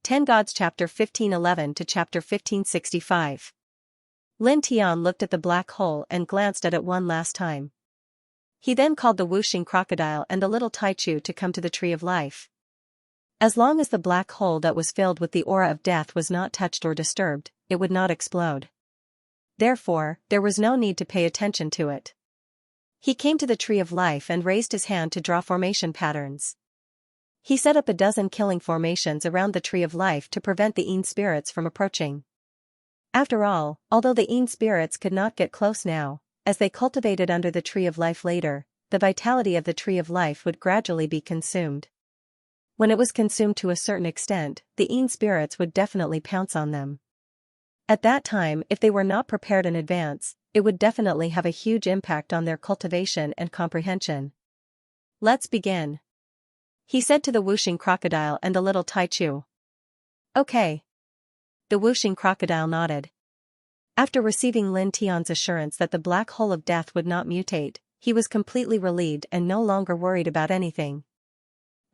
10 Gods Chapter 1511 to Chapter 1565. Lin Tian looked at the black hole and glanced at it one last time. He then called the whooshing crocodile and the little Taichu to come to the tree of life. As long as the black hole that was filled with the aura of death was not touched or disturbed, it would not explode. Therefore, there was no need to pay attention to it. He came to the tree of life and raised his hand to draw formation patterns. He set up a dozen killing formations around the tree of life to prevent the Yin spirits from approaching. After all, although the Yin spirits could not get close now, as they cultivated under the tree of life later, the vitality of the tree of life would gradually be consumed. When it was consumed to a certain extent, the Yin spirits would definitely pounce on them. At that time, if they were not prepared in advance, it would definitely have a huge impact on their cultivation and comprehension. Let's begin, he said to the whooshing crocodile and the little Taichu. Okay. The whooshing crocodile nodded. After receiving Lin Tian's assurance that the black hole of death would not mutate, he was completely relieved and no longer worried about anything.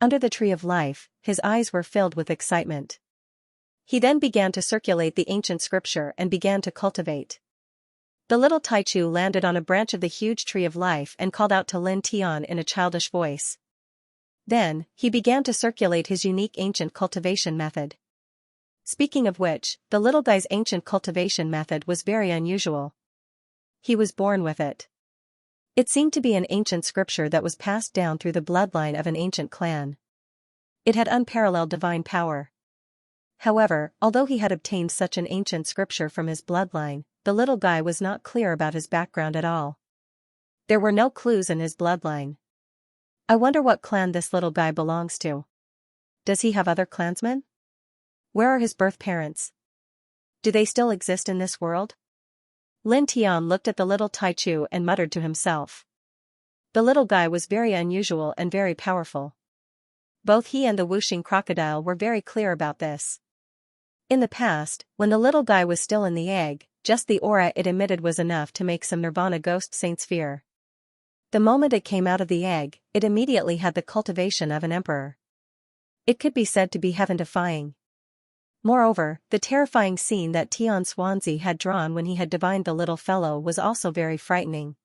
Under the tree of life, his eyes were filled with excitement. He then began to circulate the ancient scripture and began to cultivate. The little Taichu landed on a branch of the huge tree of life and called out to Lin Tian in a childish voice. Then, he began to circulate his unique ancient cultivation method. Speaking of which, the little guy's ancient cultivation method was very unusual. He was born with it. It seemed to be an ancient scripture that was passed down through the bloodline of an ancient clan. It had unparalleled divine power. However, although he had obtained such an ancient scripture from his bloodline, the little guy was not clear about his background at all. There were no clues in his bloodline. I wonder what clan this little guy belongs to. Does he have other clansmen? Where are his birth parents? Do they still exist in this world? Lin Tian looked at the little Taichu and muttered to himself. The little guy was very unusual and very powerful. Both he and the whooshing crocodile were very clear about this. In the past, when the little guy was still in the egg, just the aura it emitted was enough to make some Nirvana ghost saints fear. The moment it came out of the egg, it immediately had the cultivation of an emperor. It could be said to be heaven-defying. Moreover, the terrifying scene that Tian Xuanzi had drawn when he had divined the little fellow was also very frightening.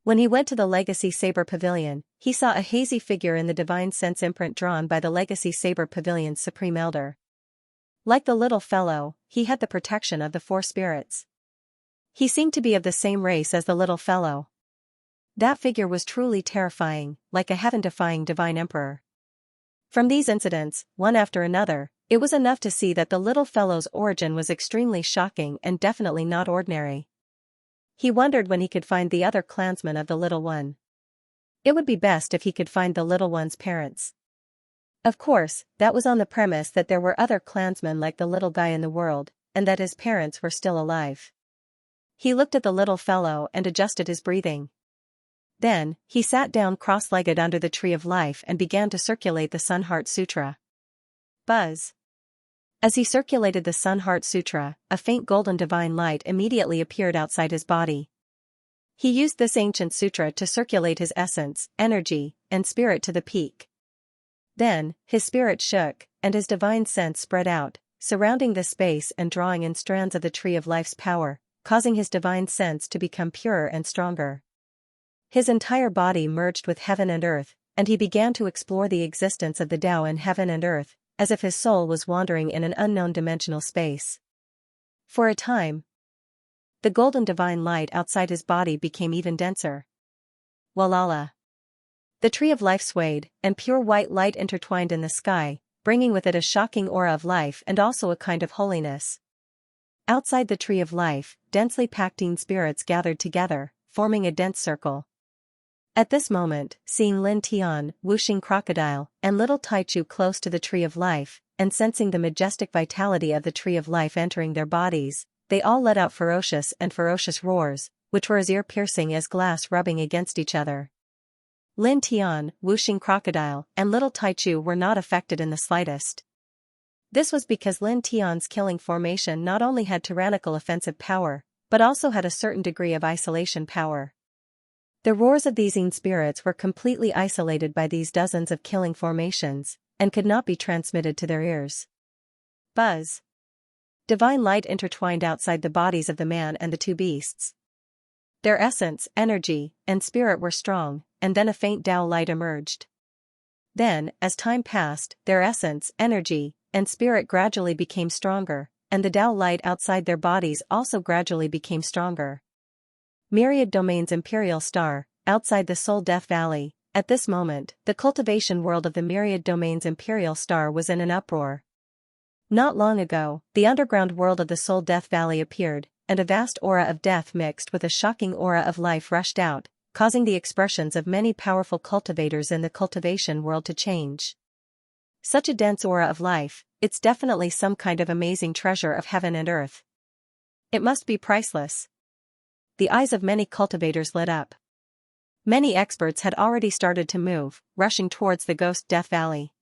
When he went to the Legacy Saber Pavilion, he saw a hazy figure in the divine sense imprint drawn by the Legacy Saber Pavilion's Supreme Elder. Like the little fellow, he had the protection of the four spirits. He seemed to be of the same race as the little fellow. That figure was truly terrifying, like a heaven-defying divine emperor. From these incidents, one after another, it was enough to see that the little fellow's origin was extremely shocking and definitely not ordinary. He wondered when he could find the other clansmen of the little one. It would be best if he could find the little one's parents. Of course, that was on the premise that there were other clansmen like the little guy in the world, and that his parents were still alive. He looked at the little fellow and adjusted his breathing. Then, he sat down cross-legged under the tree of life and began to circulate the Sun Heart Sutra. Buzz. As he circulated the Sun Heart Sutra, a faint golden divine light immediately appeared outside his body. He used this ancient sutra to circulate his essence, energy, and spirit to the peak. Then, his spirit shook, and his divine sense spread out, surrounding the space and drawing in strands of the tree of life's power, causing his divine sense to become purer and stronger. His entire body merged with heaven and earth, and he began to explore the existence of the Tao in heaven and earth, as if his soul was wandering in an unknown dimensional space. For a time, the golden divine light outside his body became even denser. Walala. The tree of life swayed, and pure white light intertwined in the sky, bringing with it a shocking aura of life and also a kind of holiness. Outside the tree of life, densely packed Yin spirits gathered together, forming a dense circle. At this moment, seeing Lin Tian, whooshing crocodile, and little Taichu close to the tree of life, and sensing the majestic vitality of the tree of life entering their bodies, they all let out ferocious roars, which were as ear-piercing as glass rubbing against each other. Lin Tian, whooshing crocodile, and little Taichu were not affected in the slightest. This was because Lin Tian's killing formation not only had tyrannical offensive power, but also had a certain degree of isolation power. The roars of these Yin spirits were completely isolated by these dozens of killing formations, and could not be transmitted to their ears. Buzz. Divine light intertwined outside the bodies of the man and the two beasts. Their essence, energy, and spirit were strong, and then a faint Tao light emerged. Then, as time passed, their essence, energy, and spirit gradually became stronger, and the Tao light outside their bodies also gradually became stronger. Myriad Domains Imperial Star, outside the Soul Death Valley. At this moment, the cultivation world of the Myriad Domains Imperial Star was in an uproar. Not long ago, the underground world of the Soul Death Valley appeared, and a vast aura of death mixed with a shocking aura of life rushed out, causing the expressions of many powerful cultivators in the cultivation world to change. Such a dense aura of life, it's definitely some kind of amazing treasure of heaven and earth. It must be priceless. The eyes of many cultivators lit up. Many experts had already started to move, rushing towards the Ghost Death Valley.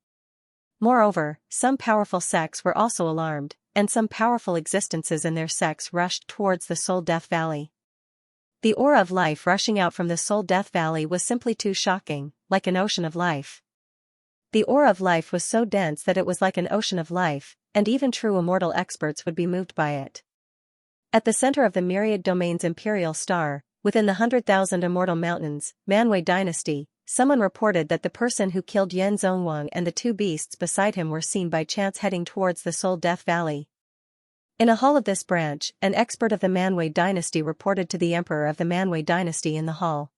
Moreover, some powerful sects were also alarmed, and some powerful existences in their sects rushed towards the Soul Death Valley. The aura of life rushing out from the Soul Death Valley was simply too shocking, like an ocean of life. The aura of life was so dense that it was like an ocean of life, and even true immortal experts would be moved by it. At the center of the Myriad Domains Imperial Star, within the 100,000 Immortal Mountains, Manwei Dynasty, someone reported that the person who killed Yan Zhongwang and the two beasts beside him were seen by chance heading towards the Soul Death Valley. In a hall of this branch, an expert of the Manwei Dynasty reported to the Emperor of the Manwei Dynasty in the hall.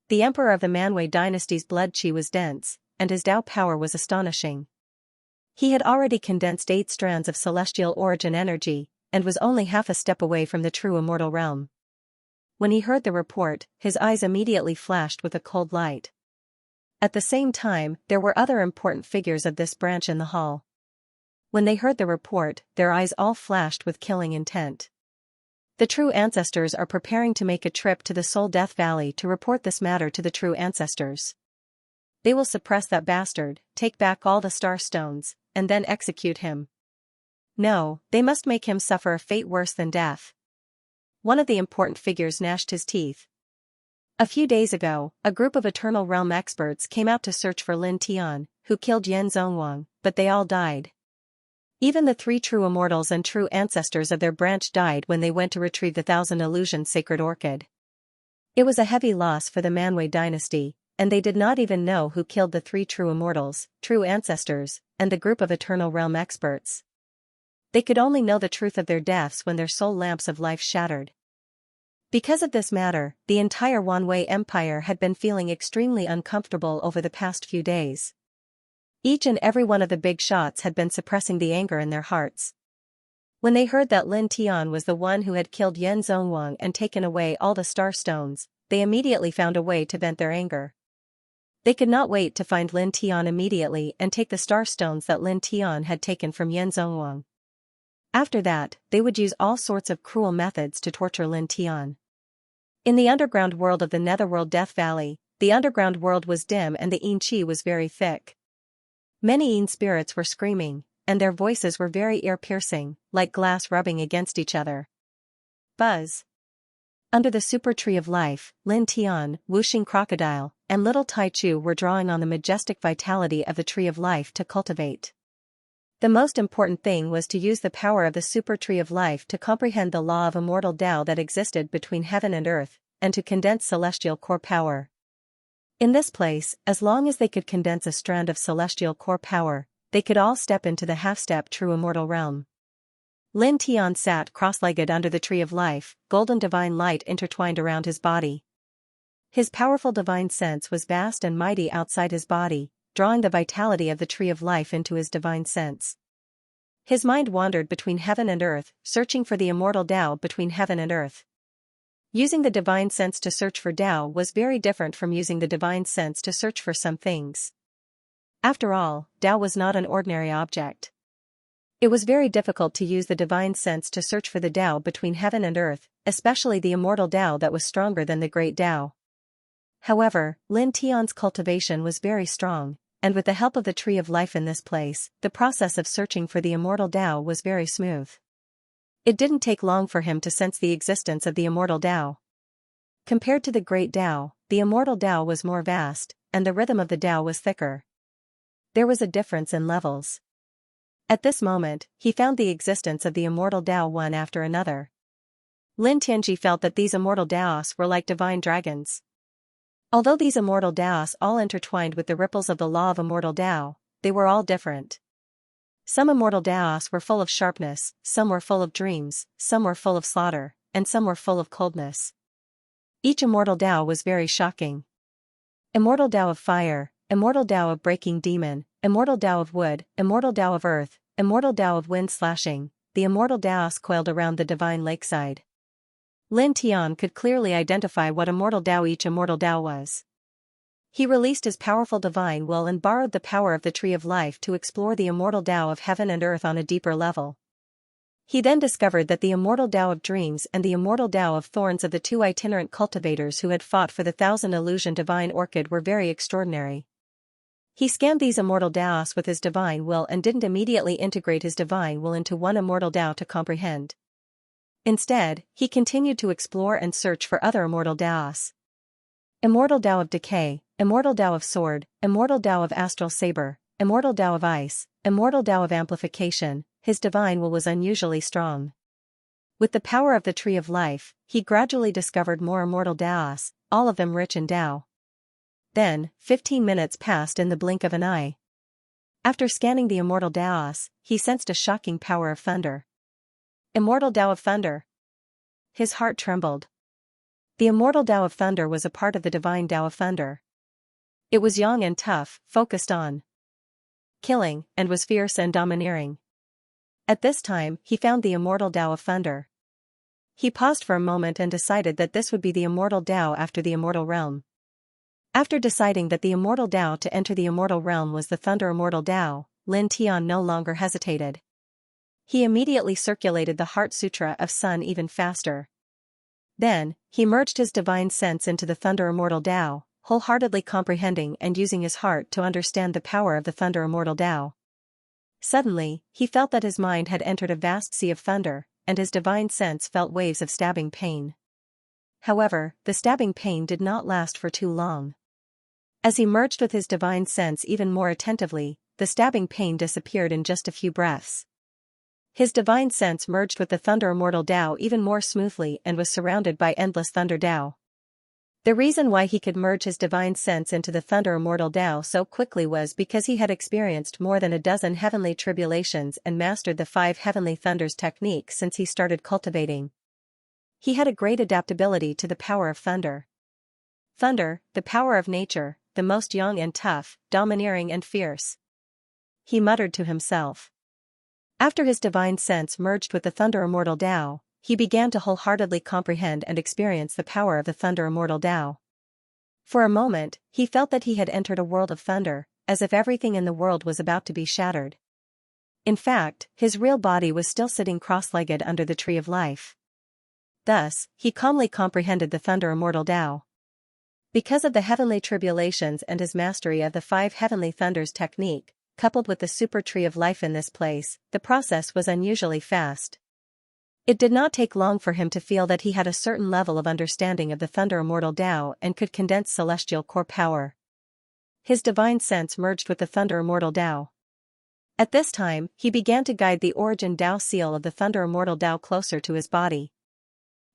The Emperor of the Manwei Dynasty's blood qi was dense, and his Tao power was astonishing. He had already condensed 8 strands of celestial origin energy, and was only half a step away from the true immortal realm. When he heard the report, his eyes immediately flashed with a cold light. At the same time, there were other important figures of this branch in the hall. When they heard the report, their eyes all flashed with killing intent. The true ancestors are preparing to make a trip to the Soul Death Valley to report this matter to the true ancestors. They will suppress that bastard, take back all the star stones, and then execute him. No, they must make him suffer a fate worse than death. One of the important figures gnashed his teeth. A few days ago, a group of Eternal Realm experts came out to search for Lin Tian, who killed Yan Zhongwang, but they all died. Even the 3 true immortals and true ancestors of their branch died when they went to retrieve the 1,000 Illusion Sacred Orchid. It was a heavy loss for the Manwei Dynasty, and they did not even know who killed the 3 true immortals, true ancestors, and the group of Eternal Realm experts. They could only know the truth of their deaths when their soul lamps of life shattered. Because of this matter, the entire Wanwei Empire had been feeling extremely uncomfortable over the past few days. Each and every one of the big shots had been suppressing the anger in their hearts. When they heard that Lin Tian was the one who had killed Yan Zhongwang and taken away all the star stones, they immediately found a way to vent their anger. They could not wait to find Lin Tian immediately and take the star stones that Lin Tian had taken from Yan Zhongwang. After that, they would use all sorts of cruel methods to torture Lin Tian. In the underground world of the Netherworld Death Valley, the underground world was dim and the Yin Qi was very thick. Many Yin spirits were screaming, and their voices were very ear-piercing, like glass rubbing against each other. Buzz. Under the super tree of life, Lin Tian, Wuxing Crocodile, and Little Tai Chu were drawing on the majestic vitality of the tree of life to cultivate. The most important thing was to use the power of the super tree of life to comprehend the law of immortal Tao that existed between heaven and earth, and to condense celestial core power. In this place, as long as they could condense a strand of celestial core power, they could all step into the half-step true immortal realm. Lin Tian sat cross-legged under the tree of life, golden divine light intertwined around his body. His powerful divine sense was vast and mighty outside his body, drawing the vitality of the tree of life into his divine sense. His mind wandered between heaven and earth, searching for the immortal Tao between heaven and earth. Using the divine sense to search for Tao was very different from using the divine sense to search for some things. After all, Tao was not an ordinary object. It was very difficult to use the divine sense to search for the Tao between heaven and earth, especially the immortal Tao that was stronger than the great Tao. However, Lin Tian's cultivation was very strong, and with the help of the tree of life in this place, the process of searching for the immortal Tao was very smooth. It didn't take long for him to sense the existence of the immortal Tao. Compared to the great Tao, the immortal Tao was more vast, and the rhythm of the Tao was thicker. There was a difference in levels. At this moment, he found the existence of the immortal Tao one after another. Lin Tianji felt that these immortal Taos were like divine dragons. Although these immortal Taos all intertwined with the ripples of the law of immortal Tao, they were all different. Some immortal Taos were full of sharpness, some were full of dreams, some were full of slaughter, and some were full of coldness. Each immortal Tao was very shocking. Immortal Tao of fire, immortal Tao of breaking demon, immortal Tao of wood, immortal Tao of earth, immortal Tao of wind slashing, the immortal Taos coiled around the divine lakeside. Lin Tian could clearly identify what immortal Tao each immortal Tao was. He released his powerful divine will and borrowed the power of the Tree of Life to explore the immortal Tao of heaven and earth on a deeper level. He then discovered that the immortal Tao of dreams and the immortal Tao of thorns of the two itinerant cultivators who had fought for the 1,000 illusion divine orchid were very extraordinary. He scanned these immortal Taos with his divine will and didn't immediately integrate his divine will into one immortal Tao to comprehend. Instead, he continued to explore and search for other immortal Taos. Immortal Tao of decay, immortal Tao of sword, immortal Tao of astral saber, immortal Tao of ice, immortal Tao of amplification. His divine will was unusually strong. With the power of the Tree of Life, he gradually discovered more immortal Taos, all of them rich in Tao. Then, 15 minutes passed in the blink of an eye. After scanning the immortal Taos, he sensed a shocking power of thunder. Immortal Tao of thunder. His heart trembled. The immortal Tao of thunder was a part of the divine Tao of thunder. It was young and tough, focused on killing, and was fierce and domineering. At this time, he found the immortal Tao of thunder. He paused for a moment and decided that this would be the immortal Tao after the immortal realm. After deciding that the immortal Tao to enter the immortal realm was the thunder immortal Tao, Lin Tian no longer hesitated. He immediately circulated the Heart Sutra of Sun even faster. Then, he merged his divine sense into the thunder immortal Tao, wholeheartedly comprehending and using his heart to understand the power of the thunder immortal Tao. Suddenly, he felt that his mind had entered a vast sea of thunder, and his divine sense felt waves of stabbing pain. However, the stabbing pain did not last for too long. As he merged with his divine sense even more attentively, the stabbing pain disappeared in just a few breaths. His divine sense merged with the thunder immortal Tao even more smoothly and was surrounded by endless thunder Tao. The reason why he could merge his divine sense into the thunder immortal Tao so quickly was because he had experienced more than a dozen heavenly tribulations and mastered the 5 heavenly thunders technique since he started cultivating. He had a great adaptability to the power of thunder. Thunder, the power of nature, the most young and tough, domineering and fierce. He muttered to himself. After his divine sense merged with the thunder immortal Tao, he began to wholeheartedly comprehend and experience the power of the thunder immortal Tao. For a moment, he felt that he had entered a world of thunder, as if everything in the world was about to be shattered. In fact, his real body was still sitting cross-legged under the Tree of Life. Thus, he calmly comprehended the thunder immortal Tao. Because of the heavenly tribulations and his mastery of the 5 heavenly thunders technique, coupled with the super Tree of Life in this place, the process was unusually fast. It did not take long for him to feel that he had a certain level of understanding of the thunder immortal Tao and could condense celestial core power. His divine sense merged with the thunder immortal Tao. At this time, he began to guide the origin Tao seal of the thunder immortal Tao closer to his body.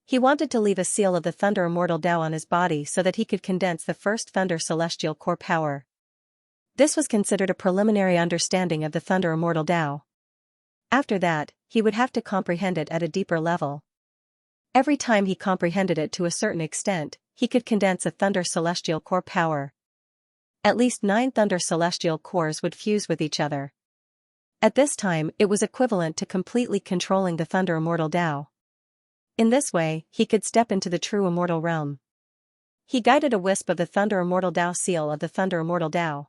He wanted to leave a seal of the thunder immortal Tao on his body so that he could condense the first thunder celestial core power. This was considered a preliminary understanding of the thunder immortal Tao. After that, he would have to comprehend it at a deeper level. Every time he comprehended it to a certain extent, he could condense a thunder celestial core power. At least 9 thunder celestial cores would fuse with each other. At this time, it was equivalent to completely controlling the thunder immortal Tao. In this way, he could step into the true immortal realm. He guided a wisp of the thunder immortal Tao seal of the thunder immortal Tao.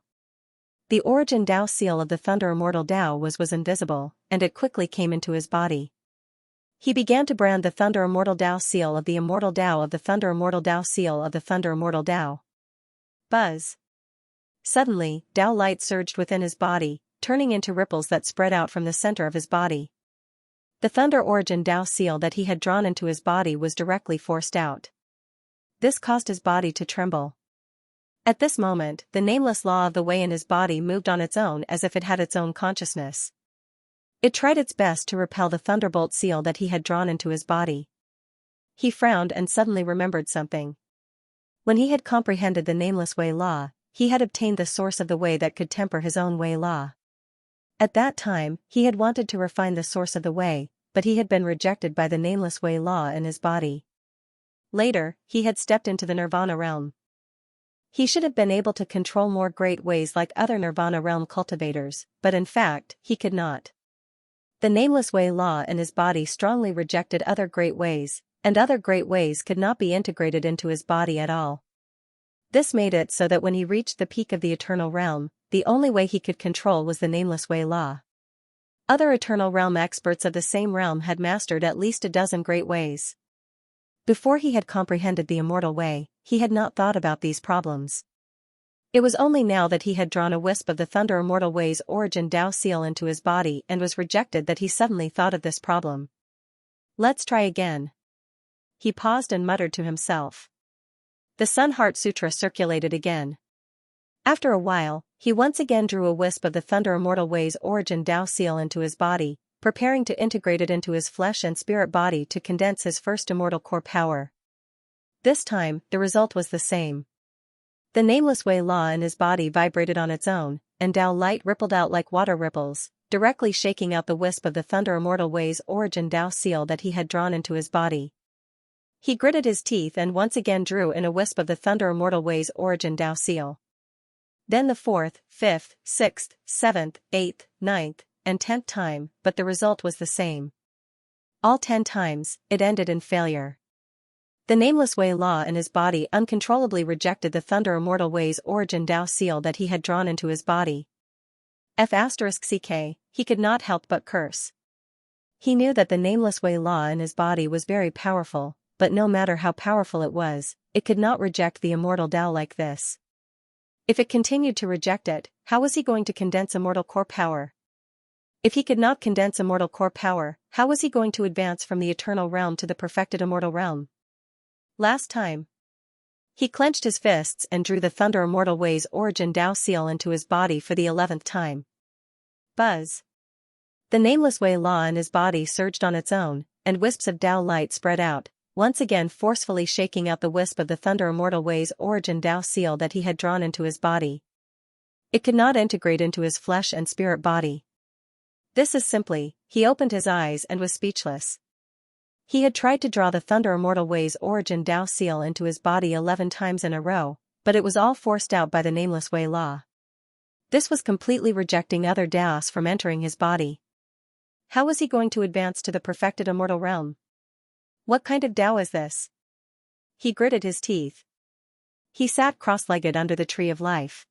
The origin Tao seal of the thunder immortal Tao was invisible, and it quickly came into his body. He began to brand the thunder immortal Tao seal of the immortal Tao of the thunder immortal Tao seal of the thunder immortal Tao. Buzz. Suddenly, Tao light surged within his body, turning into ripples that spread out from the center of his body. The thunder origin Tao seal that he had drawn into his body was directly forced out. This caused his body to tremble. At this moment, the nameless law of the way in his body moved on its own as if it had its own consciousness. It tried its best to repel the thunderbolt seal that he had drawn into his body. He frowned and suddenly remembered something. When he had comprehended the nameless way law, he had obtained the source of the way that could temper his own way law. At that time, he had wanted to refine the source of the way, but he had been rejected by the nameless way law in his body. Later, he had stepped into the nirvana realm. He should have been able to control more great ways like other nirvana realm cultivators, but in fact, he could not. The nameless way law in his body strongly rejected other great ways, and other great ways could not be integrated into his body at all. This made it so that when he reached the peak of the eternal realm, the only way he could control was the nameless way law. Other eternal realm experts of the same realm had mastered at least a dozen great ways. Before he had comprehended the immortal way, he had not thought about these problems. It was only now that he had drawn a wisp of the Thunder Immortal Way's origin Tao seal into his body and was rejected that he suddenly thought of this problem. Let's try again. He paused and muttered to himself. The Sun Heart Sutra circulated again. After a while, he once again drew a wisp of the Thunder Immortal Way's origin Tao seal into his body, preparing to integrate it into his flesh and spirit body to condense his first immortal core power. This time, the result was the same. The nameless way law in his body vibrated on its own, and Tao light rippled out like water ripples, directly shaking out the wisp of the Thunder Immortal Way's origin Tao seal that he had drawn into his body. He gritted his teeth and once again drew in a wisp of the Thunder Immortal Way's origin Tao seal. Then the 4th, 5th, 6th, 7th, 8th, 9th, and 10th time, but the result was the same. All 10 times, it ended in failure. The nameless way law in his body uncontrollably rejected the Thunder Immortal Way's origin Tao seal that he had drawn into his body. F***ck, he could not help but curse. He knew that the nameless way law in his body was very powerful, but no matter how powerful it could not reject the immortal Tao like this. If it continued to reject it, how was he going to condense immortal core power? If he could not condense immortal core power, how was he going to advance from the eternal realm to the perfected immortal realm? Last time. He clenched his fists and drew the Thunder Immortal Way's origin Tao seal into his body for the 11th time. Buzz. The nameless way law in his body surged on its own, and wisps of Tao light spread out, once again forcefully shaking out the wisp of the Thunder Immortal Way's origin Tao seal that he had drawn into his body. It could not integrate into his flesh and spirit body. This is simply, he opened his eyes and was speechless. He had tried to draw the Thunder Immortal Way's origin Tao seal into his body 11 times in a row, but it was all forced out by the nameless way law. This was completely rejecting other Taos from entering his body. How was he going to advance to the perfected immortal realm? What kind of Tao is this? He gritted his teeth. He sat cross-legged under the tree of life.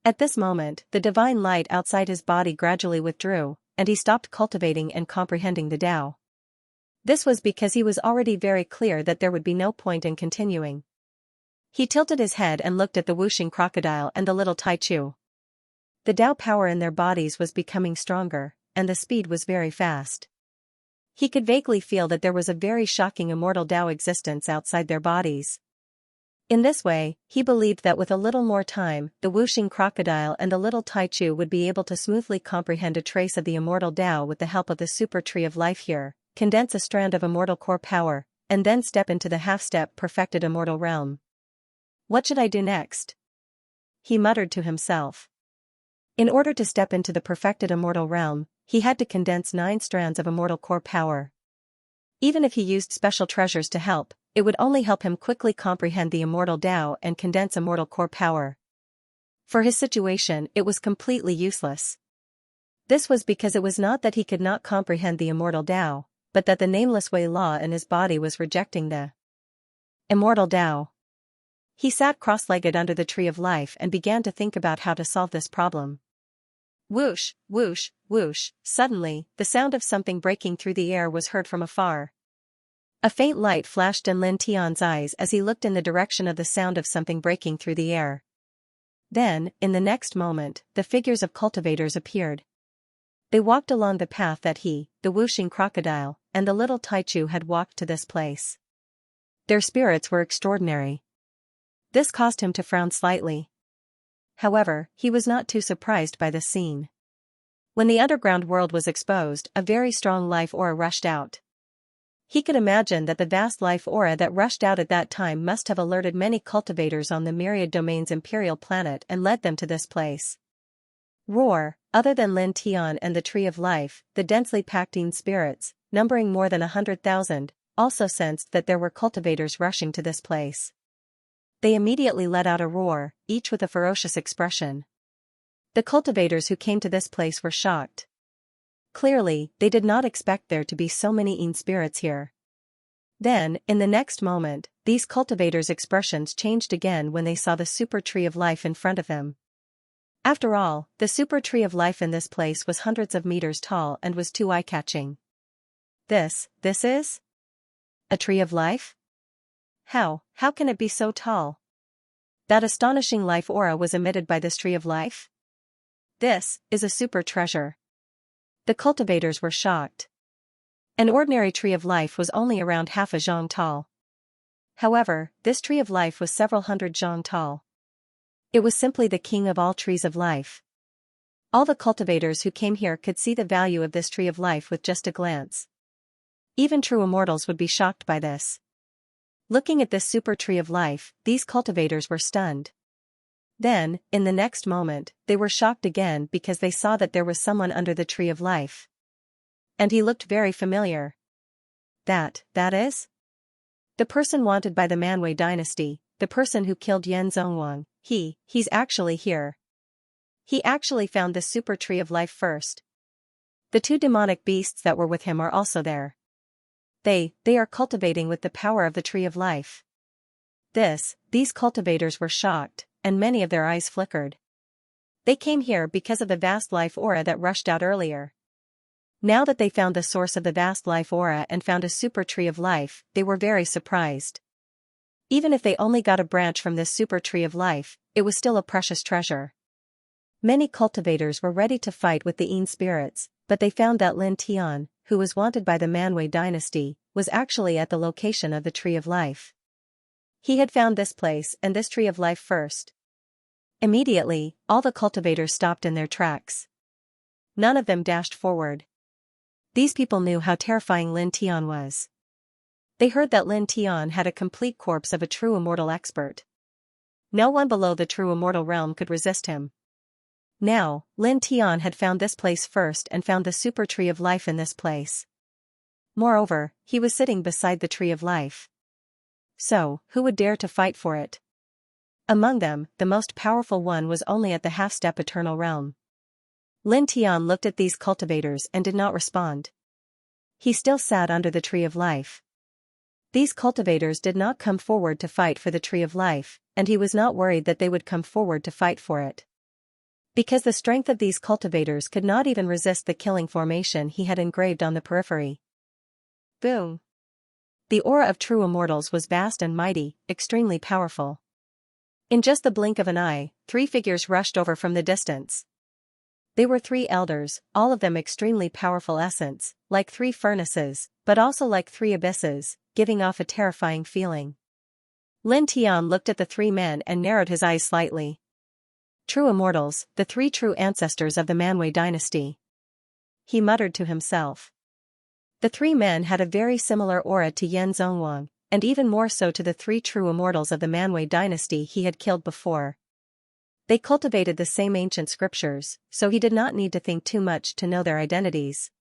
At this moment, the divine light outside his body gradually withdrew, and he stopped cultivating and comprehending the Tao. This was because he was already very clear that there would be no point in continuing. He tilted his head and looked at the whooshing crocodile and the little Taichu. The Tao power in their bodies was becoming stronger, and the speed was very fast. He could vaguely feel that there was a very shocking immortal Tao existence outside their bodies. In this way, he believed that with a little more time, the whooshing crocodile and the little Taichu would be able to smoothly comprehend a trace of the immortal Tao with the help of the super tree of life here, condense a strand of immortal core power, and then step into the half-step perfected immortal realm. What should I do next? He muttered to himself. In order to step into the perfected immortal realm, he had to condense 9 strands of immortal core power. Even if he used special treasures to help, it would only help him quickly comprehend the immortal Tao and condense immortal core power. For his situation, it was completely useless. This was because it was not that he could not comprehend the immortal Tao, but that the nameless way law in his body was rejecting the immortal Tao. He sat cross-legged under the tree of life and began to think about how to solve this problem. Whoosh, whoosh, whoosh, suddenly, the sound of something breaking through the air was heard from afar. A faint light flashed in Lin Tian's eyes as he looked in the direction of the sound of something breaking through the air. Then, in the next moment, the figures of cultivators appeared. They walked along the path that he, the whooshing crocodile, and the little Taichu had walked to this place. Their spirits were extraordinary. This caused him to frown slightly. However, he was not too surprised by the scene. When the underground world was exposed, a very strong life aura rushed out. He could imagine that the vast life aura that rushed out at that time must have alerted many cultivators on the myriad domains imperial planet and led them to this place. Roar, other than Lin Tian and the Tree of Life, the densely packed Yin spirits, numbering more than 100,000, also sensed that there were cultivators rushing to this place. They immediately let out a roar, each with a ferocious expression. The cultivators who came to this place were shocked. Clearly, they did not expect there to be so many Yin spirits here. Then, in the next moment, these cultivators' expressions changed again when they saw the super tree of life in front of them. After all, the super tree of life in this place was hundreds of meters tall and was too eye-catching. This is? A tree of life? How can it be so tall? That astonishing life aura was emitted by this tree of life? This is a super treasure. The cultivators were shocked. An ordinary tree of life was only around half a zhang tall. However, this tree of life was several hundred zhang tall. It was simply the king of all trees of life. All the cultivators who came here could see the value of this tree of life with just a glance. Even true immortals would be shocked by this. Looking at this super tree of life, these cultivators were stunned. Then, in the next moment, they were shocked again because they saw that there was someone under the tree of life. And he looked very familiar. That is? The person wanted by the Manwei dynasty, the person who killed Yan Zhongwang, he's actually here. He actually found this super tree of life first. The two demonic beasts that were with him are also there. They are cultivating with the power of the tree of life. These cultivators were shocked, and many of their eyes flickered. They came here because of the vast life aura that rushed out earlier. Now that they found the source of the vast life aura and found a super tree of life, they were very surprised. Even if they only got a branch from this super tree of life, it was still a precious treasure. Many cultivators were ready to fight with the Yin spirits, but they found that Lin Tian, who was wanted by the Manwei dynasty, was actually at the location of the tree of life. He had found this place and this tree of life first. Immediately, all the cultivators stopped in their tracks. None of them dashed forward. These people knew how terrifying Lin Tian was. They heard that Lin Tian had a complete corpse of a true immortal expert. No one below the true immortal realm could resist him. Now, Lin Tian had found this place first and found the super tree of life in this place. Moreover, he was sitting beside the tree of life. So, who would dare to fight for it? Among them, the most powerful one was only at the half-step eternal realm. Lin Tian looked at these cultivators and did not respond. He still sat under the tree of life. These cultivators did not come forward to fight for the tree of life, and he was not worried that they would come forward to fight for it. Because the strength of these cultivators could not even resist the killing formation he had engraved on the periphery. Boom! The aura of true immortals was vast and mighty, extremely powerful. In just the blink of an eye, 3 figures rushed over from the distance. They were 3 elders, all of them extremely powerful essence, like 3 furnaces, but also like 3 abysses, giving off a terrifying feeling. Lin Tian looked at the 3 men and narrowed his eyes slightly. True immortals, the 3 true ancestors of the Manwei dynasty. He muttered to himself. The 3 men had a very similar aura to Yan Zhongwang, and even more so to the 3 true immortals of the Manwei dynasty he had killed before. They cultivated the same ancient scriptures, so he did not need to think too much to know their identities.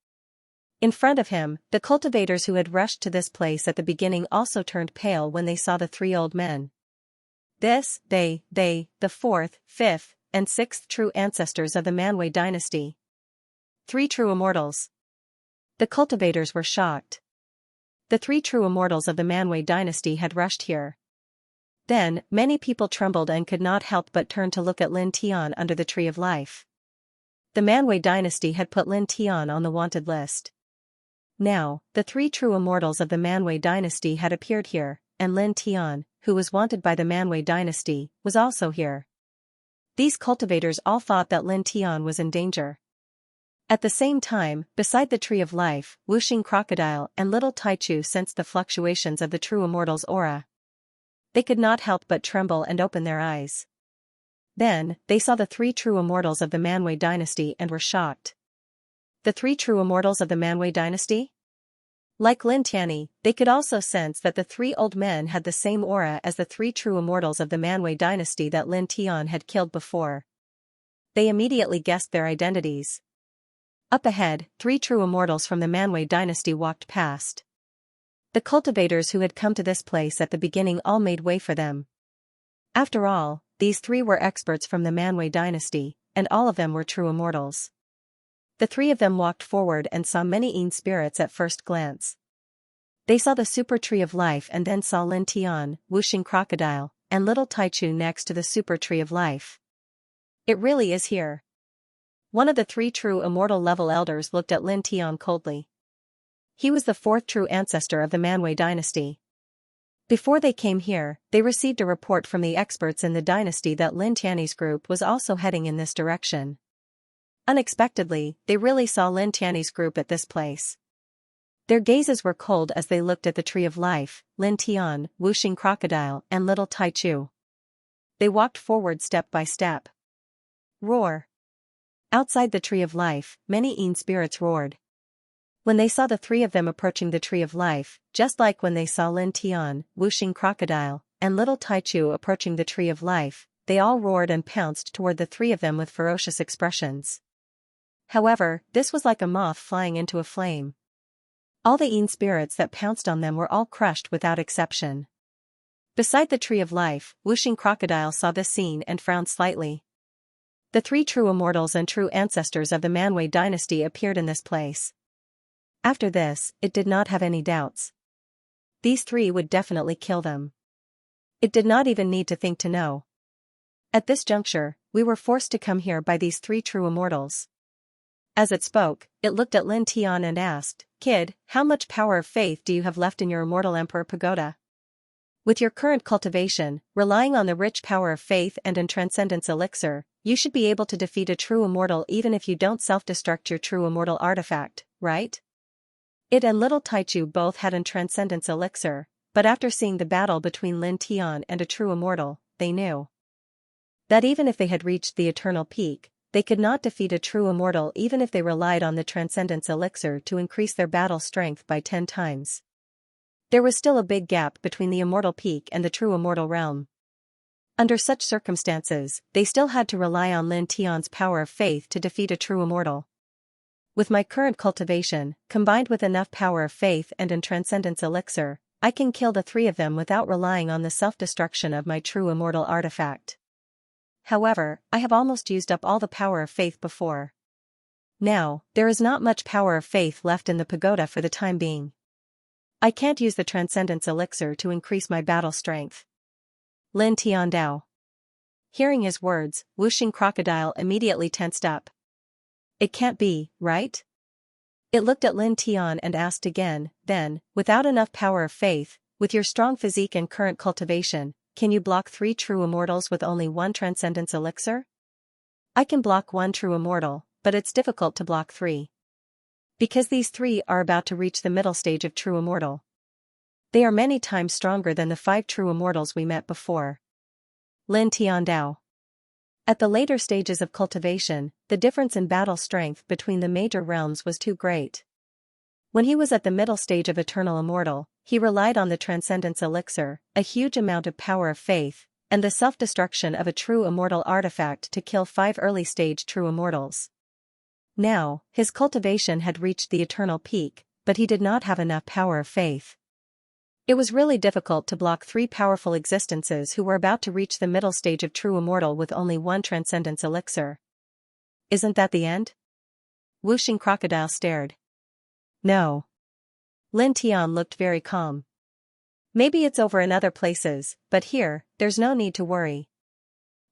In front of him, the cultivators who had rushed to this place at the beginning also turned pale when they saw the 3 old men. The 4th, 5th, and 6th true ancestors of the Manwei dynasty. 3 true immortals. The cultivators were shocked. The 3 true immortals of the Manwei dynasty had rushed here. Then, many people trembled and could not help but turn to look at Lin Tian under the tree of life. The Manwei dynasty had put Lin Tian on the wanted list. Now, the 3 true immortals of the Manwei dynasty had appeared here, and Lin Tian, who was wanted by the Manwei dynasty, was also here. These cultivators all thought that Lin Tian was in danger. At the same time, beside the tree of life, Wuxing Crocodile and Little Taichu sensed the fluctuations of the true immortal's aura. They could not help but tremble and open their eyes. Then, they saw the 3 true immortals of the Manwei dynasty and were shocked. The three true immortals of the Manwei dynasty? Like Lin Tianyi, they could also sense that the three old men had the same aura as the three true immortals of the Manwei dynasty that Lin Tian had killed before. They immediately guessed their identities. Up ahead, three true immortals from the Manwei dynasty walked past. The cultivators who had come to this place at the beginning all made way for them. After all, these three were experts from the Manwei dynasty, and all of them were true immortals. The three of them walked forward and saw many Yin spirits at first glance. They saw the super tree of life and then saw Lin Tian, Wuxing crocodile, and little Taichu next to the super tree of life. It really is here. One of the three true immortal level elders looked at Lin Tian coldly. He was the fourth true ancestor of the Manwei dynasty. Before they came here, they received a report from the experts in the dynasty that Lin Tianyi's group was also heading in this direction. Unexpectedly, they really saw Lin Tianyi's group at this place. Their gazes were cold as they looked at the Tree of Life, Lin Tian, Wuxing crocodile, and little Taichu. They walked forward step by step. Roar! Outside the Tree of Life, many Yin spirits roared. When they saw the three of them approaching the Tree of Life, just like when they saw Lin Tian, Wuxing crocodile, and little Taichu approaching the Tree of Life, they all roared and pounced toward the three of them with ferocious expressions. However, this was like a moth flying into a flame. All the Yin spirits that pounced on them were all crushed without exception. Beside the Tree of Life, Wuxing crocodile saw this scene and frowned slightly. The three true immortals and true ancestors of the Manwei dynasty appeared in this place. After this, it did not have any doubts. These three would definitely kill them. It did not even need to think to know. At this juncture, we were forced to come here by these three true immortals. As it spoke, it looked at Lin Tian and asked, "Kid, how much power of faith do you have left in your immortal Emperor Pagoda? With your current cultivation, relying on the rich power of faith and in Transcendence Elixir, you should be able to defeat a true immortal even if you don't self-destruct your true immortal artifact, right?" It and little Taichu both had an Transcendence Elixir, but after seeing the battle between Lin Tian and a true immortal, they knew that even if they had reached the eternal peak, they could not defeat a true immortal even if they relied on the Transcendence Elixir to increase their battle strength by 10 times. There was still a big gap between the immortal peak and the true immortal realm. Under such circumstances, they still had to rely on Lin Tian's power of faith to defeat a true immortal. With my current cultivation, combined with enough power of faith and in Transcendence Elixir, I can kill the three of them without relying on the self-destruction of my true immortal artifact. However, I have almost used up all the power of faith before. Now, there is not much power of faith left in the pagoda for the time being. I can't use the Transcendence Elixir to increase my battle strength. Lin Tian Dao. Hearing his words, Wuxing crocodile immediately tensed up. It can't be, right? It looked at Lin Tian and asked again, then, without enough power of faith, with your strong physique and current cultivation, can you block 3 true immortals with only 1 Transcendence Elixir? I can block 1 true immortal, but it's difficult to block 3. Because these 3 are about to reach the middle stage of true immortal. They are many times stronger than the 5 true immortals we met before. Lin Tian Dao. At the later stages of cultivation, the difference in battle strength between the major realms was too great. When he was at the middle stage of Eternal Immortal, he relied on the Transcendence Elixir, a huge amount of power of faith, and the self-destruction of a true immortal artifact to kill 5 early-stage true immortals. Now, his cultivation had reached the eternal peak, but he did not have enough power of faith. It was really difficult to block 3 powerful existences who were about to reach the middle stage of true immortal with only 1 Transcendence Elixir. Isn't that the end? Wuxing crocodile stared. No. Lin Tian looked very calm. Maybe it's over in other places, but here, there's no need to worry.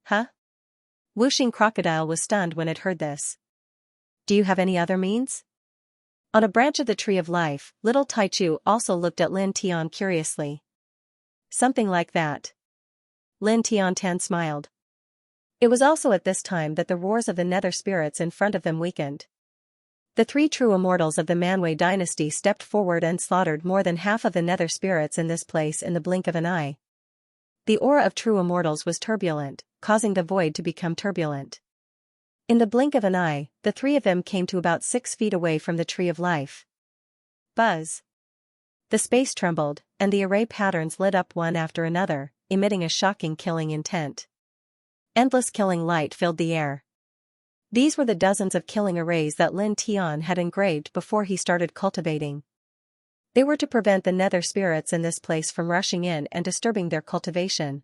Huh? Wuxing crocodile was stunned when it heard this. Do you have any other means? On a branch of the Tree of Life, little Taichu also looked at Lin Tian curiously. Something like that. Lin Tian smiled. It was also at this time that the roars of the nether spirits in front of them weakened. The 3 true immortals of the Manwei dynasty stepped forward and slaughtered more than half of the nether spirits in this place in the blink of an eye. The aura of true immortals was turbulent, causing the void to become turbulent. In the blink of an eye, the three of them came to about 6 feet away from the tree of life. Buzz! The space trembled, and the array patterns lit up one after another, emitting a shocking killing intent. Endless killing light filled the air. These were the dozens of killing arrays that Lin Tian had engraved before he started cultivating. They were to prevent the nether spirits in this place from rushing in and disturbing their cultivation.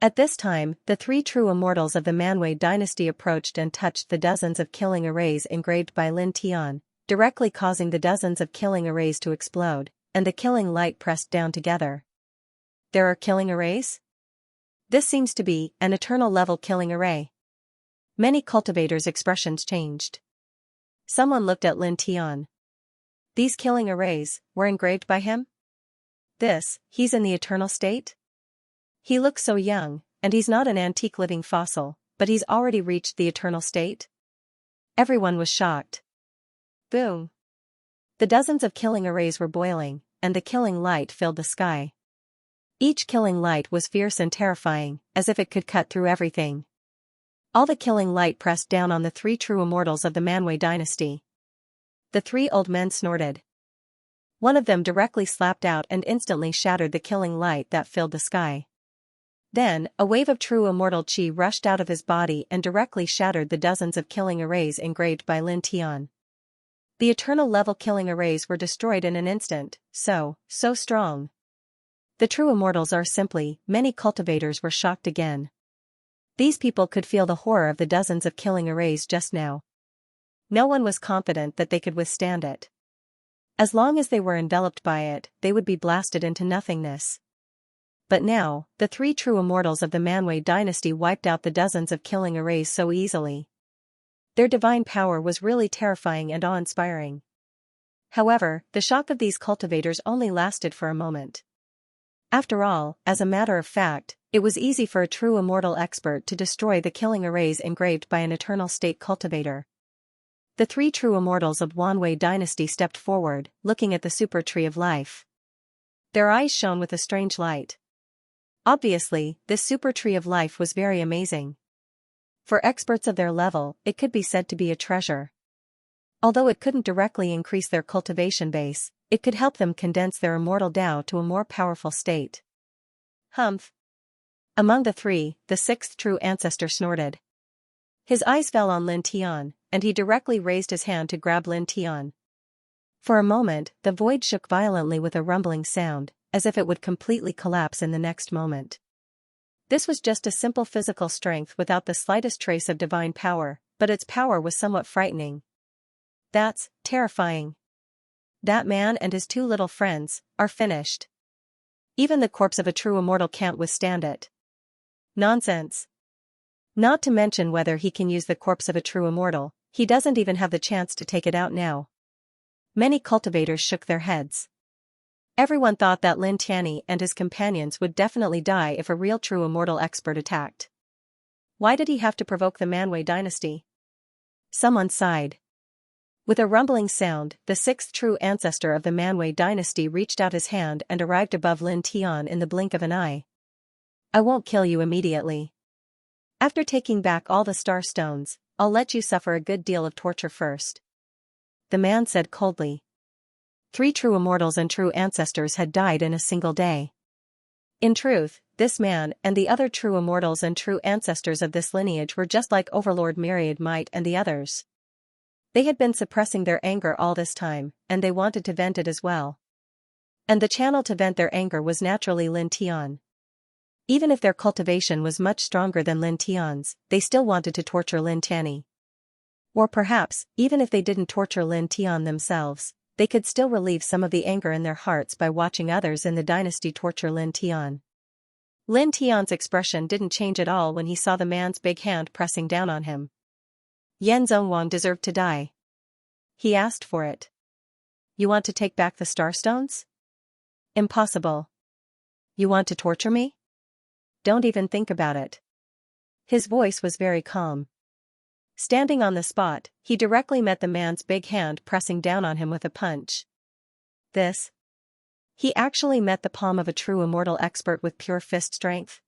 At this time, the three true immortals of the Manwei dynasty approached and touched the dozens of killing arrays engraved by Lin Tian, directly causing the dozens of killing arrays to explode, and the killing light pressed down together. There are killing arrays? This seems to be an eternal level killing array. Many cultivators' expressions changed. Someone looked at Lin Tian. These killing arrays were engraved by him? He's in the eternal state? He looks so young, and he's not an antique living fossil, but he's already reached the eternal state? Everyone was shocked. Boom! The dozens of killing arrays were boiling, and the killing light filled the sky. Each killing light was fierce and terrifying, as if it could cut through everything. All the killing light pressed down on the three true immortals of the Manwei dynasty. The three old men snorted. One of them directly slapped out and instantly shattered the killing light that filled the sky. Then, a wave of true immortal chi rushed out of his body and directly shattered the dozens of killing arrays engraved by Lin Tian. The eternal level killing arrays were destroyed in an instant, so strong. The true immortals are simply, many cultivators were shocked again. These people could feel the horror of the dozens of killing arrays just now. No one was confident that they could withstand it. As long as they were enveloped by it, they would be blasted into nothingness. But now, the three true immortals of the Manwei dynasty wiped out the dozens of killing arrays so easily. Their divine power was really terrifying and awe-inspiring. However, the shock of these cultivators only lasted for a moment. After all, as a matter of fact, it was easy for a true immortal expert to destroy the killing arrays engraved by an eternal state cultivator. The three true immortals of Wanwei dynasty stepped forward, looking at the super tree of life. Their eyes shone with a strange light. Obviously, this super tree of life was very amazing. For experts of their level, it could be said to be a treasure. Although it couldn't directly increase their cultivation base, it could help them condense their immortal Tao to a more powerful state. Humph! Among the three, the sixth true ancestor snorted. His eyes fell on Lin Tian, and he directly raised his hand to grab Lin Tian. For a moment, the void shook violently with a rumbling sound, as if it would completely collapse in the next moment. This was just a simple physical strength without the slightest trace of divine power, but its power was somewhat frightening. That's terrifying. That man and his two little friends are finished. Even the corpse of a true immortal can't withstand it. Nonsense. Not to mention whether he can use the corpse of a true immortal, he doesn't even have the chance to take it out now. Many cultivators shook their heads. Everyone thought that Lin Tian and his companions would definitely die if a real true immortal expert attacked. Why did he have to provoke the Manwei dynasty? Someone sighed. With a rumbling sound, the sixth true ancestor of the Manwei dynasty reached out his hand and arrived above Lin Tian in the blink of an eye. I won't kill you immediately. After taking back all the star stones, I'll let you suffer a good deal of torture first. The man said coldly. 3 true immortals and true ancestors had died in a single day. In truth, this man and the other true immortals and true ancestors of this lineage were just like Overlord Myriad Might and the others. They had been suppressing their anger all this time, and they wanted to vent it as well. And the channel to vent their anger was naturally Lin Tian. Even if their cultivation was much stronger than Lin Tian's, they still wanted to torture Lin Tian. Or perhaps, even if they didn't torture Lin Tian themselves, they could still relieve some of the anger in their hearts by watching others in the dynasty torture Lin Tian. Lin Tian's expression didn't change at all when he saw the man's big hand pressing down on him. Yan Zhongwang deserved to die. He asked for it. You want to take back the starstones? Impossible. You want to torture me? Don't even think about it. His voice was very calm. Standing on the spot, he directly met the man's big hand pressing down on him with a punch. He actually met the palm of a true immortal expert with pure fist strength.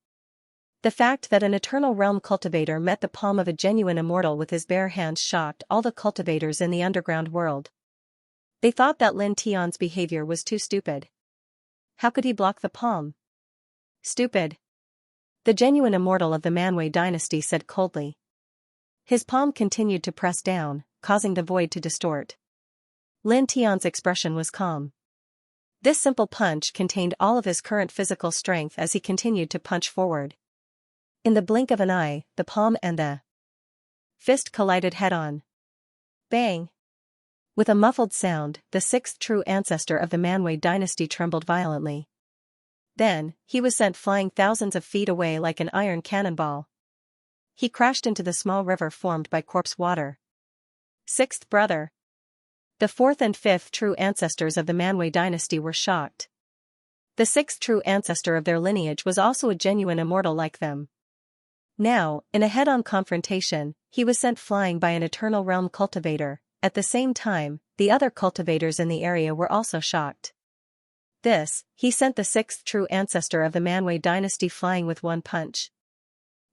The fact that an Eternal Realm cultivator met the palm of a genuine immortal with his bare hands shocked all the cultivators in the underground world. They thought that Lin Tian's behavior was too stupid. How could he block the palm? Stupid. The genuine immortal of the Manwei dynasty said coldly. His palm continued to press down, causing the void to distort. Lin Tian's expression was calm. This simple punch contained all of his current physical strength as he continued to punch forward. In the blink of an eye, the palm and the fist collided head-on. Bang! With a muffled sound, the sixth true ancestor of the Manwei dynasty trembled violently. Then, he was sent flying thousands of feet away like an iron cannonball. He crashed into the small river formed by corpse water. Sixth brother. The fourth and fifth true ancestors of the Manwei dynasty were shocked. The sixth true ancestor of their lineage was also a genuine immortal like them. Now, in a head-on confrontation, he was sent flying by an Eternal Realm cultivator. At the same time, the other cultivators in the area were also shocked. He sent the sixth true ancestor of the Manwei dynasty flying with one punch.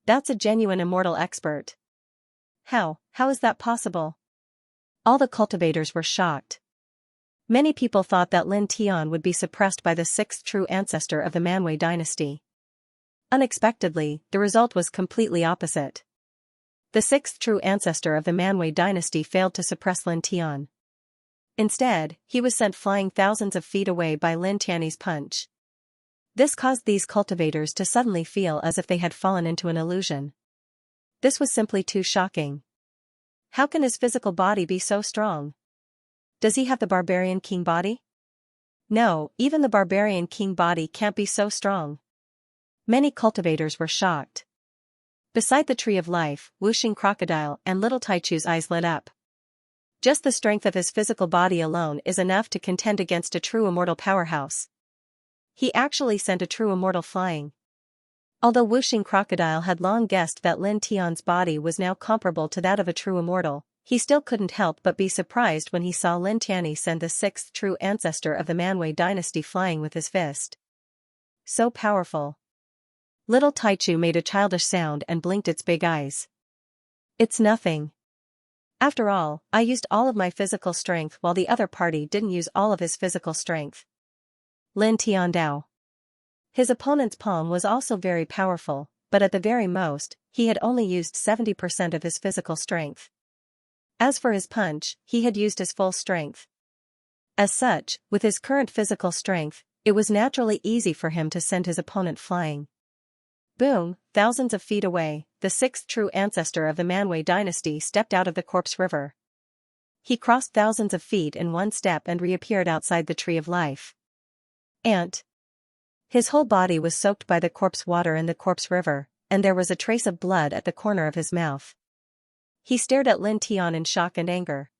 That's a genuine immortal expert. How is that possible? All the cultivators were shocked. Many people thought that Lin Tian would be suppressed by the sixth true ancestor of the Manwei dynasty. Unexpectedly, the result was completely opposite. The sixth true ancestor of the Manwei dynasty failed to suppress Lin Tian. Instead, he was sent flying thousands of feet away by Lin Tian's punch. This caused these cultivators to suddenly feel as if they had fallen into an illusion. This was simply too shocking. How can his physical body be so strong? Does he have the barbarian king body? No, even the barbarian king body can't be so strong. Many cultivators were shocked. Beside the tree of life, Wuxing Crocodile and Little Taichu's eyes lit up. Just the strength of his physical body alone is enough to contend against a true immortal powerhouse. He actually sent a true immortal flying. Although Wuxing Crocodile had long guessed that Lin Tian's body was now comparable to that of a true immortal, he still couldn't help but be surprised when he saw Lin Tian send the sixth true ancestor of the Manwei dynasty flying with his fist. So powerful. Little Taichu made a childish sound and blinked its big eyes. It's nothing. After all, I used all of my physical strength while the other party didn't use all of his physical strength. Lin Tian Dao. His opponent's palm was also very powerful, but at the very most, he had only used 70% of his physical strength. As for his punch, he had used his full strength. As such, with his current physical strength, it was naturally easy for him to send his opponent flying. Boom! Thousands of feet away, the sixth true ancestor of the Manwei dynasty stepped out of the corpse river. He crossed thousands of feet in one step and reappeared outside the tree of life. His whole body was soaked by the corpse water in the corpse river, and there was a trace of blood at the corner of his mouth. He stared at Lin Tian in shock and anger.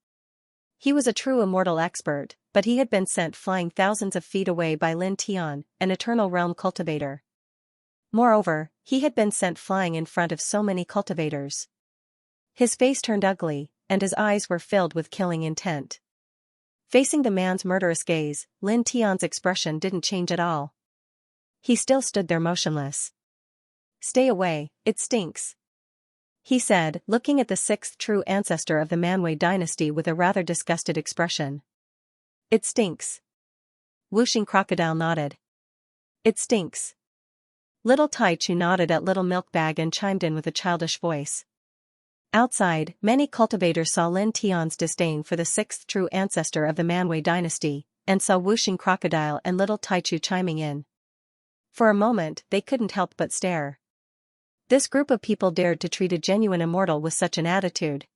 He was a true immortal expert, but he had been sent flying thousands of feet away by Lin Tian, an Eternal Realm cultivator. Moreover, he had been sent flying in front of so many cultivators. His face turned ugly, and his eyes were filled with killing intent. Facing the man's murderous gaze, Lin Tian's expression didn't change at all. He still stood there motionless. "Stay away, it stinks," he said, looking at the sixth true ancestor of the Manwei dynasty with a rather disgusted expression. "It stinks." Wuxing Crocodile nodded. "It stinks." Little Taichu nodded at Little Milk Bag and chimed in with a childish voice. Outside, many cultivators saw Lin Tian's disdain for the sixth true ancestor of the Manwei dynasty, and saw Wuxing Crocodile and Little Taichu chiming in. For a moment, they couldn't help but stare. This group of people dared to treat a genuine immortal with such an attitude.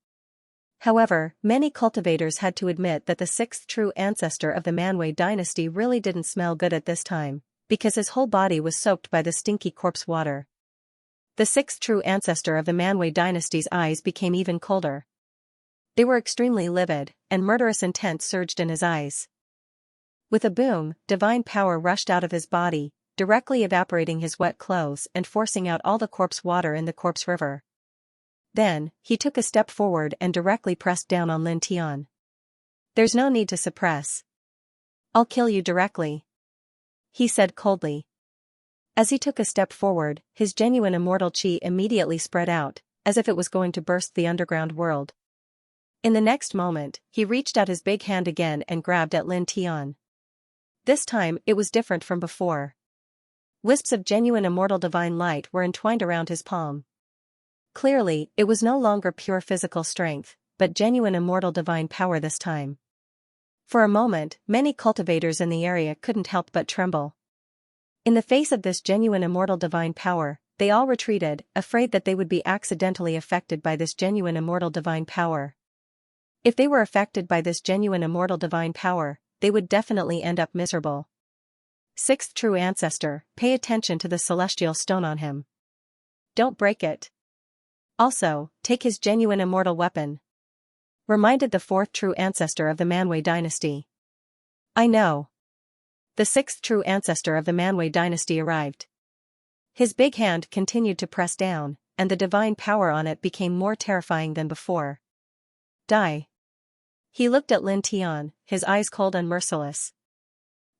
However, many cultivators had to admit that the sixth true ancestor of the Manwei dynasty really didn't smell good at this time, because his whole body was soaked by the stinky corpse water. The sixth true ancestor of the Manwei dynasty's eyes became even colder. They were extremely livid, and murderous intent surged in his eyes. With a boom, divine power rushed out of his body, directly evaporating his wet clothes and forcing out all the corpse water in the corpse river. Then, he took a step forward and directly pressed down on Lin Tian. "There's no need to suppress. I'll kill you directly," he said coldly. As he took a step forward, his genuine immortal chi immediately spread out, as if it was going to burst the underground world. In the next moment, he reached out his big hand again and grabbed at Lin Tian. This time, it was different from before. Wisps of genuine immortal divine light were entwined around his palm. Clearly, it was no longer pure physical strength, but genuine immortal divine power this time. For a moment, many cultivators in the area couldn't help but tremble. In the face of this genuine immortal divine power, they all retreated, afraid that they would be accidentally affected by this genuine immortal divine power. If they were affected by this genuine immortal divine power, they would definitely end up miserable. Sixth true ancestor, pay attention to the celestial stone on him. Don't break it. Also, take his genuine immortal weapon. Reminded the fourth true ancestor of the Manwei dynasty. I know. The sixth true ancestor of the Manwei dynasty arrived. His big hand continued to press down, and the divine power on it became more terrifying than before. Die. He looked at Lin Tian, his eyes cold and merciless.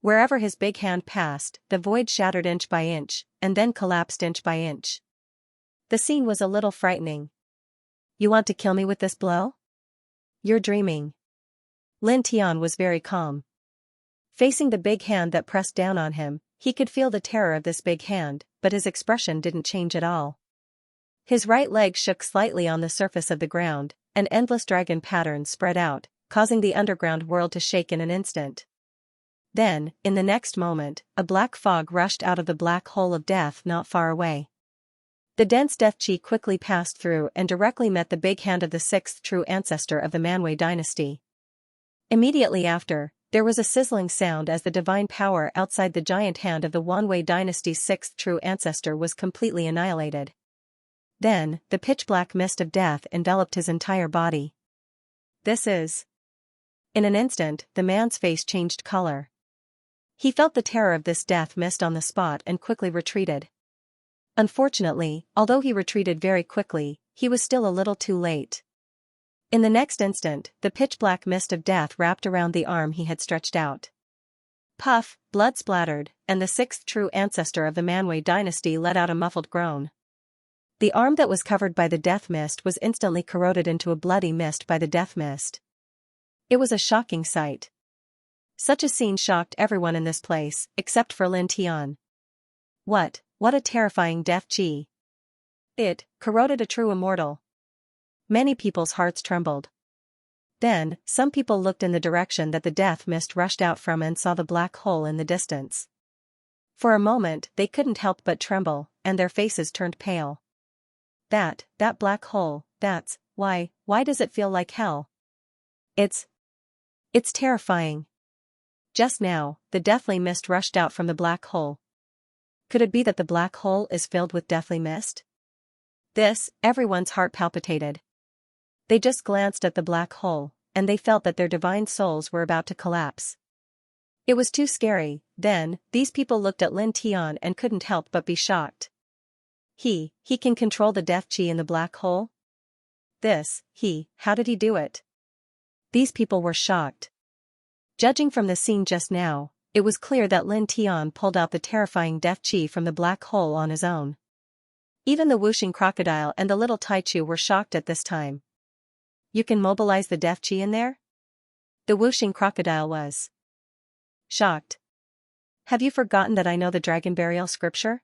Wherever his big hand passed, the void shattered inch by inch, and then collapsed inch by inch. The scene was a little frightening. You want to kill me with this blow? You're dreaming. Lin Tian was very calm. Facing the big hand that pressed down on him, he could feel the terror of this big hand, but his expression didn't change at all. His right leg shook slightly on the surface of the ground, and endless dragon patterns spread out, causing the underground world to shake in an instant. Then, in the next moment, a black fog rushed out of the black hole of death not far away. The dense death chi quickly passed through and directly met the big hand of the sixth true ancestor of the Manwei dynasty. Immediately after, there was a sizzling sound as the divine power outside the giant hand of the Wanwei dynasty's sixth true ancestor was completely annihilated. Then, the pitch-black mist of death enveloped his entire body. This is... In an instant, the man's face changed color. He felt the terror of this death mist on the spot and quickly retreated. Unfortunately, although he retreated very quickly, he was still a little too late. In the next instant, the pitch-black mist of death wrapped around the arm he had stretched out. Puff, blood splattered, and the sixth true ancestor of the Manwei dynasty let out a muffled groan. The arm that was covered by the death mist was instantly corroded into a bloody mist by the death mist. It was a shocking sight. Such a scene shocked everyone in this place, except for Lin Tian. What a terrifying death chi. It corroded a true immortal. Many people's hearts trembled. Then, some people looked in the direction that the death mist rushed out from and saw the black hole in the distance. For a moment, they couldn't help but tremble, and their faces turned pale. That black hole, why does it feel like hell? It's terrifying. Just now, the deathly mist rushed out from the black hole. Could it be that the black hole is filled with deathly mist? Everyone's heart palpitated. They just glanced at the black hole, and they felt that their divine souls were about to collapse. It was too scary. Then, these people looked at Lin Tian and couldn't help but be shocked. He can control the death chi in the black hole? How did he do it? These people were shocked. Judging from the scene just now, it was clear that Lin Tian pulled out the terrifying death chi from the black hole on his own. Even the whooshing crocodile and the little taichu were shocked at this time. You can mobilize the death chi in there? The whooshing crocodile was shocked. Have you forgotten that I know the dragon burial scripture?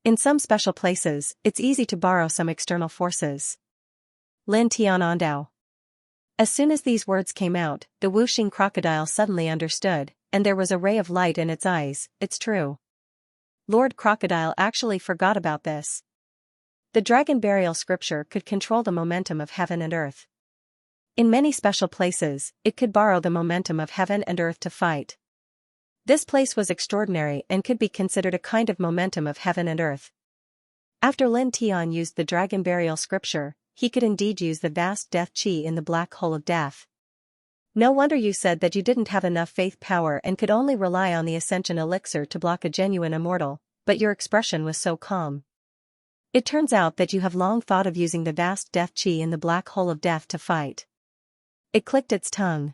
In some special places, it's easy to borrow some external forces. Lin Tian Ondao. As soon as these words came out, the whooshing crocodile suddenly understood, and there was a ray of light in its eyes. It's true. Lord Crocodile actually forgot about this. The dragon burial scripture could control the momentum of heaven and earth. In many special places, it could borrow the momentum of heaven and earth to fight. This place was extraordinary and could be considered a kind of momentum of heaven and earth. After Lin Tian used the dragon burial scripture, he could indeed use the vast death chi in the black hole of death. No wonder you said that you didn't have enough faith power and could only rely on the ascension elixir to block a genuine immortal, but your expression was so calm. It turns out that you have long thought of using the vast death chi in the black hole of death to fight. It clicked its tongue.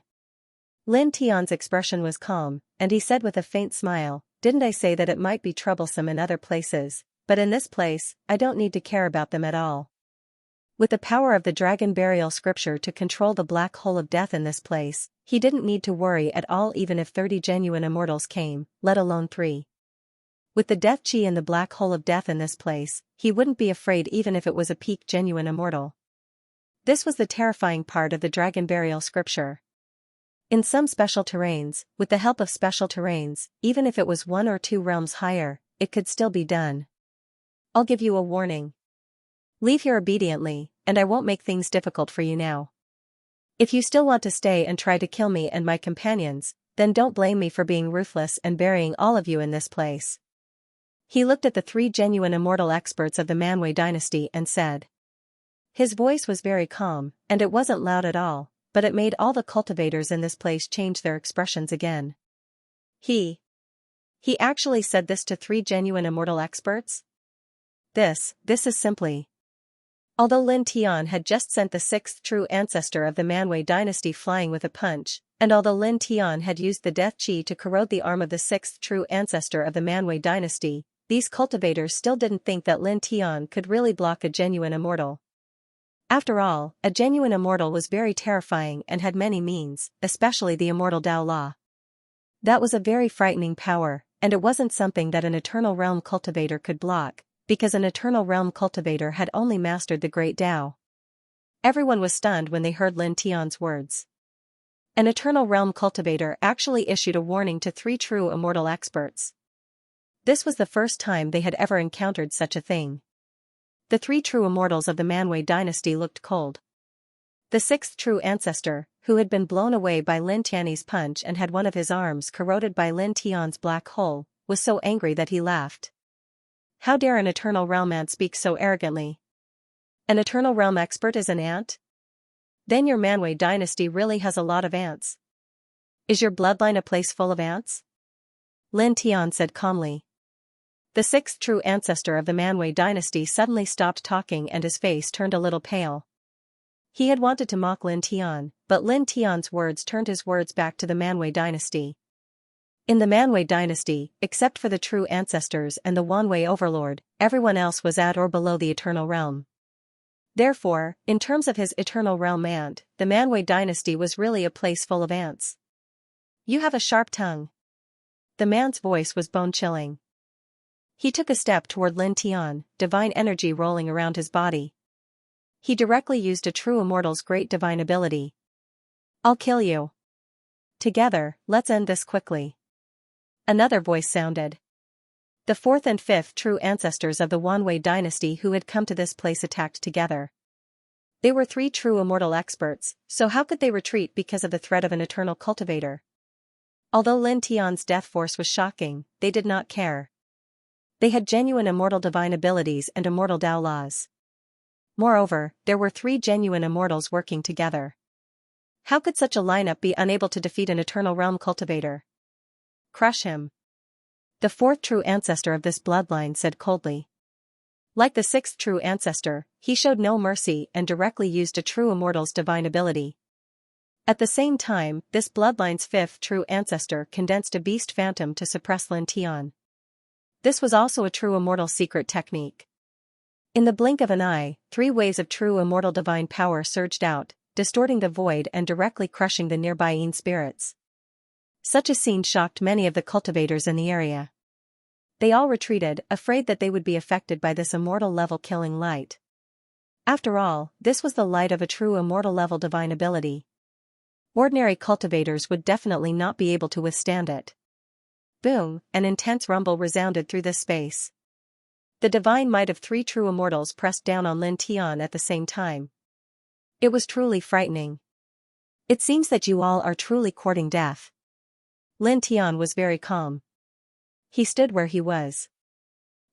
Lin Tian's expression was calm, and he said with a faint smile, didn't I say that it might be troublesome in other places, but in this place, I don't need to care about them at all. With the power of the dragon burial scripture to control the black hole of death in this place, he didn't need to worry at all even if 30 genuine immortals came, let alone 3. With the death chi in the black hole of death in this place, he wouldn't be afraid even if it was a peak genuine immortal. This was the terrifying part of the dragon burial scripture. In some special terrains, with the help of special terrains, even if it was 1 or 2 realms higher, it could still be done. I'll give you a warning. Leave here obediently, and I won't make things difficult for you now. If you still want to stay and try to kill me and my companions, then don't blame me for being ruthless and burying all of you in this place. He looked at the 3 genuine immortal experts of the Manwei dynasty and said. His voice was very calm, and it wasn't loud at all, but it made all the cultivators in this place change their expressions again. He actually said this to 3 genuine immortal experts? This is simply. Although Lin Tian had just sent the 6th true ancestor of the Manwei dynasty flying with a punch, and although Lin Tian had used the death chi to corrode the arm of the 6th true ancestor of the Manwei dynasty, these cultivators still didn't think that Lin Tian could really block a genuine immortal. After all, a genuine immortal was very terrifying and had many means, especially the immortal Dao Law. That was a very frightening power, and it wasn't something that an Eternal Realm cultivator could block, because an Eternal Realm cultivator had only mastered the Great Dao. Everyone was stunned when they heard Lin Tian's words. An Eternal Realm cultivator actually issued a warning to 3 true immortal experts. This was the first time they had ever encountered such a thing. The 3 true immortals of the Manwei dynasty looked cold. The 6th true ancestor, who had been blown away by Lin Tian's punch and had one of his arms corroded by Lin Tian's black hole, was so angry that he laughed. How dare an Eternal Realm ant speak so arrogantly? An Eternal Realm expert is an ant? Then your Manwei dynasty really has a lot of ants. Is your bloodline a place full of ants? Lin Tian said calmly. The 6th true ancestor of the Manwei dynasty suddenly stopped talking and his face turned a little pale. He had wanted to mock Lin Tian, but Lin Tian's words turned his words back to the Manwei dynasty. In the Manwei dynasty, except for the true ancestors and the Wanwei overlord, everyone else was at or below the Eternal Realm. Therefore, in terms of his Eternal Realm ant, the Manwei dynasty was really a place full of ants. You have a sharp tongue. The man's voice was bone-chilling. He took a step toward Lin Tian, divine energy rolling around his body. He directly used a true immortal's great divine ability. I'll kill you. Together, let's end this quickly. Another voice sounded. The 4th and 5th true ancestors of the Wanwei dynasty who had come to this place attacked together. They were 3 true immortal experts, so how could they retreat because of the threat of an eternal cultivator? Although Lin Tian's death force was shocking, they did not care. They had genuine immortal divine abilities and immortal Dao laws. Moreover, there were 3 genuine immortals working together. How could such a lineup be unable to defeat an Eternal Realm cultivator? Crush him. The 4th true ancestor of this bloodline said coldly. Like the 6th true ancestor, he showed no mercy and directly used a true immortal's divine ability. At the same time, this bloodline's 5th true ancestor condensed a beast phantom to suppress Lin Tian. This was also a true immortal secret technique. In the blink of an eye, 3 waves of true immortal divine power surged out, distorting the void and directly crushing the nearby Yin spirits. Such a scene shocked many of the cultivators in the area. They all retreated, afraid that they would be affected by this immortal level killing light. After all, this was the light of a true immortal level divine ability. Ordinary cultivators would definitely not be able to withstand it. Boom, an intense rumble resounded through this space. The divine might of 3 true immortals pressed down on Lin Tian at the same time. It was truly frightening. It seems that you all are truly courting death. Lin Tian was very calm. He stood where he was.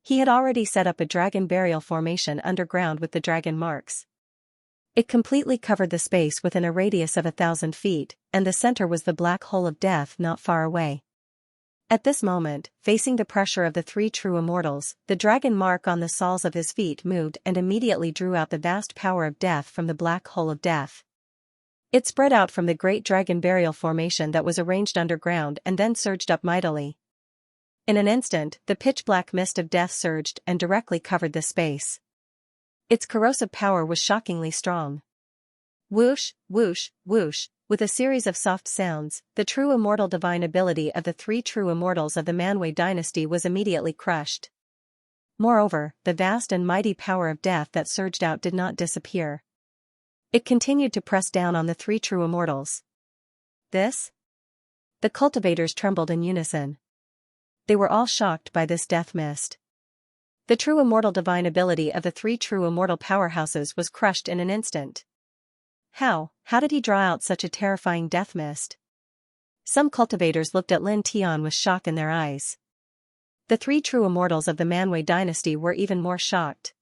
He had already set up a dragon burial formation underground with the dragon marks. It completely covered the space within a radius of 1,000 feet, and the center was the black hole of death not far away. At this moment, facing the pressure of the 3 true immortals, the dragon mark on the soles of his feet moved and immediately drew out the vast power of death from the black hole of death. It spread out from the great dragon burial formation that was arranged underground and then surged up mightily. In an instant, the pitch-black mist of death surged and directly covered the space. Its corrosive power was shockingly strong. Whoosh, whoosh, whoosh, with a series of soft sounds, the true immortal divine ability of the three true immortals of the Manwei dynasty was immediately crushed. Moreover, the vast and mighty power of death that surged out did not disappear. It continued to press down on the three true immortals. This? The cultivators trembled in unison. They were all shocked by this death mist. The true immortal divine ability of the three true immortal powerhouses was crushed in an instant. How did he draw out such a terrifying death mist? Some cultivators looked at Lin Tian with shock in their eyes. The three true immortals of the Manwei dynasty were even more shocked.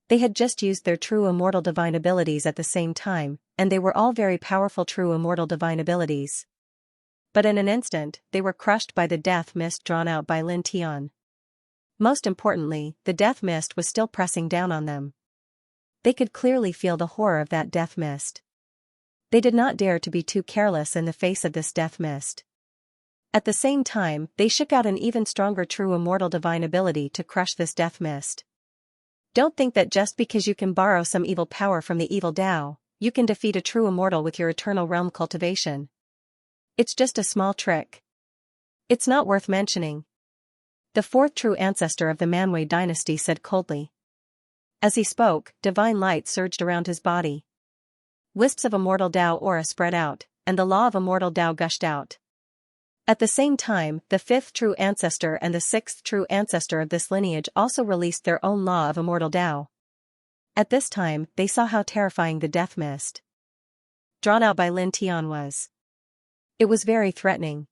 They had just used their true immortal divine abilities at the same time, and they were all very powerful true immortal divine abilities. But in an instant, they were crushed by the death mist drawn out by Lin Tian. Most importantly, the death mist was still pressing down on them. They could clearly feel the horror of that death mist. They did not dare to be too careless in the face of this death mist. At the same time, they shook out an even stronger true immortal divine ability to crush this death mist. Don't think that just because you can borrow some evil power from the evil Tao, you can defeat a true immortal with your eternal realm cultivation. It's just a small trick. It's not worth mentioning. The fourth true ancestor of the Manwei dynasty said coldly. As he spoke, divine light surged around his body. Wisps of immortal Tao aura spread out, and the law of immortal Tao gushed out. At the same time, the fifth true ancestor and the sixth true ancestor of this lineage also released their own law of immortal Tao. At this time, they saw how terrifying the death mist drawn out by Lin Tian was. It was very threatening.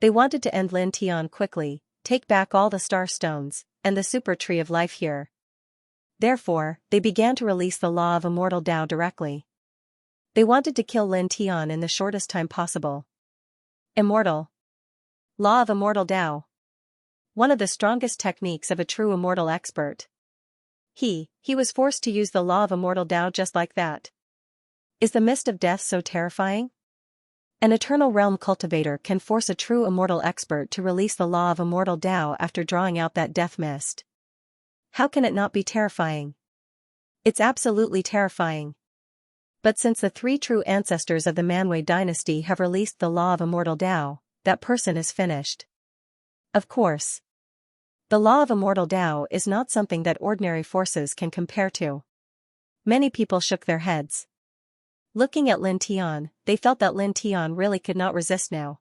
They wanted to end Lin Tian quickly, take back all the star stones, and the super tree of life here. Therefore, they began to release the law of immortal Tao directly. They wanted to kill Lin Tian in the shortest time possible. Immortal. Law of immortal Tao. One of the strongest techniques of a true immortal expert. He was forced to use the law of immortal Tao just like that. Is the mist of death so terrifying? An eternal realm cultivator can force a true immortal expert to release the law of immortal Tao after drawing out that death mist. How can it not be terrifying? It's absolutely terrifying. But since the three true ancestors of the Manwei dynasty have released the law of immortal Tao, that person is finished. Of course. The law of immortal Tao is not something that ordinary forces can compare to. Many people shook their heads. Looking at Lin Tian, they felt that Lin Tian really could not resist now.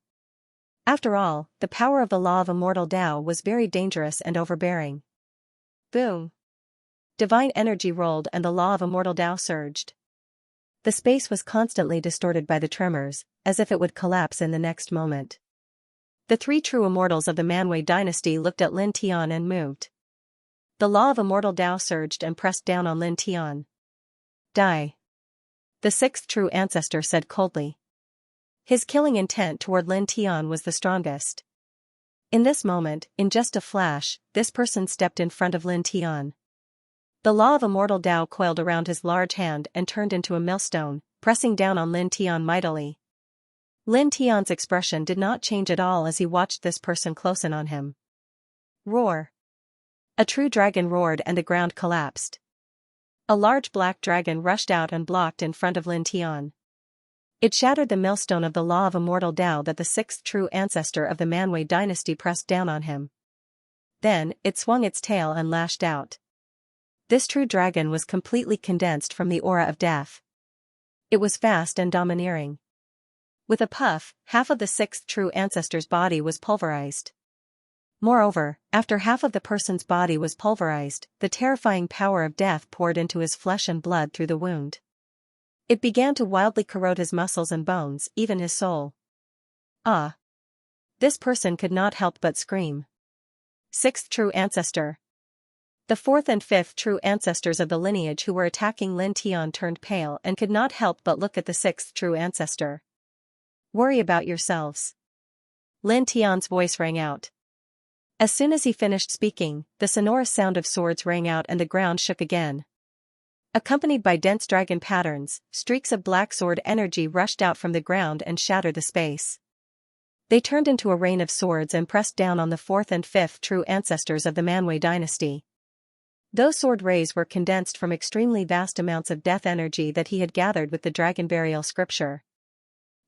After all, the power of the law of immortal Tao was very dangerous and overbearing. Boom! Divine energy rolled and the law of immortal Tao surged. The space was constantly distorted by the tremors, as if it would collapse in the next moment. The three true immortals of the Manwei dynasty looked at Lin Tian and moved. The law of immortal Tao surged and pressed down on Lin Tian. Die. The sixth true ancestor said coldly. His killing intent toward Lin Tian was the strongest. In this moment, in just a flash, this person stepped in front of Lin Tian. The law of immortal Tao coiled around his large hand and turned into a millstone, pressing down on Lin Tian mightily. Lin Tian's expression did not change at all as he watched this person close in on him. Roar! A true dragon roared and the ground collapsed. A large black dragon rushed out and blocked in front of Lin Tian. It shattered the millstone of the law of immortal Tao that the sixth true ancestor of the Manwei dynasty pressed down on him. Then, it swung its tail and lashed out. This true dragon was completely condensed from the aura of death. It was fast and domineering. With a puff, half of the sixth true ancestor's body was pulverized. Moreover, after half of the person's body was pulverized, the terrifying power of death poured into his flesh and blood through the wound. It began to wildly corrode his muscles and bones, even his soul. Ah! This person could not help but scream. Sixth true ancestor. The fourth and fifth true ancestors of the lineage who were attacking Lin Tian turned pale and could not help but look at the sixth true ancestor. Worry about yourselves. Lin Tian's voice rang out. As soon as he finished speaking, the sonorous sound of swords rang out and the ground shook again. Accompanied by dense dragon patterns, streaks of black sword energy rushed out from the ground and shattered the space. They turned into a rain of swords and pressed down on the fourth and fifth true ancestors of the Manwei dynasty. Those sword rays were condensed from extremely vast amounts of death energy that he had gathered with the dragon burial scripture.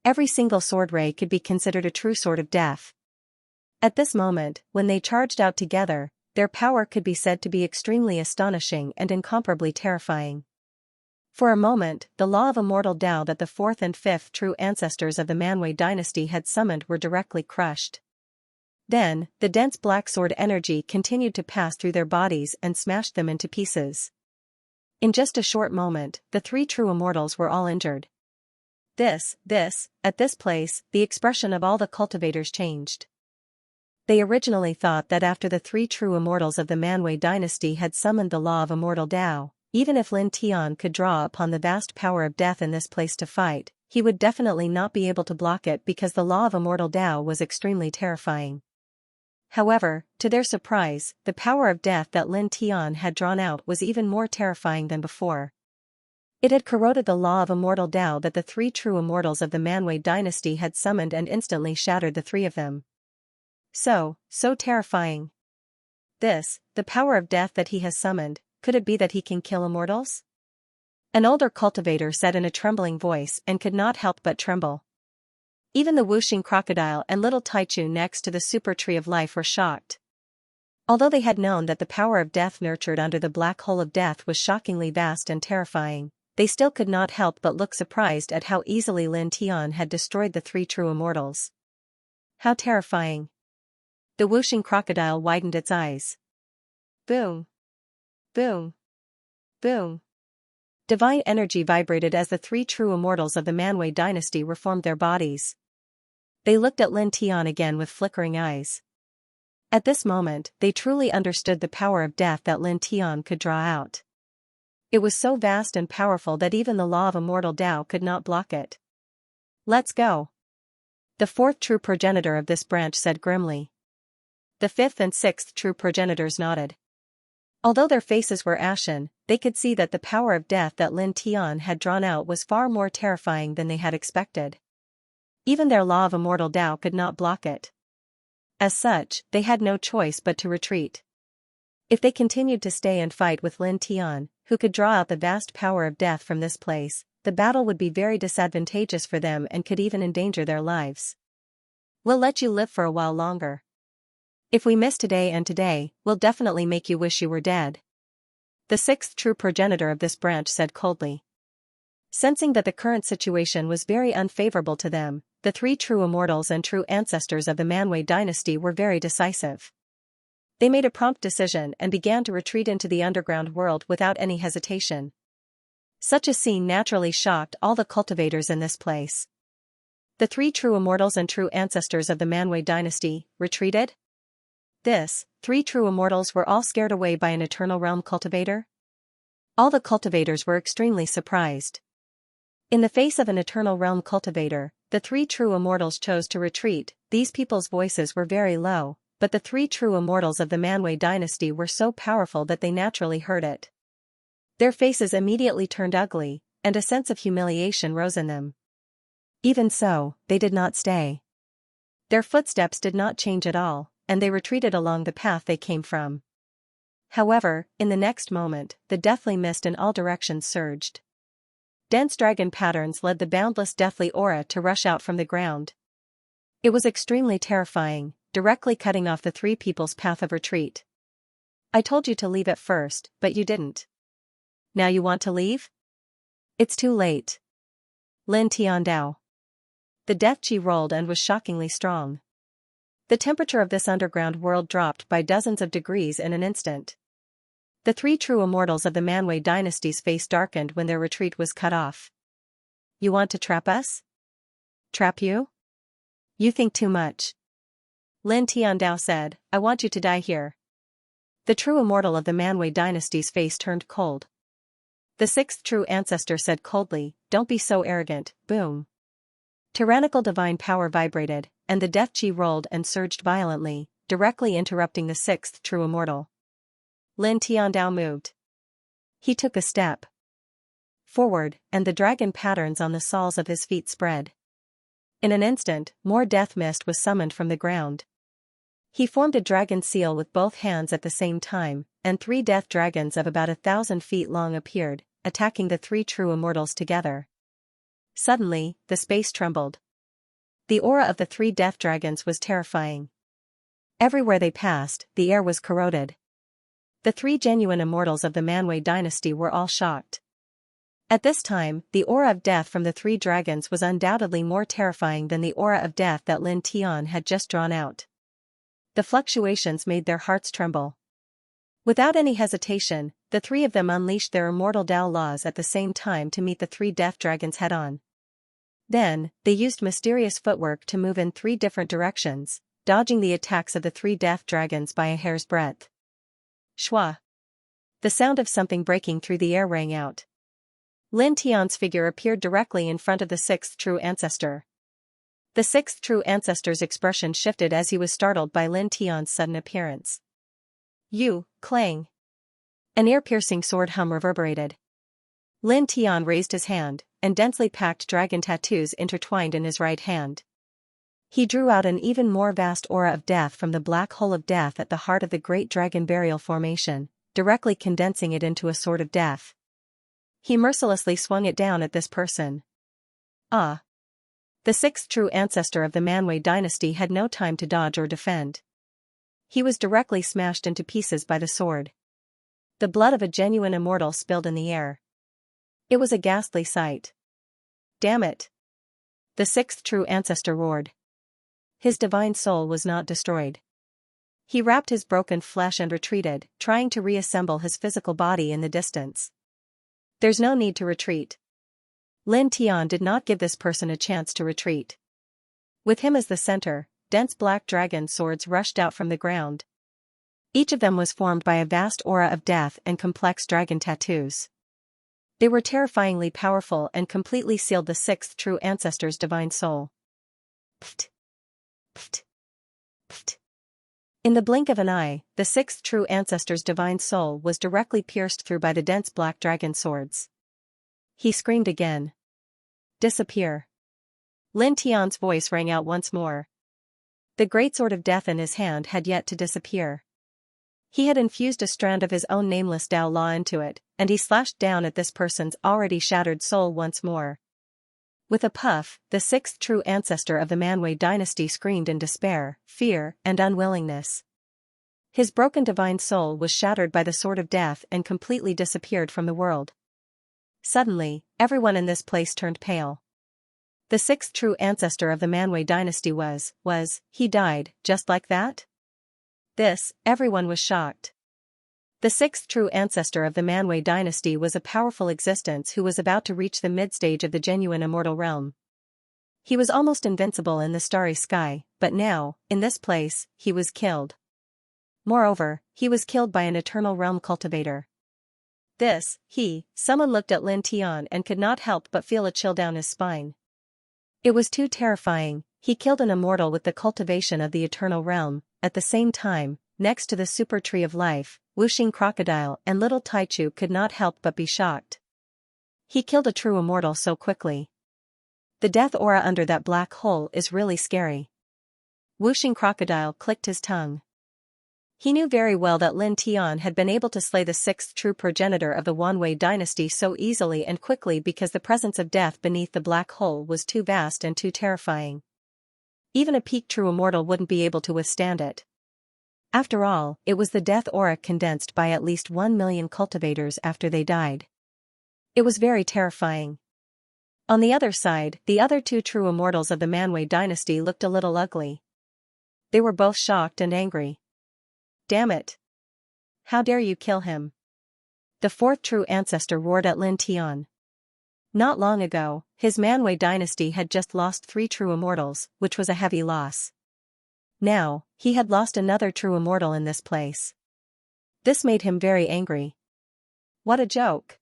Every single sword ray could be considered a true sword of death. At this moment, when they charged out together, their power could be said to be extremely astonishing and incomparably terrifying. For a moment, the law of immortal Tao that the fourth and fifth true ancestors of the Manwei dynasty had summoned were directly crushed. Then, the dense black sword energy continued to pass through their bodies and smashed them into pieces. In just a short moment, the three true immortals were all injured. At this place, the expression of all the cultivators changed. They originally thought that after the three true immortals of the Manwei dynasty had summoned the law of immortal Tao, even if Lin Tian could draw upon the vast power of death in this place to fight, he would definitely not be able to block it because the law of immortal Tao was extremely terrifying. However, to their surprise, the power of death that Lin Tian had drawn out was even more terrifying than before. It had corroded the law of immortal Tao that the three true immortals of the Manwei dynasty had summoned and instantly shattered the three of them. So terrifying. The power of death that he has summoned, could it be that he can kill immortals? An older cultivator said in a trembling voice and could not help but tremble. Even the Wuxing crocodile and little Taichu next to the super tree of life were shocked. Although they had known that the power of death nurtured under the black hole of death was shockingly vast and terrifying, they still could not help but look surprised at how easily Lin Tian had destroyed the three true immortals. How terrifying. The Wuxing crocodile widened its eyes. Boom. Boom. Boom. Divine energy vibrated as the three true immortals of the Manwei dynasty reformed their bodies. They looked at Lin Tian again with flickering eyes. At this moment, they truly understood the power of death that Lin Tian could draw out. It was so vast and powerful that even the law of immortal Tao could not block it. Let's go. The fourth true progenitor of this branch said grimly. The fifth and sixth true progenitors nodded. Although their faces were ashen, they could see that the power of death that Lin Tian had drawn out was far more terrifying than they had expected. Even their law of immortal Tao could not block it. As such, they had no choice but to retreat. If they continued to stay and fight with Lin Tian, who could draw out the vast power of death from this place, the battle would be very disadvantageous for them and could even endanger their lives. We'll let you live for a while longer. If we miss today, we'll definitely make you wish you were dead. The sixth true progenitor of this branch said coldly. Sensing that the current situation was very unfavorable to them, the three true immortals and true ancestors of the Manwei dynasty were very decisive. They made a prompt decision and began to retreat into the underground world without any hesitation. Such a scene naturally shocked all the cultivators in this place. The three true immortals and true ancestors of the Manwei dynasty retreated? Three true immortals were all scared away by an eternal realm cultivator? All the cultivators were extremely surprised. In the face of an eternal realm cultivator, the three true immortals chose to retreat. These people's voices were very low, but the three true immortals of the Manwei dynasty were so powerful that they naturally heard it. Their faces immediately turned ugly, and a sense of humiliation rose in them. Even so, they did not stay. Their footsteps did not change at all, and they retreated along the path they came from. However, in the next moment, the deathly mist in all directions surged. Dense dragon patterns led the boundless deathly aura to rush out from the ground. It was extremely terrifying, directly cutting off the three people's path of retreat. I told you to leave at first, but you didn't. Now you want to leave? It's too late. Lin Tiandao. The death chi rolled and was shockingly strong. The temperature of this underground world dropped by dozens of degrees in an instant. The three true immortals of the Manwei dynasty's face darkened when their retreat was cut off. You want to trap us? Trap you? You think too much. Lin Tiandao said, I want you to die here. The true immortal of the Manwei dynasty's face turned cold. The sixth true ancestor said coldly, don't be so arrogant, boom. Tyrannical divine power vibrated, and the death chi rolled and surged violently, directly interrupting the sixth true immortal. Lin Tiandao moved. He took a step forward, and the dragon patterns on the soles of his feet spread. In an instant, more death mist was summoned from the ground. He formed a dragon seal with both hands at the same time, and 3 death dragons of about 1,000 feet long appeared, attacking the 3 true immortals together. Suddenly, the space trembled. The aura of the 3 death dragons was terrifying. Everywhere they passed, the air was corroded. The 3 genuine immortals of the Manwei dynasty were all shocked. At this time, the aura of death from the 3 dragons was undoubtedly more terrifying than the aura of death that Lin Tian had just drawn out. The fluctuations made their hearts tremble. Without any hesitation, the 3 of them unleashed their immortal Tao laws at the same time to meet the 3 death dragons head-on. Then, they used mysterious footwork to move in 3 different directions, dodging the attacks of the 3 death dragons by a hair's breadth. Shwa! The sound of something breaking through the air rang out. Lin Tian's figure appeared directly in front of the 6th true ancestor. The 6th true ancestor's expression shifted as he was startled by Lin Tian's sudden appearance. "You, clang!" An ear-piercing sword hum reverberated. Lin Tian raised his hand, and densely packed dragon tattoos intertwined in his right hand. He drew out an even more vast aura of death from the black hole of death at the heart of the great dragon burial formation, directly condensing it into a sword of death. He mercilessly swung it down at this person. Ah! The 6th true ancestor of the Manwei dynasty had no time to dodge or defend. He was directly smashed into pieces by the sword. The blood of a genuine immortal spilled in the air. It was a ghastly sight. "Damn it!" The 6th true ancestor roared. His divine soul was not destroyed. He wrapped his broken flesh and retreated, trying to reassemble his physical body in the distance. "There's no need to retreat." Lin Tian did not give this person a chance to retreat. With him as the center, dense black dragon swords rushed out from the ground. Each of them was formed by a vast aura of death and complex dragon tattoos. They were terrifyingly powerful and completely sealed the 6th true ancestor's divine soul. Pft! Pft! Pft! In the blink of an eye, the 6th true ancestor's divine soul was directly pierced through by the dense black dragon swords. He screamed again. "Disappear!" Lin Tian's voice rang out once more. The great sword of death in his hand had yet to disappear. He had infused a strand of his own nameless Tao law into it, and he slashed down at this person's already shattered soul once more. With a puff, the 6th true ancestor of the Manwei dynasty screamed in despair, fear, and unwillingness. His broken divine soul was shattered by the sword of death and completely disappeared from the world. Suddenly, everyone in this place turned pale. The 6th true ancestor of the Manwei dynasty he died, just like that? Everyone was shocked. The 6th true ancestor of the Manwei dynasty was a powerful existence who was about to reach the mid-stage of the genuine immortal realm. He was almost invincible in the starry sky, but now, in this place, he was killed. Moreover, he was killed by an eternal realm cultivator. Someone looked at Lin Tian and could not help but feel a chill down his spine. It was too terrifying. He killed an immortal with the cultivation of the eternal realm. At the same time, next to the super tree of life, Wuxing Crocodile and little Taichu could not help but be shocked. He killed a true immortal so quickly. The death aura under that black hole is really scary. Wuxing Crocodile clicked his tongue. He knew very well that Lin Tian had been able to slay the 6th true progenitor of the Wanwei dynasty so easily and quickly because the presence of death beneath the black hole was too vast and too terrifying. Even a peak true immortal wouldn't be able to withstand it. After all, it was the death aura condensed by at least 1 million cultivators after they died. It was very terrifying. On the other side, the other 2 true immortals of the Manwei dynasty looked a little ugly. They were both shocked and angry. "Damn it! How dare you kill him?" The 4th true ancestor roared at Lin Tian. Not long ago, his Manwei dynasty had just lost 3 true immortals, which was a heavy loss. Now, he had lost another true immortal in this place. This made him very angry. "What a joke!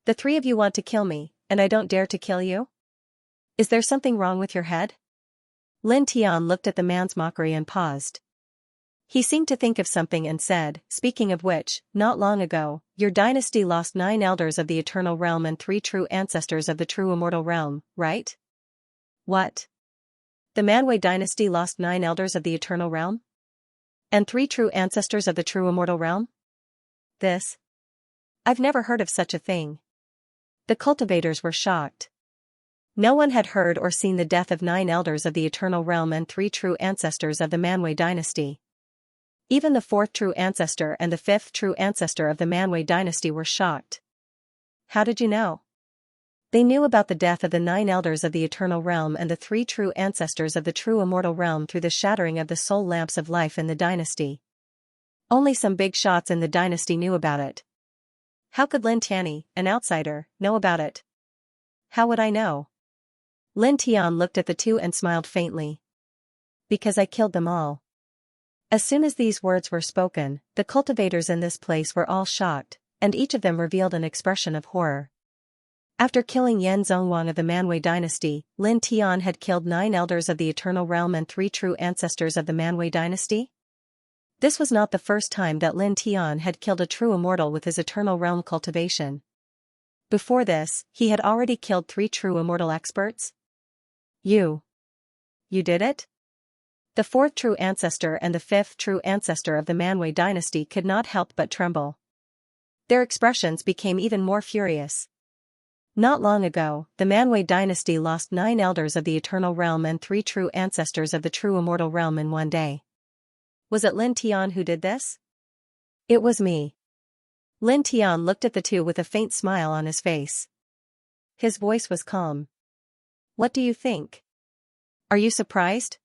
The 3 of you want to kill me, and I don't dare to kill you? Is there something wrong with your head?" Lin Tian looked at the man's mockery and paused. He seemed to think of something and said, "Speaking of which, not long ago, your dynasty lost 9 elders of the eternal realm and 3 true ancestors of the true immortal realm, right?" "What? The Manwë dynasty lost 9 elders of the Eternal Realm? And 3 true ancestors of the true immortal realm? This? I've never heard of such a thing. The cultivators were shocked. No one had heard or seen the death of 9 elders of the Eternal Realm and 3 true ancestors of the Manwë dynasty. Even the 4th true ancestor and the 5th true ancestor of the Manwë dynasty were shocked. How did you know? They knew about the death of the 9 elders of the Eternal Realm and the 3 true ancestors of the true immortal realm through the shattering of the soul lamps of life in the dynasty. Only some big shots in the dynasty knew about it. How could Lin Tianyi, an outsider, know about it? How would I know? Lin Tian looked at the 2 and smiled faintly. Because I killed them all. As soon as these words were spoken, the cultivators in this place were all shocked, and each of them revealed an expression of horror. After killing Yan Zhongwang of the Manwë dynasty, Lin Tian had killed 9 elders of the Eternal Realm and 3 true ancestors of the Manwë dynasty? This was not the first time that Lin Tian had killed a true immortal with his Eternal Realm cultivation. Before this, he had already killed 3 true immortal experts. You did it? The 4th true ancestor and the 5th true ancestor of the Manwë dynasty could not help but tremble. Their expressions became even more furious. Not long ago, the Manwë dynasty lost 9 elders of the Eternal Realm and 3 true ancestors of the true immortal realm in one day. Was it Lin Tian who did this? It was me. Lin Tian looked at the 2 with a faint smile on his face. His voice was calm. What do you think? Are you surprised?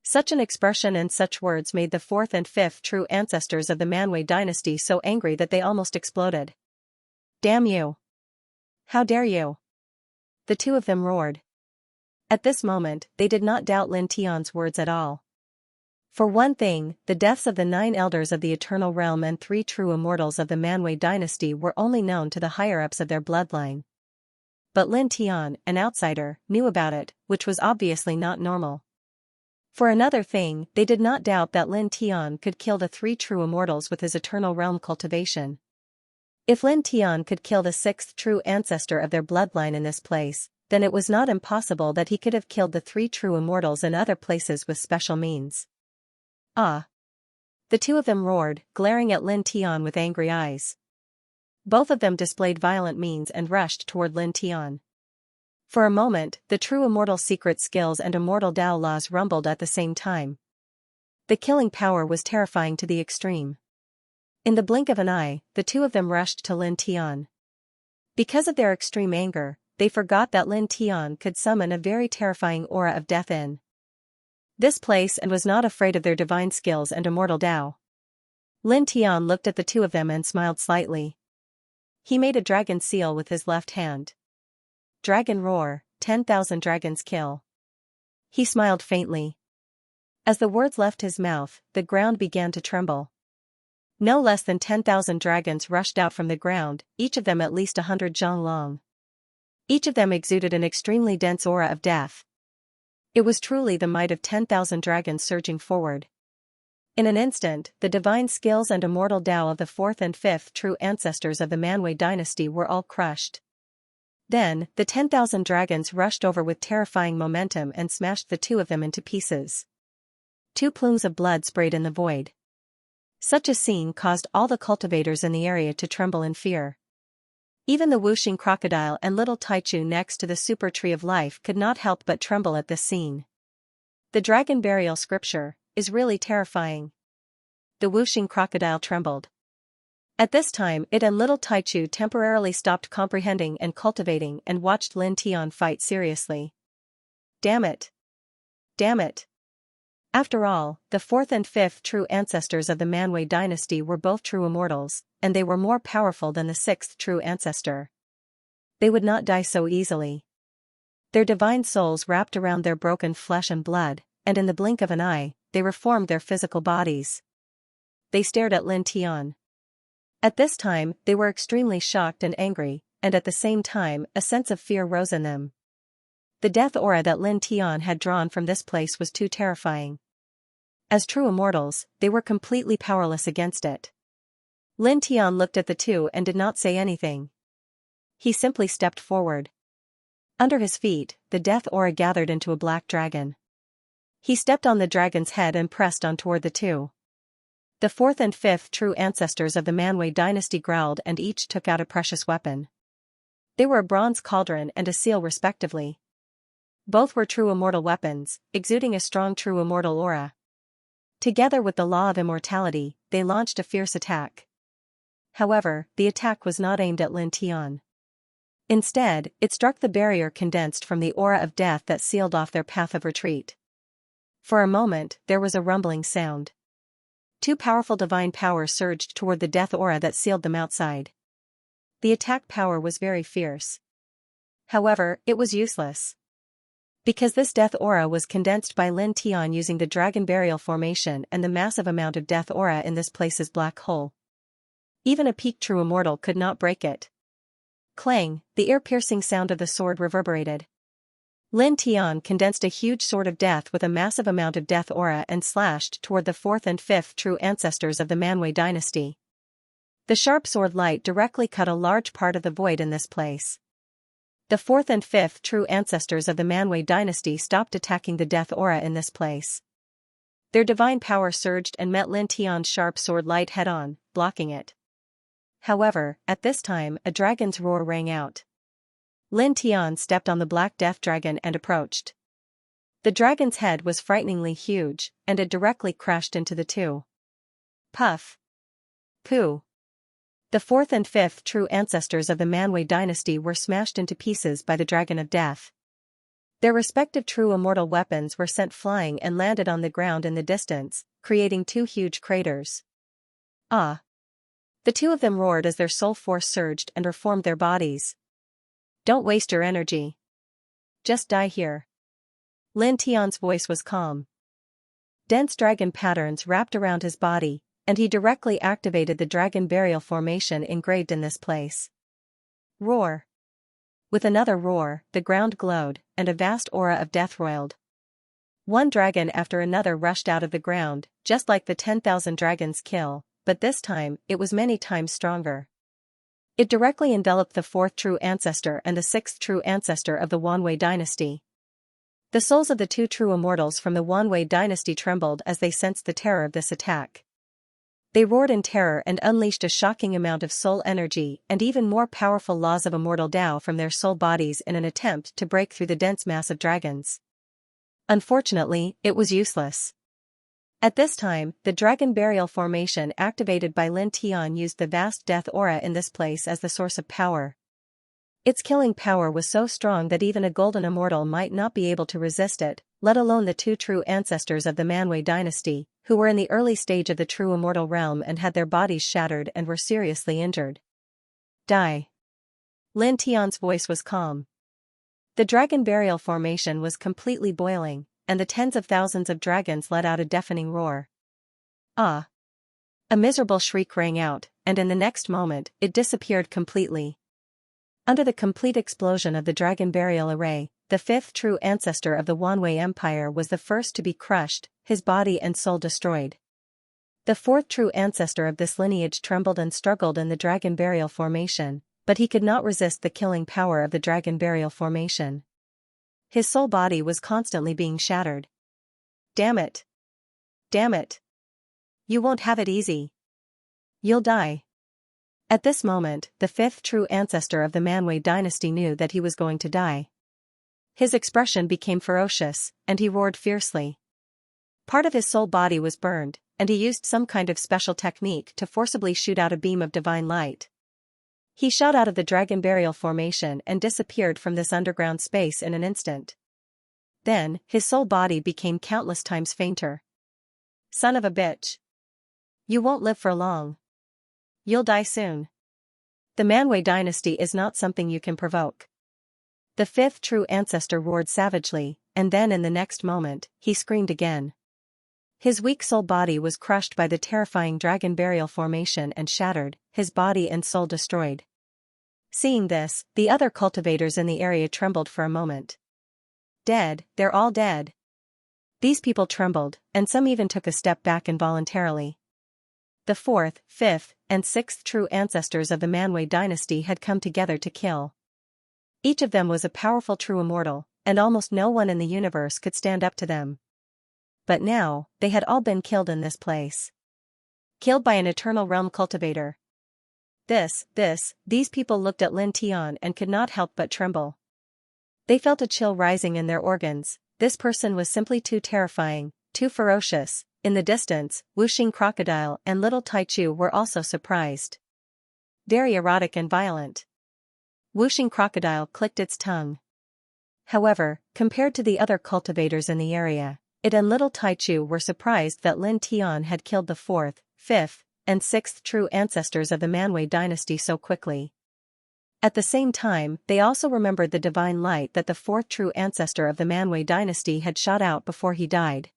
Such an expression and such words made the 4th and 5th true ancestors of the Manwë dynasty so angry that they almost exploded. Damn you! How dare you? The 2 of them roared. At this moment, they did not doubt Lin Tian's words at all. For one thing, the deaths of the 9 elders of the Eternal Realm and 3 true immortals of the Manwë dynasty were only known to the higher-ups of their bloodline. But Lin Tian, an outsider, knew about it, which was obviously not normal. For another thing, they did not doubt that Lin Tian could kill the 3 true immortals with his Eternal Realm cultivation. If Lin Tian could kill the 6th true ancestor of their bloodline in this place, then it was not impossible that he could have killed the 3 true immortals in other places with special means. Ah! The 2 of them roared, glaring at Lin Tian with angry eyes. Both of them displayed violent means and rushed toward Lin Tian. For a moment, the true immortal secret skills and immortal Dao laws rumbled at the same time. The killing power was terrifying to the extreme. In the blink of an eye, the 2 of them rushed to Lin Tian. Because of their extreme anger, they forgot that Lin Tian could summon a very terrifying aura of death in this place and was not afraid of their divine skills and immortal Dao. Lin Tian looked at the 2 of them and smiled slightly. He made a dragon seal with his left hand. Dragon roar, 10,000 dragons kill. He smiled faintly. As the words left his mouth, the ground began to tremble. No less than 10,000 dragons rushed out from the ground, each of them at least 100 zhang long. Each of them exuded an extremely dense aura of death. It was truly the might of 10,000 dragons surging forward. In an instant, the divine skills and immortal Dao of the 4th and 5th true ancestors of the Manwë dynasty were all crushed. Then, the 10,000 dragons rushed over with terrifying momentum and smashed the 2 of them into pieces. 2 plumes of blood sprayed in the void. Such a scene caused all the cultivators in the area to tremble in fear. Even the Wuxing crocodile and little Taichu next to the super tree of life could not help but tremble at this scene. The dragon burial scripture is really terrifying. The Wuxing crocodile trembled. At this time it and little Taichu temporarily stopped comprehending and cultivating and watched Lin Tian fight seriously. Damn it! Damn it! After all, the 4th and 5th true ancestors of the Manwë dynasty were both true immortals, and they were more powerful than the 6th true ancestor. They would not die so easily. Their divine souls wrapped around their broken flesh and blood, and in the blink of an eye, they reformed their physical bodies. They stared at Lin Tian. At this time, they were extremely shocked and angry, and at the same time, a sense of fear rose in them. The death aura that Lin Tian had drawn from this place was too terrifying. As true immortals, they were completely powerless against it. Lin Tian looked at the 2 and did not say anything. He simply stepped forward. Under his feet, the death aura gathered into a black dragon. He stepped on the dragon's head and pressed on toward the two. The fourth and fifth true ancestors of the Manwei dynasty growled and each took out a precious weapon. They were a bronze cauldron and a seal respectively. Both were true immortal weapons, exuding a strong true immortal aura. Together with the law of immortality, they launched a fierce attack. However, the attack was not aimed at Lin Tian. Instead, it struck the barrier condensed from the aura of death that sealed off their path of retreat. For a moment, there was a rumbling sound. Two powerful divine powers surged toward the death aura that sealed them outside. The attack power was very fierce. However, it was useless. Because this death aura was condensed by Lin Tian using the dragon burial formation and the massive amount of death aura in this place's black hole. Even a peak true immortal could not break it. Clang, the ear-piercing sound of the sword reverberated. Lin Tian condensed a huge sword of death with a massive amount of death aura and slashed toward the fourth and fifth true ancestors of the Manwei dynasty. The sharp sword light directly cut a large part of the void in this place. The fourth and fifth true ancestors of the Manwei dynasty stopped attacking the death aura in this place. Their divine power surged and met Lin Tian's sharp sword light head-on, blocking it. However, at this time, a dragon's roar rang out. Lin Tian stepped on the black death dragon and approached. The dragon's head was frighteningly huge, and it directly crashed into the two. Puff. Pooh. The fourth and fifth true ancestors of the Manwei dynasty were smashed into pieces by the dragon of death. Their respective true immortal weapons were sent flying and landed on the ground in the distance, creating two huge craters. Ah! The two of them roared as their soul force surged and reformed their bodies. Don't waste your energy. Just die here. Lin Tian's voice was calm. Dense dragon patterns wrapped around his body, and he directly activated the dragon burial formation engraved in this place. Roar. With another roar, the ground glowed, and a vast aura of death roiled. One dragon after another rushed out of the ground, just like the 10,000 dragons kill, but this time, it was many times stronger. It directly enveloped the fourth true ancestor and the sixth true ancestor of the Wanwei dynasty. The souls of the two true immortals from the Wanwei dynasty trembled as they sensed the terror of this attack. They roared in terror and unleashed a shocking amount of soul energy and even more powerful laws of immortal Tao from their soul bodies in an attempt to break through the dense mass of dragons. Unfortunately, it was useless. At this time, the dragon burial formation activated by Lin Tian used the vast death aura in this place as the source of power. Its killing power was so strong that even a golden immortal might not be able to resist it, let alone the two true ancestors of the Manwei dynasty, who were in the early stage of the true immortal realm and had their bodies shattered and were seriously injured. Die. Lin Tian's voice was calm. The dragon burial formation was completely boiling, and the tens of thousands of dragons let out a deafening roar. Ah! A miserable shriek rang out, and in the next moment, it disappeared completely. Under the complete explosion of the dragon burial array, the fifth true ancestor of the Wanwei Empire was the first to be crushed, his body and soul destroyed. The fourth true ancestor of this lineage trembled and struggled in the dragon burial formation, but he could not resist the killing power of the dragon burial formation. His soul body was constantly being shattered. Damn it! Damn it! You won't have it easy. You'll die. At this moment, the fifth true ancestor of the Manwei dynasty knew that he was going to die. His expression became ferocious, and he roared fiercely. Part of his soul body was burned, and he used some kind of special technique to forcibly shoot out a beam of divine light. He shot out of the dragon burial formation and disappeared from this underground space in an instant. Then, his soul body became countless times fainter. Son of a bitch. You won't live for long. You'll die soon. The Manwei dynasty is not something you can provoke. The fifth true ancestor roared savagely, and then in the next moment, he screamed again. His weak soul body was crushed by the terrifying dragon burial formation and shattered, his body and soul destroyed. Seeing this, the other cultivators in the area trembled for a moment. Dead, they're all dead. These people trembled, and some even took a step back involuntarily. The fourth, fifth, and sixth true ancestors of the Manwei dynasty had come together to kill. Each of them was a powerful true immortal, and almost no one in the universe could stand up to them. but now, they had all been killed in this place. Killed by an eternal realm cultivator. These people looked at Lin Tian and could not help but tremble. They felt a chill rising in their organs. This person was simply too terrifying, too ferocious. In the distance, Wuxing Crocodile and little Taichu were also surprised. Very erotic and violent. Wuxing Crocodile clicked its tongue. However, compared to the other cultivators in the area, it and little Taichu were surprised that Lin Tian had killed the 4th, 5th, and 6th true ancestors of the Manwei dynasty so quickly. At the same time, they also remembered the divine light that the 4th true ancestor of the Manwei dynasty had shot out before he died.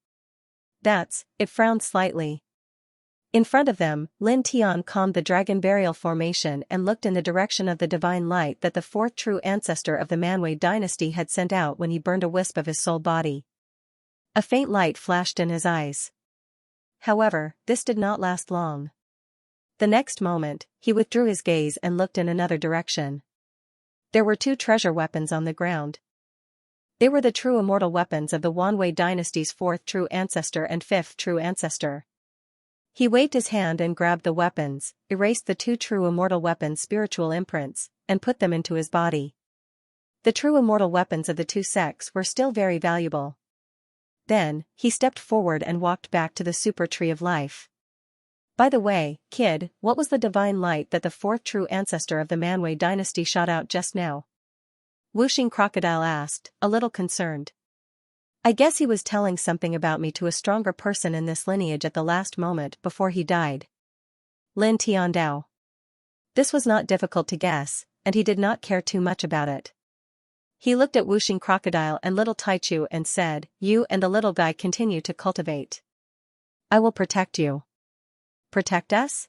It frowned slightly. In front of them, Lin Tian calmed the dragon burial formation and looked in the direction of the divine light that the 4th true ancestor of the Manwei dynasty had sent out when he burned a wisp of his soul body. A faint light flashed in his eyes. However, this did not last long. The next moment, he withdrew his gaze and looked in another direction. There were 2 treasure weapons on the ground. They were the true immortal weapons of the Wanwei dynasty's 4th true ancestor and 5th true ancestor. He waved his hand and grabbed the weapons, erased the 2 true immortal weapons' spiritual imprints, and put them into his body. The true immortal weapons of the 2 sects were still very valuable. Then, he stepped forward and walked back to the super tree of life. By the way, kid, what was the divine light that the 4th true ancestor of the Manwei dynasty shot out just now? Wuxing Crocodile asked, a little concerned. I guess he was telling something about me to a stronger person in this lineage at the last moment before he died. Lin Tiandao. This was not difficult to guess, and he did not care too much about it. He looked at Wuxing Crocodile and little Taichu and said, you and the little guy continue to cultivate. I will protect you. Protect us?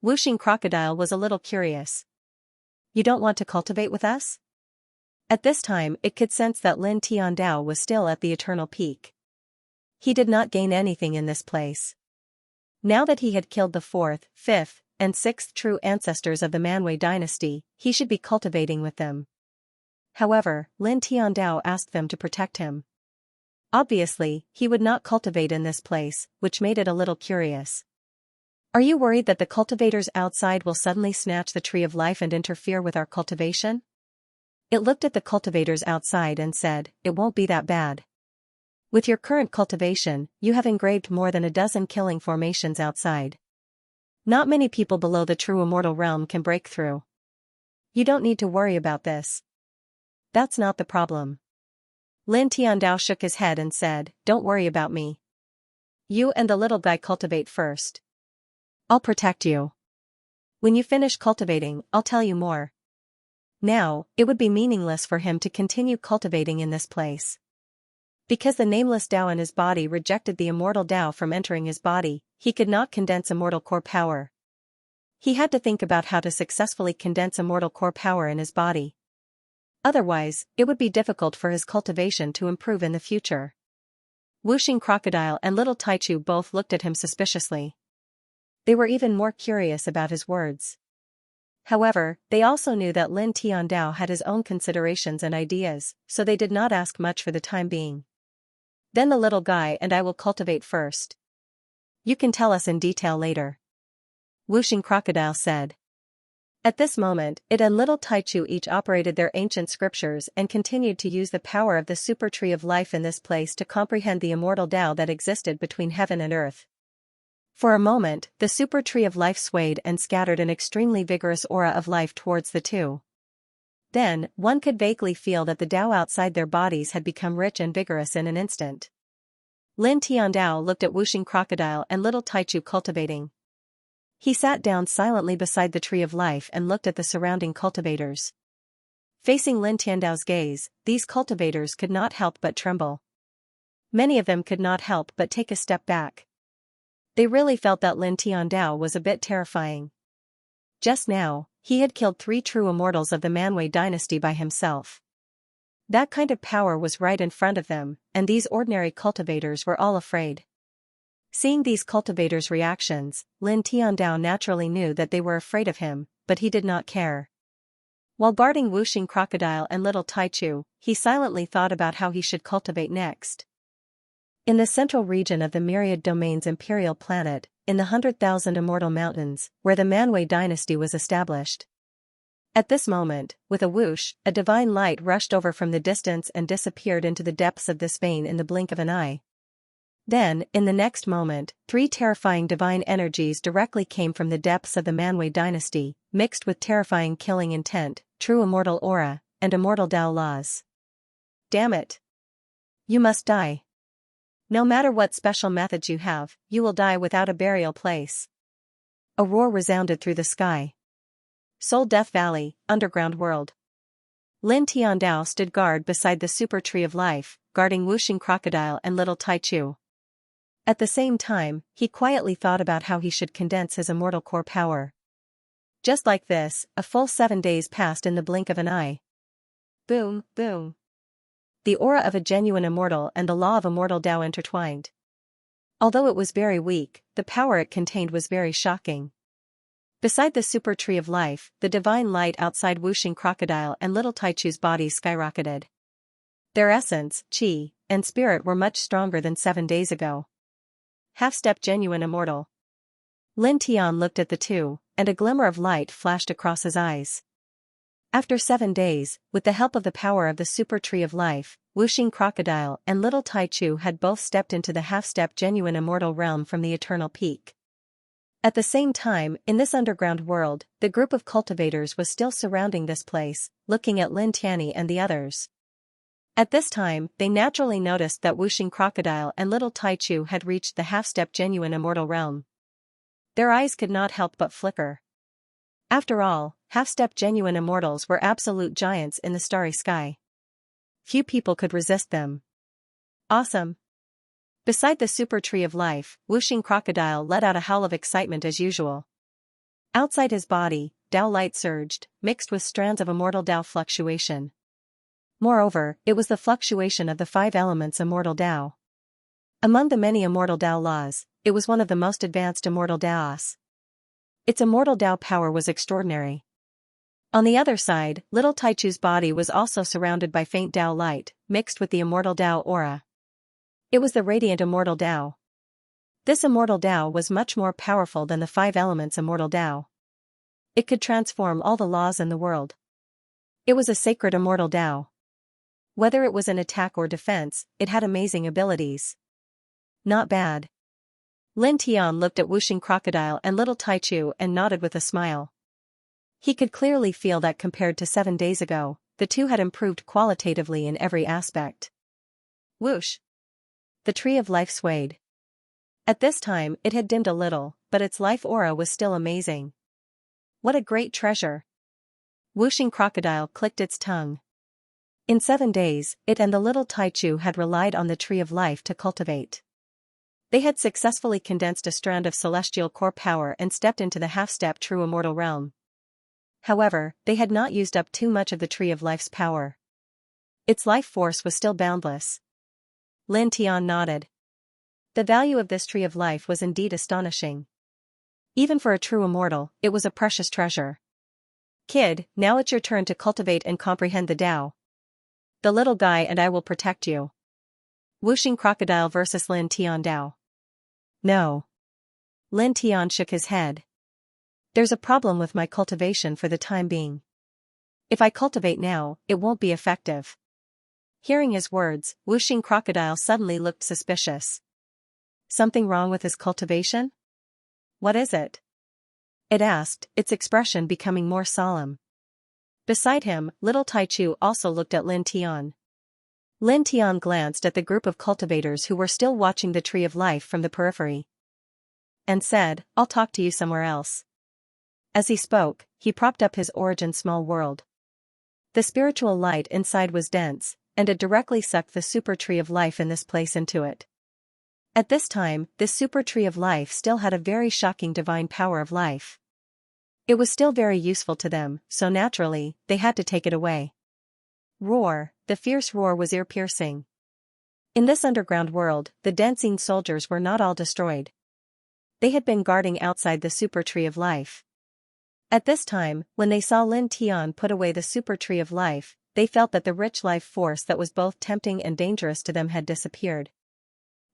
Wuxing Crocodile was a little curious. You don't want to cultivate with us? At this time it could sense that Lin Tiandao was still at the eternal peak. He did not gain anything in this place. Now that he had killed the 4th, 5th, and 6th true ancestors of the Manwei dynasty, he should be cultivating with them. However, Lin Tiandao asked them to protect him. Obviously, he would not cultivate in this place, which made it a little curious. Are you worried that the cultivators outside will suddenly snatch the tree of life and interfere with our cultivation? It looked at the cultivators outside and said, it won't be that bad. With your current cultivation, you have engraved more than a dozen killing formations outside. Not many people below the true immortal realm can break through. You don't need to worry about this. That's not the problem. Lin Tiandao shook his head and said, don't worry about me. You and the little guy cultivate first. I'll protect you. When you finish cultivating, I'll tell you more. Now, it would be meaningless for him to continue cultivating in this place. Because the nameless Tao in his body rejected the immortal Tao from entering his body, he could not condense immortal core power. He had to think about how to successfully condense immortal core power in his body. Otherwise, it would be difficult for his cultivation to improve in the future. Wuxing Crocodile and little Taichu both looked at him suspiciously. They were even more curious about his words. However, they also knew that Lin Tiandao had his own considerations and ideas, so they did not ask much for the time being. Then the little guy and I will cultivate first. You can tell us in detail later. Wuxing Crocodile said. At this moment, it and little Taichu each operated their ancient scriptures and continued to use the power of the super tree of life in this place to comprehend the immortal Tao that existed between heaven and earth. For a moment, the super tree of life swayed and scattered an extremely vigorous aura of life towards the two. Then, one could vaguely feel that the Tao outside their bodies had become rich and vigorous in an instant. Lin Tiandao looked at Wuxing Crocodile and little Taichu cultivating. He sat down silently beside the tree of life and looked at the surrounding cultivators. Facing Lin Tiandao's gaze, these cultivators could not help but tremble. Many of them could not help but take a step back. They really felt that Lin Tiandao was a bit terrifying. Just now, he had killed 3 true immortals of the Manwei dynasty by himself. That kind of power was right in front of them, and these ordinary cultivators were all afraid. Seeing these cultivators' reactions, Lin Tiandao naturally knew that they were afraid of him, but he did not care. While guarding Wuxing Crocodile and little Taichu, he silently thought about how he should cultivate next. In the central region of the Myriad Domains imperial planet, in the 100,000 Immortal Mountains, where the Manwë dynasty was established. At this moment, with a whoosh, a divine light rushed over from the distance and disappeared into the depths of this vein in the blink of an eye. Then, in the next moment, 3 terrifying divine energies directly came from the depths of the Manwë dynasty, mixed with terrifying killing intent, true immortal aura, and immortal Tao laws. Damn it! You must die. No matter what special methods you have, you will die without a burial place. A roar resounded through the sky. Soul Death Valley, Underground World. Lin Tiandao stood guard beside the super tree of life, guarding Wuxing Crocodile and little Taichu. At the same time, he quietly thought about how he should condense his immortal core power. Just like this, a full 7 days passed in the blink of an eye. Boom, boom. The aura of a genuine immortal and the law of immortal Tao intertwined. Although it was very weak, the power it contained was very shocking. Beside the super tree of life, the divine light outside Wuxing Crocodile and little Taichu's bodies skyrocketed. Their essence, qi, and spirit were much stronger than 7 days ago. Half-step genuine immortal. Lin Tian looked at the two, and a glimmer of light flashed across his eyes. After 7 days, with the help of the power of the super tree of life, Wuxing Crocodile and little Taichu had both stepped into the half-step genuine immortal realm from the eternal peak. At the same time, in this underground world, the group of cultivators was still surrounding this place, looking at Lin Tianyi and the others. At this time, they naturally noticed that Wuxing Crocodile and little Taichu had reached the half-step genuine immortal realm. Their eyes could not help but flicker. After all, half-step genuine immortals were absolute giants in the starry sky. Few people could resist them. Awesome! Beside the super tree of life, Wuxing Crocodile let out a howl of excitement as usual. Outside his body, Tao light surged, mixed with strands of immortal Tao fluctuation. Moreover, it was the fluctuation of the 5 elements immortal Tao. Among the many immortal Tao laws, it was one of the most advanced immortal Taos. Its immortal Tao power was extraordinary. On the other side, little Taichu's body was also surrounded by faint Tao light, mixed with the immortal Tao aura. It was the radiant immortal Tao. This immortal Tao was much more powerful than the 5 elements immortal Tao. It could transform all the laws in the world. It was a sacred immortal Tao. Whether it was an attack or defense, it had amazing abilities. Not bad. Lin Tian looked at Wuxing Crocodile and little Taichu and nodded with a smile. He could clearly feel that compared to 7 days ago, the two had improved qualitatively in every aspect. Whoosh! The tree of life swayed. At this time, it had dimmed a little, but its life aura was still amazing. What a great treasure! Wuxing Crocodile clicked its tongue. In 7 days, it and the little Taichu had relied on the tree of life to cultivate. They had successfully condensed a strand of celestial core power and stepped into the half-step true immortal realm. However, they had not used up too much of the tree of life's power. Its life force was still boundless. Lin Tian nodded. The value of this tree of life was indeed astonishing. Even for a true immortal, it was a precious treasure. Kid, now it's your turn to cultivate and comprehend the Tao. The little guy and I will protect you. Wuxing Crocodile vs. Lin Tian Tao. No. Lin Tian shook his head. There's a problem with my cultivation for the time being. If I cultivate now, it won't be effective. Hearing his words, Wuxing Crocodile suddenly looked suspicious. Something wrong with his cultivation? What is it? It asked, its expression becoming more solemn. Beside him, little Taichu also looked at Lin Tian. Lin Tian glanced at the group of cultivators who were still watching the tree of life from the periphery. And said, I'll talk to you somewhere else. As he spoke, he propped up his origin small world. The spiritual light inside was dense, and it directly sucked the super tree of life in this place into it. At this time, this super tree of life still had a very shocking divine power of life. It was still very useful to them, so naturally, they had to take it away. Roar, the fierce roar was ear-piercing. In this underground world, the dancing soldiers were not all destroyed. They had been guarding outside the super tree of life. At this time, when they saw Lin Tian put away the super tree of life, they felt that the rich life force that was both tempting and dangerous to them had disappeared.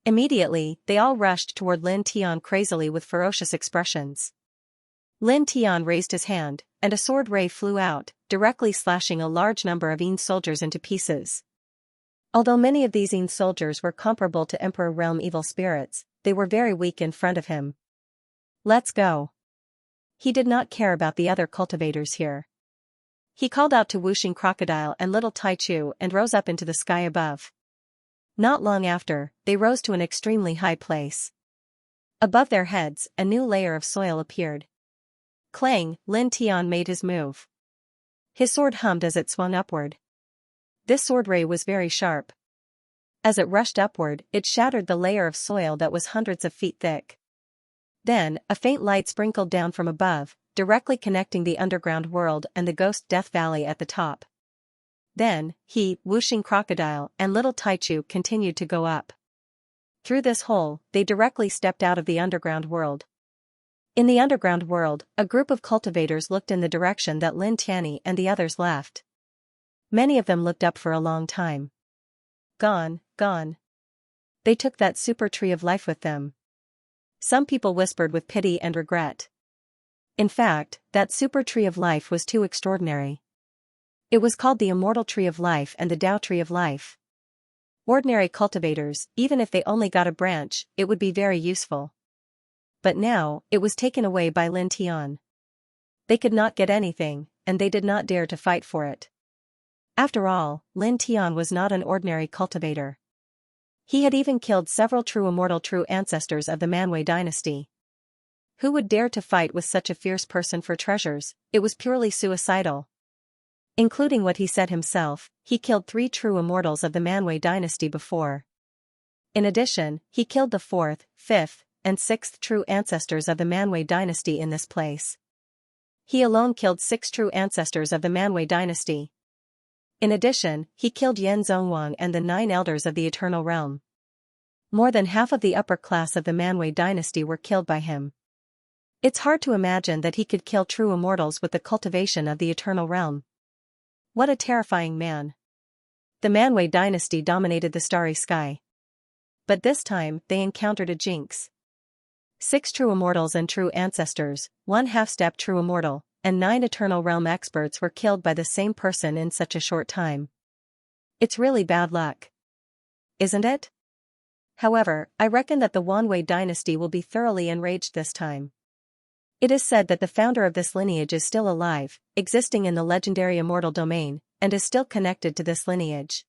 Immediately, they all rushed toward Lin Tian crazily with ferocious expressions. Lin Tian raised his hand, and a sword ray flew out, directly slashing a large number of Yin soldiers into pieces. Although many of these Yin soldiers were comparable to Emperor Realm evil spirits, they were very weak in front of him. Let's go. He did not care about the other cultivators here. He called out to Wuxing Crocodile and Little Taichu and rose up into the sky above. Not long after, they rose to an extremely high place. Above their heads, a new layer of soil appeared. Clang, Lin Tian made his move. His sword hummed as it swung upward. This sword ray was very sharp. As it rushed upward, it shattered the layer of soil that was hundreds of feet thick. Then, a faint light sprinkled down from above, directly connecting the underground world and the ghost Death Valley at the top. Then, he, Wuxing Crocodile, and Little Taichu continued to go up. Through this hole, they directly stepped out of the underground world. In the underground world, a group of cultivators looked in the direction that Lin Tian and the others left. Many of them looked up for a long time. Gone, gone. They took that super tree of life with them. Some people whispered with pity and regret. In fact, that super tree of life was too extraordinary. It was called the Immortal Tree of Life and the Tao Tree of Life. Ordinary cultivators, even if they only got a branch, it would be very useful. But now, it was taken away by Lin Tian. They could not get anything, and they did not dare to fight for it. After all, Lin Tian was not an ordinary cultivator. He had even killed several true ancestors of the Manwei dynasty. Who would dare to fight with such a fierce person for treasures? It was purely suicidal. Including what he said himself, he killed 3 true immortals of the Manwei dynasty before. In addition, he killed the 4th, 5th, and 6th true ancestors of the Manwei dynasty in this place. He alone killed 6 true ancestors of the Manwei dynasty. In addition, he killed Yan Zhongwang and the 9 elders of the Eternal Realm. More than half of the upper class of the Manwei dynasty were killed by him. It's hard to imagine that he could kill true immortals with the cultivation of the Eternal Realm. What a terrifying man. The Manwei dynasty dominated the starry sky. But this time, they encountered a jinx. 6 true immortals and true ancestors, 1 half-step true immortal, and 9 Eternal Realm experts were killed by the same person in such a short time. It's really bad luck. Isn't it? However, I reckon that the Wanwei dynasty will be thoroughly enraged this time. It is said that the founder of this lineage is still alive, existing in the legendary immortal domain, and is still connected to this lineage.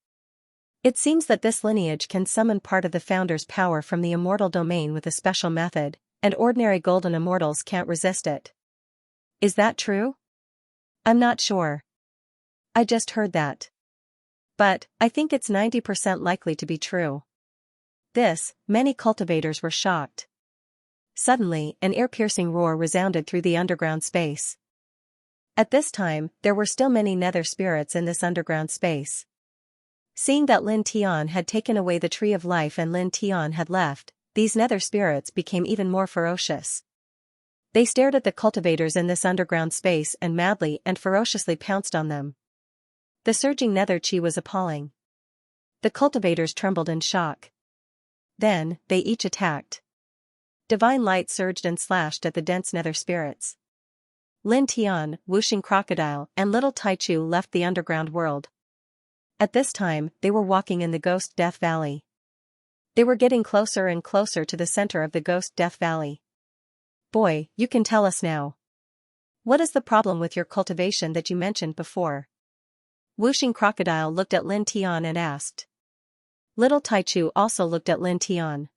It seems that this lineage can summon part of the founder's power from the immortal domain with a special method, and ordinary golden immortals can't resist it. Is that true? I'm not sure. I just heard that. But, I think it's 90% likely to be true. Many cultivators were shocked. Suddenly, an ear-piercing roar resounded through the underground space. At this time, there were still many nether spirits in this underground space. Seeing that Lin Tian had taken away the Tree of Life and Lin Tian had left, these nether spirits became even more ferocious. They stared at the cultivators in this underground space and madly and ferociously pounced on them. The surging nether chi was appalling. The cultivators trembled in shock. Then, they each attacked. Divine light surged and slashed at the dense nether spirits. Lin Tian, Wuxing Crocodile, and Little Taichu left the underground world. At this time, they were walking in the Ghost Death Valley. They were getting closer and closer to the center of the Ghost Death Valley. Boy, you can tell us now. What is the problem with your cultivation that you mentioned before? Wuxing Crocodile looked at Lin Tian and asked. Little Taichu also looked at Lin Tian.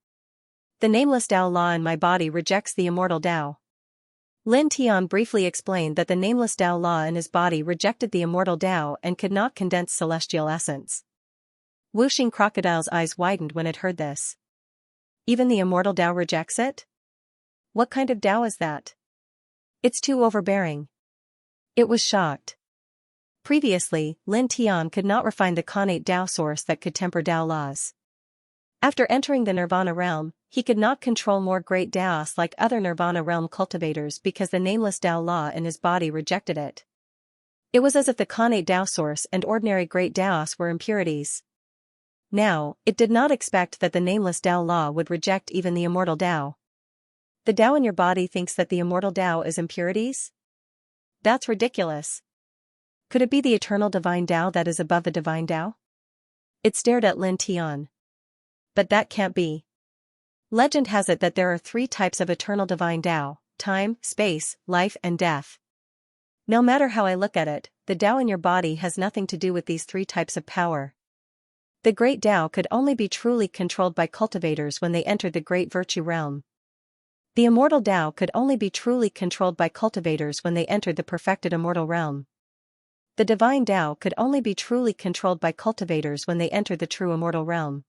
The nameless Tao law in my body rejects the immortal Tao. Lin Tian briefly explained that the nameless Tao law in his body rejected the immortal Tao and could not condense celestial essence. Wuxing Crocodile's eyes widened when it heard this. Even the immortal Tao rejects it? What kind of Tao is that? It's too overbearing. It was shocked. Previously, Lin Tian could not refine the connate Tao source that could temper Tao laws. After entering the Nirvana realm, he could not control more great Taos like other Nirvana realm cultivators because the nameless Tao law in his body rejected it. It was as if the connate Tao source and ordinary great Taos were impurities. Now, it did not expect that the nameless Tao law would reject even the immortal Tao. The Tao in your body thinks that the immortal Tao is impurities? That's ridiculous. Could it be the eternal divine Tao that is above the divine Tao? It stared at Lin Tian. But that can't be. Legend has it that there are 3 types of eternal divine Tao: time, space, life and death. No matter how I look at it, the Tao in your body has nothing to do with these 3 types of power. The great Tao could only be truly controlled by cultivators when they entered the great virtue realm. The immortal Tao could only be truly controlled by cultivators when they entered the perfected immortal realm. The divine Tao could only be truly controlled by cultivators when they entered the true immortal realm.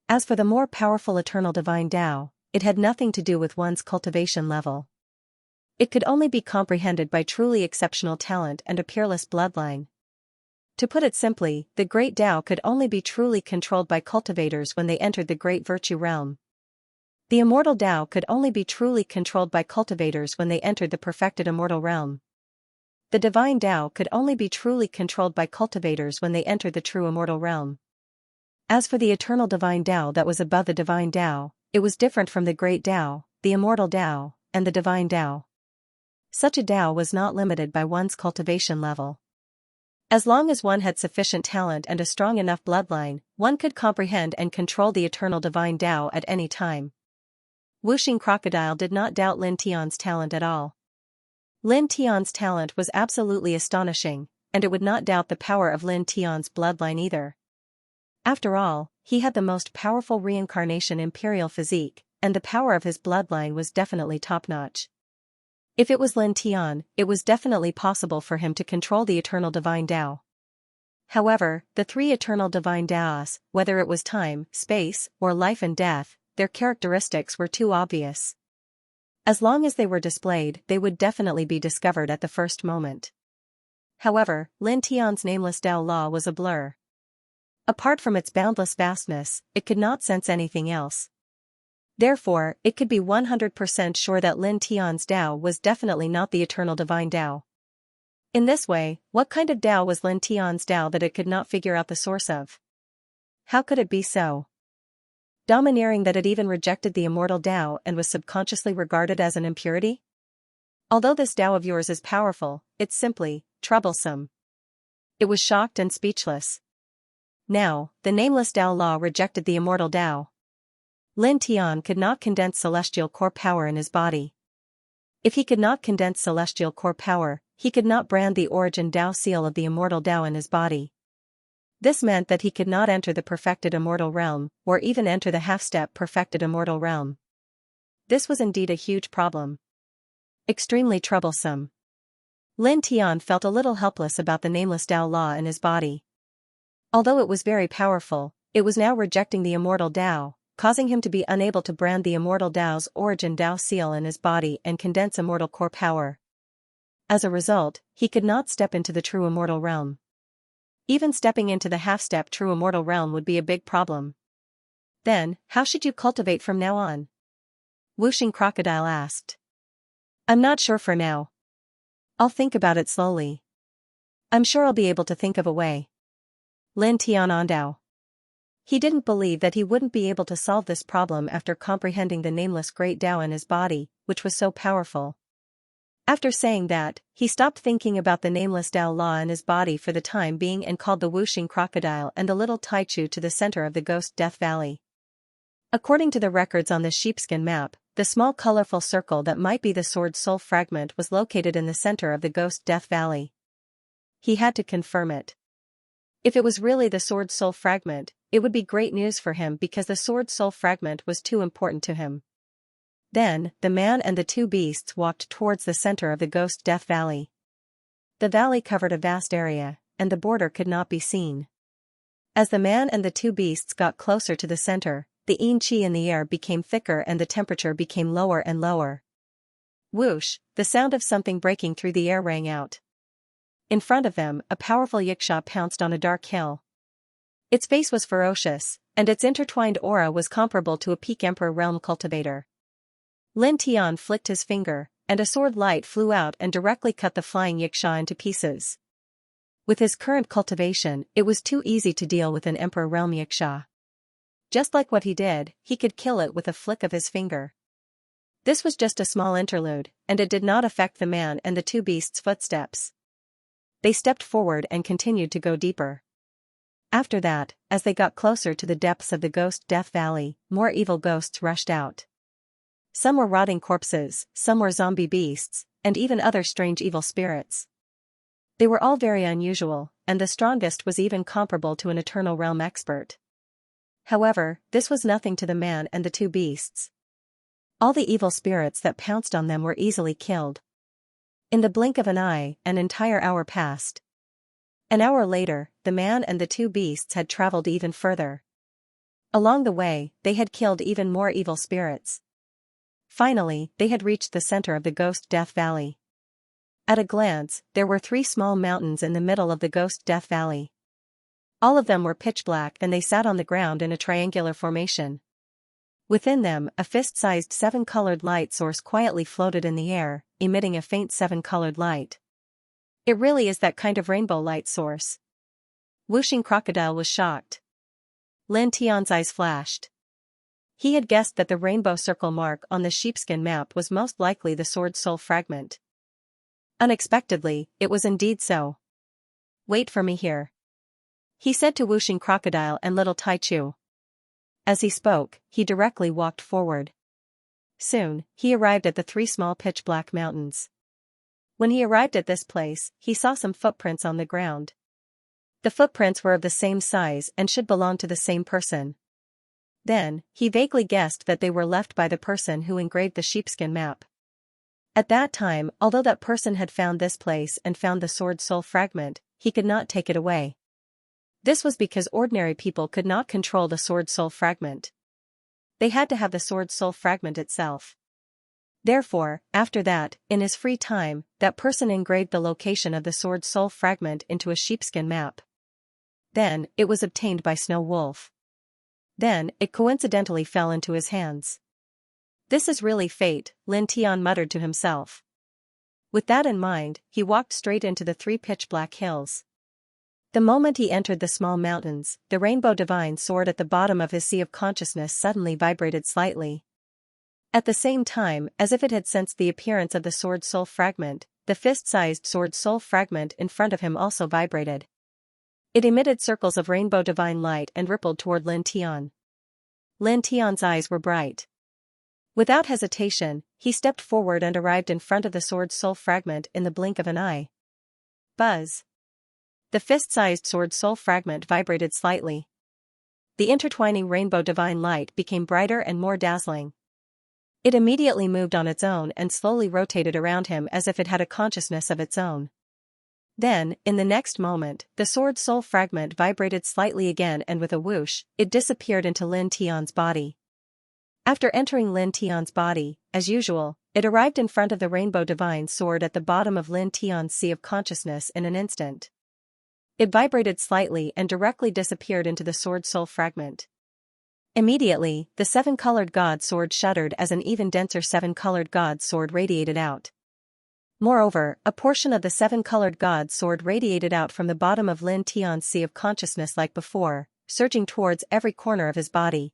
As for the more powerful eternal divine Tao, it had nothing to do with one's cultivation level. It could only be comprehended by truly exceptional talent and a peerless bloodline. To put it simply, the great Tao could only be truly controlled by cultivators when they entered the great virtue realm. The immortal Tao could only be truly controlled by cultivators when they entered the perfected immortal realm. The divine Tao could only be truly controlled by cultivators when they entered the true immortal realm. As for the eternal divine Tao that was above the divine Tao, it was different from the great Tao, the immortal Tao, and the divine Tao. Such a Tao was not limited by one's cultivation level. As long as one had sufficient talent and a strong enough bloodline, one could comprehend and control the eternal divine Tao at any time. Wuxing Crocodile did not doubt Lin Tian's talent at all. Lin Tian's talent was absolutely astonishing, and it would not doubt the power of Lin Tian's bloodline either. After all, he had the most powerful reincarnation imperial physique, and the power of his bloodline was definitely top-notch. If it was Lin Tian, it was definitely possible for him to control the eternal divine Tao. However, the 3 eternal divine Taos, whether it was time, space, or life and death, their characteristics were too obvious. As long as they were displayed, they would definitely be discovered at the first moment. However, Lin Tian's nameless Tao law was a blur. Apart from its boundless vastness, it could not sense anything else. Therefore, it could be 100% sure that Lin Tian's Tao was definitely not the eternal divine Tao. In this way, what kind of Tao was Lin Tian's Tao that it could not figure out the source of? How could it be so domineering that it even rejected the immortal Tao and was subconsciously regarded as an impurity? Although this Tao of yours is powerful, it's simply troublesome. It was shocked and speechless. Now, the nameless Tao law rejected the immortal Tao. Lin Tian could not condense celestial core power in his body. If he could not condense celestial core power, he could not brand the origin Tao seal of the immortal Tao in his body. This meant that he could not enter the perfected immortal realm, or even enter the half-step perfected immortal realm. This was indeed a huge problem. Extremely troublesome. Lin Tian felt a little helpless about the nameless Tao law in his body. Although it was very powerful, it was now rejecting the immortal Tao, causing him to be unable to brand the immortal Tao's origin Tao seal in his body and condense immortal core power. As a result, he could not step into the true immortal realm. Even stepping into the half-step true immortal realm would be a big problem. Then, how should you cultivate from now on? Wuxing Crocodile asked. I'm not sure for now. I'll think about it slowly. I'm sure I'll be able to think of a way. Lin Tian Ondao. He didn't believe that he wouldn't be able to solve this problem after comprehending the nameless great Tao in his body, which was so powerful. After saying that, he stopped thinking about the nameless Tao law in his body for the time being and called the Wuxing Crocodile and the little Taichu to the center of the Ghost Death Valley. According to the records on the sheepskin map, the small colorful circle that might be the Sword Soul fragment was located in the center of the Ghost Death Valley. He had to confirm it. If it was really the Sword Soul fragment, it would be great news for him because the Sword Soul fragment was too important to him. Then, the man and the 2 beasts walked towards the center of the Ghost Death Valley. The valley covered a vast area, and the border could not be seen. As the man and the 2 beasts got closer to the center, the yin qi in the air became thicker and the temperature became lower and lower. Whoosh, the sound of something breaking through the air rang out. In front of them, a powerful yiksha pounced on a dark hill. Its face was ferocious, and its intertwined aura was comparable to a peak emperor realm cultivator. Lin Tian flicked his finger, and a sword light flew out and directly cut the flying yiksha into pieces. With his current cultivation, it was too easy to deal with an Emperor realm Xianxia. Just like what he did, he could kill it with a flick of his finger. This was just a small interlude, and it did not affect the man and the two beasts' footsteps. They stepped forward and continued to go deeper. After that, as they got closer to the depths of the Ghost Death Valley, more evil ghosts rushed out. Some were rotting corpses, some were zombie beasts, and even other strange evil spirits. They were all very unusual, and the strongest was even comparable to an Eternal Realm expert. However, this was nothing to the man and the two beasts. All the evil spirits that pounced on them were easily killed. In the blink of an eye, an entire hour passed. An hour later, the man and the two beasts had traveled even further. Along the way, they had killed even more evil spirits. Finally, they had reached the center of the Ghost Death Valley. At a glance, there were 3 small mountains in the middle of the Ghost Death Valley. All of them were pitch black and they sat on the ground in a triangular formation. Within them, a fist-sized 7-colored light source quietly floated in the air, emitting a faint 7-colored light. It really is that kind of rainbow light source. Wuxing Crocodile was shocked. Lin Tian's eyes flashed. He had guessed that the rainbow circle mark on the sheepskin map was most likely the Sword Soul fragment. Unexpectedly, it was indeed so. "Wait for me here," he said to Wuxing Crocodile and Little Taichu. As he spoke, he directly walked forward. Soon, he arrived at the 3 small pitch-black mountains. When he arrived at this place, he saw some footprints on the ground. The footprints were of the same size and should belong to the same person. Then, he vaguely guessed that they were left by the person who engraved the sheepskin map. At that time, although that person had found this place and found the Sword Soul fragment, he could not take it away. This was because ordinary people could not control the Sword Soul fragment. They had to have the Sword Soul fragment itself. Therefore, after that, in his free time, that person engraved the location of the Sword Soul fragment into a sheepskin map. Then, it was obtained by Snow Wolf. Then, it coincidentally fell into his hands. "This is really fate," Lin Tian muttered to himself. With that in mind, he walked straight into the 3 pitch-black hills. The moment he entered the small mountains, the rainbow divine sword at the bottom of his sea of consciousness suddenly vibrated slightly. At the same time, as if it had sensed the appearance of the Sword Soul fragment, the fist-sized Sword Soul fragment in front of him also vibrated. It emitted circles of rainbow divine light and rippled toward Lin Tian. Lin Tian's eyes were bright. Without hesitation, he stepped forward and arrived in front of the Sword Soul fragment in the blink of an eye. Buzz! The fist-sized Sword Soul fragment vibrated slightly. The intertwining rainbow divine light became brighter and more dazzling. It immediately moved on its own and slowly rotated around him as if it had a consciousness of its own. Then, in the next moment, the Sword Soul fragment vibrated slightly again and with a whoosh, it disappeared into Lin Tian's body. After entering Lin Tian's body, as usual, it arrived in front of the rainbow divine sword at the bottom of Lin Tian's sea of consciousness in an instant. It vibrated slightly and directly disappeared into the Sword Soul fragment. Immediately, the 7-colored god sword shuddered as an even denser 7-colored god sword radiated out. Moreover, a portion of the 7-colored god sword radiated out from the bottom of Lin Tian's sea of consciousness like before, surging towards every corner of his body.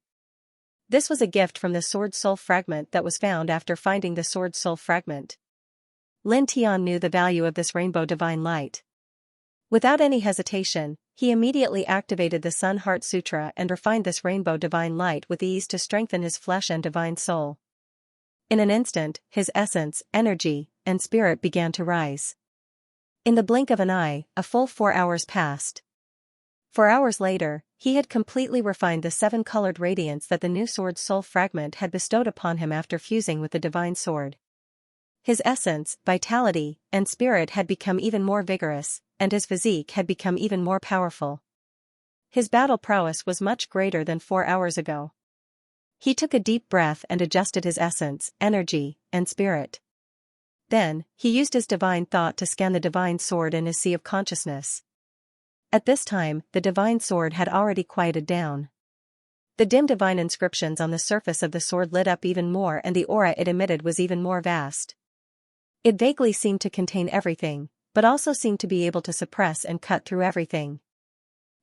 This was a gift from the Sword Soul fragment that was found after finding the Sword Soul fragment. Lin Tian knew the value of this rainbow divine light. Without any hesitation, he immediately activated the Sun Heart Sutra and refined this rainbow divine light with ease to strengthen his flesh and divine soul. In an instant, his essence, energy, and spirit began to rise. In the blink of an eye, a full 4 hours passed. 4 hours later, he had completely refined the 7-colored radiance that the new Sword Soul fragment had bestowed upon him after fusing with the divine sword. His essence, vitality, and spirit had become even more vigorous, and his physique had become even more powerful. His battle prowess was much greater than 4 hours ago. He took a deep breath and adjusted his essence, energy, and spirit. Then, he used his divine thought to scan the divine sword in his sea of consciousness. At this time, the divine sword had already quieted down. The dim divine inscriptions on the surface of the sword lit up even more and the aura it emitted was even more vast. It vaguely seemed to contain everything, but also seemed to be able to suppress and cut through everything.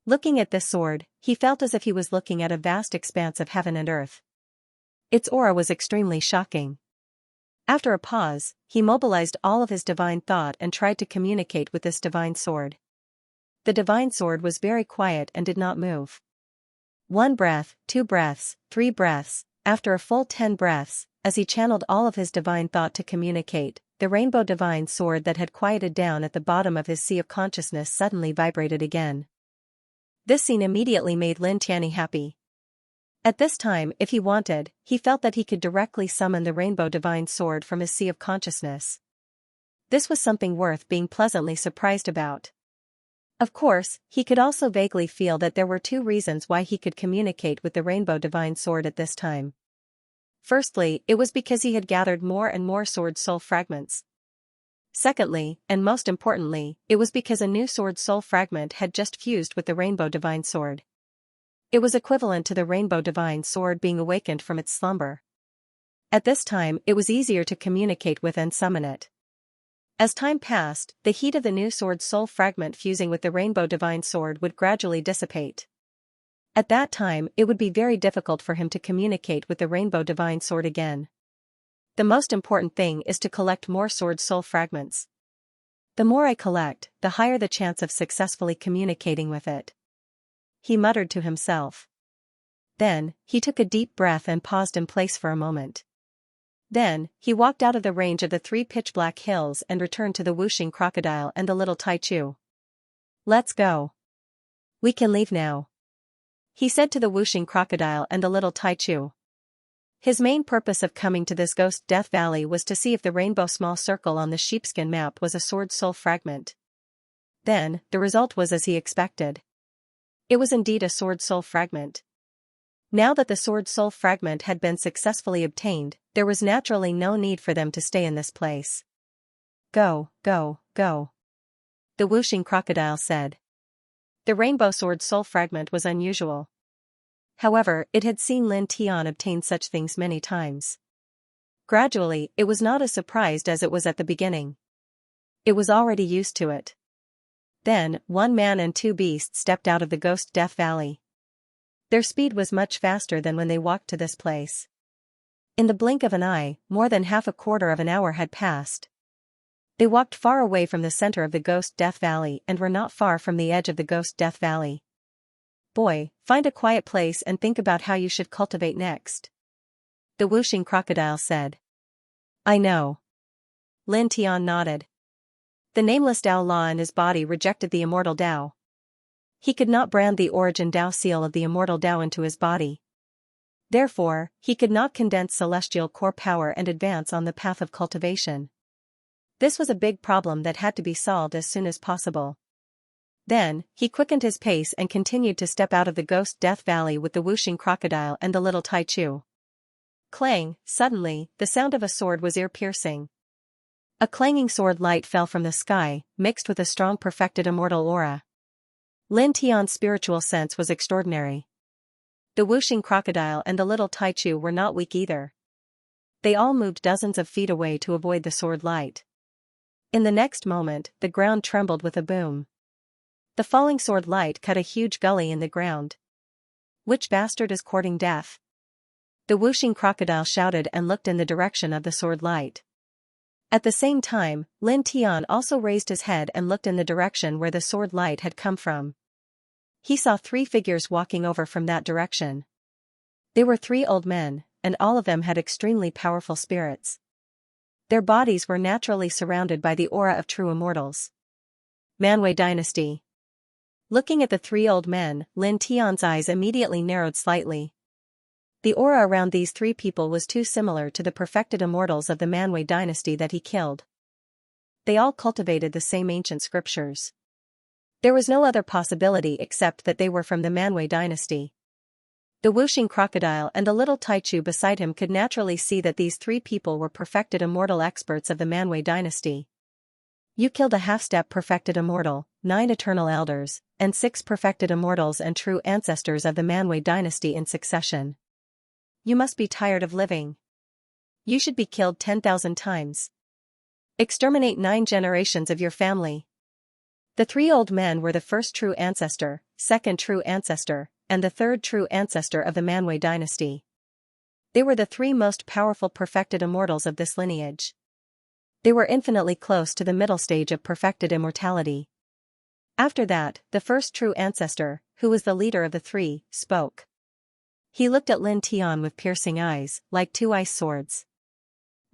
Looking at this sword, he felt as if he was looking at a vast expanse of heaven and earth. Its aura was extremely shocking. After a pause, he mobilized all of his divine thought and tried to communicate with this divine sword. The divine sword was very quiet and did not move. 1 breath, 2 breaths, 3 breaths, after a full 10 breaths, as he channeled all of his divine thought to communicate, the rainbow divine sword that had quieted down at the bottom of his sea of consciousness suddenly vibrated again. This scene immediately made Lin Tianyi happy. At this time, if he wanted, he felt that he could directly summon the rainbow divine sword from his sea of consciousness. This was something worth being pleasantly surprised about. Of course, he could also vaguely feel that there were 2 reasons why he could communicate with the rainbow divine sword at this time. Firstly, it was because he had gathered more and more sword soul fragments. Secondly, and most importantly, it was because a new sword soul fragment had just fused with the rainbow divine sword. It was equivalent to the rainbow divine sword being awakened from its slumber. At this time, it was easier to communicate with and summon it. As time passed, the heat of the new sword soul fragment fusing with the rainbow divine sword would gradually dissipate. At that time, it would be very difficult for him to communicate with the rainbow divine sword again. The most important thing is to collect more sword soul fragments. The more I collect, the higher the chance of successfully communicating with it, he muttered to himself. Then, he took a deep breath and paused in place for a moment. Then, he walked out of the range of the 3 pitch-black hills and returned to the whooshing crocodile and the little Taichu. Let's go. We can leave now, he said to the whooshing crocodile and the little Taichu. His main purpose of coming to this ghost death valley was to see if the rainbow small circle on the sheepskin map was a sword soul fragment. Then, the result was as he expected. It was indeed a sword soul fragment. Now that the sword soul fragment had been successfully obtained, there was naturally no need for them to stay in this place. Go, go, go, the whooshing crocodile said. The rainbow sword soul fragment was unusual. However, it had seen Lin Tian obtain such things many times. Gradually, it was not as surprised as it was at the beginning. It was already used to it. Then, 1 man and 2 beasts stepped out of the ghost death valley. Their speed was much faster than when they walked to this place. In the blink of an eye, more than half a quarter of an hour had passed. They walked far away from the center of the ghost death valley and were not far from the edge of the ghost death valley. Boy, find a quiet place and think about how you should cultivate next, the whooshing crocodile said. I know. Lin Tian nodded. The nameless Tao Law in his body rejected the immortal Tao. He could not brand the origin Tao seal of the immortal Tao into his body. Therefore, he could not condense celestial core power and advance on the path of cultivation. This was a big problem that had to be solved as soon as possible. Then, he quickened his pace and continued to step out of the ghost death valley with the whooshing crocodile and the little Taichu. Clang, suddenly, the sound of a sword was ear-piercing. A clanging sword light fell from the sky, mixed with a strong perfected immortal aura. Lin Tian's spiritual sense was extraordinary. The whooshing crocodile and the little Taichu were not weak either. They all moved dozens of feet away to avoid the sword light. In the next moment, the ground trembled with a boom. The falling sword light cut a huge gully in the ground. Which bastard is courting death? The whooshing crocodile shouted and looked in the direction of the sword light. At the same time, Lin Tian also raised his head and looked in the direction where the sword light had come from. He saw 3 figures walking over from that direction. They were 3 old men, and all of them had extremely powerful spirits. Their bodies were naturally surrounded by the aura of true immortals. Manwei Dynasty. Looking at the 3 old men, Lin Tian's eyes immediately narrowed slightly. The aura around these 3 people was too similar to the perfected immortals of the Manwei dynasty that he killed. They all cultivated the same ancient scriptures. There was no other possibility except that they were from the Manwei dynasty. The whooshing crocodile and the little Taichu beside him could naturally see that these 3 people were perfected immortal experts of the Manwei dynasty. You killed a half-step perfected immortal, 9 eternal elders, and 6 perfected immortals and true ancestors of the Manwei dynasty in succession. You must be tired of living. You should be killed 10,000 times. Exterminate 9 generations of your family. The 3 old men were the first true ancestor, second true ancestor, and the third true ancestor of the Manwë dynasty. They were the 3 most powerful perfected immortals of this lineage. They were infinitely close to the middle stage of perfected immortality. After that, the first true ancestor, who was the leader of the 3, spoke. He looked at Lin Tian with piercing eyes, like 2 ice swords.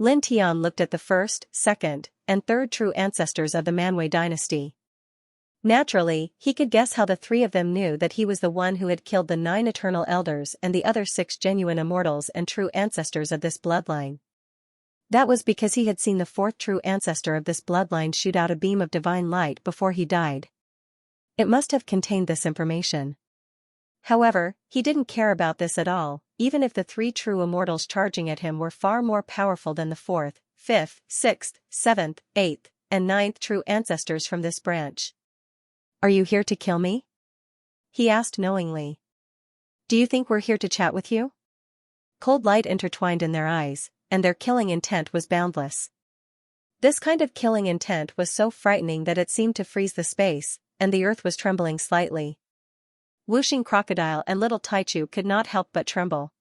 Lin Tian looked at the first, second, and third true ancestors of the Manwë dynasty. Naturally, he could guess how the 3 of them knew that he was the one who had killed the 9 eternal elders and the other 6 genuine immortals and true ancestors of this bloodline. That was because he had seen the 4th true ancestor of this bloodline shoot out a beam of divine light before he died. It must have contained this information. However, he didn't care about this at all, even if the 3 true immortals charging at him were far more powerful than the 4th, 5th, 6th, 7th, 8th, and 9th true ancestors from this branch. Are you here to kill me? He asked knowingly. Do you think we're here to chat with you? Cold light intertwined in their eyes, and their killing intent was boundless. This kind of killing intent was so frightening that it seemed to freeze the space, and the earth was trembling slightly. Whooshing Crocodile and Little Taichu could not help but tremble.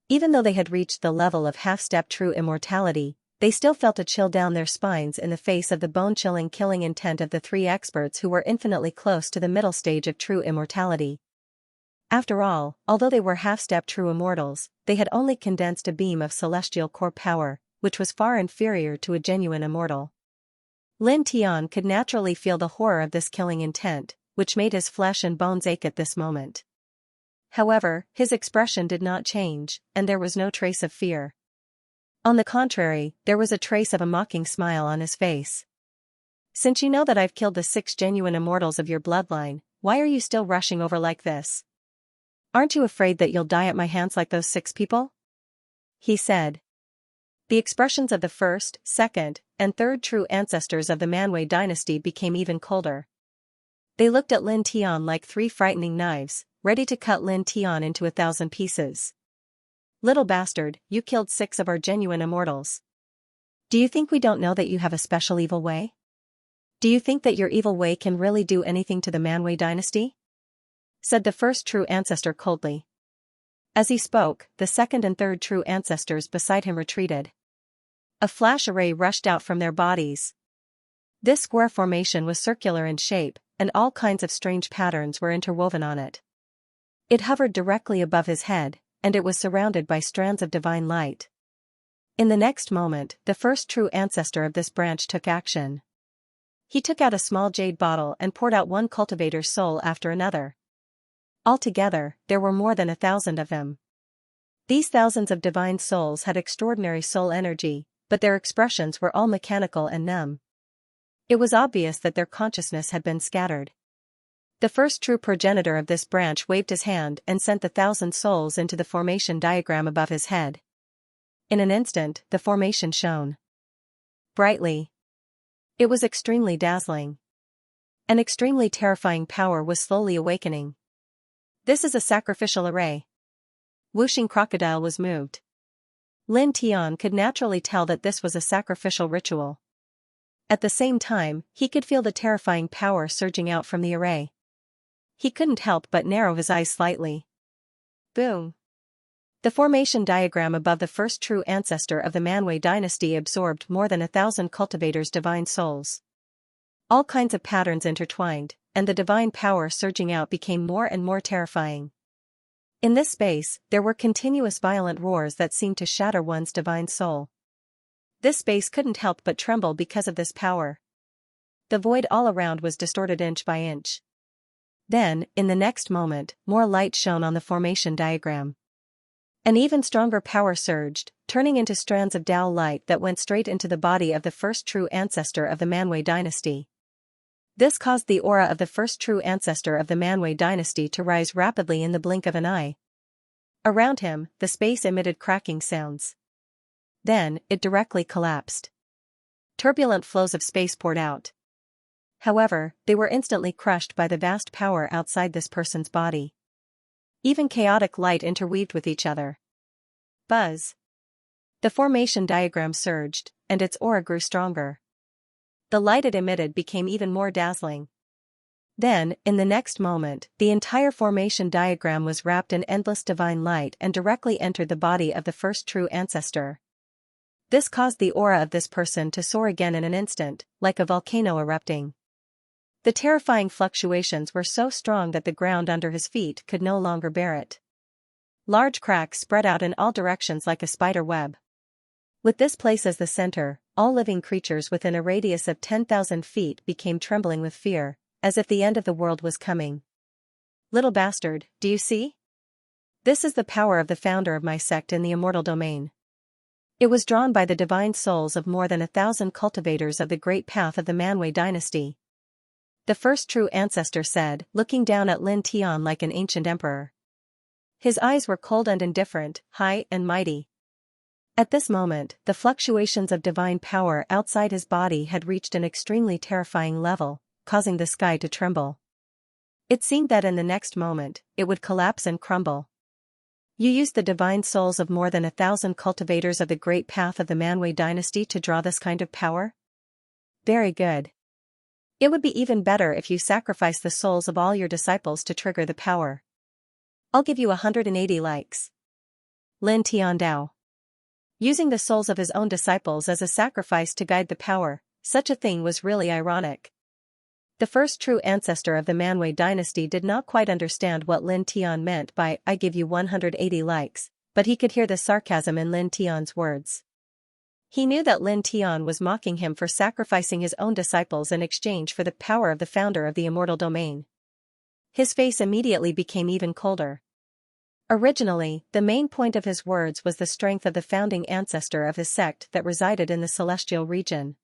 Even though they had reached the level of half-step true immortality, they still felt a chill down their spines in the face of the bone-chilling killing intent of the 3 experts who were infinitely close to the middle stage of true immortality. After all, although they were half-step true immortals, they had only condensed a beam of celestial core power, which was far inferior to a genuine immortal. Lin Tian could naturally feel the horror of this killing intent, which made his flesh and bones ache at this moment. However, his expression did not change, and there was no trace of fear. On the contrary, there was a trace of a mocking smile on his face. Since you know that I've killed the 6 genuine immortals of your bloodline, why are you still rushing over like this? Aren't you afraid that you'll die at my hands like those 6 people? He said. The expressions of the first, second, and third true ancestors of the Manwë dynasty became even colder. They looked at Lin Tian like 3 frightening knives, ready to cut Lin Tian into 1,000 pieces. Little bastard, you killed 6 of our genuine immortals. Do you think we don't know that you have a special evil way? Do you think that your evil way can really do anything to the Manwë dynasty? Said the first true ancestor coldly. As he spoke, the second and third true ancestors beside him retreated. A flash array rushed out from their bodies. This square formation was circular in shape, and all kinds of strange patterns were interwoven on it. It hovered directly above his head, and it was surrounded by strands of divine light. In the next moment, the first true ancestor of this branch took action. He took out a small jade bottle and poured out one cultivator's soul after another. Altogether, there were more than 1,000 of them. These thousands of divine souls had extraordinary soul energy, but their expressions were all mechanical and numb. It was obvious that their consciousness had been scattered. The first true progenitor of this branch waved his hand and sent the 1,000 souls into the formation diagram above his head. In an instant, the formation shone brightly. It was extremely dazzling. An extremely terrifying power was slowly awakening. This is a sacrificial array. Whooshing Crocodile was moved. Lin Tian could naturally tell that this was a sacrificial ritual. At the same time, he could feel the terrifying power surging out from the array. He couldn't help but narrow his eyes slightly. Boom. The formation diagram above the first true ancestor of the Manwë dynasty absorbed more than 1,000 cultivators' divine souls. All kinds of patterns intertwined, and the divine power surging out became more and more terrifying. In this space, there were continuous violent roars that seemed to shatter one's divine soul. This space couldn't help but tremble because of this power. The void all around was distorted inch by inch. Then, in the next moment, more light shone on the formation diagram. An even stronger power surged, turning into strands of Tao light that went straight into the body of the first true ancestor of the Manwë dynasty. This caused the aura of the first true ancestor of the Manwë dynasty to rise rapidly in the blink of an eye. Around him, the space emitted cracking sounds. Then, it directly collapsed. Turbulent flows of space poured out. However, they were instantly crushed by the vast power outside this person's body. Even chaotic light interweaved with each other. Buzz. The formation diagram surged, and its aura grew stronger. the light it emitted became even more dazzling. Then, in the next moment, the entire formation diagram was wrapped in endless divine light and directly entered the body of the first true ancestor. This caused the aura of this person to soar again in an instant, like a volcano erupting. The terrifying fluctuations were so strong that the ground under his feet could no longer bear it. Large cracks spread out in all directions like a spider web. With this place as the center, all living creatures within a radius of 10,000 feet became trembling with fear, as if the end of the world was coming. Little bastard, do you see? This is the power of the founder of my sect in the immortal domain. It was drawn by the divine souls of more than 1,000 cultivators of the great path of the Manwei dynasty. The first true ancestor said, looking down at Lin Tian like an ancient emperor. His eyes were cold and indifferent, high and mighty. At this moment, the fluctuations of divine power outside his body had reached an extremely terrifying level, causing the sky to tremble. It seemed that in the next moment, it would collapse and crumble. You used the divine souls of more than 1,000 cultivators of the great path of the Manwei dynasty to draw this kind of power? Very good. It would be even better if you sacrificed the souls of all your disciples to trigger the power. I'll give you 180 likes. Lin Tiandao. Using the souls of his own disciples as a sacrifice to guide the power, such a thing was really ironic. The first true ancestor of the Manwei dynasty did not quite understand what Lin Tian meant by "I give you 180 likes," but he could hear the sarcasm in Lin Tian's words. He knew that Lin Tian was mocking him for sacrificing his own disciples in exchange for the power of the founder of the immortal domain. His face immediately became even colder. Originally, the main point of his words was the strength of the founding ancestor of his sect that resided in the celestial region.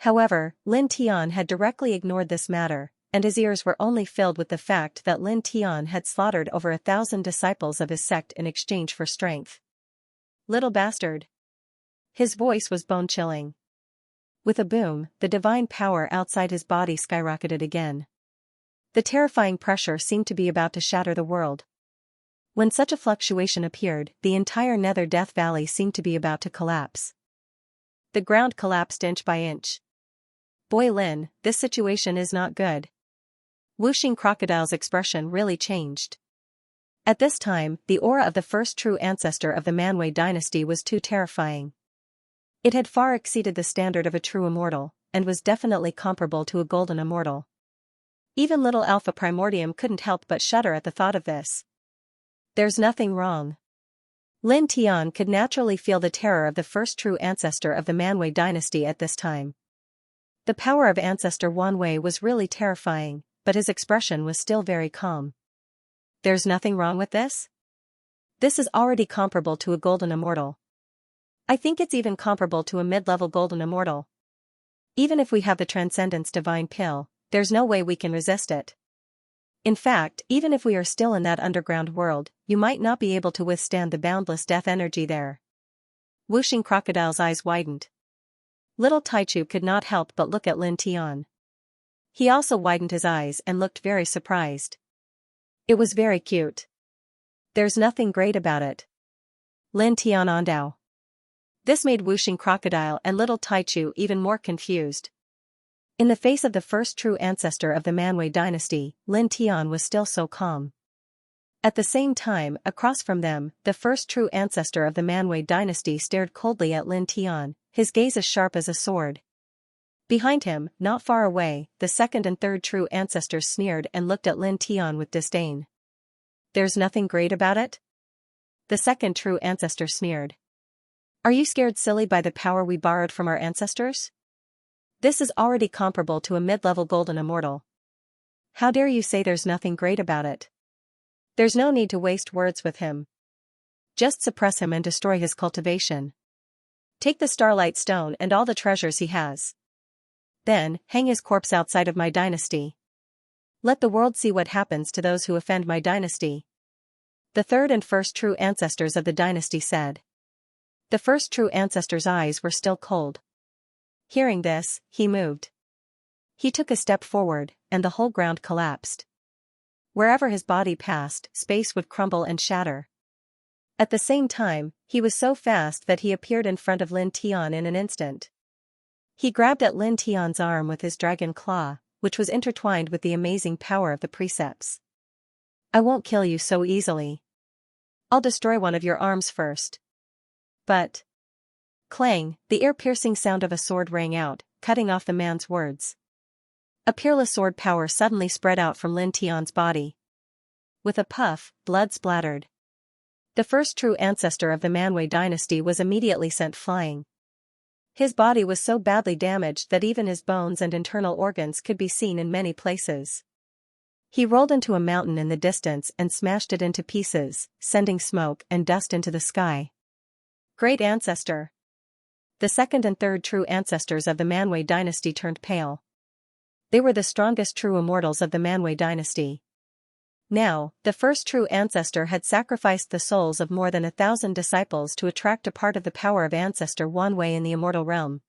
However, Lin Tian had directly ignored this matter, and his ears were only filled with the fact that Lin Tian had slaughtered over 1,000 disciples of his sect in exchange for strength. Little bastard. His voice was bone-chilling. With a boom, the divine power outside his body skyrocketed again. The terrifying pressure seemed to be about to shatter the world. When such a fluctuation appeared, the entire Nether Death Valley seemed to be about to collapse. The ground collapsed inch by inch. Boy Lin, this situation is not good. Wuxing Crocodile's expression really changed. At this time, the aura of the first true ancestor of the Manwei dynasty was too terrifying. It had far exceeded the standard of a true immortal, and was definitely comparable to a golden immortal. Even little Alpha Primordium couldn't help but shudder at the thought of this. There's nothing wrong. Lin Tian could naturally feel the terror of the first true ancestor of the Manwei dynasty at this time. The power of Ancestor Wanwei was really terrifying, but his expression was still very calm. There's nothing wrong with this? This is already comparable to a golden immortal. I think it's even comparable to a mid-level golden immortal. Even if we have the Transcendence Divine Pill, there's no way we can resist it. In fact, even if we are still in that underground world, you might not be able to withstand the boundless death energy there. Wuxing Crocodile's eyes widened. Little Taichu could not help but look at Lin Tian. He also widened his eyes and looked very surprised. It was very cute. There's nothing great about it. Lin Tian Andao. This made Wuxing Crocodile and Little Taichu even more confused. In the face of the first true ancestor of the Manwei dynasty, Lin Tian was still so calm. At the same time, across from them, the first true ancestor of the Manwei dynasty stared coldly at Lin Tian, his gaze as sharp as a sword. Behind him, not far away, the second and third true ancestors sneered and looked at Lin Tian with disdain. There's nothing great about it? The second true ancestor sneered. Are you scared silly by the power we borrowed from our ancestors? This is already comparable to a mid-level golden immortal. How dare you say there's nothing great about it? There's no need to waste words with him. Just suppress him and destroy his cultivation. Take the Starlight Stone and all the treasures he has. Then, hang his corpse outside of my dynasty. Let the world see what happens to those who offend my dynasty. The third and first true ancestors of the dynasty said. The first true ancestor's eyes were still cold. Hearing this, he moved. He took a step forward, and the whole ground collapsed. Wherever his body passed, space would crumble and shatter. At the same time, he was so fast that he appeared in front of Lin Tian in an instant. He grabbed at Lin Tian's arm with his dragon claw, which was intertwined with the amazing power of the precepts. I won't kill you so easily. I'll destroy one of your arms first. But... Clang, the ear-piercing sound of a sword rang out, cutting off the man's words. A peerless sword power suddenly spread out from Lin Tian's body. With a puff, blood splattered. The first true ancestor of the Manwei dynasty was immediately sent flying. His body was so badly damaged that even his bones and internal organs could be seen in many places. He rolled into a mountain in the distance and smashed it into pieces, sending smoke and dust into the sky. Great ancestor! The second and third true ancestors of the Manwei dynasty turned pale. They were the strongest true immortals of the Manwei dynasty. Now, the first true ancestor had sacrificed the souls of more than 1,000 disciples to attract a part of the power of Ancestor Wanwei in the immortal realm.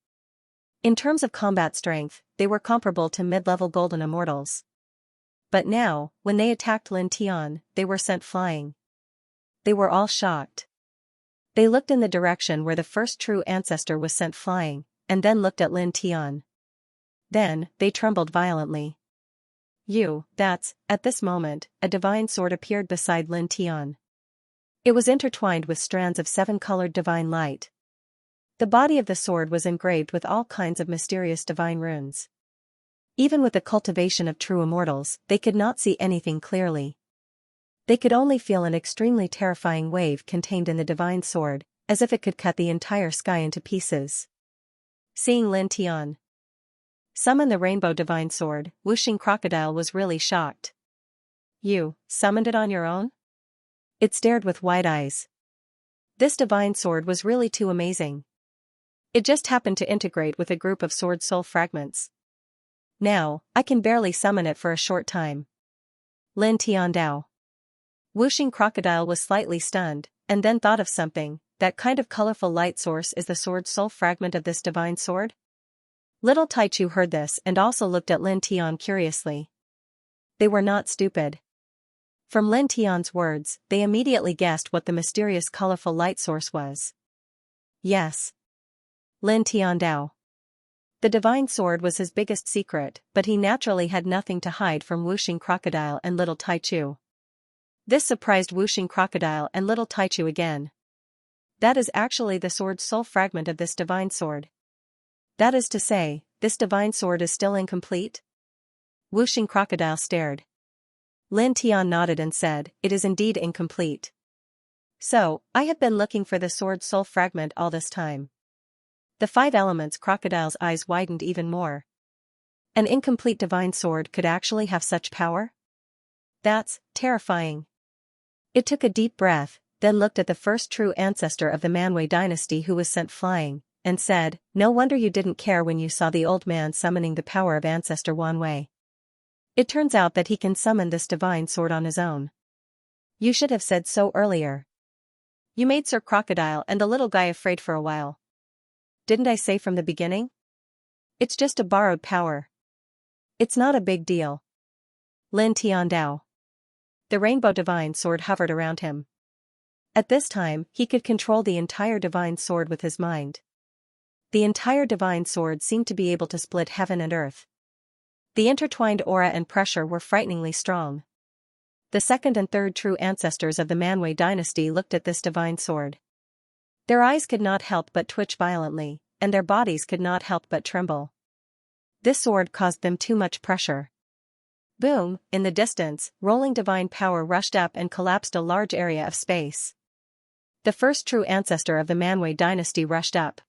In terms of combat strength, they were comparable to mid-level golden immortals. But now, when they attacked Lin Tian, they were sent flying. They were all shocked. They looked in the direction where the first true ancestor was sent flying, and then looked at Lin Tian. Then, they trembled violently. At this moment, a divine sword appeared beside Lin Tian. It was intertwined with strands of 7-colored divine light. The body of the sword was engraved with all kinds of mysterious divine runes. Even with the cultivation of true immortals, they could not see anything clearly. They could only feel an extremely terrifying wave contained in the divine sword, as if it could cut the entire sky into pieces. Seeing Lin Tian summon the rainbow divine sword, Whooshing Crocodile was really shocked. You summoned it on your own? It stared with wide eyes. This divine sword was really too amazing. It just happened to integrate with a group of sword soul fragments. Now, I can barely summon it for a short time. Lin Tian Dao. Whooshing Crocodile was slightly stunned, and then thought of something. That kind of colorful light source is the sword soul fragment of this divine sword? Little Taichu heard this and also looked at Lin Tian curiously. They were not stupid. From Lin Tian's words, they immediately guessed what the mysterious colorful light source was. Yes. Lin Tian Dao. The divine sword was his biggest secret, but he naturally had nothing to hide from Whooshing Crocodile and Little Taichu. This surprised Whooshing Crocodile and Little Taichu again. That is actually the sword soul fragment of this divine sword. That is to say, this divine sword is still incomplete? Whooshing Crocodile stared. Lin Tian nodded and said, it is indeed incomplete. So, I have been looking for the sword soul fragment all this time. The 5 elements. Crocodile's eyes widened even more. An incomplete divine sword could actually have such power? That's terrifying. It took a deep breath, then looked at the first true ancestor of the Manwei dynasty who was sent flying, and said, no wonder you didn't care when you saw the old man summoning the power of Ancestor Wanwei. It turns out that he can summon this divine sword on his own. You should have said so earlier. You made Sir Crocodile and the little guy afraid for a while. Didn't I say from the beginning? It's just a borrowed power. It's not a big deal. Lin Tian Dao. The rainbow divine sword hovered around him. At this time, he could control the entire divine sword with his mind. The entire divine sword seemed to be able to split heaven and earth. The intertwined aura and pressure were frighteningly strong. The second and third true ancestors of the Manwei dynasty looked at this divine sword. Their eyes could not help but twitch violently, and their bodies could not help but tremble. This sword caused them too much pressure. Boom, in the distance, rolling divine power rushed up and collapsed a large area of space. The first true ancestor of the Manwei dynasty rushed up.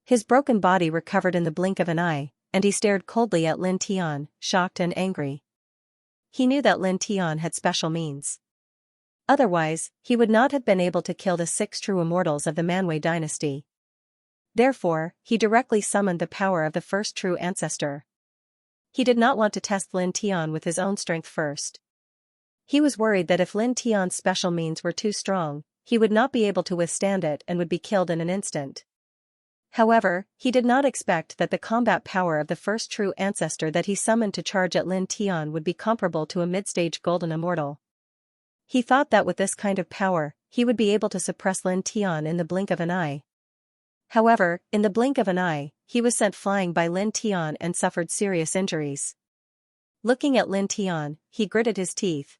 His broken body recovered in the blink of an eye, and he stared coldly at Lin Tian, shocked and angry. He knew that Lin Tian had special means. Otherwise, he would not have been able to kill the 6 true immortals of the Manwei dynasty. Therefore, he directly summoned the power of the first true ancestor. He did not want to test Lin Tian with his own strength first. He was worried that if Lin Tian's special means were too strong, he would not be able to withstand it and would be killed in an instant. However, he did not expect that the combat power of the first true ancestor that he summoned to charge at Lin Tian would be comparable to a mid-stage golden immortal. He thought that with this kind of power, he would be able to suppress Lin Tian in the blink of an eye. However, in the blink of an eye, he was sent flying by Lin Tian and suffered serious injuries. Looking at Lin Tian, he gritted his teeth.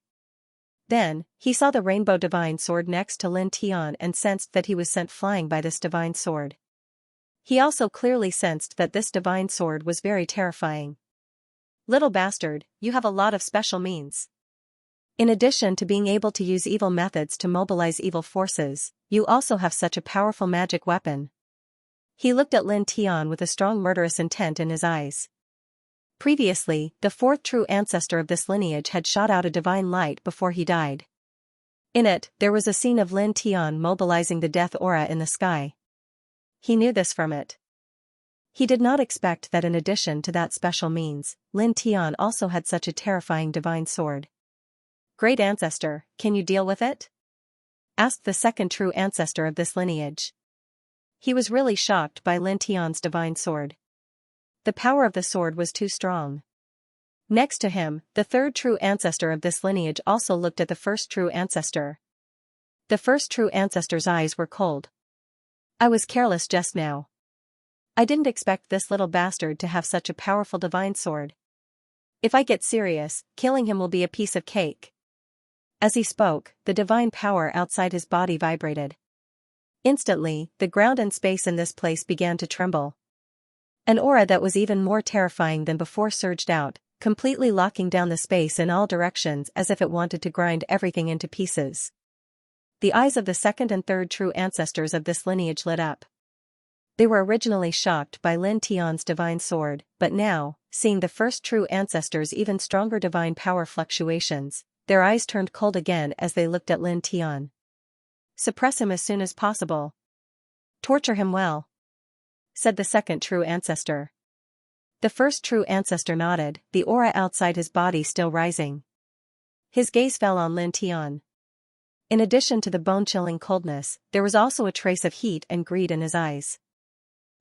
Then, he saw the rainbow divine sword next to Lin Tian and sensed that he was sent flying by this divine sword. He also clearly sensed that this divine sword was very terrifying. Little bastard, you have a lot of special means. In addition to being able to use evil methods to mobilize evil forces, you also have such a powerful magic weapon. He looked at Lin Tian with a strong murderous intent in his eyes. Previously, the fourth true ancestor of this lineage had shot out a divine light before he died. In it, there was a scene of Lin Tian mobilizing the death aura in the sky. He knew this from it. He did not expect that in addition to that special means, Lin Tian also had such a terrifying divine sword. Great ancestor, can you deal with it? Asked the second true ancestor of this lineage. He was really shocked by Lin Tian's divine sword. The power of the sword was too strong. Next to him, the third true ancestor of this lineage also looked at the first true ancestor. The first true ancestor's eyes were cold. I was careless just now. I didn't expect this little bastard to have such a powerful divine sword. If I get serious, killing him will be a piece of cake. As he spoke, the divine power outside his body vibrated. Instantly, the ground and space in this place began to tremble. An aura that was even more terrifying than before surged out, completely locking down the space in all directions as if it wanted to grind everything into pieces. The eyes of the second and third true ancestors of this lineage lit up. They were originally shocked by Lin Tian's divine sword, but now, seeing the first true ancestor's even stronger divine power fluctuations, their eyes turned cold again as they looked at Lin Tian. Suppress him as soon as possible. Torture him well, said the second true ancestor. The first true ancestor nodded, the aura outside his body still rising. His gaze fell on Lin Tian. In addition to the bone-chilling coldness, there was also a trace of heat and greed in his eyes.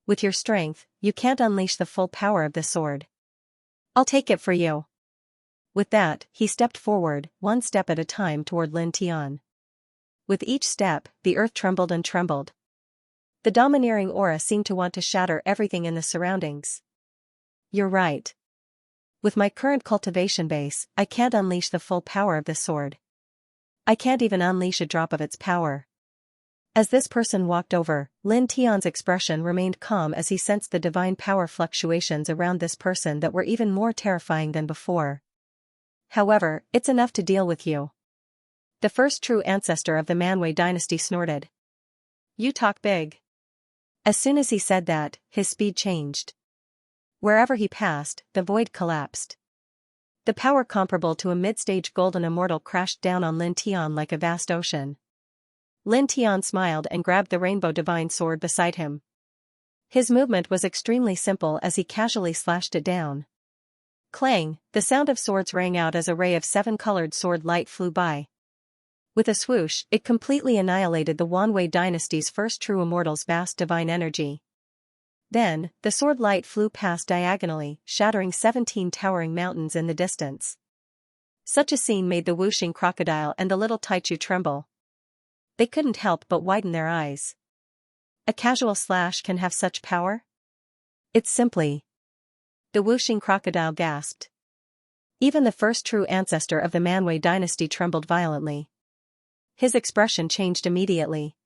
With your strength, you can't unleash the full power of this sword. I'll take it for you. With that, he stepped forward, one step at a time toward Lin Tian. With each step, the earth trembled and trembled. The domineering aura seemed to want to shatter everything in the surroundings. You're right. With my current cultivation base, I can't unleash the full power of this sword. I can't even unleash a drop of its power. As this person walked over, Lin Tian's expression remained calm as he sensed the divine power fluctuations around this person that were even more terrifying than before. However, it's enough to deal with you. The first true ancestor of the Manwei dynasty snorted. You talk big. As soon as he said that, his speed changed. Wherever he passed, the void collapsed. The power comparable to a mid-stage golden immortal crashed down on Lin Tian like a vast ocean. Lin Tian smiled and grabbed the rainbow divine sword beside him. His movement was extremely simple as he casually slashed it down. Clang, the sound of swords rang out as a ray of seven-colored sword light flew by. With a swoosh, it completely annihilated the Wanwei dynasty's first true immortal's vast divine energy. Then, the sword light flew past diagonally, shattering 17 towering mountains in the distance. Such a scene made the whooshing crocodile and the little Taichu tremble. They couldn't help but widen their eyes. A casual slash can have such power? It's simply... The whooshing crocodile gasped. Even the first true ancestor of the Manwei dynasty trembled violently. His expression changed immediately.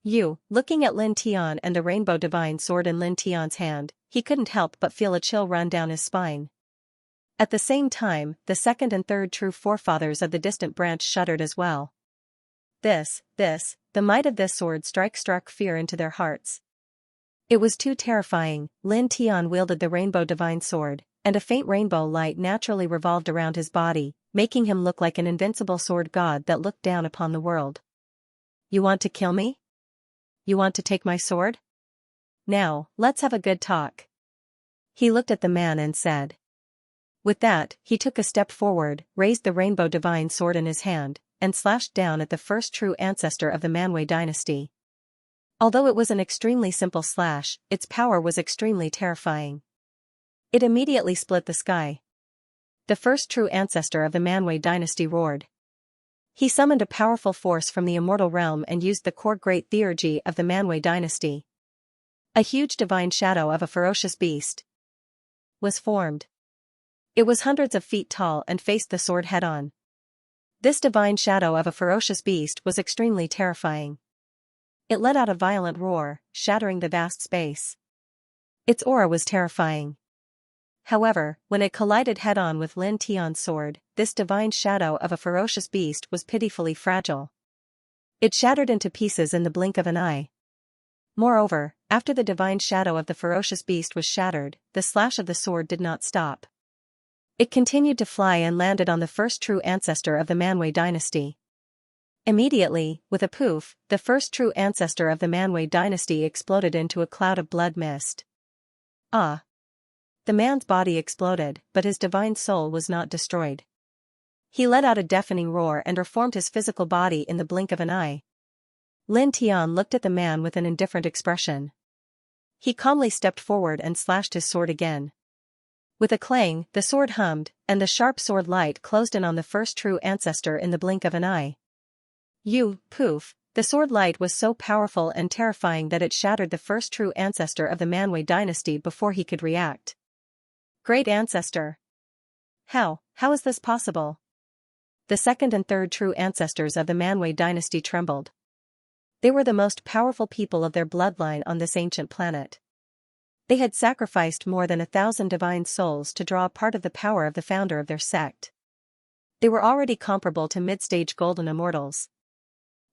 Looking at Lin Tian and the rainbow divine sword in Lin Tian's hand, he couldn't help but feel a chill run down his spine. At the same time, the second and third true forefathers of the distant branch shuddered as well. The might of this sword struck fear into their hearts. It was too terrifying. Lin Tian wielded the rainbow divine sword, and a faint rainbow light naturally revolved around his body, making him look like an invincible sword god that looked down upon the world. You want to kill me? You want to take my sword? Now, let's have a good talk. He looked at the man and said. With that, he took a step forward, raised the rainbow divine sword in his hand, and slashed down at the first true ancestor of the Manwei dynasty. Although it was an extremely simple slash, its power was extremely terrifying. It immediately split the sky. The first true ancestor of the Manwei dynasty roared. He summoned a powerful force from the immortal realm and used the core great theurgy of the Manwei dynasty. A huge divine shadow of a ferocious beast was formed. It was hundreds of feet tall and faced the sword head-on. This divine shadow of a ferocious beast was extremely terrifying. It let out a violent roar, shattering the vast space. Its aura was terrifying. However, when it collided head-on with Lin Tian's sword, this divine shadow of a ferocious beast was pitifully fragile. It shattered into pieces in the blink of an eye. Moreover, after the divine shadow of the ferocious beast was shattered, the slash of the sword did not stop. It continued to fly and landed on the first true ancestor of the Manwei dynasty. Immediately, with a poof, the first true ancestor of the Manwei dynasty exploded into a cloud of blood mist. Ah! The man's body exploded, but his divine soul was not destroyed. He let out a deafening roar and reformed his physical body in the blink of an eye. Lin Tian looked at the man with an indifferent expression. He calmly stepped forward and slashed his sword again. With a clang, the sword hummed, and the sharp sword light closed in on the first true ancestor in the blink of an eye. Poof! The sword light was so powerful and terrifying that it shattered the first true ancestor of the Manwei dynasty before he could react. Great ancestor! How is this possible? The second and third true ancestors of the Manwei dynasty trembled. They were the most powerful people of their bloodline on this ancient planet. They had sacrificed more than 1,000 divine souls to draw a part of the power of the founder of their sect. They were already comparable to mid-stage golden immortals.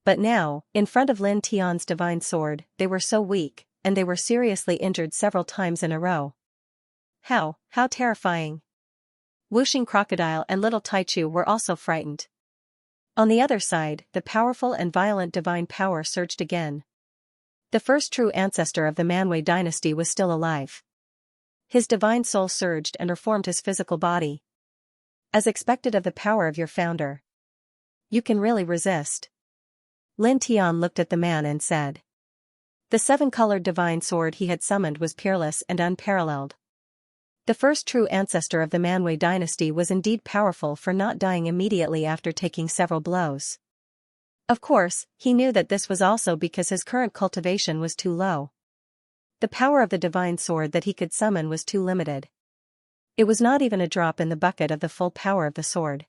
But now, in front of Lin Tian's divine sword, they were so weak, and they were seriously injured several times in a row. How terrifying! Wuxing Crocodile and Little Taichu were also frightened. On the other side, the powerful and violent divine power surged again. The first true ancestor of the Manwei dynasty was still alive. His divine soul surged and reformed his physical body. As expected of the power of your founder. You can really resist. Lin Tian looked at the man and said. The seven-colored divine sword he had summoned was peerless and unparalleled. The first true ancestor of the Manwei dynasty was indeed powerful for not dying immediately after taking several blows. Of course, he knew that this was also because his current cultivation was too low. The power of the divine sword that he could summon was too limited. It was not even a drop in the bucket of the full power of the sword.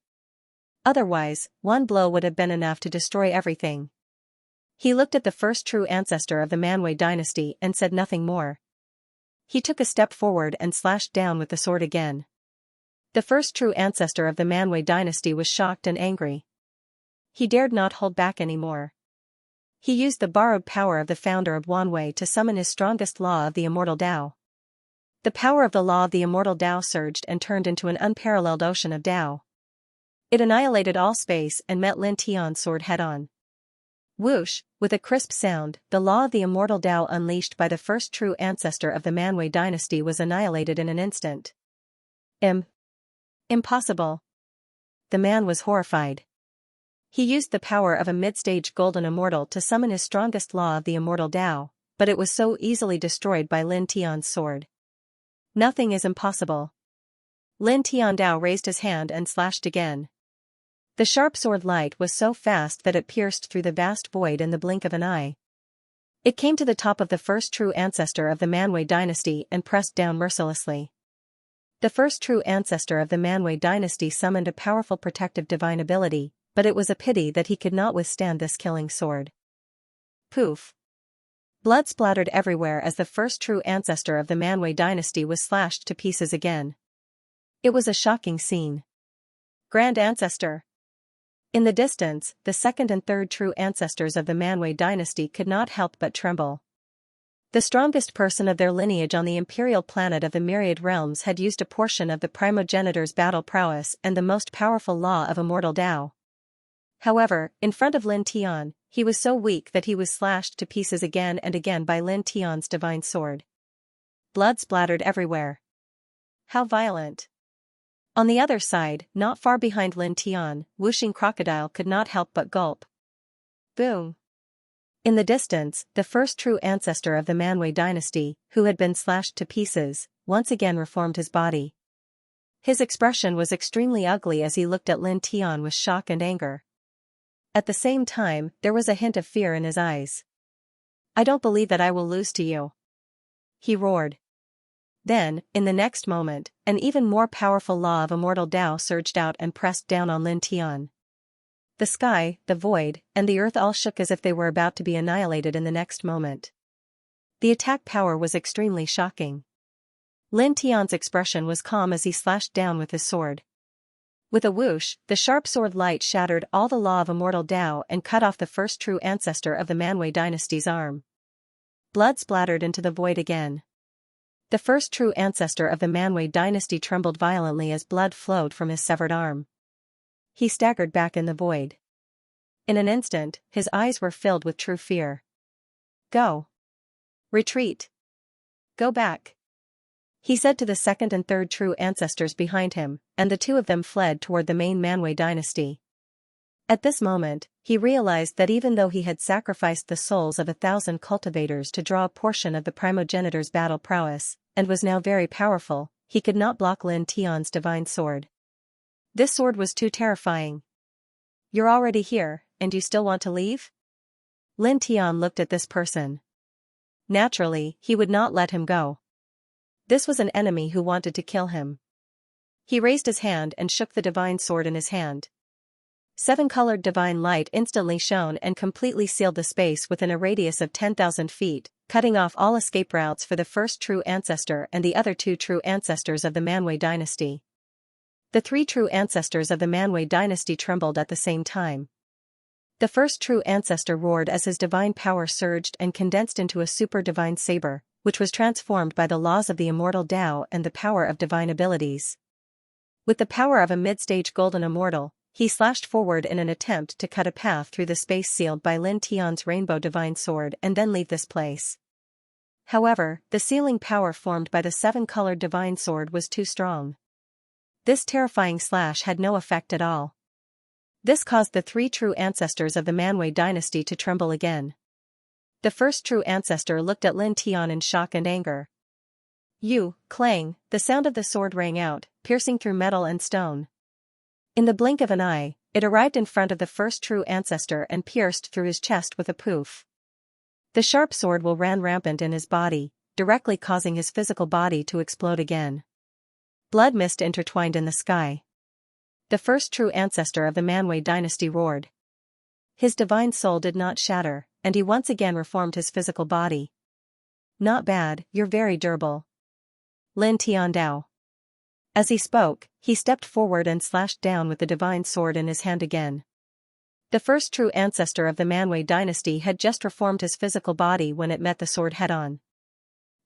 Otherwise, one blow would have been enough to destroy everything. He looked at the first true ancestor of the Manwei dynasty and said nothing more. He took a step forward and slashed down with the sword again. The first true ancestor of the Manwei dynasty was shocked and angry. He dared not hold back anymore. He used the borrowed power of the founder of Wanwei to summon his strongest law of the immortal Tao. The power of the law of the immortal Tao surged and turned into an unparalleled ocean of Tao. It annihilated all space and met Lin Tian's sword head-on. Whoosh! With a crisp sound, the law of the immortal Tao unleashed by the first true ancestor of the Manwei dynasty was annihilated in an instant. Impossible. The man was horrified. He used the power of a mid-stage golden immortal to summon his strongest law of the immortal Tao, but it was so easily destroyed by Lin Tian's sword. Nothing is impossible. Lin Tian Dao raised his hand and slashed again. The sharp sword light was so fast that it pierced through the vast void in the blink of an eye. It came to the top of the first true ancestor of the Manwei dynasty and pressed down mercilessly. The first true ancestor of the Manwei dynasty summoned a powerful protective divine ability, but it was a pity that he could not withstand this killing sword. Poof! Blood splattered everywhere as the first true ancestor of the Manwei dynasty was slashed to pieces again. It was a shocking scene. Grand Ancestor! In the distance, the second and third true ancestors of the Manwei dynasty could not help but tremble. The strongest person of their lineage on the imperial planet of the Myriad Realms had used a portion of the primogenitor's battle prowess and the most powerful law of immortal Tao. However, in front of Lin Tian, he was so weak that he was slashed to pieces again and again by Lin Tian's divine sword. Blood splattered everywhere. How violent! On the other side, not far behind Lin Tian, Wuxing Crocodile could not help but gulp. Boom! In the distance, the first true ancestor of the Manwei dynasty, who had been slashed to pieces, once again reformed his body. His expression was extremely ugly as he looked at Lin Tian with shock and anger. At the same time, there was a hint of fear in his eyes. I don't believe that I will lose to you. he roared. Then, in the next moment, an even more powerful law of immortal Tao surged out and pressed down on Lin Tian. The sky, the void, and the earth all shook as if they were about to be annihilated in the next moment. The attack power was extremely shocking. Lin Tian's expression was calm as he slashed down with his sword. With a whoosh, the sharp sword light shattered all the law of immortal Tao and cut off the first true ancestor of the Manwei dynasty's arm. Blood splattered into the void again. The first true ancestor of the Manwei dynasty trembled violently as blood flowed from his severed arm. He staggered back in the void. In an instant, his eyes were filled with true fear. Go. Retreat. Go back. He said to the second and third true ancestors behind him, and the two of them fled toward the main Manwei dynasty. At this moment, he realized that even though he had sacrificed the souls of 1,000 cultivators to draw a portion of the primogenitor's battle prowess, and was now very powerful, he could not block Lin Tian's divine sword. This sword was too terrifying. You're already here, and you still want to leave? Lin Tian looked at this person. Naturally, he would not let him go. This was an enemy who wanted to kill him. He raised his hand and shook the divine sword in his hand. 7-colored divine light instantly shone and completely sealed the space within a radius of 10,000 feet, cutting off all escape routes for the first true ancestor and the other two true ancestors of the Manwei dynasty. The three true ancestors of the Manwei dynasty trembled at the same time. The first true ancestor roared as his divine power surged and condensed into a super divine saber, which was transformed by the laws of the immortal Tao and the power of divine abilities. With the power of a mid-stage golden immortal, he slashed forward in an attempt to cut a path through the space sealed by Lin Tian's rainbow divine sword and then leave this place. However, the sealing power formed by the 7-colored divine sword was too strong. This terrifying slash had no effect at all. This caused the three true ancestors of the Manwei dynasty to tremble again. The first true ancestor looked at Lin Tian in shock and anger. You, clang, the sound of the sword rang out, piercing through metal and stone. In the blink of an eye, it arrived in front of the first true ancestor and pierced through his chest with a poof. The sharp sword will ran rampant in his body, directly causing his physical body to explode again. Blood mist intertwined in the sky. The first true ancestor of the Manwei dynasty roared. His divine soul did not shatter, and he once again reformed his physical body. Not bad, you're very durable. Lin Tian Dao. As he spoke, he stepped forward and slashed down with the divine sword in his hand again. The first true ancestor of the Manwei dynasty had just reformed his physical body when it met the sword head-on.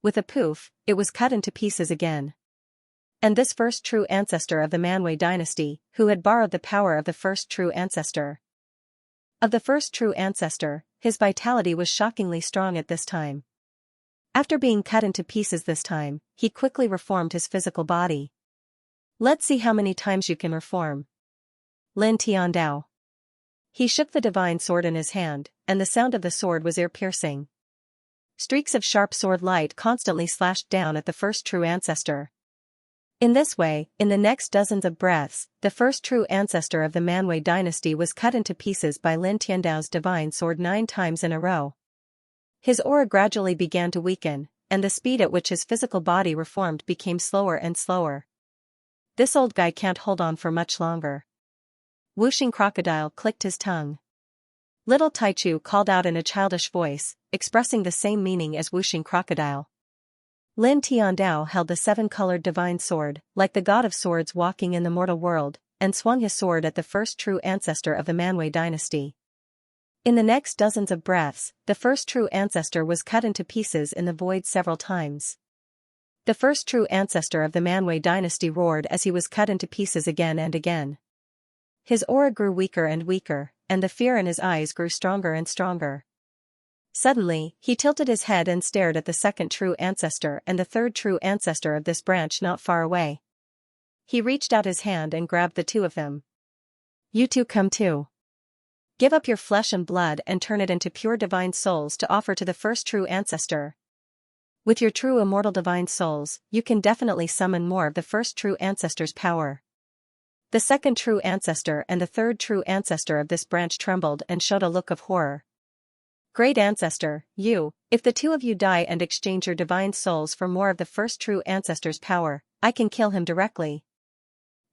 With a poof, it was cut into pieces again. And this first true ancestor of the Manwei dynasty, who had borrowed the power of the first true ancestor. Of the first true ancestor, his vitality was shockingly strong at this time. After being cut into pieces this time, he quickly reformed his physical body. Let's see how many times you can reform. Lin Tian Dao. He shook the divine sword in his hand, and the sound of the sword was ear-piercing. Streaks of sharp sword light constantly slashed down at the first true ancestor. In this way, in the next dozens of breaths, the first true ancestor of the Manwei dynasty was cut into pieces by Lin Tiandao's divine sword 9 times in a row. His aura gradually began to weaken, and the speed at which his physical body reformed became slower and slower. This old guy can't hold on for much longer. Whooshing crocodile clicked his tongue. Little Taichu called out in a childish voice, expressing the same meaning as whooshing crocodile. Lin Tiandao held the 7-colored divine sword, like the god of swords walking in the mortal world, and swung his sword at the first true ancestor of the Manwei dynasty. In the next dozens of breaths, the first true ancestor was cut into pieces in the void several times. The first true ancestor of the Manwei dynasty roared as he was cut into pieces again and again. His aura grew weaker and weaker, and the fear in his eyes grew stronger and stronger. Suddenly, he tilted his head and stared at the second true ancestor and the third true ancestor of this branch not far away. He reached out his hand and grabbed the two of them. You two come too. Give up your flesh and blood and turn it into pure divine souls to offer to the first true ancestor. With your true immortal divine souls, you can definitely summon more of the first true ancestor's power. The second true ancestor and the third true ancestor of this branch trembled and showed a look of horror. Great ancestor, if the two of you die and exchange your divine souls for more of the first true ancestor's power, I can kill him directly.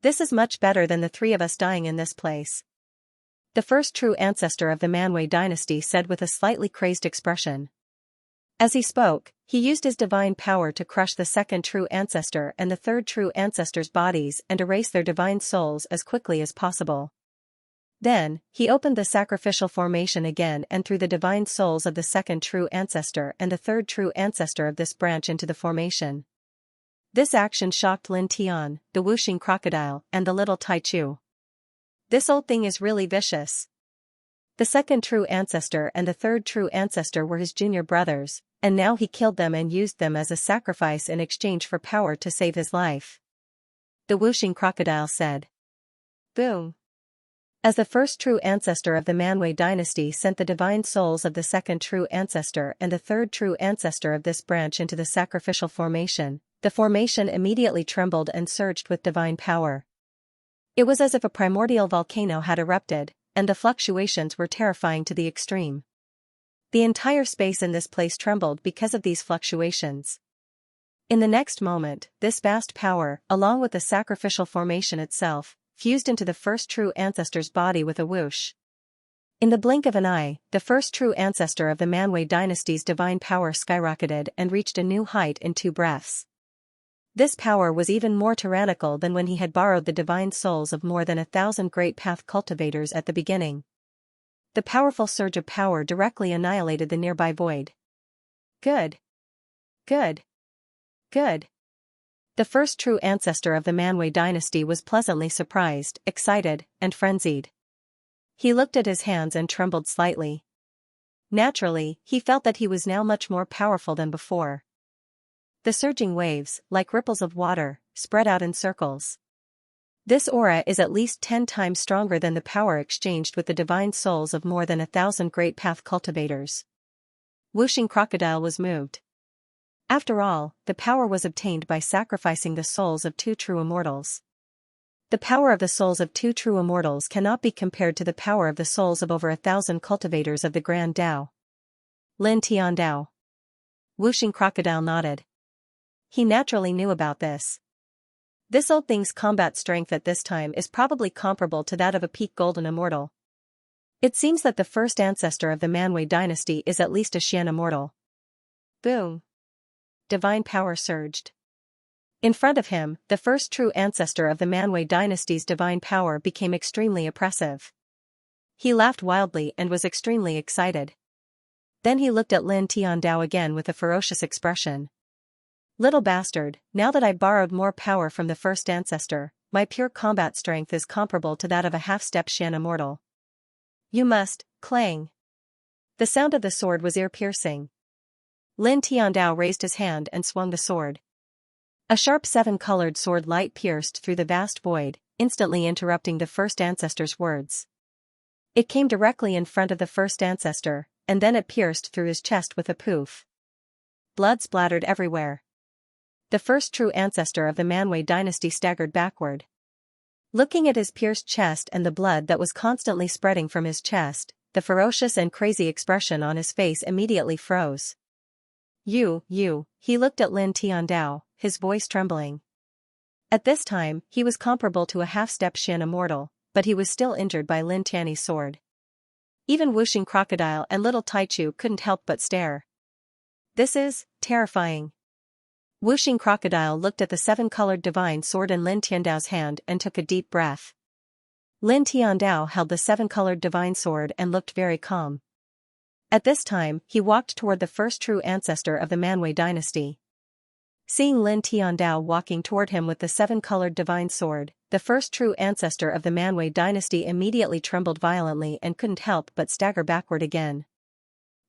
This is much better than the three of us dying in this place. The first true ancestor of the Manwei dynasty said with a slightly crazed expression. As he spoke, he used his divine power to crush the second true ancestor and the third true ancestor's bodies and erase their divine souls as quickly as possible. Then, he opened the sacrificial formation again and threw the divine souls of the second true ancestor and the third true ancestor of this branch into the formation. This action shocked Lin Tian, the Wuxing crocodile, and the little Taichu. This old thing is really vicious. The second true ancestor and the third true ancestor were his junior brothers, and now he killed them and used them as a sacrifice in exchange for power to save his life. The Wuxing crocodile said. Boom. As the first true ancestor of the Manwei dynasty sent the divine souls of the second true ancestor and the third true ancestor of this branch into the sacrificial formation, the formation immediately trembled and surged with divine power. It was as if a primordial volcano had erupted, and the fluctuations were terrifying to the extreme. The entire space in this place trembled because of these fluctuations. In the next moment, this vast power, along with the sacrificial formation itself, fused into the first true ancestor's body with a whoosh. In the blink of an eye, the first true ancestor of the Manwei dynasty's divine power skyrocketed and reached a new height in 2 breaths. This power was even more tyrannical than when he had borrowed the divine souls of more than 1,000 great path cultivators at the beginning. The powerful surge of power directly annihilated the nearby void. Good. Good. Good. The first true ancestor of the Manwei dynasty was pleasantly surprised, excited, and frenzied. He looked at his hands and trembled slightly. Naturally, he felt that he was now much more powerful than before. The surging waves, like ripples of water, spread out in circles. This aura is at least 10 times stronger than the power exchanged with the divine souls of more than 1,000 great path cultivators. Wuxing crocodile was moved. After all, the power was obtained by sacrificing the souls of 2 true immortals. The power of the souls of 2 true immortals cannot be compared to the power of the souls of over 1,000 cultivators of the Grand Dao. Lin Tian Dao. Wuxing crocodile nodded. He naturally knew about this. This old thing's combat strength at this time is probably comparable to that of a peak golden immortal. It seems that the first ancestor of the Manwei dynasty is at least a Xian immortal. Boom. Divine power surged. In front of him, the first true ancestor of the Manwei dynasty's divine power became extremely oppressive. He laughed wildly and was extremely excited. Then he looked at Lin Tian Dao again with a ferocious expression. Little bastard, now that I borrowed more power from the first ancestor, my pure combat strength is comparable to that of a half-step Xian immortal. You must, clang. The sound of the sword was ear-piercing. Lin Tian Dao raised his hand and swung the sword. A sharp 7-colored sword light pierced through the vast void, instantly interrupting the first ancestor's words. It came directly in front of the first ancestor, and then it pierced through his chest with a poof. Blood splattered everywhere. The first true ancestor of the Manwei dynasty staggered backward. Looking at his pierced chest and the blood that was constantly spreading from his chest, the ferocious and crazy expression on his face immediately froze. He looked at Lin Tian Dao, his voice trembling. At this time, he was comparable to a half-step Xian immortal, but he was still injured by Lin Tian's sword. Even Wuxing crocodile and little Taichu couldn't help but stare. This is terrifying. Wuxing crocodile looked at the 7-colored divine sword in Lin Tian Dao's hand and took a deep breath. Lin Tian Dao held the 7-colored divine sword and looked very calm. At this time, he walked toward the first true ancestor of the Manwei dynasty. Seeing Lin Tian Dao walking toward him with the 7-colored divine sword, the first true ancestor of the Manwei dynasty immediately trembled violently and couldn't help but stagger backward again.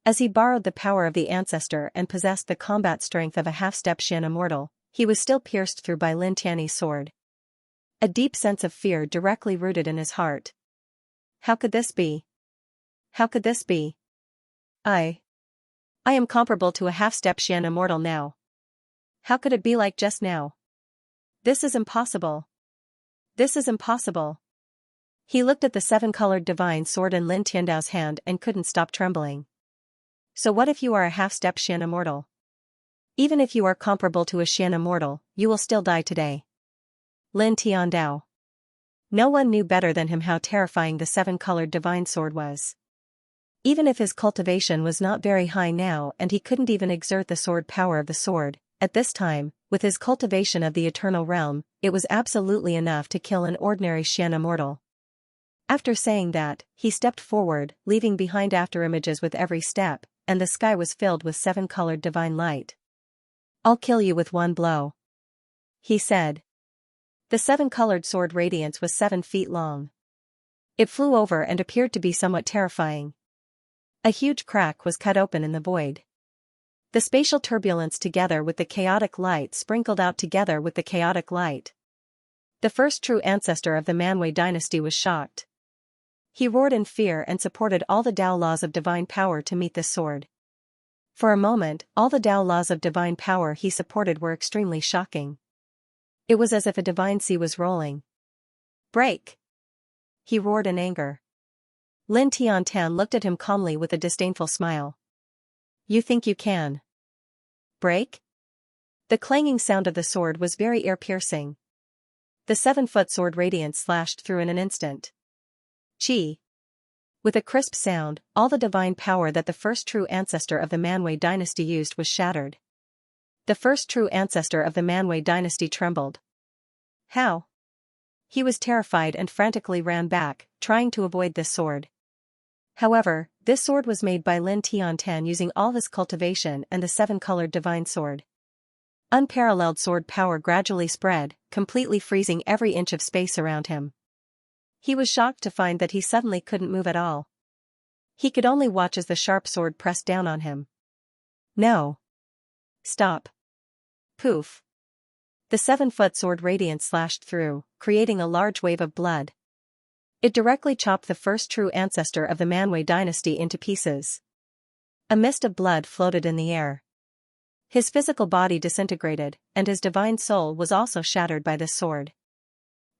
As he borrowed the power of the ancestor and possessed the combat strength of a half-step Xian immortal, he was still pierced through by Lin Tian's sword. A deep sense of fear directly rooted in his heart. How could this be? How could this be? I am comparable to a half-step Xian immortal now. How could it be like just now? This is impossible. This is impossible. He looked at the 7-colored divine sword in Lin Tiandao's hand and couldn't stop trembling. So what if you are a half-step Xian immortal? Even if you are comparable to a Xian immortal, you will still die today. Lin Tiandao. No one knew better than him how terrifying the seven-colored divine sword was. Even if his cultivation was not very high now and he couldn't even exert the sword power of the sword, at this time, with his cultivation of the eternal realm, it was absolutely enough to kill an ordinary Xian immortal. After saying that, he stepped forward, leaving behind afterimages with every step, and the sky was filled with seven-colored divine light. I'll kill you with one blow, he said. The seven-colored sword radiance was 7 feet long. It flew over and appeared to be somewhat terrifying. A huge crack was cut open in the void. The spatial turbulence together with the chaotic light sprinkled out together with the chaotic light. The first true ancestor of the Manwei dynasty was shocked. He roared in fear and supported all the Tao laws of divine power to meet this sword. For a moment, all the Tao laws of divine power he supported were extremely shocking. It was as if a divine sea was rolling. Break! He roared in anger. Lin Tiantan looked at him calmly with a disdainful smile. You think you can break? The clanging sound of the sword was very ear-piercing. The 7-foot sword radiance slashed through in an instant. Chi! With a crisp sound, all the divine power that the first true ancestor of the Manwei dynasty used was shattered. The first true ancestor of the Manwei dynasty trembled. How? He was terrified and frantically ran back, trying to avoid this sword. However, this sword was made by Lin Tiantan using all his cultivation and the 7-colored divine sword. Unparalleled sword power gradually spread, completely freezing every inch of space around him. He was shocked to find that he suddenly couldn't move at all. He could only watch as the sharp sword pressed down on him. No. Stop. Poof. The 7-foot sword radiance slashed through, creating a large wave of blood. It directly chopped the first true ancestor of the Manwei dynasty into pieces. A mist of blood floated in the air. His physical body disintegrated, and his divine soul was also shattered by this sword.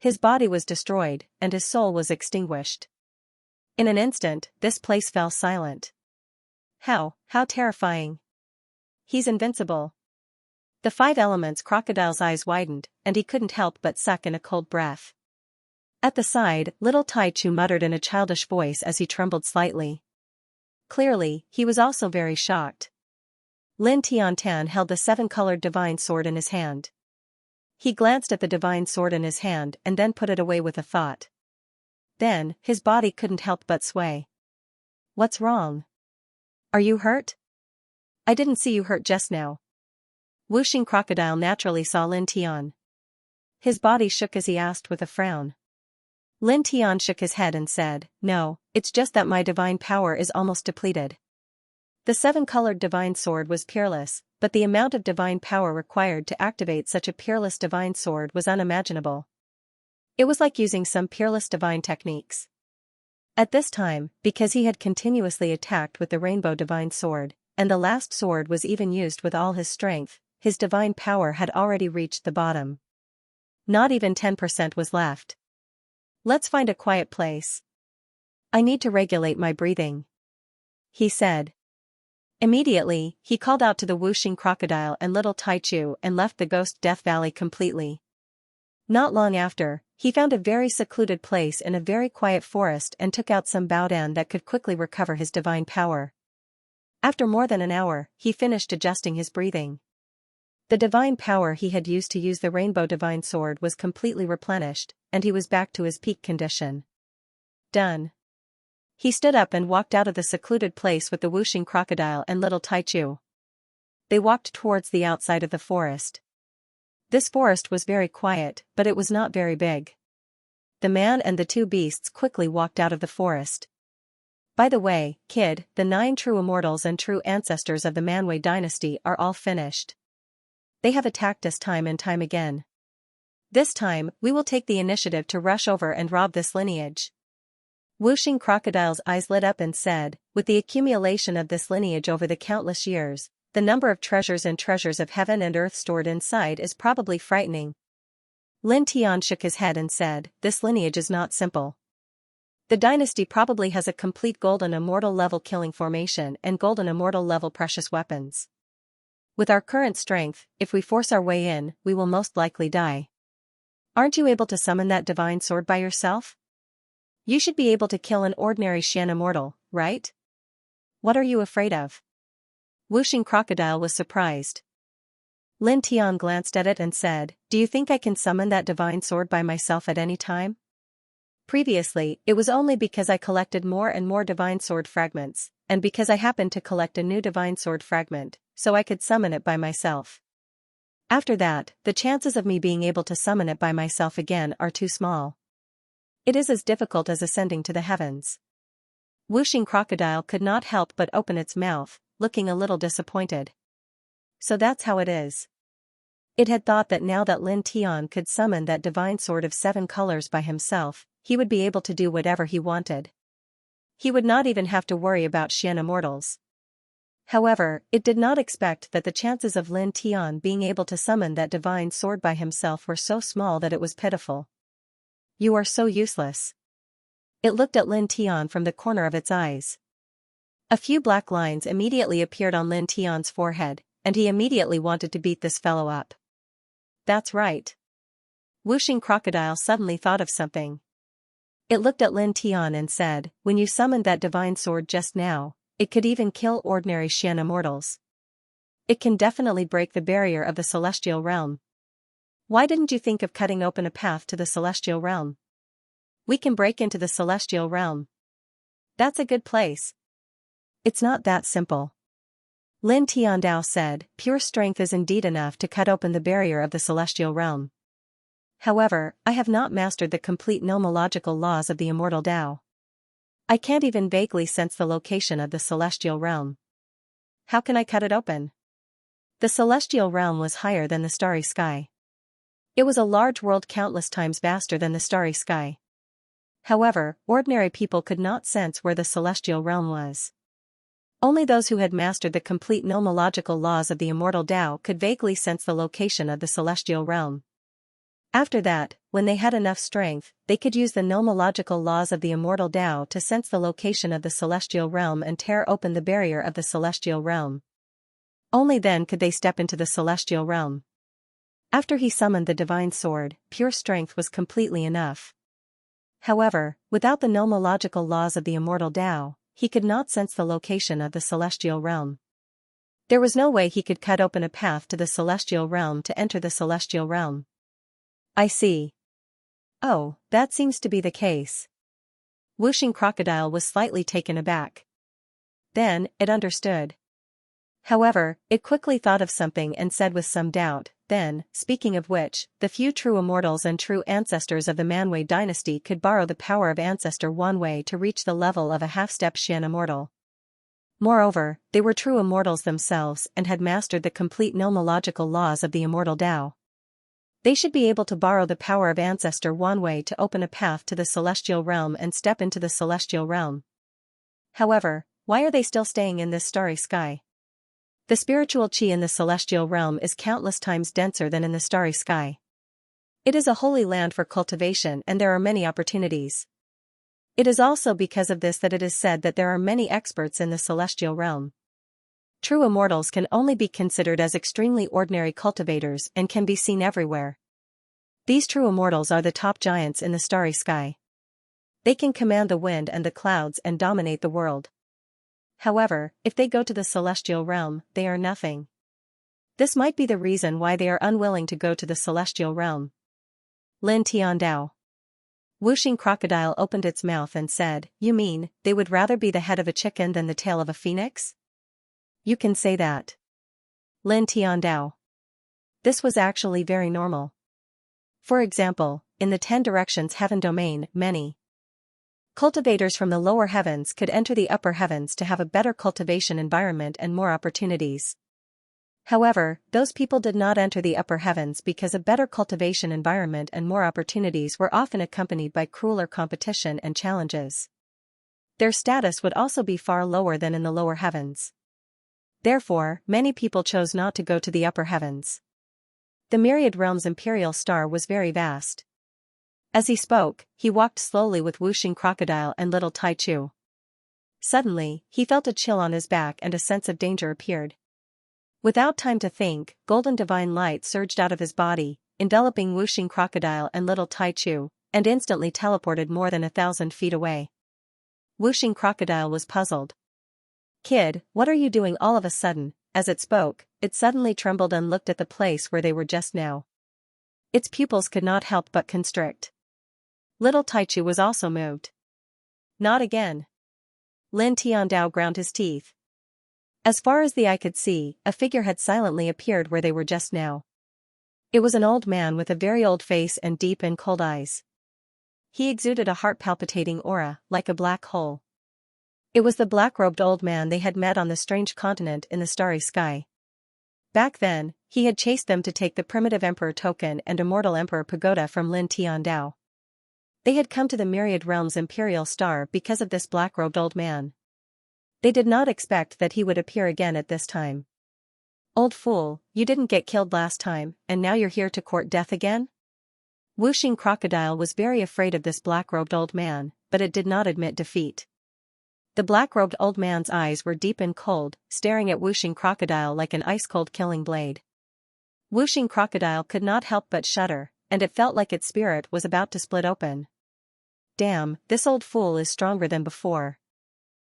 His body was destroyed, and his soul was extinguished. In an instant, this place fell silent. How terrifying. He's invincible. The 5 elements crocodile's eyes widened, and he couldn't help but suck in a cold breath. At the side, little Tai Chu muttered in a childish voice as he trembled slightly. Clearly, he was also very shocked. Lin Tiantan held the 7-colored divine sword in his hand. He glanced at the divine sword in his hand and then put it away with a thought. Then, his body couldn't help but sway. What's wrong? Are you hurt? I didn't see you hurt just now. Wuxing Crocodile naturally saw Lin Tian. His body shook as he asked with a frown. Lin Tian shook his head and said, No, it's just that my divine power is almost depleted. The 7-colored divine sword was peerless, but the amount of divine power required to activate such a peerless divine sword was unimaginable. It was like using some peerless divine techniques. At this time, because he had continuously attacked with the rainbow divine sword, and the last sword was even used with all his strength, his divine power had already reached the bottom. Not even 10% was left. Let's find a quiet place. I need to regulate my breathing, he said. Immediately, he called out to the Wuxing Crocodile and little Taichu and left the Ghost Death Valley completely. Not long after, he found a very secluded place in a very quiet forest and took out some Baodan that could quickly recover his divine power. After more than an hour, he finished adjusting his breathing. The divine power he had used to use the rainbow divine sword was completely replenished, and he was back to his peak condition. Done. He stood up and walked out of the secluded place with the Wuxing Crocodile and little Taichu. They walked towards the outside of the forest. This forest was very quiet, but it was not very big. The man and the 2 beasts quickly walked out of the forest. By the way, kid, the 9 true immortals and true ancestors of the Manwei dynasty are all finished. They have attacked us time and time again. This time, we will take the initiative to rush over and rob this lineage. Wuxing Crocodile's eyes lit up and said, with the accumulation of this lineage over the countless years, the number of treasures and treasures of heaven and earth stored inside is probably frightening. Lin Tian shook his head and said, This lineage is not simple. The dynasty probably has a complete golden immortal level killing formation and golden immortal level precious weapons. With our current strength, if we force our way in, we will most likely die. Aren't you able to summon that divine sword by yourself? You should be able to kill an ordinary Xian immortal, right? What are you afraid of? Wuxing Crocodile was surprised. Lin Tian glanced at it and said, "Do you think I can summon that divine sword by myself at any time? Previously, it was only because I collected more and more divine sword fragments, and because I happened to collect a new divine sword fragment, so I could summon it by myself. After that, the chances of me being able to summon it by myself again are too small. It is as difficult as ascending to the heavens." Wuxing Crocodile could not help but open its mouth, looking a little disappointed. So that's how it is. It had thought that now that Lin Tian could summon that divine sword of 7 colors by himself, he would be able to do whatever he wanted. He would not even have to worry about Xian immortals. However, it did not expect that the chances of Lin Tian being able to summon that divine sword by himself were so small that it was pitiful. "You are so useless." It looked at Lin Tian from the corner of its eyes. A few black lines immediately appeared on Lin Tian's forehead, and he immediately wanted to beat this fellow up. That's right. Wuxing Crocodile suddenly thought of something. It looked at Lin Tian and said, "When you summoned that divine sword just now, it could even kill ordinary Xian immortals. It can definitely break the barrier of the celestial realm. Why didn't you think of cutting open a path to the celestial realm? We can break into the celestial realm. That's a good place." "It's not that simple." Lin Tiandao said, "Pure strength is indeed enough to cut open the barrier of the celestial realm. However, I have not mastered the complete nomological laws of the immortal Tao. I can't even vaguely sense the location of the celestial realm. How can I cut it open?" The celestial realm was higher than the starry sky. It was a large world countless times vaster than the starry sky. However, ordinary people could not sense where the celestial realm was. Only those who had mastered the complete nomological laws of the immortal Tao could vaguely sense the location of the celestial realm. After that, when they had enough strength, they could use the nomological laws of the immortal Tao to sense the location of the celestial realm and tear open the barrier of the celestial realm. Only then could they step into the celestial realm. After he summoned the divine sword, pure strength was completely enough. However, without the nomological laws of the immortal Tao, he could not sense the location of the celestial realm. There was no way he could cut open a path to the celestial realm to enter the celestial realm. "I see. Oh, that seems to be the case." Wuxing Crocodile was slightly taken aback. Then, it understood. However, it quickly thought of something and said with some doubt, "Then, speaking of which, the few true immortals and true ancestors of the Manwei dynasty could borrow the power of Ancestor Wanwei to reach the level of a half-step Xian immortal. Moreover, they were true immortals themselves and had mastered the complete nomological laws of the immortal Tao. They should be able to borrow the power of Ancestor Wanwei to open a path to the celestial realm and step into the celestial realm. However, why are they still staying in this starry sky? The spiritual chi in the celestial realm is countless times denser than in the starry sky. It is a holy land for cultivation and there are many opportunities. It is also because of this that it is said that there are many experts in the celestial realm. True immortals can only be considered as extremely ordinary cultivators and can be seen everywhere. These true immortals are the top giants in the starry sky. They can command the wind and the clouds and dominate the world. However, if they go to the celestial realm, they are nothing. This might be the reason why they are unwilling to go to the celestial realm. Lin Tiandao. Wuxing Crocodile opened its mouth and said, "You mean, they would rather be the head of a chicken than the tail of a phoenix?" "You can say that." Lin Tiandao. This was actually very normal. For example, in the 10 directions heaven domain, many cultivators from the lower heavens could enter the upper heavens to have a better cultivation environment and more opportunities. However, those people did not enter the upper heavens because a better cultivation environment and more opportunities were often accompanied by crueler competition and challenges. Their status would also be far lower than in the lower heavens. Therefore, many people chose not to go to the upper heavens. The Myriad Realms imperial star was very vast. As he spoke, he walked slowly with Whooshing Crocodile and little Taichu. Suddenly, he felt a chill on his back and a sense of danger appeared. Without time to think, golden divine light surged out of his body, enveloping Whooshing Crocodile and little Taichu, and instantly teleported more than 1,000 feet away. Whooshing Crocodile was puzzled. "Kid, what are you doing all of a sudden?" As it spoke, it suddenly trembled and looked at the place where they were just now. Its pupils could not help but constrict. Little Taichu was also moved. "Not again." Lin Tiandao ground his teeth. As far as the eye could see, a figure had silently appeared where they were just now. It was an old man with a very old face and deep and cold eyes. He exuded a heart-palpitating aura, like a black hole. It was the black-robed old man they had met on the strange continent in the starry sky. Back then, he had chased them to take the primitive emperor token and immortal emperor pagoda from Lin Tiandao. They had come to the Myriad Realm's imperial star because of this black-robed old man. They did not expect that he would appear again at this time. "Old fool, you didn't get killed last time, and now you're here to court death again?" Whooshing Crocodile was very afraid of this black-robed old man, but it did not admit defeat. The black-robed old man's eyes were deep and cold, staring at Whooshing Crocodile like an ice-cold killing blade. Whooshing Crocodile could not help but shudder, and it felt like its spirit was about to split open. "Damn, this old fool is stronger than before.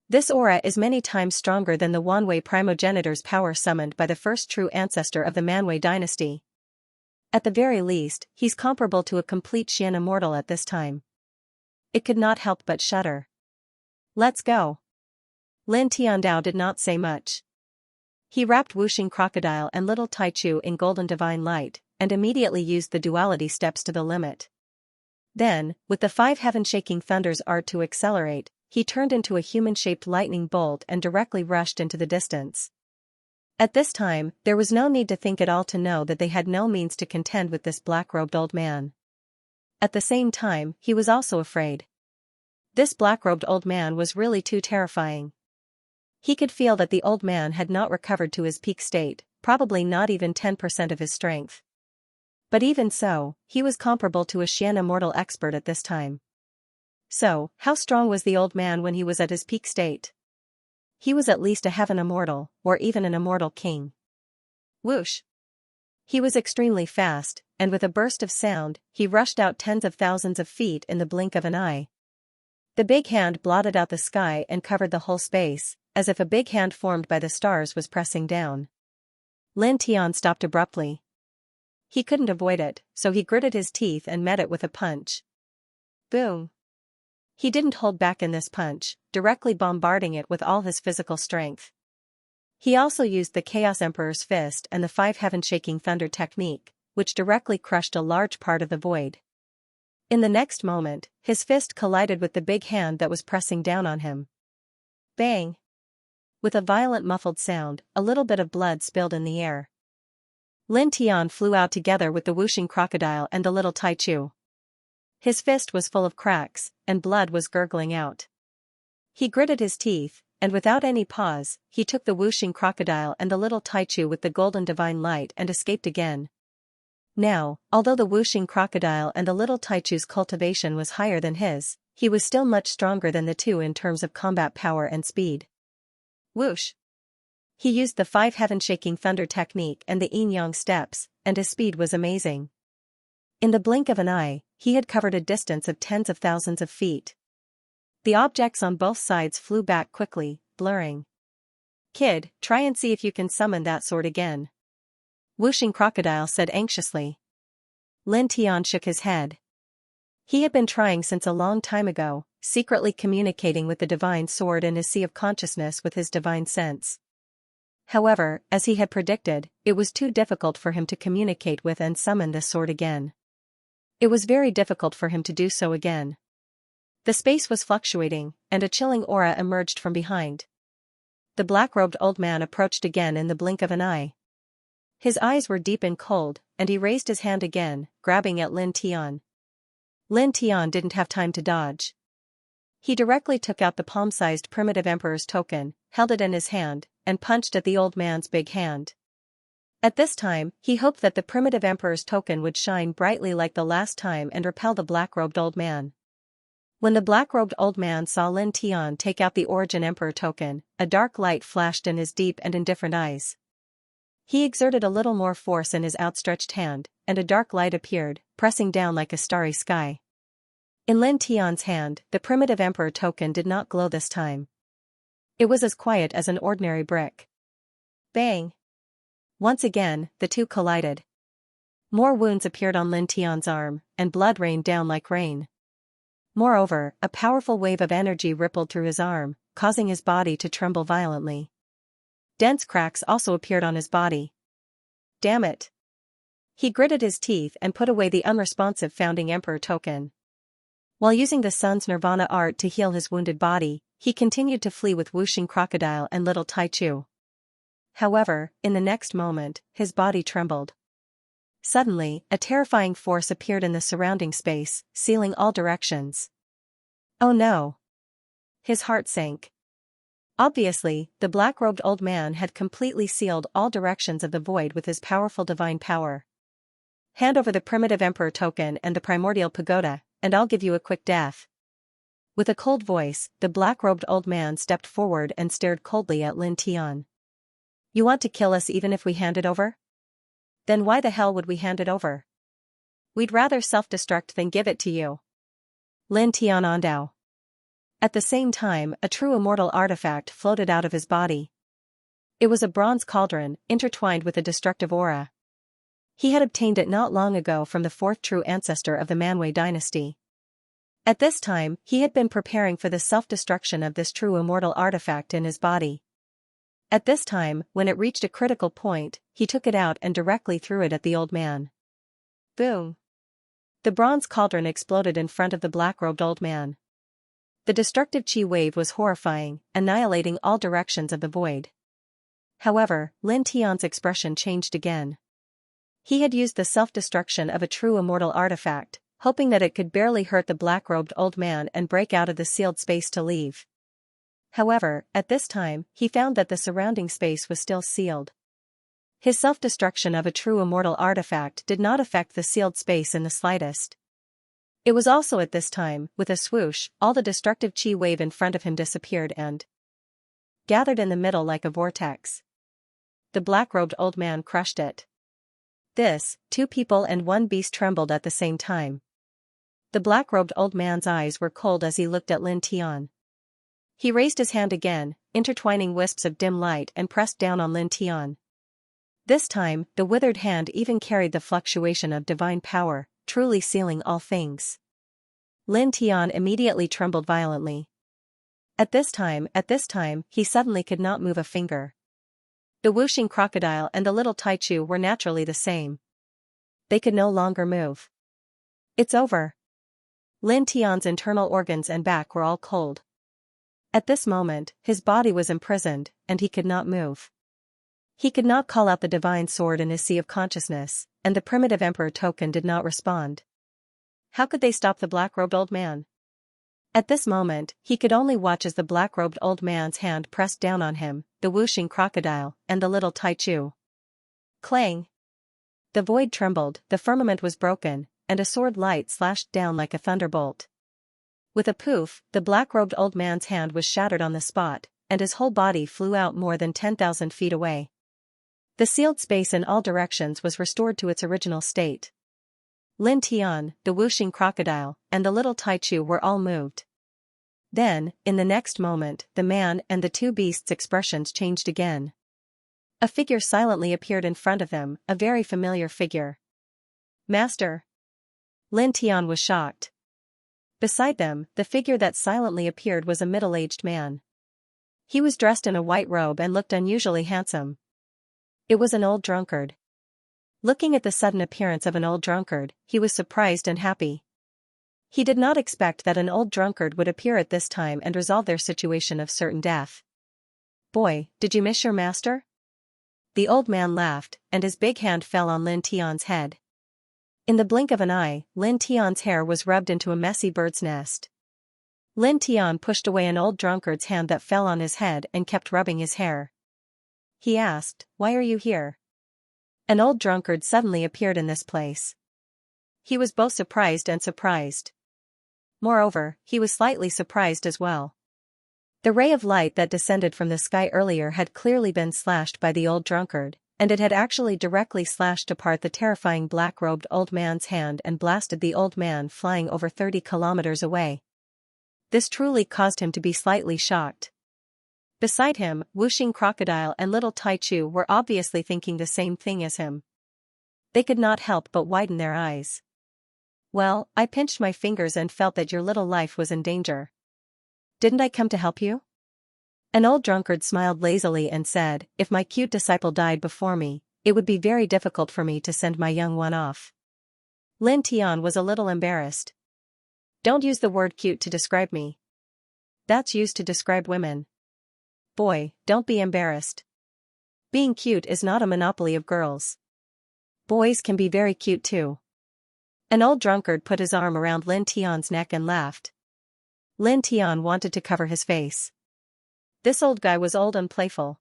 This aura is many times stronger than the Wanwei primogenitor's power summoned by the first true ancestor of the Manwei dynasty. At the very least, he's comparable to a complete Xian immortal at this time." It could not help but shudder. "Let's go." Lin Tiandao did not say much. He wrapped Whooshing Crocodile and little Taichu in golden divine light, and immediately used the duality steps to the limit. Then, with the 5 heaven-shaking thunders art to accelerate, he turned into a human-shaped lightning bolt and directly rushed into the distance. At this time, there was no need to think at all to know that they had no means to contend with this black-robed old man. At the same time, he was also afraid. This black-robed old man was really too terrifying. He could feel that the old man had not recovered to his peak state, probably not even 10% of his strength. But even so, he was comparable to a Xian immortal expert at this time. So, how strong was the old man when he was at his peak state? He was at least a heaven immortal, or even an immortal king. Whoosh! He was extremely fast, and with a burst of sound, he rushed out tens of thousands of feet in the blink of an eye. The big hand blotted out the sky and covered the whole space, as if a big hand formed by the stars was pressing down. Lin Tian stopped abruptly. He couldn't avoid it, so he gritted his teeth and met it with a punch. Boom! He didn't hold back in this punch, directly bombarding it with all his physical strength. He also used the Chaos Emperor's Fist and the 5 heaven-shaking thunder technique, which directly crushed a large part of the void. In the next moment, his fist collided with the big hand that was pressing down on him. Bang! With a violent muffled sound, a little bit of blood spilled in the air. Lin Tian flew out together with the Whooshing Crocodile and the little Taichu. His fist was full of cracks, and blood was gurgling out. He gritted his teeth, and without any pause, he took the Whooshing Crocodile and the little Taichu with the golden divine light and escaped again. Now, although the Whooshing Crocodile and the little Taichu's cultivation was higher than his, he was still much stronger than the two in terms of combat power and speed. Whoosh! He used the 5 heaven-shaking thunder technique and the yin-yang steps, and his speed was amazing. In the blink of an eye, he had covered a distance of tens of thousands of feet. The objects on both sides flew back quickly, blurring. "Kid, try and see if you can summon that sword again," Whooshing Crocodile said anxiously. Lin Tian shook his head. He had been trying since a long time ago, secretly communicating with the divine sword in his sea of consciousness with his divine sense. However, as he had predicted, it was too difficult for him to communicate with and summon this sword again. It was very difficult for him to do so again. The space was fluctuating, and a chilling aura emerged from behind. The black-robed old man approached again in the blink of an eye. His eyes were deep and cold, and he raised his hand again, grabbing at Lin Tian. Lin Tian didn't have time to dodge. He directly took out the palm-sized primitive emperor's token, held it in his hand, and punched at the old man's big hand. At this time, he hoped that the primitive emperor's token would shine brightly like the last time and repel the black-robed old man. When the black-robed old man saw Lin Tian take out the Origin Emperor token, a dark light flashed in his deep and indifferent eyes. He exerted a little more force in his outstretched hand, and a dark light appeared, pressing down like a starry sky. In Lin Tian's hand, the primitive emperor token did not glow this time. It was as quiet as an ordinary brick. Bang! Once again, the two collided. More wounds appeared on Lin Tian's arm, and blood rained down like rain. Moreover, a powerful wave of energy rippled through his arm, causing his body to tremble violently. Dense cracks also appeared on his body. Damn it! He gritted his teeth and put away the unresponsive founding emperor token. While using the sun's nirvana art to heal his wounded body, he continued to flee with Wuxing Crocodile and little Taichu. However, in the next moment, his body trembled. Suddenly, a terrifying force appeared in the surrounding space, sealing all directions. Oh no! His heart sank. Obviously, the black-robed old man had completely sealed all directions of the void with his powerful divine power. Hand over the primitive emperor token and the primordial pagoda, and I'll give you a quick death. With a cold voice, the black-robed old man stepped forward and stared coldly at Lin Tian. You want to kill us even if we hand it over? Then why the hell would we hand it over? We'd rather self-destruct than give it to you. Lin Tian Ondao. At the same time, a true immortal artifact floated out of his body. It was a bronze cauldron, intertwined with a destructive aura. He had obtained it not long ago from the fourth true ancestor of the Manwei dynasty. At this time, he had been preparing for the self-destruction of this true immortal artifact in his body. At this time, when it reached a critical point, he took it out and directly threw it at the old man. Boom! The bronze cauldron exploded in front of the black-robed old man. The destructive chi wave was horrifying, annihilating all directions of the void. However, Lin Tian's expression changed again. He had used the self-destruction of a true immortal artifact, hoping that it could barely hurt the black-robed old man and break out of the sealed space to leave. However, at this time, he found that the surrounding space was still sealed. His self-destruction of a true immortal artifact did not affect the sealed space in the slightest. It was also at this time, with a swoosh, all the destructive chi wave in front of him disappeared and gathered in the middle like a vortex. The black-robed old man crushed it. This, two people and one beast trembled at the same time. The black-robed old man's eyes were cold as he looked at Lin Tian. He raised his hand again, intertwining wisps of dim light and pressed down on Lin Tian. This time, the withered hand even carried the fluctuation of divine power, truly sealing all things. Lin Tian immediately trembled violently. At this time, he suddenly could not move a finger. The Wuxing Crocodile and the little Taichu were naturally the same. They could no longer move. It's over. Lin Tian's internal organs and back were all cold. At this moment, his body was imprisoned, and he could not move. He could not call out the divine sword in his sea of consciousness, and the primitive emperor token did not respond. How could they stop the black-robed old man? At this moment, he could only watch as the black-robed old man's hand pressed down on him, the Wuxing Crocodile, and the little Taichu. Clang! The void trembled, the firmament was broken, and a sword light slashed down like a thunderbolt. With a poof, the black-robed old man's hand was shattered on the spot, and his whole body flew out more than 10,000 feet away. The sealed space in all directions was restored to its original state. Lin Tian, the Wuxing Crocodile, and the little Taichu were all moved. Then, in the next moment, the man and the two beasts' expressions changed again. A figure silently appeared in front of them, a very familiar figure. Master! Lin Tian was shocked. Beside them, the figure that silently appeared was a middle-aged man. He was dressed in a white robe and looked unusually handsome. It was an old drunkard. Looking at the sudden appearance of an old drunkard, he was surprised and happy. He did not expect that an old drunkard would appear at this time and resolve their situation of certain death. Boy, did you miss your master? The old man laughed, and his big hand fell on Lin Tian's head. In the blink of an eye, Lin Tian's hair was rubbed into a messy bird's nest. Lin Tian pushed away an old drunkard's hand that fell on his head and kept rubbing his hair. He asked, "Why are you here?" An old drunkard suddenly appeared in this place. He was both surprised and surprised. Moreover, he was slightly surprised as well. The ray of light that descended from the sky earlier had clearly been slashed by the old drunkard, and it had actually directly slashed apart the terrifying black-robed old man's hand and blasted the old man flying over 30 kilometers away. This truly caused him to be slightly shocked. Beside him, Wuxing Crocodile and Little Taichu were obviously thinking the same thing as him. They could not help but widen their eyes. Well, I pinched my fingers and felt that your little life was in danger. Didn't I come to help you? An old drunkard smiled lazily and said, if my cute disciple died before me, it would be very difficult for me to send my young one off. Lin Tian was a little embarrassed. Don't use the word cute to describe me. That's used to describe women. Boy, don't be embarrassed. Being cute is not a monopoly of girls. Boys can be very cute too. An old drunkard put his arm around Lin Tian's neck and laughed. Lin Tian wanted to cover his face. This old guy was old and playful.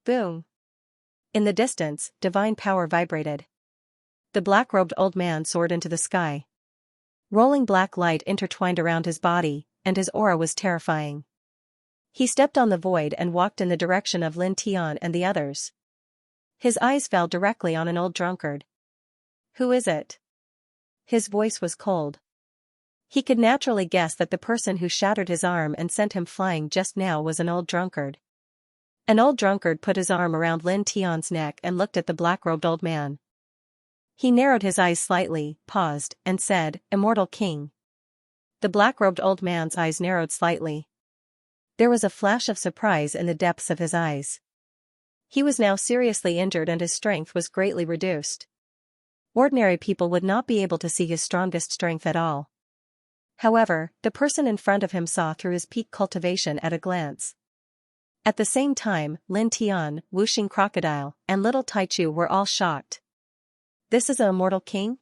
Boom. In the distance, divine power vibrated. The black-robed old man soared into the sky. Rolling black light intertwined around his body, and his aura was terrifying. He stepped on the void and walked in the direction of Lin Tian and the others. His eyes fell directly on an old drunkard. Who is it? His voice was cold. He could naturally guess that the person who shattered his arm and sent him flying just now was an old drunkard. An old drunkard put his arm around Lin Tian's neck and looked at the black-robed old man. He narrowed his eyes slightly, paused, and said, Immortal King. The black-robed old man's eyes narrowed slightly. There was a flash of surprise in the depths of his eyes. He was now seriously injured and his strength was greatly reduced. Ordinary people would not be able to see his strongest strength at all. However, the person in front of him saw through his peak cultivation at a glance. At the same time, Lin Tian, Wuxing Crocodile, and Little Taichu were all shocked. This is an immortal king?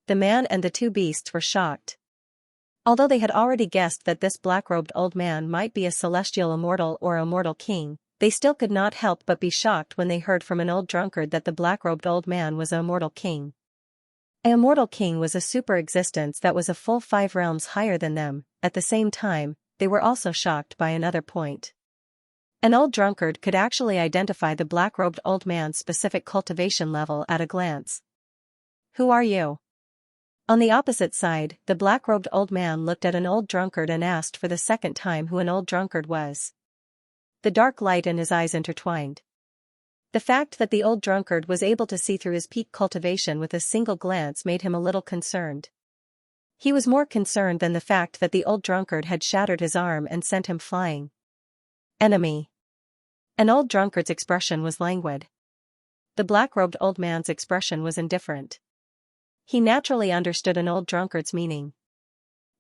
The man and the two beasts were shocked. Although they had already guessed that this black-robed old man might be a celestial immortal or immortal king, they still could not help but be shocked when they heard from an old drunkard that the black-robed old man was an immortal king. An immortal king was a super-existence that was a full 5 realms higher than them. At the same time, they were also shocked by another point. An old drunkard could actually identify the black-robed old man's specific cultivation level at a glance. Who are you? On the opposite side, the black-robed old man looked at an old drunkard and asked for the second time who an old drunkard was. The dark light in his eyes intertwined. The fact that the old drunkard was able to see through his peak cultivation with a single glance made him a little concerned. He was more concerned than the fact that the old drunkard had shattered his arm and sent him flying. Enemy. An old drunkard's expression was languid. The black-robed old man's expression was indifferent. He naturally understood an old drunkard's meaning.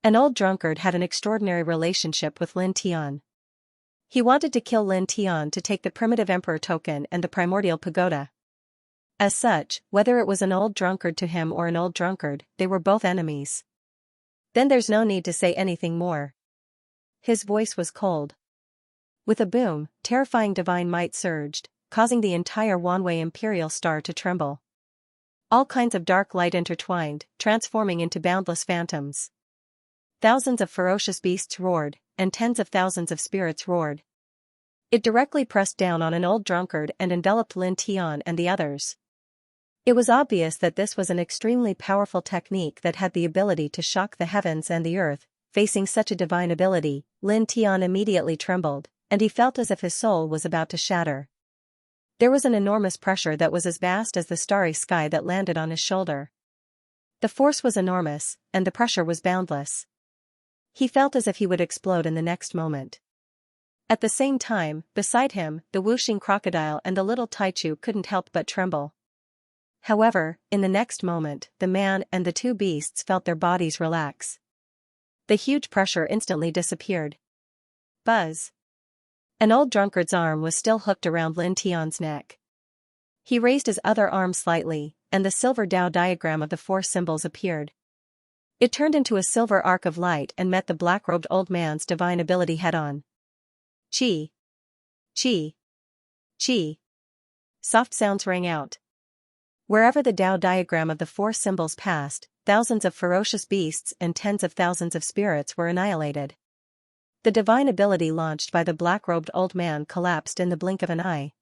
An old drunkard had an extraordinary relationship with Lin Tian. He wanted to kill Lin Tian to take the primitive emperor token and the primordial pagoda. As such, whether it was an old drunkard to him or an old drunkard, they were both enemies. Then there's no need to say anything more. His voice was cold. With a boom, terrifying divine might surged, causing the entire Wanwei imperial star to tremble. All kinds of dark light intertwined, transforming into boundless phantoms. Thousands of ferocious beasts roared, and tens of thousands of spirits roared. It directly pressed down on an old drunkard and enveloped Lin Tian and the others. It was obvious that this was an extremely powerful technique that had the ability to shock the heavens and the earth. Facing such a divine ability, Lin Tian immediately trembled, and he felt as if his soul was about to shatter. There was an enormous pressure that was as vast as the starry sky that landed on his shoulder. The force was enormous, and the pressure was boundless. He felt as if he would explode in the next moment. At the same time, beside him, the Wuxing Crocodile and the Little Taichu couldn't help but tremble. However, in the next moment, the man and the two beasts felt their bodies relax. The huge pressure instantly disappeared. Buzz. An old drunkard's arm was still hooked around Lin Tian's neck. He raised his other arm slightly, and the silver Tao diagram of the 4 symbols appeared. It turned into a silver arc of light and met the black-robed old man's divine ability head-on. Chi. Chi. Chi. Soft sounds rang out. Wherever the Tao diagram of the four symbols passed, thousands of ferocious beasts and tens of thousands of spirits were annihilated. The divine ability launched by the black-robed old man collapsed in the blink of an eye.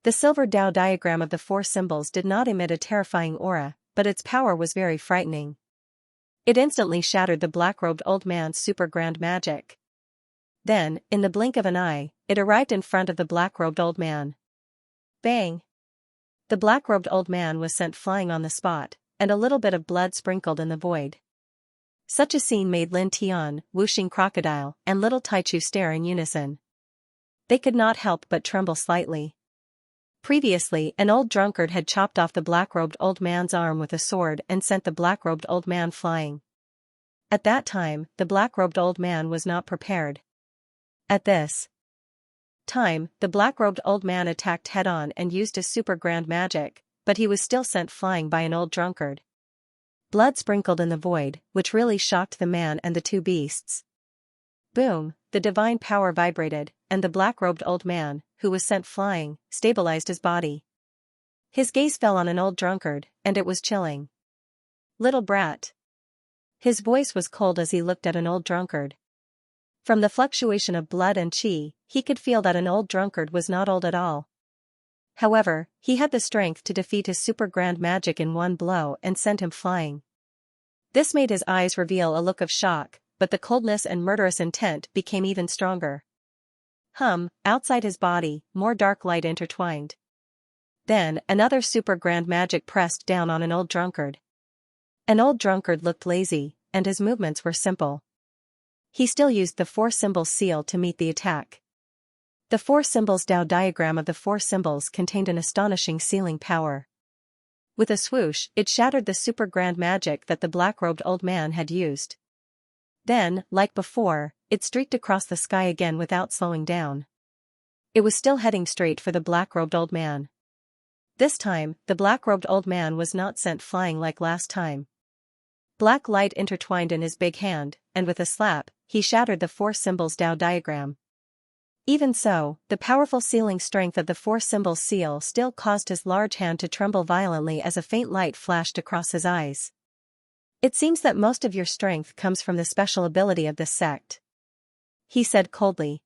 The silver Tao diagram of the four symbols did not emit a terrifying aura, but its power was very frightening. It instantly shattered the black-robed old man's super grand magic. Then, in the blink of an eye, it arrived in front of the black-robed old man. Bang! The black-robed old man was sent flying on the spot, and a little bit of blood sprinkled in the void. Such a scene made Lin Tian, Wuxing Crocodile, and little Taichu stare in unison. They could not help but tremble slightly. Previously, an old drunkard had chopped off the black-robed old man's arm with a sword and sent the black-robed old man flying. At that time, the black-robed old man was not prepared. At this time, the black-robed old man attacked head-on and used his super grand magic, but he was still sent flying by an old drunkard. Blood sprinkled in the void, which really shocked the man and the two beasts. Boom, the divine power vibrated, and the black-robed old man, who was sent flying, stabilized his body. His gaze fell on an old drunkard, and it was chilling. Little brat. His voice was cold as he looked at an old drunkard. From the fluctuation of blood and qi, he could feel that an old drunkard was not old at all. However, he had the strength to defeat his super grand magic in one blow and sent him flying. This made his eyes reveal a look of shock, but the coldness and murderous intent became even stronger. Outside his body, more dark light intertwined. Then, another super grand magic pressed down on an old drunkard. An old drunkard looked lazy, and his movements were simple. He still used the four symbols seal to meet the attack. The four symbols Tao diagram of the four symbols contained an astonishing sealing power. With a swoosh, it shattered the super grand magic that the black-robed old man had used. Then, like before, it streaked across the sky again without slowing down. It was still heading straight for the black-robed old man. This time, the black-robed old man was not sent flying like last time. Black light intertwined in his big hand, and with a slap, he shattered the four symbols Tao diagram. Even so, the powerful sealing strength of the four symbols seal still caused his large hand to tremble violently as a faint light flashed across his eyes. It seems that most of your strength comes from the special ability of this sect, he said coldly.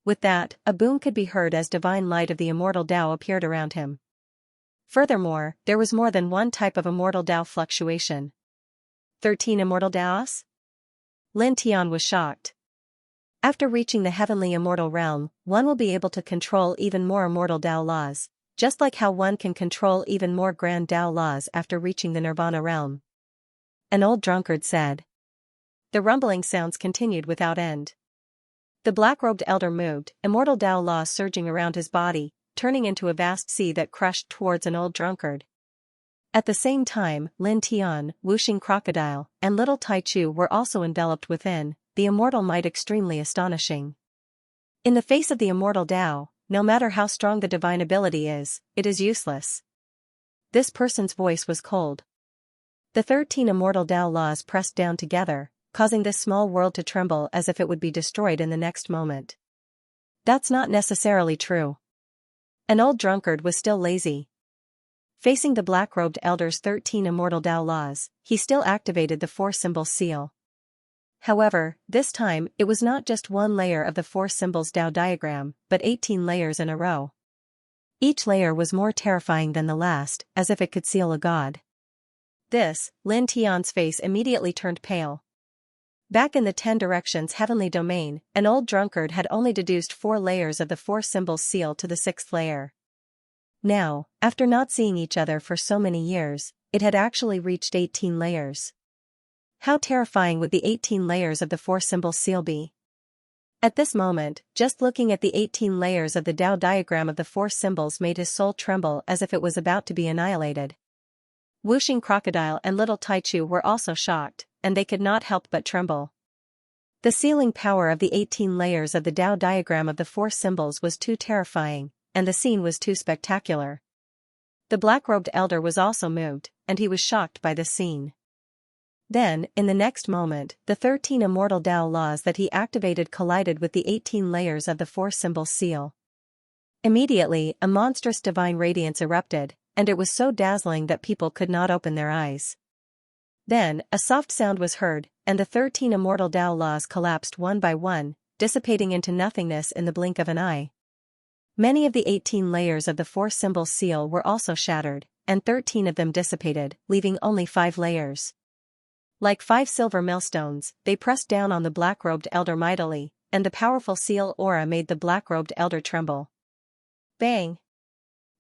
With that, a boom could be heard as divine light of the immortal Tao appeared around him. Furthermore, there was more than one type of immortal Tao fluctuation. 13 immortal Taos? Lin Tian was shocked. After reaching the heavenly immortal realm, one will be able to control even more immortal Tao laws, just like how one can control even more grand Tao laws after reaching the nirvana realm. An old drunkard said. The rumbling sounds continued without end. The black-robed elder moved, immortal Tao laws surging around his body, turning into a vast sea that crushed towards an old drunkard. At the same time, Lin Tian, Wuxing Crocodile, and little Taichu were also enveloped within, the immortal might extremely astonishing. In the face of the immortal Tao, no matter how strong the divine ability is, it is useless. This person's voice was cold. The 13 immortal Tao laws pressed down together, causing this small world to tremble as if it would be destroyed in the next moment. That's not necessarily true. An old drunkard was still lazy. Facing the black-robed elder's 13 immortal Tao laws, he still activated the four-symbol seal. However, this time, it was not just one layer of the four symbols Tao diagram, but 18 layers in a row. Each layer was more terrifying than the last, as if it could seal a god. Lin Tian's face immediately turned pale. Back in the 10 directions heavenly domain, an old drunkard had only deduced 4 layers of the four symbols seal to the 6th layer. Now, after not seeing each other for so many years, it had actually reached 18 layers. How terrifying would the 18 layers of the four symbols seal be? At this moment, just looking at the 18 layers of the Tao diagram of the four symbols made his soul tremble as if it was about to be annihilated. Wuxing Crocodile and little Taichu were also shocked, and they could not help but tremble. The sealing power of the 18 layers of the Tao diagram of the four symbols was too terrifying, and the scene was too spectacular. The black-robed elder was also moved, and he was shocked by this scene. Then, in the next moment, the 13 immortal Tao laws that he activated collided with the 18 layers of the four symbols seal. Immediately, a monstrous divine radiance erupted, and it was so dazzling that people could not open their eyes. Then, a soft sound was heard, and the 13 immortal Tao laws collapsed one by one, dissipating into nothingness in the blink of an eye. Many of the 18 layers of the four symbols seal were also shattered, and 13 of them dissipated, leaving only 5 layers. Like 5 silver millstones, they pressed down on the black-robed elder mightily, and the powerful seal aura made the black-robed elder tremble. Bang!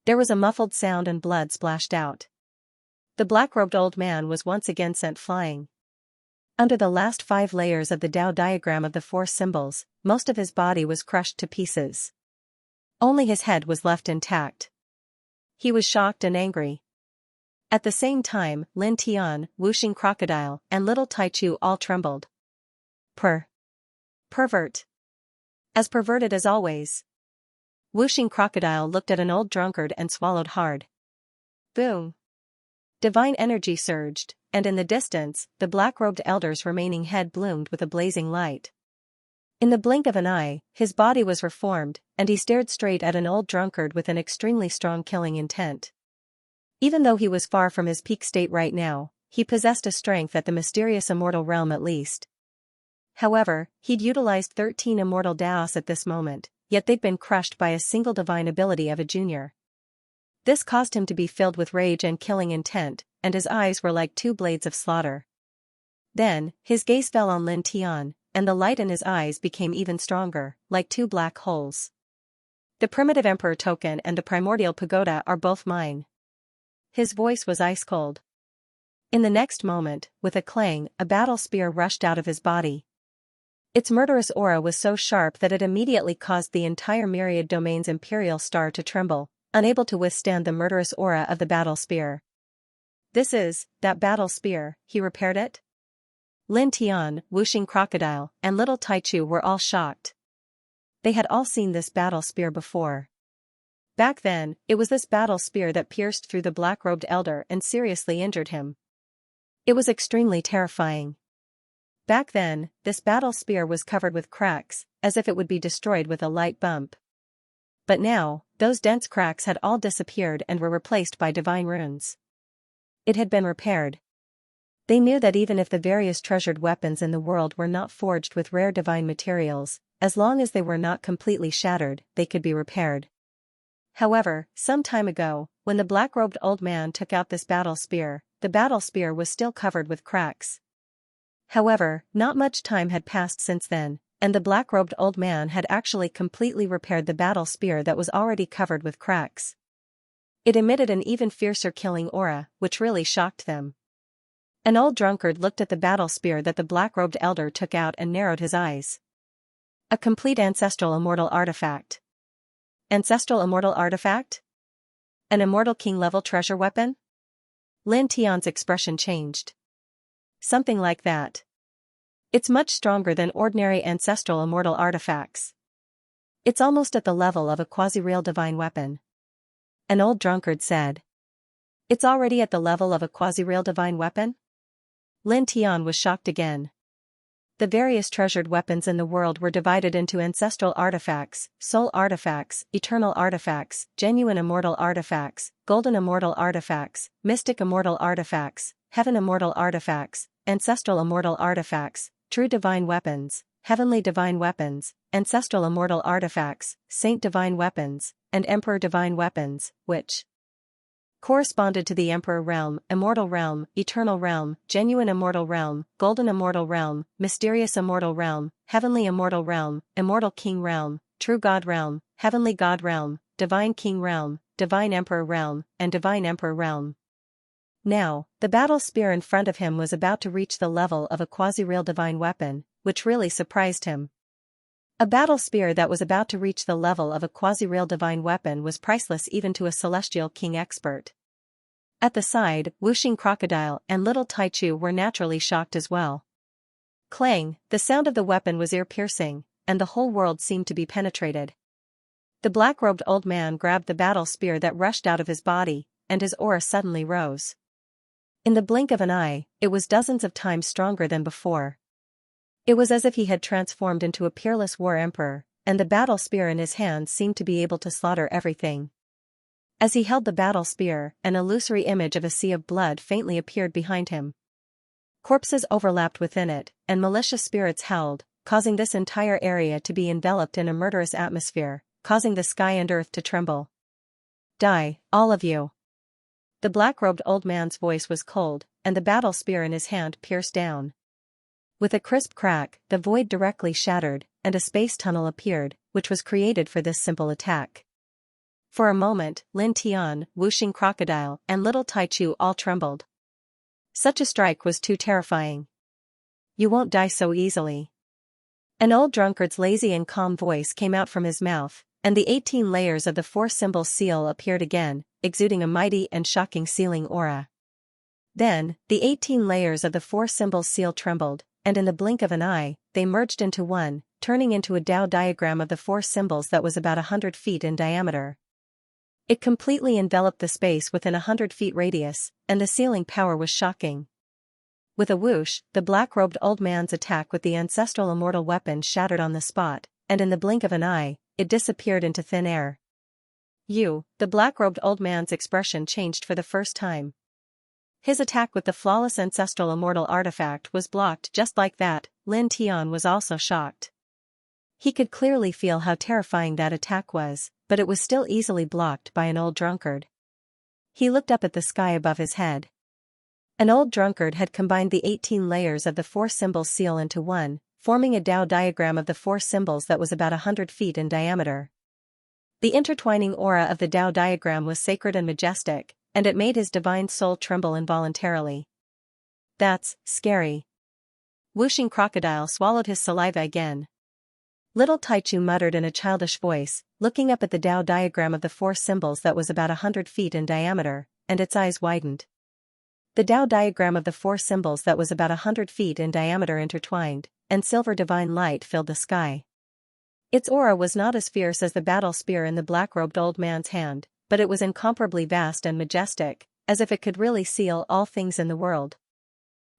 There was a muffled sound and blood splashed out. The black-robed old man was once again sent flying. Under the last 5 layers of the Tao diagram of the 4 symbols, most of his body was crushed to pieces. Only his head was left intact. He was shocked and angry. At the same time, Lin Tian, Wuxing Crocodile, and Little Taichu all trembled. Pervert. As perverted as always. Wuxing Crocodile looked at an old drunkard and swallowed hard. Boom. Divine energy surged, and in the distance, the black-robed elder's remaining head bloomed with a blazing light. In the blink of an eye, his body was reformed, and he stared straight at an old drunkard with an extremely strong killing intent. Even though he was far from his peak state right now, he possessed a strength at the mysterious immortal realm at least. However, he'd utilized 13 immortal Daos at this moment, yet they'd been crushed by a single divine ability of a junior. This caused him to be filled with rage and killing intent, and his eyes were like 2 blades of slaughter. Then, his gaze fell on Lin Tian, and the light in his eyes became even stronger, like 2 black holes. The primitive emperor token and the primordial pagoda are both mine. His voice was ice cold. In the next moment, with a clang, a battle spear rushed out of his body. Its murderous aura was so sharp that it immediately caused the entire Myriad Domain's imperial star to tremble, unable to withstand the murderous aura of the battle spear. This is, that battle spear, he repaired it? Lin Tian, Wuxing Crocodile, and Little Taichu were all shocked. They had all seen this battle spear before. Back then, it was this battle spear that pierced through the black-robed elder and seriously injured him. It was extremely terrifying. Back then, this battle spear was covered with cracks, as if it would be destroyed with a light bump. But now, those dense cracks had all disappeared and were replaced by divine runes. It had been repaired. They knew that even if the various treasured weapons in the world were not forged with rare divine materials, as long as they were not completely shattered, they could be repaired. However, some time ago, when the black-robed old man took out this battle spear, the battle spear was still covered with cracks. However, not much time had passed since then, and the black-robed old man had actually completely repaired the battle spear that was already covered with cracks. It emitted an even fiercer killing aura, which really shocked them. An old drunkard looked at the battle spear that the black-robed elder took out and narrowed his eyes. A complete ancestral immortal artifact. Ancestral immortal artifact? An immortal king-level treasure weapon? Lin Tian's expression changed. Something like that. It's much stronger than ordinary ancestral immortal artifacts. It's almost at the level of a quasi-real divine weapon. An old drunkard said. It's already at the level of a quasi-real divine weapon? Lin Tian was shocked again. The various treasured weapons in the world were divided into ancestral artifacts, soul artifacts, eternal artifacts, genuine immortal artifacts, golden immortal artifacts, mystic immortal artifacts, heaven immortal artifacts, ancestral immortal artifacts, true divine weapons, heavenly divine weapons, ancestral immortal artifacts, saint divine weapons, and emperor divine weapons, which corresponded to the emperor realm, immortal realm, eternal realm, genuine immortal realm, golden immortal realm, mysterious immortal realm, heavenly immortal realm, immortal king realm, true god realm, heavenly god realm, divine king realm, divine emperor realm, and divine emperor realm. Now, the battle spear in front of him was about to reach the level of a quasi-real divine weapon, which really surprised him. A battle spear that was about to reach the level of a quasi-real divine weapon was priceless even to a celestial king expert. At the side, Wuxing Crocodile and Little Taichu were naturally shocked as well. Clang, the sound of the weapon was ear-piercing, and the whole world seemed to be penetrated. The black-robed old man grabbed the battle spear that rushed out of his body, and his aura suddenly rose. In the blink of an eye, it was dozens of times stronger than before. It was as if he had transformed into a peerless war emperor, and the battle spear in his hands seemed to be able to slaughter everything. As he held the battle spear, an illusory image of a sea of blood faintly appeared behind him. Corpses overlapped within it, and malicious spirits howled, causing this entire area to be enveloped in a murderous atmosphere, causing the sky and earth to tremble. Die, all of you. The black-robed old man's voice was cold, and the battle spear in his hand pierced down. With a crisp crack, the void directly shattered, and a space tunnel appeared, which was created for this simple attack. For a moment, Lin Tian, Wuxing Crocodile, and Little Taichu all trembled. Such a strike was too terrifying. You won't die so easily. An old drunkard's lazy and calm voice came out from his mouth, and the 18 layers of the four symbols seal appeared again, exuding a mighty and shocking sealing aura. Then, the 18 layers of the four symbols seal trembled, and in the blink of an eye, they merged into one, turning into a Tao diagram of the four symbols that was about 100 feet in diameter. It completely enveloped the space within 100 feet radius, and the sealing power was shocking. With a whoosh, the black-robed old man's attack with the ancestral immortal weapon shattered on the spot, and in the blink of an eye, it disappeared into thin air. The black-robed old man's expression changed for the first time. His attack with the flawless ancestral immortal artifact was blocked just like that. Lin Tian was also shocked. He could clearly feel how terrifying that attack was, but it was still easily blocked by an old drunkard. He looked up at the sky above his head. An old drunkard had combined the 18 layers of the four symbols seal into one, forming a Tao diagram of the four symbols that was about 100 feet in diameter. The intertwining aura of the Tao diagram was sacred and majestic, and it made his divine soul tremble involuntarily. That's scary. Wuxing Crocodile swallowed his saliva again. Little Taichu muttered in a childish voice, looking up at the Tao diagram of the four symbols that was about 100 feet in diameter, and its eyes widened. The Tao diagram of the four symbols that was about 100 feet in diameter intertwined, and silver divine light filled the sky. Its aura was not as fierce as the battle spear in the black-robed old man's hand, but it was incomparably vast and majestic, as if it could really seal all things in the world.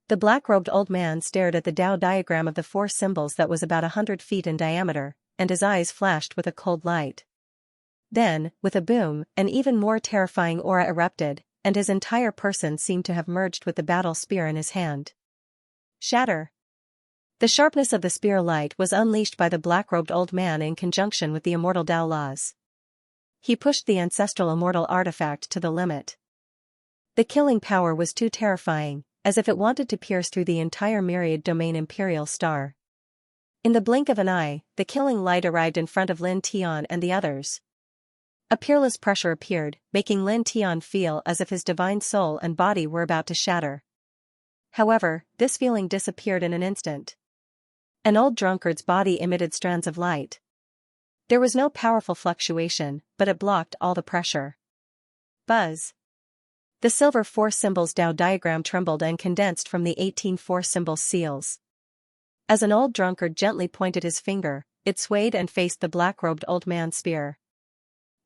The black-robed old man stared at the Tao diagram of the four symbols that was about 100 feet in diameter, and his eyes flashed with a cold light. Then, with a boom, an even more terrifying aura erupted, and his entire person seemed to have merged with the battle spear in his hand. Shatter! The sharpness of the spear light was unleashed by the black-robed old man in conjunction with the immortal Tao laws. He pushed the ancestral immortal artifact to the limit. The killing power was too terrifying, as if it wanted to pierce through the entire myriad domain imperial star. In the blink of an eye, the killing light arrived in front of Lin Tian and the others. A peerless pressure appeared, making Lin Tian feel as if his divine soul and body were about to shatter. However, this feeling disappeared in an instant. An old drunkard's body emitted strands of light. There was no powerful fluctuation, but it blocked all the pressure. Buzz! The silver four symbols Tao diagram trembled and condensed from the 18 four symbols seals. As an old drunkard gently pointed his finger, it swayed and faced the black-robed old man's spear.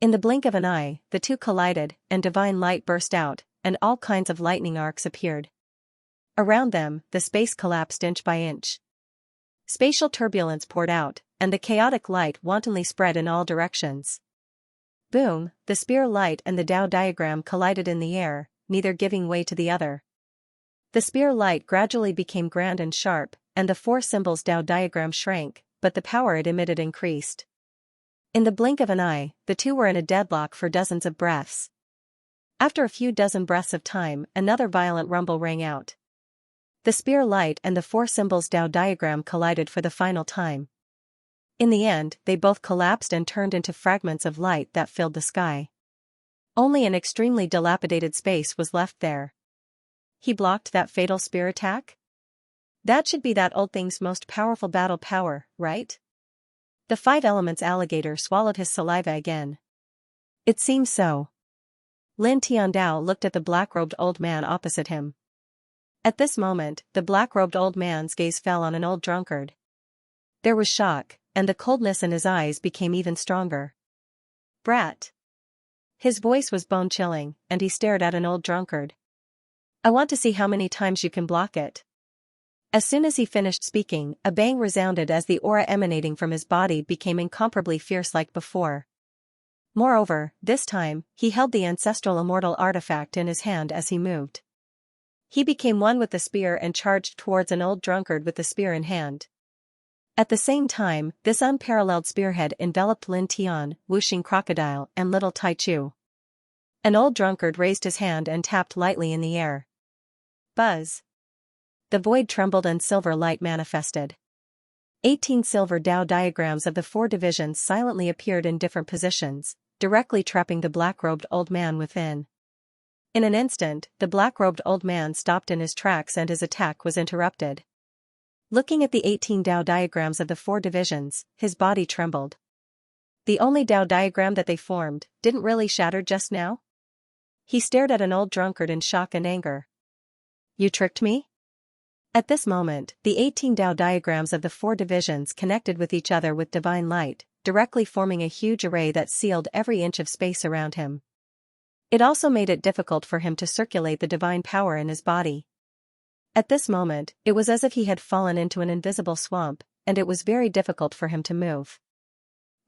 In the blink of an eye, the two collided, and divine light burst out, and all kinds of lightning arcs appeared. Around them, the space collapsed inch by inch. Spatial turbulence poured out, and the chaotic light wantonly spread in all directions. Boom, the spear light and the Tao diagram collided in the air, neither giving way to the other. The spear light gradually became grand and sharp, and the four symbols Tao diagram shrank, but the power it emitted increased. In the blink of an eye, the two were in a deadlock for dozens of breaths. After a few dozen breaths of time, another violent rumble rang out. The spear light and the four symbols Tao diagram collided for the final time. In the end, they both collapsed and turned into fragments of light that filled the sky. Only an extremely dilapidated space was left there. He blocked that fatal spear attack? That should be that old thing's most powerful battle power, right? The five elements alligator swallowed his saliva again. It seems so. Lin Tiandao looked at the black-robed old man opposite him. At this moment, the black-robed old man's gaze fell on an old drunkard. There was shock, and the coldness in his eyes became even stronger. Brat! His voice was bone-chilling, and he stared at an old drunkard. I want to see how many times you can block it. As soon as he finished speaking, a bang resounded as the aura emanating from his body became incomparably fierce like before. Moreover, this time, he held the ancestral immortal artifact in his hand as he moved. He became one with the spear and charged towards an old drunkard with the spear in hand. At the same time, this unparalleled spearhead enveloped Lin Tian, Wuxing Crocodile, and little Tai Chu. An old drunkard raised his hand and tapped lightly in the air. Buzz. The void trembled and silver light manifested. 18 silver Dao diagrams of the 4 divisions silently appeared in different positions, directly trapping the black-robed old man within. In an instant, the black-robed old man stopped in his tracks and his attack was interrupted. Looking at the 18 Dao diagrams of the 4 divisions, his body trembled. The only Dao diagram that they formed didn't really shatter just now? He stared at an old drunkard in shock and anger. You tricked me? At this moment, the 18 Dao diagrams of the 4 divisions connected with each other with divine light, directly forming a huge array that sealed every inch of space around him. It also made it difficult for him to circulate the divine power in his body. At this moment, it was as if he had fallen into an invisible swamp, and it was very difficult for him to move.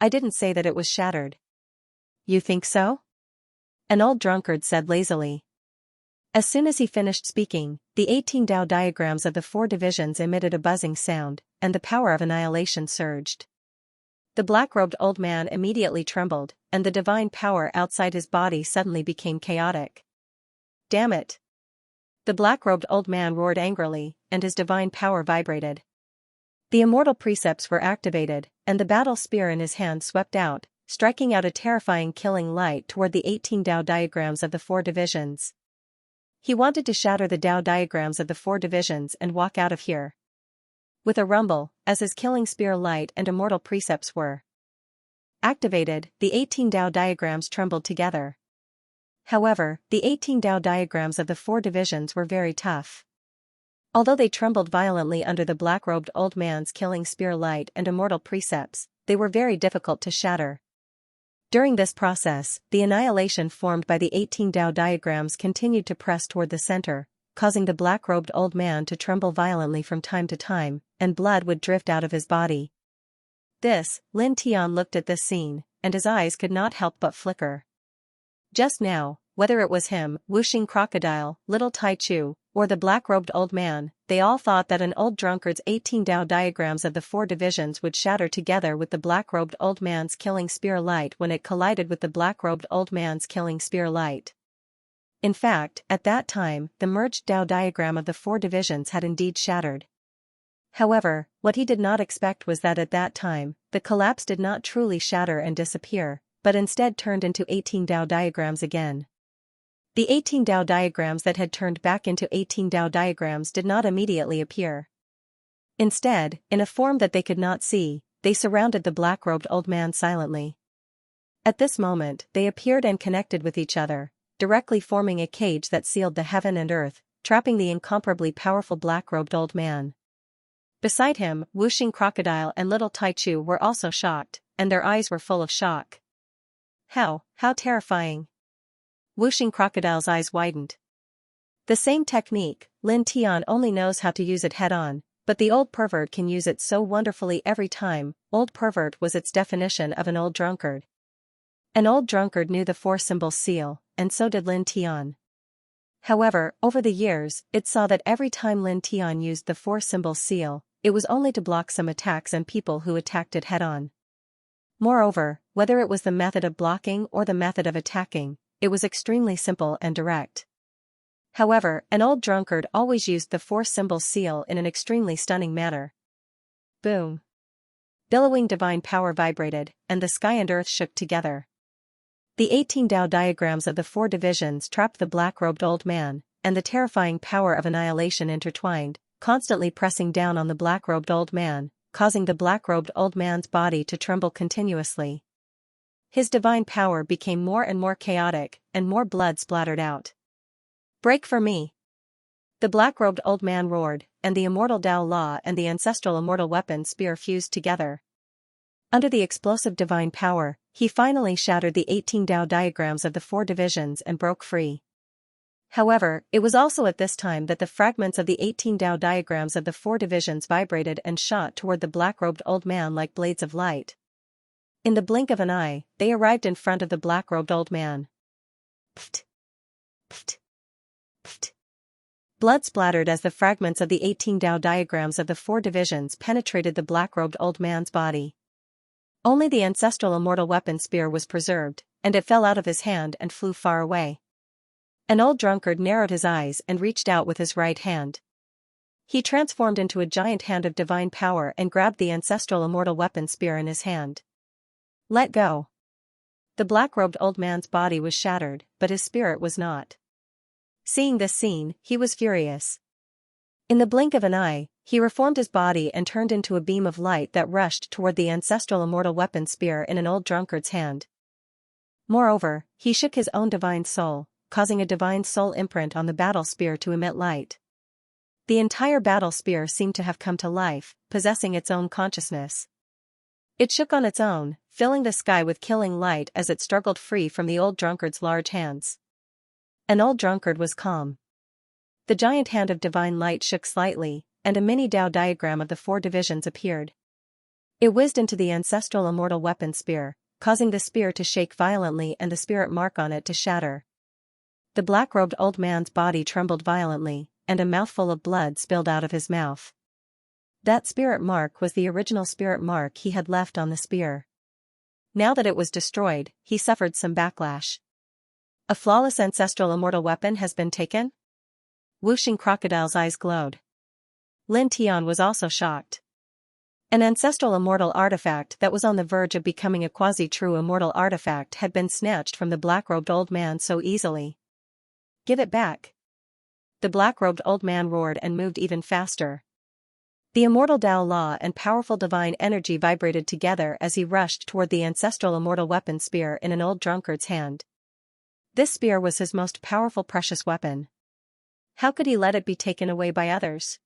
I didn't say that it was shattered. You think so? An old drunkard said lazily. As soon as he finished speaking, the 18 Dao diagrams of the 4 divisions emitted a buzzing sound, and the power of annihilation surged. The black-robed old man immediately trembled, and the divine power outside his body suddenly became chaotic. Damn it! The black-robed old man roared angrily, and his divine power vibrated. The immortal precepts were activated, and the battle spear in his hand swept out, striking out a terrifying killing light toward the 18 Dao diagrams of the 4 divisions. He wanted to shatter the Dao diagrams of the 4 divisions and walk out of here. With a rumble, as his killing spear light and immortal precepts were activated, the 18 Dao diagrams trembled together. However, the 18 Dao diagrams of the 4 divisions were very tough. Although they trembled violently under the black-robed old man's killing spear light and immortal precepts, they were very difficult to shatter. During this process, the annihilation formed by the 18 Dao diagrams continued to press toward the center, causing the black-robed old man to tremble violently from time to time, and blood would drift out of his body. Lin Tian looked at this scene, and his eyes could not help but flicker. Just now, whether it was him, Wuxing Crocodile, little Tai Chu, or the black-robed old man, they all thought that an old drunkard's 18 Dao diagrams of the 4 divisions would shatter together with the black-robed old man's killing spear light when it collided with the black-robed old man's killing spear light. In fact, at that time, the merged Dao diagram of the 4 divisions had indeed shattered. However, what he did not expect was that at that time, the collapse did not truly shatter and disappear, but instead turned into 18 Dao diagrams again. The 18 Dao diagrams that had turned back into 18 Dao diagrams did not immediately appear. Instead, in a form that they could not see, they surrounded the black-robed old man silently. At this moment, they appeared and connected with each other, directly forming a cage that sealed the heaven and earth, trapping the incomparably powerful black-robed old man. Beside him, Wuxing Crocodile and little Tai Chu were also shocked, and their eyes were full of shock. How terrifying! Wuxing Crocodile's eyes widened. The same technique, Lin Tian only knows how to use it head-on, but the old pervert can use it so wonderfully every time. Old pervert was its definition of an old drunkard. An old drunkard knew the 4-symbol seal, and so did Lin Tian. However, over the years, it saw that every time Lin Tian used the 4-symbol seal, it was only to block some attacks and people who attacked it head-on. Moreover, whether it was the method of blocking or the method of attacking, it was extremely simple and direct. However, an old drunkard always used the 4-symbol seal in an extremely stunning manner. Boom! Billowing divine power vibrated, and the sky and earth shook together. The 18 Dao diagrams of the 4 divisions trapped the black-robed old man, and the terrifying power of annihilation intertwined, constantly pressing down on the black-robed old man, causing the black-robed old man's body to tremble continuously. His divine power became more and more chaotic, and more blood splattered out. Break for me! The black-robed old man roared, and the immortal Dao law and the ancestral immortal weapon spear fused together. Under the explosive divine power, he finally shattered the 18 Dao diagrams of the 4 divisions and broke free. However, it was also at this time that the fragments of the 18 Dao diagrams of the 4 divisions vibrated and shot toward the black-robed old man like blades of light. In the blink of an eye, they arrived in front of the black-robed old man. Pft! Pft! Pft! Blood splattered as the fragments of the 18 Dao diagrams of the 4 divisions penetrated the black-robed old man's body. Only the ancestral immortal weapon spear was preserved, and it fell out of his hand and flew far away. An old drunkard narrowed his eyes and reached out with his right hand. He transformed into a giant hand of divine power and grabbed the ancestral immortal weapon spear in his hand. Let go. The black-robed old man's body was shattered, but his spirit was not. Seeing this scene, he was furious. In the blink of an eye, he reformed his body and turned into a beam of light that rushed toward the ancestral immortal weapon spear in an old drunkard's hand. Moreover, he shook his own divine soul, causing a divine soul imprint on the battle spear to emit light. The entire battle spear seemed to have come to life, possessing its own consciousness. It shook on its own, filling the sky with killing light as it struggled free from the old drunkard's large hands. An old drunkard was calm. The giant hand of divine light shook slightly, and a mini Dao diagram of the 4 divisions appeared. It whizzed into the ancestral immortal weapon spear, causing the spear to shake violently and the spirit mark on it to shatter. The black-robed old man's body trembled violently, and a mouthful of blood spilled out of his mouth. That spirit mark was the original spirit mark he had left on the spear. Now that it was destroyed, he suffered some backlash. A flawless ancestral immortal weapon has been taken? Wuxing Crocodile's eyes glowed. Lin Tian was also shocked. An ancestral immortal artifact that was on the verge of becoming a quasi-true immortal artifact had been snatched from the black-robed old man so easily. Give it back. The black-robed old man roared and moved even faster. The immortal Dao law and powerful divine energy vibrated together as he rushed toward the ancestral immortal weapon spear in an old drunkard's hand. This spear was his most powerful precious weapon. How could he let it be taken away by others?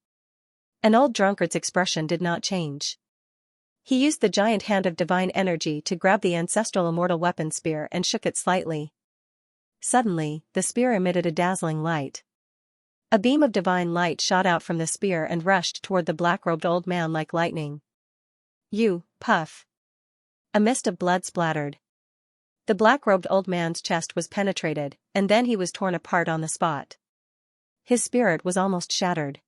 An old drunkard's expression did not change. He used the giant hand of divine energy to grab the ancestral immortal weapon spear and shook it slightly. Suddenly, the spear emitted a dazzling light. A beam of divine light shot out from the spear and rushed toward the black-robed old man like lightning. You, puff. A mist of blood splattered. The black-robed old man's chest was penetrated, and then he was torn apart on the spot. His spirit was almost shattered.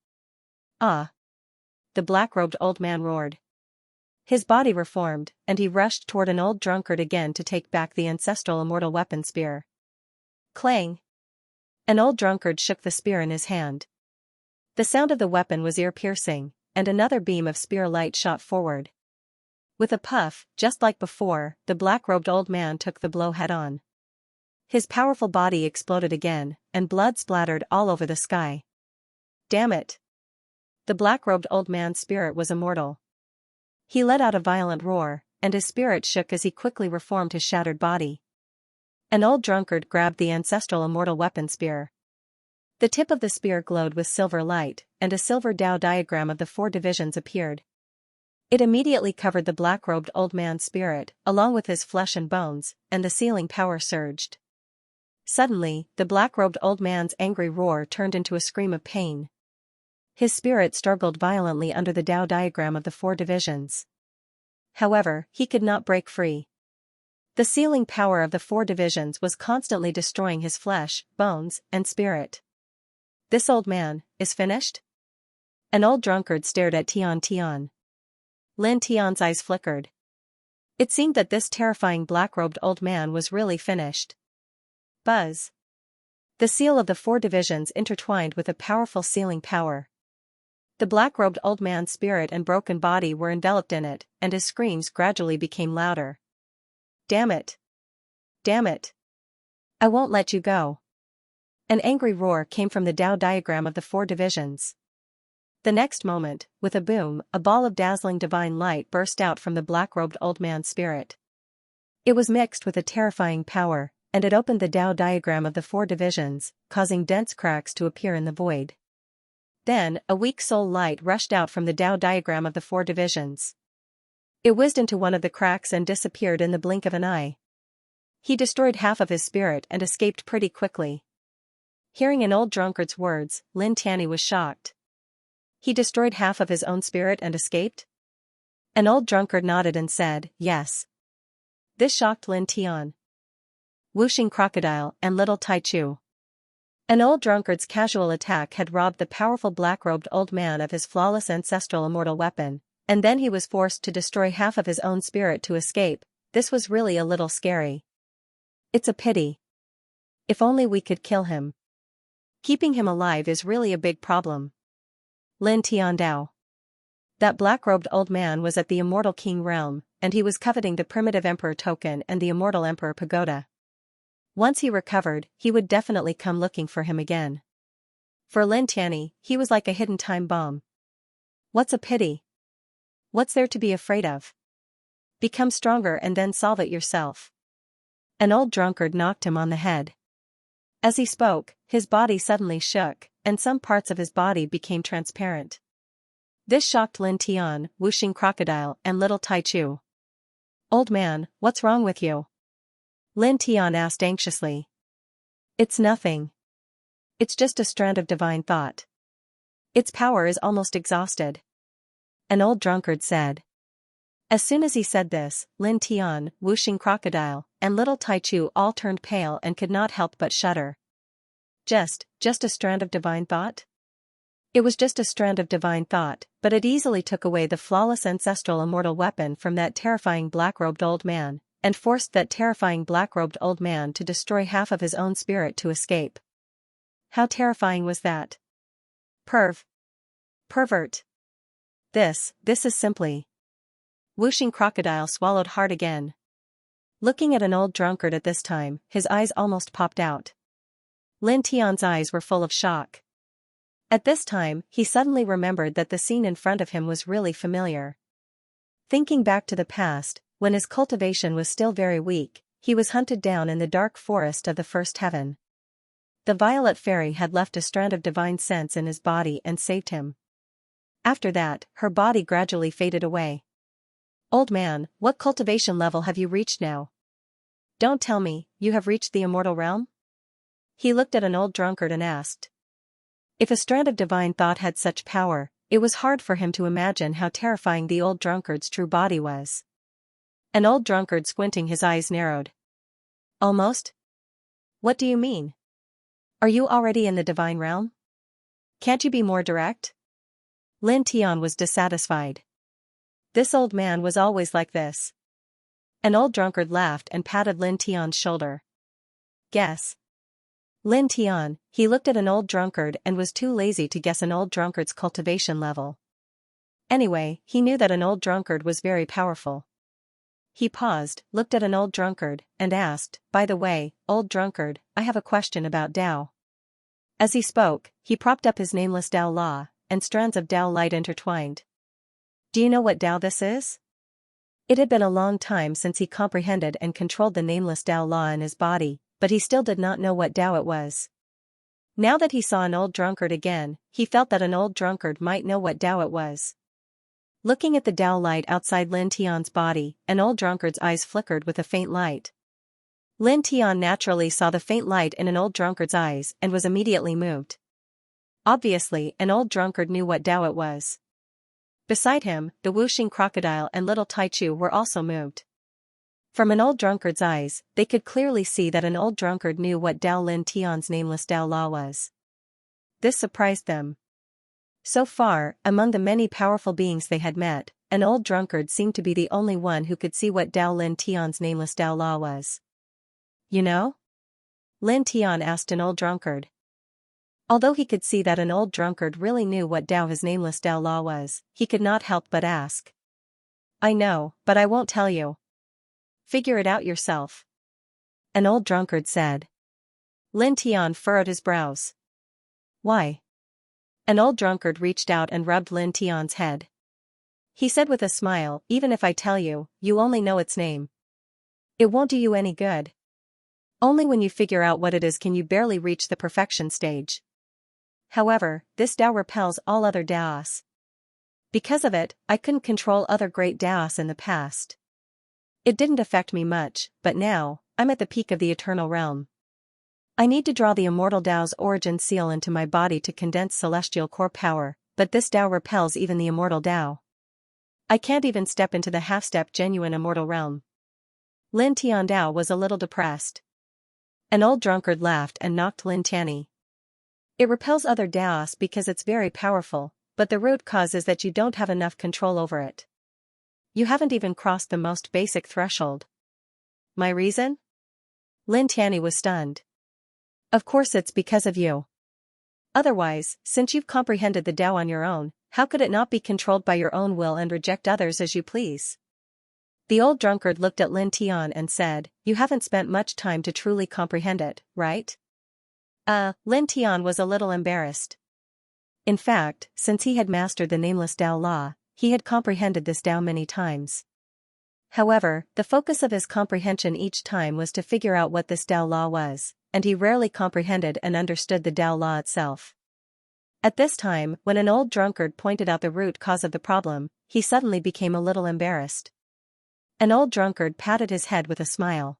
Ah! The black-robed old man roared. His body reformed, and he rushed toward an old drunkard again to take back the ancestral immortal weapon spear. Clang! An old drunkard shook the spear in his hand. The sound of the weapon was ear-piercing, and another beam of spear light shot forward. With a puff, just like before, the black-robed old man took the blow head-on. His powerful body exploded again, and blood splattered all over the sky. Damn it! The black-robed old man's spirit was immortal. He let out a violent roar, and his spirit shook as he quickly reformed his shattered body. An old drunkard grabbed the ancestral immortal weapon spear. The tip of the spear glowed with silver light, and a silver Dao diagram of the 4 divisions appeared. It immediately covered the black-robed old man's spirit, along with his flesh and bones, and the sealing power surged. Suddenly, the black-robed old man's angry roar turned into a scream of pain. His spirit struggled violently under the Dao diagram of the 4 divisions. However, he could not break free. The sealing power of the 4 divisions was constantly destroying his flesh, bones, and spirit. This old man is finished? An old drunkard stared at Tian. Lin Tian's eyes flickered. It seemed that this terrifying black-robed old man was really finished. Buzz. The seal of the 4 divisions intertwined with a powerful sealing power. The black-robed old man's spirit and broken body were enveloped in it, and his screams gradually became louder. Damn it! Damn it! I won't let you go. An angry roar came from the Dao diagram of the 4 divisions. The next moment, with a boom, a ball of dazzling divine light burst out from the black-robed old man's spirit. It was mixed with a terrifying power, and it opened the Dao diagram of the 4 divisions, causing dense cracks to appear in the void. Then, a weak soul light rushed out from the Dao diagram of the 4 divisions. It whizzed into one of the cracks and disappeared in the blink of an eye. He destroyed half of his spirit and escaped pretty quickly. Hearing an old drunkard's words, Lin Tian was shocked. He destroyed half of his own spirit and escaped? An old drunkard nodded and said, yes. This shocked Lin Tian. Whooshing crocodile and little Tai Chu. An old drunkard's casual attack had robbed the powerful black-robed old man of his flawless ancestral immortal weapon, and then he was forced to destroy half of his own spirit to escape. This was really a little scary. It's a pity. If only we could kill him. Keeping him alive is really a big problem. Lin Tian Dao. That black-robed old man was at the Immortal King realm, and he was coveting the primitive emperor token and the Immortal Emperor pagoda. Once he recovered, he would definitely come looking for him again. For Lin Tianyi, he was like a hidden time bomb. What's a pity? What's there to be afraid of? Become stronger and then solve it yourself. An old drunkard knocked him on the head. As he spoke, his body suddenly shook, and some parts of his body became transparent. This shocked Lin Tian, Whooshing crocodile and little Tai Chu. Old man, what's wrong with you? Lin Tian asked anxiously. It's nothing. It's just a strand of divine thought. Its power is almost exhausted. An old drunkard said. As soon as he said this, Lin Tian, Whooshing crocodile, and little Tai Chu all turned pale and could not help but shudder. Just a strand of divine thought? It was just a strand of divine thought, but it easily took away the flawless ancestral immortal weapon from that terrifying black-robed old man, and forced that terrifying black-robed old man to destroy half of his own spirit to escape. How terrifying was that? Pervert. This is simply. Whooshing crocodile swallowed hard again. Looking at an old drunkard at this time, his eyes almost popped out. Lin Tian's eyes were full of shock. At this time, he suddenly remembered that the scene in front of him was really familiar. Thinking back to the past, when his cultivation was still very weak, he was hunted down in the dark forest of the first heaven. The violet fairy had left a strand of divine sense in his body and saved him. After that, her body gradually faded away. Old man, what cultivation level have you reached now? Don't tell me, you have reached the immortal realm? He looked at an old drunkard and asked. If a strand of divine thought had such power, it was hard for him to imagine how terrifying the old drunkard's true body was. An old drunkard squinting his eyes narrowed. Almost? What do you mean? Are you already in the divine realm? Can't you be more direct? Lin Tian was dissatisfied. This old man was always like this. An old drunkard laughed and patted Lin Tian's shoulder. Guess. Lin Tian, he looked at an old drunkard and was too lazy to guess an old drunkard's cultivation level. Anyway, he knew that an old drunkard was very powerful. He paused, looked at an old drunkard, and asked, by the way, old drunkard, I have a question about Tao. As he spoke, he propped up his nameless Tao law, and strands of Tao light intertwined. Do you know what Tao this is? It had been a long time since he comprehended and controlled the nameless Tao law in his body, but he still did not know what Tao it was. Now that he saw an old drunkard again, he felt that an old drunkard might know what Tao it was. Looking at the Tao light outside Lin Tian's body, an old drunkard's eyes flickered with a faint light. Lin Tian naturally saw the faint light in an old drunkard's eyes and was immediately moved. Obviously, an old drunkard knew what Tao it was. Beside him, the Whooshing crocodile and little Tai Chu were also moved. From an old drunkard's eyes, they could clearly see that an old drunkard knew what Tao Lin Tian's nameless Tao law was. This surprised them. So far, among the many powerful beings they had met, an old drunkard seemed to be the only one who could see what Tao Lin Tian's nameless Tao law was. You know? Lin Tian asked an old drunkard. Although he could see that an old drunkard really knew what Tao his nameless Tao law was, he could not help but ask. I know, but I won't tell you. Figure it out yourself. An old drunkard said. Lin Tian furrowed his brows. Why? An old drunkard reached out and rubbed Lin Tian's head. He said with a smile, even if I tell you, you only know its name. It won't do you any good. Only when you figure out what it is can you barely reach the perfection stage. However, this Tao repels all other Taos. Because of it, I couldn't control other great Taos in the past. It didn't affect me much, but now, I'm at the peak of the eternal realm. I need to draw the immortal Tao's origin seal into my body to condense celestial core power, but this Tao repels even the immortal Tao. I can't even step into the half-step genuine immortal realm. Lin Tiandao was a little depressed. An old drunkard laughed and knocked Lin Tianyi. It repels other Daos because it's very powerful, but the root cause is that you don't have enough control over it. You haven't even crossed the most basic threshold. My reason? Lin Tianyi was stunned. Of course it's because of you. Otherwise, since you've comprehended the Tao on your own, how could it not be controlled by your own will and reject others as you please? The old drunkard looked at Lin Tian and said, you haven't spent much time to truly comprehend it, right? Lin Tian was a little embarrassed. In fact, since he had mastered the nameless Tao law, he had comprehended this Tao many times. However, the focus of his comprehension each time was to figure out what this Tao law was, and he rarely comprehended and understood the Tao law itself. At this time, when an old drunkard pointed out the root cause of the problem, he suddenly became a little embarrassed. An old drunkard patted his head with a smile.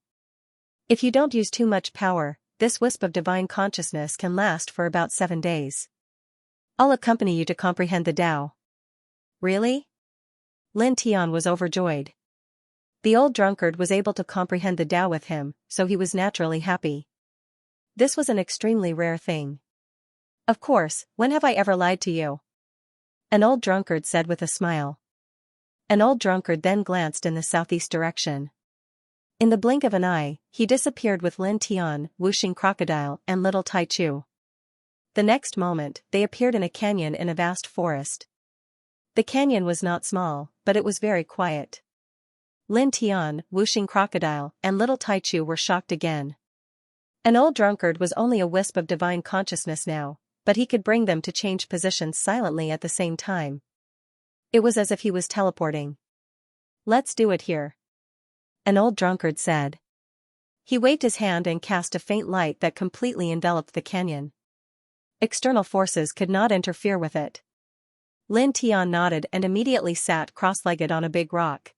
If you don't use too much power, this wisp of divine consciousness can last for about 7 days. I'll accompany you to comprehend the Tao. Really? Lin Tian was overjoyed. The old drunkard was able to comprehend the Tao with him, so he was naturally happy. This was an extremely rare thing. Of course, when have I ever lied to you? An old drunkard said with a smile. An old drunkard then glanced in the southeast direction. In the blink of an eye, he disappeared with Lin Tian, Wuxing Crocodile, and little Tai Chu. The next moment, they appeared in a canyon in a vast forest. The canyon was not small, but it was very quiet. Lin Tian, Wuxing Crocodile, and little Tai Chu were shocked again. An old drunkard was only a wisp of divine consciousness now, but he could bring them to change positions silently at the same time. It was as if he was teleporting. Let's do it here. An old drunkard said. He waved his hand and cast a faint light that completely enveloped the canyon. External forces could not interfere with it. Lin Tian nodded and immediately sat cross-legged on a big rock.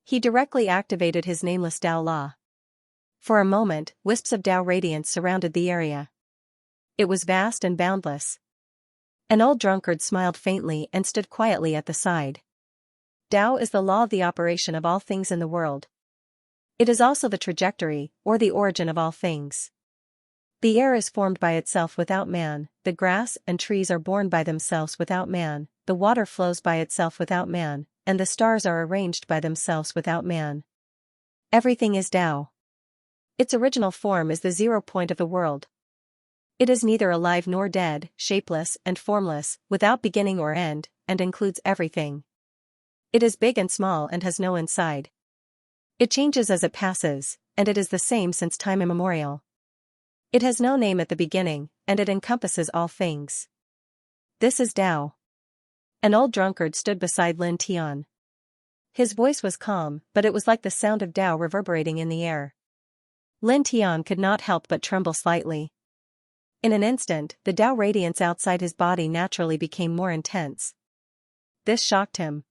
He directly activated his nameless Tao law. For a moment, wisps of Tao radiance surrounded the area. It was vast and boundless. An old drunkard smiled faintly and stood quietly at the side. Tao is the law of the operation of all things in the world. It is also the trajectory, or the origin of all things. The air is formed by itself without man, the grass and trees are born by themselves without man, the water flows by itself without man, and the stars are arranged by themselves without man. Everything is Tao. Its original form is the 0 point of the world. It is neither alive nor dead, shapeless and formless, without beginning or end, and includes everything. It is big and small and has no inside. It changes as it passes, and it is the same since time immemorial. It has no name at the beginning, and it encompasses all things. This is Tao. An old drunkard stood beside Lin Tian. His voice was calm, but it was like the sound of Tao reverberating in the air. Lin Tian could not help but tremble slightly. In an instant, the Tao radiance outside his body naturally became more intense. This shocked him.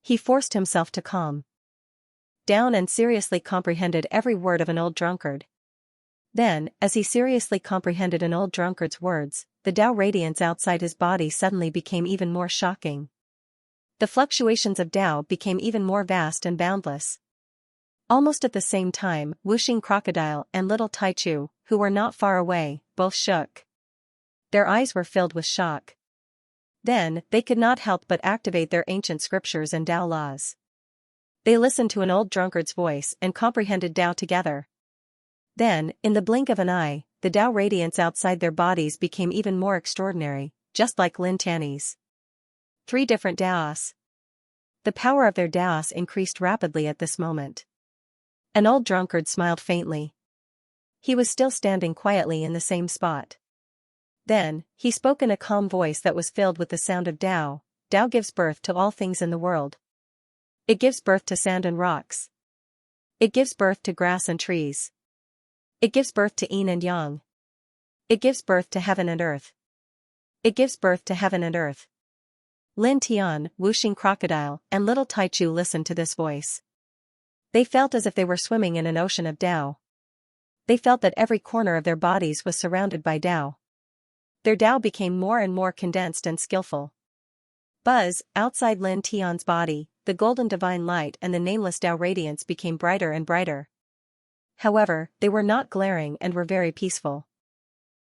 He forced himself to calm down and seriously comprehended every word of an old drunkard. Then, as he seriously comprehended an old drunkard's words, the Tao radiance outside his body suddenly became even more shocking. The fluctuations of Tao became even more vast and boundless. Almost at the same time, Wuxing Crocodile and little Tai Chu, who were not far away, both shook. Their eyes were filled with shock. Then, they could not help but activate their ancient scriptures and Tao laws. They listened to an old drunkard's voice and comprehended Tao together. Then, in the blink of an eye, the Tao radiance outside their bodies became even more extraordinary, just like Lin Tianyi's. 3 different Taos. The power of their Taos increased rapidly at this moment. An old drunkard smiled faintly. He was still standing quietly in the same spot. Then, he spoke in a calm voice that was filled with the sound of Tao. Tao gives birth to all things in the world. It gives birth to sand and rocks. It gives birth to grass and trees. It gives birth to yin and yang. It gives birth to heaven and earth. It gives birth to heaven and earth. Lin Tian, Wuxing Crocodile, and little Tai Chu listened to this voice. They felt as if they were swimming in an ocean of Tao. They felt that every corner of their bodies was surrounded by Tao. Their Tao became more and more condensed and skillful. Buzz, outside Lin Tian's body, the golden divine light and the nameless Tao radiance became brighter and brighter. However, they were not glaring and were very peaceful.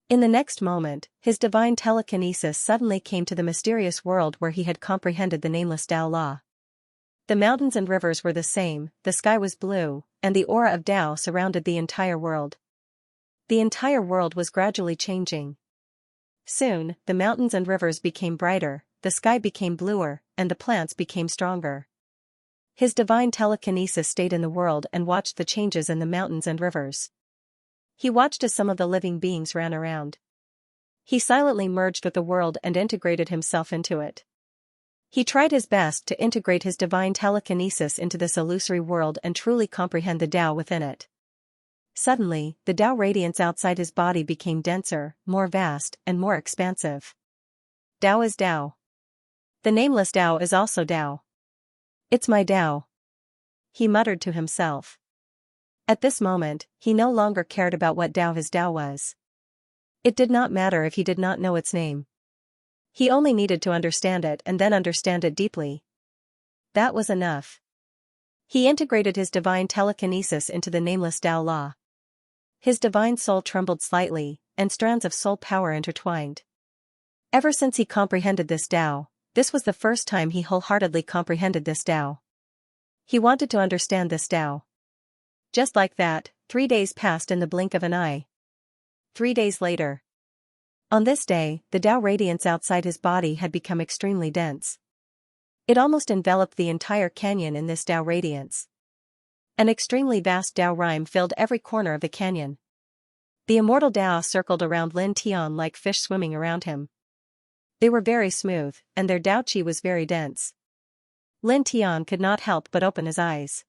In the next moment, his divine telekinesis suddenly came to the mysterious world where he had comprehended the nameless Tao law. The mountains and rivers were the same, the sky was blue, and the aura of Tao surrounded the entire world. The entire world was gradually changing. Soon, the mountains and rivers became brighter, the sky became bluer, and the plants became stronger. His divine telekinesis stayed in the world and watched the changes in the mountains and rivers. He watched as some of the living beings ran around. He silently merged with the world and integrated himself into it. He tried his best to integrate his divine telekinesis into this illusory world and truly comprehend the Tao within it. Suddenly, the Tao radiance outside his body became denser, more vast, and more expansive. Tao is Tao. The nameless Tao is also Tao. It's my Tao, he muttered to himself. At this moment, he no longer cared about what Tao his Tao was. It did not matter if he did not know its name. He only needed to understand it and then understand it deeply. That was enough. He integrated his divine telekinesis into the nameless Tao law. His divine soul trembled slightly, and strands of soul power intertwined. Ever since he comprehended this Tao, this was the first time he wholeheartedly comprehended this Tao. He wanted to understand this Tao. Just like that, 3 days passed in the blink of an eye. 3 days later. On this day, the Tao radiance outside his body had become extremely dense. It almost enveloped the entire canyon in this Tao radiance. An extremely vast Tao rime filled every corner of the canyon. The immortal Tao circled around Lin Tian like fish swimming around him. They were very smooth, and their Tao qi was very dense. Lin Tian could not help but open his eyes.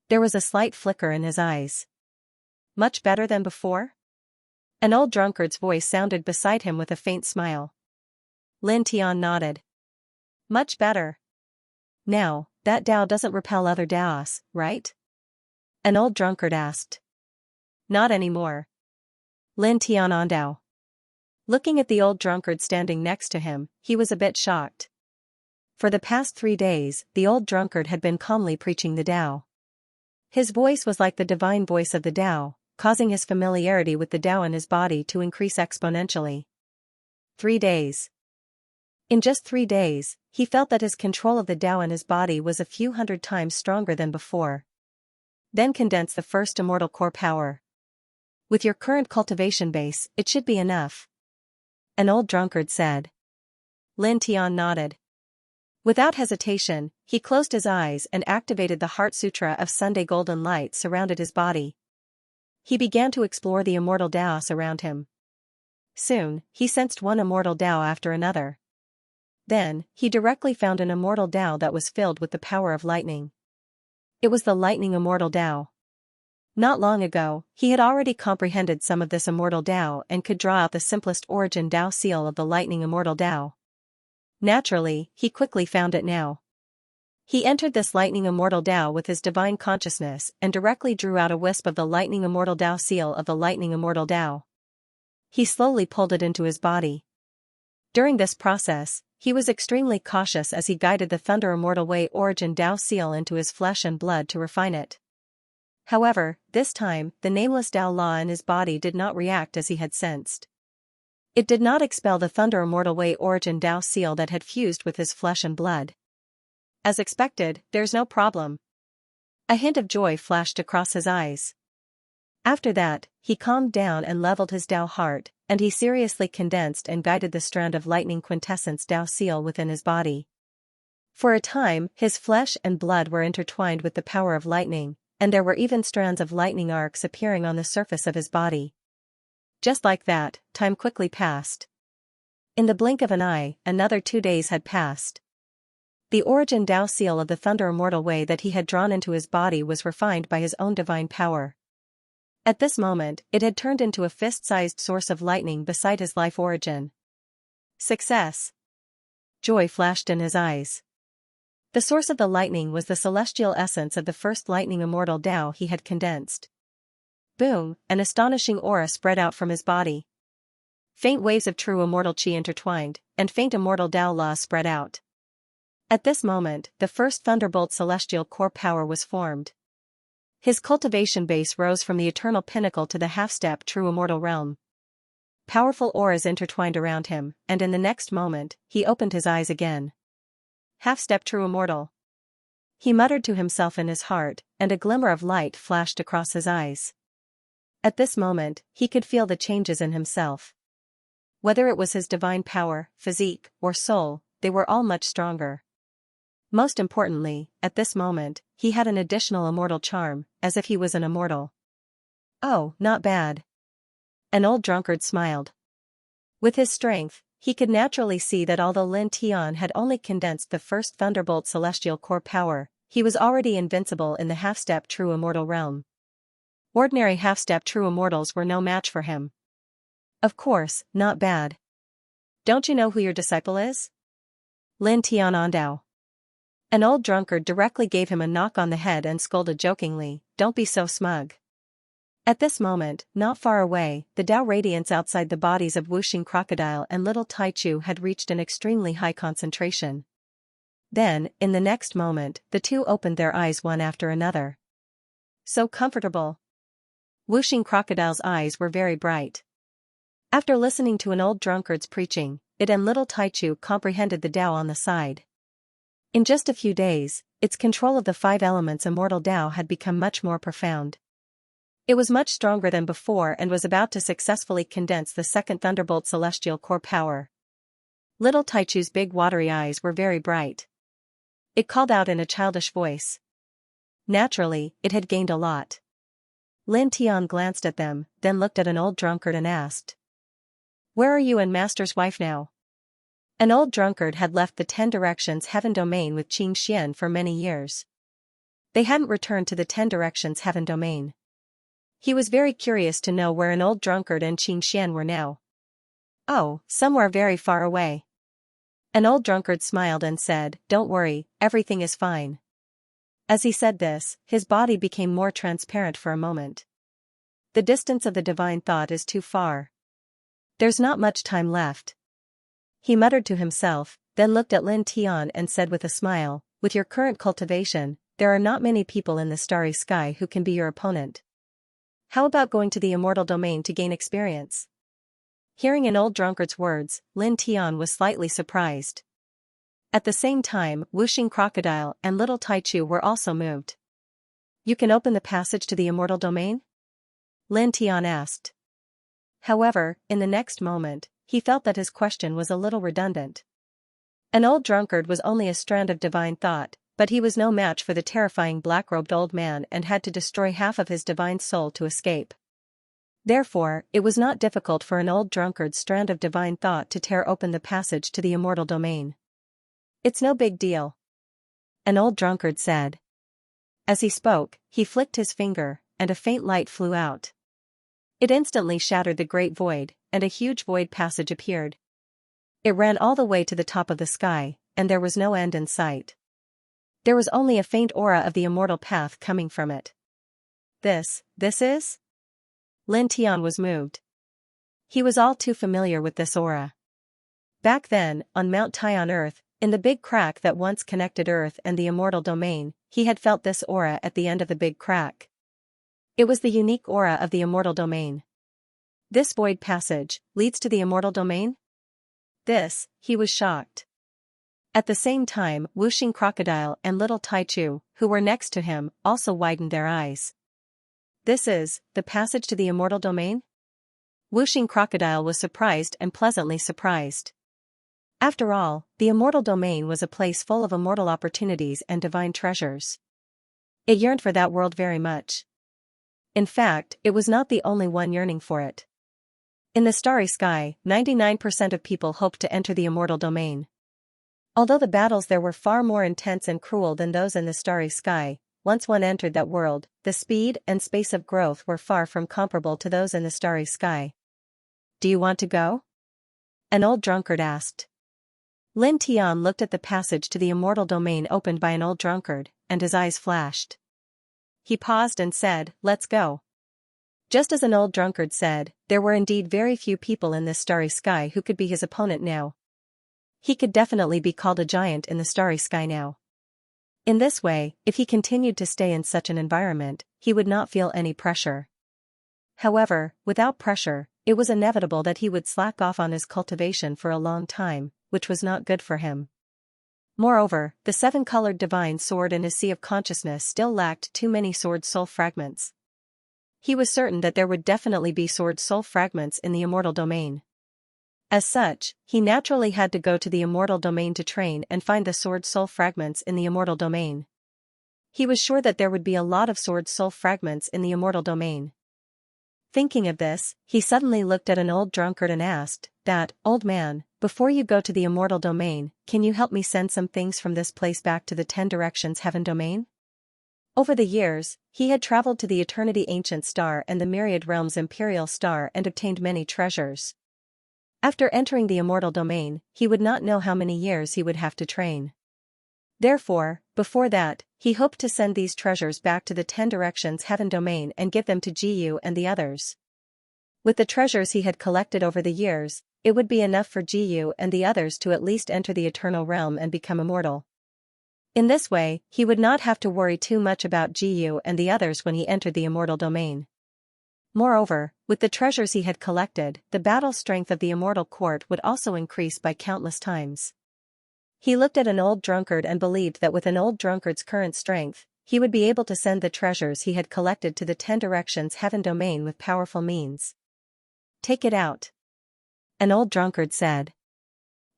There was a slight flicker in his eyes. Much better than before? An old drunkard's voice sounded beside him with a faint smile. Lin Tian nodded. Much better. Now, that Tao doesn't repel other Taos, right? An old drunkard asked. Not anymore. Lin Tian Ondao. Looking at the old drunkard standing next to him, he was a bit shocked. For the past 3 days, the old drunkard had been calmly preaching the Tao. His voice was like the divine voice of the Tao, causing his familiarity with the Tao in his body to increase exponentially. 3 days. In just 3 days, he felt that his control of the Tao in his body was a few hundred times stronger than before. Then condense the first immortal core power. With your current cultivation base, it should be enough. An old drunkard said. Lin Tian nodded. Without hesitation, he closed his eyes and activated the Heart Sutra of Sunday golden light surrounded his body. He began to explore the immortal Taos around him. Soon, he sensed one immortal Tao after another. Then, he directly found an immortal Tao that was filled with the power of lightning. It was the lightning immortal Tao. Not long ago, he had already comprehended some of this immortal Tao and could draw out the simplest origin Tao seal of the lightning immortal Tao. Naturally, he quickly found it now. He entered this lightning immortal Tao with his divine consciousness and directly drew out a wisp of the lightning immortal Tao seal of the lightning immortal Tao. He slowly pulled it into his body. During this process, he was extremely cautious as he guided the thunder immortal way origin Tao seal into his flesh and blood to refine it. However, this time, the nameless Tao law in his body did not react as he had sensed. It did not expel the thunder immortal way origin Tao seal that had fused with his flesh and blood. As expected, there's no problem. A hint of joy flashed across his eyes. After that, he calmed down and leveled his Tao heart, and he seriously condensed and guided the strand of lightning quintessence Tao seal within his body. For a time, his flesh and blood were intertwined with the power of lightning, and there were even strands of lightning arcs appearing on the surface of his body. Just like that, time quickly passed. In the blink of an eye, another 2 days had passed. The origin Tao seal of the thunder immortal way that he had drawn into his body was refined by his own divine power. At this moment, it had turned into a fist-sized source of lightning beside his life origin. Success! Joy flashed in his eyes. The source of the lightning was the celestial essence of the first lightning immortal Tao he had condensed. Boom, an astonishing aura spread out from his body. Faint waves of true immortal qi intertwined, and faint immortal Tao laws spread out. At this moment, the first Thunderbolt celestial core power was formed. His cultivation base rose from the eternal pinnacle to the half-step true immortal realm. Powerful auras intertwined around him, and in the next moment, he opened his eyes again. Half-step true immortal. He muttered to himself in his heart, and a glimmer of light flashed across his eyes. At this moment, he could feel the changes in himself. Whether it was his divine power, physique, or soul, they were all much stronger. Most importantly, at this moment, he had an additional immortal charm, as if he was an immortal. Oh, not bad. An old drunkard smiled. With his strength, he could naturally see that although Lin Tian had only condensed the first Thunderbolt celestial core power, he was already invincible in the half-step true immortal realm. Ordinary half-step true immortals were no match for him. Of course, not bad. Don't you know who your disciple is? Lin Tian Ondao. An old drunkard directly gave him a knock on the head and scolded jokingly, "Don't be so smug." At this moment, not far away, the Tao radiance outside the bodies of Wuxing Crocodile and Little Taichu had reached an extremely high concentration. Then, in the next moment, the two opened their eyes one after another. So comfortable. Wuxing Crocodile's eyes were very bright. After listening to an old drunkard's preaching, it and Little Taichu comprehended the Tao on the side. In just a few days, its control of the five elements immortal Tao had become much more profound. It was much stronger than before and was about to successfully condense the second Thunderbolt celestial core power. Little Taichu's big watery eyes were very bright. It called out in a childish voice. Naturally, it had gained a lot. Lin Tian glanced at them, then looked at an old drunkard and asked, "Where are you and Master's wife now?" An old drunkard had left the 10 Directions Heaven domain with Xianxia for many years. They hadn't returned to the 10 Directions Heaven domain. He was very curious to know where an old drunkard and Xianxia were now. "Oh, somewhere very far away." An old drunkard smiled and said, "Don't worry, everything is fine." As he said this, his body became more transparent for a moment. The distance of the divine thought is too far. There's not much time left. He muttered to himself, then looked at Lin Tian and said with a smile, "With your current cultivation, there are not many people in the starry sky who can be your opponent. How about going to the immortal domain to gain experience?" Hearing an old drunkard's words, Lin Tian was slightly surprised. At the same time, Wuxing Crocodile and Little Taichu were also moved. "You can open the passage to the immortal domain?" Lin Tian asked. However, in the next moment, he felt that his question was a little redundant. An old drunkard was only a strand of divine thought, but he was no match for the terrifying black-robed old man and had to destroy half of his divine soul to escape. Therefore, it was not difficult for an old drunkard's strand of divine thought to tear open the passage to the immortal domain. "It's no big deal," an old drunkard said. As he spoke, he flicked his finger, and a faint light flew out. It instantly shattered the great void, and a huge void passage appeared. It ran all the way to the top of the sky, and there was no end in sight. There was only a faint aura of the immortal path coming from it. This is? Lin Tian was moved. He was all too familiar with this aura. Back then, on Mount Tai on Earth, in the big crack that once connected Earth and the immortal domain, he had felt this aura at the end of the big crack. It was the unique aura of the immortal domain. This void passage leads to the immortal domain? He was shocked. At the same time, Wuxing Crocodile and Little Taichu, who were next to him, also widened their eyes. "This is the passage to the immortal domain?" Wuxing Crocodile was surprised and pleasantly surprised. After all, the immortal domain was a place full of immortal opportunities and divine treasures. It yearned for that world very much. In fact, it was not the only one yearning for it. In the starry sky, 99% of people hoped to enter the immortal domain. Although the battles there were far more intense and cruel than those in the starry sky, once one entered that world, the speed and space of growth were far from comparable to those in the starry sky. "Do you want to go?" an old drunkard asked. Lin Tian looked at the passage to the immortal domain opened by an old drunkard, and his eyes flashed. He paused and said, "Let's go." Just as an old drunkard said, there were indeed very few people in this starry sky who could be his opponent now. He could definitely be called a giant in the starry sky now. In this way, if he continued to stay in such an environment, he would not feel any pressure. However, without pressure, it was inevitable that he would slack off on his cultivation for a long time, which was not good for him. Moreover, the seven-colored divine sword in his sea of consciousness still lacked too many sword soul fragments. He was certain that there would definitely be sword soul fragments in the immortal domain. As such, he naturally had to go to the immortal domain to train and find the sword soul fragments in the immortal domain. He was sure that there would be a lot of sword soul fragments in the immortal domain. Thinking of this, he suddenly looked at an old drunkard and asked, "That, old man, before you go to the immortal domain, can you help me send some things from this place back to the 10 directions heaven domain?" Over the years, he had traveled to the eternity ancient star and the myriad realms imperial star and obtained many treasures. After entering the immortal domain, he would not know how many years he would have to train. Therefore, before that, he hoped to send these treasures back to the 10 directions heaven domain and give them to Jiyu and the others. With the treasures he had collected over the years, it would be enough for Jiyu and the others to at least enter the eternal realm and become immortal. In this way, he would not have to worry too much about Jiyu and the others when he entered the immortal domain. Moreover, with the treasures he had collected, the battle strength of the immortal court would also increase by countless times. He looked at an old drunkard and believed that with an old drunkard's current strength, he would be able to send the treasures he had collected to the 10 directions heaven domain with powerful means. "Take it out," an old drunkard said.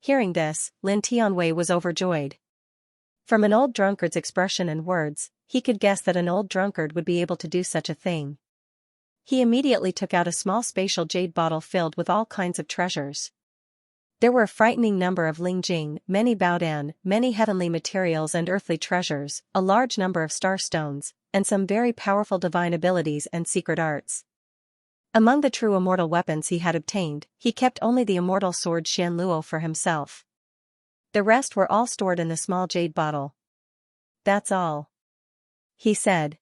Hearing this, Lin Tianwei was overjoyed. From an old drunkard's expression and words, he could guess that an old drunkard would be able to do such a thing. He immediately took out a small spatial jade bottle filled with all kinds of treasures. There were a frightening number of lingjing, many baodan, many heavenly materials and earthly treasures, a large number of star stones, and some very powerful divine abilities and secret arts. Among the true immortal weapons he had obtained, he kept only the immortal sword Xianluo for himself. The rest were all stored in the small jade bottle. "That's all," he said.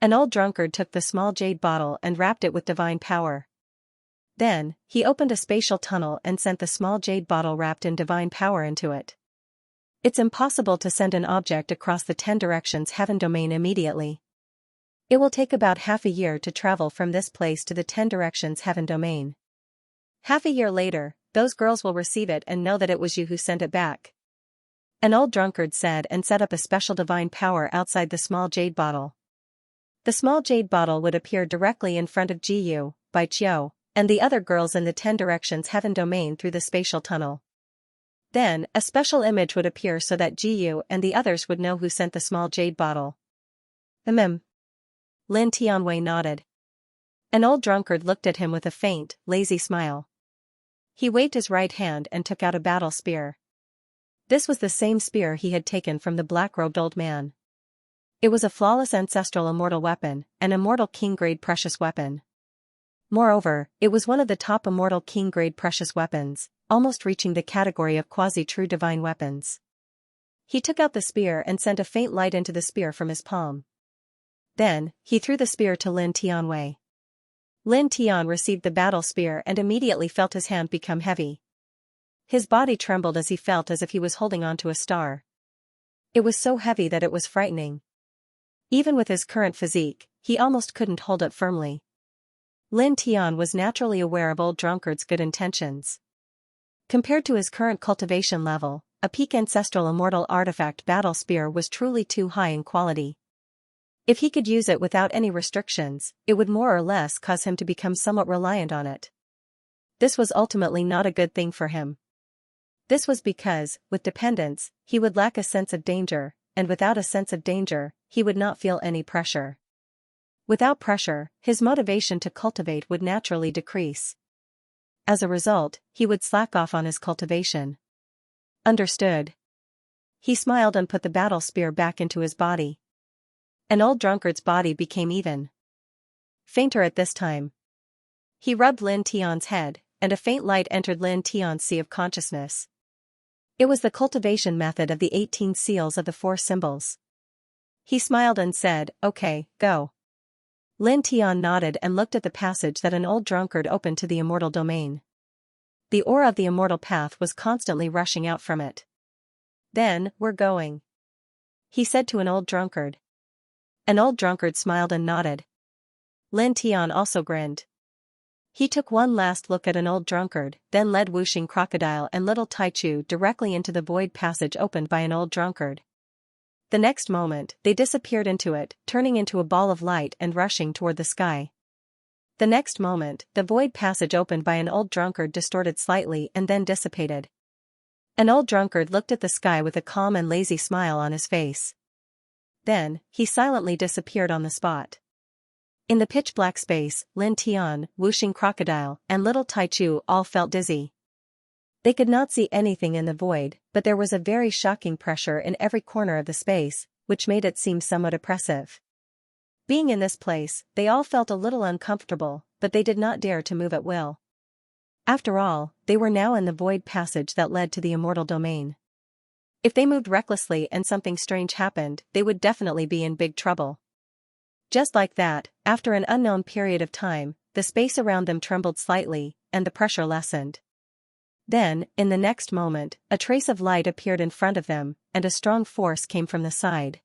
An old drunkard took the small jade bottle and wrapped it with divine power. Then, he opened a spatial tunnel and sent the small jade bottle wrapped in divine power into it. It's impossible to send an object across the 10 directions heaven domain immediately. It will take about half a year to travel from this place to the 10 directions heaven domain. Half a year later, those girls will receive it and know that it was you who sent it back. An old drunkard said and set up a special divine power outside the small jade bottle. The small jade bottle would appear directly in front of Jiyu, Bai Qiu, and the other girls in the 10 directions heaven domain through the spatial tunnel. Then, a special image would appear so that Jiyu and the others would know who sent the small jade bottle. Lin Tianwei nodded. An old drunkard looked at him with a faint, lazy smile. He waved his right hand and took out a battle spear. This was the same spear he had taken from the black-robed old man. It was a flawless ancestral immortal weapon, an immortal king-grade precious weapon. Moreover, it was one of the top immortal king-grade precious weapons, almost reaching the category of quasi-true divine weapons. He took out the spear and sent a faint light into the spear from his palm. Then, he threw the spear to Lin Tianwei. Lin Tian received the battle spear and immediately felt his hand become heavy. His body trembled as he felt as if he was holding onto a star. It was so heavy that it was frightening. Even with his current physique, he almost couldn't hold it firmly. Lin Tian was naturally aware of old drunkard's good intentions. Compared to his current cultivation level, a peak ancestral immortal artifact battle spear was truly too high in quality. If he could use it without any restrictions, it would more or less cause him to become somewhat reliant on it. This was ultimately not a good thing for him. This was because, with dependence, he would lack a sense of danger, and without a sense of danger, he would not feel any pressure. Without pressure, his motivation to cultivate would naturally decrease. As a result, he would slack off on his cultivation. Understood. He smiled and put the battle spear back into his body. An old drunkard's body became even fainter at this time. He rubbed Lin Tian's head, and a faint light entered Lin Tian's sea of consciousness. It was the cultivation method of the 18 seals of the 4 symbols. He smiled and said, "Okay, go." Lin Tian nodded and looked at the passage that an old drunkard opened to the immortal domain. The aura of the immortal path was constantly rushing out from it. "Then, we're going," he said to an old drunkard. An old drunkard smiled and nodded. Lin Tian also grinned. He took one last look at an old drunkard, then led Wuxing Crocodile and little Taichu directly into the void passage opened by an old drunkard. The next moment, they disappeared into it, turning into a ball of light and rushing toward the sky. The next moment, the void passage opened by an old drunkard distorted slightly and then dissipated. An old drunkard looked at the sky with a calm and lazy smile on his face. Then, he silently disappeared on the spot. In the pitch-black space, Lin Tian, Wuxing Crocodile, and little Taichu all felt dizzy. They could not see anything in the void, but there was a very shocking pressure in every corner of the space, which made it seem somewhat oppressive. Being in this place, they all felt a little uncomfortable, but they did not dare to move at will. After all, they were now in the void passage that led to the immortal domain. If they moved recklessly and something strange happened, they would definitely be in big trouble. Just like that, after an unknown period of time, the space around them trembled slightly, and the pressure lessened. Then, in the next moment, a trace of light appeared in front of them, and a strong force came from the side.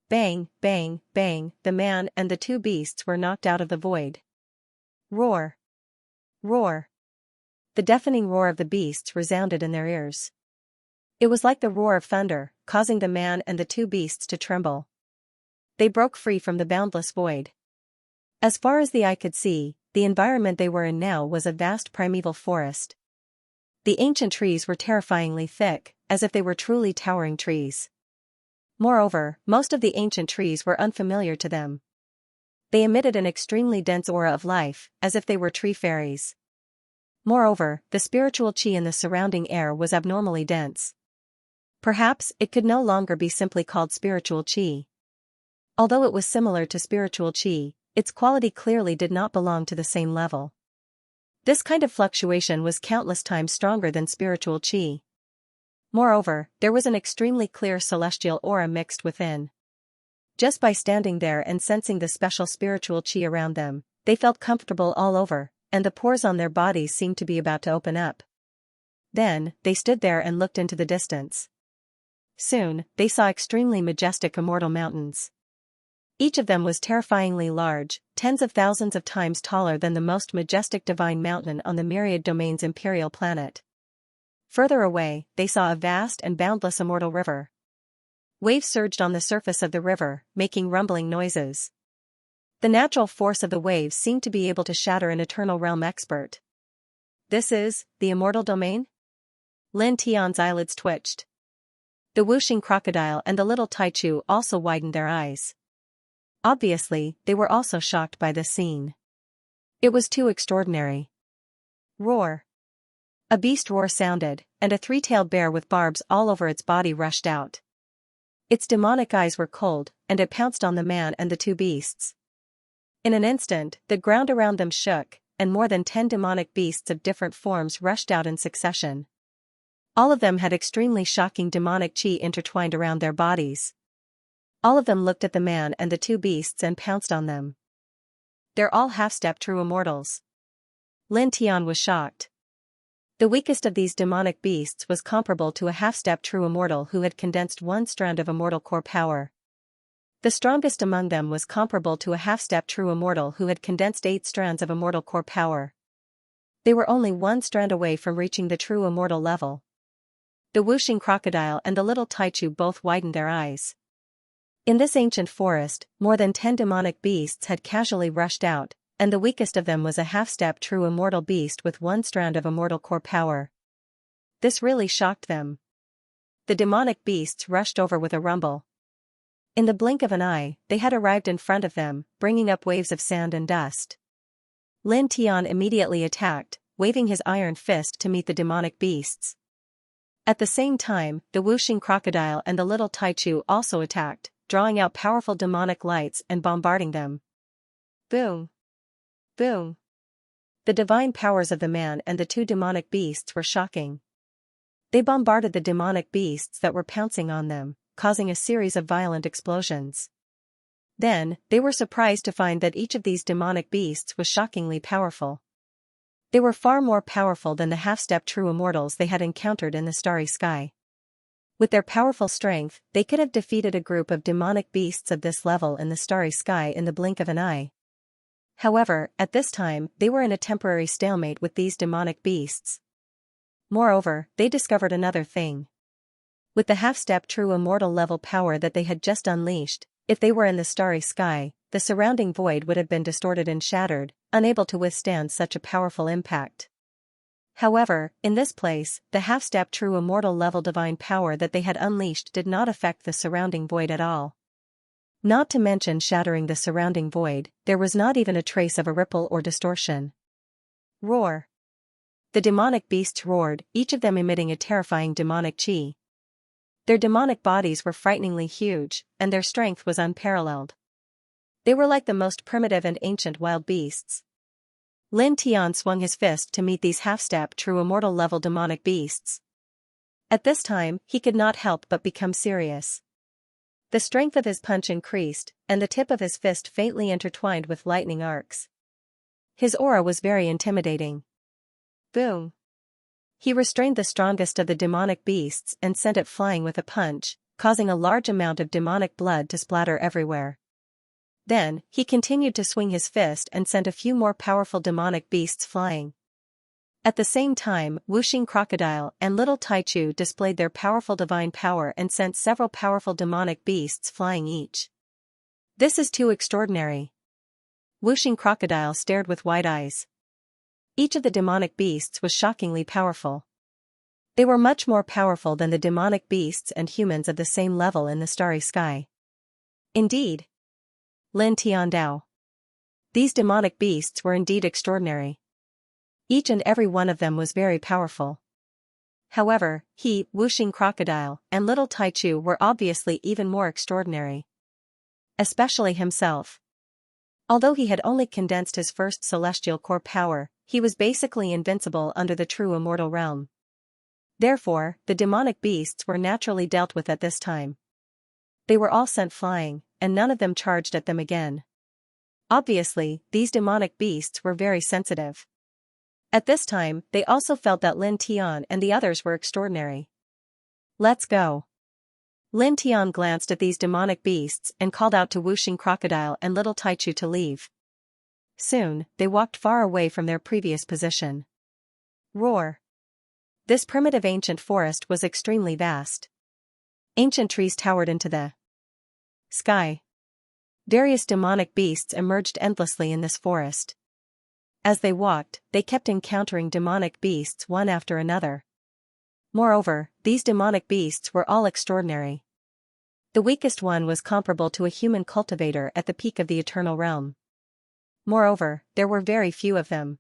Bang, bang, bang, the man and the two beasts were knocked out of the void. Roar! Roar! The deafening roar of the beasts resounded in their ears. It was like the roar of thunder, causing the man and the two beasts to tremble. They broke free from the boundless void. As far as the eye could see, the environment they were in now was a vast primeval forest. The ancient trees were terrifyingly thick, as if they were truly towering trees. Moreover, most of the ancient trees were unfamiliar to them. They emitted an extremely dense aura of life, as if they were tree fairies. Moreover, the spiritual qi in the surrounding air was abnormally dense. Perhaps it could no longer be simply called spiritual qi. Although it was similar to spiritual qi, its quality clearly did not belong to the same level. This kind of fluctuation was countless times stronger than spiritual qi. Moreover, there was an extremely clear celestial aura mixed within. Just by standing there and sensing the special spiritual qi around them, they felt comfortable all over, and the pores on their bodies seemed to be about to open up. Then, they stood there and looked into the distance. Soon, they saw extremely majestic immortal mountains. Each of them was terrifyingly large, tens of thousands of times taller than the most majestic divine mountain on the myriad domain's imperial planet. Further away, they saw a vast and boundless immortal river. Waves surged on the surface of the river, making rumbling noises. The natural force of the waves seemed to be able to shatter an eternal realm expert. This is the immortal domain? Lin Tian's eyelids twitched. The Wuxing Crocodile and the little Taichu also widened their eyes. Obviously, they were also shocked by this scene. It was too extraordinary. Roar! A beast roar sounded, and a three-tailed bear with barbs all over its body rushed out. Its demonic eyes were cold, and it pounced on the man and the two beasts. In an instant, the ground around them shook, and more than 10 demonic beasts of different forms rushed out in succession. All of them had extremely shocking demonic qi intertwined around their bodies. All of them looked at the man and the two beasts and pounced on them. They're all half-step true immortals. Lin Tian was shocked. The weakest of these demonic beasts was comparable to a half-step true immortal who had condensed one strand of immortal core power. The strongest among them was comparable to a half-step true immortal who had condensed 8 strands of immortal core power. They were only one strand away from reaching the true immortal level. The Wuxing Crocodile and the little Taichu both widened their eyes. In this ancient forest, more than 10 demonic beasts had casually rushed out, and the weakest of them was a half-step true immortal beast with one strand of immortal core power. This really shocked them. The demonic beasts rushed over with a rumble. In the blink of an eye, they had arrived in front of them, bringing up waves of sand and dust. Lin Tian immediately attacked, waving his iron fist to meet the demonic beasts. At the same time, the Wuxing Crocodile and the little Taichu also attacked, drawing out powerful demonic lights and bombarding them. Boom! Boom! The divine powers of the man and the 2 demonic beasts were shocking. They bombarded the demonic beasts that were pouncing on them, causing a series of violent explosions. Then, they were surprised to find that each of these demonic beasts was shockingly powerful. They were far more powerful than the half-step true immortals they had encountered in the starry sky. With their powerful strength, they could have defeated a group of demonic beasts of this level in the starry sky in the blink of an eye. However, at this time, they were in a temporary stalemate with these demonic beasts. Moreover, they discovered another thing. With the half-step true immortal level power that they had just unleashed, if they were in the starry sky, the surrounding void would have been distorted and shattered, unable to withstand such a powerful impact. However, in this place, the half-step true immortal level divine power that they had unleashed did not affect the surrounding void at all. Not to mention shattering the surrounding void, there was not even a trace of a ripple or distortion. Roar! The demonic beasts roared, each of them emitting a terrifying demonic chi. Their demonic bodies were frighteningly huge, and their strength was unparalleled. They were like the most primitive and ancient wild beasts. Lin Tian swung his fist to meet these half-step true immortal level demonic beasts. At this time, he could not help but become serious. The strength of his punch increased, and the tip of his fist faintly intertwined with lightning arcs. His aura was very intimidating. Boom! He restrained the strongest of the demonic beasts and sent it flying with a punch, causing a large amount of demonic blood to splatter everywhere. Then, he continued to swing his fist and sent a few more powerful demonic beasts flying. At the same time, Wuxing Crocodile and Little Taichu displayed their powerful divine power and sent several powerful demonic beasts flying each. This is too extraordinary. Wuxing Crocodile stared with wide eyes. Each of the demonic beasts was shockingly powerful. They were much more powerful than the demonic beasts and humans of the same level in the starry sky. Indeed. Lin Tiandao. These demonic beasts were indeed extraordinary. Each and every one of them was very powerful. However, he, Wuxing Crocodile, and Little Taichu were obviously even more extraordinary. Especially himself. Although he had only condensed his first celestial core power, he was basically invincible under the true immortal realm. Therefore, the demonic beasts were naturally dealt with at this time. They were all sent flying, and none of them charged at them again. Obviously, these demonic beasts were very sensitive. At this time, they also felt that Lin Tian and the others were extraordinary. Let's go. Lin Tian glanced at these demonic beasts and called out to Wuxing Crocodile and Little Taichu to leave. Soon, they walked far away from their previous position. Roar! This primitive ancient forest was extremely vast. Ancient trees towered into the sky. Various demonic beasts emerged endlessly in this forest. As they walked, they kept encountering demonic beasts one after another. Moreover, these demonic beasts were all extraordinary. The weakest one was comparable to a human cultivator at the peak of the eternal realm. Moreover, there were very few of them.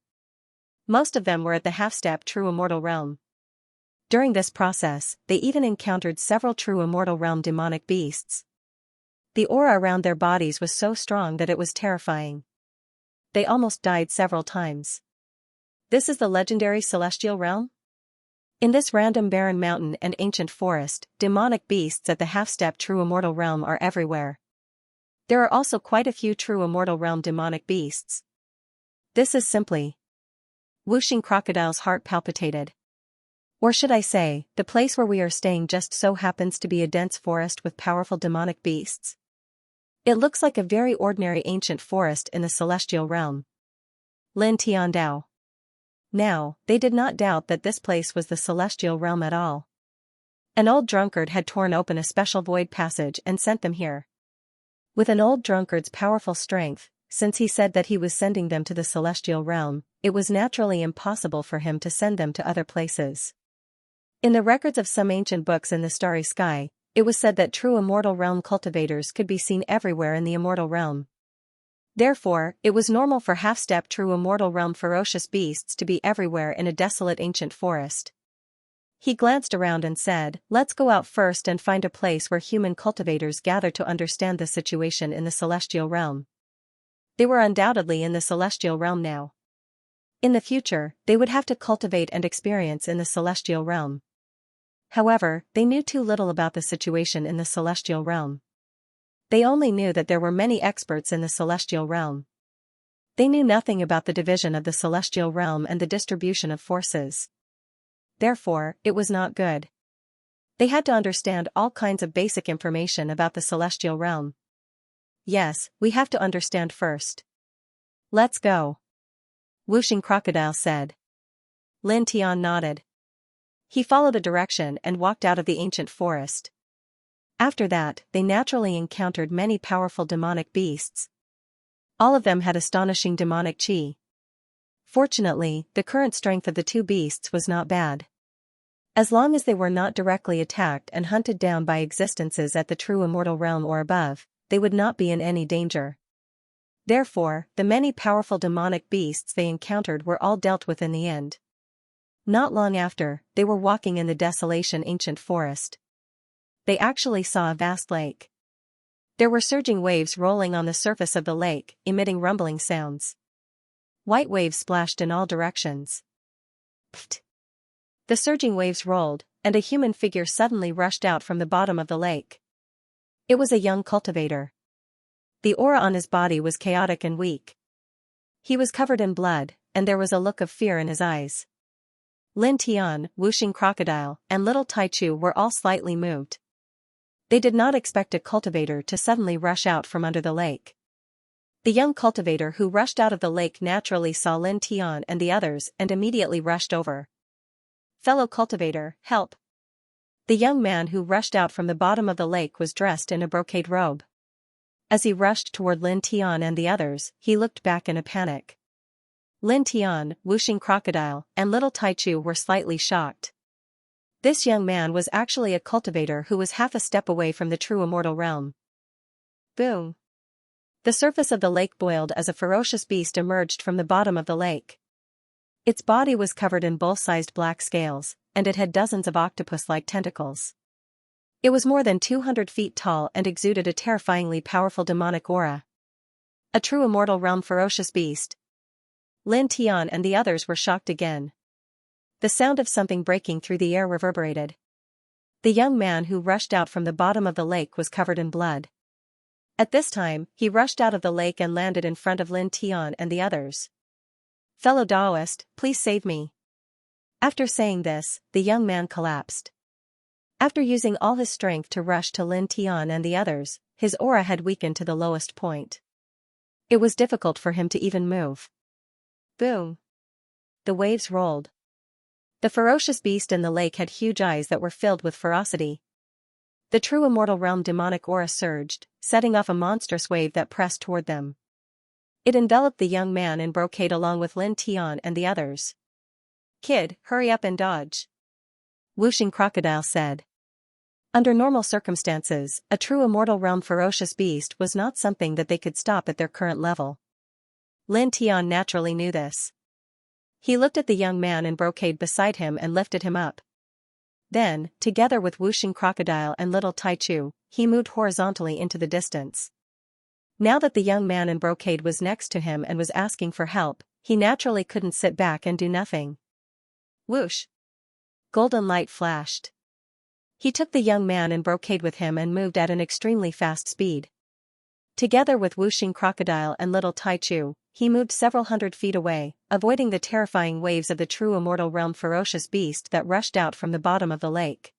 Most of them were at the half-step true immortal realm. During this process, they even encountered several true immortal realm demonic beasts. The aura around their bodies was so strong that it was terrifying. They almost died several times. This is the legendary celestial realm? In this random barren mountain and ancient forest, demonic beasts at the half-step true immortal realm are everywhere. There are also quite a few true immortal realm demonic beasts. This is simply... Wuxing Crocodile's heart palpitated. Or should I say, the place where we are staying just so happens to be a dense forest with powerful demonic beasts. It looks like a very ordinary ancient forest in the celestial realm. Lin Tiandao. Now, they did not doubt that this place was the celestial realm at all. An old drunkard had torn open a special void passage and sent them here. With an old drunkard's powerful strength, since he said that he was sending them to the celestial realm, it was naturally impossible for him to send them to other places. In the records of some ancient books in the starry sky, it was said that true immortal realm cultivators could be seen everywhere in the immortal realm. Therefore, it was normal for half-step true immortal realm ferocious beasts to be everywhere in a desolate ancient forest. He glanced around and said, "Let's go out first and find a place where human cultivators gather to understand the situation in the celestial realm." They were undoubtedly in the celestial realm now. In the future, they would have to cultivate and experience in the celestial realm. However, they knew too little about the situation in the celestial realm. They only knew that there were many experts in the celestial realm. They knew nothing about the division of the celestial realm and the distribution of forces. Therefore, it was not good. They had to understand all kinds of basic information about the celestial realm. Yes, we have to understand first. Let's go. Whooshing Crocodile said. Lin Tian nodded. He followed a direction and walked out of the ancient forest. After that, they naturally encountered many powerful demonic beasts. All of them had astonishing demonic chi. Fortunately, the current strength of the two beasts was not bad. As long as they were not directly attacked and hunted down by existences at the true immortal realm or above, they would not be in any danger. Therefore, the many powerful demonic beasts they encountered were all dealt with in the end. Not long after, they were walking in the desolation ancient forest. They actually saw a vast lake. There were surging waves rolling on the surface of the lake, emitting rumbling sounds. White waves splashed in all directions. Pfft! The surging waves rolled, and a human figure suddenly rushed out from the bottom of the lake. It was a young cultivator. The aura on his body was chaotic and weak. He was covered in blood, and there was a look of fear in his eyes. Lin Tian, Whooshing Crocodile, and Little Taichu were all slightly moved. They did not expect a cultivator to suddenly rush out from under the lake. The young cultivator who rushed out of the lake naturally saw Lin Tian and the others and immediately rushed over. Fellow cultivator, help! The young man who rushed out from the bottom of the lake was dressed in a brocade robe. As he rushed toward Lin Tian and the others, he looked back in a panic. Lin Tian, Whooshing Crocodile, and Little Taichu were slightly shocked. This young man was actually a cultivator who was half a step away from the true immortal realm. Boom! The surface of the lake boiled as a ferocious beast emerged from the bottom of the lake. Its body was covered in bull-sized black scales, and it had dozens of octopus-like tentacles. It was more than 200 feet tall and exuded a terrifyingly powerful demonic aura. A true immortal realm ferocious beast. Lin Tian and the others were shocked again. The sound of something breaking through the air reverberated. The young man who rushed out from the bottom of the lake was covered in blood. At this time, he rushed out of the lake and landed in front of Lin Tian and the others. Fellow Taoist, please save me. After saying this, the young man collapsed. After using all his strength to rush to Lin Tian and the others, his aura had weakened to the lowest point. It was difficult for him to even move. Boom! The waves rolled. The ferocious beast in the lake had huge eyes that were filled with ferocity. The true immortal realm demonic aura surged, setting off a monstrous wave that pressed toward them. It enveloped the young man in brocade along with Lin Tian and the others. Kid, hurry up and dodge. Whooshing Crocodile said. Under normal circumstances, a true immortal realm ferocious beast was not something that they could stop at their current level. Lin Tian naturally knew this. He looked at the young man in brocade beside him and lifted him up. Then, together with Whooshing Crocodile and Little Taichu, he moved horizontally into the distance. Now that the young man in brocade was next to him and was asking for help, he naturally couldn't sit back and do nothing. Whoosh! Golden light flashed. He took the young man in brocade with him and moved at an extremely fast speed. Together with Whooshing Crocodile and Little Taichu, he moved several hundred feet away, avoiding the terrifying waves of the true immortal realm ferocious beast that rushed out from the bottom of the lake.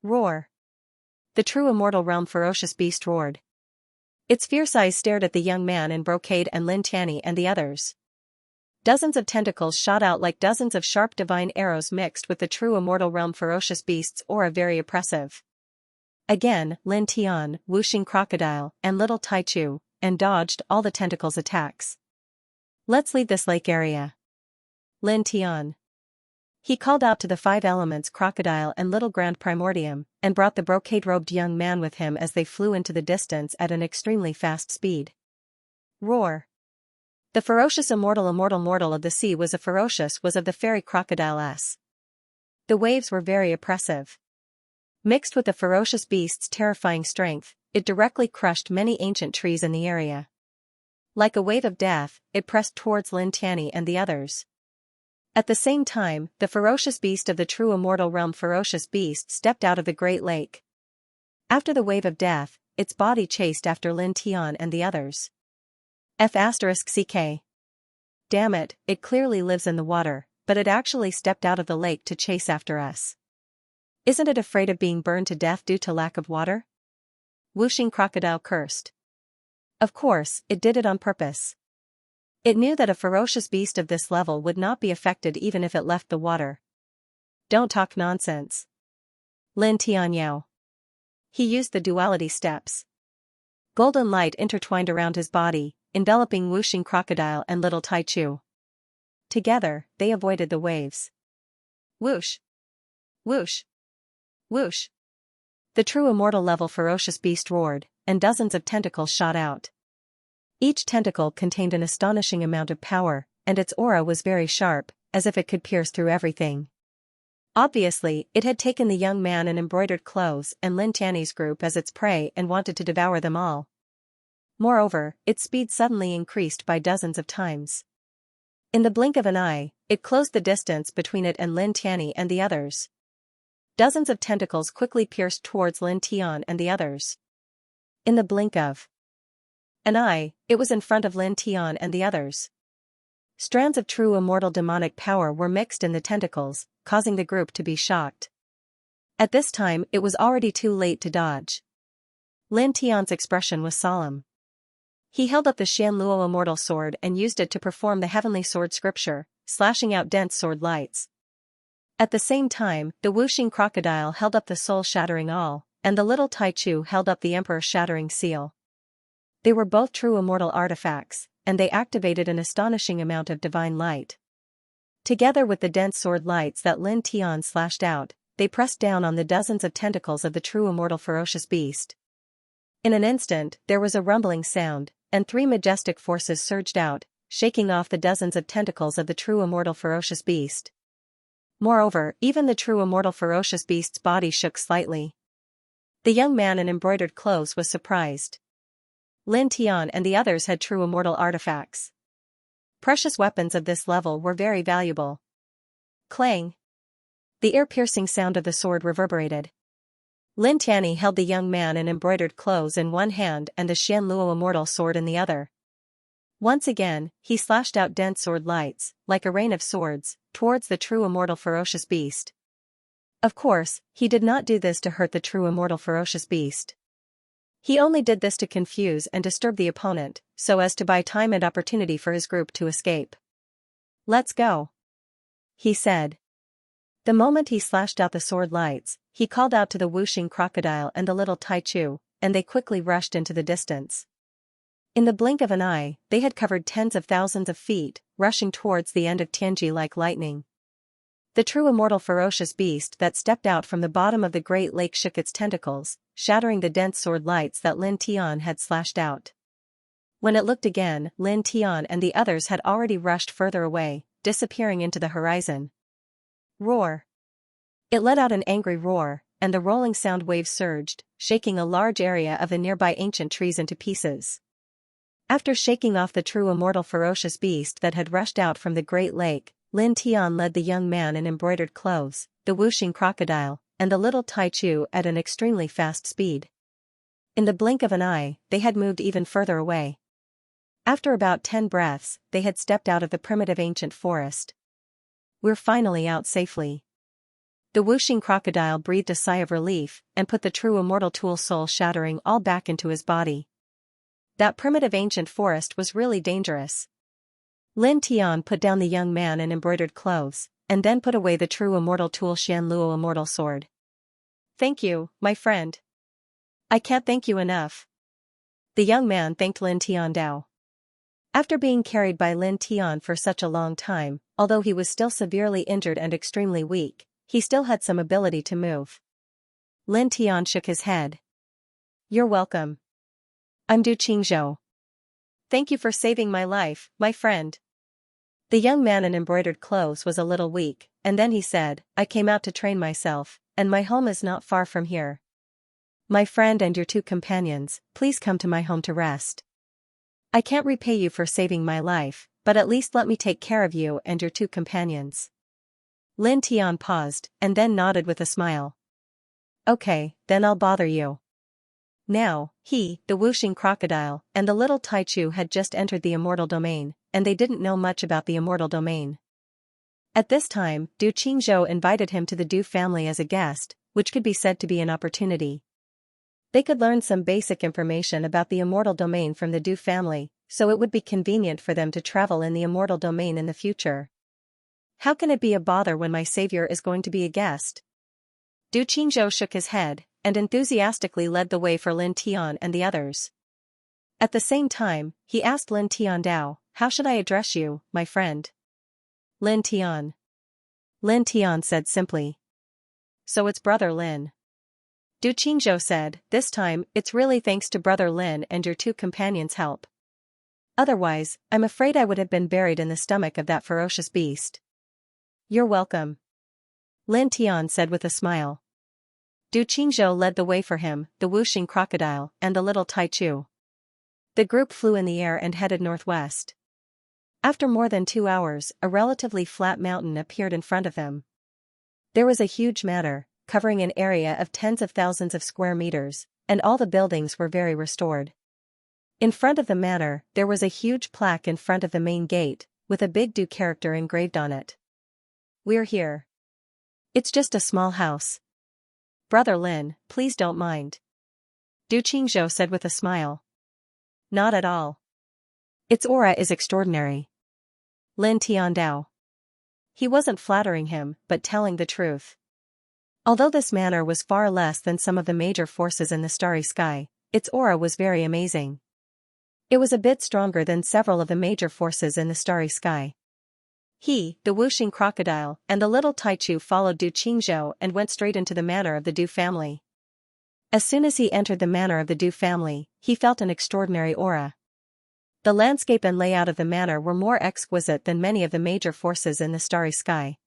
Roar! The true immortal realm ferocious beast roared. Its fierce eyes stared at the young man in brocade and Lin Tian and the others. Dozens of tentacles shot out like dozens of sharp divine arrows mixed with the true immortal realm ferocious beast's aura very oppressive. Again, Lin Tian, Whooshing Crocodile, and Little Taichu, and dodged all the tentacles' attacks. Let's leave this lake area. Lin Tian. He called out to the 5 elements Crocodile and Little Grand Primordium, and brought the brocade-robed young man with him as they flew into the distance at an extremely fast speed. Roar! The ferocious immortal mortal of the sea was of the fairy crocodile s. The waves were very oppressive. Mixed with the ferocious beast's terrifying strength, it directly crushed many ancient trees in the area. Like a wave of death, it pressed towards Lin Tian and the others. At the same time, the ferocious beast of the true immortal realm ferocious beast stepped out of the great lake. After the wave of death, its body chased after Lin Tian and the others. F***ck. Damn it, it clearly lives in the water, but it actually stepped out of the lake to chase after us. Isn't it afraid of being burned to death due to lack of water? Whooshing crocodile cursed. Of course, it did it on purpose. It knew that a ferocious beast of this level would not be affected even if it left the water. Don't talk nonsense. Lin Tianyao. He used the duality steps. Golden light intertwined around his body, enveloping whooshing crocodile and little Taichu. Together, they avoided the waves. Whoosh! Whoosh! Whoosh! The true immortal level ferocious beast roared, and dozens of tentacles shot out. Each tentacle contained an astonishing amount of power, and its aura was very sharp, as if it could pierce through everything. Obviously, it had taken the young man in embroidered clothes and Lin Tiany's group as its prey and wanted to devour them all. Moreover, its speed suddenly increased by dozens of times. In the blink of an eye, it closed the distance between it and Lin Tiany and the others. Dozens of tentacles quickly pierced towards Lin Tian and the others. In the blink of an eye, it was in front of Lin Tian and the others. Strands of true immortal demonic power were mixed in the tentacles, causing the group to be shocked. At this time it was already too late to dodge. Lin Tian's expression was solemn. He held up the Xianluo immortal sword and used it to perform the heavenly sword scripture, slashing out dense sword lights. At the same time, the whooshing crocodile held up the soul-shattering awl, and the little Taichu held up the emperor-shattering seal. They were both true immortal artifacts, and they activated an astonishing amount of divine light. Together with the dense sword lights that Lin Tian slashed out, they pressed down on the dozens of tentacles of the true immortal ferocious beast. In an instant, there was a rumbling sound, and three majestic forces surged out, shaking off the dozens of tentacles of the true immortal ferocious beast. Moreover, even the true immortal ferocious beast's body shook slightly. The young man in embroidered clothes was surprised. Lin Tian and the others had true immortal artifacts. Precious weapons of this level were very valuable. Clang! The ear-piercing sound of the sword reverberated. Lin Tiany held the young man in embroidered clothes in one hand and the Xianluo immortal sword in the other. Once again, he slashed out dense sword lights, like a rain of swords, towards the true immortal ferocious beast. Of course, he did not do this to hurt the true immortal ferocious beast. He only did this to confuse and disturb the opponent, so as to buy time and opportunity for his group to escape. "Let's go," he said. The moment he slashed out the sword lights, he called out to the whooshing crocodile and the little Taichu, and they quickly rushed into the distance. In the blink of an eye, they had covered tens of thousands of feet, rushing towards the end of Tianji like lightning. The true immortal ferocious beast that stepped out from the bottom of the great lake shook its tentacles, shattering the dense sword lights that Lin Tian had slashed out. When it looked again, Lin Tian and the others had already rushed further away, disappearing into the horizon. Roar! It let out an angry roar, and the rolling sound waves surged, shaking a large area of the nearby ancient trees into pieces. After shaking off the true immortal ferocious beast that had rushed out from the great lake, Lin Tian led the young man in embroidered clothes, the whooshing crocodile, and the little Taichu at an extremely fast speed. In the blink of an eye, they had moved even further away. After about 10 breaths, they had stepped out of the primitive ancient forest. "We're finally out safely." The whooshing crocodile breathed a sigh of relief and put the true immortal tool soul shattering all back into his body. That primitive ancient forest was really dangerous. Lin Tian put down the young man in embroidered clothes, and then put away the true immortal tool Xianluo immortal sword. "Thank you, my friend. I can't thank you enough." The young man thanked Lin Tian Dao. After being carried by Lin Tian for such a long time, although he was still severely injured and extremely weak, he still had some ability to move. Lin Tian shook his head. "You're welcome. I'm Du Qingzhou. Thank you for saving my life, my friend." The young man in embroidered clothes was a little weak, and then he said, "I came out to train myself, and my home is not far from here. My friend and your 2 companions, please come to my home to rest. I can't repay you for saving my life, but at least let me take care of you and your 2 companions." Lin Tian paused, and then nodded with a smile. "Okay, then I'll bother you." Now, he, the whooshing crocodile, and the little Taichu had just entered the immortal domain, and they didn't know much about the immortal domain. At this time, Du Qingzhou invited him to the Du family as a guest, which could be said to be an opportunity. They could learn some basic information about the immortal domain from the Du family, so it would be convenient for them to travel in the immortal domain in the future. How can it be a bother when my savior is going to be a guest? Du Qingzhou shook his head, and enthusiastically led the way for Lin Tian and the others. At the same time, he asked Lin Tiandao, "How should I address you, my friend?" Lin Tian. Lin Tian said simply. "So it's Brother Lin." Du Qingzhou said, "This time, it's really thanks to Brother Lin and your two companions' help. Otherwise, I'm afraid I would have been buried in the stomach of that ferocious beast." "You're welcome," Lin Tian said with a smile. Du Qingzhou led the way for him, the whooshing crocodile, and the little Taichu. The group flew in the air and headed northwest. After more than 2 hours, a relatively flat mountain appeared in front of them. There was a huge manor, covering an area of tens of thousands of square meters, and all the buildings were very restored. In front of the manor, there was a huge plaque in front of the main gate, with a big Du character engraved on it. "We're here. It's just a small house. Brother Lin, please don't mind," Du Qingzhou said with a smile. "Not at all. Its aura is extraordinary." Lin Tiandao. He wasn't flattering him, but telling the truth. Although this manor was far less than some of the major forces in the starry sky, its aura was very amazing. It was a bit stronger than several of the major forces in the starry sky. He, the whooshing crocodile, and the little Taichu followed Du Qingzhou and went straight into the manor of the Du family. As soon as he entered the manor of the Du family, he felt an extraordinary aura. The landscape and layout of the manor were more exquisite than many of the major forces in the starry sky.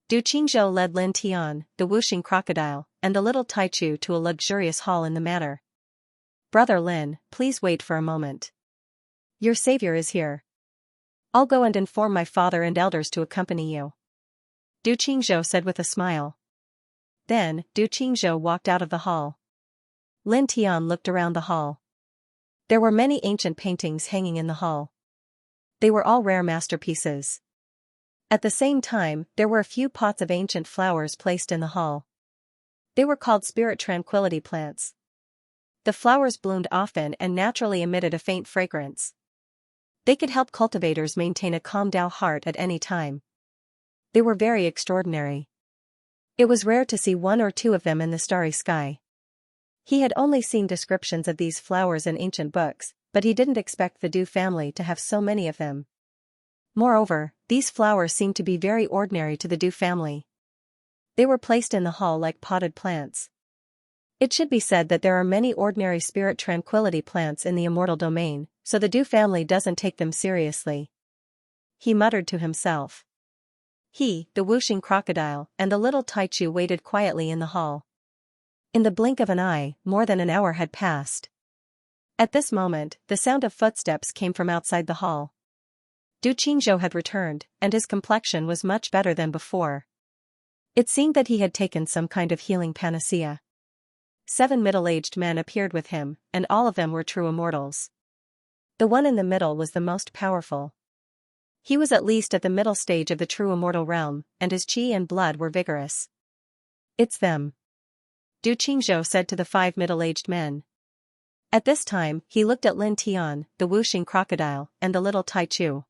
Du Qingzhou led Lin Tian, the whooshing crocodile, and the little Taichu to a luxurious hall in the manor. "Brother Lin, please wait for a moment. Your savior is here. I'll go and inform my father and elders to accompany you," Du Qingzhou said with a smile. Then, Du Qingzhou walked out of the hall. Lin Tian looked around the hall. There were many ancient paintings hanging in the hall. They were all rare masterpieces. At the same time, there were a few pots of ancient flowers placed in the hall. They were called spirit tranquility plants. The flowers bloomed often and naturally emitted a faint fragrance. They could help cultivators maintain a calm Tao heart at any time. They were very extraordinary. It was rare to see one or two of them in the starry sky. He had only seen descriptions of these flowers in ancient books, but he didn't expect the Du family to have so many of them. Moreover, these flowers seemed to be very ordinary to the Du family. They were placed in the hall like potted plants. It should be said that there are many ordinary spirit tranquility plants in the immortal domain, so the Du family doesn't take them seriously. He muttered to himself. He, the whooshing crocodile, and the little Taichu waited quietly in the hall. In the blink of an eye, more than an hour had passed. At this moment, the sound of footsteps came from outside the hall. Du Qingzhou had returned, and his complexion was much better than before. It seemed that he had taken some kind of healing panacea. 7 middle-aged men appeared with him, and all of them were true immortals. The one in the middle was the most powerful. He was at least at the middle stage of the true immortal realm, and his qi and blood were vigorous. "It's them," Du Qingzhou said to the 5 middle-aged men. At this time, he looked at Lin Tian, the whooshing crocodile, and the little Taichu.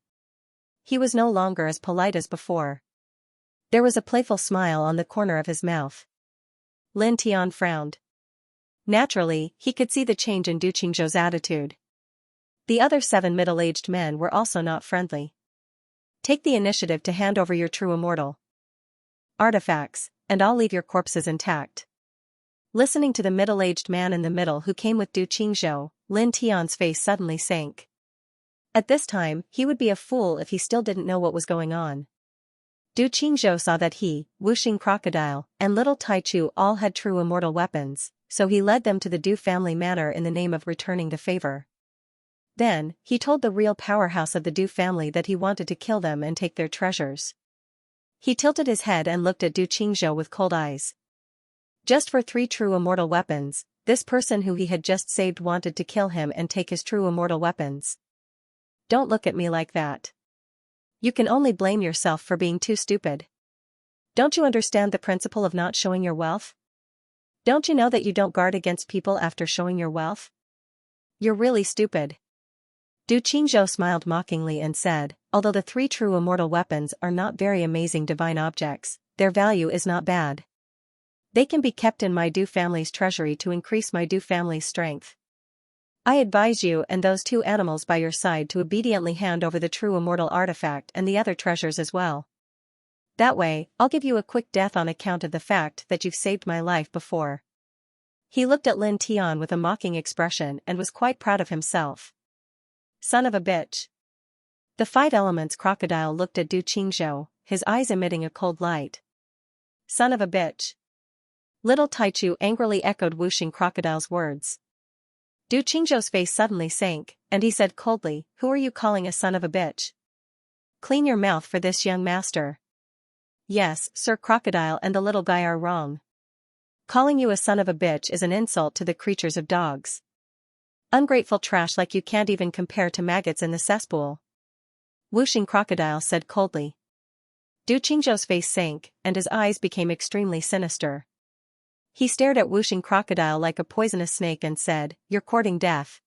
He was no longer as polite as before. There was a playful smile on the corner of his mouth. Lin Tian frowned. Naturally, he could see the change in Du Qingzhou's attitude. The other 7 middle-aged men were also not friendly. "Take the initiative to hand over your true immortal artifacts, and I'll leave your corpses intact." Listening to the middle-aged man in the middle who came with Du Qingzhou, Lin Tian's face suddenly sank. At this time, he would be a fool if he still didn't know what was going on. Du Qingzhou saw that he, whooshing crocodile, and little Taichu all had true immortal weapons, so he led them to the Du family manor in the name of returning the favor. Then, he told the real powerhouse of the Du family that he wanted to kill them and take their treasures. He tilted his head and looked at Du Qingzhou with cold eyes. Just for 3 true immortal weapons, this person who he had just saved wanted to kill him and take his true immortal weapons. Don't look at me like that. You can only blame yourself for being too stupid. Don't you understand the principle of not showing your wealth? Don't you know that you don't guard against people after showing your wealth? You're really stupid. Du Qingzhou smiled mockingly and said, although the 3 true immortal weapons are not very amazing divine objects, their value is not bad. They can be kept in my Du family's treasury to increase my Du family's strength. I advise you and those 2 animals by your side to obediently hand over the true immortal artifact and the other treasures as well. That way, I'll give you a quick death on account of the fact that you've saved my life before. He looked at Lin Tian with a mocking expression and was quite proud of himself. Son of a bitch. The 5 elements crocodile looked at Du Qingzhou, his eyes emitting a cold light. Son of a bitch. Little Taichu angrily echoed whooshing crocodile's words. Du Qingzhou's face suddenly sank, and he said coldly, who are you calling a son of a bitch? Clean your mouth for this, young master. Yes, Sir Crocodile and the little guy are wrong. Calling you a son of a bitch is an insult to the creatures of dogs. Ungrateful trash like you can't even compare to maggots in the cesspool. Whooshing crocodile said coldly. Du Qingzhou's face sank, and his eyes became extremely sinister. He stared at whooshing crocodile like a poisonous snake and said, you're courting death.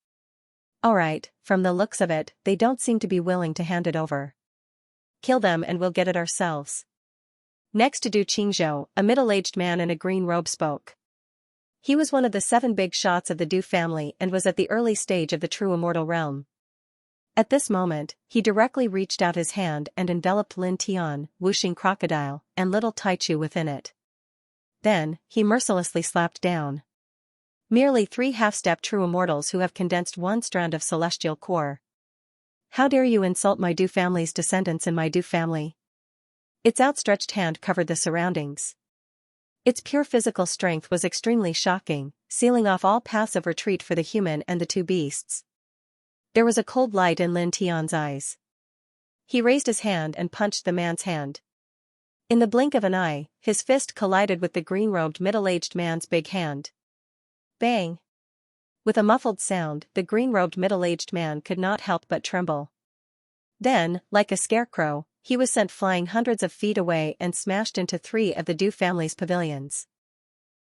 Alright, from the looks of it, they don't seem to be willing to hand it over. Kill them and we'll get it ourselves. Next to Du Qingzhou, a middle-aged man in a green robe spoke. He was one of the 7 big shots of the Du family and was at the early stage of the true immortal realm. At this moment, he directly reached out his hand and enveloped Lin Tian, whooshing crocodile, and little Taichu within it. Then, he mercilessly slapped down. Merely 3 half-step true immortals who have condensed 1 strand of celestial core. How dare you insult my Du family's descendants in my Du family? Its outstretched hand covered the surroundings. Its pure physical strength was extremely shocking, sealing off all paths of retreat for the human and the 2 beasts. There was a cold light in Lin Tian's eyes. He raised his hand and punched the man's hand. In the blink of an eye, his fist collided with the green-robed middle-aged man's big hand. Bang! With a muffled sound, the green-robed middle-aged man could not help but tremble. Then, like a scarecrow, he was sent flying hundreds of feet away and smashed into 3 of the Du family's pavilions.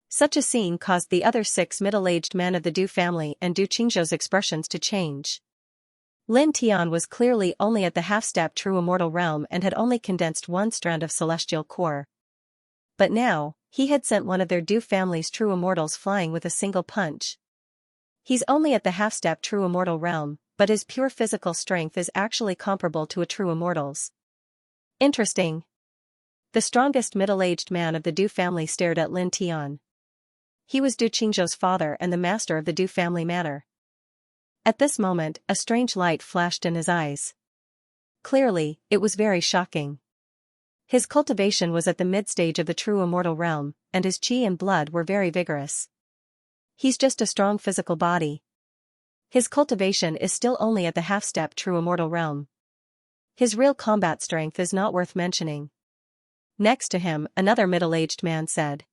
Such a scene caused the other 6 middle-aged men of the Du family and Du Qingzhou's expressions to change. Lin Tian was clearly only at the half-step true immortal realm and had only condensed 1 strand of celestial core. But now, he had sent one of their Du family's true immortals flying with a single punch. He's only at the half-step true immortal realm, but his pure physical strength is actually comparable to a true immortal's. Interesting. The strongest middle-aged man of the Du family stared at Lin Tian. He was Du Qingzhou's father and the master of the Du family manor. At this moment, a strange light flashed in his eyes. Clearly, it was very shocking. His cultivation was at the mid-stage of the true immortal realm, and his chi and blood were very vigorous. He's just a strong physical body. His cultivation is still only at the half-step true immortal realm. His real combat strength is not worth mentioning. Next to him, another middle-aged man said.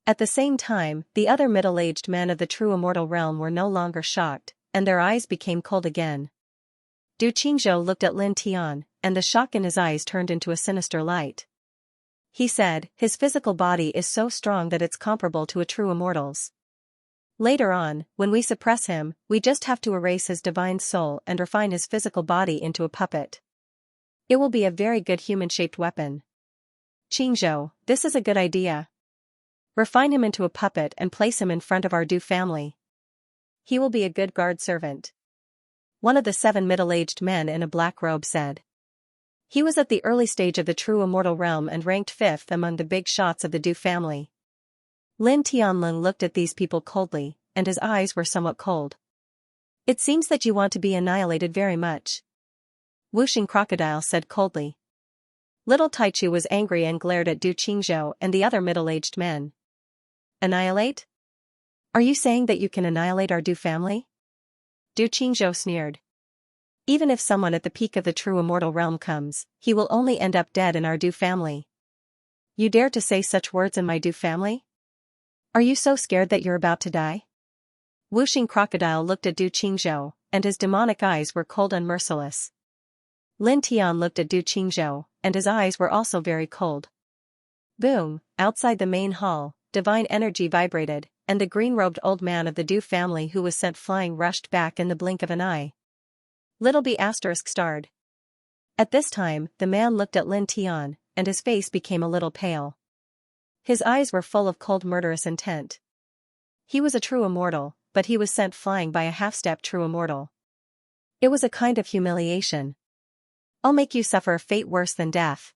At the same time, the other middle-aged men of the true immortal realm were no longer shocked, and their eyes became cold again. Du Qingzhou looked at Lin Tian, and the shock in his eyes turned into a sinister light. He said, his physical body is so strong that it's comparable to a true immortal's. Later on, when we suppress him, we just have to erase his divine soul and refine his physical body into a puppet. It will be a very good human-shaped weapon. Qingzhou, this is a good idea. Refine him into a puppet and place him in front of our Du family. He will be a good guard servant. One of the 7 middle-aged men in a black robe said. He was at the early stage of the true immortal realm and ranked 5th among the big shots of the Du family. Lin Tianlong looked at these people coldly, and his eyes were somewhat cold. It seems that you want to be annihilated very much. Whooshing crocodile said coldly. Little Taichu was angry and glared at Du Qingzhou and the other middle-aged men. Annihilate? Are you saying that you can annihilate our Du family? Du Qingzhou sneered. Even if someone at the peak of the true immortal realm comes, he will only end up dead in our Du family. You dare to say such words in my Du family? Are you so scared that you're about to die? Wuxing Crocodile looked at Du Qingzhou, and his demonic eyes were cold and merciless. Lin Tian looked at Du Qingzhou, and his eyes were also very cold. Boom, outside the main hall, divine energy vibrated, and the green-robed old man of the Du family who was sent flying rushed back in the blink of an eye. Little B** starred. At this time, the man looked at Lin Tian, and his face became a little pale. His eyes were full of cold murderous intent. He was a true immortal, but he was sent flying by a half-step true immortal. It was a kind of humiliation. I'll make you suffer a fate worse than death.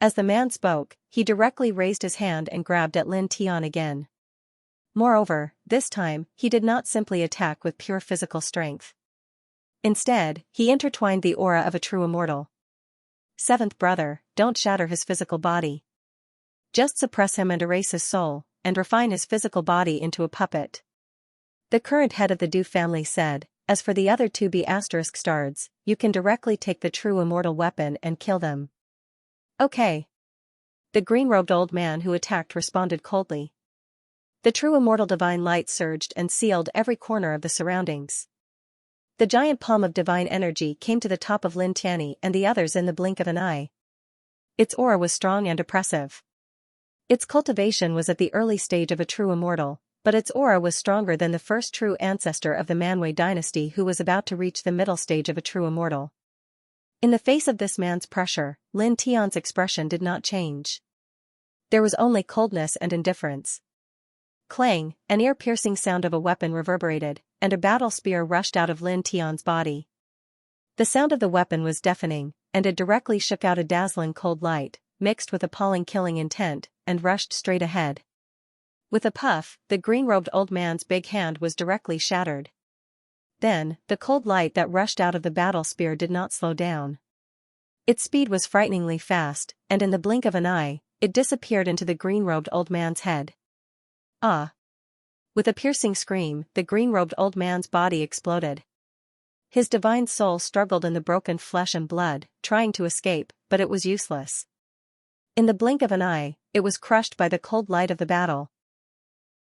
As the man spoke, he directly raised his hand and grabbed at Lin Tian again. Moreover, this time, he did not simply attack with pure physical strength. Instead, he intertwined the aura of a true immortal. Seventh brother, don't shatter his physical body. Just suppress him and erase his soul, and refine his physical body into a puppet. The current head of the Du family said, as for the other two B** stards, you can directly take the true immortal weapon and kill them. Okay. The green-robed old man who attacked responded coldly. The true immortal divine light surged and sealed every corner of the surroundings. The giant palm of divine energy came to the top of Lin Tian and the others in the blink of an eye. Its aura was strong and oppressive. Its cultivation was at the early stage of a true immortal, but its aura was stronger than the first true ancestor of the Manwei dynasty who was about to reach the middle stage of a true immortal. In the face of this man's pressure, Lin Tian's expression did not change. There was only coldness and indifference. Clang, an ear-piercing sound of a weapon reverberated, and a battle spear rushed out of Lin Tian's body. The sound of the weapon was deafening, and it directly shook out a dazzling cold light, mixed with appalling killing intent, and rushed straight ahead. With a puff, the green-robed old man's big hand was directly shattered. Then, the cold light that rushed out of the battle spear did not slow down. Its speed was frighteningly fast, and in the blink of an eye, it disappeared into the green-robed old man's head. Ah! With a piercing scream, the green-robed old man's body exploded. His divine soul struggled in the broken flesh and blood, trying to escape, but it was useless. In the blink of an eye, it was crushed by the cold light of the battle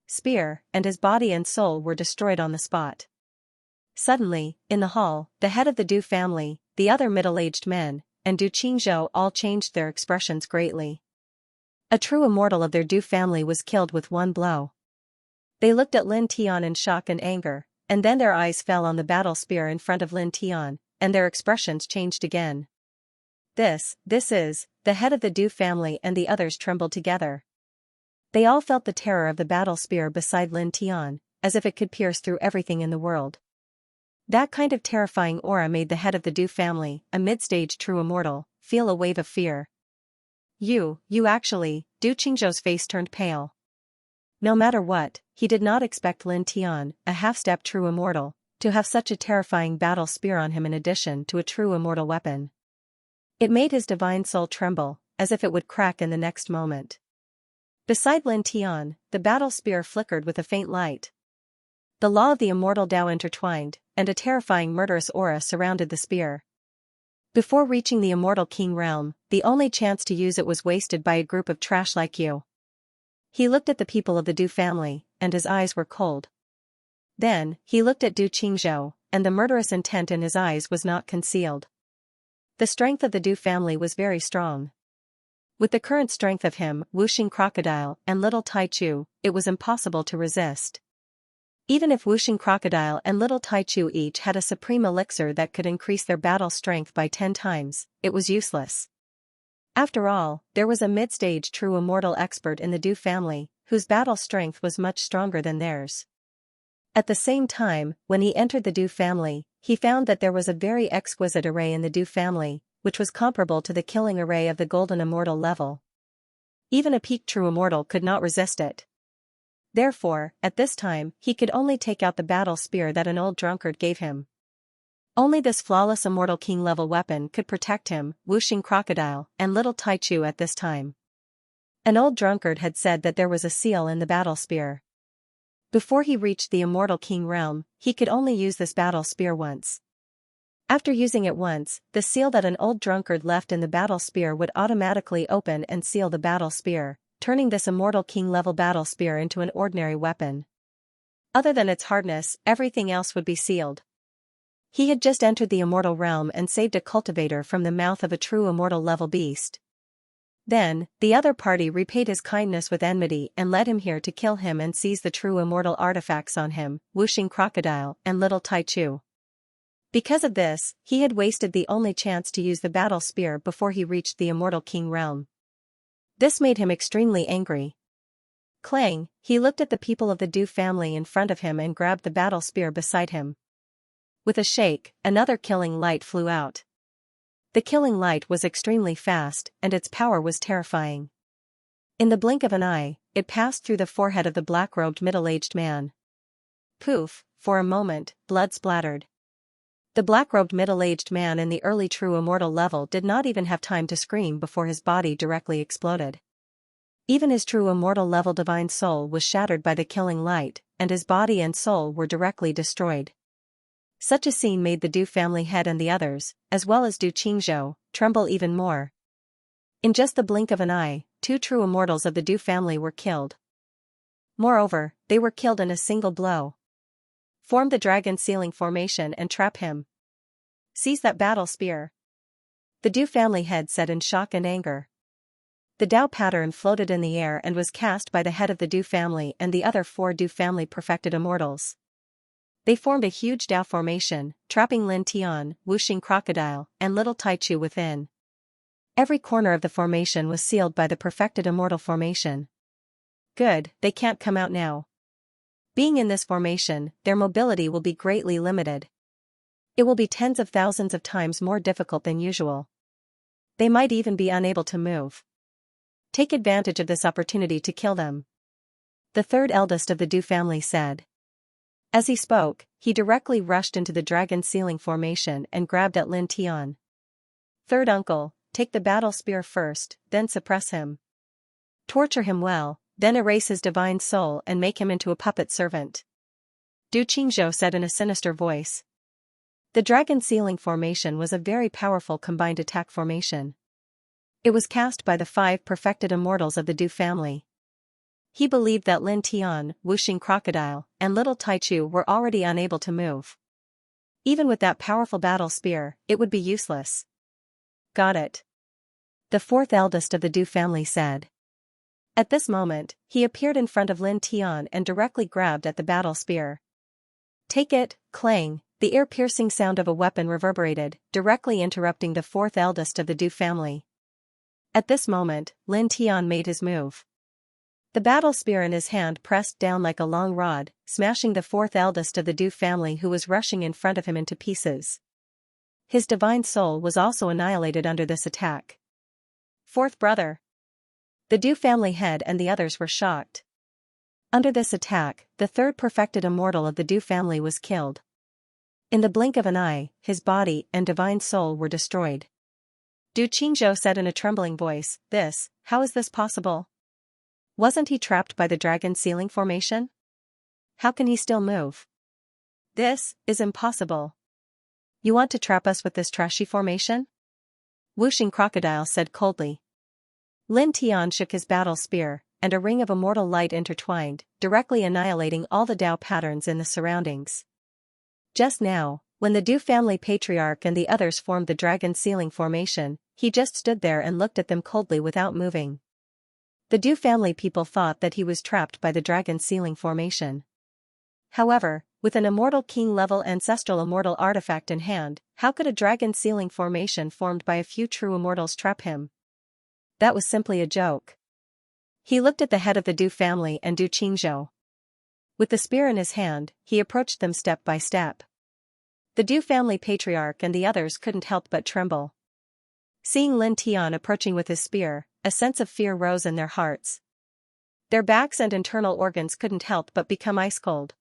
spear, and his body and soul were destroyed on the spot. Suddenly, in the hall, the head of the Du family, the other middle-aged men, and Du Qingzhou all changed their expressions greatly. A true immortal of their Du family was killed with one blow. They looked at Lin Tian in shock and anger, and then their eyes fell on the battle spear in front of Lin Tian, and their expressions changed again. This is, the head of the Du family and the others trembled together. They all felt the terror of the battle spear beside Lin Tian, as if it could pierce through everything in the world. That kind of terrifying aura made the head of the Du family, a mid-stage true immortal, feel a wave of fear. You actually, Du Qingzhou's face turned pale. No matter what, he did not expect Lin Tian, a half-step true immortal, to have such a terrifying battle spear on him in addition to a true immortal weapon. It made his divine soul tremble, as if it would crack in the next moment. Beside Lin Tian, the battle spear flickered with a faint light. The law of the immortal Tao intertwined, and a terrifying murderous aura surrounded the spear. Before reaching the immortal king realm, the only chance to use it was wasted by a group of trash like you. He looked at the people of the Du family, and his eyes were cold. Then, he looked at Du Qingzhou, and the murderous intent in his eyes was not concealed. The strength of the Du family was very strong. With the current strength of him, Wuxing Crocodile, and Little Taichu, it was impossible to resist. Even if Wuxing Crocodile and Little Taichu each had a supreme elixir that could increase their battle strength by 10 times, it was useless. After all, there was a mid-stage true immortal expert in the Du family, whose battle strength was much stronger than theirs. At the same time, when he entered the Du family, he found that there was a very exquisite array in the Du family, which was comparable to the killing array of the golden immortal level. Even a peak true immortal could not resist it. Therefore, at this time, he could only take out the battle spear that an old drunkard gave him. Only this flawless immortal king-level weapon could protect him, Wuxing Crocodile, and Little Taichu at this time. An old drunkard had said that there was a seal in the battle spear. Before he reached the immortal king realm, he could only use this battle spear once. After using it once, the seal that an old drunkard left in the battle spear would automatically open and seal the battle spear, turning this immortal king-level battle spear into an ordinary weapon. Other than its hardness, everything else would be sealed. He had just entered the immortal realm and saved a cultivator from the mouth of a true immortal level beast. Then, the other party repaid his kindness with enmity and led him here to kill him and seize the true immortal artifacts on him, Whooshing Crocodile and Little Taichu. Because of this, he had wasted the only chance to use the battle spear before he reached the immortal king realm. This made him extremely angry. Clang, he looked at the people of the Du family in front of him and grabbed the battle spear beside him. With a shake, another killing light flew out. The killing light was extremely fast, and its power was terrifying. In the blink of an eye, it passed through the forehead of the black-robed middle-aged man. Poof, for a moment, blood splattered. The black-robed middle-aged man in the early true immortal level did not even have time to scream before his body directly exploded. Even his true immortal level divine soul was shattered by the killing light, and his body and soul were directly destroyed. Such a scene made the Du family head and the others, as well as Du Qingzhou, tremble even more. In just the blink of an eye, 2 true immortals of the Du family were killed. Moreover, they were killed in a single blow. Form the dragon sealing formation and trap him. Seize that battle spear. The Du family head said in shock and anger. The Dao pattern floated in the air and was cast by the head of the Du family and the other 4 Du family perfected immortals. They formed a huge Dao formation, trapping Lin Tian, Whooshing Crocodile, and Little Taichu within. Every corner of the formation was sealed by the perfected immortal formation. Good, they can't come out now. Being in this formation, their mobility will be greatly limited. It will be tens of thousands of times more difficult than usual. They might even be unable to move. Take advantage of this opportunity to kill them. The third eldest of the Du family said. As he spoke, he directly rushed into the dragon sealing formation and grabbed at Lin Tian. Third uncle, take the battle spear first, then suppress him. Torture him well, then erase his divine soul and make him into a puppet servant. Du Qingzhou said in a sinister voice. The dragon sealing formation was a very powerful combined attack formation. It was cast by the 5 perfected immortals of the Du family. He believed that Lin Tian, Whooshing Crocodile, and Little Taichu were already unable to move. Even with that powerful battle spear, it would be useless. Got it. The 4th eldest of the Du family said. At this moment, he appeared in front of Lin Tian and directly grabbed at the battle spear. Take it, clang, the ear-piercing sound of a weapon reverberated, directly interrupting the 4th eldest of the Du family. At this moment, Lin Tian made his move. The battle spear in his hand pressed down like a long rod, smashing the 4th eldest of the Du family who was rushing in front of him into pieces. His divine soul was also annihilated under this attack. 4th brother. The Du family head and the others were shocked. Under this attack, the 3rd perfected immortal of the Du family was killed. In the blink of an eye, his body and divine soul were destroyed. Du Qingzhou said in a trembling voice, how is this possible? Wasn't he trapped by the dragon sealing formation? How can he still move? This is impossible. You want to trap us with this trashy formation? Whooshing Crocodile said coldly. Lin Tian shook his battle spear, and a ring of immortal light intertwined, directly annihilating all the Dao patterns in the surroundings. Just now, when the Du family patriarch and the others formed the dragon sealing formation, he just stood there and looked at them coldly without moving. The Du family people thought that he was trapped by the dragon sealing formation. However, with an immortal king-level ancestral immortal artifact in hand, how could a dragon sealing formation formed by a few true immortals trap him? That was simply a joke. He looked at the head of the Du family and Du Qingzhou. With the spear in his hand, he approached them step by step. The Du family patriarch and the others couldn't help but tremble. Seeing Lin Tian approaching with his spear, a sense of fear rose in their hearts. Their backs and internal organs couldn't help but become ice cold.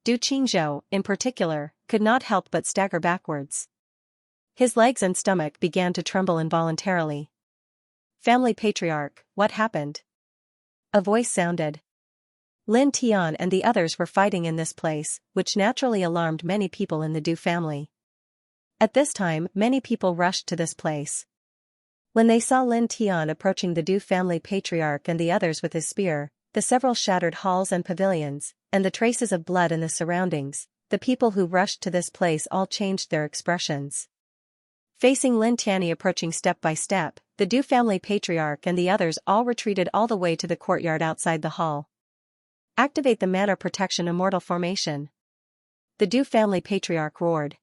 Du Qingzhou, in particular, could not help but stagger backwards. His legs and stomach began to tremble involuntarily. Family patriarch, what happened? A voice sounded. Lin Tian and the others were fighting in this place, which naturally alarmed many people in the Du family. At this time, many people rushed to this place. When they saw Lin Tian approaching the Du family patriarch and the others with his spear, the several shattered halls and pavilions, and the traces of blood in the surroundings, the people who rushed to this place all changed their expressions. Facing Lin Tianyi approaching step by step, the Du family patriarch and the others all retreated all the way to the courtyard outside the hall. Activate the Mana Protection Immortal Formation. The Du family patriarch roared.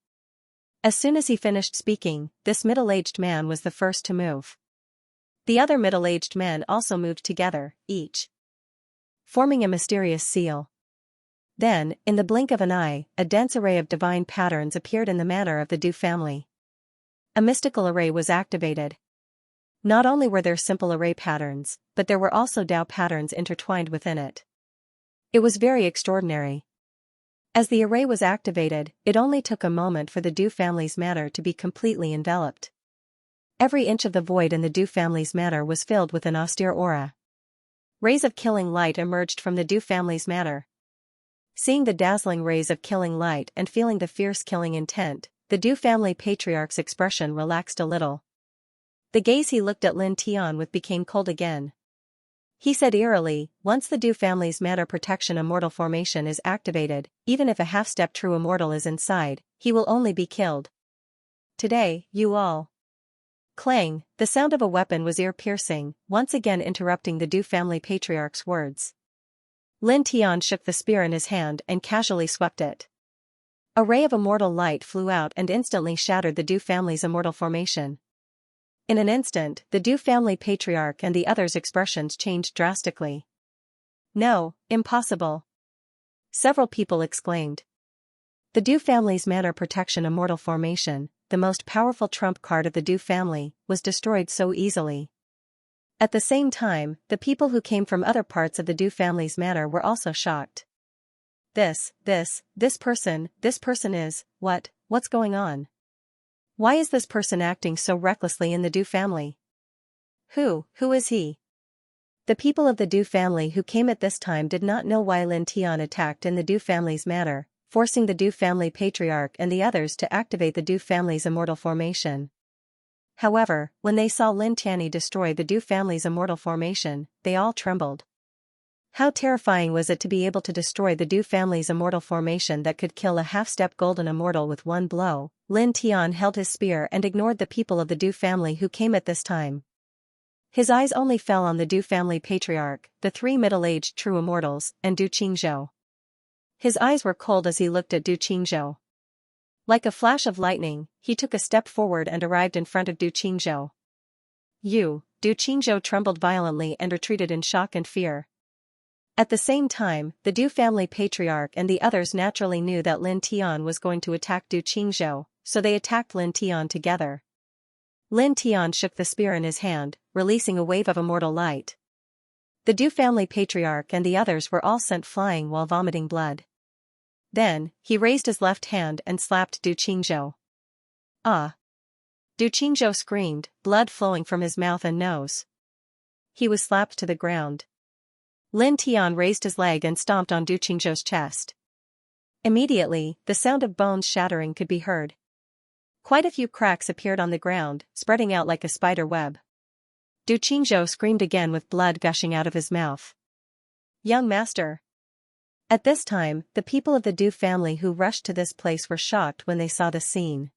As soon as he finished speaking, this middle-aged man was the first to move. The other middle-aged men also moved together, each forming a mysterious seal. Then, in the blink of an eye, a dense array of divine patterns appeared in the manner of the Du family. A mystical array was activated. Not only were there simple array patterns, but there were also Dao patterns intertwined within it. It was very extraordinary. As the array was activated, it only took a moment for the Du family's matter to be completely enveloped. Every inch of the void in the Du family's matter was filled with an austere aura. Rays of killing light emerged from the Du family's matter. Seeing the dazzling rays of killing light and feeling the fierce killing intent, the Du family patriarch's expression relaxed a little. The gaze he looked at Lin Tian with became cold again. He said eerily, once the Du family's Matter Protection Immortal Formation is activated, even if a half-step true immortal is inside, he will only be killed. Today, you all. Clang, the sound of a weapon was ear-piercing, once again interrupting the Du family patriarch's words. Lin Tian shook the spear in his hand and casually swept it. A ray of immortal light flew out and instantly shattered the Du family's immortal formation. In an instant, the Du family patriarch and the others' expressions changed drastically. No, impossible. Several people exclaimed. The Du family's Matter Protection Immortal Formation, the most powerful trump card of the Du family, was destroyed so easily. At the same time, the people who came from other parts of the Du family's matter were also shocked. This person is, what's going on? Why is this person acting so recklessly in the Du family? Who is he? The people of the Du family who came at this time did not know why Lin Tian attacked in the Du family's matter, forcing the Du family patriarch and the others to activate the Du family's immortal formation. However, when they saw Lin Tianyi destroy the Du family's immortal formation, they all trembled. How terrifying was it to be able to destroy the Du family's immortal formation that could kill a half-step golden immortal with one blow? Lin Tian held his spear and ignored the people of the Du family who came at this time. His eyes only fell on the Du family patriarch, the three middle-aged true immortals, and Du Qingzhou. His eyes were cold as he looked at Du Qingzhou. Like a flash of lightning, he took a step forward and arrived in front of Du Qingzhou. Du Qingzhou trembled violently and retreated in shock and fear. At the same time, the Du family patriarch and the others naturally knew that Lin Tian was going to attack Du Qingzhou, so they attacked Lin Tian together. Lin Tian shook the spear in his hand, releasing a wave of immortal light. The Du family patriarch and the others were all sent flying while vomiting blood. Then, he raised his left hand and slapped Du Qingzhou. Ah! Du Qingzhou screamed, blood flowing from his mouth and nose. He was slapped to the ground. Lin Tian raised his leg and stomped on Du Qingzhou's chest. Immediately, the sound of bones shattering could be heard. Quite a few cracks appeared on the ground, spreading out like a spider web. Du Qingzhou screamed again with blood gushing out of his mouth. Young master! At this time, the people of the Du family who rushed to this place were shocked when they saw the scene.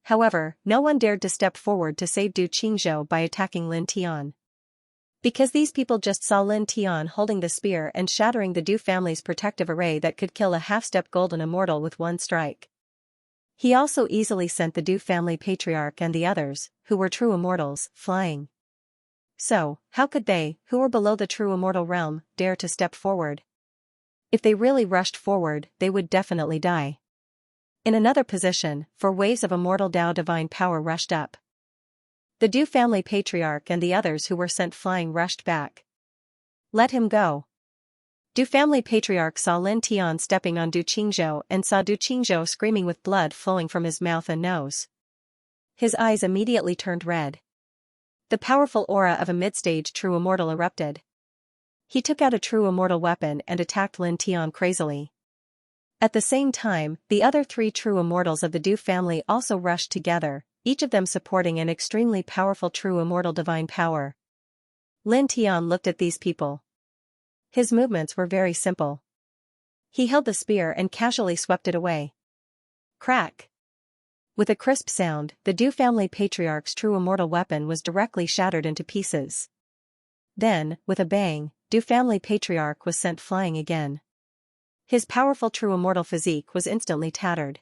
However, no one dared to step forward to save Du Qingzhou by attacking Lin Tian. Because these people just saw Lin Tian holding the spear and shattering the Du family's protective array that could kill a half-step golden immortal with one strike. He also easily sent the Du family patriarch and the others, who were true immortals, flying. So, how could they, who were below the true immortal realm, dare to step forward? If they really rushed forward, they would definitely die. In another position, 4 waves of immortal Dao divine power rushed up. The Du family patriarch and the others who were sent flying rushed back. Let him go. Du family patriarch saw Lin Tian stepping on Du Qingzhou and saw Du Qingzhou screaming with blood flowing from his mouth and nose. His eyes immediately turned red. The powerful aura of a mid-stage true immortal erupted. He took out a true immortal weapon and attacked Lin Tian crazily. At the same time, the other 3 true immortals of the Du family also rushed together, each of them supporting an extremely powerful true immortal divine power. Lin Tian looked at these people. His movements were very simple. He held the spear and casually swept it away. Crack! With a crisp sound, the Du family patriarch's true immortal weapon was directly shattered into pieces. Then, with a bang, Du family patriarch was sent flying again. His powerful true immortal physique was instantly tattered.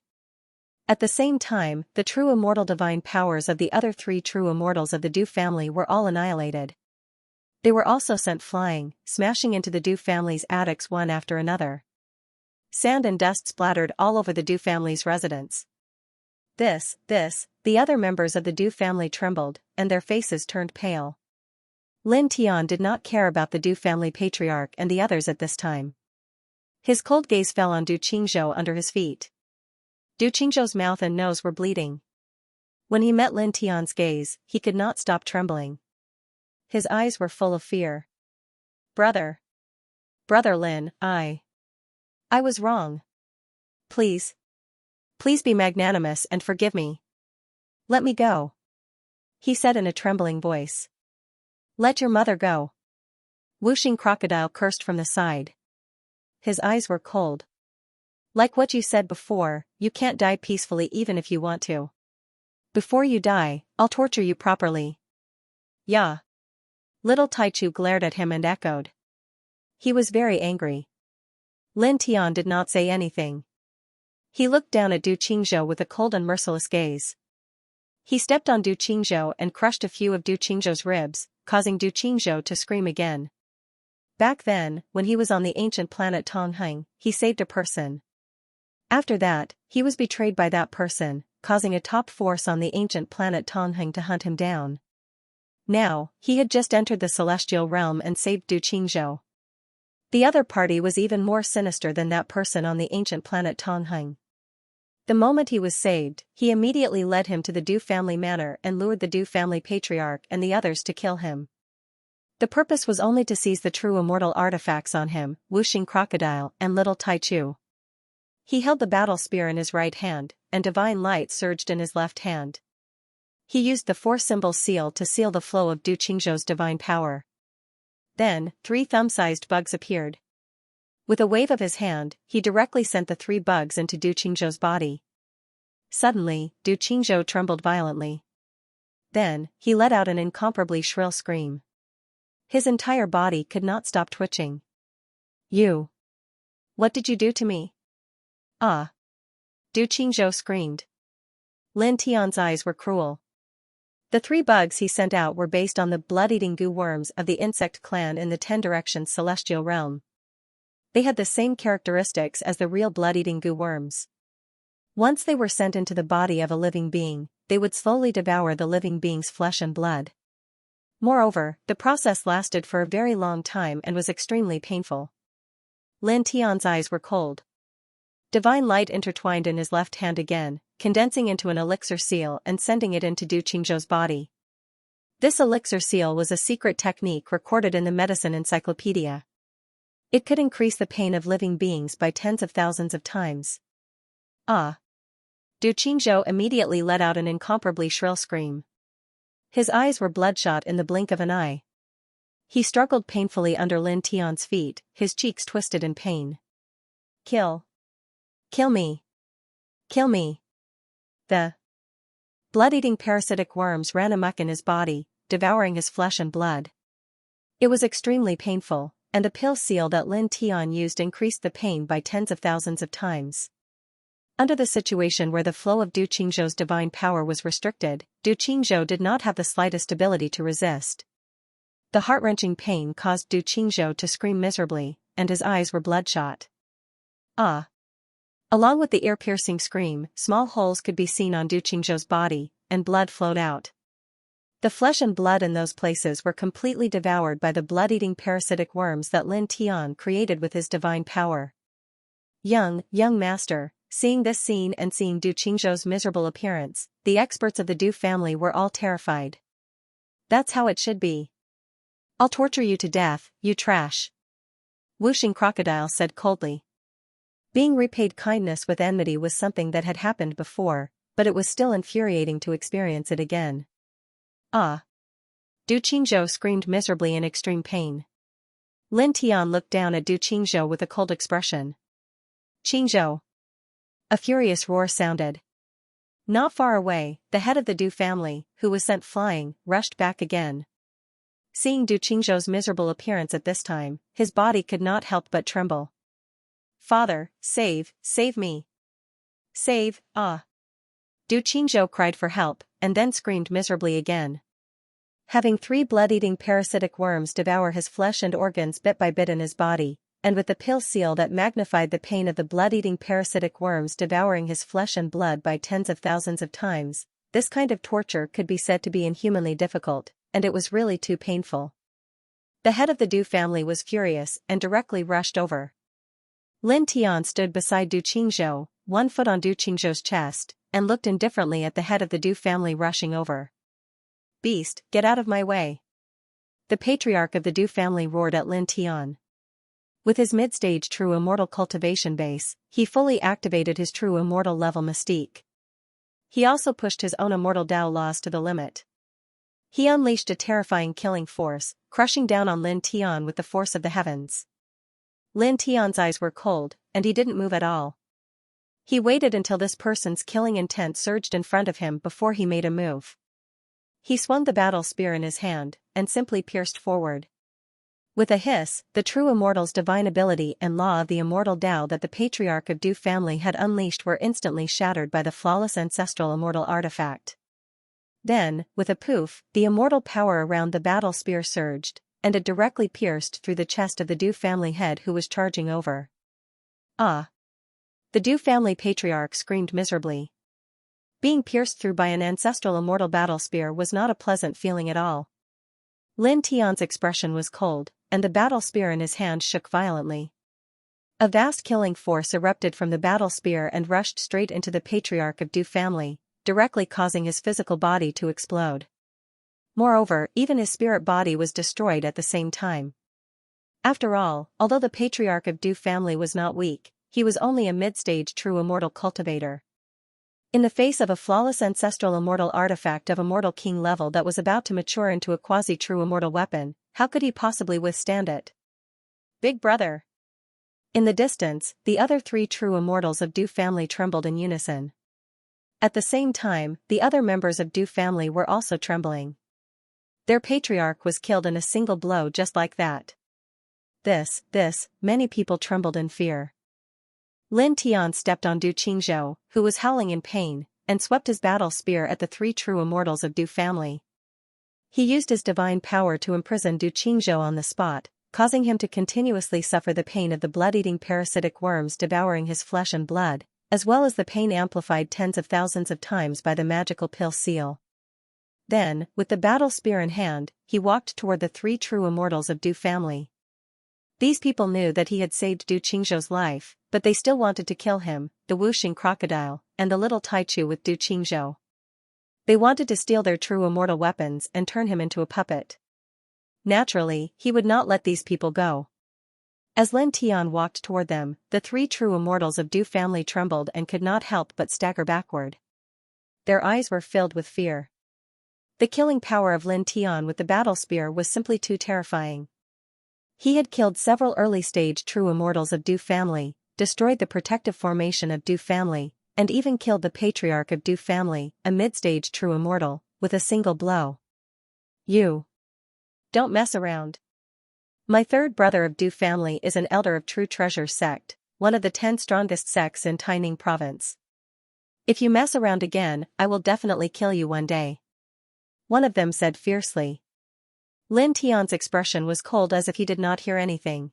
At the same time, the true immortal divine powers of the other 3 true immortals of the Du family were all annihilated. They were also sent flying, smashing into the Du family's attics one after another. Sand and dust splattered all over the Du family's residence. The other members of the Du family trembled, and their faces turned pale. Lin Tian did not care about the Du family patriarch and the others at this time. His cold gaze fell on Du Qingzhou under his feet. Du Qingzhou's mouth and nose were bleeding. When he met Lin Tian's gaze, he could not stop trembling. His eyes were full of fear. Brother Lin, I was wrong. Please be magnanimous and forgive me. Let me go, he said in a trembling voice. Let your mother go. Wuxing Crocodile cursed from the side. His eyes were cold. Like what you said before, you can't die peacefully even if you want to. Before you die, I'll torture you properly. Yeah. Little Taichu glared at him and echoed. He was very angry. Lin Tian did not say anything. He looked down at Du Qingzhou with a cold and merciless gaze. He stepped on Du Qingzhou and crushed a few of Du Qingzhou's ribs, causing Du Qingzhou to scream again. Back then, when he was on the ancient planet Tongheng, he saved a person. After that, he was betrayed by that person, causing a top force on the ancient planet Tongheng to hunt him down. Now, he had just entered the celestial realm and saved Du Qingzhou. The other party was even more sinister than that person on the ancient planet Tongheng. The moment he was saved, he immediately led him to the Du family manor and lured the Du family patriarch and the others to kill him. The purpose was only to seize the true immortal artifacts on him, Wuxing Crocodile and Little Taichu. He held the battle spear in his right hand, and divine light surged in his left hand. He used the 4-symbol seal to seal the flow of Du Qingzhou's divine power. Then, 3 thumb-sized bugs appeared. With a wave of his hand, he directly sent the 3 bugs into Du Qingzhou's body. Suddenly, Du Qingzhou trembled violently. Then, he let out an incomparably shrill scream. His entire body could not stop twitching. You! What did you do to me? Ah! Du Qingzhou screamed. Lin Tian's eyes were cruel. The 3 bugs he sent out were based on the blood-eating goo worms of the insect clan in the 10 Directions celestial realm. They had the same characteristics as the real blood-eating goo worms. Once they were sent into the body of a living being, they would slowly devour the living being's flesh and blood. Moreover, the process lasted for a very long time and was extremely painful. Lin Tian's eyes were cold. Divine light intertwined in his left hand again, condensing into an elixir seal and sending it into Du Qingzhou's body. This elixir seal was a secret technique recorded in the medicine encyclopedia. It could increase the pain of living beings by tens of thousands of times. Ah! Du Qingzhou immediately let out an incomparably shrill scream. His eyes were bloodshot in the blink of an eye. He struggled painfully under Lin Tian's feet, his cheeks twisted in pain. Kill me! Kill me! The blood-eating parasitic worms ran amok in his body, devouring his flesh and blood. It was extremely painful, and the pill seal that Lin Tian used increased the pain by tens of thousands of times. Under the situation where the flow of Du Qingzhou's divine power was restricted, Du Qingzhou did not have the slightest ability to resist. The heart-wrenching pain caused Du Qingzhou to scream miserably, and his eyes were bloodshot. Ah! Along with the ear-piercing scream, small holes could be seen on Du Qingzhou's body, and blood flowed out. The flesh and blood in those places were completely devoured by the blood-eating parasitic worms that Lin Tian created with his divine power. Young master, seeing this scene and seeing Du Qingzhou's miserable appearance, the experts of the Du family were all terrified. That's how it should be. I'll torture you to death, you trash. Wuxing Crocodile said coldly. Being repaid kindness with enmity was something that had happened before, but it was still infuriating to experience it again. Ah! Du Qingzhou screamed miserably in extreme pain. Lin Tian looked down at Du Qingzhou with a cold expression. Qingzhou. A furious roar sounded. Not far away, the head of the Du family, who was sent flying, rushed back again. Seeing Du Qingzhou's miserable appearance at this time, his body could not help but tremble. Father, save me. Save, ah. Du Qingzhou cried for help, and then screamed miserably again. Having 3 blood-eating parasitic worms devour his flesh and organs bit by bit in his body, and with the pill seal that magnified the pain of the blood-eating parasitic worms devouring his flesh and blood by tens of thousands of times, this kind of torture could be said to be inhumanly difficult, and it was really too painful. The head of the Du family was furious and directly rushed over. Lin Tian stood beside Du Qingzhou, one foot on Du Qingzhou's chest, and looked indifferently at the head of the Du family rushing over. Beast, get out of my way. The patriarch of the Du family roared at Lin Tian. With his mid-stage true immortal cultivation base, he fully activated his true immortal level mystique. He also pushed his own immortal Tao laws to the limit. He unleashed a terrifying killing force, crushing down on Lin Tian with the force of the heavens. Lin Tian's eyes were cold, and he didn't move at all. He waited until this person's killing intent surged in front of him before he made a move. He swung the battle spear in his hand, and simply pierced forward. With a hiss, the true immortal's divine ability and law of the immortal Tao that the patriarch of Du family had unleashed were instantly shattered by the flawless ancestral immortal artifact. Then, with a poof, the immortal power around the battle spear surged, and it directly pierced through the chest of the Du family head who was charging over. Ah! The Du family patriarch screamed miserably. Being pierced through by an ancestral immortal battle spear was not a pleasant feeling at all. Lin Tian's expression was cold, and the battle spear in his hand shook violently. A vast killing force erupted from the battle spear and rushed straight into the patriarch of Du family, directly causing his physical body to explode. Moreover, even his spirit body was destroyed at the same time. After all, although the patriarch of Du family was not weak, he was only a mid-stage true immortal cultivator. In the face of a flawless ancestral immortal artifact of immortal king level that was about to mature into a quasi-true immortal weapon, how could he possibly withstand it? Big brother! In the distance, the other 3 true immortals of Du family trembled in unison. At the same time, the other members of Du family were also trembling. Their patriarch was killed in a single blow just like that. Many people trembled in fear. Lin Tian stepped on Du Qingzhou, who was howling in pain, and swept his battle spear at the 3 true immortals of Du family. He used his divine power to imprison Du Qingzhou on the spot, causing him to continuously suffer the pain of the blood-eating parasitic worms devouring his flesh and blood, as well as the pain amplified tens of thousands of times by the magical pill seal. Then, with the battle spear in hand, he walked toward the 3 true immortals of Du family. These people knew that he had saved Du Qingzhou's life, but they still wanted to kill him, the Wuxing crocodile, and the little Taichu with Du Qingzhou. They wanted to steal their true immortal weapons and turn him into a puppet. Naturally, he would not let these people go. As Lin Tian walked toward them, the 3 true immortals of Du family trembled and could not help but stagger backward. Their eyes were filled with fear. The killing power of Lin Tian with the battle spear was simply too terrifying. He had killed several early-stage true immortals of Du family, destroyed the protective formation of Du family, and even killed the patriarch of Du family, a mid-stage true immortal, with a single blow. You don't mess around. My 3rd brother of Du family is an elder of True Treasure sect, one of the 10 strongest sects in Taining province. If you mess around again, I will definitely kill you one day. One of them said fiercely. Lin Tian's expression was cold as if he did not hear anything.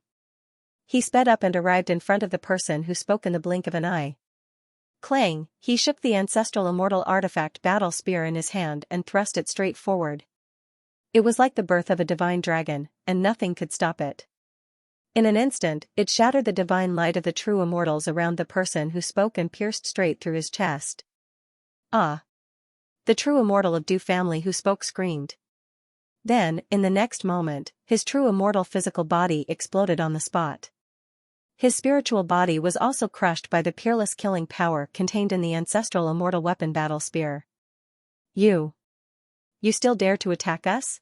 He sped up and arrived in front of the person who spoke in the blink of an eye. Clang, he shook the ancestral immortal artifact battle spear in his hand and thrust it straight forward. It was like the birth of a divine dragon, and nothing could stop it. In an instant, it shattered the divine light of the true immortals around the person who spoke and pierced straight through his chest. Ah! The true immortal of Du family who spoke screamed. Then, in the next moment, his true immortal physical body exploded on the spot. His spiritual body was also crushed by the peerless killing power contained in the ancestral immortal weapon battle spear. You still dare to attack us?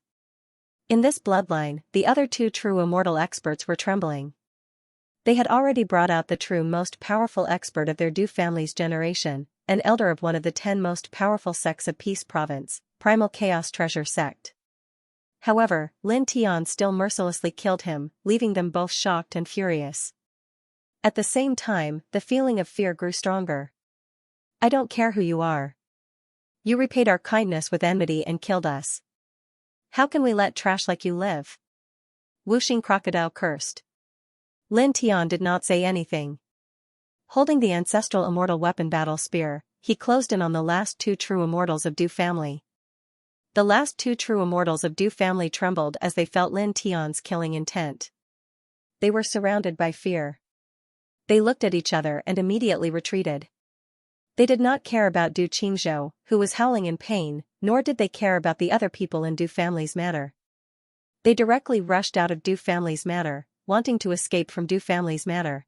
In this bloodline, the other two true immortal experts were trembling. They had already brought out the true most powerful expert of their Du family's generation, an elder of one of the 10 most powerful sects of Peace Province, Primal Chaos Treasure Sect. However, Lin Tian still mercilessly killed him, leaving them both shocked and furious. At the same time, the feeling of fear grew stronger. I don't care who you are. You repaid our kindness with enmity and killed us. How can we let trash like you live? Wuxing Crocodile cursed. Lin Tian did not say anything. Holding the ancestral immortal weapon battle spear, he closed in on the last two true immortals of Du family. The last two true immortals of Du family trembled as they felt Lin Tian's killing intent. They were surrounded by fear. They looked at each other and immediately retreated. They did not care about Du Qingzhou, who was howling in pain, nor did they care about the other people in Du family's manor. They directly rushed out of Du family's manor, wanting to escape from Du family's manor.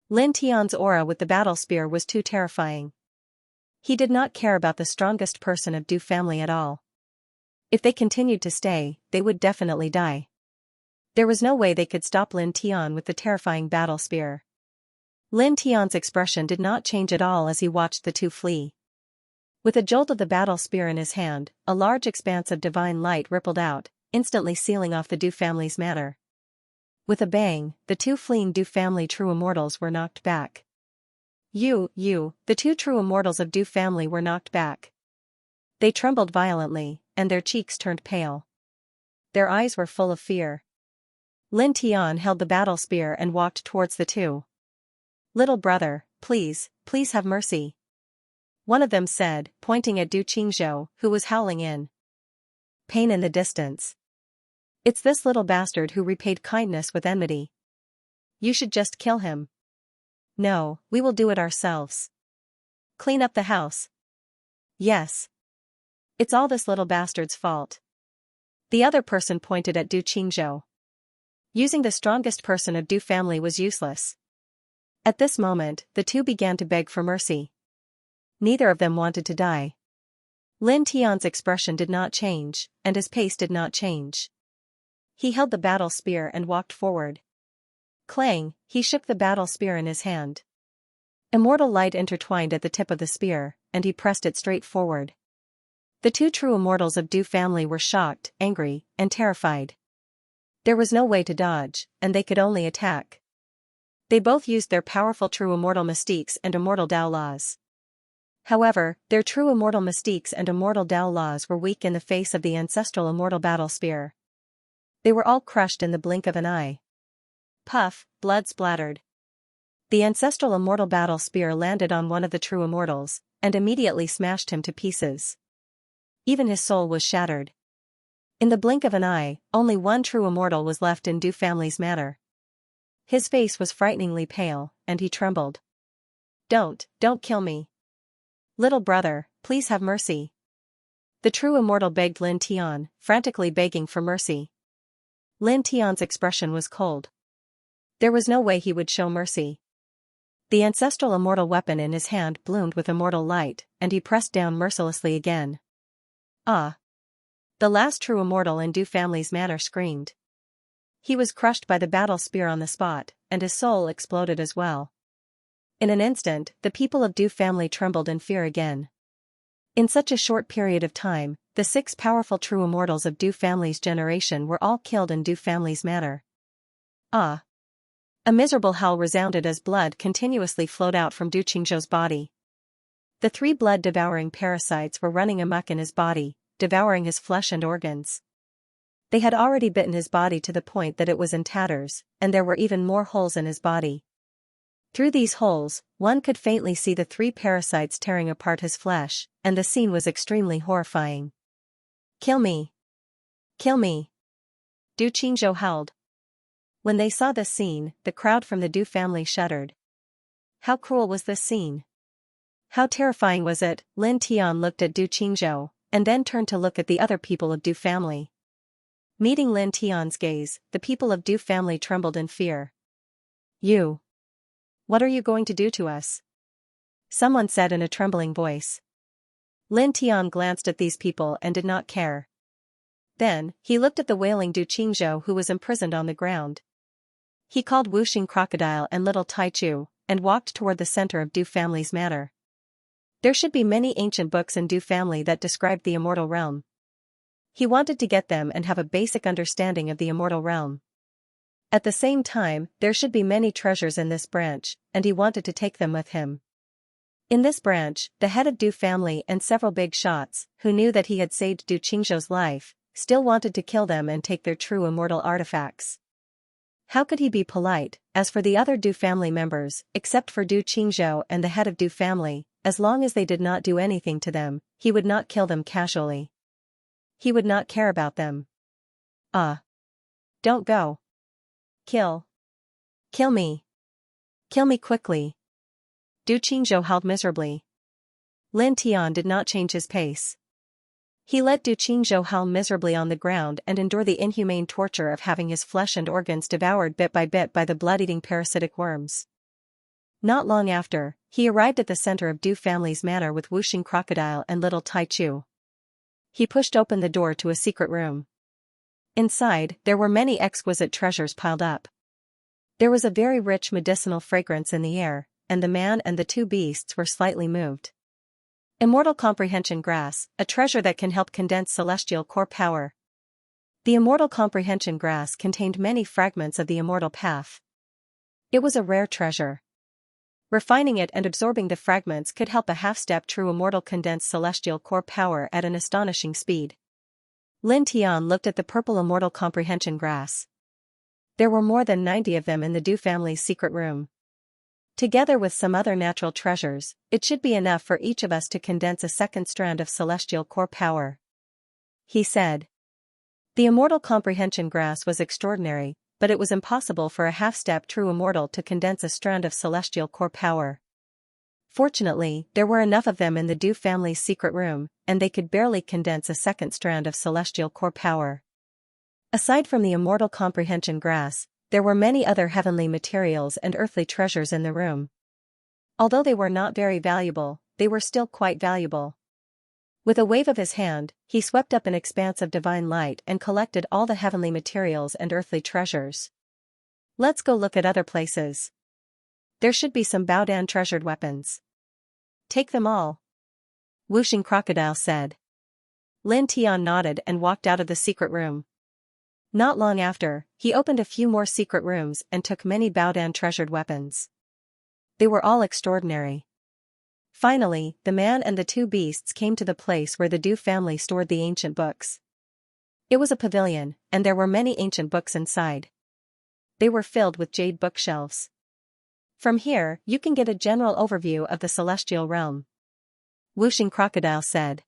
Lin Tian's aura with the battle spear was too terrifying. He did not care about the strongest person of Du family at all. If they continued to stay, they would definitely die. There was no way they could stop Lin Tian with the terrifying battle spear. Lin Tian's expression did not change at all as he watched the two flee. With a jolt of the battle spear in his hand, a large expanse of divine light rippled out, instantly sealing off the Du family's manor. With a bang, the two fleeing Du family true immortals were knocked back. The two true immortals of Du family were knocked back. They trembled violently, and their cheeks turned pale. Their eyes were full of fear. Lin Tian held the battle spear and walked towards the two. Little brother, please have mercy. One of them said, pointing at Du Qingzhou, who was howling in pain in the distance. It's this little bastard who repaid kindness with enmity. You should just kill him. No, we will do it ourselves. Clean up the house. Yes. It's all this little bastard's fault. The other person pointed at Du Qingzhou. Using the strongest person of Du family was useless. At this moment, the two began to beg for mercy. Neither of them wanted to die. Lin Tian's expression did not change, and his pace did not change. He held the battle spear and walked forward. Clang, he shook the battle spear in his hand. Immortal light intertwined at the tip of the spear, and he pressed it straight forward. The two true immortals of Du family were shocked, angry, and terrified. There was no way to dodge, and they could only attack. They both used their powerful true immortal mystiques and immortal Dao laws. However, their true immortal mystiques and immortal Dao laws were weak in the face of the ancestral immortal battle spear. They were all crushed in the blink of an eye. Puff, blood splattered. The ancestral immortal battle spear landed on one of the true immortals, and immediately smashed him to pieces. Even his soul was shattered. In the blink of an eye, only one true immortal was left in Du family's manor. His face was frighteningly pale, and he trembled. Don't kill me. Little brother, please have mercy. The true immortal begged Lin Tian, frantically begging for mercy. Lin Tian's expression was cold. There was no way he would show mercy. The ancestral immortal weapon in his hand bloomed with immortal light, and he pressed down mercilessly again. Ah! The last true immortal in Du family's manor screamed. He was crushed by the battle spear on the spot, and his soul exploded as well. In an instant, the people of Du family trembled in fear again. In such a short period of time, the 6 powerful true immortals of Du family's generation were all killed in Du family's manor. Ah! A miserable howl resounded as blood continuously flowed out from Du Qingzhou's body. The 3 blood-devouring parasites were running amok in his body, devouring his flesh and organs. They had already bitten his body to the point that it was in tatters, and there were even more holes in his body. Through these holes, one could faintly see the 3 parasites tearing apart his flesh, and the scene was extremely horrifying. Kill me! Kill me! Du Qingzhou howled. When they saw this scene, the crowd from the Du family shuddered. How cruel was this scene? How terrifying was it? Lin Tian looked at Du Qingzhou, and then turned to look at the other people of Du family. Meeting Lin Tian's gaze, the people of Du family trembled in fear. You! What are you going to do to us? Someone said in a trembling voice. Lin Tian glanced at these people and did not care. Then, he looked at the wailing Du Qingzhou who was imprisoned on the ground. He called Wuxing Crocodile and little Taichu, and walked toward the center of Du family's manor. There should be many ancient books in Du family that described the immortal realm. He wanted to get them and have a basic understanding of the immortal realm. At the same time, there should be many treasures in this branch, and he wanted to take them with him. In this branch, the head of Du family and several big shots, who knew that he had saved Du Qingzhou's life, still wanted to kill them and take their true immortal artifacts. How could he be polite? As for the other Du family members, except for Du Qingzhou and the head of Du family, as long as they did not do anything to them, he would not kill them casually. He would not care about them. Don't go. Kill me. Kill me quickly. Du Qingzhou howled miserably. Lin Tian did not change his pace. He let Du Qingzhou howl miserably on the ground and endure the inhumane torture of having his flesh and organs devoured bit by the blood-eating parasitic worms. Not long after, he arrived at the center of Du family's manor with Wuxing Crocodile and little Taichu. He pushed open the door to a secret room. Inside, there were many exquisite treasures piled up. There was a very rich medicinal fragrance in the air, and the man and the two beasts were slightly moved. Immortal Comprehension Grass, a treasure that can help condense celestial core power. The Immortal Comprehension Grass contained many fragments of the immortal path. It was a rare treasure. Refining it and absorbing the fragments could help a half-step true immortal condensed celestial core power at an astonishing speed. Lin Tian looked at the purple Immortal Comprehension Grass. There were more than 90 of them in the Du family's secret room. Together with some other natural treasures, it should be enough for each of us to condense a second strand of celestial core power. He said. The Immortal Comprehension Grass was extraordinary, but it was impossible for a half-step true immortal to condense a strand of celestial core power. Fortunately, there were enough of them in the Du family's secret room, and they could barely condense a second strand of celestial core power. Aside from the Immortal Comprehension Grass, there were many other heavenly materials and earthly treasures in the room. Although they were not very valuable, they were still quite valuable. With a wave of his hand, he swept up an expanse of divine light and collected all the heavenly materials and earthly treasures. Let's go look at other places. There should be some Baodan treasured weapons. Take them all. Wuxing Crocodile said. Lin Tian nodded and walked out of the secret room. Not long after, he opened a few more secret rooms and took many Baodan treasured weapons. They were all extraordinary. Finally, the man and the two beasts came to the place where the Du family stored the ancient books. It was a pavilion, and there were many ancient books inside. They were filled with jade bookshelves. From here, you can get a general overview of the celestial realm. Wuxing Crocodile said.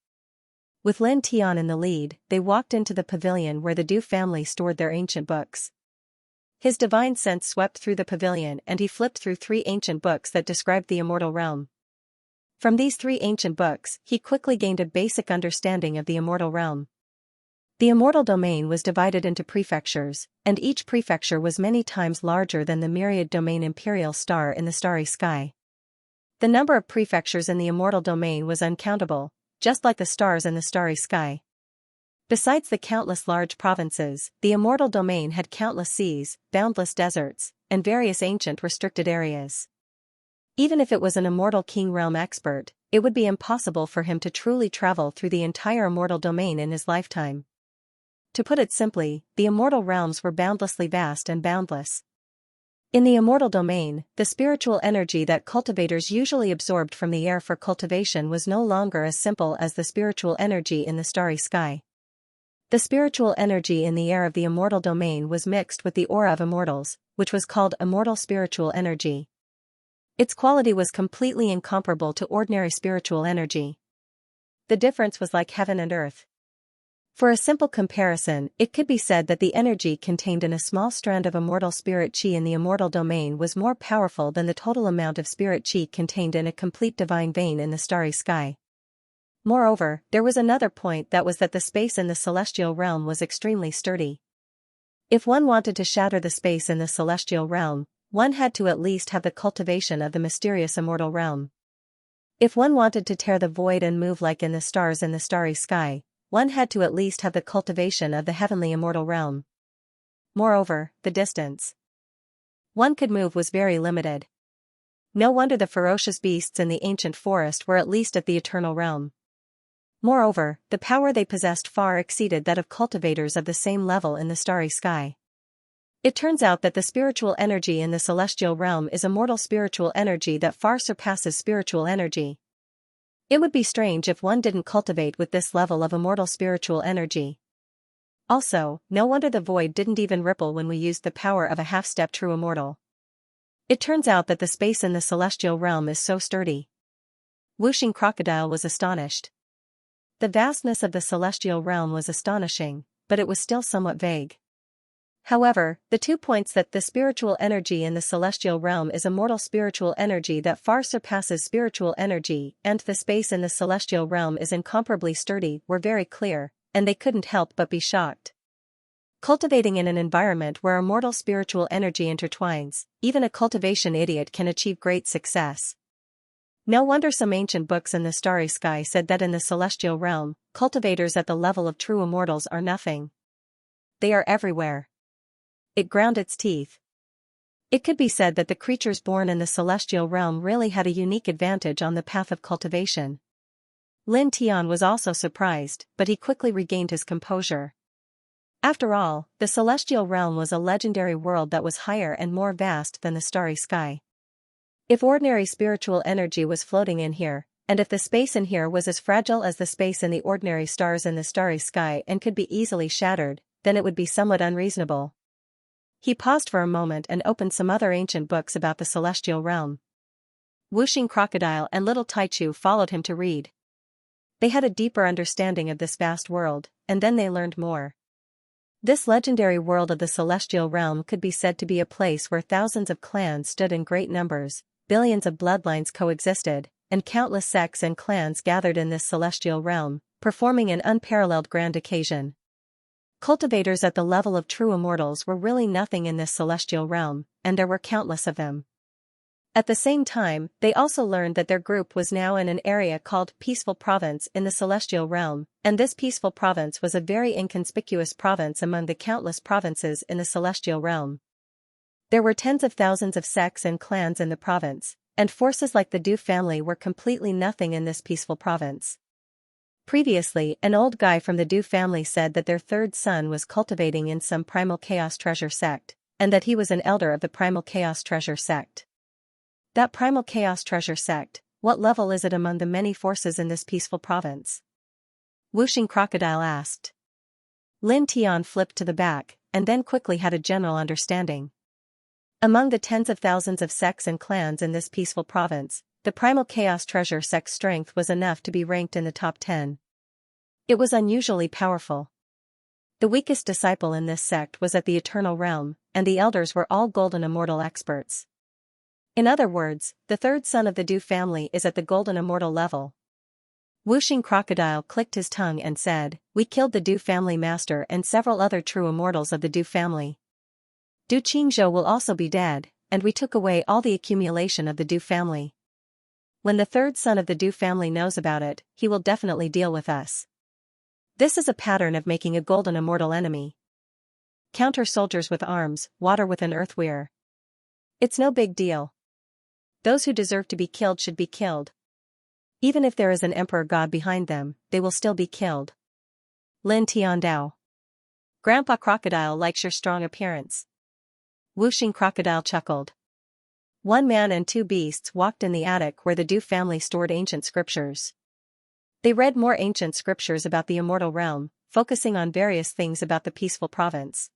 With Lin Tian in the lead, they walked into the pavilion where the Du family stored their ancient books. His divine sense swept through the pavilion and he flipped through 3 ancient books that described the immortal realm. From these 3 ancient books, he quickly gained a basic understanding of the immortal realm. The immortal domain was divided into prefectures, and each prefecture was many times larger than the myriad domain imperial star in the starry sky. The number of prefectures in the immortal domain was uncountable, just like the stars in the starry sky. Besides the countless large provinces, the immortal domain had countless seas, boundless deserts, and various ancient restricted areas. Even if it was an immortal king realm expert, it would be impossible for him to truly travel through the entire immortal domain in his lifetime. To put it simply, the immortal realms were boundlessly vast and boundless. In the immortal domain, the spiritual energy that cultivators usually absorbed from the air for cultivation was no longer as simple as the spiritual energy in the starry sky. The spiritual energy in the air of the immortal domain was mixed with the aura of immortals, which was called immortal spiritual energy. Its quality was completely incomparable to ordinary spiritual energy. The difference was like heaven and earth. For a simple comparison, it could be said that the energy contained in a small strand of immortal spirit chi in the immortal domain was more powerful than the total amount of spirit chi contained in a complete divine vein in the starry sky. Moreover, there was another point, that was that the space in the celestial realm was extremely sturdy. If one wanted to shatter the space in the celestial realm, one had to at least have the cultivation of the mysterious immortal realm. If one wanted to tear the void and move like in the stars in the starry sky, one had to at least have the cultivation of the heavenly immortal realm. Moreover, the distance one could move was very limited. No wonder the ferocious beasts in the ancient forest were at least at the eternal realm. Moreover, the power they possessed far exceeded that of cultivators of the same level in the starry sky. It turns out that the spiritual energy in the celestial realm is immortal spiritual energy that far surpasses spiritual energy. It would be strange if one didn't cultivate with this level of immortal spiritual energy. Also, no wonder the void didn't even ripple when we used the power of a half-step true immortal. It turns out that the space in the celestial realm is so sturdy. Whooshing Crocodile was astonished. The vastness of the celestial realm was astonishing, but it was still somewhat vague. However, the 2 points that the spiritual energy in the celestial realm is immortal spiritual energy that far surpasses spiritual energy and the space in the celestial realm is incomparably sturdy were very clear, and they couldn't help but be shocked. Cultivating in an environment where immortal spiritual energy intertwines, even a cultivation idiot can achieve great success. No wonder some ancient books in the starry sky said that in the celestial realm, cultivators at the level of true immortals are nothing. They are everywhere. It ground its teeth. It could be said that the creatures born in the celestial realm really had a unique advantage on the path of cultivation. Lin Tian was also surprised, but he quickly regained his composure. After all, the celestial realm was a legendary world that was higher and more vast than the starry sky. If ordinary spiritual energy was floating in here, and if the space in here was as fragile as the space in the ordinary stars in the starry sky and could be easily shattered, then it would be somewhat unreasonable. He paused for a moment and opened some other ancient books about the celestial realm. Whooshing Crocodile and Little Taichu followed him to read. They had a deeper understanding of this vast world, and then they learned more. This legendary world of the celestial realm could be said to be a place where thousands of clans stood in great numbers, billions of bloodlines coexisted, and countless sects and clans gathered in this celestial realm, performing an unparalleled grand occasion. Cultivators at the level of true immortals were really nothing in this celestial realm, and there were countless of them. At the same time, they also learned that their group was now in an area called Peaceful Province in the celestial realm, and this peaceful province was a very inconspicuous province among the countless provinces in the celestial realm. There were tens of thousands of sects and clans in the province, and forces like the Du family were completely nothing in this peaceful province. Previously, an old guy from the Du family said that their third son was cultivating in some Primal Chaos Treasure sect, and that he was an elder of the Primal Chaos Treasure sect. That Primal Chaos Treasure sect, what level is it among the many forces in this peaceful province? Whooshing Crocodile asked. Lin Tian flipped to the back, and then quickly had a general understanding. Among the tens of thousands of sects and clans in this peaceful province, the Primal Chaos Treasure sect's strength was enough to be ranked in the top 10. It was unusually powerful. The weakest disciple in this sect was at the Eternal Realm, and the elders were all golden immortal experts. In other words, the third son of the Du family is at the golden immortal level. Whooshing Crocodile clicked his tongue and said, "We killed the Du family master and several other true immortals of the Du family. Du Qingzhou will also be dead, and we took away all the accumulation of the Du family. When the third son of the Du family knows about it, he will definitely deal with us. This is a pattern of making a golden immortal enemy. Counter soldiers with arms, water with an earthweir. It's no big deal. Those who deserve to be killed should be killed. Even if there is an emperor god behind them, they will still be killed." Lin Tiandao. Grandpa Crocodile likes your strong appearance. Whooshing Crocodile chuckled. One man and two beasts walked in the attic where the Du family stored ancient scriptures. They read more ancient scriptures about the immortal realm, focusing on various things about the peaceful province.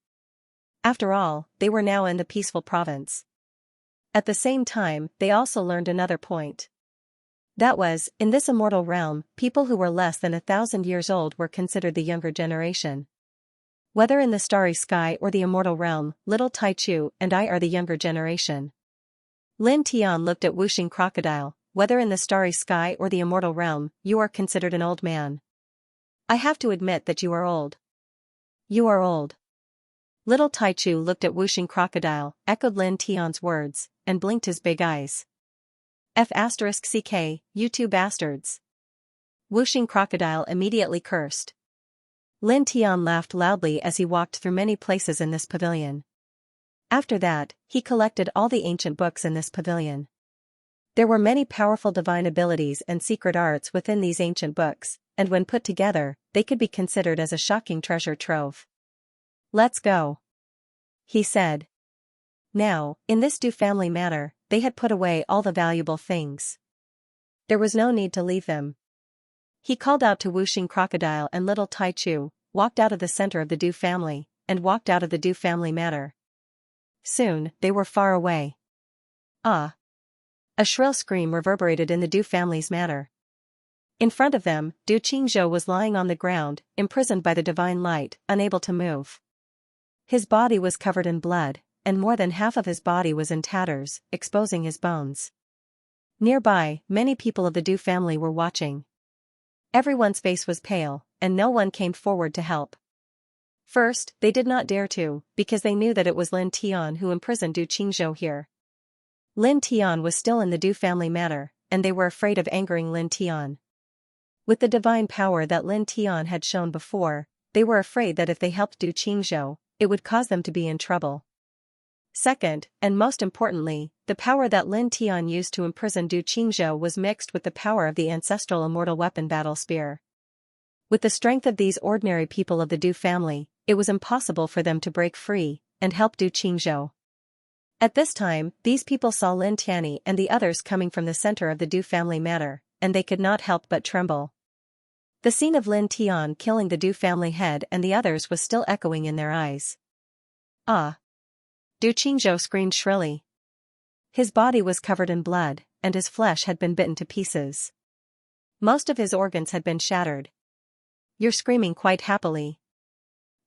After all, they were now in the peaceful province. At the same time, they also learned another point. That was, in this immortal realm, people who were less than 1,000 years old were considered the younger generation. Whether in the starry sky or the immortal realm, Little Taichu and I are the younger generation. Lin Tian looked at Whooshing Crocodile. Whether in the starry sky or the immortal realm, you are considered an old man. I have to admit that you are old. You are old. Little Taichu looked at Whooshing Crocodile, echoed Lin Tian's words, and blinked his big eyes. F***ck, you two bastards. Whooshing Crocodile immediately cursed. Lin Tian laughed loudly as he walked through many places in this pavilion. After that, he collected all the ancient books in this pavilion. There were many powerful divine abilities and secret arts within these ancient books, and when put together, they could be considered as a shocking treasure trove. "Let's go," he said. Now, in this Du family manor, they had put away all the valuable things. There was no need to leave them. He called out to Wuxing Crocodile and little Tai Chu, walked out of the center of the Du family, and walked out of the Du family manor. Soon, they were far away. Ah! A shrill scream reverberated in the Du family's manor. In front of them, Du Qingzhou was lying on the ground, imprisoned by the divine light, unable to move. His body was covered in blood, and more than half of his body was in tatters, exposing his bones. Nearby, many people of the Du family were watching. Everyone's face was pale, and no one came forward to help. First, they did not dare to, because they knew that it was Lin Tian who imprisoned Du Qingzhou here. Lin Tian was still in the Du family manor, and they were afraid of angering Lin Tian. With the divine power that Lin Tian had shown before, they were afraid that if they helped Du Qingzhou, it would cause them to be in trouble. Second, and most importantly, the power that Lin Tian used to imprison Du Qingzhou was mixed with the power of the ancestral immortal weapon battle spear. With the strength of these ordinary people of the Du family, it was impossible for them to break free and help Du Qingzhou. At this time, these people saw Lin Tianyi and the others coming from the center of the Du family manor, and they could not help but tremble. The scene of Lin Tian killing the Du family head and the others was still echoing in their eyes. Ah! Du Qingzhou screamed shrilly. His body was covered in blood, and his flesh had been bitten to pieces. Most of his organs had been shattered. "You're screaming quite happily."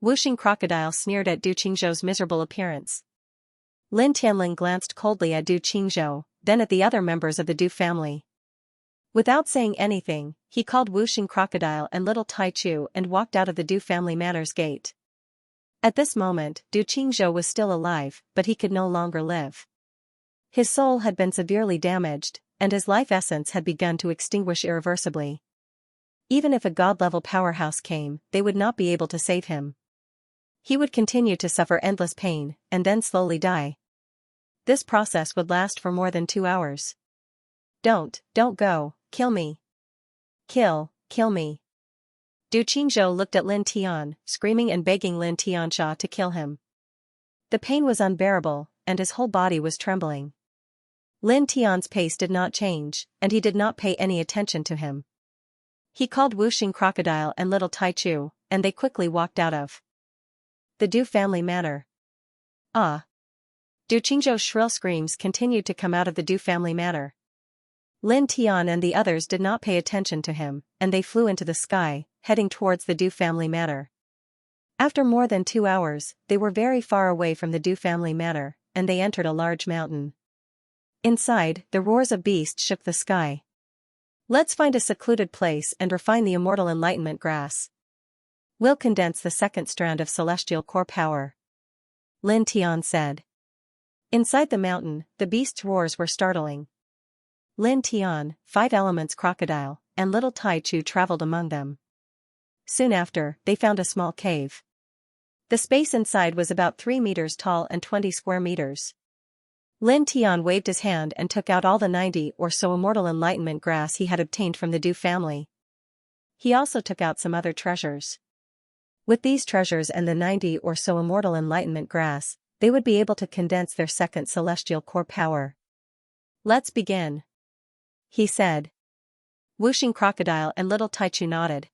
Wuxing Crocodile sneered at Du Qingzhou's miserable appearance. Lin Tianlin glanced coldly at Du Qingzhou, then at the other members of the Du family. Without saying anything, he called Wuxing Crocodile and little Tai Chu and walked out of the Du family manor's gate. At this moment, Du Qingzhou was still alive, but he could no longer live. His soul had been severely damaged, and his life essence had begun to extinguish irreversibly. Even if a god-level powerhouse came, they would not be able to save him. He would continue to suffer endless pain, and then slowly die. This process would last for more than 2 hours. Don't go, kill me. Kill me. Du Qingzhou looked at Lin Tian, screaming and begging Lin Tianxia to kill him. The pain was unbearable, and his whole body was trembling. Lin Tian's pace did not change, and he did not pay any attention to him. He called Wuxing Crocodile and little Tai Chu, and they quickly walked out of the Du family manor. Ah! Du Qingzhou's shrill screams continued to come out of the Du family manor. Lin Tian and the others did not pay attention to him, and they flew into the sky, heading towards the Du family manor. After more than 2 hours, they were very far away from the Du family manor, and they entered a large mountain. Inside, the roars of beasts shook the sky. "Let's find a secluded place and refine the immortal enlightenment grass. We'll condense the second strand of celestial core power," Lin Tian said. Inside the mountain, the beasts' roars were startling. Lin Tian, 5 Elements Crocodile, and little Tai Chu traveled among them. Soon after, they found a small cave. The space inside was about 3 meters tall and 20 square meters. Lin Tian waved his hand and took out all the 90 or so immortal enlightenment grass he had obtained from the Du family. He also took out some other treasures. With these treasures and the 90 or so immortal enlightenment grass, they would be able to condense their second celestial core power. "Let's begin," he said. Wuxing Crocodile and little Tai Chu nodded.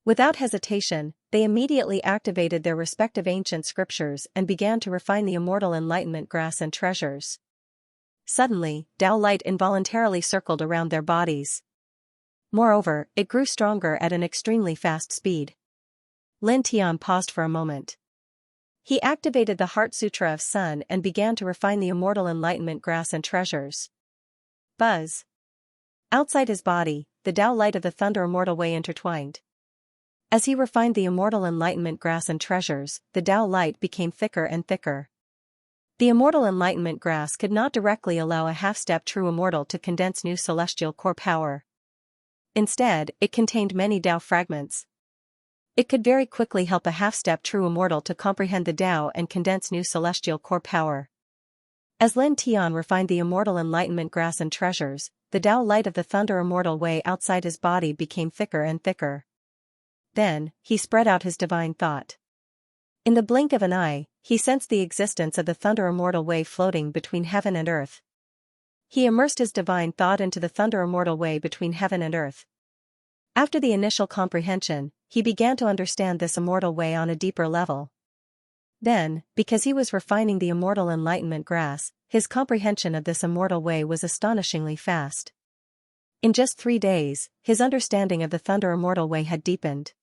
Without hesitation, they immediately activated their respective ancient scriptures and began to refine the immortal enlightenment grass and treasures. Suddenly, Tao light involuntarily circled around their bodies. Moreover, it grew stronger at an extremely fast speed. Lin Tian paused for a moment. He activated the Heart Sutra of Sun and began to refine the immortal enlightenment grass and treasures. Buzz! Outside his body, the Tao light of the Thunder Immortal Way intertwined. As he refined the immortal enlightenment grass and treasures, the Tao light became thicker and thicker. The immortal enlightenment grass could not directly allow a half-step true immortal to condense new celestial core power. Instead, it contained many Tao fragments. It could very quickly help a half-step true immortal to comprehend the Tao and condense new celestial core power. As Lin Tian refined the immortal enlightenment grass and treasures, the Tao light of the thunder immortal way outside his body became thicker and thicker. Then, he spread out his divine thought. In the blink of an eye, he sensed the existence of the thunder immortal way floating between heaven and earth. He immersed his divine thought into the thunder immortal way between heaven and earth. After the initial comprehension, he began to understand this immortal way on a deeper level. Then, because he was refining the immortal enlightenment grass, his comprehension of this immortal way was astonishingly fast. In just 3 days, his understanding of the thunder immortal way had deepened.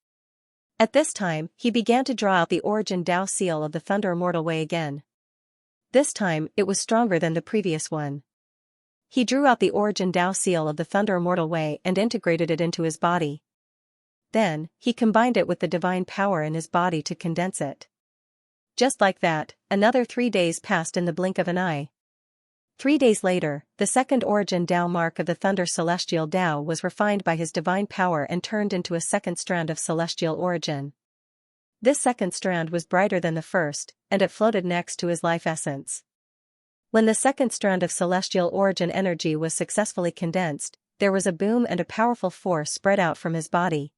At this time, he began to draw out the origin Tao seal of the thunder immortal way again. This time, it was stronger than the previous one. He drew out the origin Tao seal of the thunder immortal way and integrated it into his body. Then, he combined it with the divine power in his body to condense it. Just like that, another 3 days passed in the blink of an eye. 3 days later, the second origin Tao mark of the thunder celestial Tao was refined by his divine power and turned into a second strand of celestial origin. This second strand was brighter than the first, and it floated next to his life essence. When the second strand of celestial origin energy was successfully condensed, there was a boom and a powerful force spread out from his body.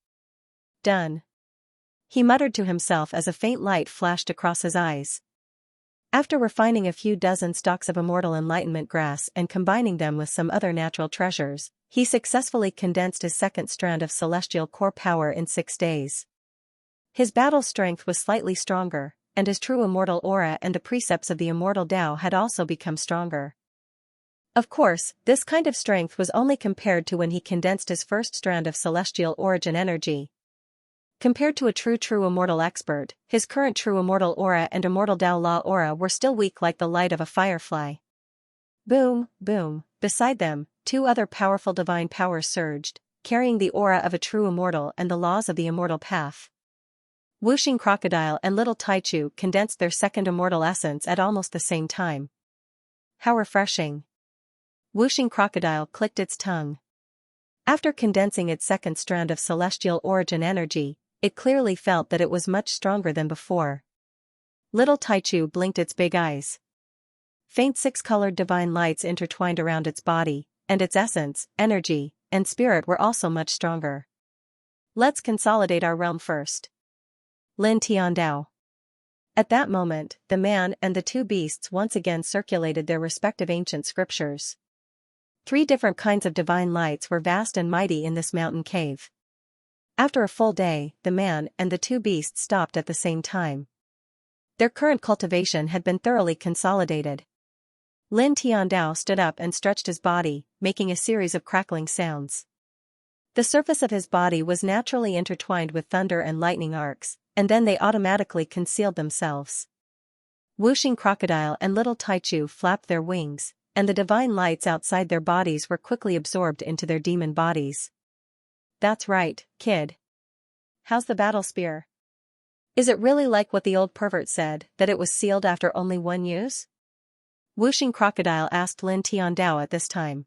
Done. He muttered to himself as a faint light flashed across his eyes. After refining a few dozen stalks of immortal enlightenment grass and combining them with some other natural treasures, he successfully condensed his second strand of celestial core power in 6 days. His battle strength was slightly stronger, and his true immortal aura and the precepts of the immortal Tao had also become stronger. Of course, this kind of strength was only compared to when he condensed his first strand of celestial origin energy. Compared to a true immortal expert, his current true immortal aura and immortal Tao law aura were still weak like the light of a firefly. Boom, boom, beside them, 2 other powerful divine powers surged, carrying the aura of a true immortal and the laws of the immortal path. Whooshing Crocodile and Little Taichu condensed their second immortal essence at almost the same time. How refreshing. Whooshing Crocodile clicked its tongue. After condensing its second strand of celestial origin energy, it clearly felt that it was much stronger than before. Little Taichu blinked its big eyes. Faint 6-colored divine lights intertwined around its body, and its essence, energy, and spirit were also much stronger. Let's consolidate our realm first. Lin Tiandao. At that moment, the man and the 2 beasts once again circulated their respective ancient scriptures. 3 different kinds of divine lights were vast and mighty in this mountain cave. After a full day, the man and the 2 beasts stopped at the same time. Their current cultivation had been thoroughly consolidated. Lin Tiandao stood up and stretched his body, making a series of crackling sounds. The surface of his body was naturally intertwined with thunder and lightning arcs, and then they automatically concealed themselves. Whooshing Crocodile and Little Taichu flapped their wings, and the divine lights outside their bodies were quickly absorbed into their demon bodies. That's right, kid. How's the battle spear? Is it really like what the old pervert said, that it was sealed after only 1 use? Whooshing Crocodile asked Lin Tiandao at this time.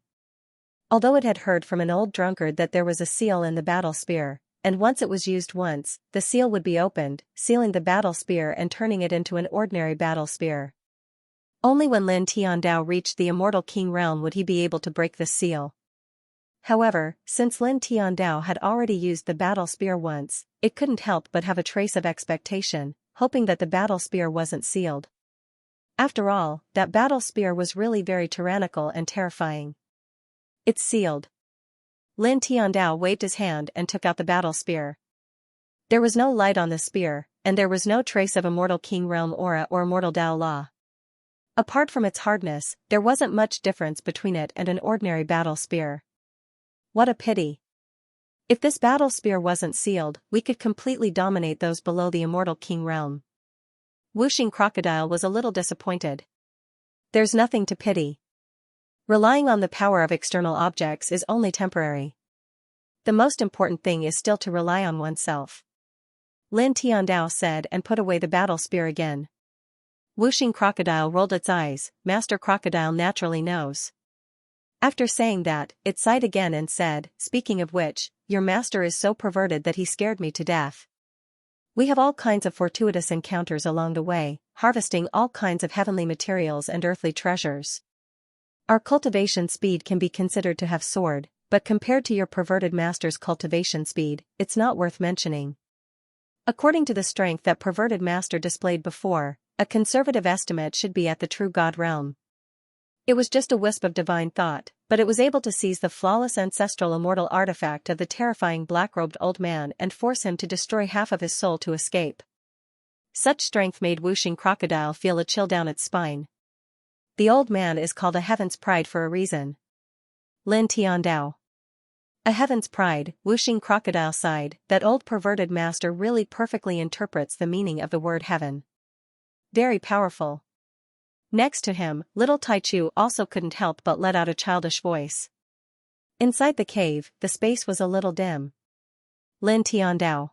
Although it had heard from an old drunkard that there was a seal in the battle spear, and once it was used once, the seal would be opened, sealing the battle spear and turning it into an ordinary battle spear. Only when Lin Tiandao reached the immortal king realm would he be able to break this seal. However, since Lin Tiandao had already used the battle spear once, it couldn't help but have a trace of expectation, hoping that the battle spear wasn't sealed. After all, that battle spear was really very tyrannical and terrifying. It's sealed. Lin Tiandao waved his hand and took out the battle spear. There was no light on the spear, and there was no trace of immortal king realm aura or immortal Tao law. Apart from its hardness, there wasn't much difference between it and an ordinary battle spear. What a pity. If this battle spear wasn't sealed, we could completely dominate those below the immortal king realm. Whooshing Crocodile was a little disappointed. There's nothing to pity. Relying on the power of external objects is only temporary. The most important thing is still to rely on oneself. Lin Tiandao said and put away the battle spear again. Whooshing Crocodile rolled its eyes. Master Crocodile naturally knows. After saying that, it sighed again and said, speaking of which, your master is so perverted that he scared me to death. We have all kinds of fortuitous encounters along the way, harvesting all kinds of heavenly materials and earthly treasures. Our cultivation speed can be considered to have soared, but compared to your perverted master's cultivation speed, it's not worth mentioning. According to the strength that perverted master displayed before, a conservative estimate should be at the true God realm. It was just a wisp of divine thought, but it was able to seize the flawless ancestral immortal artifact of the terrifying black-robed old man and force him to destroy half of his soul to escape. Such strength made Wuxing Crocodile feel a chill down its spine. The old man is called a heaven's pride for a reason. Lin Tiandao. A heaven's pride, Wuxing Crocodile sighed, that old perverted master really perfectly interprets the meaning of the word heaven. Very powerful. Next to him, little Taichu also couldn't help but let out a childish voice. Inside the cave, the space was a little dim. Lin Tiandao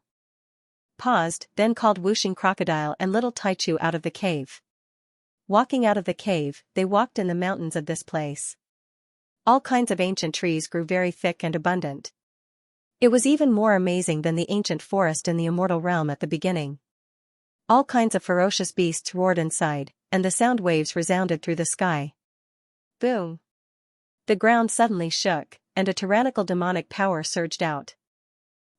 paused, then called Wuxing Crocodile and little Taichu out of the cave. Walking out of the cave, they walked in the mountains of this place. All kinds of ancient trees grew very thick and abundant. It was even more amazing than the ancient forest in the immortal realm at the beginning. All kinds of ferocious beasts roared inside, and the sound waves resounded through the sky. Boom! The ground suddenly shook, and a tyrannical demonic power surged out.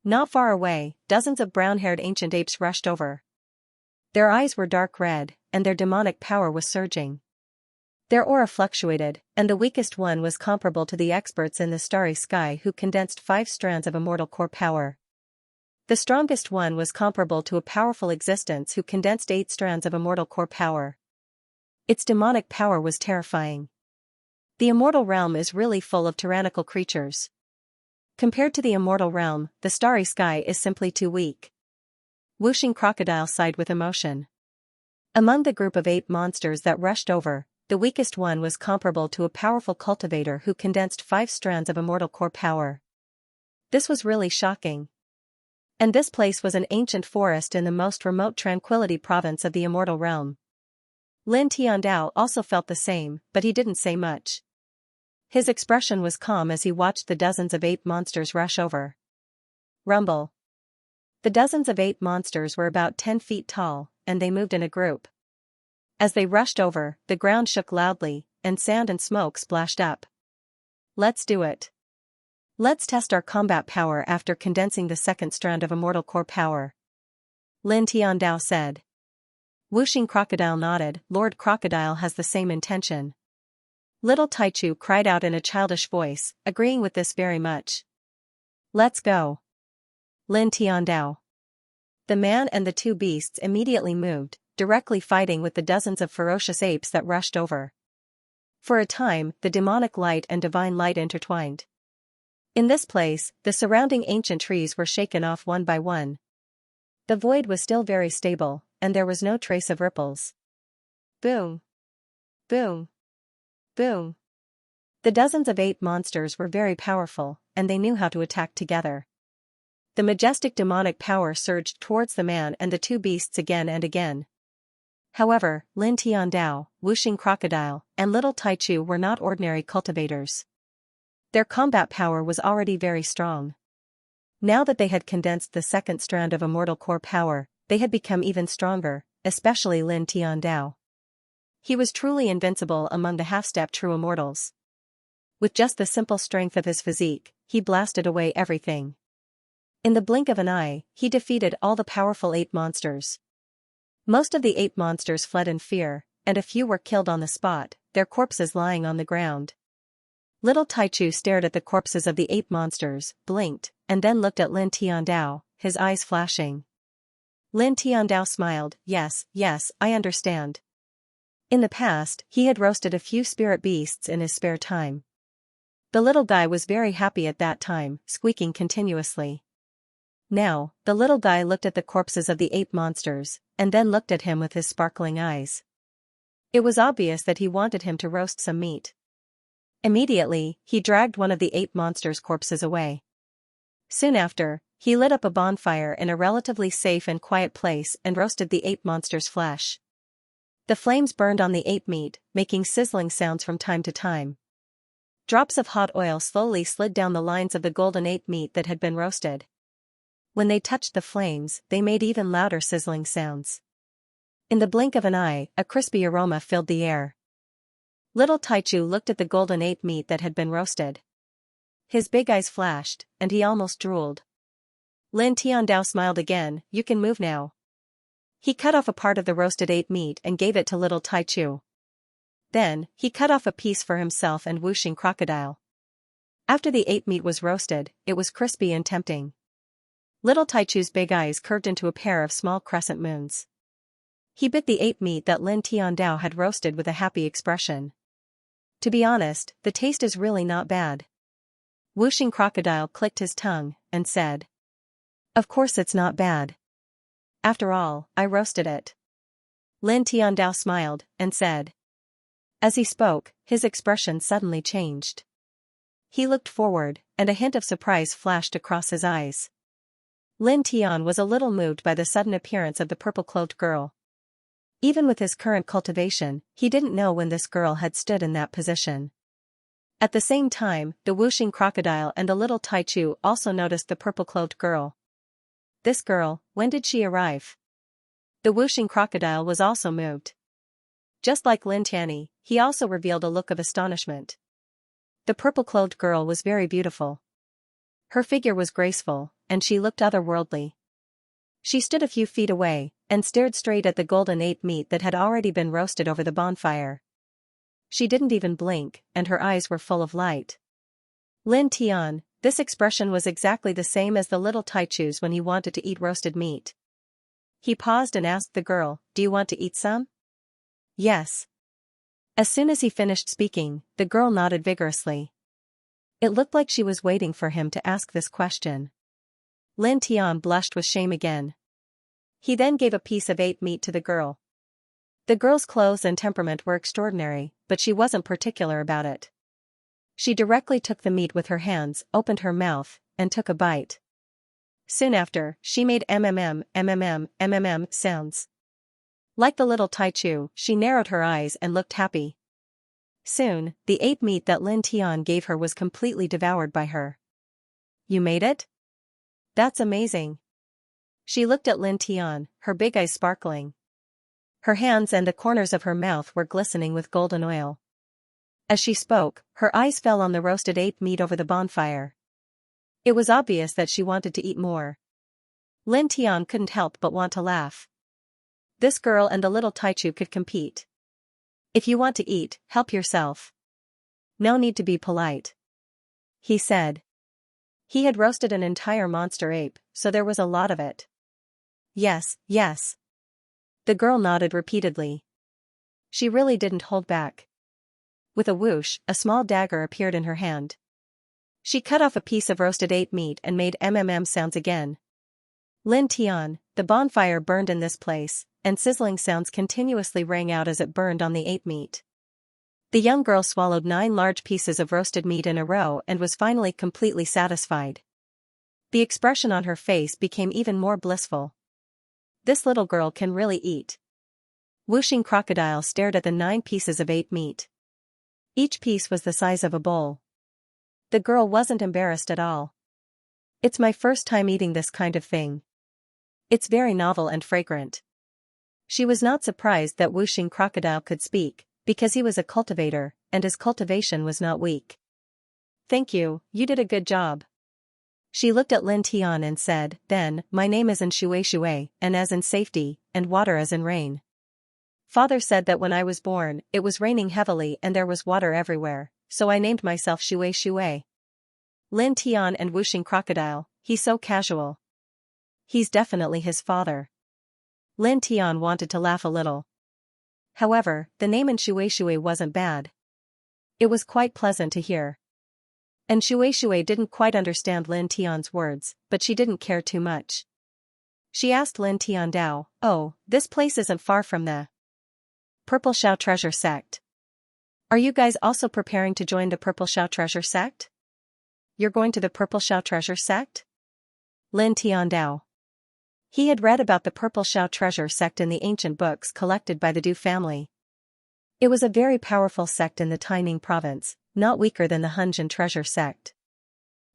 Not far away, dozens of brown-haired ancient apes rushed over. Their eyes were dark red, and their demonic power was surging. Their aura fluctuated, and the weakest one was comparable to the experts in the starry sky who condensed 5 strands of immortal core power. The strongest one was comparable to a powerful existence who condensed 8 strands of immortal core power. Its demonic power was terrifying. The immortal realm is really full of tyrannical creatures. Compared to the immortal realm, the starry sky is simply too weak. Wuxing Crocodile sighed with emotion. Among the group of ape monsters that rushed over, the weakest one was comparable to a powerful cultivator who condensed 5 strands of immortal core power. This was really shocking. And this place was an ancient forest in the most remote tranquility province of the immortal realm. Lin Tiandao also felt the same, but he didn't say much. His expression was calm as he watched the dozens of ape monsters rush over. Rumble. The dozens of ape monsters were about 10 feet tall, and they moved in a group. As they rushed over, the ground shook loudly, and sand and smoke splashed up. Let's do it. Let's test our combat power after condensing the second strand of immortal core power. Lin Tiandao said. Wuxing Crocodile nodded. Lord Crocodile has the same intention. Little Taichu cried out in a childish voice, agreeing with this very much. Let's go. Lin Tiandao. The man and the 2 beasts immediately moved, directly fighting with the dozens of ferocious apes that rushed over. For a time, the demonic light and divine light intertwined. In this place, the surrounding ancient trees were shaken off one by one. The void was still very stable, and there was no trace of ripples. Boom! Boom! Boom! The dozens of ape monsters were very powerful, and they knew how to attack together. The majestic demonic power surged towards the man and the 2 beasts again and again. However, Lin Tiandao, Wuxing Crocodile, and little Taichu were not ordinary cultivators. Their combat power was already very strong. Now that they had condensed the second strand of immortal core power, they had become even stronger, especially Lin Tiandao. He was truly invincible among the half-step true immortals. With just the simple strength of his physique, he blasted away everything. In the blink of an eye, he defeated all the powerful ape monsters. Most of the ape monsters fled in fear, and a few were killed on the spot, their corpses lying on the ground. Little Taichu stared at the corpses of the ape monsters, blinked, and then looked at Lin Tiandao, his eyes flashing. Lin Tiandao smiled. Yes, I understand. In the past, he had roasted a few spirit beasts in his spare time. The little guy was very happy at that time, squeaking continuously. Now, the little guy looked at the corpses of the ape monsters, and then looked at him with his sparkling eyes. It was obvious that he wanted him to roast some meat. Immediately, he dragged one of the ape monster's corpses away. Soon after, he lit up a bonfire in a relatively safe and quiet place and roasted the ape monster's flesh. The flames burned on the ape meat, making sizzling sounds from time to time. Drops of hot oil slowly slid down the lines of the golden ape meat that had been roasted. When they touched the flames, they made even louder sizzling sounds. In the blink of an eye, a crispy aroma filled the air. Little Taichu looked at the golden ape meat that had been roasted. His big eyes flashed, and he almost drooled. Lin Tiandao smiled again. You can move now. He cut off a part of the roasted ape meat and gave it to little Taichu. Then, he cut off a piece for himself and Wuxing Crocodile. After the ape meat was roasted, it was crispy and tempting. Little Taichu's big eyes curved into a pair of small crescent moons. He bit the ape meat that Lin Tiandao had roasted with a happy expression. To be honest, the taste is really not bad. Wuxing Crocodile clicked his tongue, and said. Of course it's not bad. After all, I roasted it. Lin Tiandao smiled, and said. As he spoke, his expression suddenly changed. He looked forward, and a hint of surprise flashed across his eyes. Lin Tian was a little moved by the sudden appearance of the purple-cloaked girl. Even with his current cultivation, he didn't know when this girl had stood in that position. At the same time, the Wuxing Crocodile and the little Taichu also noticed the purple-cloaked girl. This girl, when did she arrive? The Wuxing Crocodile was also moved. Just like Lin Tianyi, he also revealed a look of astonishment. The purple-cloaked girl was very beautiful. Her figure was graceful, and she looked otherworldly. She stood a few feet away, and stared straight at the golden ape meat that had already been roasted over the bonfire. She didn't even blink, and her eyes were full of light. Lin Tian, this expression was exactly the same as the little Taichu's when he wanted to eat roasted meat. He paused and asked the girl, Do you want to eat some? Yes. As soon as he finished speaking, the girl nodded vigorously. It looked like she was waiting for him to ask this question. Lin Tian blushed with shame again. He then gave a piece of ape meat to the girl. The girl's clothes and temperament were extraordinary, but she wasn't particular about it. She directly took the meat with her hands, opened her mouth, and took a bite. Soon after, she made mmm sounds. Like the little Taichu, she narrowed her eyes and looked happy. Soon, the ape meat that Lin Tian gave her was completely devoured by her. You made it? That's amazing. She looked at Lin Tian, her big eyes sparkling. Her hands and the corners of her mouth were glistening with golden oil. As she spoke, her eyes fell on the roasted ape meat over the bonfire. It was obvious that she wanted to eat more. Lin Tian couldn't help but want to laugh. This girl and the little Taichu could compete. If you want to eat, help yourself. No need to be polite. He said. He had roasted an entire monster ape, so there was a lot of it. Yes, yes. The girl nodded repeatedly. She really didn't hold back. With a whoosh, a small dagger appeared in her hand. She cut off a piece of roasted ape meat and made mmm sounds again. Lin Tian, the bonfire burned in this place, and sizzling sounds continuously rang out as it burned on the ape meat. The young girl swallowed 9 large pieces of roasted meat in a row and was finally completely satisfied. The expression on her face became even more blissful. This little girl can really eat. Wuxing Crocodile stared at the 9 pieces of ape meat. Each piece was the size of a bowl. The girl wasn't embarrassed at all. It's my first time eating this kind of thing. It's very novel and fragrant. She was not surprised that Wuxing Crocodile could speak, because he was a cultivator, and his cultivation was not weak. Thank you, you did a good job. She looked at Lin Tian and said, Then, my name is in Shui, and as in safety, and water as in rain. Father said that when I was born, it was raining heavily and there was water everywhere, so I named myself Shui. Lin Tian and Wuxing Crocodile, he's so casual. He's definitely his father. Lin Tian wanted to laugh a little. However, the name in Shui wasn't bad. It was quite pleasant to hear. And Shui didn't quite understand Lin Tian's words, but she didn't care too much. She asked Lin Tiandao, Oh, this place isn't far from the Purple Shao Treasure Sect. Are you guys also preparing to join the Purple Shao Treasure Sect? You're going to the Purple Shao Treasure Sect? Lin Tiandao. He had read about the Purple Shao Treasure Sect in the ancient books collected by the Du family. It was a very powerful sect in the Taining province, not weaker than the Hunjin Treasure Sect.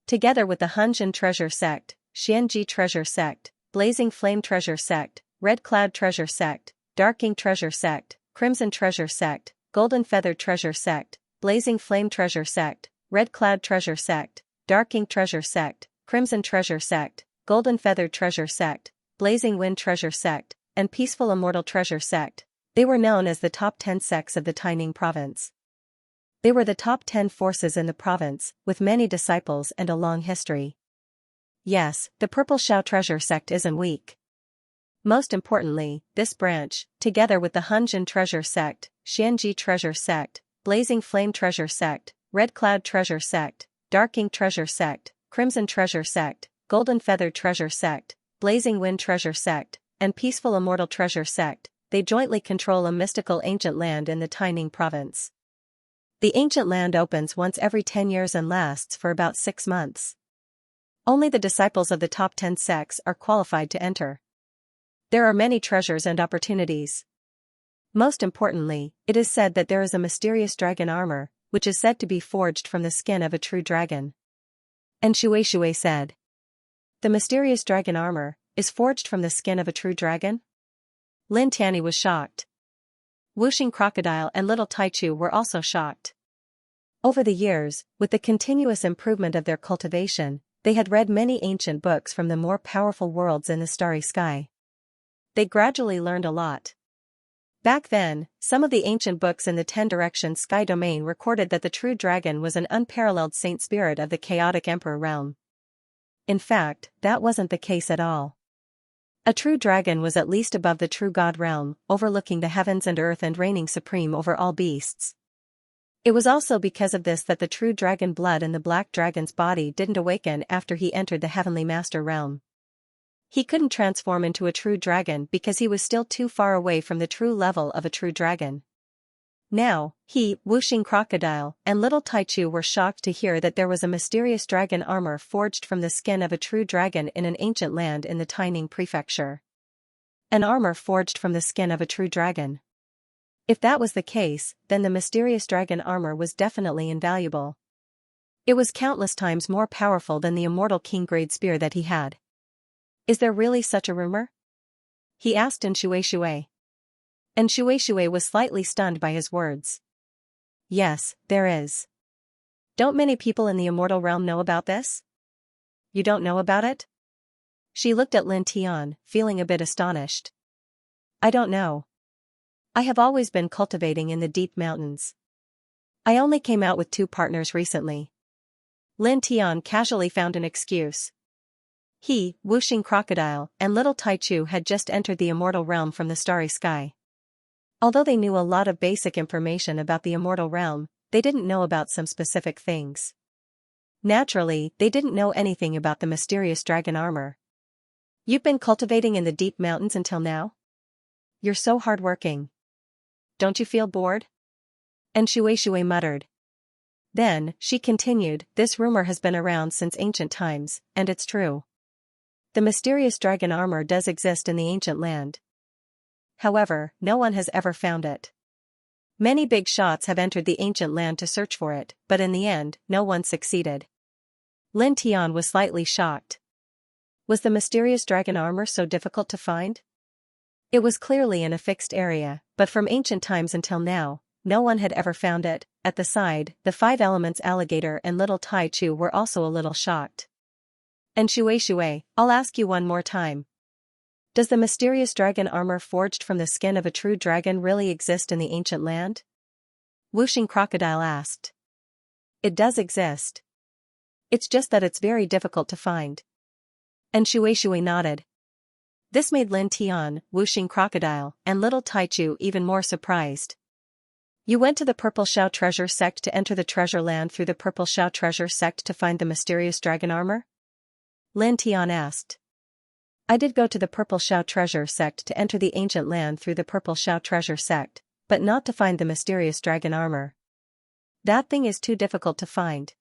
Together with the Hunjin Treasure Sect, Xianxia treasure sect, blazing flame treasure sect, red cloud treasure sect, dark ink treasure sect, crimson treasure sect, golden feathered treasure sect, blazing flame treasure sect, red cloud treasure sect, dark ink treasure sect, crimson treasure sect, golden feathered treasure sect, blazing wind treasure sect, and peaceful immortal treasure sect. They were known as the top 10 sects of the Taining province. They were the top 10 forces in the province, with many disciples and a long history. Yes, the Purple Shao treasure sect isn't weak. Most importantly, this branch, together with the Hunjin treasure sect, Xianji treasure sect, blazing flame treasure sect, red cloud treasure sect, dark ink treasure sect, crimson treasure sect, golden feathered treasure sect, blazing wind treasure sect, and peaceful immortal treasure sect, they jointly control a mystical ancient land in the Taining province. The ancient land opens once every 10 years and lasts for about 6 months. Only the disciples of the top 10 sects are qualified to enter. There are many treasures and opportunities. Most importantly, it is said that there is a mysterious dragon armor, which is said to be forged from the skin of a true dragon. And Xianxia said, "The mysterious dragon armor is forged from the skin of a true dragon?" Lin Tianyi was shocked. Wuxing Crocodile and Little Taichu were also shocked. Over the years, with the continuous improvement of their cultivation, they had read many ancient books from the more powerful worlds in the starry sky. They gradually learned a lot. Back then, some of the ancient books in the 10 Direction Sky domain recorded that the true dragon was an unparalleled saint spirit of the chaotic emperor realm. In fact, that wasn't the case at all. A true dragon was at least above the true god realm, overlooking the heavens and earth and reigning supreme over all beasts. It was also because of this that the true dragon blood in the black dragon's body didn't awaken after he entered the heavenly master realm. He couldn't transform into a true dragon because he was still too far away from the true level of a true dragon. Now, he, Wuxing Crocodile, and Little Taichu were shocked to hear that there was a mysterious dragon armor forged from the skin of a true dragon in an ancient land in the Taining prefecture. An armor forged from the skin of a true dragon. If that was the case, then the mysterious dragon armor was definitely invaluable. It was countless times more powerful than the immortal king-grade spear that he had. Is there really such a rumor? He asked in Xianxia. And Xianxia was slightly stunned by his words. Yes, there is. Don't many people in the immortal realm know about this? You don't know about it? She looked at Lin Tian, feeling a bit astonished. I don't know. I have always been cultivating in the deep mountains. I only came out with 2 partners recently. Lin Tian casually found an excuse. He, Wuxing Crocodile, and Little Taichu had just entered the immortal realm from the starry sky. Although they knew a lot of basic information about the immortal realm, they didn't know about some specific things. Naturally, they didn't know anything about the mysterious dragon armor. You've been cultivating in the deep mountains until now? You're so hardworking. Don't you feel bored? And Xianxia muttered. Then, she continued, this rumor has been around since ancient times, and it's true. The mysterious dragon armor does exist in the ancient land. However, no one has ever found it. Many big shots have entered the ancient land to search for it, but in the end, no one succeeded. Lin Tian was slightly shocked. Was the mysterious dragon armor so difficult to find? It was clearly in a fixed area, but from ancient times until now, no one had ever found it. At the side, the 5 Elements alligator and Little Taichu were also a little shocked. And Xianxia, I'll ask you one more time. Does the mysterious dragon armor forged from the skin of a true dragon really exist in the ancient land? Wuxing Crocodile asked. It does exist. It's just that it's very difficult to find. And Xianxia nodded. This made Lin Tian, Wuxing Crocodile, and Little Taichu even more surprised. You went to the Purple Shao treasure sect to enter the treasure land through the Purple Shao treasure sect to find the mysterious dragon armor? Lin Tian asked. I did go to the Purple Shao treasure sect to enter the ancient land through the Purple Shao treasure sect, but not to find the mysterious dragon armor. That thing is too difficult to find.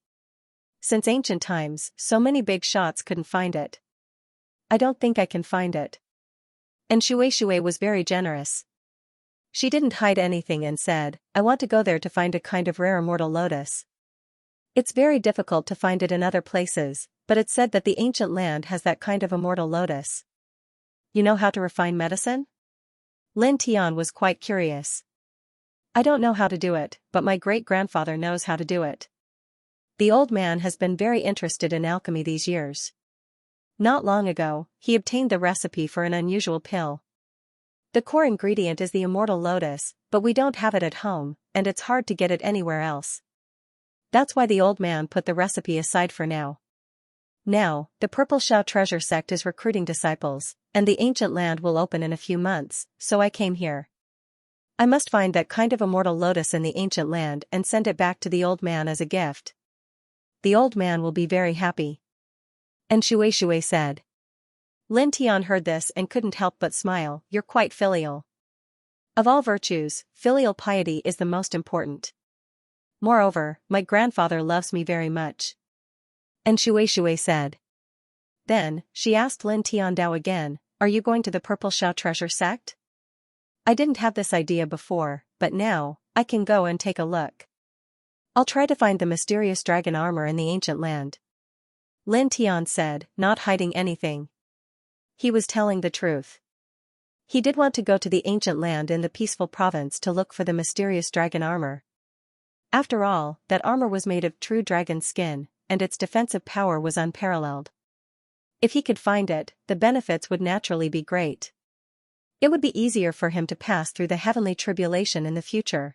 Since ancient times, so many big shots couldn't find it. I don't think I can find it. And Xianxia was very generous. She didn't hide anything and said, I want to go there to find a kind of rare immortal lotus. It's very difficult to find it in other places, but it's said that the ancient land has that kind of immortal lotus. You know how to refine medicine? Lin Tian was quite curious. I don't know how to do it, but my great-grandfather knows how to do it. The old man has been very interested in alchemy these years. Not long ago, he obtained the recipe for an unusual pill. The core ingredient is the immortal lotus, but we don't have it at home, and it's hard to get it anywhere else. That's why the old man put the recipe aside for now. Now, the Purple Xiao treasure sect is recruiting disciples, and the ancient land will open in a few months, so I came here. I must find that kind of immortal lotus in the ancient land and send it back to the old man as a gift. The old man will be very happy. And Shui said. Lin Tian heard this and couldn't help but smile. You're quite filial. Of all virtues, filial piety is the most important. Moreover, my grandfather loves me very much. And Shui said. Then, she asked Lin Tiandao again, are you going to the Purple Xiao treasure sect? I didn't have this idea before, but now, I can go and take a look. I'll try to find the mysterious dragon armor in the ancient land. Lin Tian said, not hiding anything. He was telling the truth. He did want to go to the ancient land in the peaceful province to look for the mysterious dragon armor. After all, that armor was made of true dragon skin, and its defensive power was unparalleled. If he could find it, the benefits would naturally be great. It would be easier for him to pass through the heavenly tribulation in the future.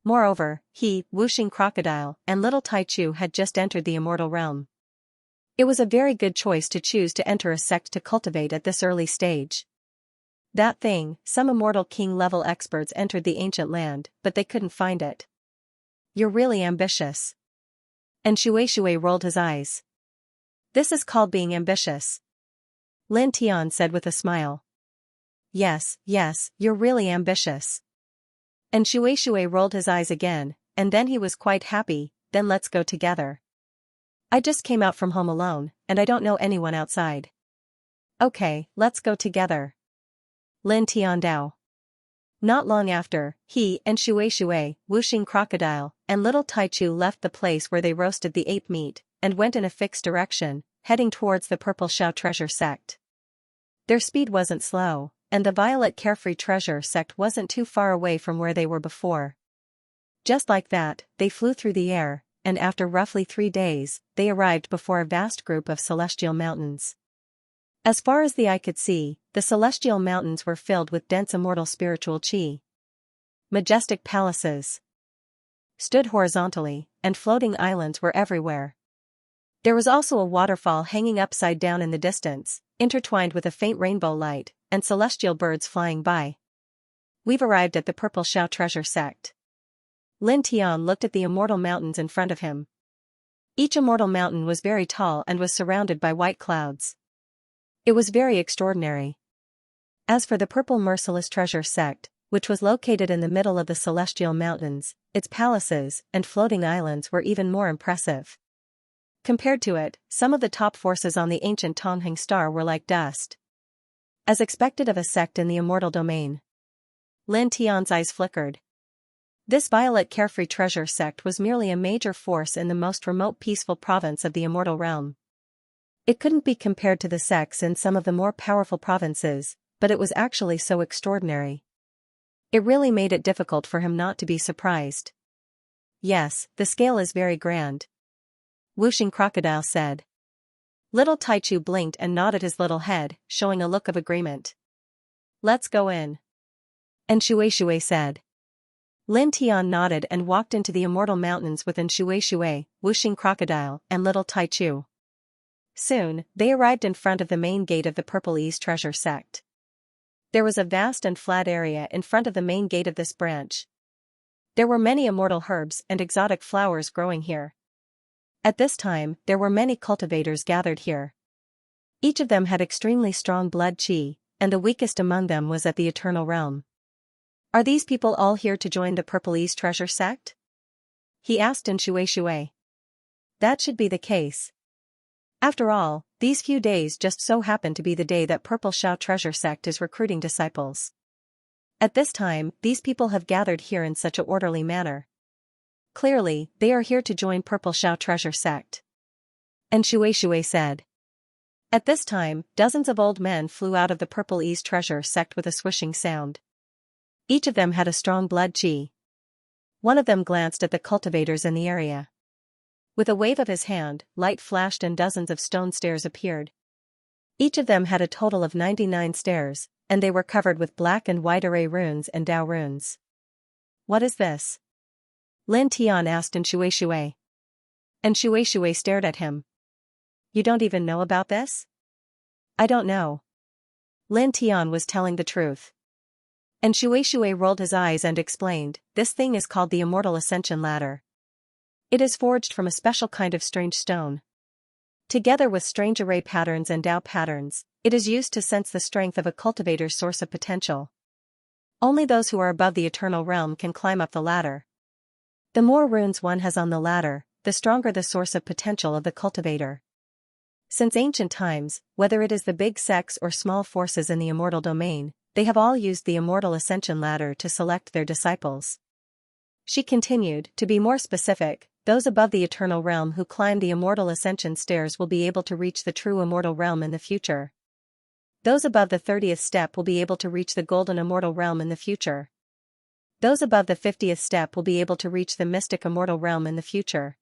Moreover, he, Wuxing Crocodile, and little Taichu had just entered the immortal realm. It was a very good choice to choose to enter a sect to cultivate at this early stage. That thing, some immortal king-level experts entered the ancient land, but they couldn't find it. You're really ambitious. And Shui rolled his eyes. This is called being ambitious. Lin Tian said with a smile. Yes, you're really ambitious. And Shui rolled his eyes again, and then he was quite happy. Then let's go together. I just came out from home alone, and I don't know anyone outside. Okay, let's go together. Lin Tiandao. Not long after, he and Shui, Wuxing Crocodile, and little Taichu left the place where they roasted the ape meat, and went in a fixed direction, heading towards the Purple Xiao treasure sect. Their speed wasn't slow, and the Violet Carefree treasure sect wasn't too far away from where they were before. Just like that, they flew through the air, and after roughly 3 days, they arrived before a vast group of celestial mountains. As far as the eye could see, the celestial mountains were filled with dense immortal spiritual qi. Majestic palaces stood horizontally, and floating islands were everywhere. There was also a waterfall hanging upside down in the distance, intertwined with a faint rainbow light, and celestial birds flying by. We've arrived at the Purple Xiao treasure sect. Lin Tian looked at the immortal mountains in front of him. Each immortal mountain was very tall and was surrounded by white clouds. It was very extraordinary. As for the Purple Merciless treasure sect, which was located in the middle of the celestial mountains, its palaces and floating islands were even more impressive. Compared to it, some of the top forces on the ancient Tongheng star were like dust. As expected of a sect in the immortal domain. Lin Tian's eyes flickered. This Violet Carefree treasure sect was merely a major force in the most remote peaceful province of the immortal realm. It couldn't be compared to the sects in some of the more powerful provinces, but it was actually so extraordinary. It really made it difficult for him not to be surprised. Yes, the scale is very grand. Wuxing Crocodile said. Little Taichu blinked and nodded his little head, showing a look of agreement. Let's go in. And Shui said. Lin Tian nodded and walked into the immortal mountains within Shui, Wuxing Crocodile, and little Taichu. Soon, they arrived in front of the main gate of the Purple East treasure sect. There was a vast and flat area in front of the main gate of this branch. There were many immortal herbs and exotic flowers growing here. At this time, there were many cultivators gathered here. Each of them had extremely strong blood qi, and the weakest among them was at the eternal realm. Are these people all here to join the Purple East treasure sect? He asked in Shui. That should be the case. After all, these few days just so happen to be the day that Purple Xiao treasure sect is recruiting disciples. At this time, these people have gathered here in such an orderly manner. Clearly, they are here to join Purple Xiao treasure sect. And Shui said. At this time, dozens of old men flew out of the Purple E's treasure sect with a swishing sound. Each of them had a strong blood chi. One of them glanced at the cultivators in the area. With a wave of his hand, light flashed and dozens of stone stairs appeared. Each of them had a total of 99 stairs, and they were covered with black and white array runes and Dao runes. What is this? Lin Tian asked in Shui. And Shui stared at him. You don't even know about this? I don't know. Lin Tian was telling the truth. And Shui rolled his eyes and explained, this thing is called the Immortal Ascension Ladder. It is forged from a special kind of strange stone. Together with strange array patterns and Dao patterns, it is used to sense the strength of a cultivator's source of potential. Only those who are above the eternal realm can climb up the ladder. The more runes one has on the ladder, the stronger the source of potential of the cultivator. Since ancient times, whether it is the big sects or small forces in the immortal domain, they have all used the Immortal Ascension Ladder to select their disciples. She continued, to be more specific, those above the eternal realm who climb the Immortal Ascension stairs will be able to reach the true immortal realm in the future. Those above the 30th step will be able to reach the golden immortal realm in the future. Those above the 50th step will be able to reach the mystic immortal realm in the future.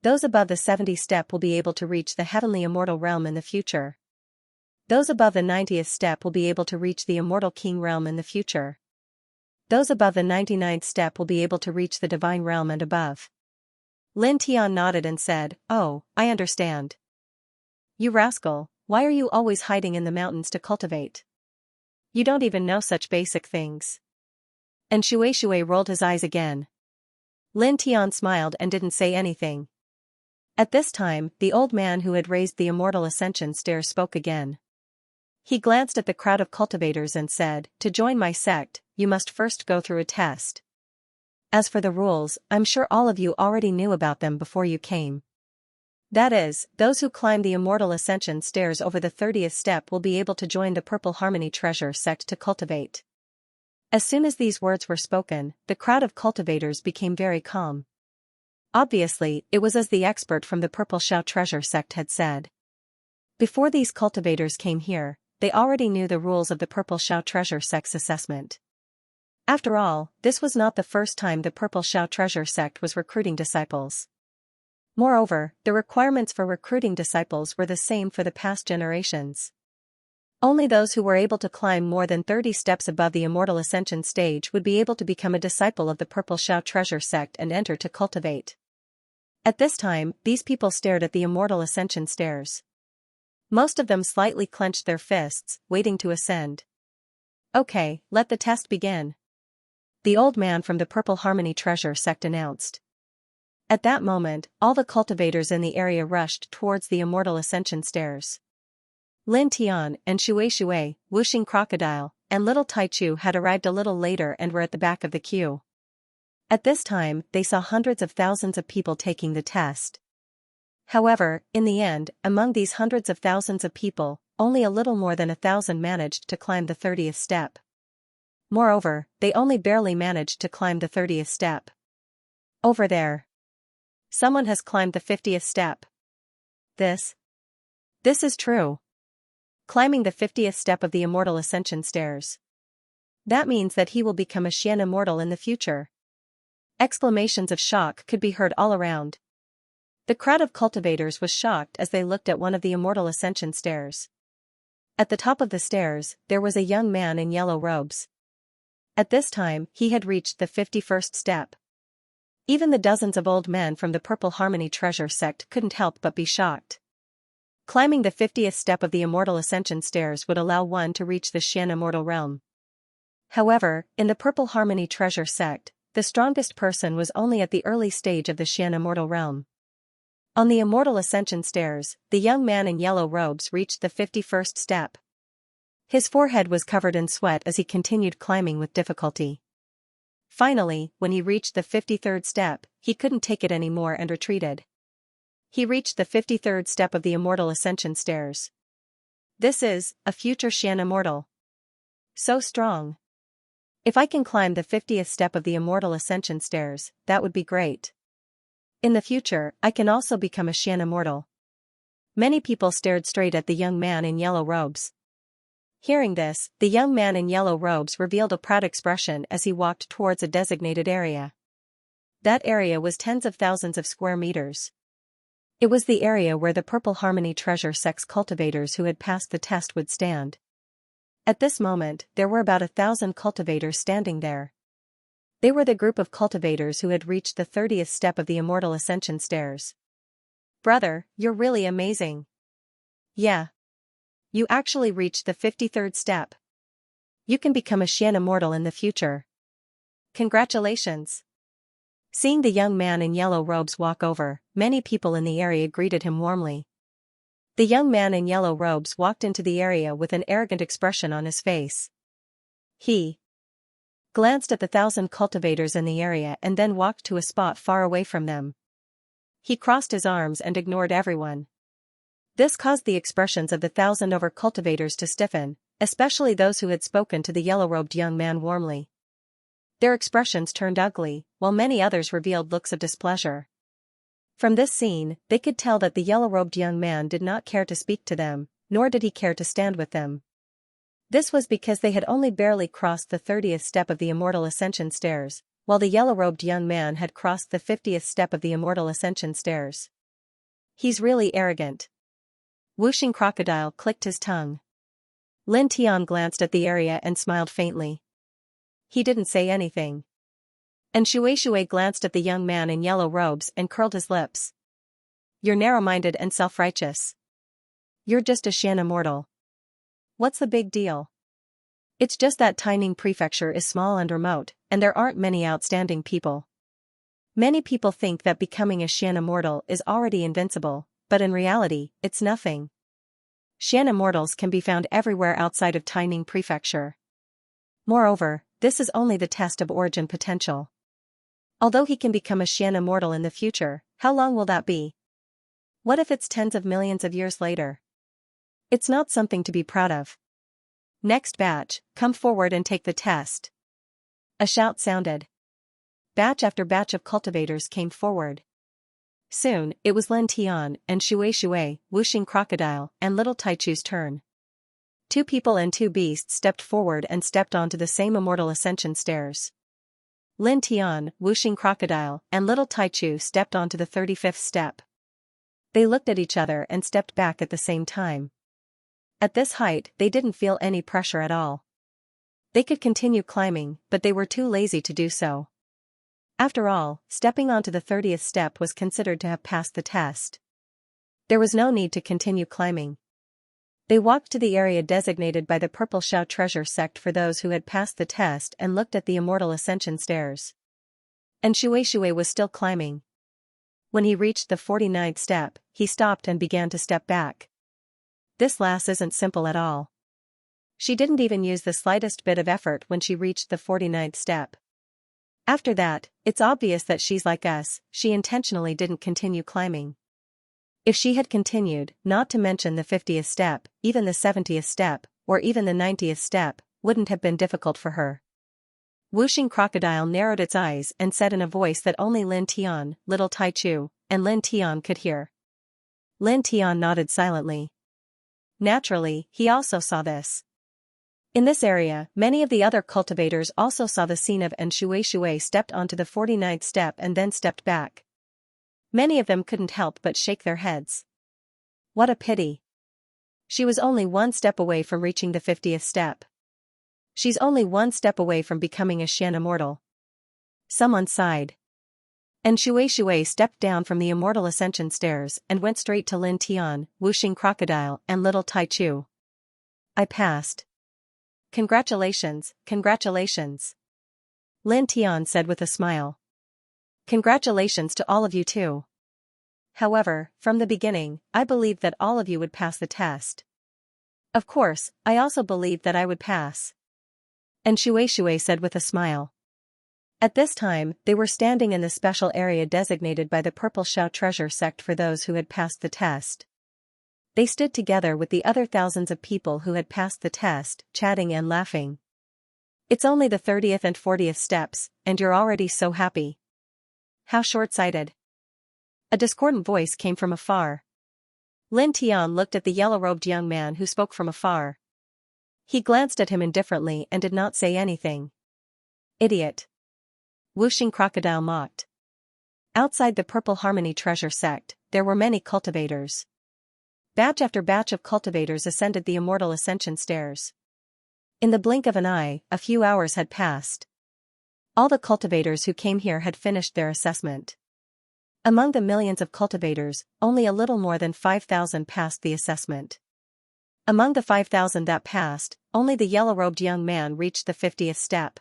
Those above the 70th step will be able to reach the heavenly immortal realm in the future. Those above the 90th step will be able to reach the immortal king realm in the future. Those above the 99th step will be able to reach the divine realm and above. Lin Tian nodded and said, oh, I understand. You rascal, why are you always hiding in the mountains to cultivate? You don't even know such basic things. And Shui rolled his eyes again. Lin Tian smiled and didn't say anything. At this time, the old man who had raised the Immortal Ascension stairs spoke again. He glanced at the crowd of cultivators and said, to join my sect, you must first go through a test. As for the rules, I'm sure all of you already knew about them before you came. That is, those who climb the Immortal Ascension stairs over the 30th step will be able to join the Purple Harmony Treasure sect to cultivate. As soon as these words were spoken, the crowd of cultivators became very calm. Obviously, it was as the expert from the Purple Shao Treasure sect had said. Before these cultivators came here, they already knew the rules of the Purple Shao Treasure sect's assessment. After all, this was not the first time the Purple Shao Treasure sect was recruiting disciples. Moreover, the requirements for recruiting disciples were the same for the past generations. Only those who were able to climb more than 30 steps above the Immortal Ascension stage would be able to become a disciple of the Purple Shao Treasure sect and enter to cultivate. At this time, these people stared at the Immortal Ascension stairs. Most of them slightly clenched their fists, waiting to ascend. Okay, let the test begin. The old man from the Purple Harmony Treasure sect announced. At that moment, all the cultivators in the area rushed towards the Immortal Ascension stairs. Lin Tian and Shui, Whooshing Crocodile, and Little Taichu had arrived a little later and were at the back of the queue. At this time, they saw hundreds of thousands of people taking the test. However, in the end, among these hundreds of thousands of people, only a little more than 1,000 managed to climb the 30th step. Moreover, they only barely managed to climb the 30th step. Over there. Someone has climbed the 50th step. This is true. Climbing the 50th step of the Immortal Ascension stairs. That means that he will become a Xian immortal in the future. Exclamations of shock could be heard all around. The crowd of cultivators was shocked as they looked at one of the Immortal Ascension stairs. At the top of the stairs, there was a young man in yellow robes. At this time, he had reached the 51st step. Even the dozens of old men from the Purple Harmony Treasure sect couldn't help but be shocked. Climbing the 50th step of the Immortal Ascension stairs would allow one to reach the Xian immortal realm. However, in the Purple Harmony Treasure sect, the strongest person was only at the early stage of the Xian immortal realm. On the Immortal Ascension stairs, the young man in yellow robes reached the 51st step. His forehead was covered in sweat as he continued climbing with difficulty. Finally, when he reached the 53rd step, he couldn't take it anymore and retreated. He reached the 53rd step of the Immortal Ascension stairs. This is a future Xian immortal. So strong. If I can climb the 50th step of the Immortal Ascension stairs, that would be great. In the future, I can also become a Xian immortal. Many people stared straight at the young man in yellow robes. Hearing this, the young man in yellow robes revealed a proud expression as he walked towards a designated area. That area was tens of thousands of square meters. It was the area where the Purple Harmony treasure sex cultivators who had passed the test would stand. At this moment, there were about 1,000 cultivators standing there. They were the group of cultivators who had reached the 30th step of the Immortal Ascension stairs. "Brother, you're really amazing." "Yeah. You actually reached the 53rd step. You can become a Xian immortal in the future. Congratulations." Seeing the young man in yellow robes walk over, many people in the area greeted him warmly. The young man in yellow robes walked into the area with an arrogant expression on his face. He glanced at the 1,000 cultivators in the area and then walked to a spot far away from them. He crossed his arms and ignored everyone. This caused the expressions of the 1,000 over cultivators to stiffen, especially those who had spoken to the yellow-robed young man warmly. Their expressions turned ugly, while many others revealed looks of displeasure. From this scene, they could tell that the yellow-robed young man did not care to speak to them, nor did he care to stand with them. This was because they had only barely crossed the 30th step of the Immortal Ascension stairs, while the yellow-robed young man had crossed the 50th step of the Immortal Ascension stairs. "He's really arrogant." Whooshing Crocodile clicked his tongue. Lin Tian glanced at the area and smiled faintly. He didn't say anything. And Shui glanced at the young man in yellow robes and curled his lips. "You're narrow-minded and self-righteous. You're just a Xian immortal. What's the big deal? It's just that Taining Prefecture is small and remote, and there aren't many outstanding people. Many people think that becoming a Xian immortal is already invincible, but in reality, it's nothing. Xian immortals can be found everywhere outside of Taining Prefecture. Moreover, this is only the test of origin potential. Although he can become a Xian immortal in the future, how long will that be? What if it's tens of millions of years later? It's not something to be proud of. Next batch, come forward and take the test." A shout sounded. Batch after batch of cultivators came forward. Soon, it was Lin Tian and Shui, Whooshing Crocodile, and Little Taichu's turn. 2 people and 2 beasts stepped forward and stepped onto the same Immortal Ascension stairs. Lin Tian, Whooshing Crocodile, and Little Taichu stepped onto the 35th step. They looked at each other and stepped back at the same time. At this height, they didn't feel any pressure at all. They could continue climbing, but they were too lazy to do so. After all, stepping onto the 30th step was considered to have passed the test. There was no need to continue climbing. They walked to the area designated by the Purple Shao treasure sect for those who had passed the test and looked at the Immortal Ascension stairs. And Shui was still climbing. When he reached the 49th step, he stopped and began to step back. This lass isn't simple at all. She didn't even use the slightest bit of effort when she reached the 49th step. After that, it's obvious that she's like us. She intentionally didn't continue climbing. If she had continued, not to mention the 50th step, even the 70th step, or even the 90th step, wouldn't have been difficult for her. Whooshing Crocodile narrowed its eyes and said in a voice that only Lin Tian, Little Taichu, and Lin Tian could hear. Lin Tian nodded silently. Naturally, he also saw this. In this area, many of the other cultivators also saw the scene of and Shui stepped onto the 49th step and then stepped back. Many of them couldn't help but shake their heads. What a pity. She was only 1 step away from reaching the 50th step. She's only 1 step away from becoming a Xian immortal. Someone sighed. And Shui stepped down from the Immortal Ascension stairs and went straight to Lin Tian, Whooshing Crocodile, and Little Taichu. "I passed. Congratulations, congratulations," Lin Tian said with a smile. "Congratulations to all of you too. However, from the beginning, I believed that all of you would pass the test. Of course, I also believed that I would pass." And Shui said with a smile. At this time, they were standing in the special area designated by the Purple Shao treasure sect for those who had passed the test. They stood together with the other thousands of people who had passed the test, chatting and laughing. "It's only the 30th and 40th steps, and you're already so happy. How short-sighted." A discordant voice came from afar. Lin Tian looked at the yellow-robed young man who spoke from afar. He glanced at him indifferently and did not say anything. Idiot. Whooshing Crocodile mocked. Outside the Purple Harmony Treasure Sect, there were many cultivators. Batch after batch of cultivators ascended the immortal ascension stairs. In the blink of an eye, a few hours had passed. All the cultivators who came here had finished their assessment. Among the millions of cultivators, only a little more than 5,000 passed the assessment. Among the 5,000 that passed, only the yellow-robed young man reached the 50th step.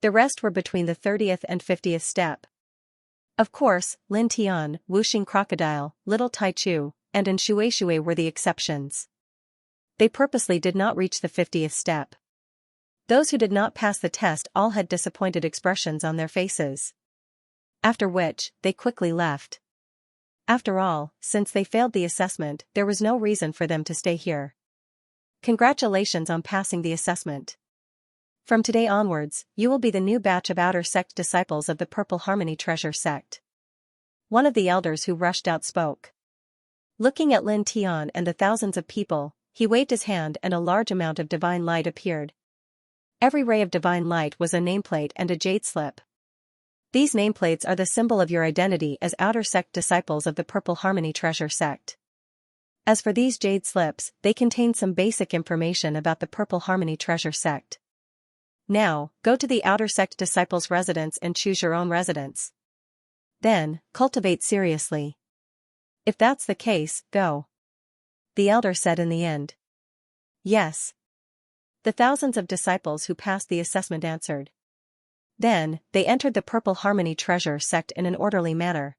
The rest were between the 30th and 50th step. Of course, Lin Tian, Whooshing Crocodile, Little Tai Chu, and Shui were the exceptions. They purposely did not reach the 50th step. Those who did not pass the test all had disappointed expressions on their faces. After which, they quickly left. After all, since they failed the assessment, there was no reason for them to stay here. Congratulations on passing the assessment. From today onwards, you will be the new batch of Outer Sect disciples of the Purple Harmony Treasure Sect. One of the elders who rushed out spoke. Looking at Lin Tian and the thousands of people, he waved his hand and a large amount of divine light appeared. Every ray of divine light was a nameplate and a jade slip. These nameplates are the symbol of your identity as Outer Sect disciples of the Purple Harmony Treasure Sect. As for these jade slips, they contain some basic information about the Purple Harmony Treasure Sect. Now, go to the Outer Sect disciples' residence and choose your own residence. Then, cultivate seriously. If that's the case, go. The elder said in the end. Yes. The thousands of disciples who passed the assessment answered. Then, they entered the Purple Harmony Treasure Sect in an orderly manner.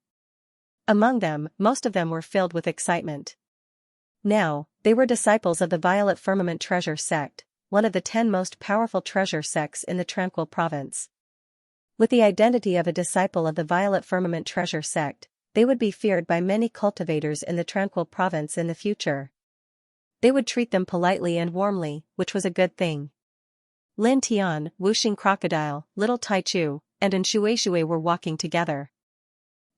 Among them, most of them were filled with excitement. Now, they were disciples of the Violet Firmament Treasure Sect, one of the 10 most powerful treasure sects in the Tranquil Province. With the identity of a disciple of the Violet Firmament Treasure Sect, they would be feared by many cultivators in the Tranquil Province in the future. They would treat them politely and warmly, which was a good thing. Lin Tian, Whooshing Crocodile, Little Tai Chu, and Shui were walking together.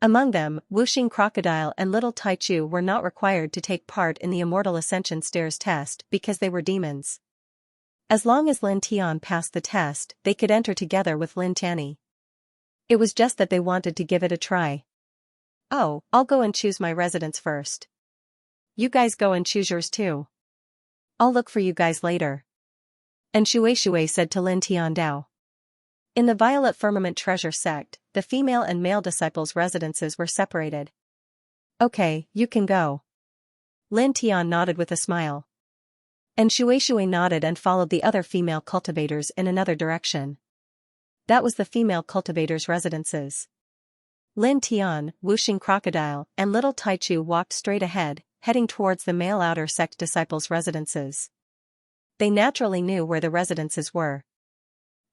Among them, Whooshing Crocodile and Little Tai Chu were not required to take part in the Immortal Ascension Stairs test because they were demons. As long as Lin Tian passed the test, they could enter together with Lin Tianyi. It was just that they wanted to give it a try. Oh, I'll go and choose my residence first. You guys go and choose yours too. I'll look for you guys later. And Shui said to Lin Tian Dao. In the Violet Firmament Treasure Sect, the female and male disciples' residences were separated. Okay, you can go. Lin Tian nodded with a smile. And Shui nodded and followed the other female cultivators in another direction. That was the female cultivators' residences. Lin Tian, Whooshing Crocodile, and Little Tai Chu walked straight ahead, heading towards the male Outer Sect disciples' residences. They naturally knew where the residences were.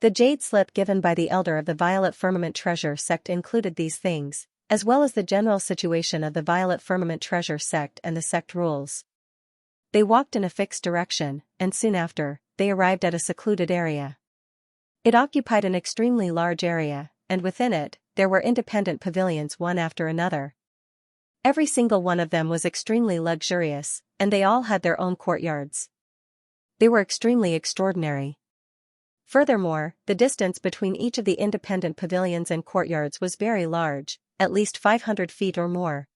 The jade slip given by the elder of the Violet Firmament Treasure Sect included these things, as well as the general situation of the Violet Firmament Treasure Sect and the sect rules. They walked in a fixed direction, and soon after, they arrived at a secluded area. It occupied an extremely large area, and within it, there were independent pavilions one after another. Every single one of them was extremely luxurious, and they all had their own courtyards. They were extremely extraordinary. Furthermore, the distance between each of the independent pavilions and courtyards was very large, at least 500 feet or more.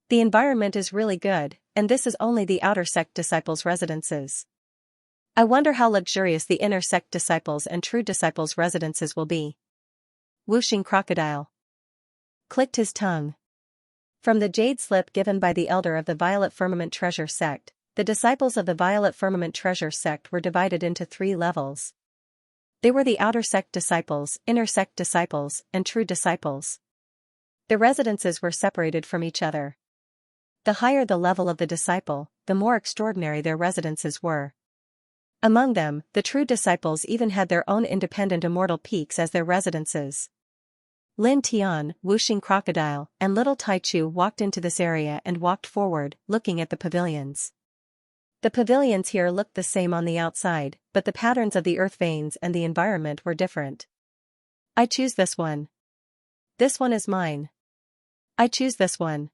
The environment is really good, and this is only the Outer Sect disciples' residences. I wonder how luxurious the Inner Sect disciples and True disciples' residences will be. Whooshing Crocodile clicked his tongue. From the jade slip given by the elder of the Violet Firmament Treasure Sect, the disciples of the Violet Firmament Treasure Sect were divided into 3 levels. They were the Outer Sect disciples, Inner Sect disciples, and True disciples. The residences were separated from each other. The higher the level of the disciple, the more extraordinary their residences were. Among them, the True disciples even had their own independent immortal peaks as their residences. Lin Tian, Whooshing Crocodile, and Little Tai Chu walked into this area and walked forward, looking at the pavilions. The pavilions here looked the same on the outside, but the patterns of the earth veins and the environment were different. I choose this one. This one is mine. I choose this one.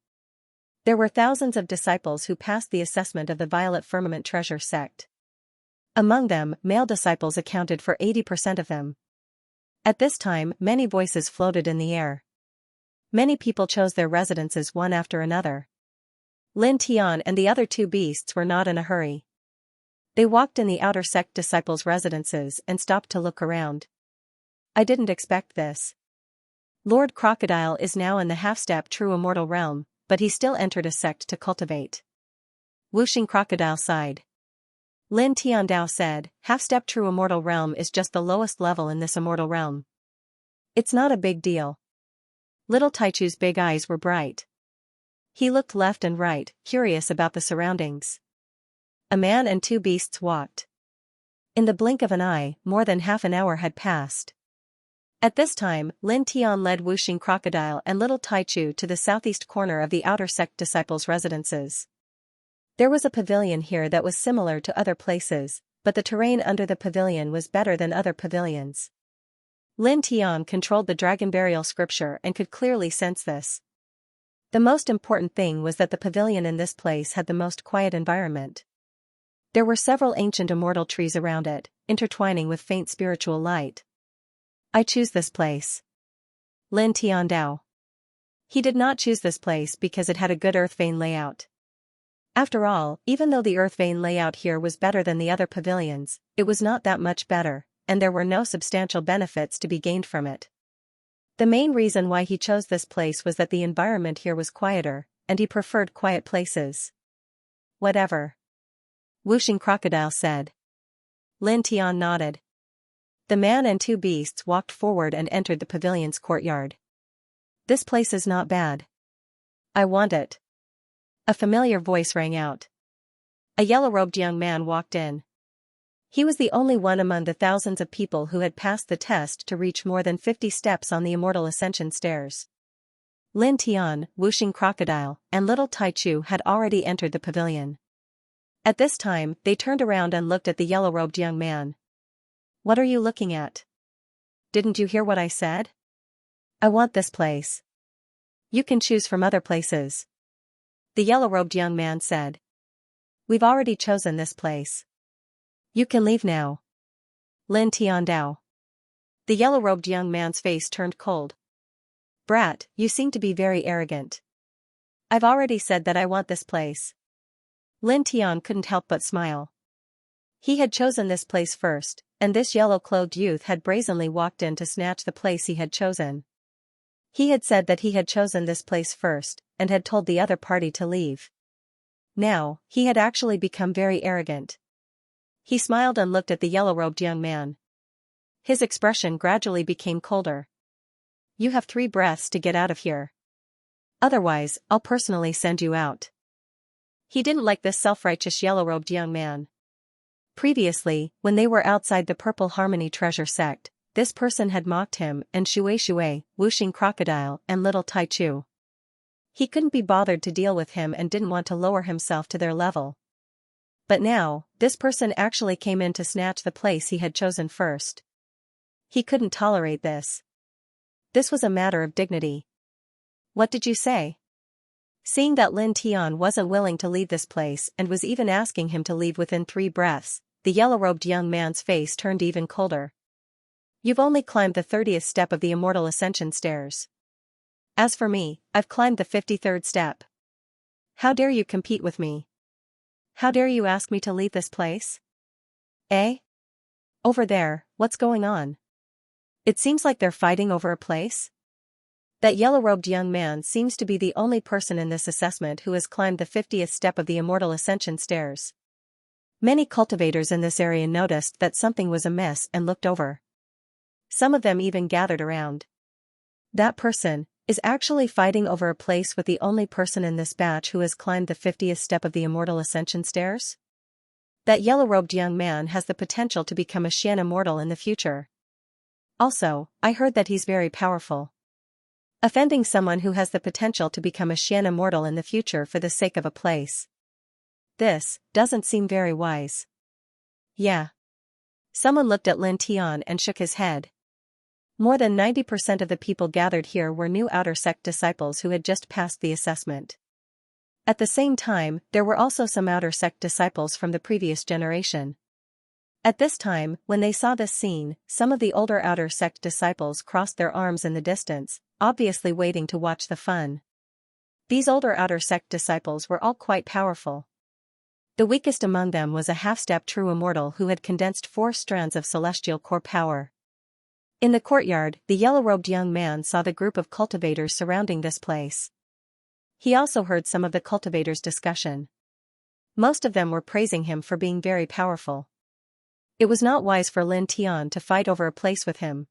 There were thousands of disciples who passed the assessment of the Violet Firmament Treasure sect. Among them, male disciples accounted for 80% of them. At this time, many voices floated in the air. Many people chose their residences one after another. Lin Tian and the other two beasts were not in a hurry. They walked in the outer sect disciples' residences and stopped to look around. I didn't expect this. Lord Crocodile is now in the half-step true immortal realm, but he still entered a sect to cultivate. Wuxing Crocodile sighed. Lin Tiandao said, half-step true immortal realm is just the lowest level in this immortal realm. It's not a big deal. Little Taichu's big eyes were bright. He looked left and right, curious about the surroundings. A man and two beasts walked. In the blink of an eye, more than half an hour had passed. At this time, Lin Tian led Wuxing Crocodile and little Taichu to the southeast corner of the outer sect disciples' residences. There was a pavilion here that was similar to other places, but the terrain under the pavilion was better than other pavilions. Lin Tian controlled the dragon burial scripture and could clearly sense this. The most important thing was that the pavilion in this place had the most quiet environment. There were several ancient immortal trees around it, intertwining with faint spiritual light. I choose this place. Lin Tiandao. He did not choose this place because it had a good earth vein layout. After all, even though the earth vein layout here was better than the other pavilions, it was not that much better, and there were no substantial benefits to be gained from it. The main reason why he chose this place was that the environment here was quieter, and he preferred quiet places. Whatever. Wuxing Crocodile said. Lin Tian nodded. The man and two beasts walked forward and entered the pavilion's courtyard. This place is not bad. I want it. A familiar voice rang out. A yellow-robed young man walked in. He was the only one among the thousands of people who had passed the test to reach more than 50 steps on the Immortal Ascension stairs. Lin Tian, Wuxing Crocodile, and little Taichu had already entered the pavilion. At this time, they turned around and looked at the yellow-robed young man. What are you looking at? Didn't you hear what I said? I want this place. You can choose from other places. The yellow-robed young man said. We've already chosen this place. You can leave now. Lin Tiandao. The yellow-robed young man's face turned cold. Brat, you seem to be very arrogant. I've already said that I want this place. Lin Tian couldn't help but smile. He had chosen this place first, and this yellow-clothed youth had brazenly walked in to snatch the place he had chosen. He had said that he had chosen this place first, and had told the other party to leave. Now, he had actually become very arrogant. He smiled and looked at the yellow-robed young man. His expression gradually became colder. You have 3 breaths to get out of here. Otherwise, I'll personally send you out. He didn't like this self-righteous yellow-robed young man. Previously, when they were outside the Purple Harmony Treasure sect, this person had mocked him and Shui, Wuxing Crocodile, and little Taichu. He couldn't be bothered to deal with him and didn't want to lower himself to their level. But now, this person actually came in to snatch the place he had chosen first. He couldn't tolerate this. This was a matter of dignity. What did you say? Seeing that Lin Tian wasn't willing to leave this place and was even asking him to leave within 3 breaths, the yellow-robed young man's face turned even colder. You've only climbed the 30th step of the Immortal Ascension stairs. As for me, I've climbed the 53rd step. How dare you compete with me? How dare you ask me to leave this place? Eh? Over there, what's going on? It seems like they're fighting over a place? That yellow-robed young man seems to be the only person in this assessment who has climbed the 50th step of the Immortal Ascension stairs. Many cultivators in this area noticed that something was amiss and looked over. Some of them even gathered around. That person is actually fighting over a place with the only person in this batch who has climbed the 50th step of the Immortal Ascension stairs? That yellow-robed young man has the potential to become a Xian immortal in the future. Also, I heard that he's very powerful. Offending someone who has the potential to become a Xian immortal in the future for the sake of a place. This doesn't seem very wise. Yeah. Someone looked at Lin Tian and shook his head. More than 90% of the people gathered here were new outer sect disciples who had just passed the assessment. At the same time, there were also some outer sect disciples from the previous generation. At this time, when they saw this scene, some of the older outer sect disciples crossed their arms in the distance, obviously waiting to watch the fun. These older outer sect disciples were all quite powerful. The weakest among them was a half-step true immortal who had condensed 4 strands of celestial core power. In the courtyard, the yellow-robed young man saw the group of cultivators surrounding this place. He also heard some of the cultivators' discussion. Most of them were praising him for being very powerful. It was not wise for Lin Tian to fight over a place with him.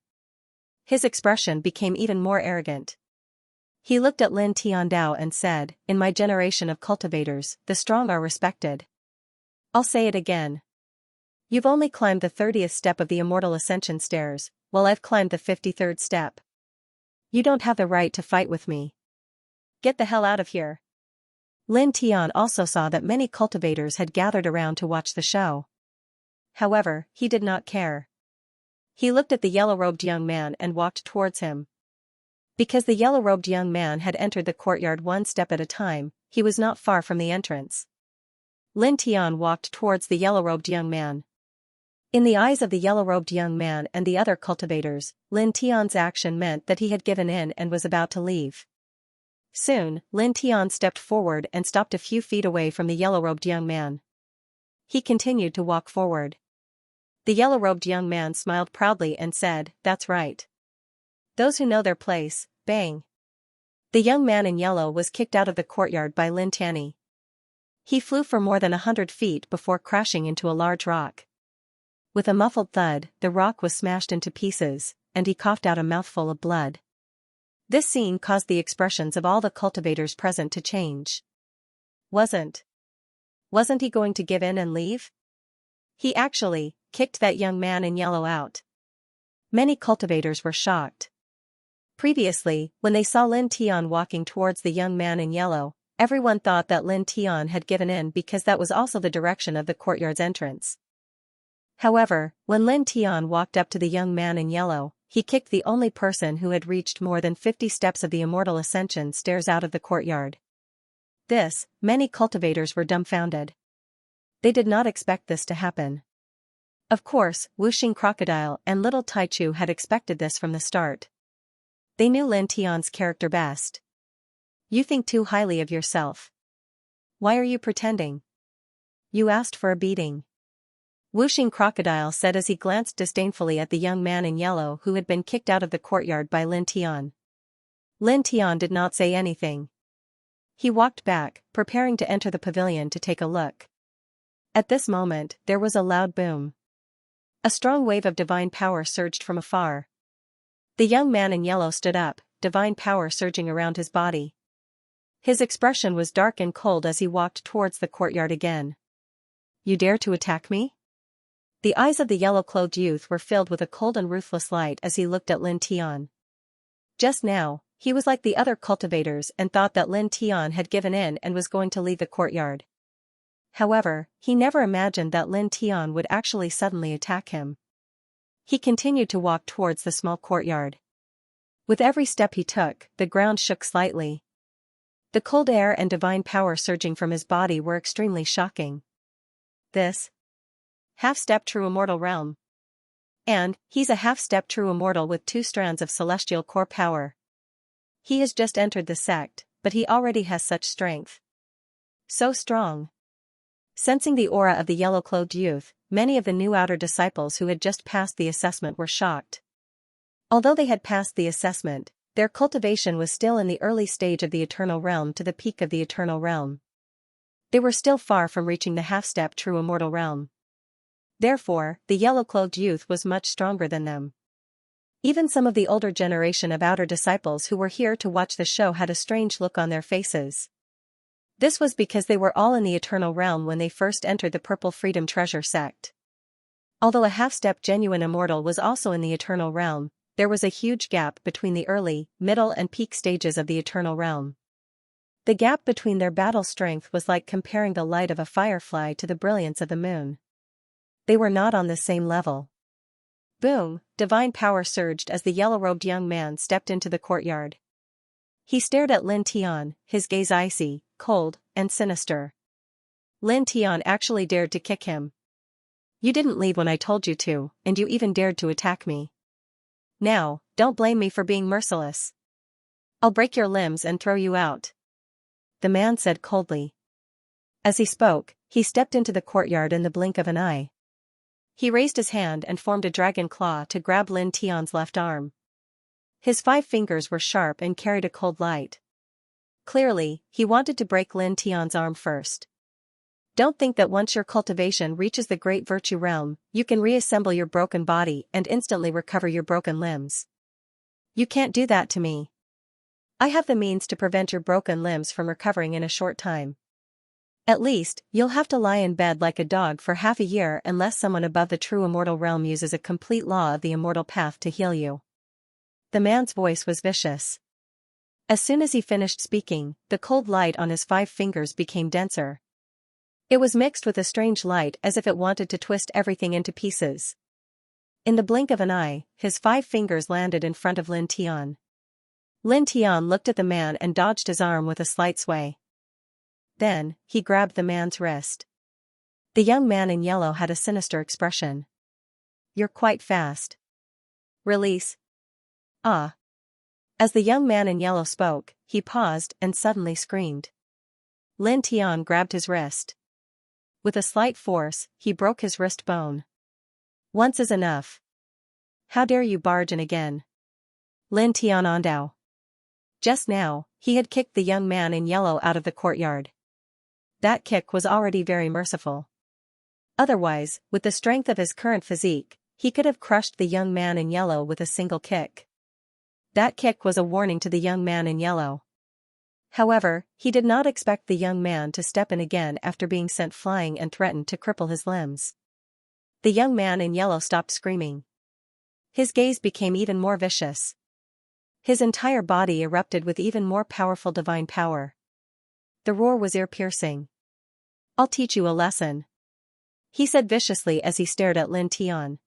His expression became even more arrogant. He looked at Lin Tiandao and said, "In my generation of cultivators, the strong are respected. I'll say it again. You've only climbed the 30th step of the Immortal Ascension stairs, while I've climbed the 53rd step. You don't have the right to fight with me. Get the hell out of here." Lin Tian also saw that many cultivators had gathered around to watch the show. However, he did not care. He looked at the yellow-robed young man and walked towards him. Because the yellow-robed young man had entered the courtyard one step at a time, he was not far from the entrance. Lin Tian walked towards the yellow-robed young man. In the eyes of the yellow-robed young man and the other cultivators, Lin Tian's action meant that he had given in and was about to leave. Soon, Lin Tian stepped forward and stopped a few feet away from the yellow-robed young man. He continued to walk forward. The yellow-robed young man smiled proudly and said, "That's right. Those who know their place, bang." The young man in yellow was kicked out of the courtyard by Lin Tianyi. He flew for more than 100 feet before crashing into a large rock. With a muffled thud, the rock was smashed into pieces, and he coughed out a mouthful of blood. This scene caused the expressions of all the cultivators present to change. Wasn't he going to give in and leave? He actually kicked that young man in yellow out. Many cultivators were shocked. Previously, when they saw Lin Tian walking towards the young man in yellow, everyone thought that Lin Tian had given in because that was also the direction of the courtyard's entrance. However, when Lin Tian walked up to the young man in yellow, he kicked the only person who had reached more than 50 steps of the Immortal Ascension stairs out of the courtyard. Many cultivators were dumbfounded. They did not expect this to happen. Of course, Wuxing Crocodile and Little Taichu had expected this from the start. They knew Lin Tian's character best. "You think too highly of yourself. Why are you pretending? You asked for a beating," Wuxing Crocodile said as he glanced disdainfully at the young man in yellow who had been kicked out of the courtyard by Lin Tian. Lin Tian did not say anything. He walked back, preparing to enter the pavilion to take a look. At this moment, there was a loud boom. A strong wave of divine power surged from afar. The young man in yellow stood up, divine power surging around his body. His expression was dark and cold as he walked towards the courtyard again. "You dare to attack me?" The eyes of the yellow-clothed youth were filled with a cold and ruthless light as he looked at Lin Tian. Just now, he was like the other cultivators and thought that Lin Tian had given in and was going to leave the courtyard. However, he never imagined that Lin Tian would actually suddenly attack him. He continued to walk towards the small courtyard. With every step he took, the ground shook slightly. The cold air and divine power surging from his body were extremely shocking. This half-step true immortal realm. And he's a half-step true immortal with 2 strands of celestial core power. He has just entered the sect, but he already has such strength. So strong. Sensing the aura of the yellow-clothed youth, many of the new outer disciples who had just passed the assessment were shocked. Although they had passed the assessment, their cultivation was still in the early stage of the eternal realm to the peak of the eternal realm. They were still far from reaching the half-step true immortal realm. Therefore, the yellow-clothed youth was much stronger than them. Even some of the older generation of outer disciples who were here to watch the show had a strange look on their faces. This was because they were all in the eternal realm when they first entered the Purple Freedom Treasure sect. Although a half-step genuine immortal was also in the eternal realm, there was a huge gap between the early, middle and peak stages of the eternal realm. The gap between their battle strength was like comparing the light of a firefly to the brilliance of the moon. They were not on the same level. Boom! Divine power surged as the yellow-robed young man stepped into the courtyard. He stared at Lin Tian, his gaze icy, cold, and sinister. Lin Tian actually dared to kick him. You didn't leave when I told you to, and you even dared to attack me. Now, don't blame me for being merciless. I'll break your limbs and throw you out. The man said coldly. As he spoke, he stepped into the courtyard in the blink of an eye. He raised his hand and formed a dragon claw to grab Lin Tian's left arm. His 5 fingers were sharp and carried a cold light. Clearly, he wanted to break Lin Tian's arm first. Don't think that once your cultivation reaches the great virtue realm, you can reassemble your broken body and instantly recover your broken limbs. You can't do that to me. I have the means to prevent your broken limbs from recovering in a short time. At least, you'll have to lie in bed like a dog for half a year unless someone above the true immortal realm uses a complete law of the immortal path to heal you. The man's voice was vicious. As soon as he finished speaking, the cold light on his 5 fingers became denser. It was mixed with a strange light as if it wanted to twist everything into pieces. In the blink of an eye, his 5 fingers landed in front of Lin Tian. Lin Tian looked at the man and dodged his arm with a slight sway. Then, he grabbed the man's wrist. The young man in yellow had a sinister expression. You're quite fast. Release. Ah. As the young man in yellow spoke, he paused and suddenly screamed. Lin Tian grabbed his wrist. With a slight force, he broke his wrist bone. Once is enough. How dare you barge in again? Lin Tian Ondao. Just now, he had kicked the young man in yellow out of the courtyard. That kick was already very merciful. Otherwise, with the strength of his current physique, he could have crushed the young man in yellow with a single kick. That kick was a warning to the young man in yellow. However, he did not expect the young man to step in again after being sent flying and threatened to cripple his limbs. The young man in yellow stopped screaming. His gaze became even more vicious. His entire body erupted with even more powerful divine power. The roar was ear-piercing. I'll teach you a lesson, he said viciously as he stared at Lin Tian.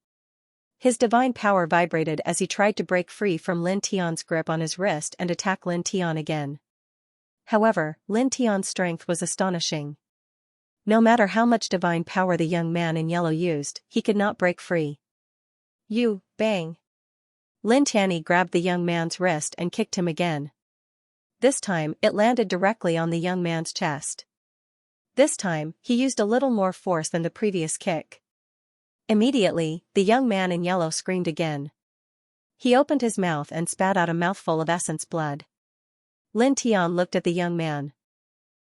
His divine power vibrated as he tried to break free from Lin Tian's grip on his wrist and attack Lin Tian again. However, Lin Tian's strength was astonishing. No matter how much divine power the young man in yellow used, he could not break free. You, bang! Lin Tian grabbed the young man's wrist and kicked him again. This time, it landed directly on the young man's chest. This time, he used a little more force than the previous kick. Immediately, the young man in yellow screamed again. He opened his mouth and spat out a mouthful of essence blood. Lin Tian looked at the young man.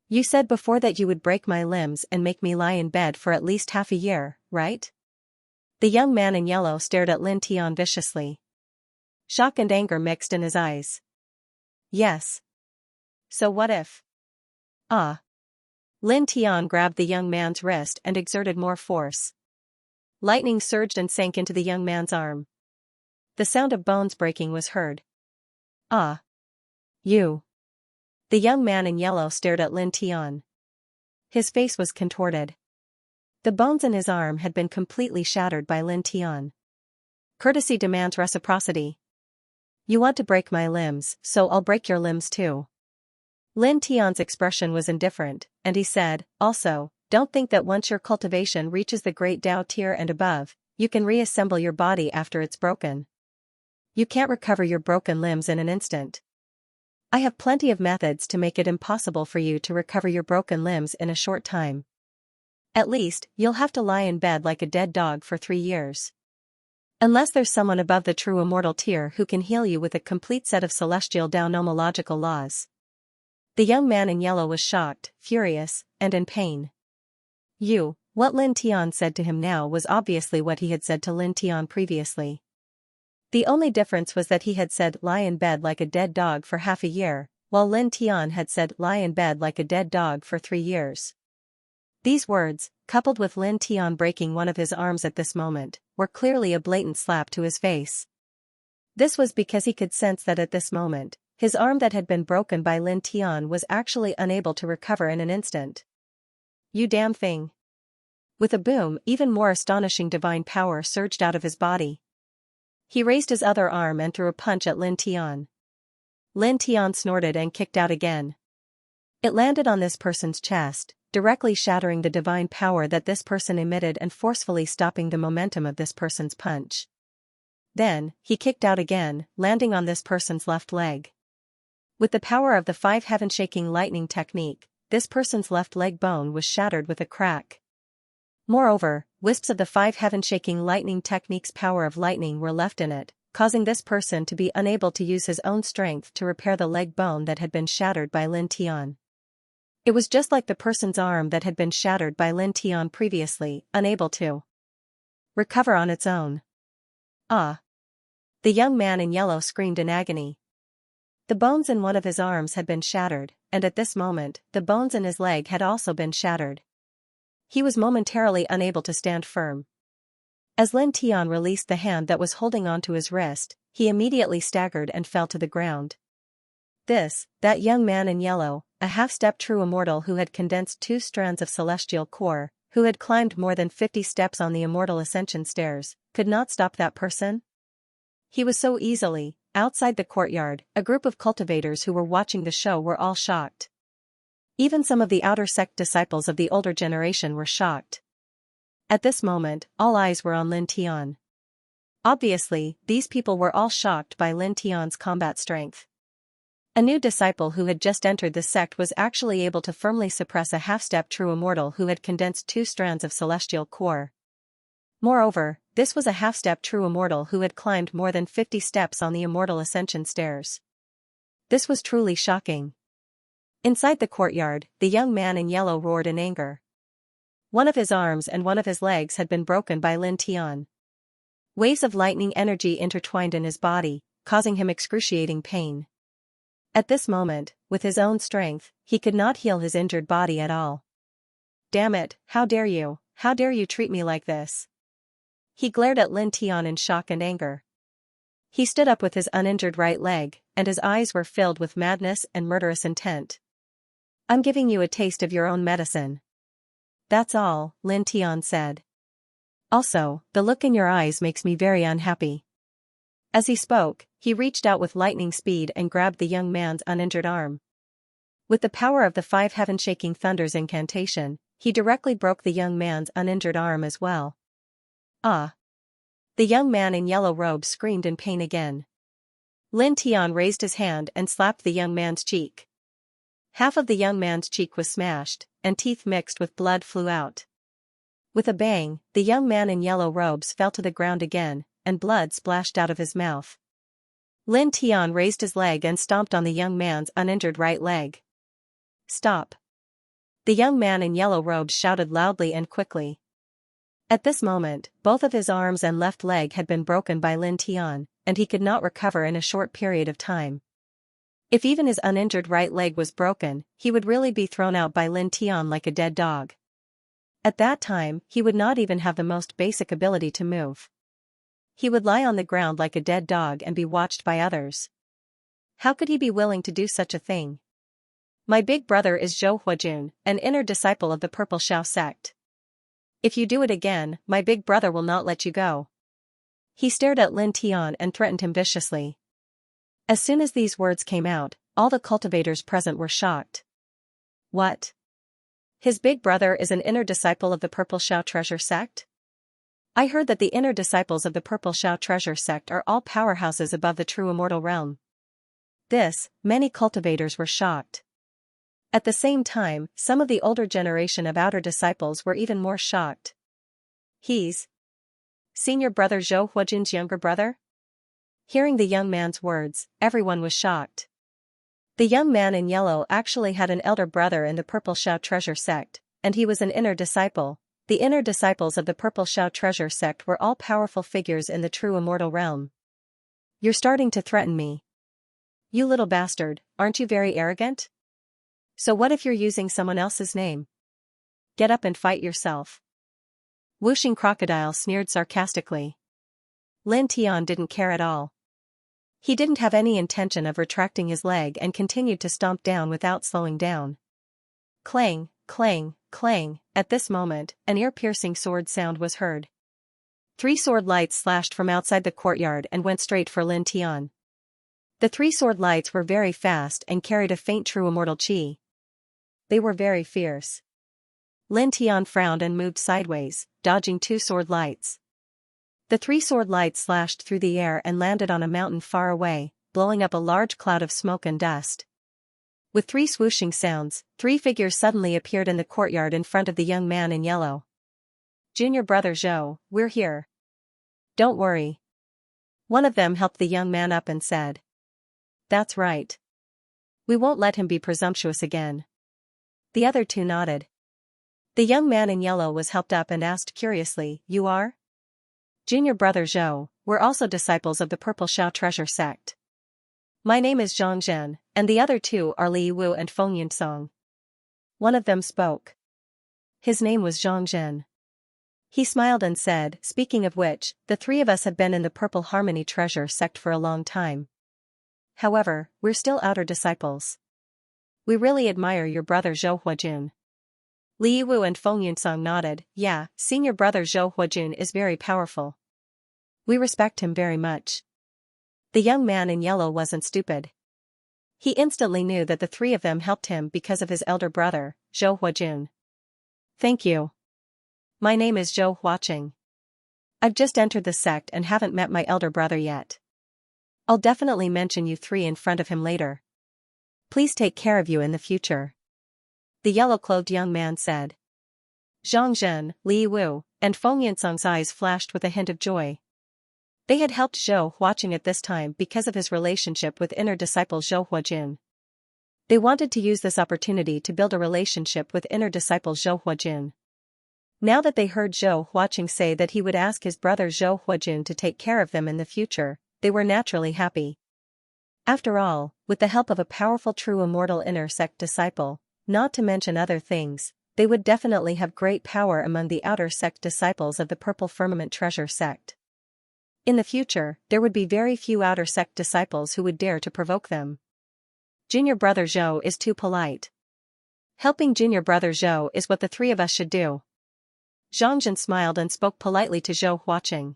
You said before that you would break my limbs and make me lie in bed for at least half a year, right? The young man in yellow stared at Lin Tian viciously. Shock and anger mixed in his eyes. Yes. So what if? Ah. Lin Tian grabbed the young man's wrist and exerted more force. Lightning surged and sank into the young man's arm. The sound of bones breaking was heard. Ah. You. The young man in yellow stared at Lin Tian. His face was contorted. The bones in his arm had been completely shattered by Lin Tian. Courtesy demands reciprocity. You want to break my limbs, so I'll break your limbs too. Lin Tian's expression was indifferent, and he said, also, don't think that once your cultivation reaches the great Tao tier and above, you can reassemble your body after it's broken. You can't recover your broken limbs in an instant. I have plenty of methods to make it impossible for you to recover your broken limbs in a short time. At least, you'll have to lie in bed like a dead dog for 3 years. Unless there's someone above the true immortal tier who can heal you with a complete set of celestial Tao nomological laws. The young man in yellow was shocked, furious, and in pain. What Lin Tian said to him now was obviously what he had said to Lin Tian previously. The only difference was that he had said lie in bed like a dead dog for half a year, while Lin Tian had said lie in bed like a dead dog for 3 years. These words, coupled with Lin Tian breaking one of his arms at this moment, were clearly a blatant slap to his face. This was because he could sense that at this moment, his arm that had been broken by Lin Tian was actually unable to recover in an instant. You damn thing. With a boom, even more astonishing divine power surged out of his body. He raised his other arm and threw a punch at Lin Tian. Lin Tian snorted and kicked out again. It landed on this person's chest, directly shattering the divine power that this person emitted and forcefully stopping the momentum of this person's punch. Then, he kicked out again, landing on this person's left leg. With the power of the 5 heaven-shaking lightning technique, this person's left leg bone was shattered with a crack. Moreover, wisps of the 5 heaven-shaking lightning technique's power of lightning were left in it, causing this person to be unable to use his own strength to repair the leg bone that had been shattered by Lin Tian. It was just like the person's arm that had been shattered by Lin Tian previously, unable to recover on its own. Ah! The young man in yellow screamed in agony. The bones in one of his arms had been shattered, and at this moment, the bones in his leg had also been shattered. He was momentarily unable to stand firm. As Lin Tian released the hand that was holding onto his wrist, he immediately staggered and fell to the ground. That young man in yellow, a half-step true immortal who had condensed 2 strands of celestial core, who had climbed more than 50 steps on the immortal ascension stairs, could not stop that person? He was so easily. Outside the courtyard, a group of cultivators who were watching the show were all shocked. Even some of the outer sect disciples of the older generation were shocked. At this moment, all eyes were on Lin Tian. Obviously, these people were all shocked by Lin Tian's combat strength. A new disciple who had just entered the sect was actually able to firmly suppress a half-step true immortal who had condensed 2 strands of celestial core. Moreover, this was a half-step true immortal who had climbed more than 50 steps on the immortal ascension stairs. This was truly shocking. Inside the courtyard, the young man in yellow roared in anger. One of his arms and one of his legs had been broken by Lin Tian. Waves of lightning energy intertwined in his body, causing him excruciating pain. At this moment, with his own strength, he could not heal his injured body at all. Damn it, how dare you treat me like this? He glared at Lin Tian in shock and anger. He stood up with his uninjured right leg, and his eyes were filled with madness and murderous intent. I'm giving you a taste of your own medicine. That's all, Lin Tian said. Also, the look in your eyes makes me very unhappy. As he spoke, he reached out with lightning speed and grabbed the young man's uninjured arm. With the power of the 5 heaven-shaking thunders incantation, he directly broke the young man's uninjured arm as well. Ah! The young man in yellow robes screamed in pain again. Lin Tian raised his hand and slapped the young man's cheek. Half of the young man's cheek was smashed, and teeth mixed with blood flew out. With a bang, the young man in yellow robes fell to the ground again, and blood splashed out of his mouth. Lin Tian raised his leg and stomped on the young man's uninjured right leg. Stop! The young man in yellow robes shouted loudly and quickly. At this moment, both of his arms and left leg had been broken by Lin Tian, and he could not recover in a short period of time. If even his uninjured right leg was broken, he would really be thrown out by Lin Tian like a dead dog. At that time, he would not even have the most basic ability to move. He would lie on the ground like a dead dog and be watched by others. How could he be willing to do such a thing? My big brother is Zhou Huajun, an inner disciple of the Purple Shao sect. If you do it again, my big brother will not let you go. He stared at Lin Tian and threatened him viciously. As soon as these words came out, all the cultivators present were shocked. What? His big brother is an inner disciple of the Purple Shao treasure sect? I heard that the inner disciples of the Purple Shao treasure sect are all powerhouses above the true immortal realm. Many cultivators were shocked. At the same time, some of the older generation of outer disciples were even more shocked. He's senior brother Zhou Huajin's younger brother? Hearing the young man's words, everyone was shocked. The young man in yellow actually had an elder brother in the Purple Shao treasure sect, and he was an inner disciple. The inner disciples of the Purple Shao treasure sect were all powerful figures in the true immortal realm. You're starting to threaten me. You little bastard, aren't you very arrogant? So what if you're using someone else's name? Get up and fight yourself. Whooshing Crocodile sneered sarcastically. Lin Tian didn't care at all. He didn't have any intention of retracting his leg and continued to stomp down without slowing down. Clang, clang, clang. At this moment, an ear-piercing sword sound was heard. 3 sword lights slashed from outside the courtyard and went straight for Lin Tian. The 3 sword lights were very fast and carried a faint true immortal chi. they were very fierce. Lin Tian frowned and moved sideways, dodging 2 sword lights. The 3 sword lights slashed through the air and landed on a mountain far away, blowing up a large cloud of smoke and dust. With 3 swooshing sounds, 3 figures suddenly appeared in the courtyard in front of the young man in yellow. "Junior brother Zhou, we're here. Don't worry." One of them helped the young man up and said, "That's right. We won't let him be presumptuous again." The other 2 nodded. The young man in yellow was helped up and asked curiously, "You are?" "Junior brother Zhou, we're also disciples of the Purple Xiao treasure sect. My name is Xianxia, and the other 2 are Li Wu and Feng Yunsong." One of them spoke. His name was Xianxia. He smiled and said, "Speaking of which, the 3 of us have been in the Purple Harmony treasure sect for a long time. However, we're still outer disciples. We really admire your brother Zhou Huajun." Li Wu and Feng Yunsong nodded. "Yeah, senior brother Zhou Huajun is very powerful. We respect him very much." The young man in yellow wasn't stupid. He instantly knew that the 3 of them helped him because of his elder brother, Zhou Huajun. "Thank you. My name is Zhou Huaqing. I've just entered the sect and haven't met my elder brother yet. I'll definitely mention you 3 in front of him later. Please take care of you in the future," the yellow-clothed young man said. Zhang Zhen, Li Wu, and Feng Yunsong's eyes flashed with a hint of joy. They had helped Zhou Huaqing at this time because of his relationship with inner disciple Zhou Huajun. They wanted to use this opportunity to build a relationship with inner disciple Zhou Huajun. Now that they heard Zhou Huaqing say that he would ask his brother Zhou Huajun to take care of them in the future, they were naturally happy. After all, with the help of a powerful true immortal inner sect disciple, not to mention other things, they would definitely have great power among the outer sect disciples of the Purple Firmament Treasure sect. In the future, there would be very few outer sect disciples who would dare to provoke them. Junior brother Zhou is too polite. Helping junior brother Zhou is what the 3 of us should do." Zhang Zhen smiled and spoke politely to Zhou Huaqing.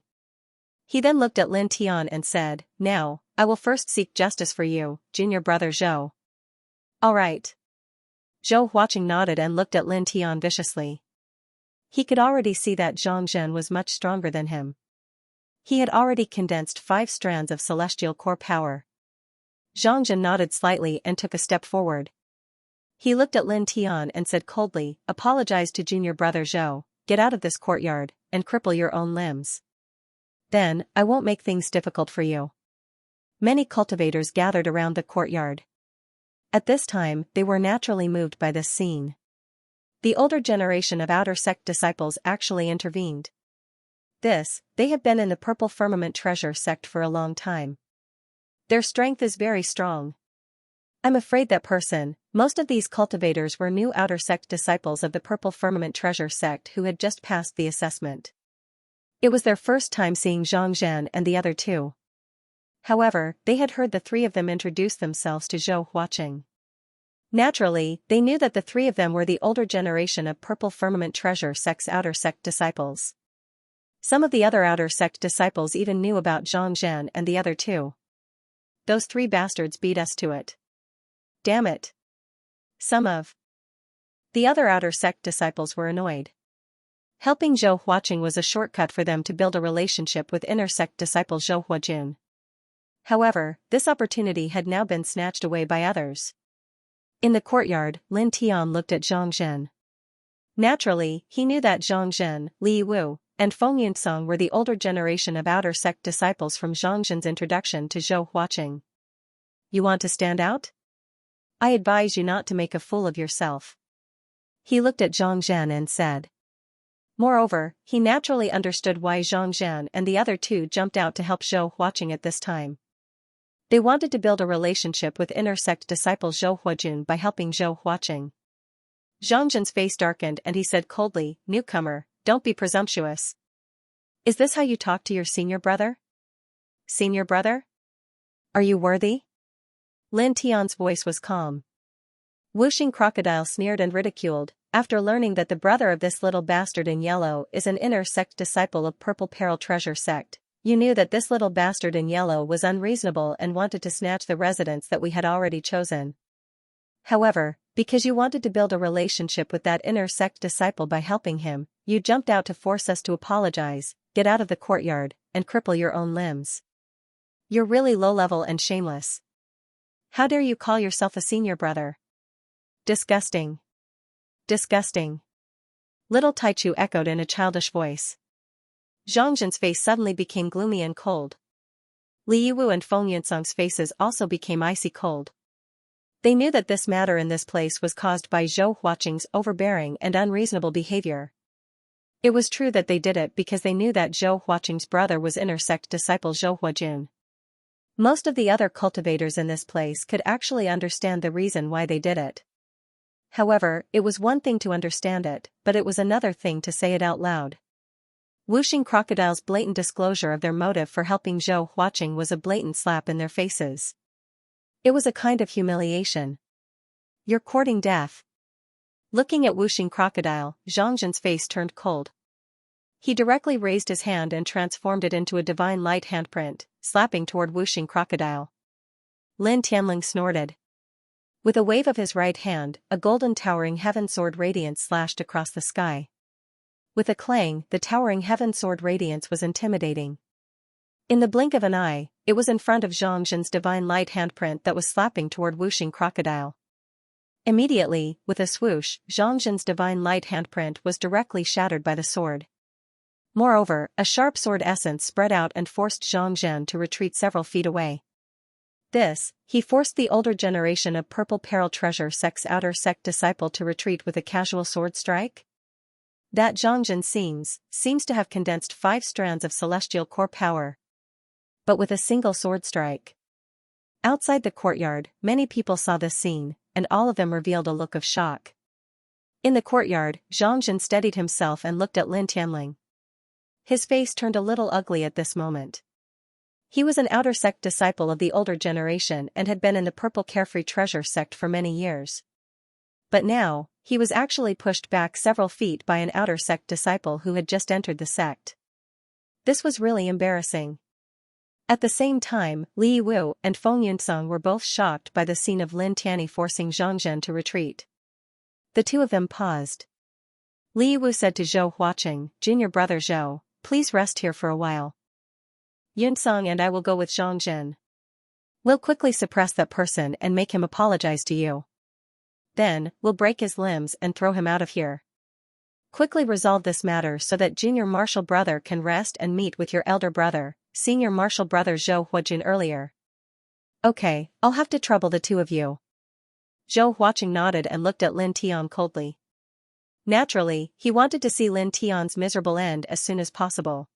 He then looked at Lin Tian and said, "Now, I will first seek justice for you, junior brother Zhou." "All right." Zhou Huaqing nodded and looked at Lin Tian viciously. He could already see that Zhang Zhen was much stronger than him. He had already condensed 5 strands of celestial core power. Zhang Zhen nodded slightly and took a step forward. He looked at Lin Tian and said coldly, "Apologize to junior brother Zhou, get out of this courtyard, and cripple your own limbs. Then, I won't make things difficult for you." Many cultivators gathered around the courtyard. At this time, they were naturally moved by this scene. The older generation of outer sect disciples actually intervened. They have been in the Purple Firmament Treasure sect for a long time. Their strength is very strong. I'm afraid that most of these cultivators were new outer sect disciples of the Purple Firmament Treasure sect who had just passed the assessment. It was their first time seeing Zhang Zhen and the other 2. However, they had heard the 3 of them introduce themselves to Zhou Huaqing. Naturally, they knew that the 3 of them were the older generation of Purple Firmament Treasure sect's outer sect disciples. Some of the other outer sect disciples even knew about Zhang Zhen and the other 2. "Those 3 bastards beat us to it. Damn it." Some of the other outer sect disciples were annoyed. Helping Zhou Huaqing was a shortcut for them to build a relationship with inner sect disciple Zhou Huajun. However, this opportunity had now been snatched away by others. In the courtyard, Lin Tian looked at Zhang Zhen. Naturally, he knew that Zhang Zhen, Li Wu, and Feng Yunsong were the older generation of outer sect disciples from Zhang Zhen's introduction to Zhou Huaqing. "You want to stand out? I advise you not to make a fool of yourself." He looked at Zhang Zhen and said. Moreover, he naturally understood why Zhang Zhen and the other 2 jumped out to help Zhou Huaqing at this time. They wanted to build a relationship with inner sect disciple Zhou Huajun by helping Zhou Huaqing. Zhang Zhen's face darkened and he said coldly, "Newcomer, don't be presumptuous. Is this how you talk to your senior brother? Senior brother? Are you worthy?" Lin Tian's voice was calm. Whooshing Crocodile sneered and ridiculed, after learning that the brother of this little bastard in yellow is an inner sect disciple of Purple Peril Treasure sect. "You knew that this little bastard in yellow was unreasonable and wanted to snatch the residence that we had already chosen. However, because you wanted to build a relationship with that inner sect disciple by helping him, you jumped out to force us to apologize, get out of the courtyard, and cripple your own limbs. You're really low-level and shameless. How dare you call yourself a senior brother? Disgusting. Disgusting. Little Taichu echoed in a childish voice. Zhangzhen's face suddenly became gloomy and cold. Li Yiwu and Feng Yunsong's faces also became icy cold. They knew that this matter in this place was caused by Zhou Huaqing's overbearing and unreasonable behavior. It was true that they did it because they knew that Zhou Huaqing's brother was inner sect disciple Zhou Huajun. Most of the other cultivators in this place could actually understand the reason why they did it. However, it was one thing to understand it, but it was another thing to say it out loud. Wuxing Crocodile's blatant disclosure of their motive for helping Zhou Huaqing was a blatant slap in their faces. It was a kind of humiliation. You're courting death. Looking at Wuxing Crocodile, Zhangzhen's face turned cold. He directly raised his hand and transformed it into a divine light handprint, slapping toward Wuxing Crocodile. Lin Tianling snorted. With a wave of his right hand, a golden towering heaven sword radiance slashed across the sky. With a clang, the towering heaven sword radiance was intimidating. In the blink of an eye, it was in front of Zhangzhen's divine light handprint that was slapping toward Wuxing Crocodile. Immediately, with a swoosh, Zhangzhen's divine light handprint was directly shattered by the sword. Moreover, a sharp sword essence spread out and forced Zhangzhen to retreat several feet away. He forced the older generation of Purple Peril Treasure Sect's outer sect disciple to retreat with a casual sword strike? That Zhangzhen seems to have condensed 5 strands of celestial core power. But with a single sword strike. Outside the courtyard, many people saw this scene, and all of them revealed a look of shock. In the courtyard, Zhangzhen steadied himself and looked at Lin Tianling. His face turned a little ugly at this moment. He was an outer sect disciple of the older generation and had been in the Purple Carefree Treasure sect for many years. But now, he was actually pushed back several feet by an outer sect disciple who had just entered the sect. This was really embarrassing. At the same time, Li Yiwu and Feng Yunsong were both shocked by the scene of Lin Tianyi forcing Zhangzhen to retreat. The two of them paused. Li Yiwu said to Zhou Huaqing, "Junior brother Zhou, please rest here for a while. Yunsong and I will go with Zhangzhen. We'll quickly suppress that person and make him apologize to you. Then, we'll break his limbs and throw him out of here. Quickly resolve this matter so that junior martial brother can rest and meet with your elder brother, senior martial brother Zhou Huajun earlier." "Okay, I'll have to trouble the two of you." Zhou Huaqing nodded and looked at Lin Tian coldly. Naturally, he wanted to see Lin Tian's miserable end as soon as possible.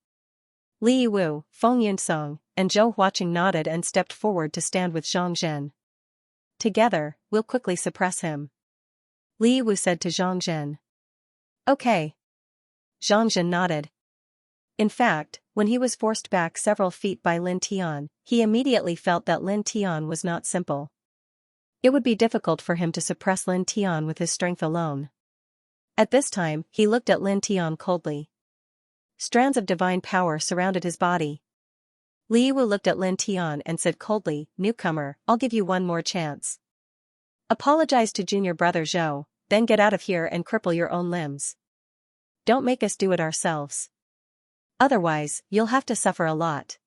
Li Yiwu, Feng Yunsong, and Zhou Huaqing nodded and stepped forward to stand with Zhangzhen. "Together, we'll quickly suppress him," Li Yiwu said to Zhangzhen. "Okay." Zhangzhen nodded. In fact, when he was forced back several feet by Lin Tian, he immediately felt that Lin Tian was not simple. It would be difficult for him to suppress Lin Tian with his strength alone. At this time, he looked at Lin Tian coldly. Strands of divine power surrounded his body. Li Yiwu looked at Lin Tian and said coldly, "Newcomer, I'll give you one more chance. Apologize to junior brother Zhou, then get out of here and cripple your own limbs. Don't make us do it ourselves. Otherwise, you'll have to suffer a lot."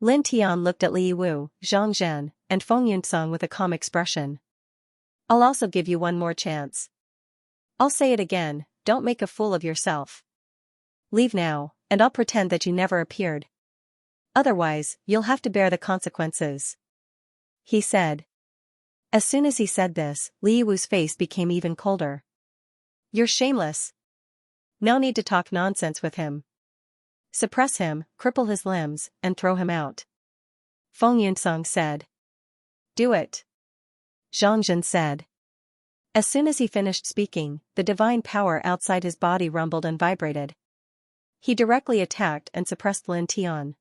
Lin Tian looked at Li Yiwu, Zhangzhen, and Feng Yunsong with a calm expression. "I'll also give you one more chance. I'll say it again, don't make a fool of yourself. Leave now, and I'll pretend that you never appeared. Otherwise, you'll have to bear the consequences," he said. As soon as he said this, Li Yiwu's face became even colder. "You're shameless. No need to talk nonsense with him. Suppress him, cripple his limbs, and throw him out," Feng Yunsong said. "Do it," Zhangzhen said. As soon as he finished speaking, the divine power outside his body rumbled and vibrated. He directly attacked and suppressed Lin Tian.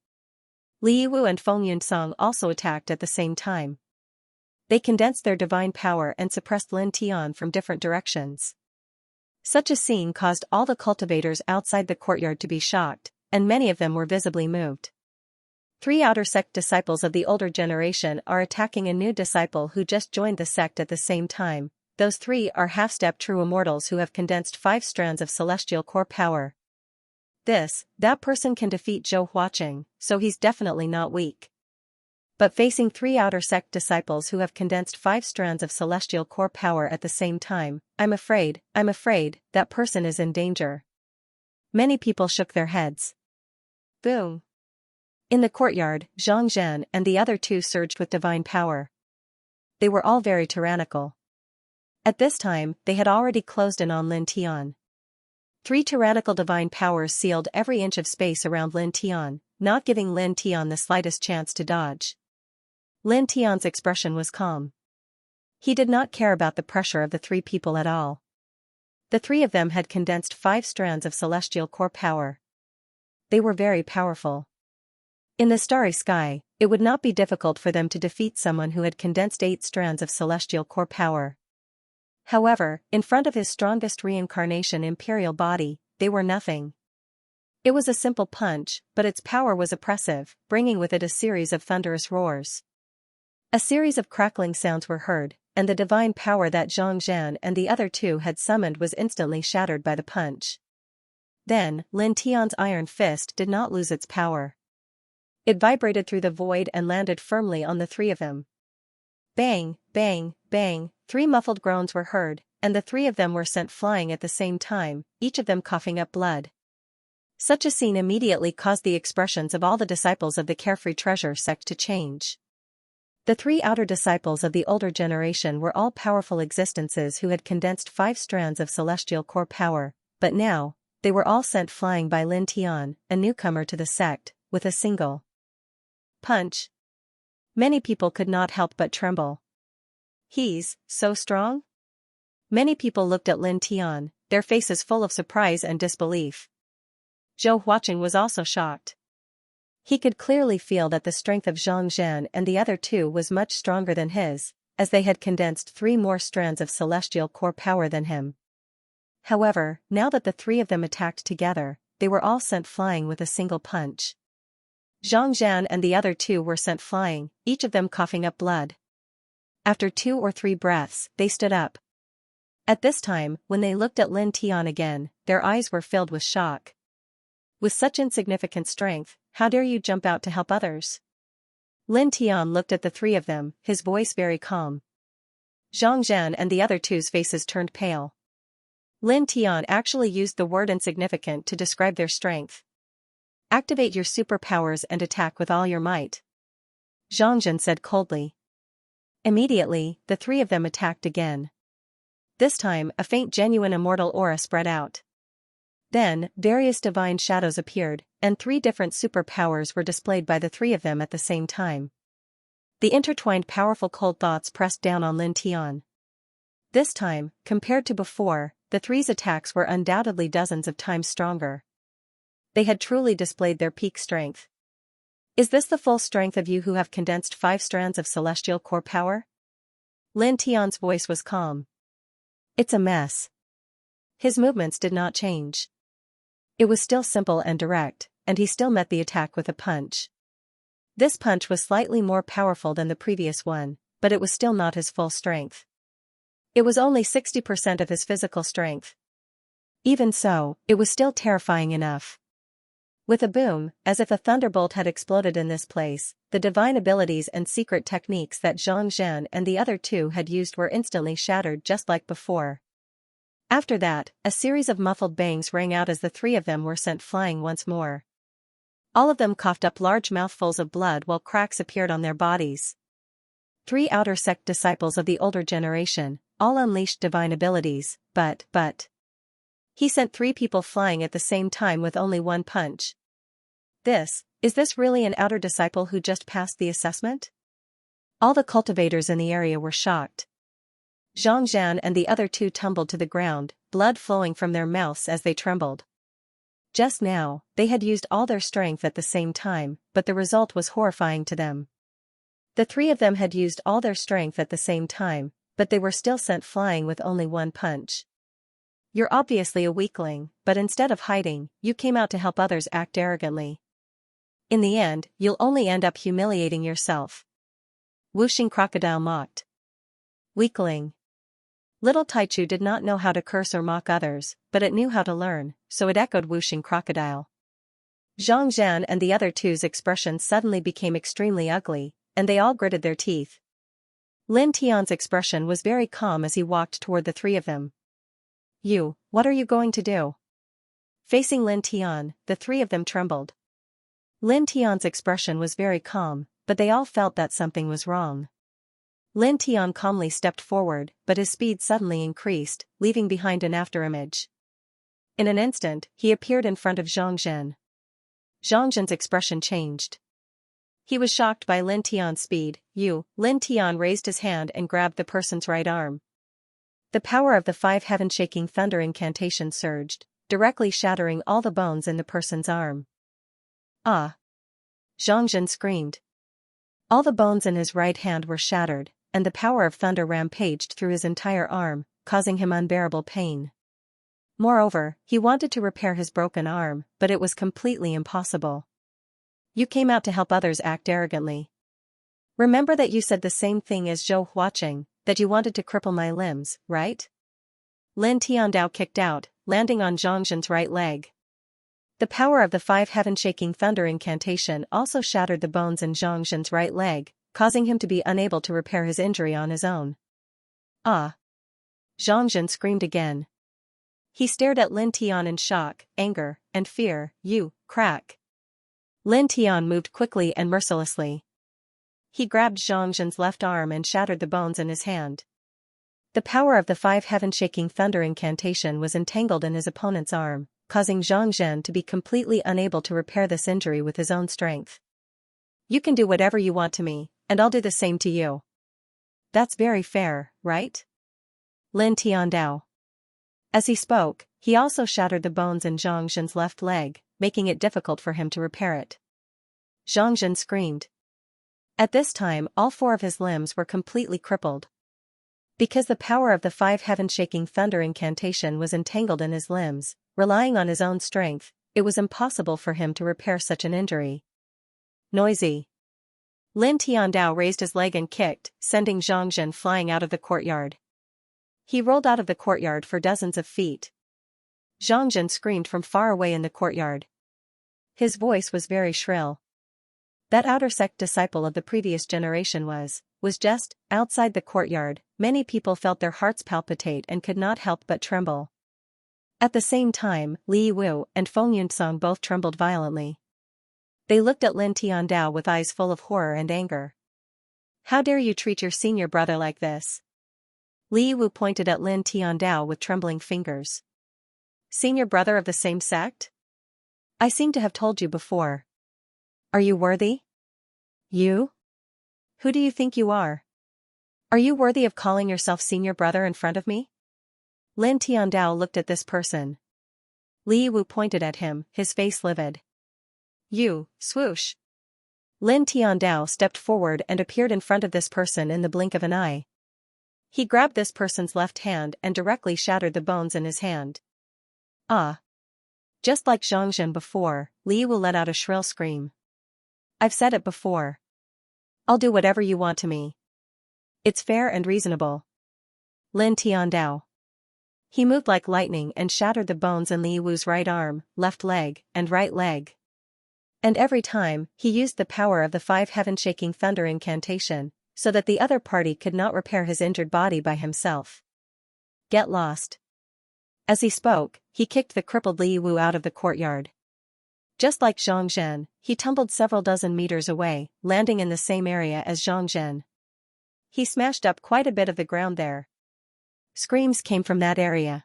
Li Yiwu and Feng Yunsong also attacked at the same time. They condensed their divine power and suppressed Lin Tian from different directions. Such a scene caused all the cultivators outside the courtyard to be shocked, and many of them were visibly moved. Three outer sect disciples of the older generation are attacking a new disciple who just joined the sect at the same time. Those three are half-step true immortals who have condensed 5 strands of celestial core power. That person can defeat Zhou Huaqing, so he's definitely not weak. But facing 3 outer sect disciples who have condensed 5 strands of celestial core power at the same time, I'm afraid that person is in danger. Many people shook their heads. Boom. In the courtyard, Xianxia and the other 2 surged with divine power. They were all very tyrannical. At this time, they had already closed in on Lin Tian. 3 tyrannical divine powers sealed every inch of space around Lin Tian, not giving Lin Tian the slightest chance to dodge. Lin Tian's expression was calm. He did not care about the pressure of the 3 people at all. The 3 of them had condensed 5 strands of celestial core power. They were very powerful. In the starry sky, it would not be difficult for them to defeat someone who had condensed 8 strands of celestial core power. However, in front of his strongest reincarnation imperial body, they were nothing. It was a simple punch, but its power was oppressive, bringing with it a series of thunderous roars. A series of crackling sounds were heard, and the divine power that Xianxia and the other 2 had summoned was instantly shattered by the punch. Then, Lin Tian's iron fist did not lose its power. It vibrated through the void and landed firmly on the 3 of them. Bang, bang, bang, 3 muffled groans were heard, and the 3 of them were sent flying at the same time, each of them coughing up blood. Such a scene immediately caused the expressions of all the disciples of the Carefree Treasure sect to change. The 3 outer disciples of the older generation were all powerful existences who had condensed 5 strands of celestial core power, but now, they were all sent flying by Lin Tian, a newcomer to the sect, with a single punch. Many people could not help but tremble. He's so strong? Many people looked at Lin Tian, their faces full of surprise and disbelief. Zhou Huaqing was also shocked. He could clearly feel that the strength of Xianxia and the other 2 was much stronger than his, as they had condensed 3 more strands of celestial core power than him. However, now that the 3 of them attacked together, they were all sent flying with a single punch. Xianxia and the other 2 were sent flying, each of them coughing up blood. After 2 or 3 breaths, they stood up. At this time, when they looked at Lin Tian again, their eyes were filled with shock. With such insignificant strength, how dare you jump out to help others? Lin Tian looked at the 3 of them, his voice very calm. Xianxia and the other 2's faces turned pale. Lin Tian actually used the word insignificant to describe their strength. Activate your superpowers and attack with all your might. Xianxia said coldly. Immediately, the 3 of them attacked again. This time, a faint genuine immortal aura spread out. Then, various divine shadows appeared, and 3 different superpowers were displayed by the 3 of them at the same time. The intertwined powerful cold thoughts pressed down on Lin Tian. This time, compared to before, the 3's attacks were undoubtedly dozens of times stronger. They had truly displayed their peak strength. Is this the full strength of you who have condensed 5 strands of celestial core power? Lin Tian's voice was calm. It's a mess. His movements did not change. It was still simple and direct, and he still met the attack with a punch. This punch was slightly more powerful than the previous one, but it was still not his full strength. It was only 60% of his physical strength. Even so, it was still terrifying enough. With a boom, as if a thunderbolt had exploded in this place, the divine abilities and secret techniques that Xianxia and the other 2 had used were instantly shattered just like before. After that, a series of muffled bangs rang out as the 3 of them were sent flying once more. All of them coughed up large mouthfuls of blood while cracks appeared on their bodies. 3 outer sect disciples of the older generation, all unleashed divine abilities, but he sent 3 people flying at the same time with only 1 punch. Is this really an outer disciple who just passed the assessment? All the cultivators in the area were shocked. Xianxia and the other 2 tumbled to the ground, blood flowing from their mouths as they trembled. Just now, they had used all their strength at the same time, but the result was horrifying to them. The 3 of them had used all their strength at the same time, but they were still sent flying with only 1 punch. You're obviously a weakling, but instead of hiding, you came out to help others act arrogantly. In the end, you'll only end up humiliating yourself. Whooshing crocodile mocked. Weakling. Little Taichu did not know how to curse or mock others, but it knew how to learn, so it echoed whooshing crocodile. Zhang Zhan and the other two's expressions suddenly became extremely ugly, and they all gritted their teeth. Lin Tian's expression was very calm as he walked toward the three of them. You, what are you going to do? Facing Lin Tian, the three of them trembled. Lin Tian's expression was very calm, but they all felt that something was wrong. Lin Tian calmly stepped forward, but his speed suddenly increased, leaving behind an afterimage. In an instant, he appeared in front of Zhang Zhen. Zhang Zhen's expression changed. He was shocked by Lin Tian's speed. Lin Tian raised his hand and grabbed the person's right arm. The power of the five heaven-shaking thunder incantation surged, directly shattering all the bones in the person's arm. Ah! Zhang Zhen screamed. All the bones in his right hand were shattered, and the power of thunder rampaged through his entire arm, causing him unbearable pain. Moreover, he wanted to repair his broken arm, but it was completely impossible. You came out to help others act arrogantly. Remember that you said the same thing as Zhou Huaqing, that you wanted to cripple my limbs, right? Lin Tiandao kicked out, landing on Zhang Zhen's right leg. The power of the five heaven-shaking thunder incantation also shattered the bones in Zhang Zhen's right leg, causing him to be unable to repair his injury on his own. Ah! Zhang Zhen screamed again. He stared at Lin Tian in shock, anger, and fear. Crack! Lin Tian moved quickly and mercilessly. He grabbed Zhang Zhen's left arm and shattered the bones in his hand. The power of the five heaven-shaking thunder incantation was entangled in his opponent's arm, causing Zhang Zhen to be completely unable to repair this injury with his own strength. You can do whatever you want to me, and I'll do the same to you. That's very fair, right? Lin Tiandao. As he spoke, he also shattered the bones in Zhang Zhen's left leg, making it difficult for him to repair it. Zhang Zhen screamed. At this time, all four of his limbs were completely crippled. Because the power of the five heaven-shaking thunder incantation was entangled in his limbs, relying on his own strength, it was impossible for him to repair such an injury. Noisy. Lin Tiandao raised his leg and kicked, sending Zhang Zhen flying out of the courtyard. He rolled out of the courtyard for dozens of feet. Zhang Zhen screamed from far away in the courtyard. His voice was very shrill. That outer sect disciple of the previous generation was just outside the courtyard. Many people felt their hearts palpitate and could not help but tremble. At the same time, Li Wu and Feng Yunsong both trembled violently. They looked at Lin Tiandao with eyes full of horror and anger. How dare you treat your senior brother like this? Li Wu pointed at Lin Tiandao with trembling fingers. Senior brother of the same sect? I seem to have told you before. Are you worthy? You? Who do you think you are? Are you worthy of calling yourself senior brother in front of me? Lin Tiandao looked at this person. Li Wu pointed at him, his face livid. You, swoosh. Lin Tiandao stepped forward and appeared in front of this person in the blink of an eye. He grabbed this person's left hand and directly shattered the bones in his hand. Ah! Just like Zhang Zhen before, Li Wu let out a shrill scream. I've said it before. I'll do whatever you want to me. It's fair and reasonable. Lin Tiandao. He moved like lightning and shattered the bones in Li Wu's right arm, left leg, and right leg. And every time, he used the power of the five heaven-shaking thunder incantation, so that the other party could not repair his injured body by himself. Get lost. As he spoke, he kicked the crippled Li Wu out of the courtyard. Just like Zhang Zhen, he tumbled several dozen meters away, landing in the same area as Zhang Zhen. He smashed up quite a bit of the ground there. Screams came from that area.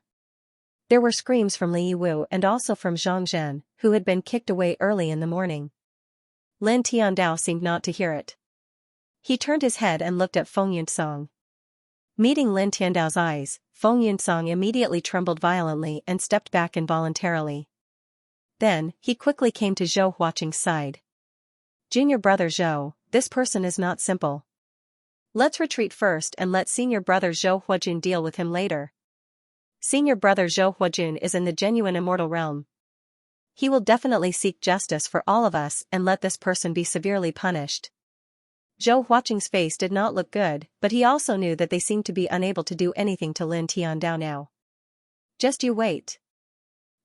There were screams from Li Wu and also from Zhang Zhen, who had been kicked away early in the morning. Lin Tiandao seemed not to hear it. He turned his head and looked at Feng Yunsong. Meeting Lin Tiandao's eyes, Feng Yunsong immediately trembled violently and stepped back involuntarily. Then, he quickly came to Zhou Huaqing's side. Junior brother Zhou, this person is not simple. Let's retreat first and let senior brother Zhou Huajun deal with him later. Senior brother Zhou Huajun is in the genuine immortal realm. He will definitely seek justice for all of us and let this person be severely punished. Zhou Huaqing's face did not look good, but he also knew that they seemed to be unable to do anything to Lin Tiandao now. Just you wait.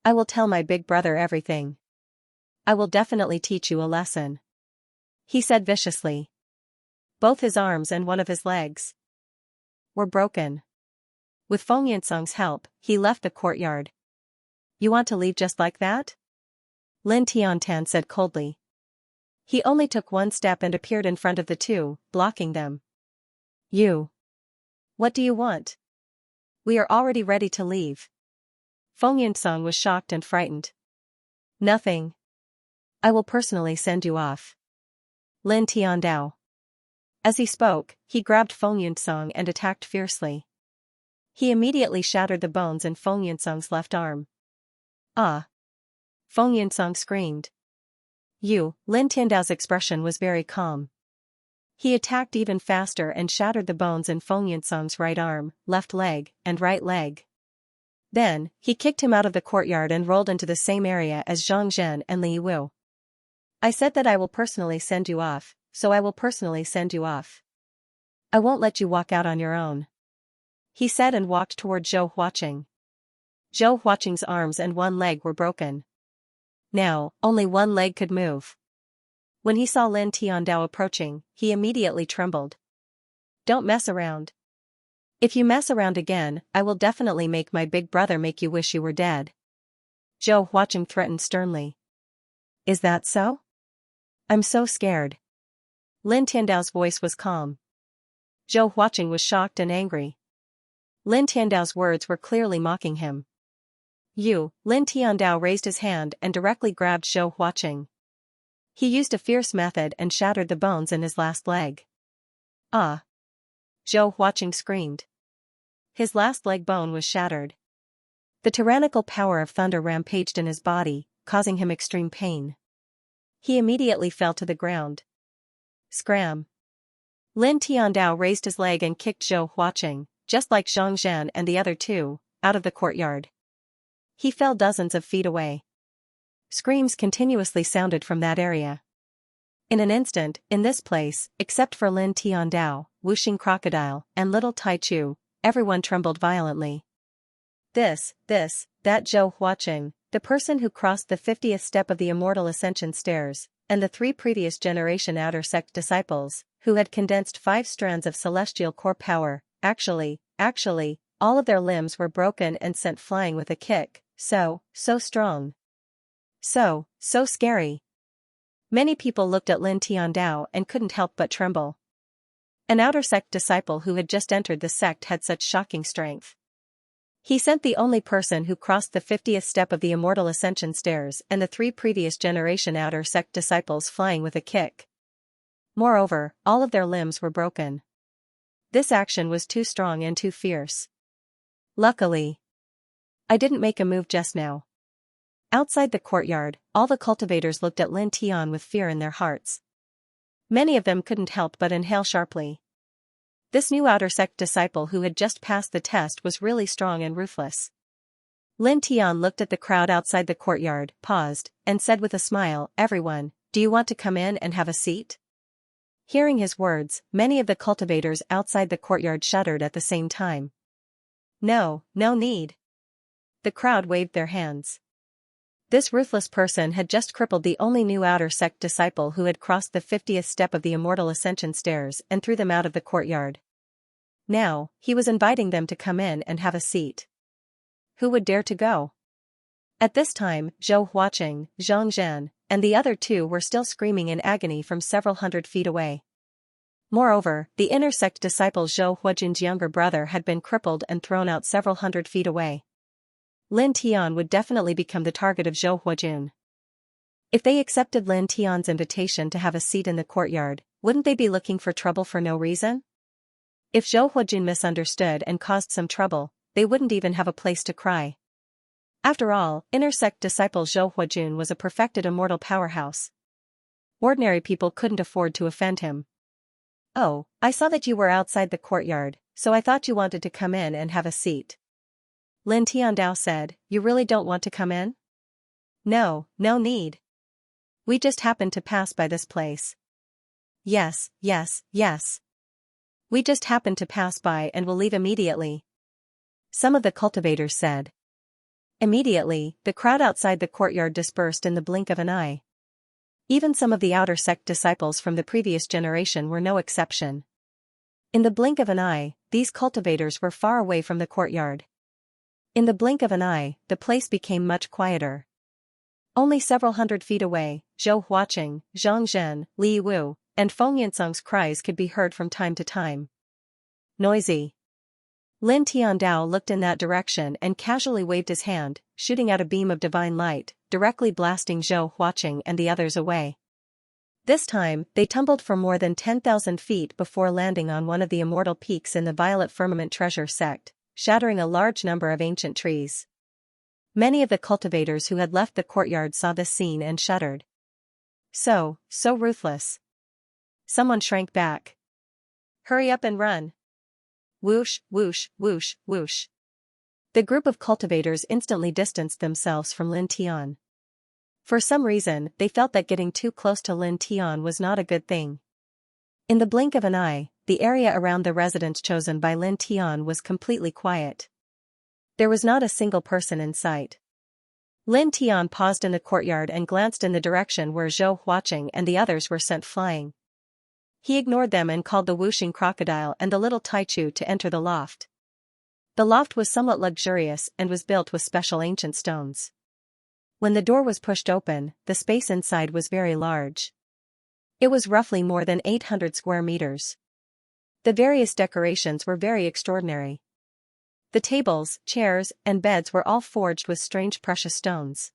I will tell my big brother everything. I will definitely teach you a lesson, he said viciously. Both his arms and one of his legs were broken. With Feng Yinsong's help, he left the courtyard. You want to leave just like that? Lin Tiantan said coldly. He only took one step and appeared in front of the two, blocking them. You. What do you want? We are already ready to leave. Feng Yinsong was shocked and frightened. Nothing. I will personally send you off. Lin Tiandao. As he spoke, he grabbed Feng Yinsong and attacked fiercely. He immediately shattered the bones in Feng Yinsong's left arm. Ah! Feng Yinsong screamed. Lin Tiandao's expression was very calm. He attacked even faster and shattered the bones in Feng Yinsong's right arm, left leg, and right leg. Then, he kicked him out of the courtyard and rolled into the same area as Zhang Zhen and Li Wu. I said that I will personally send you off, so I will personally send you off. I won't let you walk out on your own, he said and walked toward Zhou Huaqing. Zhou Huaqing's arms and one leg were broken. Now, only one leg could move. When he saw Lin Tiandao approaching, he immediately trembled. Don't mess around. If you mess around again, I will definitely make my big brother make you wish you were dead. Zhou Huaqing threatened sternly. Is that so? I'm so scared. Lin Tiandao's voice was calm. Zhou Huaqing was shocked and angry. Lin Tiandao's words were clearly mocking him. Lin Tiandao raised his hand and directly grabbed Zhou Huaqing. He used a fierce method and shattered the bones in his last leg. Ah! Zhou Huaqing screamed. His last leg bone was shattered. The tyrannical power of thunder rampaged in his body, causing him extreme pain. He immediately fell to the ground. Scram! Lin Tiandao raised his leg and kicked Zhou Huaqing, just like Zhang Zhen and the other two, out of the courtyard. He fell dozens of feet away. Screams continuously sounded from that area. In an instant, in this place, except for Lin Tiandao, Wuxing Crocodile, and little Tai Chu, everyone trembled violently. That Zhou Huaqing, the person who crossed the 50th step of the Immortal Ascension Stairs, and the 3 previous generation Outer Sect disciples, who had condensed 5 strands of celestial core power, actually, all of their limbs were broken and sent flying with a kick, so strong. So scary. Many people looked at Lin Tiandao and couldn't help but tremble. An Outer Sect disciple who had just entered the sect had such shocking strength. He sent the only person who crossed the 50th step of the Immortal Ascension Stairs and the 3 previous generation Outer Sect disciples flying with a kick. Moreover, all of their limbs were broken. This action was too strong and too fierce. Luckily, I didn't make a move just now. Outside the courtyard, all the cultivators looked at Lin Tian with fear in their hearts. Many of them couldn't help but inhale sharply. This new Outer Sect disciple who had just passed the test was really strong and ruthless. Lin Tian looked at the crowd outside the courtyard, paused, and said with a smile, "Everyone, do you want to come in and have a seat?" Hearing his words, many of the cultivators outside the courtyard shuddered at the same time. No need. The crowd waved their hands. This ruthless person had just crippled the only new Outer Sect disciple who had crossed the 50th step of the Immortal Ascension Stairs and threw them out of the courtyard. Now, he was inviting them to come in and have a seat. Who would dare to go? At this time, Zhou Huaqing, Zhang Zhen, and the other 2 were still screaming in agony from several hundred feet away. Moreover, the inner sect disciple Zhou Huajun's younger brother had been crippled and thrown out several hundred feet away. Lin Tian would definitely become the target of Zhou Huajun. If they accepted Lin Tian's invitation to have a seat in the courtyard, wouldn't they be looking for trouble for no reason? If Zhou Huajun misunderstood and caused some trouble, they wouldn't even have a place to cry. After all, inner sect disciple Zhou Huajun was a perfected immortal powerhouse. Ordinary people couldn't afford to offend him. "Oh, I saw that you were outside the courtyard, so I thought you wanted to come in and have a seat." Lin Tiandao said, "You really don't want to come in?" No, no need. We just happened to pass by this place. Yes, yes, yes. We just happened to pass by and will leave immediately. Some of the cultivators said. Immediately, the crowd outside the courtyard dispersed in the blink of an eye. Even some of the outer sect disciples from the previous generation were no exception. In the blink of an eye, these cultivators were far away from the courtyard. In the blink of an eye, the place became much quieter. Only several hundred feet away, Zhou Huaqing, Zhang Zhen, Li Wu, and Feng Yinseng's cries could be heard from time to time. Noisy. Lin Tiandao looked in that direction and casually waved his hand, shooting out a beam of divine light, directly blasting Zhou Huaqing and the others away. This time, they tumbled for more than 10,000 feet before landing on one of the immortal peaks in the Violet Firmament Treasure Sect, shattering a large number of ancient trees. Many of the cultivators who had left the courtyard saw this scene and shuddered. So ruthless. Someone shrank back. Hurry up and run. Whoosh, whoosh, whoosh, whoosh. The group of cultivators instantly distanced themselves from Lin Tian. For some reason, they felt that getting too close to Lin Tian was not a good thing. In the blink of an eye, the area around the residence chosen by Lin Tian was completely quiet. There was not a single person in sight. Lin Tian paused in the courtyard and glanced in the direction where Zhou Huaqing and the others were sent flying. He ignored them and called the whooshing crocodile and the little Taichu to enter the loft. The loft was somewhat luxurious and was built with special ancient stones. When the door was pushed open, the space inside was very large. It was roughly more than 800 square meters. The various decorations were very extraordinary. The tables, chairs, and beds were all forged with strange precious stones.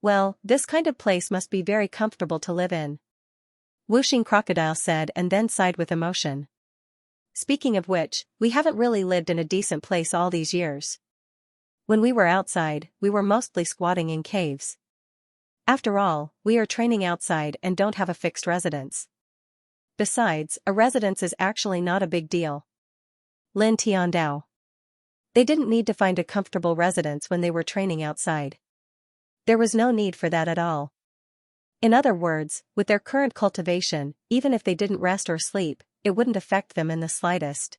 Well, this kind of place must be very comfortable to live in. Whooshing Crocodile said and then sighed with emotion. Speaking of which, we haven't really lived in a decent place all these years. When we were outside, we were mostly squatting in caves. After all, we are training outside and don't have a fixed residence. Besides, a residence is actually not a big deal. Lin Tiandao. They didn't need to find a comfortable residence when they were training outside. There was no need for that at all. In other words, with their current cultivation, even if they didn't rest or sleep, it wouldn't affect them in the slightest.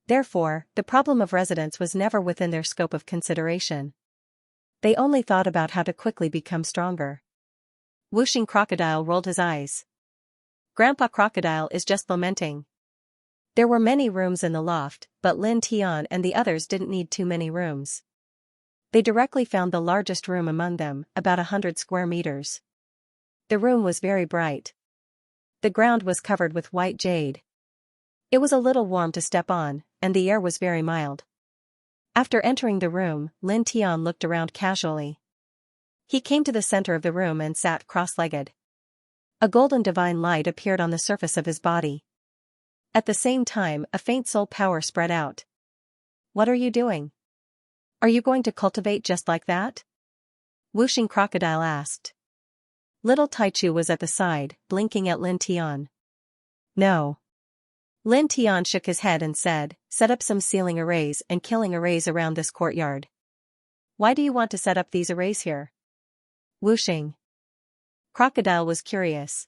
Therefore, the problem of residence was never within their scope of consideration. They only thought about how to quickly become stronger. Whooshing Crocodile rolled his eyes. Grandpa Crocodile is just lamenting. There were many rooms in the loft, but Lin Tian and the others didn't need too many rooms. They directly found the largest room among them, about 100 square meters. The room was very bright. The ground was covered with white jade. It was a little warm to step on, and the air was very mild. After entering the room, Lin Tian looked around casually. He came to the center of the room and sat cross-legged. A golden divine light appeared on the surface of his body. At the same time, a faint soul power spread out. What are you doing? Are you going to cultivate just like that? Whooshing Crocodile asked. Little Taichu was at the side, blinking at Lin Tian. No. Lin Tian shook his head and said, set up some ceiling arrays and killing arrays around this courtyard. Why do you want to set up these arrays here? Whooshing. Crocodile was curious.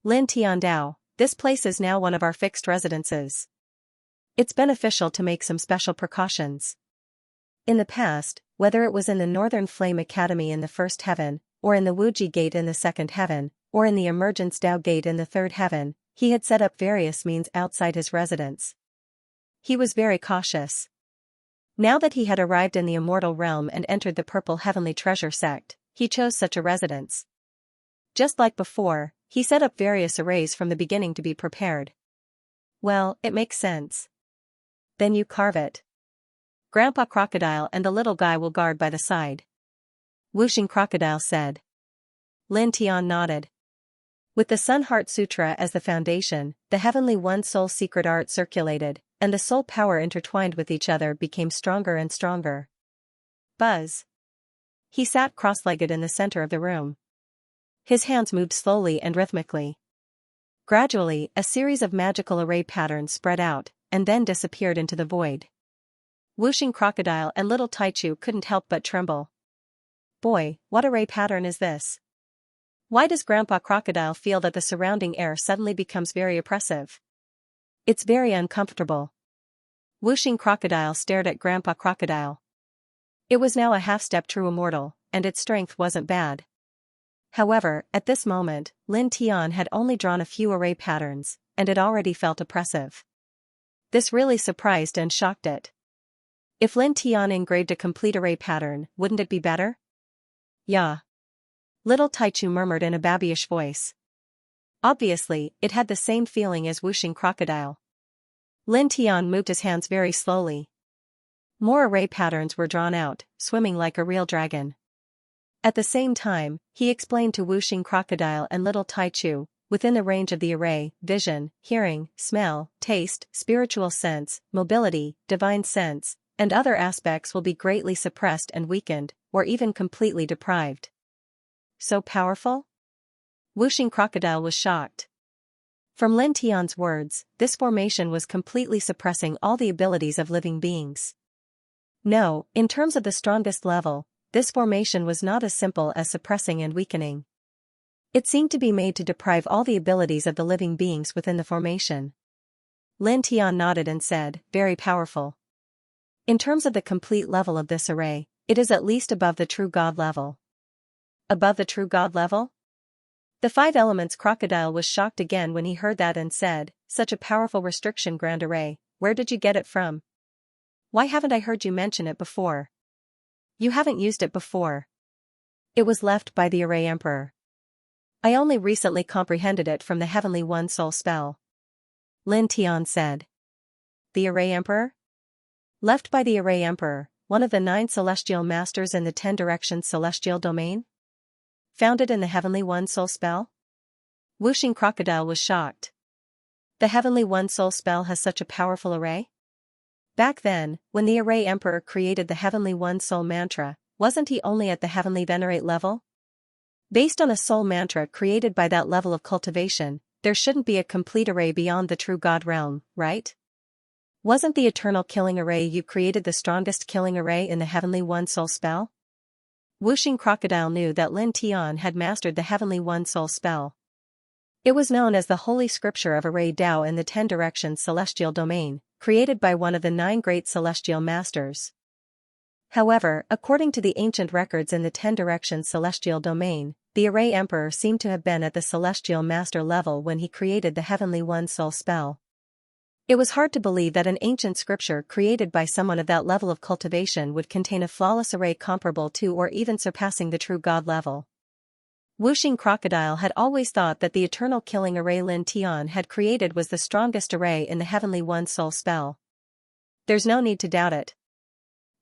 Lin Tiandao, this place is now one of our fixed residences. It's beneficial to make some special precautions. In the past, whether it was in the Northern Flame Academy in the first heaven, or in the Wuji Gate in the second heaven, or in the Emergence Dao Gate in the third heaven, he had set up various means outside his residence. He was very cautious. Now that he had arrived in the immortal realm and entered the Purple Heavenly Treasure Sect, he chose such a residence. Just like before, he set up various arrays from the beginning to be prepared. Well, it makes sense. Then you carve it. Grandpa Crocodile and the little guy will guard by the side. Whooshing Crocodile said. Lin Tian nodded. With the Sun Heart Sutra as the foundation, the Heavenly One Soul secret art circulated, and the soul power intertwined with each other became stronger and stronger. Buzz. He sat cross-legged in the center of the room. His hands moved slowly and rhythmically. Gradually, a series of magical array patterns spread out, and then disappeared into the void. Whooshing Crocodile and little Taichu couldn't help but tremble. boy, what array pattern is this? Why does Grandpa Crocodile feel that the surrounding air suddenly becomes very oppressive? It's very uncomfortable. Whooshing Crocodile stared at Grandpa Crocodile. It was now a half-step true immortal, and its strength wasn't bad. However, at this moment, Lin Tian had only drawn a few array patterns, and it already felt oppressive. This really surprised and shocked it. If Lin Tian engraved a complete array pattern, wouldn't it be better? Yeah. Little Taichu murmured in a babyish voice. Obviously, it had the same feeling as Whooshing Crocodile. Lin Tian moved his hands very slowly. More array patterns were drawn out, swimming like a real dragon. At the same time, he explained to Whooshing Crocodile and Little Taichu, within the range of the array, vision, hearing, smell, taste, spiritual sense, mobility, divine sense, and other aspects will be greatly suppressed and weakened, or even completely deprived. So powerful? Whooshing Crocodile was shocked. From Lin Tian's words, this formation was completely suppressing all the abilities of living beings. No, in terms of the strongest level, this formation was not as simple as suppressing and weakening. It seemed to be made to deprive all the abilities of the living beings within the formation. Lin Tian nodded and said, very powerful. In terms of the complete level of this array, it is at least above the true God level. Above the true God level? The five elements crocodile was shocked again when he heard that and said, such a powerful restriction grand array, where did you get it from? Why haven't I heard you mention it before? You haven't used it before. It was left by the Array Emperor. I only recently comprehended it from the Heavenly One Soul spell. Lin Tian said. The Array Emperor? Left by the Array Emperor, one of the 9 celestial masters in the 10 directions celestial domain? Founded in the Heavenly One Soul spell? Whooshing Crocodile was shocked. The Heavenly One Soul spell has such a powerful array? Back then, when the Array Emperor created the Heavenly One Soul mantra, wasn't he only at the Heavenly Venerate level? Based on a soul mantra created by that level of cultivation, there shouldn't be a complete array beyond the true God realm, right? Wasn't the Eternal Killing Array you created the strongest killing array in the Heavenly One Soul spell? Whooshing Crocodile knew that Lin Tian had mastered the Heavenly One Soul spell. It was known as the Holy Scripture of Array Dao in the 10 directions celestial domain, created by one of the 9 great celestial masters. However, according to the ancient records in the 10 directions celestial domain, the Array Emperor seemed to have been at the celestial master level when he created the Heavenly One Soul spell. It was hard to believe that an ancient scripture created by someone of that level of cultivation would contain a flawless array comparable to or even surpassing the true God level. Whooshing Crocodile had always thought that the Eternal Killing Array Lin Tian had created was the strongest array in the Heavenly One Soul spell. There's no need to doubt it.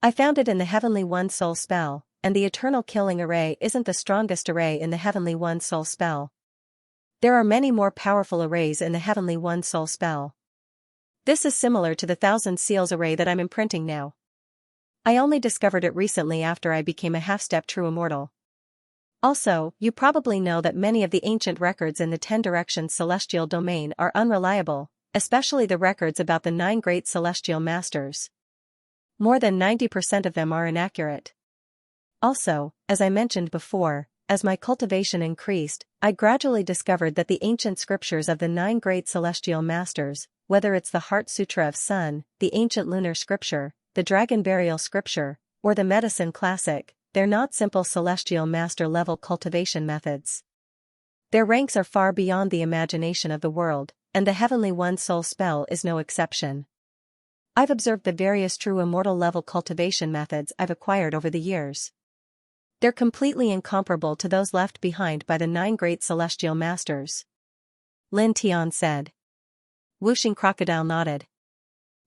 I found it in the Heavenly One Soul spell, and the Eternal Killing Array isn't the strongest array in the Heavenly One Soul spell. There are many more powerful arrays in the Heavenly One Soul spell. This is similar to the 1,000 Seals array that I'm imprinting now. I only discovered it recently after I became a half-step true immortal. Also, you probably know that many of the ancient records in the 10 directions celestial domain are unreliable, especially the records about the 9 great celestial masters. More than 90% of them are inaccurate. Also, as I mentioned before, as my cultivation increased, I gradually discovered that the ancient scriptures of the 9 great celestial masters, whether it's the Heart Sutra of Sun, the ancient lunar scripture, the Dragon Burial scripture, or the Medicine Classic, they're not simple celestial master level cultivation methods. Their ranks are far beyond the imagination of the world, and the Heavenly One Soul spell is no exception. I've observed the various true immortal level cultivation methods I've acquired over the years. They're completely incomparable to those left behind by the 9 great celestial masters. Lin Tian said. Whooshing Crocodile nodded.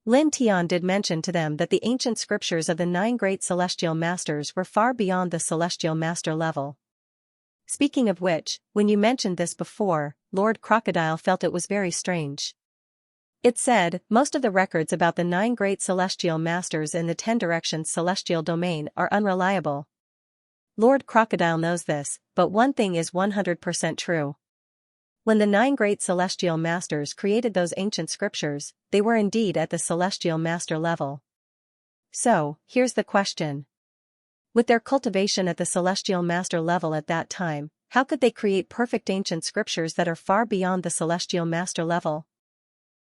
Lin Tian did mention to them that the ancient scriptures of the 9 great celestial masters were far beyond the celestial master level. Speaking of which, when you mentioned this before, Lord Crocodile felt it was very strange. It said, most of the records about the 9 great celestial masters in the 10 directions celestial domain are unreliable. Lord Crocodile knows this, but one thing is 100% true. When the 9 great celestial masters created those ancient scriptures, they were indeed at the celestial master level. So, here's the question. With their cultivation at the celestial master level at that time, how could they create perfect ancient scriptures that are far beyond the celestial master level?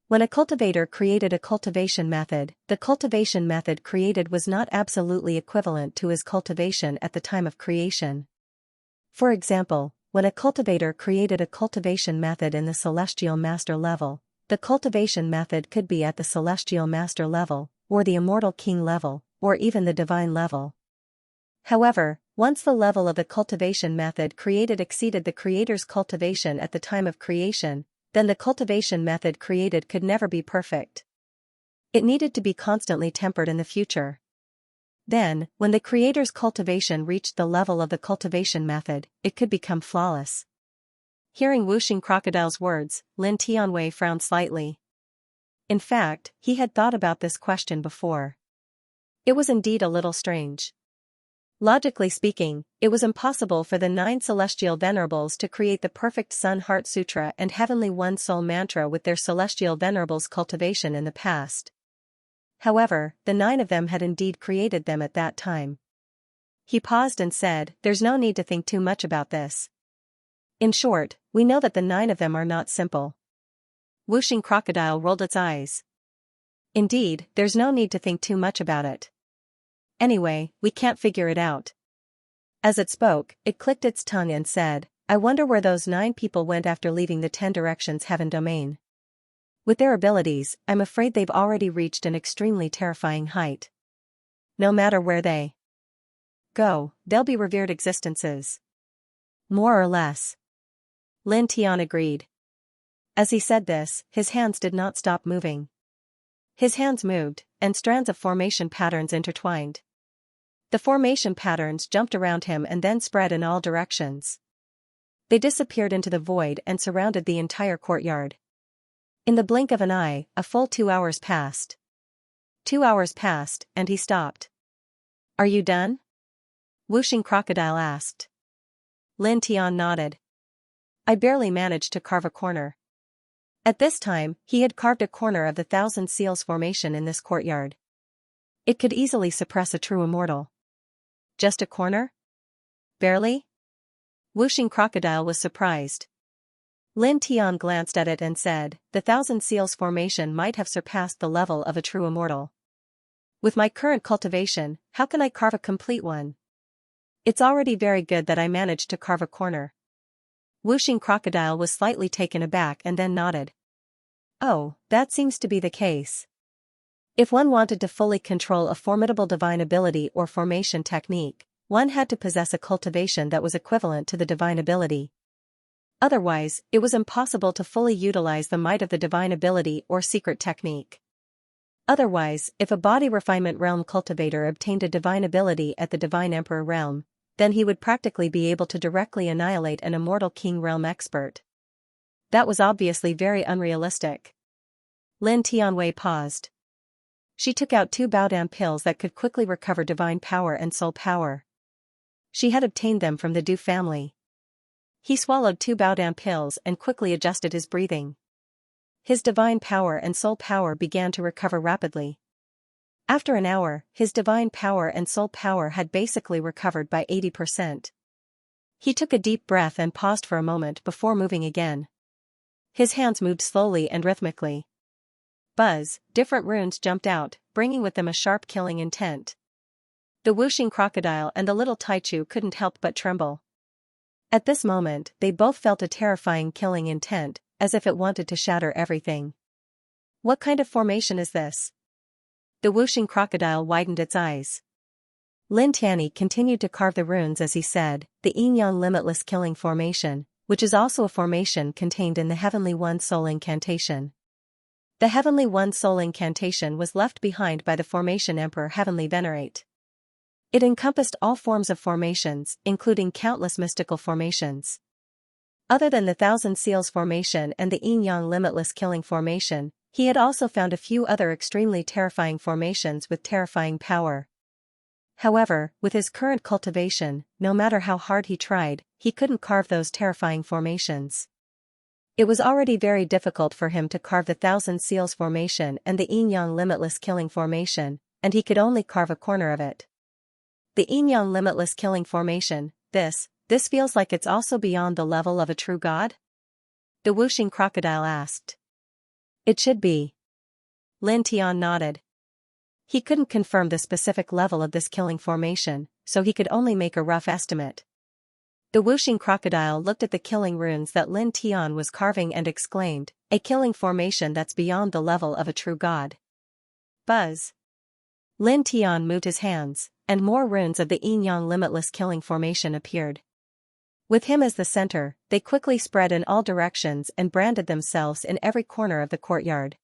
When a cultivator created a cultivation method, the cultivation method created was not absolutely equivalent to his cultivation at the time of creation. For example, when a cultivator created a cultivation method in the celestial master level, the cultivation method could be at the celestial master level, or the immortal king level, or even the divine level. However, once the level of the cultivation method created exceeded the creator's cultivation at the time of creation, then the cultivation method created could never be perfect. It needed to be constantly tempered in the future. Then, when the creator's cultivation reached the level of the cultivation method, it could become flawless. Hearing Wuxing Crocodile's words, Lin Tianwei frowned slightly. In fact, he had thought about this question before. It was indeed a little strange. Logically speaking, it was impossible for the 9 celestial venerables to create the perfect Sun Heart Sutra and Heavenly One Soul Mantra with their celestial venerables' cultivation in the past. However, the 9 of them had indeed created them at that time. He paused and said, "There's no need to think too much about this. In short, we know that the 9 of them are not simple." Wuxing Crocodile rolled its eyes. "Indeed, there's no need to think too much about it. Anyway, we can't figure it out." As it spoke, it clicked its tongue and said, "I wonder where those 9 people went after leaving the 10 Directions Heaven domain. With their abilities, I'm afraid they've already reached an extremely terrifying height. No matter where they go, they'll be revered existences. More or less." Lin Tian agreed. As he said this, his hands did not stop moving. His hands moved, and strands of formation patterns intertwined. The formation patterns jumped around him and then spread in all directions. They disappeared into the void and surrounded the entire courtyard. In the blink of an eye, a full 2 hours passed. 2 hours passed, and he stopped. "Are you done?" Wuxing Crocodile asked. Lin Tian nodded. "I barely managed to carve a corner." At this time, he had carved a corner of the 1,000 Seals formation in this courtyard. It could easily suppress a true immortal. Just a corner? Barely? Wuxing Crocodile was surprised. Lin Tian glanced at it and said, "The 1,000 Seals formation might have surpassed the level of a true immortal. With my current cultivation, how can I carve a complete one? It's already very good that I managed to carve a corner." Wuxing Crocodile was slightly taken aback and then nodded. "Oh, that seems to be the case. If one wanted to fully control a formidable divine ability or formation technique, one had to possess a cultivation that was equivalent to the divine ability. Otherwise, it was impossible to fully utilize the might of the divine ability or secret technique. Otherwise, if a body refinement realm cultivator obtained a divine ability at the divine emperor realm, then he would practically be able to directly annihilate an immortal king realm expert. That was obviously very unrealistic." Lin Tianwei paused. She took out 2 Baodam pills that could quickly recover divine power and soul power. She had obtained them from the Du family. He swallowed 2 Baodam pills and quickly adjusted his breathing. His divine power and soul power began to recover rapidly. After an hour, his divine power and soul power had basically recovered by 80%. He took a deep breath and paused for a moment before moving again. His hands moved slowly and rhythmically. Buzz, different runes jumped out, bringing with them a sharp killing intent. The Wuxing Crocodile and the little Taichu couldn't help but tremble. At this moment, they both felt a terrifying killing intent, as if it wanted to shatter everything. "What kind of formation is this?" The Wuxing Crocodile widened its eyes. Lin Tianyi continued to carve the runes as he said, "The Yin-Yang Limitless Killing Formation, which is also a formation contained in the Heavenly One Soul Incantation." The Heavenly One Soul Incantation was left behind by the Formation Emperor Heavenly Venerate. It encompassed all forms of formations, including countless mystical formations. Other than the 1,000 Seals formation and the Yin-Yang Limitless Killing Formation, he had also found a few other extremely terrifying formations with terrifying power. However, with his current cultivation, no matter how hard he tried, he couldn't carve those terrifying formations. It was already very difficult for him to carve the 1,000 Seals formation and the Yin-Yang Limitless Killing formation, and he could only carve a corner of it. The Yin-Yang limitless killing formation, this feels like it's also beyond the level of a true god? The whooshing crocodile asked. It should be. Lin Tian nodded. He couldn't confirm the specific level of this killing formation, so he could only make a rough estimate. The whooshing crocodile looked at the killing runes that Lin Tian was carving and exclaimed, a killing formation that's beyond the level of a true god. Buzz. Lin Tian moved his hands, and more runes of the Yin-Yang limitless killing formation appeared. With him as the center, they quickly spread in all directions and branded themselves in every corner of the courtyard.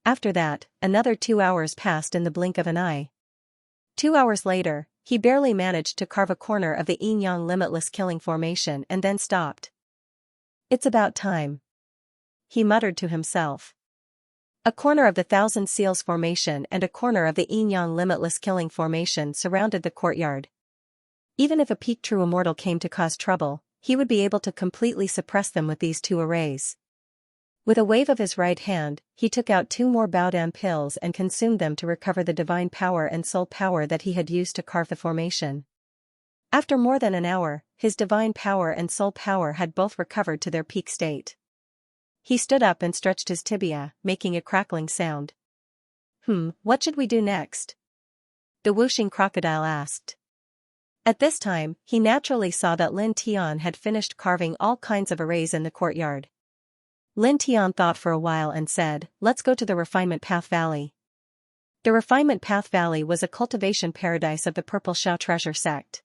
After that, another 2 hours passed in the blink of an eye. 2 hours later, he barely managed to carve a corner of the Yin-Yang limitless killing formation and then stopped. It's about time, he muttered to himself. A corner of the Thousand Seals formation and a corner of the Yin-Yang limitless killing formation surrounded the courtyard. Even if a peak true immortal came to cause trouble, he would be able to completely suppress them with these 2 arrays. With a wave of his right hand, he took out 2 more Baodan pills and consumed them to recover the divine power and soul power that he had used to carve the formation. After more than an hour, his divine power and soul power had both recovered to their peak state. He stood up and stretched his tibia, making a crackling sound. What should we do next? The whooshing crocodile asked. At this time, he naturally saw that Lin Tian had finished carving all kinds of arrays in the courtyard. Lin Tian thought for a while and said, let's go to the Refinement Path Valley. The Refinement Path Valley was a cultivation paradise of the Purple Xiao Treasure Sect.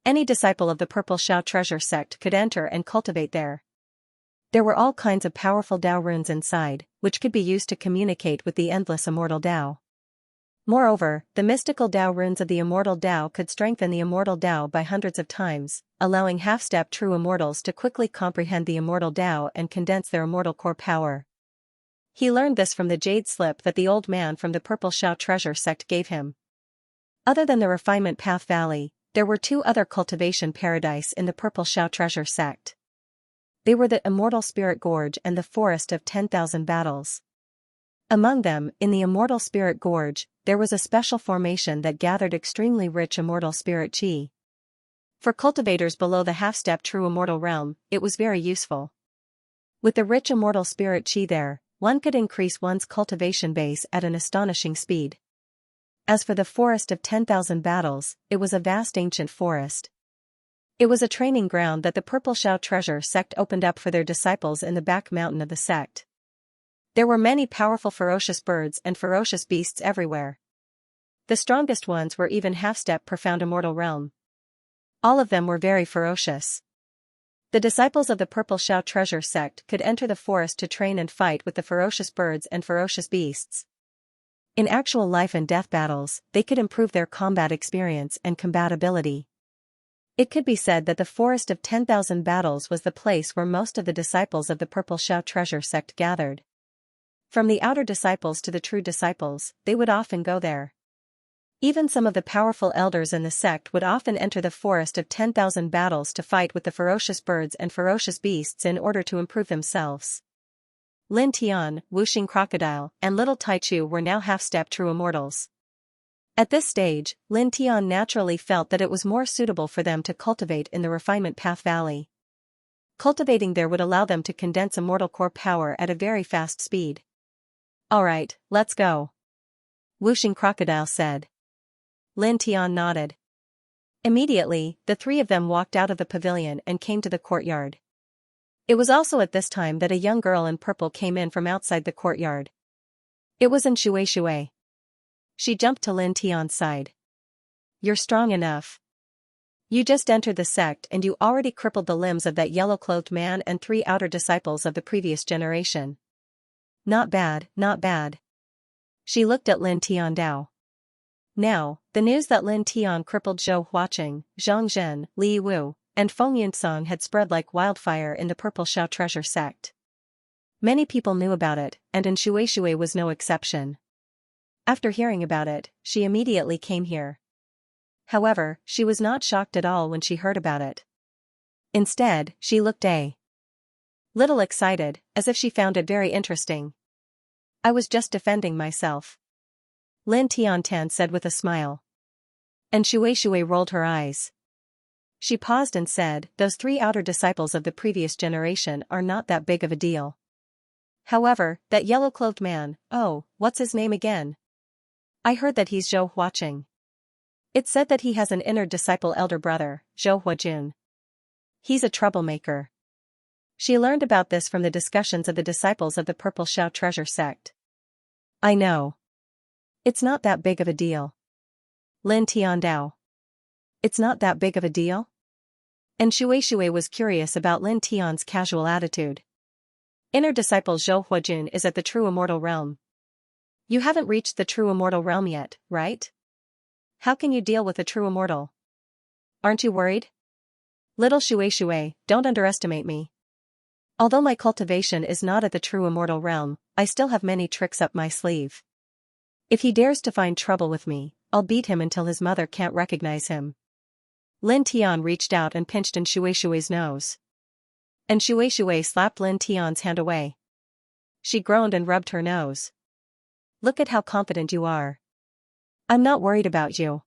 Any disciple of the Purple Xiao Treasure Sect could enter and cultivate there. There were all kinds of powerful Dao runes inside, which could be used to communicate with the endless immortal Dao. Moreover, the mystical Dao runes of the immortal Dao could strengthen the immortal Dao by hundreds of times, allowing half-step true immortals to quickly comprehend the immortal Dao and condense their immortal core power. He learned this from the jade slip that the old man from the Purple Xiao Treasure Sect gave him. Other than the Refinement Path Valley, there were 2 other cultivation paradise in the Purple Xiao Treasure Sect. They were the Immortal Spirit Gorge and the Forest of 10,000 Battles. Among them, in the Immortal Spirit Gorge, there was a special formation that gathered extremely rich immortal spirit chi. For cultivators below the half-step true immortal realm, it was very useful. With the rich immortal spirit chi there, one could increase one's cultivation base at an astonishing speed. As for the Forest of 10,000 Battles, it was a vast ancient forest. It was a training ground that the Purple Xiao Treasure Sect opened up for their disciples in the back mountain of the sect. There were many powerful ferocious birds and ferocious beasts everywhere. The strongest ones were even half-step profound immortal realm. All of them were very ferocious. The disciples of the Purple Xiao Treasure Sect could enter the forest to train and fight with the ferocious birds and ferocious beasts. In actual life and death battles, they could improve their combat experience and combat ability. It could be said that the Forest of 10,000 Battles was the place where most of the disciples of the Purple Xiao Treasure Sect gathered. From the outer disciples to the true disciples, they would often go there. Even some of the powerful elders in the sect would often enter the Forest of 10,000 Battles to fight with the ferocious birds and ferocious beasts in order to improve themselves. Lin Tian, whooshing crocodile, and little Taichu were now half-step true immortals. At this stage, Lin Tian naturally felt that it was more suitable for them to cultivate in the Refinement Path Valley. Cultivating there would allow them to condense immortal core power at a very fast speed. Alright, let's go. Whooshing crocodile said. Lin Tian nodded. Immediately, the 3 of them walked out of the pavilion and came to the courtyard. It was also at this time that a young girl in purple came in from outside the courtyard. It was Xianxia. She jumped to Lin Tian's side. You're strong enough. You just entered the sect and you already crippled the limbs of that yellow-clothed man and 3 outer disciples of the previous generation. Not bad, not bad. She looked at Lin Tian Dao. Now, the news that Lin Tian crippled Zhou Huaqing, Zhang Zhen, Li Wu, and Feng Yunsong had spread like wildfire in the Purple Xiao Treasure Sect. Many people knew about it, and Xianxia was no exception. After hearing about it, she immediately came here. However, she was not shocked at all when she heard about it. Instead, she looked a little excited, as if she found it very interesting. I was just defending myself. Lin Tiantan said with a smile. And Shui rolled her eyes. She paused and said, those 3 outer disciples of the previous generation are not that big of a deal. However, that yellow-clothed man, oh, what's his name again? I heard that he's Zhou Huaqing. It said that he has an inner disciple elder brother, Zhou Huajun. He's a troublemaker. She learned about this from the discussions of the disciples of the Purple Shao treasure sect. I know. It's not that big of a deal. Lin Tiandao. It's not that big of a deal? And Shui was curious about Lin Tian's casual attitude. Inner disciple Zhou Huajun is at the true immortal realm. You haven't reached the true immortal realm yet, right? How can you deal with a true immortal? Aren't you worried? Little Shui, don't underestimate me. Although my cultivation is not at the true immortal realm, I still have many tricks up my sleeve. If he dares to find trouble with me, I'll beat him until his mother can't recognize him. Lin Tian reached out and pinched in Shui's nose. And Shui slapped Lin Tian's hand away. She groaned and rubbed her nose. Look at how confident you are. I'm not worried about you.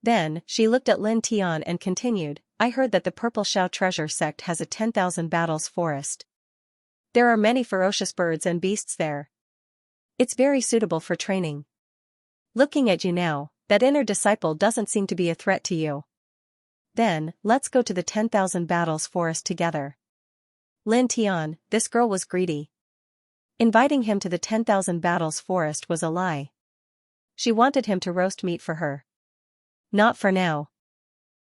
Then, she looked at Lin Tian and continued, I heard that the Purple Shao treasure sect has a 10,000 battles forest. There are many ferocious birds and beasts there. It's very suitable for training. Looking at you now, that inner disciple doesn't seem to be a threat to you. Then, let's go to the 10,000 battles forest together. Lin Tian, this girl was greedy. Inviting him to the 10,000 battles forest was a lie. She wanted him to roast meat for her. Not for now.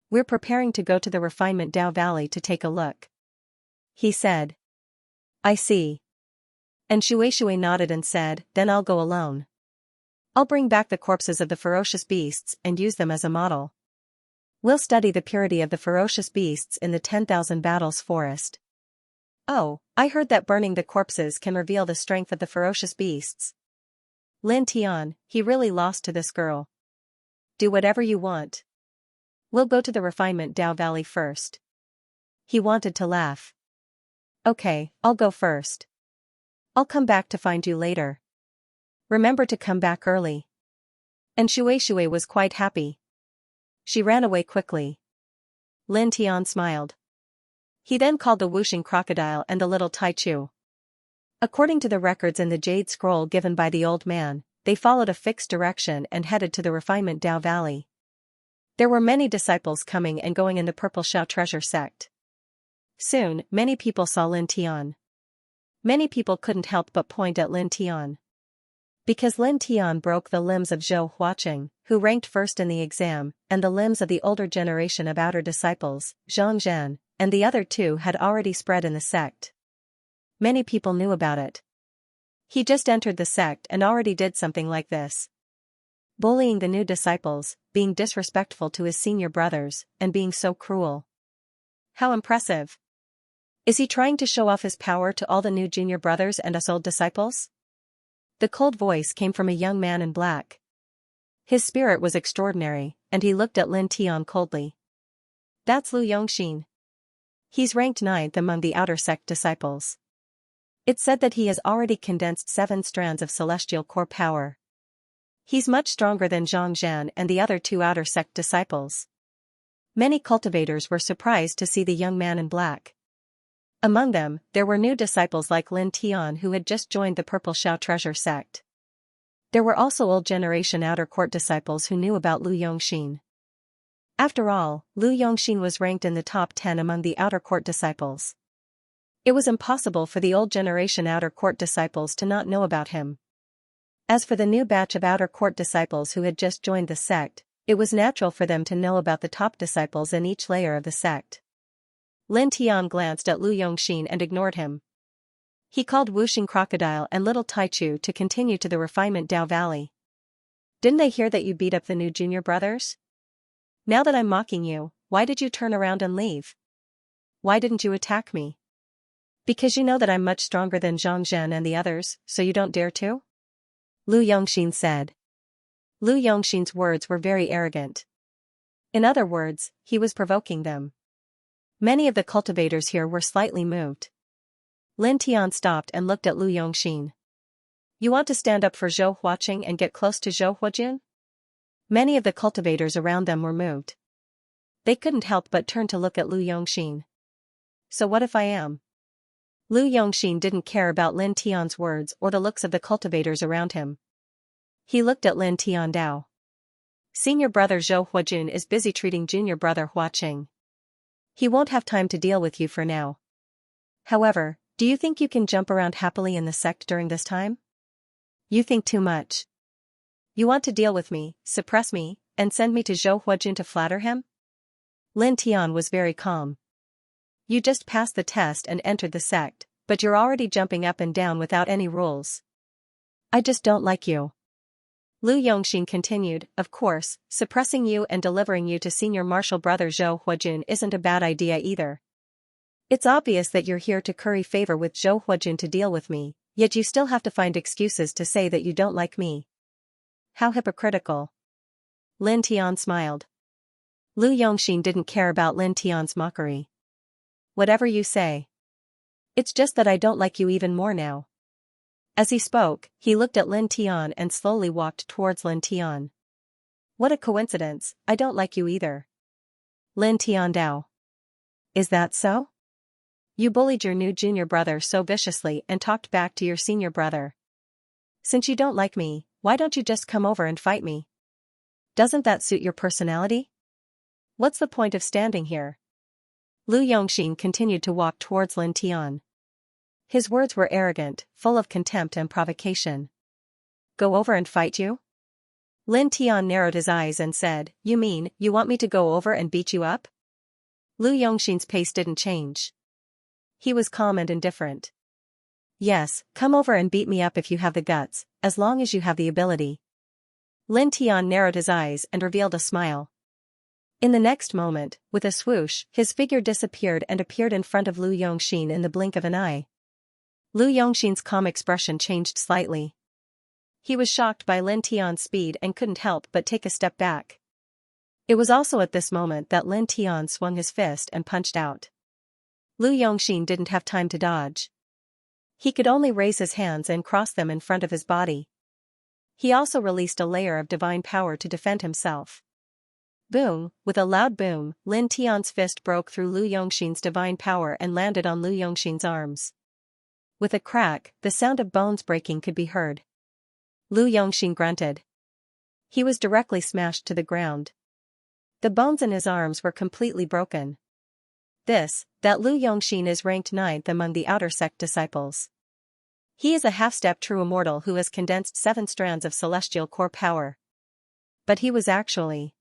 We're preparing to go to the Refinement Dao Valley to take a look. He said. I see. And Shui nodded and said, then I'll go alone. I'll bring back the corpses of the ferocious beasts and use them as a model. We'll study the purity of the ferocious beasts in the 10,000 battles forest. Oh, I heard that burning the corpses can reveal the strength of the ferocious beasts. Lin Tian, he really lost to this girl. Do whatever you want. We'll go to the Refinement Dao Valley first. He wanted to laugh. Okay, I'll go first. I'll come back to find you later. Remember to come back early. And Shui was quite happy. She ran away quickly. Lin Tian smiled. He then called the whooshing crocodile and the little Taichu. According to the records in the jade scroll given by the old man, they followed a fixed direction and headed to the Refinement Dao Valley. There were many disciples coming and going in the Purple Shao treasure sect. Soon, many people saw Lin Tian. Many people couldn't help but point at Lin Tian. Because Lin Tian broke the limbs of Zhou Huaqing, who ranked first in the exam, and the limbs of the older generation of outer disciples, Xianxia, and the other 2 had already spread in the sect. Many people knew about it. He just entered the sect and already did something like this. Bullying the new disciples, being disrespectful to his senior brothers, and being so cruel. How impressive. Is he trying to show off his power to all the new junior brothers and us old disciples? The cold voice came from a young man in black. His spirit was extraordinary, and he looked at Lin Tian coldly. That's Lu Yongxin. He's ranked 9th among the outer sect disciples. It said that he has already condensed 7 strands of celestial core power. He's much stronger than Xianxia and the other 2 outer sect disciples. Many cultivators were surprised to see the young man in black. Among them, there were new disciples like Lin Tian who had just joined the Purple Shao treasure sect. There were also old generation outer court disciples who knew about Lu Yongxin. After all, Lu Yongxin was ranked in the top 10 among the outer court disciples. It was impossible for the old generation outer court disciples to not know about him. As for the new batch of outer court disciples who had just joined the sect, it was natural for them to know about the top disciples in each layer of the sect. Lin Tian glanced at Lu Yongxin and ignored him. He called Whooshing Crocodile and Little Taichu to continue to the Refinement Dao Valley. Didn't they hear that you beat up the new junior brothers? Now that I'm mocking you, why did you turn around and leave? Why didn't you attack me? Because you know that I'm much stronger than Xianxia and the others, so you don't dare to? Lu Yongxin said. Lu Yongxin's words were very arrogant. In other words, he was provoking them. Many of the cultivators here were slightly moved. Lin Tian stopped and looked at Lu Yongxin. You want to stand up for Zhou Huaqing and get close to Zhou Huajun? Many of the cultivators around them were moved. They couldn't help but turn to look at Lu Yongxin. So what if I am? Lu Yongxin didn't care about Lin Tian's words or the looks of the cultivators around him. He looked at Lin Tiandao. Senior brother Zhou Huajun is busy treating junior brother Huaqing. He won't have time to deal with you for now. However, do you think you can jump around happily in the sect during this time? You think too much. You want to deal with me, suppress me, and send me to Zhou Huajun to flatter him? Lin Tian was very calm. You just passed the test and entered the sect, but you're already jumping up and down without any rules. I just don't like you. Lu Yongxin continued, of course, suppressing you and delivering you to senior martial brother Zhou Huajun isn't a bad idea either. It's obvious that you're here to curry favor with Zhou Huajun to deal with me, yet you still have to find excuses to say that you don't like me. How hypocritical. Lin Tian smiled. Lu Yongxin didn't care about Lin Tian's mockery. Whatever you say. It's just that I don't like you even more now. As he spoke, he looked at Lin Tian and slowly walked towards Lin Tian. What a coincidence, I don't like you either. Lin Tiandao. Is that so? You bullied your new junior brother so viciously and talked back to your senior brother. Since you don't like me, why don't you just come over and fight me? Doesn't that suit your personality? What's the point of standing here? Lu Yongxin continued to walk towards Lin Tian. His words were arrogant, full of contempt and provocation. Go over and fight you? Lin Tian narrowed his eyes and said, You mean, you want me to go over and beat you up? Lu Yongxin's pace didn't change. He was calm and indifferent. Yes, come over and beat me up if you have the guts, as long as you have the ability. Lin Tian narrowed his eyes and revealed a smile. In the next moment, with a swoosh, his figure disappeared and appeared in front of Lu Yongxin in the blink of an eye. Lu Yongxin's calm expression changed slightly. He was shocked by Lin Tian's speed and couldn't help but take a step back. It was also at this moment that Lin Tian swung his fist and punched out. Lu Yongxin didn't have time to dodge. He could only raise his hands and cross them in front of his body. He also released a layer of divine power to defend himself. Boom! With a loud boom, Lin Tian's fist broke through Lu Yongxin's divine power and landed on Lu Yongxin's arms. With a crack, the sound of bones breaking could be heard. Lu Yongxin grunted. He was directly smashed to the ground. The bones in his arms were completely broken. That Lu Yongxin is ranked 9th among the outer sect disciples. He is a half-step true immortal who has condensed 7 strands of celestial core power. But he was actually...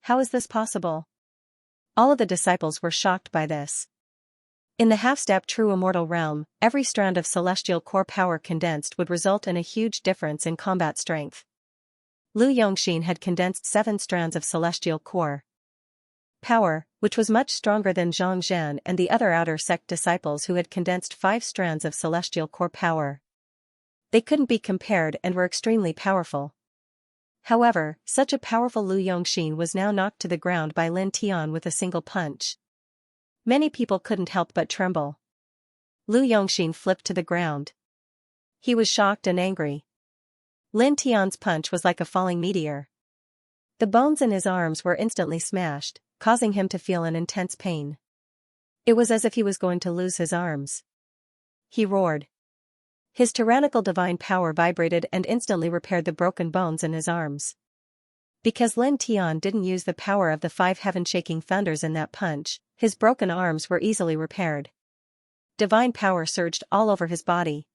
How is this possible? All of the disciples were shocked by this. In the half-step true immortal realm, every strand of celestial core power condensed would result in a huge difference in combat strength. Lu Yongxin had condensed 7 strands of celestial core power, which was much stronger than Zhang Zhan and the other outer sect disciples who had condensed 5 strands of celestial core power. They couldn't be compared and were extremely powerful. However, such a powerful Lu Yongxin was now knocked to the ground by Lin Tian with a single punch. Many people couldn't help but tremble. Lu Yongxin flipped to the ground. He was shocked and angry. Lin Tian's punch was like a falling meteor. The bones in his arms were instantly smashed, causing him to feel an intense pain. It was as if he was going to lose his arms. He roared. His tyrannical divine power vibrated and instantly repaired the broken bones in his arms. Because Lin Tian didn't use the power of the 5 heaven-shaking thunders in that punch, his broken arms were easily repaired. Divine power surged all over his body.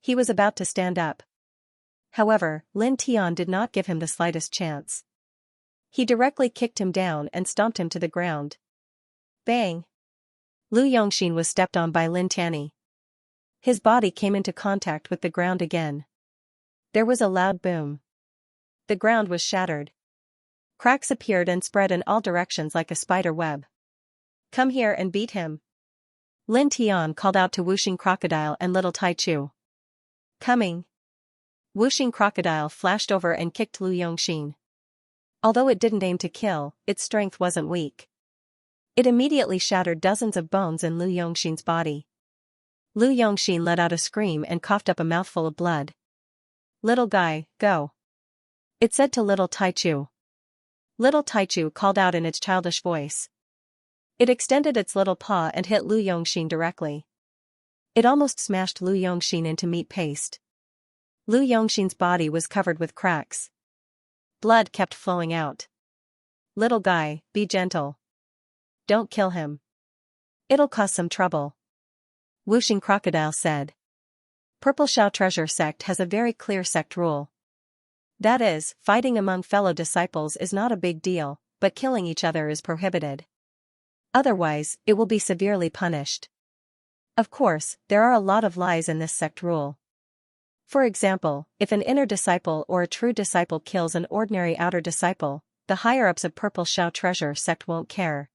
He was about to stand up. However, Lin Tian did not give him the slightest chance. He directly kicked him down and stomped him to the ground. Bang! Lu Yongxin was stepped on by Lin Tianyi. His body came into contact with the ground again. There was a loud boom. The ground was shattered. Cracks appeared and spread in all directions like a spider web. Come here and beat him. Lin Tian called out to Wuxing Crocodile and Little Tai Chu. Coming. Wuxing Crocodile flashed over and kicked Lu Yongxin. Although it didn't aim to kill, its strength wasn't weak. It immediately shattered dozens of bones in Lu Yongxin's body. Lu Yongxin let out a scream and coughed up a mouthful of blood. Little guy, go. It said to little Taichu. Little Taichu called out in its childish voice. It extended its little paw and hit Lu Yongxin directly. It almost smashed Lu Yongxin into meat paste. Lu Yongxin's body was covered with cracks. Blood kept flowing out. Little guy, be gentle. Don't kill him. It'll cause some trouble. Wuxing Crocodile said. Purple Xiao Treasure Sect has a very clear sect rule. That is, fighting among fellow disciples is not a big deal, but killing each other is prohibited. Otherwise, it will be severely punished. Of course, there are a lot of lies in this sect rule. For example, if an inner disciple or a true disciple kills an ordinary outer disciple, the higher-ups of Purple Xiao Treasure Sect won't care.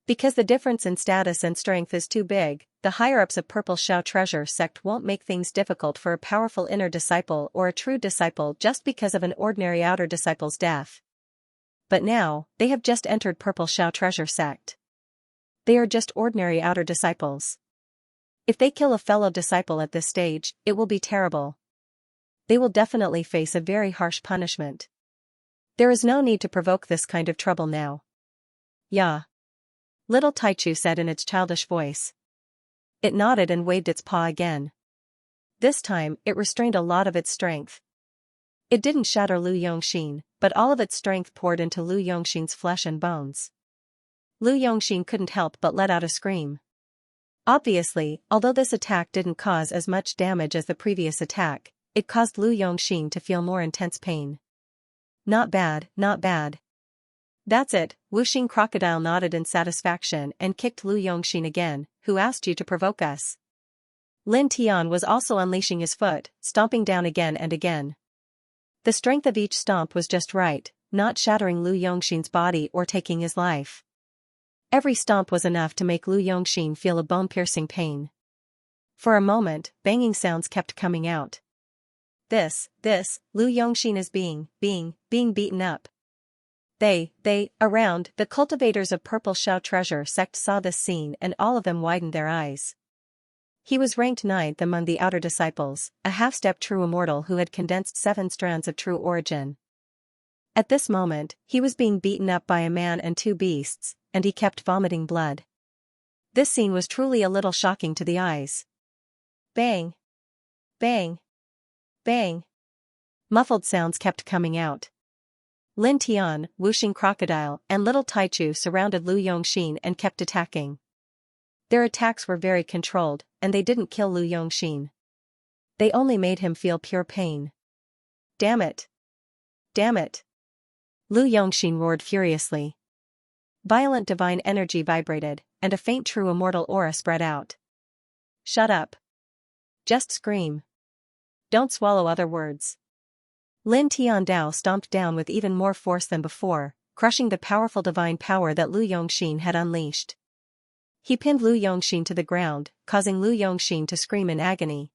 Because the difference in status and strength is too big, the higher-ups of Purple Xiao Treasure Sect won't make things difficult for a powerful inner disciple or a true disciple just because of an ordinary outer disciple's death. But now, they have just entered Purple Xiao Treasure Sect. They are just ordinary outer disciples. If they kill a fellow disciple at this stage, it will be terrible. They will definitely face a very harsh punishment. There is no need to provoke this kind of trouble now. Yeah. Little Taichu said in its childish voice. It nodded and waved its paw again. This time, it restrained a lot of its strength. It didn't shatter Lu Yongxin, but all of its strength poured into Lu Yongxin's flesh and bones. Lu Yongxin couldn't help but let out a scream. Obviously, although this attack didn't cause as much damage as the previous attack, it caused Lu Yongxin to feel more intense pain. Not bad, not bad. That's it, Wuxing Crocodile nodded in satisfaction and kicked Lu Yongxin again. Who asked you to provoke us? Lin Tian was also unleashing his foot, stomping down again and again. The strength of each stomp was just right, not shattering Lu Yongxin's body or taking his life. Every stomp was enough to make Lu Yongxin feel a bone-piercing pain. For a moment, banging sounds kept coming out. Lu Yongxin is being beaten up. Around, the cultivators of Purple Xiao Treasure Sect saw this scene and all of them widened their eyes. He was ranked 9th among the outer disciples, a half-step true immortal who had condensed 7 strands of true origin. At this moment, he was being beaten up by a man and 2 beasts, and he kept vomiting blood. This scene was truly a little shocking to the eyes. Bang! Bang! Bang! Muffled sounds kept coming out. Lin Tian, Wuxing Crocodile, and Little Taichu surrounded Lu Yongxin and kept attacking. Their attacks were very controlled, and they didn't kill Lu Yongxin. They only made him feel pure pain. Damn it! Damn it! Lu Yongxin roared furiously. Violent divine energy vibrated, and a faint true immortal aura spread out. Shut up. Just scream. Don't swallow other words. Lin Tiandao stomped down with even more force than before, crushing the powerful divine power that Lu Yongxin had unleashed. He pinned Lu Yongxin to the ground, causing Lu Yongxin to scream in agony.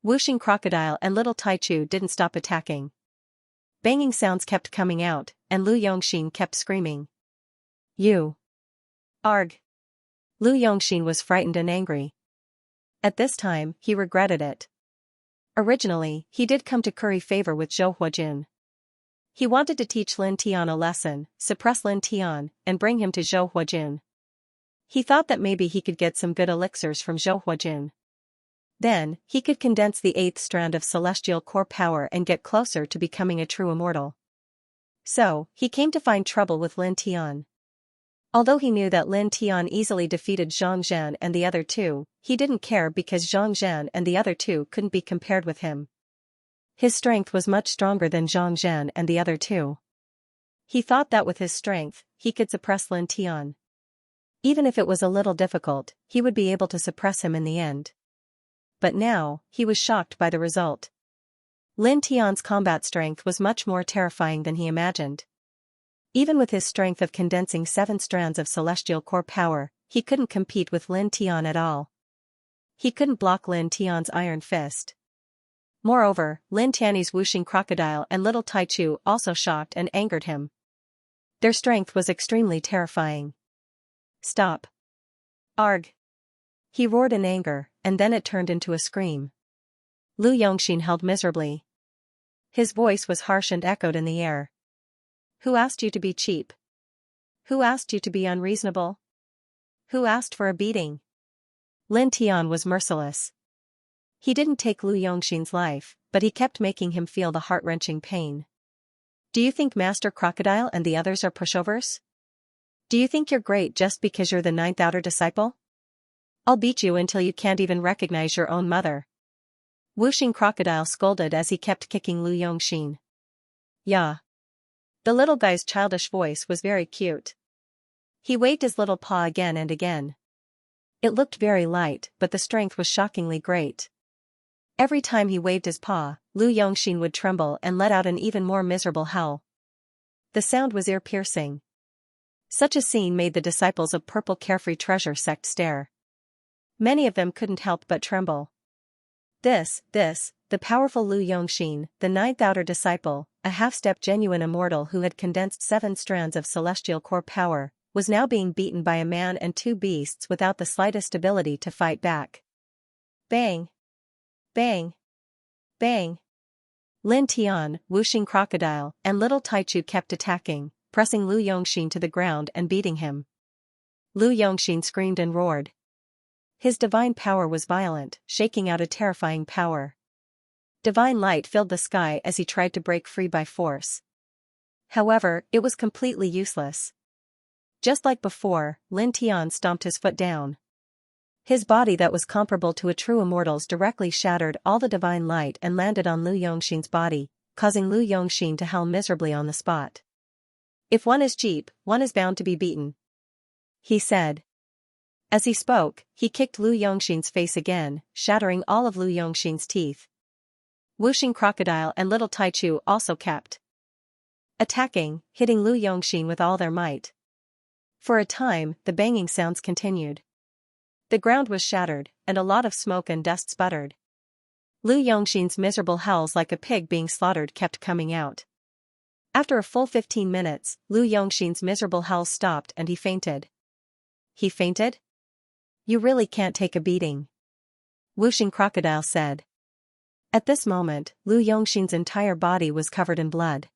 Wuxing Crocodile and Little Taichu didn't stop attacking. Banging sounds kept coming out, and Lu Yongxin kept screaming. You! Arg! Lu Yongxin was frightened and angry. At this time, he regretted it. Originally, he did come to curry favor with Zhou Huajun. He wanted to teach Lin Tian a lesson, suppress Lin Tian, and bring him to Zhou Huajun. He thought that maybe he could get some good elixirs from Zhou Huajun. Then, he could condense the 8th strand of celestial core power and get closer to becoming a true immortal. So, he came to find trouble with Lin Tian. Although he knew that Lin Tian easily defeated Zhang Zhan and the other 2, he didn't care because Zhang Zhan and the other 2 couldn't be compared with him. His strength was much stronger than Zhang Zhan and the other 2. He thought that with his strength, he could suppress Lin Tian. Even if it was a little difficult, he would be able to suppress him in the end. But now, he was shocked by the result. Lin Tian's combat strength was much more terrifying than he imagined. Even with his strength of condensing 7 strands of celestial core power, he couldn't compete with Lin Tian at all. He couldn't block Lin Tian's iron fist. Moreover, Lin Tian's Wuxing Crocodile and Little Taichu also shocked and angered him. Their strength was extremely terrifying. Stop. Arg. He roared in anger, and then it turned into a scream. Lu Yongxin held miserably. His voice was harsh and echoed in the air. Who asked you to be cheap? Who asked you to be unreasonable? Who asked for a beating? Lin Tian was merciless. He didn't take Lu Yongxin's life, but he kept making him feel the heart-wrenching pain. Do you think Master Crocodile and the others are pushovers? Do you think you're great just because you're the ninth outer disciple? I'll beat you until you can't even recognize your own mother. Wuxing Crocodile scolded as he kept kicking Lu Yongxin. Yeah. The little guy's childish voice was very cute. He waved his little paw again and again. It looked very light, but the strength was shockingly great. Every time he waved his paw, Lu Yongxin would tremble and let out an even more miserable howl. The sound was ear-piercing. Such a scene made the disciples of Purple Carefree Treasure sect stare. Many of them couldn't help but tremble. The powerful Lu Yongxin, the ninth outer disciple, a half-step genuine immortal who had condensed 7 strands of celestial core power, was now being beaten by a man and 2 beasts without the slightest ability to fight back. Bang! Bang! Bang! Lin Tian, Wuxing Crocodile, and Little Taichu kept attacking, pressing Lu Yongxin to the ground and beating him. Lu Yongxin screamed and roared. His divine power was violent, shaking out a terrifying power. Divine light filled the sky as he tried to break free by force. However, it was completely useless. Just like before, Lin Tian stomped his foot down. His body that was comparable to a true immortal's directly shattered all the divine light and landed on Lu Yongxin's body, causing Lu Yongxin to howl miserably on the spot. If one is cheap, one is bound to be beaten, he said. As he spoke, he kicked Lu Yongxin's face again, shattering all of Lu Yongxin's teeth. Wuxing Crocodile and Little Taichu also kept attacking, hitting Lu Yongxin with all their might. For a time, the banging sounds continued. The ground was shattered, and a lot of smoke and dust sputtered. Lu Yongxin's miserable howls like a pig being slaughtered kept coming out. After a full 15 minutes, Lu Yongxin's miserable howls stopped and he fainted. He fainted? You really can't take a beating, Wuxing Crocodile said. At this moment, Lu Yongxin's entire body was covered in blood.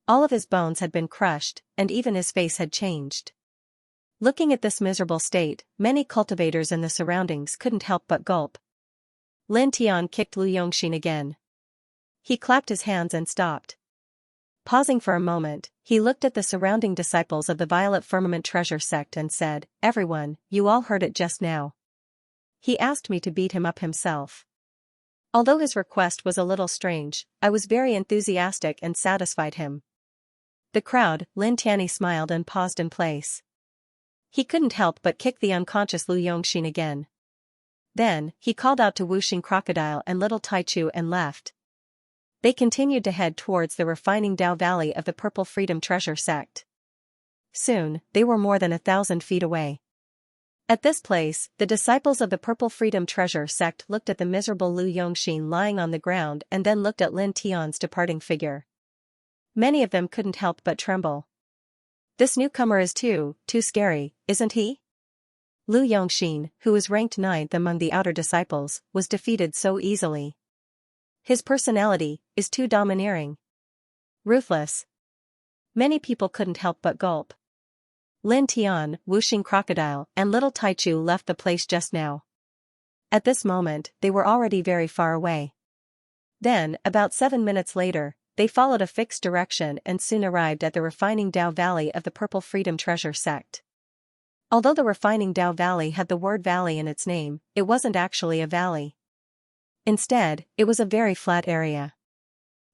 All of his bones had been crushed, and even his face had changed. Looking at this miserable state, many cultivators in the surroundings couldn't help but gulp. Lin Tian kicked Lu Yongxin again. He clapped his hands and stopped. Pausing for a moment, he looked at the surrounding disciples of the Violet Firmament Treasure sect and said, "Everyone, you all heard it just now. He asked me to beat him up himself. Although his request was a little strange, I was very enthusiastic and satisfied him." The crowd, Lin Tian smiled and paused in place. He couldn't help but kick the unconscious Lu Yongxin again. Then, he called out to Wuxing Crocodile and Little Taichu and left. They continued to head towards the refining Dao Valley of the Purple Freedom Treasure sect. Soon, they were more than 1,000 feet away. At this place, the disciples of the Purple Freedom Treasure sect looked at the miserable Lu Yongxin lying on the ground and then looked at Lin Tian's departing figure. Many of them couldn't help but tremble. This newcomer is too scary, isn't he? Lu Yongxin, who was ranked 9th among the outer disciples, was defeated so easily. His personality is too domineering. Ruthless. Many people couldn't help but gulp. Lin Tian, Wuxing Crocodile, and Little Taichu left the place just now. At this moment, they were already very far away. Then, about 7 minutes later, they followed a fixed direction and soon arrived at the refining Dao Valley of the Purple Freedom Treasure sect. Although the refining Dao Valley had the word valley in its name, it wasn't actually a valley. Instead, it was a very flat area.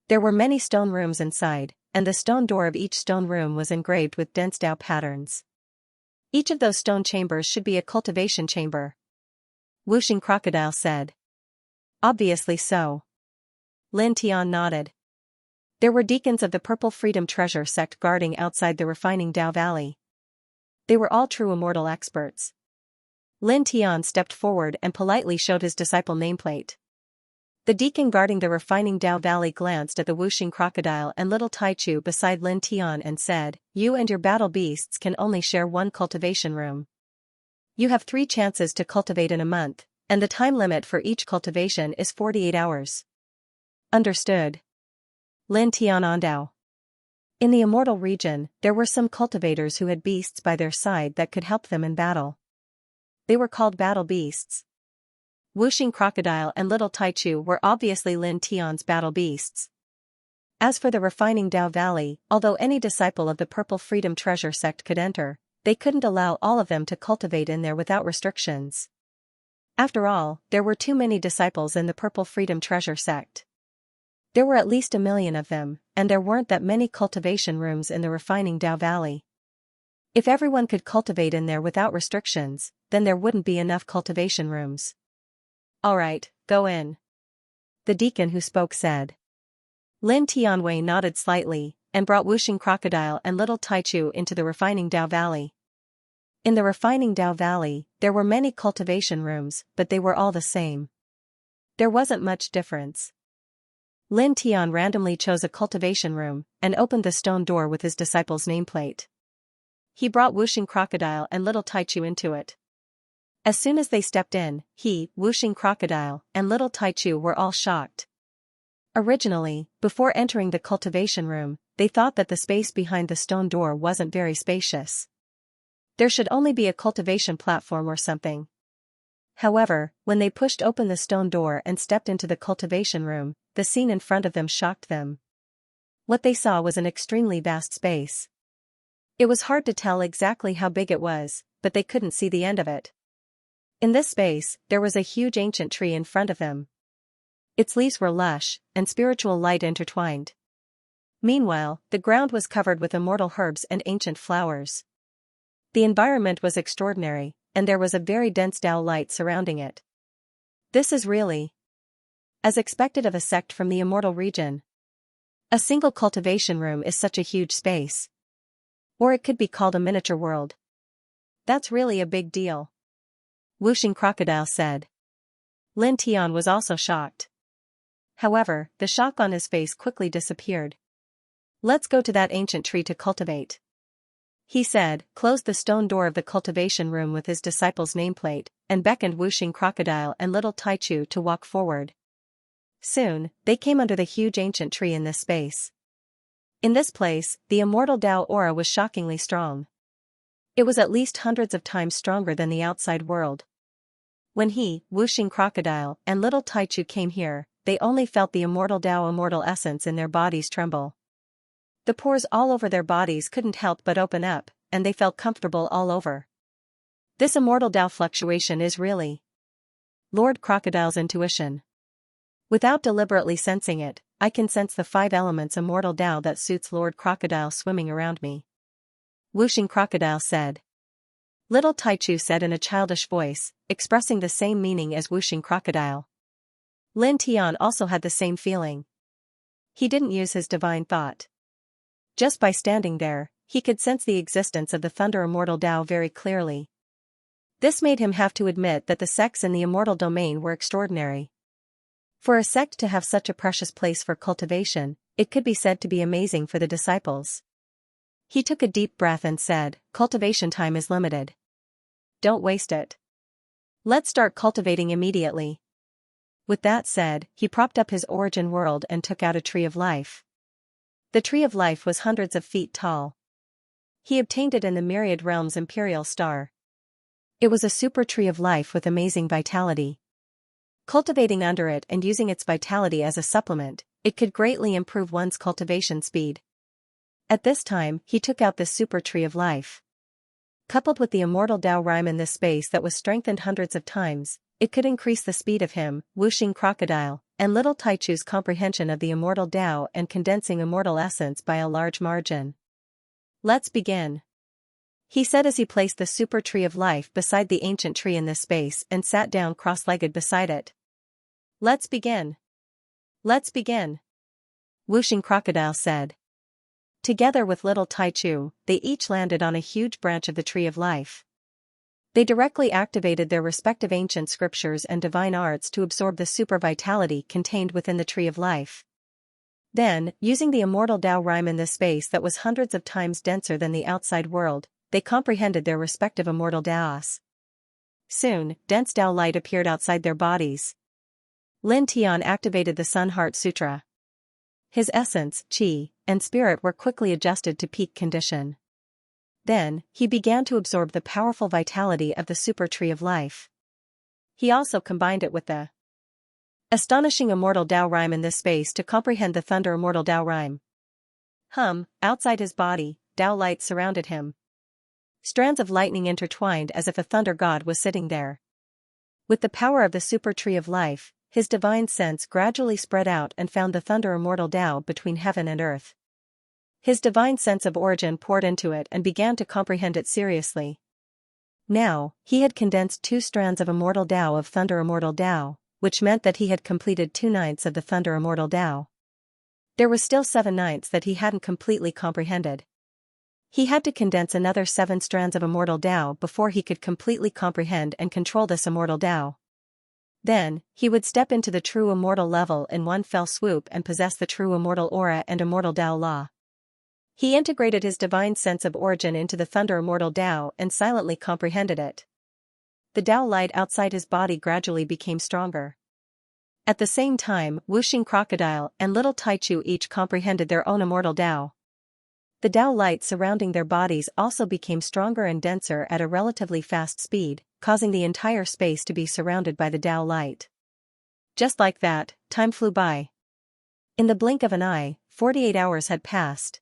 There were many stone rooms inside, and the stone door of each stone room was engraved with dense Dao patterns. Each of those stone chambers should be a cultivation chamber, Wuxing Crocodile said. Obviously so. Lin Tian nodded. There were deacons of the Purple Freedom Treasure sect guarding outside the refining Dao Valley. They were all true immortal experts. Lin Tian stepped forward and politely showed his disciple nameplate. The deacon guarding the refining Dao Valley glanced at the Wuxing Crocodile and Little Taichu beside Lin Tian and said, "You and your battle beasts can only share one cultivation room. You have 3 chances to cultivate in a month, and the time limit for each cultivation is 48 hours. Understood?" Lin Tianandao. In the immortal region, there were some cultivators who had beasts by their side that could help them in battle. They were called battle beasts. Wuxing Crocodile and Little Taichu were obviously Lin Tian's battle beasts. As for the refining Dao Valley, although any disciple of the Purple Freedom Treasure sect could enter, they couldn't allow all of them to cultivate in there without restrictions. After all, there were too many disciples in the Purple Freedom Treasure sect. There were at least 1 million of them, and there weren't that many cultivation rooms in the refining Dao Valley. If everyone could cultivate in there without restrictions, then there wouldn't be enough cultivation rooms. Alright, go in. The deacon who spoke said. Lin Tianwei nodded slightly, and brought Wuxing Crocodile and Little Taichu into the refining Dao Valley. In the refining Dao Valley, there were many cultivation rooms, but they were all the same. There wasn't much difference. Lin Tian randomly chose a cultivation room, and opened the stone door with his disciple's nameplate. He brought Wuxing Crocodile and Little Taichu into it. As soon as they stepped in, he, Wuxing Crocodile, and Little Taichu were all shocked. Originally, before entering the cultivation room, they thought that the space behind the stone door wasn't very spacious. There should only be a cultivation platform or something. However, when they pushed open the stone door and stepped into the cultivation room, the scene in front of them shocked them. What they saw was an extremely vast space. It was hard to tell exactly how big it was, but they couldn't see the end of it. In this space, there was a huge ancient tree in front of them. Its leaves were lush, and spiritual light intertwined. Meanwhile, the ground was covered with immortal herbs and ancient flowers. The environment was extraordinary, and there was a very dense Dao light surrounding it. This is really as expected of a sect from the immortal region. A single cultivation room is such a huge space. Or it could be called a miniature world. That's really a big deal. Wuxing Crocodile said. Lin Tian was also shocked. However, the shock on his face quickly disappeared. Let's go to that ancient tree to cultivate. He said, closed the stone door of the cultivation room with his disciple's nameplate, and beckoned Wuxing Crocodile and Little Taichu to walk forward. Soon, they came under the huge ancient tree in this space. In this place, the immortal Dao aura was shockingly strong. It was at least hundreds of times stronger than the outside world. When he, Wuxing Crocodile, and Little Taichu came here, they only felt the immortal Dao immortal essence in their bodies tremble. The pores all over their bodies couldn't help but open up, and they felt comfortable all over. This immortal Dao fluctuation is really Lord Crocodile's intuition. Without deliberately sensing it, I can sense the 5 elements immortal Dao that suits Lord Crocodile swimming around me. Wuxing Crocodile said. Little Taichu said in a childish voice, expressing the same meaning as Wuxing Crocodile. Lin Tian also had the same feeling. He didn't use his divine thought. Just by standing there, he could sense the existence of the Thunder Immortal Dao very clearly. This made him have to admit that the sects in the immortal domain were extraordinary. For a sect to have such a precious place for cultivation, it could be said to be amazing for the disciples. He took a deep breath and said, cultivation time is limited. Don't waste it. Let's start cultivating immediately. With that said, he propped up his origin world and took out a tree of life. The tree of life was hundreds of feet tall. He obtained it in the Myriad Realm's Imperial Star. It was a super tree of life with amazing vitality. Cultivating under it and using its vitality as a supplement, it could greatly improve one's cultivation speed. At this time, he took out this super tree of life. Coupled with the immortal Dao rhyme in this space that was strengthened hundreds of times, it could increase the speed of him, Wuxing Crocodile, and Little Taichu's comprehension of the immortal Dao and condensing immortal essence by a large margin. Let's begin. He said as he placed the super tree of life beside the ancient tree in this space and sat down cross-legged beside it. Let's begin. Let's begin. Wuxing Crocodile said. Together with Little Taichu, they each landed on a huge branch of the Tree of Life. They directly activated their respective ancient scriptures and divine arts to absorb the super vitality contained within the Tree of Life. Then, using the immortal Dao rhyme in this space that was hundreds of times denser than the outside world, they comprehended their respective immortal Daos. Soon, dense Dao light appeared outside their bodies. Lin Tian activated the Sun Heart Sutra. His essence, qi, and spirit were quickly adjusted to peak condition. Then, he began to absorb the powerful vitality of the super tree of life. He also combined it with the astonishing immortal Tao rhyme in this space to comprehend the thunder immortal Tao rhyme. Outside his body, Tao light surrounded him. Strands of lightning intertwined as if a thunder god was sitting there. With the power of the super tree of life, his divine sense gradually spread out and found the thunder immortal Tao between heaven and earth. His divine sense of origin poured into it and began to comprehend it seriously. Now, he had condensed 2 strands of immortal Tao of thunder immortal Tao, which meant that he had completed 2/9 of the thunder immortal Tao. There was still 7/9 that he hadn't completely comprehended. He had to condense another 7 strands of immortal Tao before he could completely comprehend and control this immortal Tao. Then, he would step into the true immortal level in one fell swoop and possess the true immortal aura and immortal Tao law. He integrated his divine sense of origin into the thunder immortal Tao and silently comprehended it. The Tao light outside his body gradually became stronger. At the same time, Wuxing Crocodile and Little Taichu each comprehended their own immortal Tao. The Tao light surrounding their bodies also became stronger and denser at a relatively fast speed, causing the entire space to be surrounded by the Tao light. Just like that, time flew by. In the blink of an eye, 48 hours had passed.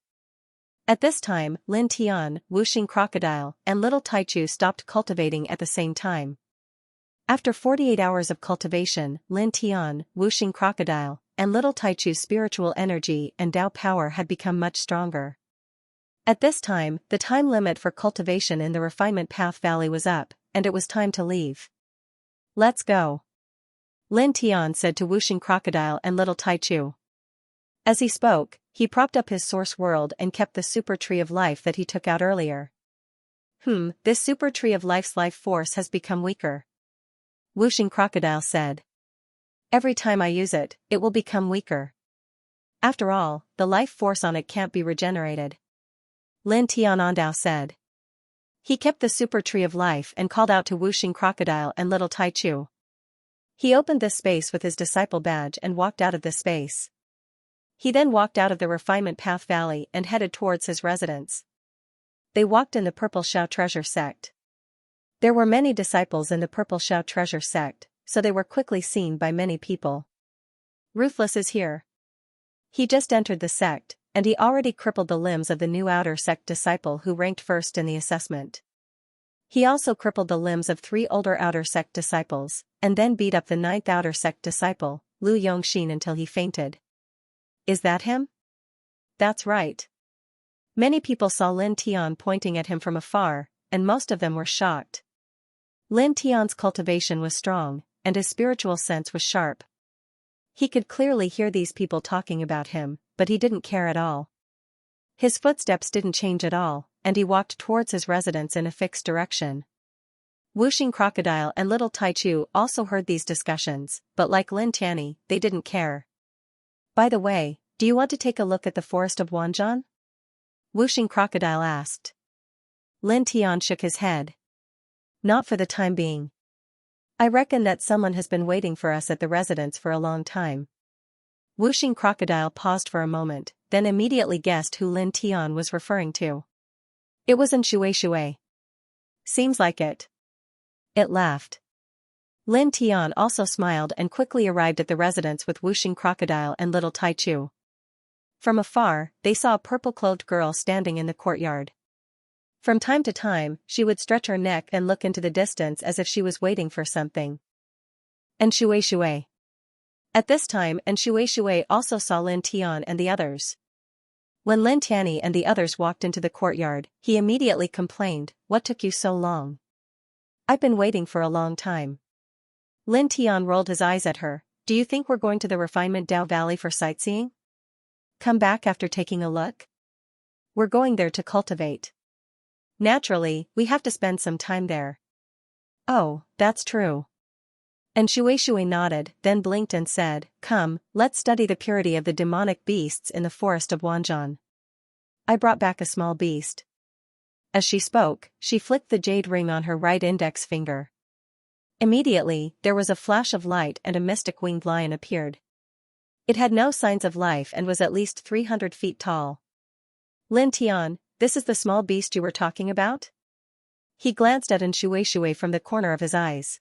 At this time, Lin Tian, Wuxing Crocodile, and Little Taichu stopped cultivating at the same time. After 48 hours of cultivation, Lin Tian, Wuxing Crocodile, and Little Taichu's spiritual energy and Tao power had become much stronger. At this time, the time limit for cultivation in the Refinement Path Valley was up, and it was time to leave. Let's go. Lin Tian said to Wuxing Crocodile and Little Taichu. As he spoke, he propped up his source world and kept the super tree of life that he took out earlier. This super tree of life's life force has become weaker. Wuxing Crocodile said. Every time I use it, it will become weaker. After all, the life force on it can't be regenerated. Lin Tianandao said. He kept the super tree of life and called out to Wuxing Crocodile and Little Taichu. He opened this space with his disciple badge and walked out of this space. He then walked out of the Refinement Path Valley and headed towards his residence. They walked in the Purple Shao Treasure Sect. There were many disciples in the Purple Shao Treasure Sect, so they were quickly seen by many people. Ruthless is here. He just entered the sect, and he already crippled the limbs of the new outer sect disciple who ranked first in the assessment. He also crippled the limbs of 3 older outer sect disciples, and then beat up the 9th outer sect disciple, Lu Yongxin, until he fainted. Is that him? That's right. Many people saw Lin Tian pointing at him from afar, and most of them were shocked. Lin Tian's cultivation was strong, and his spiritual sense was sharp. He could clearly hear these people talking about him, but he didn't care at all. His footsteps didn't change at all, and he walked towards his residence in a fixed direction. Wuxing Crocodile and Little Taichu also heard these discussions, but like Lin Tianyi, they didn't care. By the way, do you want to take a look at the forest of Wanzhan? Wuxing Crocodile asked. Lin Tian shook his head. Not for the time being. I reckon that someone has been waiting for us at the residence for a long time. Wuxing Crocodile paused for a moment, then immediately guessed who Lin Tian was referring to. It wasn't Shui. Seems like it. It laughed. Lin Tian also smiled and quickly arrived at the residence with Wuxing Crocodile and Little Taichu. From afar, they saw a purple-clothed girl standing in the courtyard. From time to time, she would stretch her neck and look into the distance as if she was waiting for something. And Shui. At this time, and Shui also saw Lin Tian and the others. When Lin Tianyi and the others walked into the courtyard, he immediately complained, "What took you so long? I've been waiting for a long time." Lin Tian rolled his eyes at her. Do you think we're going to the Refinement Dao Valley for sightseeing? Come back after taking a look? We're going there to cultivate. Naturally, we have to spend some time there. Oh, that's true. And Shui nodded, then blinked and said, Come, let's study the purity of the demonic beasts in the forest of Wanzhan. I brought back a small beast. As she spoke, she flicked the jade ring on her right index finger. Immediately, there was a flash of light and a mystic winged lion appeared. It had no signs of life and was at least 300 feet tall. Lin Tian, this is the small beast you were talking about? He glanced at Shui from the corner of his eyes.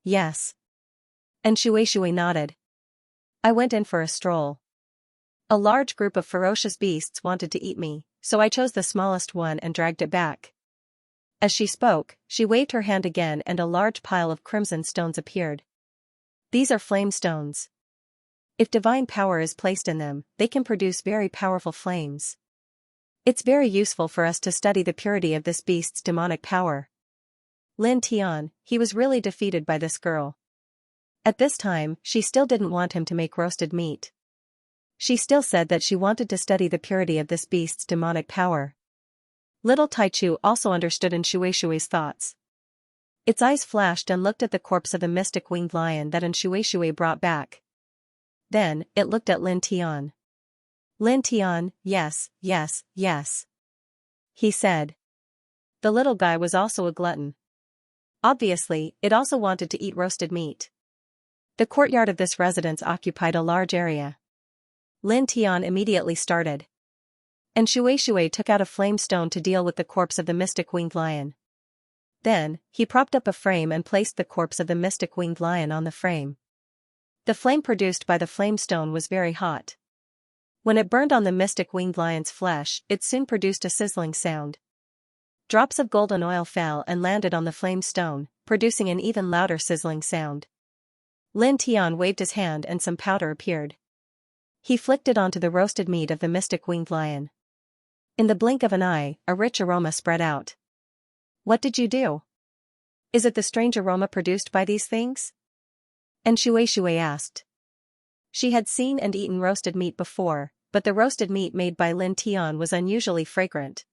Yes. Shui nodded. I went in for a stroll. A large group of ferocious beasts wanted to eat me, so I chose the smallest one and dragged it back. As she spoke, she waved her hand again and a large pile of crimson stones appeared. These are flame stones. If divine power is placed in them, they can produce very powerful flames. It's very useful for us to study the purity of this beast's demonic power. Lin Tian, he was really defeated by this girl. At this time, she still didn't want him to make roasted meat. She still said that she wanted to study the purity of this beast's demonic power. Little Taichu also understood Shui's thoughts. Its eyes flashed and looked at the corpse of the mystic winged lion that Shui brought back. Then, it looked at Lin Tian. Lin Tian, yes, yes, yes. He said. The little guy was also a glutton. Obviously, it also wanted to eat roasted meat. The courtyard of this residence occupied a large area. Lin Tian immediately started. Shui took out a flame stone to deal with the corpse of the mystic winged lion. Then, he propped up a frame and placed the corpse of the mystic winged lion on the frame. The flame produced by the flame stone was very hot. When it burned on the mystic winged lion's flesh, it soon produced a sizzling sound. Drops of golden oil fell and landed on the flame stone, producing an even louder sizzling sound. Lin Tian waved his hand and some powder appeared. He flicked it onto the roasted meat of the mystic winged lion. In the blink of an eye, a rich aroma spread out. What did you do? Is it the strange aroma produced by these things? Shui asked. She had seen and eaten roasted meat before, but the roasted meat made by Lin Tian was unusually fragrant.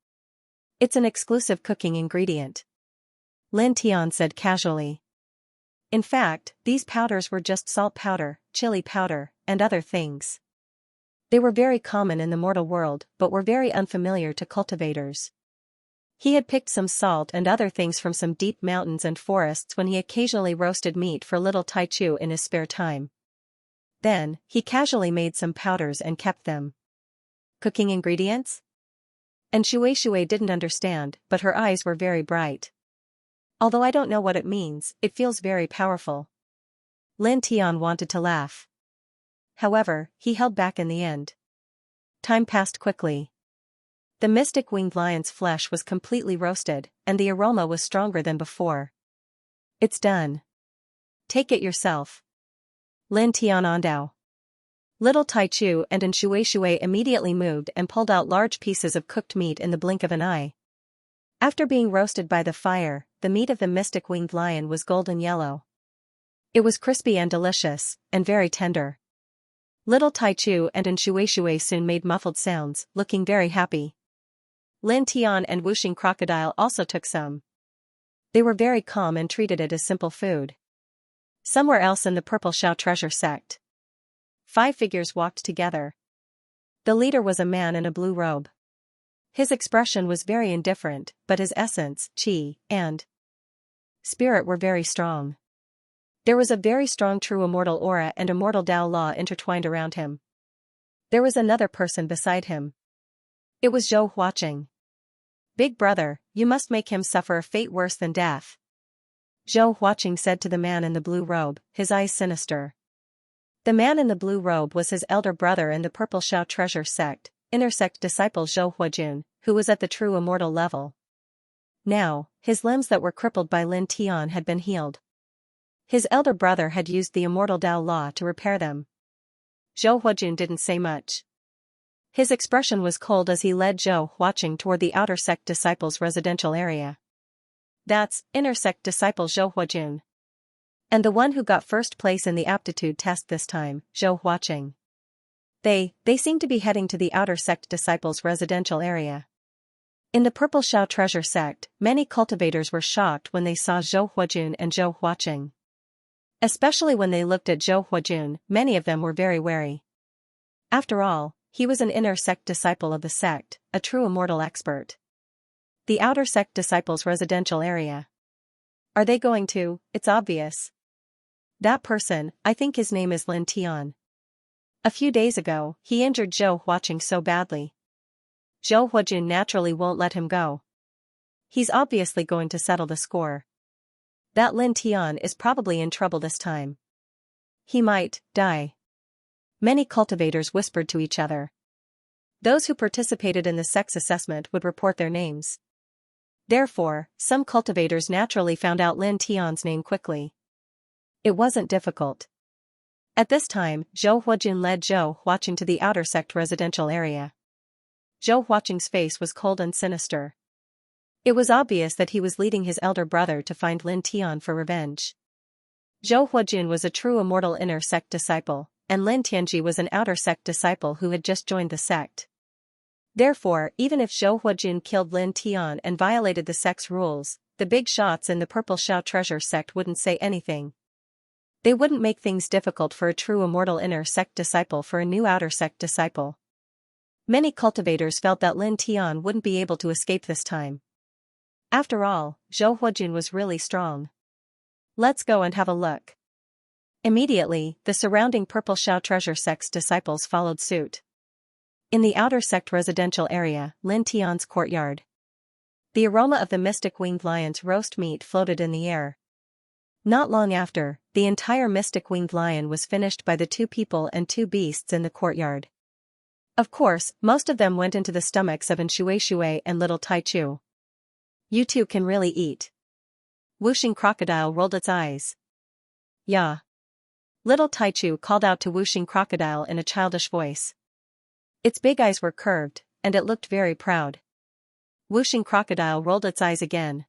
It's an exclusive cooking ingredient. Lin Tian said casually. In fact, these powders were just salt powder, chili powder, and other things. They were very common in the mortal world but were very unfamiliar to cultivators. He had picked some salt and other things from some deep mountains and forests when he occasionally roasted meat for little Taichu in his spare time. Then, he casually made some powders and kept them. Cooking ingredients? Shui didn't understand, but her eyes were very bright. Although I don't know what it means, it feels very powerful. Lin Tian wanted to laugh. However, he held back in the end. Time passed quickly. The mystic winged lion's flesh was completely roasted, and the aroma was stronger than before. It's done. Take it yourself. Lin Tian Ondao. Little Taichu and Shui immediately moved and pulled out large pieces of cooked meat in the blink of an eye. After being roasted by the fire, the meat of the mystic winged lion was golden yellow. It was crispy and delicious, and very tender. Little Taichu and Shui soon made muffled sounds, looking very happy. Lin Tian and Wuxing Crocodile also took some. They were very calm and treated it as simple food. Somewhere else in the Purple Xiao treasure sect, 5 figures walked together. The leader was a man in a blue robe. His expression was very indifferent, but his essence, qi, and spirit were very strong. There was a very strong true immortal aura and immortal Tao law intertwined around him. There was another person beside him. It was Zhou Huaqing. Big brother, you must make him suffer a fate worse than death. Zhou Huaqing said to the man in the blue robe, his eyes sinister. The man in the blue robe was his elder brother in the Purple Xiao treasure sect, inner sect disciple Zhou Huajun, who was at the true immortal level. Now, his limbs that were crippled by Lin Tian had been healed. His elder brother had used the immortal Tao law to repair them. Zhou Huajun didn't say much. His expression was cold as he led Zhou Huaqing toward the outer sect disciples' residential area. That's inner sect disciple Zhou Huajun. And the one who got first place in the aptitude test this time, Zhou Huaqing. They seemed to be heading to the outer sect disciples' residential area. In the Purple Xiao treasure sect, many cultivators were shocked when they saw Zhou Huajun and Zhou Huaqing. Especially when they looked at Zhou Huajun, many of them were very wary. After all, he was an inner sect disciple of the sect, a true immortal expert. The outer sect disciples' residential area. Are they going to? It's obvious. That person, I think his name is Lin Tian. A few days ago, he injured Zhou Huaqing so badly. Zhou Huajun naturally won't let him go. He's obviously going to settle the score. That Lin Tian is probably in trouble this time. He might die. Many cultivators whispered to each other. Those who participated in the sex assessment would report their names. Therefore, some cultivators naturally found out Lin Tian's name quickly. It wasn't difficult. At this time, Zhou Huajun led Zhou Huaqing to the outer sect residential area. Zhou Huaqing's face was cold and sinister. It was obvious that he was leading his elder brother to find Lin Tian for revenge. Zhou Huajun was a true immortal inner sect disciple, and Lin Tianji was an outer sect disciple who had just joined the sect. Therefore, even if Zhou Huajun killed Lin Tian and violated the sect's rules, the big shots in the Purple Shao Treasure sect wouldn't say anything. They wouldn't make things difficult for a true immortal inner sect disciple for a new outer sect disciple. Many cultivators felt that Lin Tian wouldn't be able to escape this time. After all, Zhou Huajun was really strong. Let's go and have a look. Immediately, the surrounding Purple Shao Treasure sect's disciples followed suit. In the outer sect residential area, Lin Tian's courtyard. The aroma of the mystic winged lion's roast meat floated in the air. Not long after, the entire mystic winged lion was finished by the 2 people and 2 beasts in the courtyard. Of course, most of them went into the stomachs of Xianxia and little Taichu. You two can really eat. Wuxing Crocodile rolled its eyes. Yeah. Little Taichu called out to Wuxing Crocodile in a childish voice. Its big eyes were curved, and it looked very proud. Wuxing Crocodile rolled its eyes again.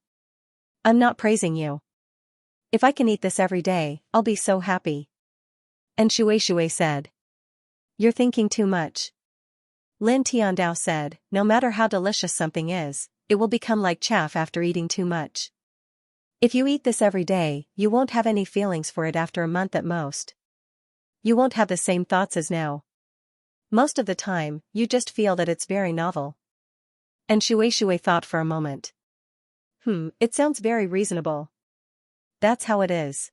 I'm not praising you. If I can eat this every day, I'll be so happy. And Xianxia said. You're thinking too much. Lin Tiandao said, no matter how delicious something is, it will become like chaff after eating too much. If you eat this every day, you won't have any feelings for it after a month at most. You won't have the same thoughts as now. Most of the time, you just feel that it's very novel. And Xianxia thought for a moment. It sounds very reasonable. That's how it is.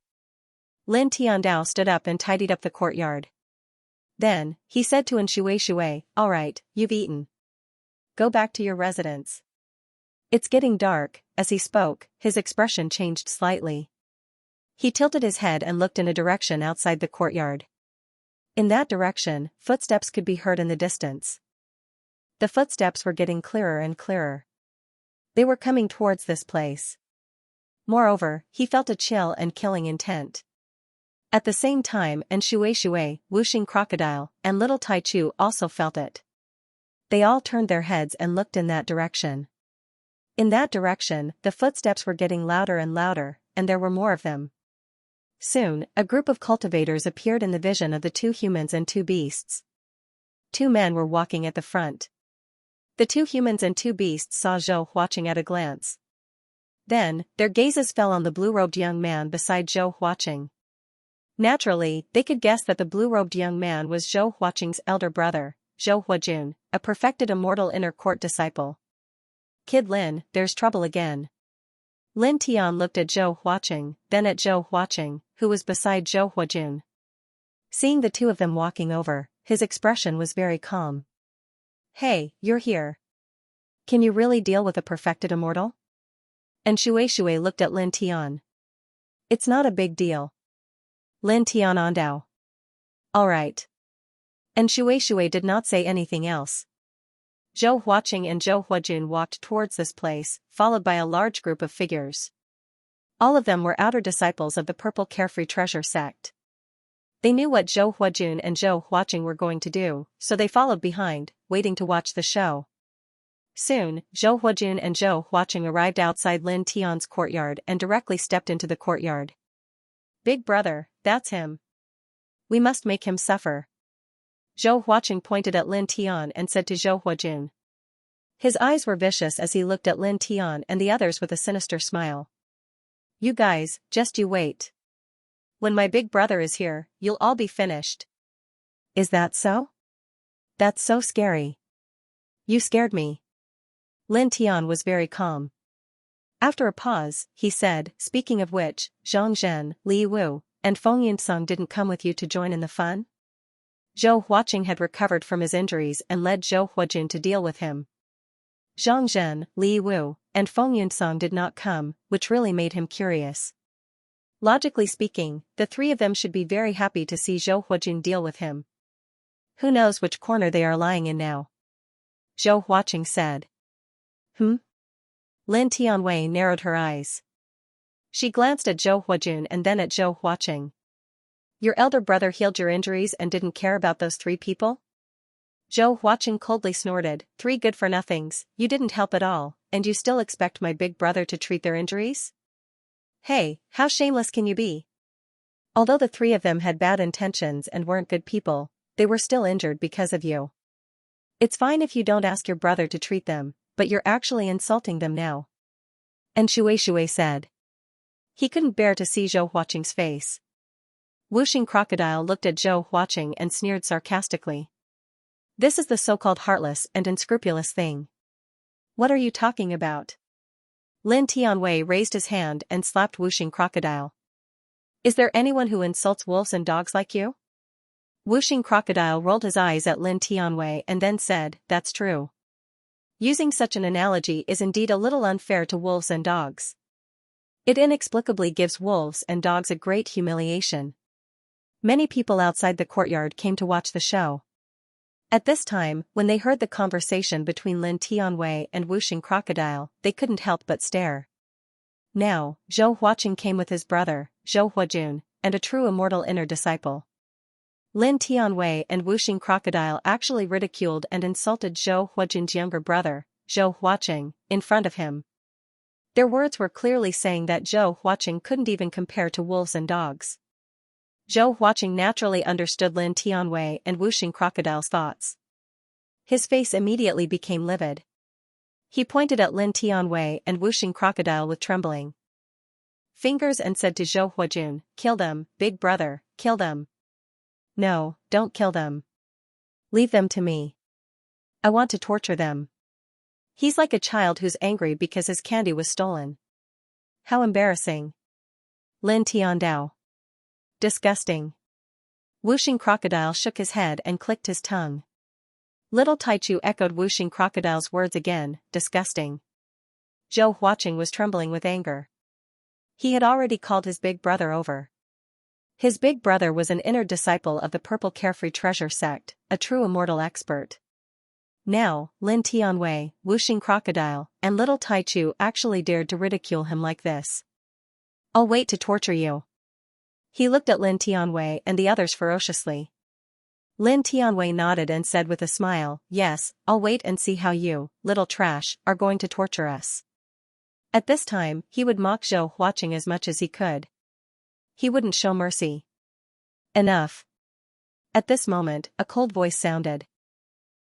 Lin Tiandao stood up and tidied up the courtyard. Then, he said to Xianxia, all right, you've eaten. Go back to your residence. It's getting dark. As he spoke, his expression changed slightly. He tilted his head and looked in a direction outside the courtyard. In that direction, footsteps could be heard in the distance. The footsteps were getting clearer and clearer. They were coming towards this place. Moreover, he felt a chill and killing intent. At the same time, Xianxia, Wuxing Crocodile, and little Taichu also felt it. They all turned their heads and looked in that direction. In that direction, the footsteps were getting louder and louder, and there were more of them. Soon, a group of cultivators appeared in the vision of the 2 humans and 2 beasts. 2 men were walking at the front. The 2 humans and 2 beasts saw Zhou Huaqing at a glance. Then, their gazes fell on the blue-robed young man beside Zhou Huaqing. Naturally, they could guess that the blue-robed young man was Zhou Huaqing's elder brother, Zhou Huajun, a perfected immortal inner court disciple. Kid Lin, there's trouble again. Lin Tian looked at Zhou Huaqing, then at Zhou Huaqing, who was beside Zhou Huajun. Seeing the 2 of them walking over, his expression was very calm. Hey, you're here. Can you really deal with a perfected immortal? And Xianxia looked at Lin Tian. It's not a big deal. Lin Tian andao. All right. And Xianxia did not say anything else. Zhou Huaqing and Zhou Huajun walked towards this place, followed by a large group of figures. All of them were outer disciples of the Purple Carefree Treasure sect. They knew what Zhou Huajun and Zhou Huaqing were going to do, so they followed behind, waiting to watch the show. Soon, Zhou Huajun and Zhou Huaqing arrived outside Lin Tian's courtyard and directly stepped into the courtyard. Big brother, that's him. We must make him suffer. Zhou Huaqing pointed at Lin Tian and said to Zhou Huajun. His eyes were vicious as he looked at Lin Tian and the others with a sinister smile. You guys, just you wait. When my big brother is here, you'll all be finished. Is that so? That's so scary. You scared me. Lin Tian was very calm. After a pause, he said, speaking of which, Zhang Zhen, Li Wu, and Feng Yinsong didn't come with you to join in the fun? Zhou Huaqing had recovered from his injuries and led Zhou Huajun to deal with him. Zhang Zhen, Li Wu, and Feng Yunsong did not come, which really made him curious. Logically speaking, the three of them should be very happy to see Zhou Huajun deal with him. Who knows which corner they are lying in now? Zhou Huaqing said. Lin Tianwei narrowed her eyes. She glanced at Zhou Huajun and then at Zhou Huaqing. Your elder brother healed your injuries and didn't care about those three people? Zhou Huaqing coldly snorted, 3 good-for-nothings, you didn't help at all, and you still expect my big brother to treat their injuries? Hey, how shameless can you be? Although the three of them had bad intentions and weren't good people, they were still injured because of you. It's fine if you don't ask your brother to treat them, but you're actually insulting them now. And Shui said. He couldn't bear to see Zhou Huaqing's face. Wuxing Crocodile looked at Zhou Huaqing and sneered sarcastically. This is the so-called heartless and unscrupulous thing. What are you talking about? Lin Tianwei raised his hand and slapped Wuxing Crocodile. Is there anyone who insults wolves and dogs like you? Wuxing Crocodile rolled his eyes at Lin Tianwei and then said, that's true. Using such an analogy is indeed a little unfair to wolves and dogs. It inexplicably gives wolves and dogs a great humiliation. Many people outside the courtyard came to watch the show. At this time, when they heard the conversation between Lin Tianwei and Wuxing Crocodile, they couldn't help but stare. Now, Zhou Huaqing came with his brother, Zhou Huajun, and a true immortal inner disciple. Lin Tianwei and Wuxing Crocodile actually ridiculed and insulted Zhou Huajun's younger brother, Zhou Huaqing, in front of him. Their words were clearly saying that Zhou Huaqing couldn't even compare to wolves and dogs. Zhou Huaqing naturally understood Lin Tianwei and Wuxing Crocodile's thoughts. His face immediately became livid. He pointed at Lin Tianwei and Wuxing Crocodile with trembling fingers and said to Zhou Huajun, kill them, big brother, kill them. No, don't kill them. Leave them to me. I want to torture them. He's like a child who's angry because his candy was stolen. How embarrassing. Lin Tiandao. Disgusting. Wuxing Crocodile shook his head and clicked his tongue. Little Taichu echoed Wuxing Crocodile's words again, disgusting. Zhou Huaqing was trembling with anger. He had already called his big brother over. His big brother was an inner disciple of the Purple Carefree Treasure sect, a true immortal expert. Now, Lin Tianwei, Wuxing Crocodile, and Little Taichu actually dared to ridicule him like this. I'll wait to torture you. He looked at Lin Tianwei and the others ferociously. Lin Tianwei nodded and said with a smile, yes, I'll wait and see how you, little trash, are going to torture us. At this time, he would mock Zhou Huaqing as much as he could. He wouldn't show mercy. Enough. At this moment, a cold voice sounded.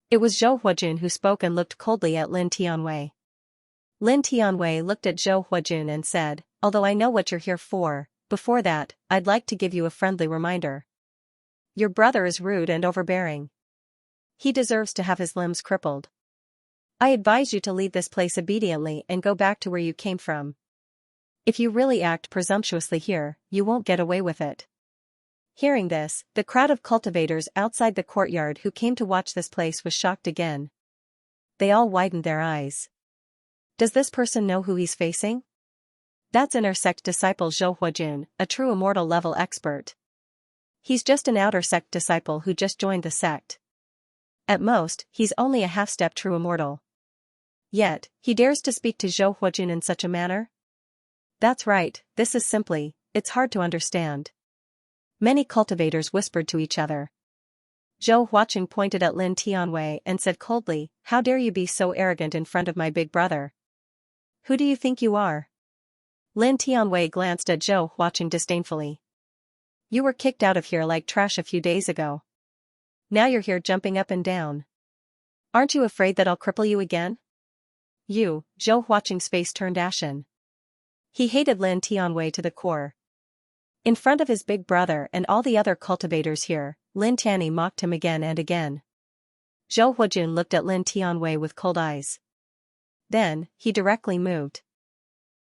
It was Zhou Huajun who spoke and looked coldly at Lin Tianwei. Lin Tianwei looked at Zhou Huajun and said, although I know what you're here for, before that, I'd like to give you a friendly reminder. Your brother is rude and overbearing. He deserves to have his limbs crippled. I advise you to leave this place obediently and go back to where you came from. If you really act presumptuously here, you won't get away with it. Hearing this, the crowd of cultivators outside the courtyard who came to watch this place was shocked again. They all widened their eyes. Does this person know who he's facing? That's inner sect disciple Zhou Huajun, a true immortal level expert. He's just an outer sect disciple who just joined the sect. At most, he's only a half-step true immortal. Yet, he dares to speak to Zhou Huajun in such a manner? That's right, this is simply, it's hard to understand. Many cultivators whispered to each other. Zhou Huaqing pointed at Lin Tianwei and said coldly, how dare you be so arrogant in front of my big brother? Who do you think you are? Lin Tianwei glanced at Zhou Huaqing disdainfully. You were kicked out of here like trash a few days ago. Now you're here jumping up and down. Aren't you afraid that I'll cripple you again? You, Zhou Huaqing's face turned ashen. He hated Lin Tianwei to the core. In front of his big brother and all the other cultivators here, Lin Tianyi mocked him again and again. Zhou Huajun looked at Lin Tianwei with cold eyes. Then, he directly moved.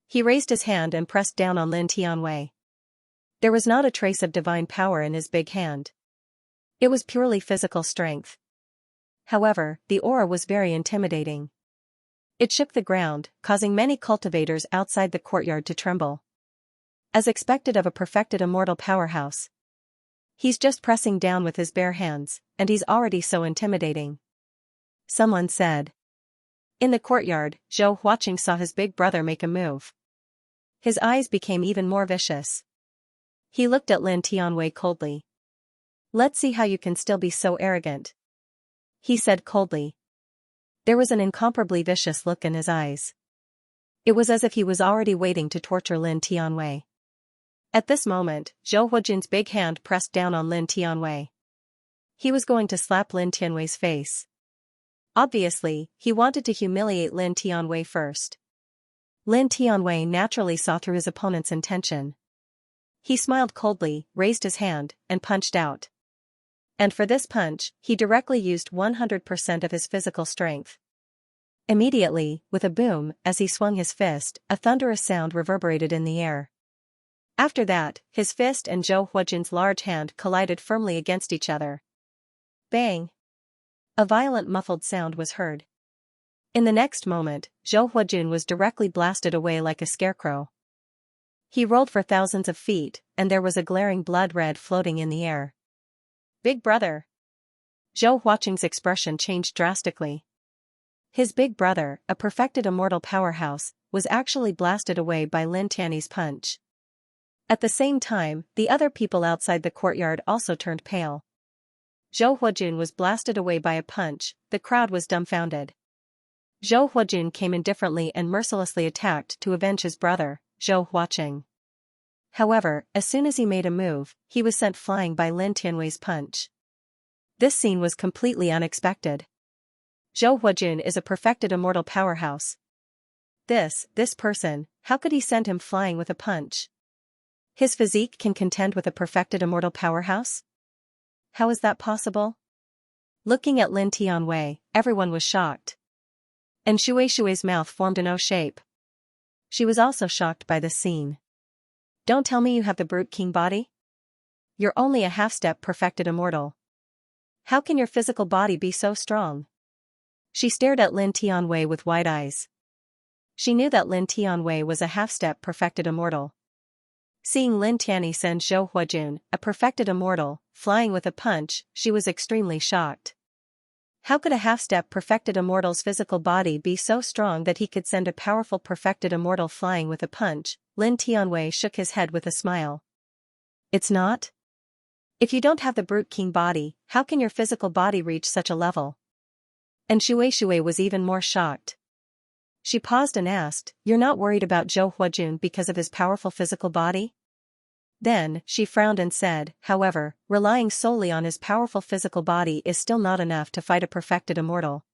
He raised his hand and pressed down on Lin Tianwei. There was not a trace of divine power in his big hand. It was purely physical strength. However, the aura was very intimidating. It shook the ground, causing many cultivators outside the courtyard to tremble. As expected of a perfected immortal powerhouse. He's just pressing down with his bare hands, and he's already so intimidating. Someone said. In the courtyard, Zhou Huaqing saw his big brother make a move. His eyes became even more vicious. He looked at Lin Tianwei coldly. Let's see how you can still be so arrogant. He said coldly. There was an incomparably vicious look in his eyes. It was as if he was already waiting to torture Lin Tianwei. At this moment, Zhou Huajin's big hand pressed down on Lin Tianwei. He was going to slap Lin Tianwei's face. Obviously, he wanted to humiliate Lin Tianwei first. Lin Tianwei naturally saw through his opponent's intention. He smiled coldly, raised his hand, and punched out. And for this punch, he directly used 100% of his physical strength. Immediately, with a boom, as he swung his fist, a thunderous sound reverberated in the air. After that, his fist and Zhou Huajin's large hand collided firmly against each other. Bang! A violent muffled sound was heard. In the next moment, Zhou Huajin was directly blasted away like a scarecrow. He rolled for thousands of feet, and there was a glaring blood red floating in the air. Big brother! Zhou Huaqing's expression changed drastically. His big brother, a perfected immortal powerhouse, was actually blasted away by Lin Tianyi's punch. At the same time, the other people outside the courtyard also turned pale. Zhou Huajin was blasted away by a punch, the crowd was dumbfounded. Zhou Huajin came indifferently and mercilessly attacked to avenge his brother, Zhou Huaqing. However, as soon as he made a move, he was sent flying by Lin Tianwei's punch. This scene was completely unexpected. Zhou Huajin is a perfected immortal powerhouse. This person, how could he send him flying with a punch? His physique can contend with a perfected immortal powerhouse? How is that possible? Looking at Lin Tianwei, everyone was shocked. And Shui's mouth formed an O shape. She was also shocked by this scene. Don't tell me you have the brute king body? You're only a half-step perfected immortal. How can your physical body be so strong? She stared at Lin Tianwei with wide eyes. She knew that Lin Tianwei was a half-step perfected immortal. Seeing Lin Tianyi send Zhou Huajin, a perfected immortal, flying with a punch, she was extremely shocked. How could a half-step perfected immortal's physical body be so strong that he could send a powerful perfected immortal flying with a punch? Lin Tianwei shook his head with a smile. It's not? If you don't have the brute king body, how can your physical body reach such a level? And Shui was even more shocked. She paused and asked, You're not worried about Zhou Huajin because of his powerful physical body? Then, she frowned and said, however, relying solely on his powerful physical body is still not enough to fight a perfected immortal.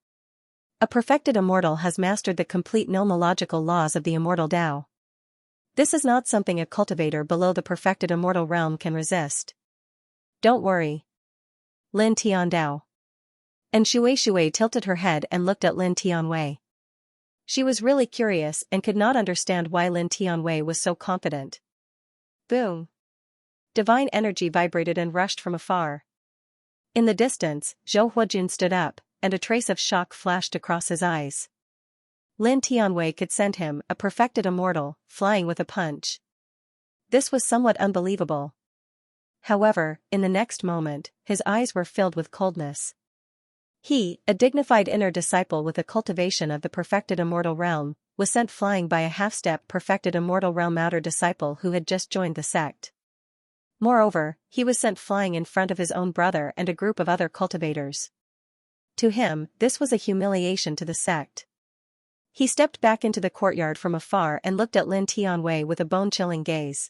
A perfected immortal has mastered the complete nomological laws of the immortal Tao. This is not something a cultivator below the perfected immortal realm can resist. Don't worry. Lin Tiandao. And Shui tilted her head and looked at Lin Tianwei. She was really curious and could not understand why Lin Tianwei was so confident. Boom. Divine energy vibrated and rushed from afar. In the distance, Zhou Huajin stood up, and a trace of shock flashed across his eyes. Lin Tianwei could send him, a perfected immortal, flying with a punch. This was somewhat unbelievable. However, in the next moment, his eyes were filled with coldness. He, a dignified inner disciple with a cultivation of the perfected immortal realm, was sent flying by a half-step perfected immortal realm outer disciple who had just joined the sect. Moreover, he was sent flying in front of his own brother and a group of other cultivators. To him, this was a humiliation to the sect. He stepped back into the courtyard from afar and looked at Lin Tianwei with a bone-chilling gaze.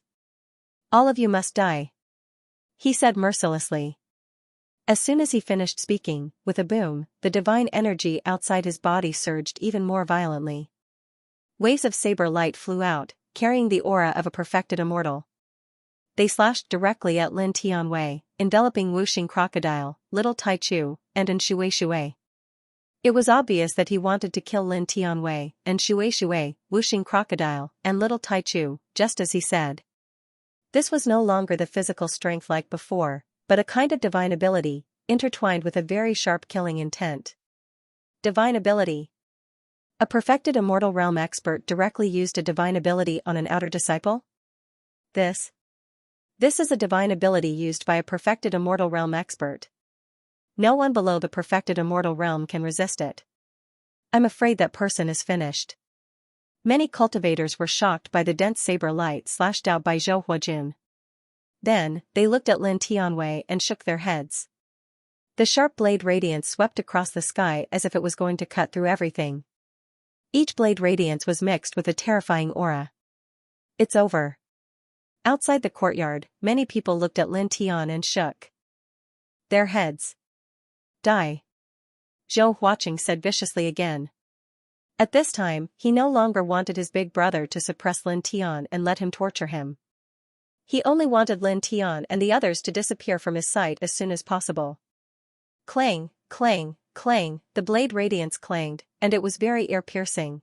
All of you must die. He said mercilessly. As soon as he finished speaking, with a boom, the divine energy outside his body surged even more violently. Waves of saber light flew out, carrying the aura of a perfected immortal. They slashed directly at Lin Tianwei, enveloping Wuxing Crocodile, Little Taichu, and Shui. It was obvious that he wanted to kill Lin Tianwei, and Shui, Wuxing Crocodile, and Little Taichu, just as he said. This was no longer the physical strength like before, but a kind of divine ability, intertwined with a very sharp killing intent. Divine ability. A perfected immortal realm expert directly used a divine ability on an outer disciple? This is a divine ability used by a perfected immortal realm expert. No one below the perfected immortal realm can resist it. I'm afraid that person is finished. Many cultivators were shocked by the dense saber light slashed out by Zhou Huajun. Then, they looked at Lin Tianwei and shook their heads. The sharp blade radiance swept across the sky as if it was going to cut through everything. Each blade radiance was mixed with a terrifying aura. It's over. Outside the courtyard, many people looked at Lin Tian and shook their heads. Die. Zhou Huaqing said viciously again. At this time, he no longer wanted his big brother to suppress Lin Tian and let him torture him. He only wanted Lin Tian and the others to disappear from his sight as soon as possible. Clang, clang, clang, the blade radiance clanged, and it was very ear-piercing.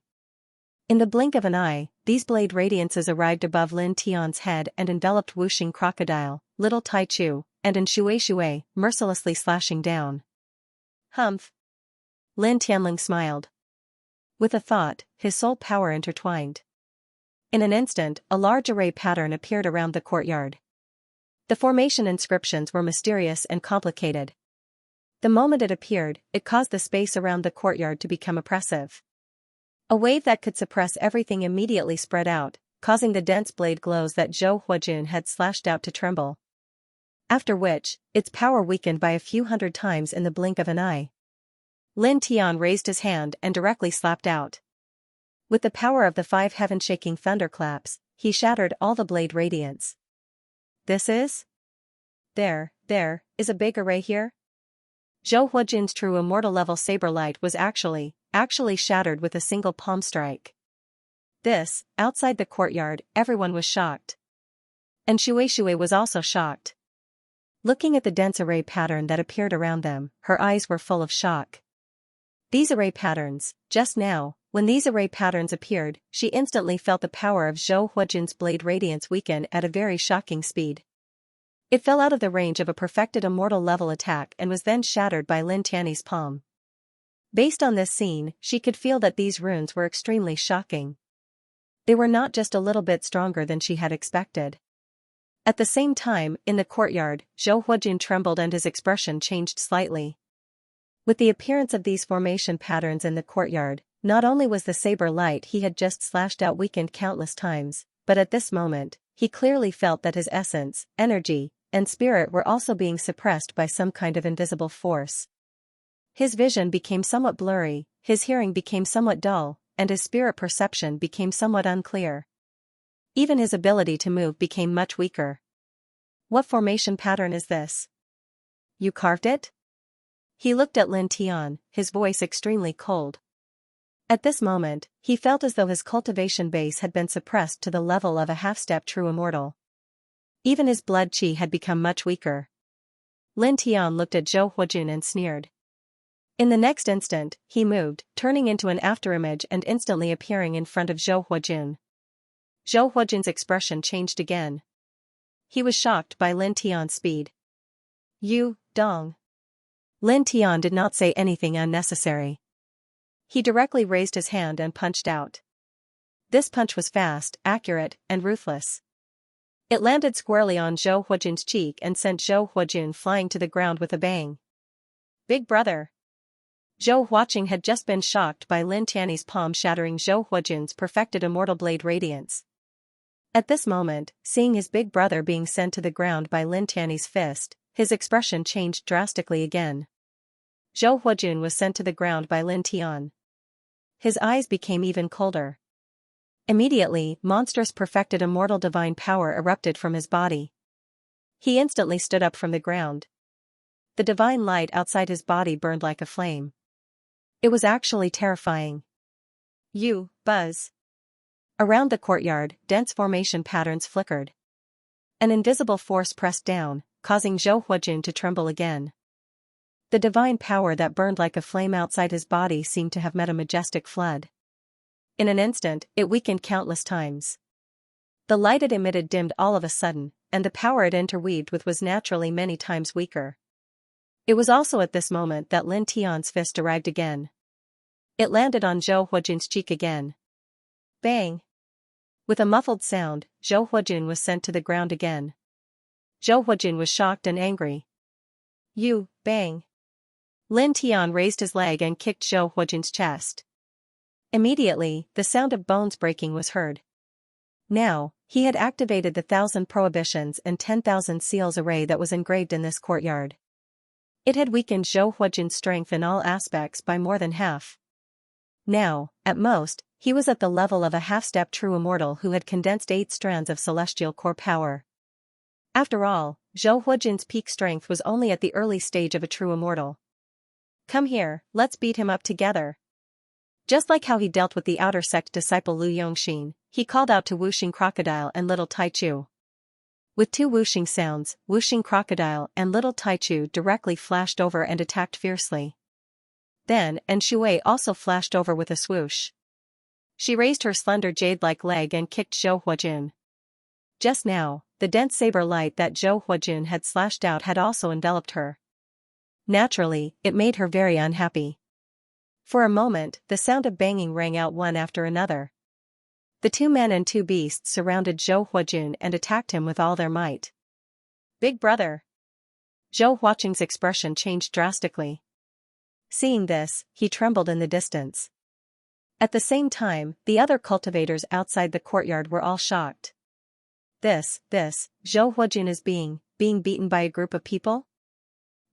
In the blink of an eye, these blade radiances arrived above Lin Tian's head and enveloped Wuxing Crocodile, Little Tai Chu, and Shui, mercilessly slashing down. Humph. Lin Tianling smiled. With a thought, his soul power intertwined. In an instant, a large array pattern appeared around the courtyard. The formation inscriptions were mysterious and complicated. The moment it appeared, it caused the space around the courtyard to become oppressive. A wave that could suppress everything immediately spread out, causing the dense blade glows that Zhou Huajun had slashed out to tremble. After which, its power weakened by a few hundred times in the blink of an eye. Lin Tian raised his hand and directly slapped out. With the power of the 5 heaven-shaking thunderclaps, he shattered all the blade radiance. This is? There is a big array here? Zhou Huajun's true immortal level saber light was actually shattered with a single palm strike. This, outside the courtyard, everyone was shocked. And Shui was also shocked. Looking at the dense array pattern that appeared around them, her eyes were full of shock. These array patterns, just now, when these array patterns appeared, she instantly felt the power of Zhou Huajun's blade radiance weaken at a very shocking speed. It fell out of the range of a perfected immortal level attack and was then shattered by Lin Tian's palm. Based on this scene, she could feel that these runes were extremely shocking. They were not just a little bit stronger than she had expected. At the same time, in the courtyard, Zhou Huajun trembled and his expression changed slightly. With the appearance of these formation patterns in the courtyard, not only was the saber light he had just slashed out weakened countless times, but at this moment, he clearly felt that his essence, energy, and spirit were also being suppressed by some kind of invisible force. His vision became somewhat blurry, his hearing became somewhat dull, and his spirit perception became somewhat unclear. Even his ability to move became much weaker. What formation pattern is this? You carved it? He looked at Lin Tian, his voice extremely cold. At this moment, he felt as though his cultivation base had been suppressed to the level of a half-step true immortal. Even his blood qi had become much weaker. Lin Tian looked at Zhou Huajun and sneered. In the next instant, he moved, turning into an afterimage and instantly appearing in front of Zhou Huajun. Zhou Huajun's expression changed again. He was shocked by Lin Tian's speed. You, Dong. Lin Tian did not say anything unnecessary. He directly raised his hand and punched out. This punch was fast, accurate, and ruthless. It landed squarely on Zhou Huajun's cheek and sent Zhou Huajun flying to the ground with a bang. Big brother. Zhou Huaqing had just been shocked by Lin Tian's palm shattering Zhou Huajun's perfected immortal blade radiance. At this moment, seeing his big brother being sent to the ground by Lin Tian's fist, his expression changed drastically again. Zhou Huajun was sent to the ground by Lin Tian. His eyes became even colder. Immediately, monstrous perfected immortal divine power erupted from his body. He instantly stood up from the ground. The divine light outside his body burned like a flame. It was actually terrifying. You, Buzz. Around the courtyard, dense formation patterns flickered. An invisible force pressed down, causing Zhou Huajun to tremble again. The divine power that burned like a flame outside his body seemed to have met a majestic flood. In an instant, it weakened countless times. The light it emitted dimmed all of a sudden, and the power it interweaved with was naturally many times weaker. It was also at this moment that Lin Tian's fist arrived again. It landed on Zhou Huajun's cheek again. Bang! With a muffled sound, Zhou Huajun was sent to the ground again. Zhou Huajun was shocked and angry. You, bang! Lin Tian raised his leg and kicked Zhou Huajun's chest. Immediately, the sound of bones breaking was heard. Now, he had activated the 1,000 prohibitions and 10,000 seals array that was engraved in this courtyard. It had weakened Zhou Huajun's strength in all aspects by more than half. Now, at most, he was at the level of a half-step true immortal who had condensed 8 strands of celestial core power. After all, Zhou Huajun's peak strength was only at the early stage of a true immortal. Come here, let's beat him up together. Just like how he dealt with the outer sect disciple Lu Yongxin, he called out to Wuxing Crocodile and Little Taichu. With 2 whooshing sounds, Wuxing Crocodile and Little Taichu directly flashed over and attacked fiercely. Then, Shui also flashed over with a swoosh. She raised her slender jade-like leg and kicked Zhou Huajun. Just now, the dense saber light that Zhou Huajun had slashed out had also enveloped her. Naturally, it made her very unhappy. For a moment, the sound of banging rang out one after another. The 2 men and 2 beasts surrounded Zhou Huajun and attacked him with all their might. Big brother! Zhou Huajun's expression changed drastically. Seeing this, he trembled in the distance. At the same time, the other cultivators outside the courtyard were all shocked. This, Zhou Huajun is being beaten by a group of people?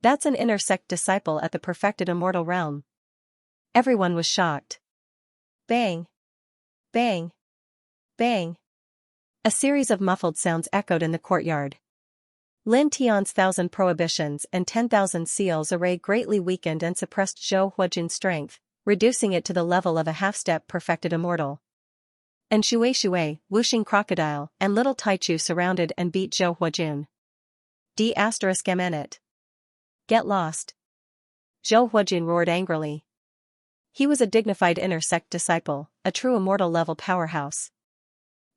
That's an inner sect disciple at the perfected immortal realm. Everyone was shocked. Bang! Bang! Bang! A series of muffled sounds echoed in the courtyard. Lin Tian's 1,000 prohibitions and 10,000 seals array greatly weakened and suppressed Zhou Huajun's strength, reducing it to the level of a half-step perfected immortal. And Shui, Wuxing Crocodile, and Little Taichu surrounded and beat Zhou Huajun. D***it. Get lost. Zhou Huajun roared angrily. He was a dignified inner sect disciple, a true immortal level powerhouse.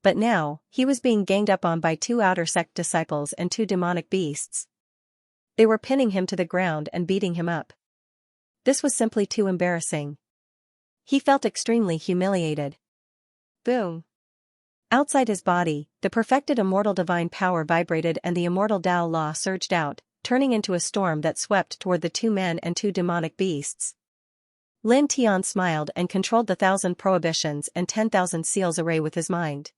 But now, he was being ganged up on by 2 outer sect disciples and 2 demonic beasts. They were pinning him to the ground and beating him up. This was simply too embarrassing. He felt extremely humiliated. Boom! Outside his body, the perfected immortal divine power vibrated and the immortal Tao law surged out, turning into a storm that swept toward the 2 men and 2 demonic beasts. Lin Tian smiled and controlled the 1,000 prohibitions and 10,000 seals array with his mind.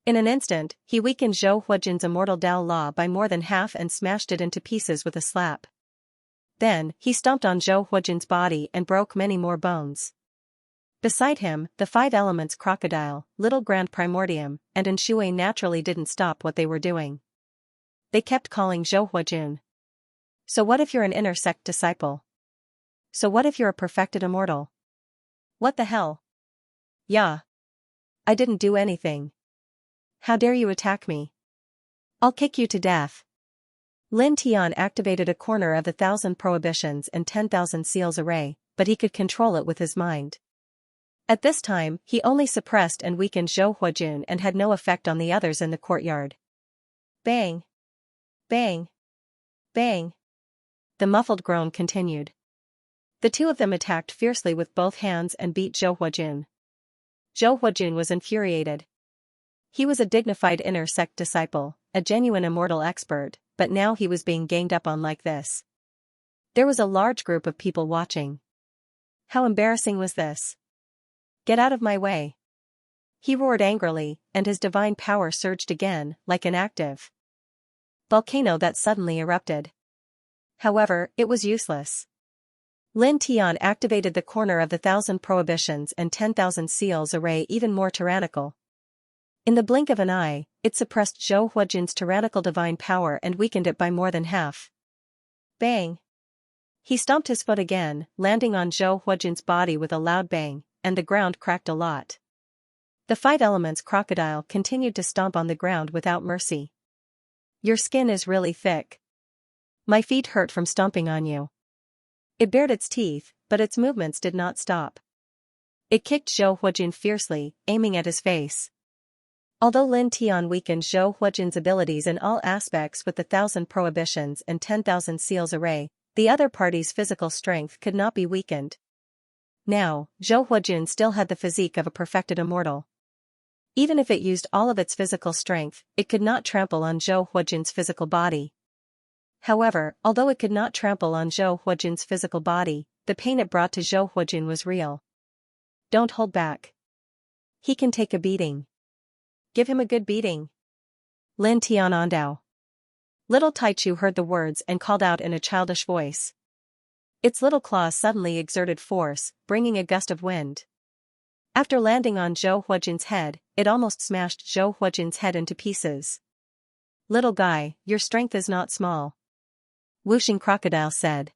In an instant, he weakened Zhou Huajun's immortal Tao law by more than half and smashed it into pieces with a slap. Then, he stomped on Zhou Huajun's body and broke many more bones. Beside him, the 5 elements Crocodile, Little Grand Primordium, and Enshui naturally didn't stop what they were doing. They kept calling Zhou Huajun. So what if you're an inner sect disciple? So what if you're a perfected immortal? What the hell? Yeah. I didn't do anything. How dare you attack me? I'll kick you to death. Lin Tian activated a corner of the 1,000 prohibitions and 10,000 seals array, but he could control it with his mind. At this time, he only suppressed and weakened Zhou Huajun and had no effect on the others in the courtyard. Bang! Bang! Bang! The muffled groan continued. The 2 of them attacked fiercely with both hands and beat Zhou Huajun. Zhou Huajun was infuriated. He was a dignified inner sect disciple, a genuine immortal expert, but now he was being ganged up on like this. There was a large group of people watching. How embarrassing was this? Get out of my way! He roared angrily, and his divine power surged again, like an active volcano that suddenly erupted. However, it was useless. Lin Tian activated the corner of the 1,000 prohibitions and 10,000 seals array even more tyrannical. In the blink of an eye, it suppressed Zhou Huajun's tyrannical divine power and weakened it by more than half. Bang! He stomped his foot again, landing on Zhou Huajun's body with a loud bang, and the ground cracked a lot. The 5 elements Crocodile continued to stomp on the ground without mercy. Your skin is really thick. My feet hurt from stomping on you. It bared its teeth, but its movements did not stop. It kicked Zhou Huajun fiercely, aiming at his face. Although Lin Tian weakened Zhou Huijin's abilities in all aspects with the 1,000 prohibitions and 10,000 seals array, the other party's physical strength could not be weakened. Now, Zhou Huijin still had the physique of a perfected immortal. Even if it used all of its physical strength, it could not trample on Zhou Huijin's physical body. However, although it could not trample on Zhou Huijin's physical body, the pain it brought to Zhou Huijin was real. Don't hold back. He can take a beating. Give him a good beating. Lin Tian Ondao. Little Taichu heard the words and called out in a childish voice. Its little claws suddenly exerted force, bringing a gust of wind. After landing on Zhou Huijin's head, it almost smashed Zhou Huijin's head into pieces. Little guy, your strength is not small. Wuxing Crocodile said.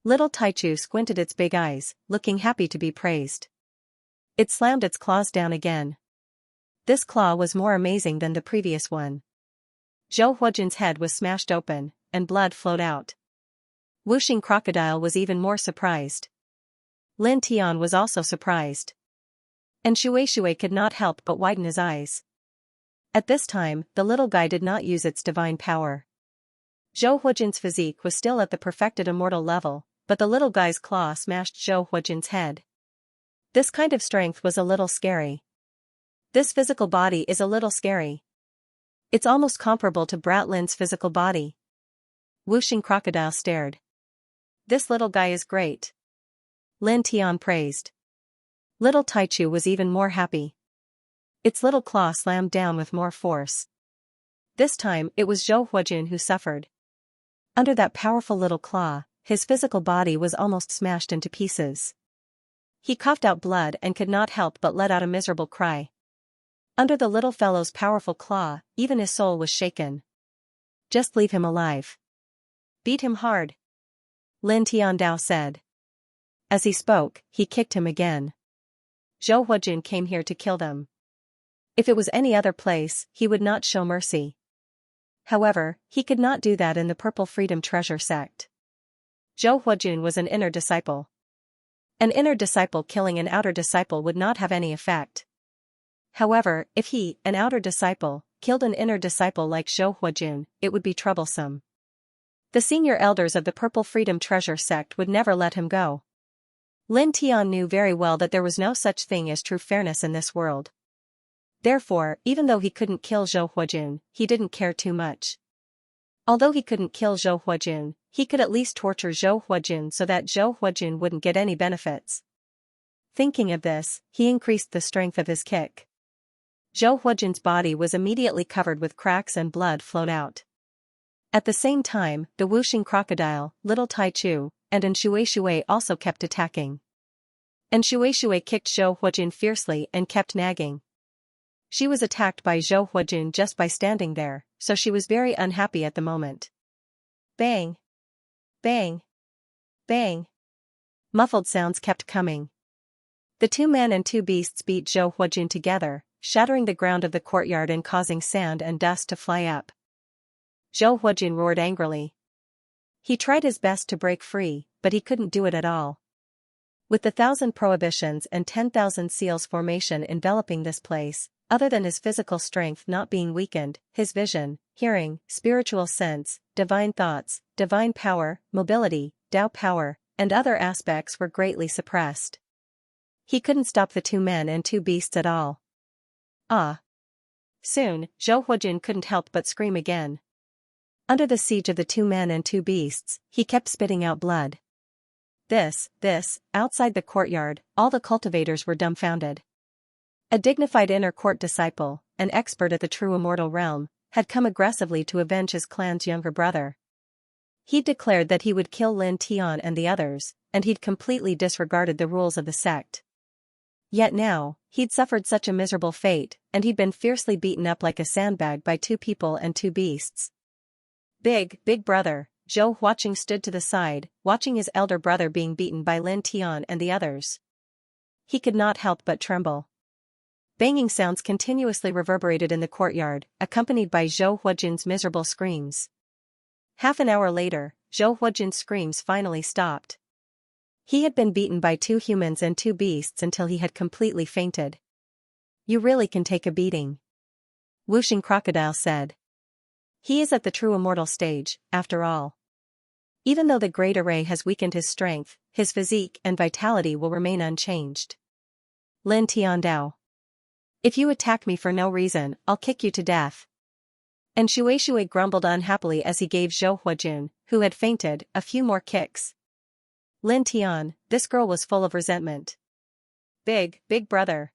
Little Taichu squinted its big eyes, looking happy to be praised. It slammed its claws down again. This claw was more amazing than the previous one. Zhou Huijin's head was smashed open, and blood flowed out. Wuxing Crocodile was even more surprised. Lin Tian was also surprised. And Shui could not help but widen his eyes. At this time, the little guy did not use its divine power. Zhou Huijin's physique was still at the perfected immortal level, but the little guy's claw smashed Zhou Huijin's head. This kind of strength was a little scary. This physical body is a little scary. It's almost comparable to Brat Lin's physical body. Wuxing Crocodile stared. This little guy is great. Lin Tian praised. Little Taichu was even more happy. Its little claw slammed down with more force. This time, it was Zhou Huijin who suffered. Under that powerful little claw, his physical body was almost smashed into pieces. He coughed out blood and could not help but let out a miserable cry. Under the little fellow's powerful claw, even his soul was shaken. Just leave him alive. Beat him hard. Lin Tiandao said. As he spoke, he kicked him again. Zhou Huijin came here to kill them. If it was any other place, he would not show mercy. However, he could not do that in the Purple Freedom Treasure sect. Zhou Huijin was an inner disciple. An inner disciple killing an outer disciple would not have any effect. However, if he, an outer disciple, killed an inner disciple like Zhou Huijin, it would be troublesome. The senior elders of the Purple Freedom Treasure sect would never let him go. Lin Tian knew very well that there was no such thing as true fairness in this world. Therefore, even though he couldn't kill Zhou Huijin, he didn't care too much. Although he couldn't kill Zhou Huijin, he could at least torture Zhou Huijin so that Zhou Huijin wouldn't get any benefits. Thinking of this, he increased the strength of his kick. Zhou Huijin's body was immediately covered with cracks and blood flowed out. At the same time, the Wuxing Crocodile, Little Taichu, and Shui also kept attacking. And Shui kicked Zhou Huijin fiercely and kept nagging. She was attacked by Zhou Huijin just by standing there, so she was very unhappy at the moment. Bang! Bang! Bang! Muffled sounds kept coming. The two men and two beasts beat Zhou Huijin together, shattering the ground of the courtyard and causing sand and dust to fly up. Zhou Huijin roared angrily. He tried his best to break free, but he couldn't do it at all. With the 1,000 prohibitions and 10,000 seals formation enveloping this place, other than his physical strength not being weakened, his vision, hearing, spiritual sense, divine thoughts, divine power, mobility, Tao power, and other aspects were greatly suppressed. He couldn't stop the two men and two beasts at all. Ah! Soon, Zhou Huijin couldn't help but scream again. Under the siege of the two men and two beasts, he kept spitting out blood. Outside the courtyard, all the cultivators were dumbfounded. A dignified inner court disciple, an expert at the true immortal realm, had come aggressively to avenge his clan's younger brother. He'd declared that he would kill Lin Tian and the others, and he'd completely disregarded the rules of the sect. Yet now, he'd suffered such a miserable fate, and he'd been fiercely beaten up like a sandbag by two people and two beasts. Big brother, Zhou Huijin stood to the side, watching his elder brother being beaten by Lin Tian and the others. He could not help but tremble. Banging sounds continuously reverberated in the courtyard, accompanied by Zhou Huijin's miserable screams. Half an hour later, Zhou Huijin's screams finally stopped. He had been beaten by two humans and two beasts until he had completely fainted. You really can take a beating. Whooshing Crocodile said. He is at the true immortal stage, after all. Even though the Great Array has weakened his strength, his physique and vitality will remain unchanged. Lin Tiandao. If you attack me for no reason, I'll kick you to death. And Shui grumbled unhappily as he gave Zhou Huajun, who had fainted, a few more kicks. Lin Tian, this girl was full of resentment. Big brother.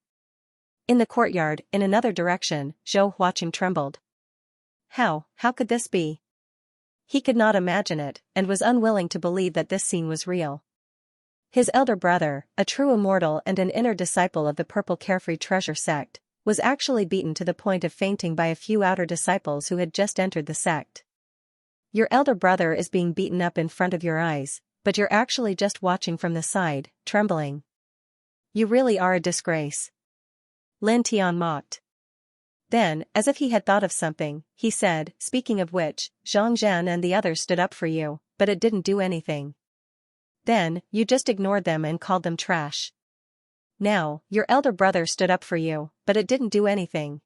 In the courtyard, in another direction, Zhou Huaqing trembled. How could this be? He could not imagine it, and was unwilling to believe that this scene was real. His elder brother, a true immortal and an inner disciple of the Purple Carefree Treasure sect, was actually beaten to the point of fainting by a few outer disciples who had just entered the sect. Your elder brother is being beaten up in front of your eyes, but you're actually just watching from the side, trembling. You really are a disgrace. Lin Tian mocked. Then, as if he had thought of something, he said, speaking of which, Xianxia and the others stood up for you, but it didn't do anything. Then, you just ignored them and called them trash. Now, your elder brother stood up for you, but it didn't do anything.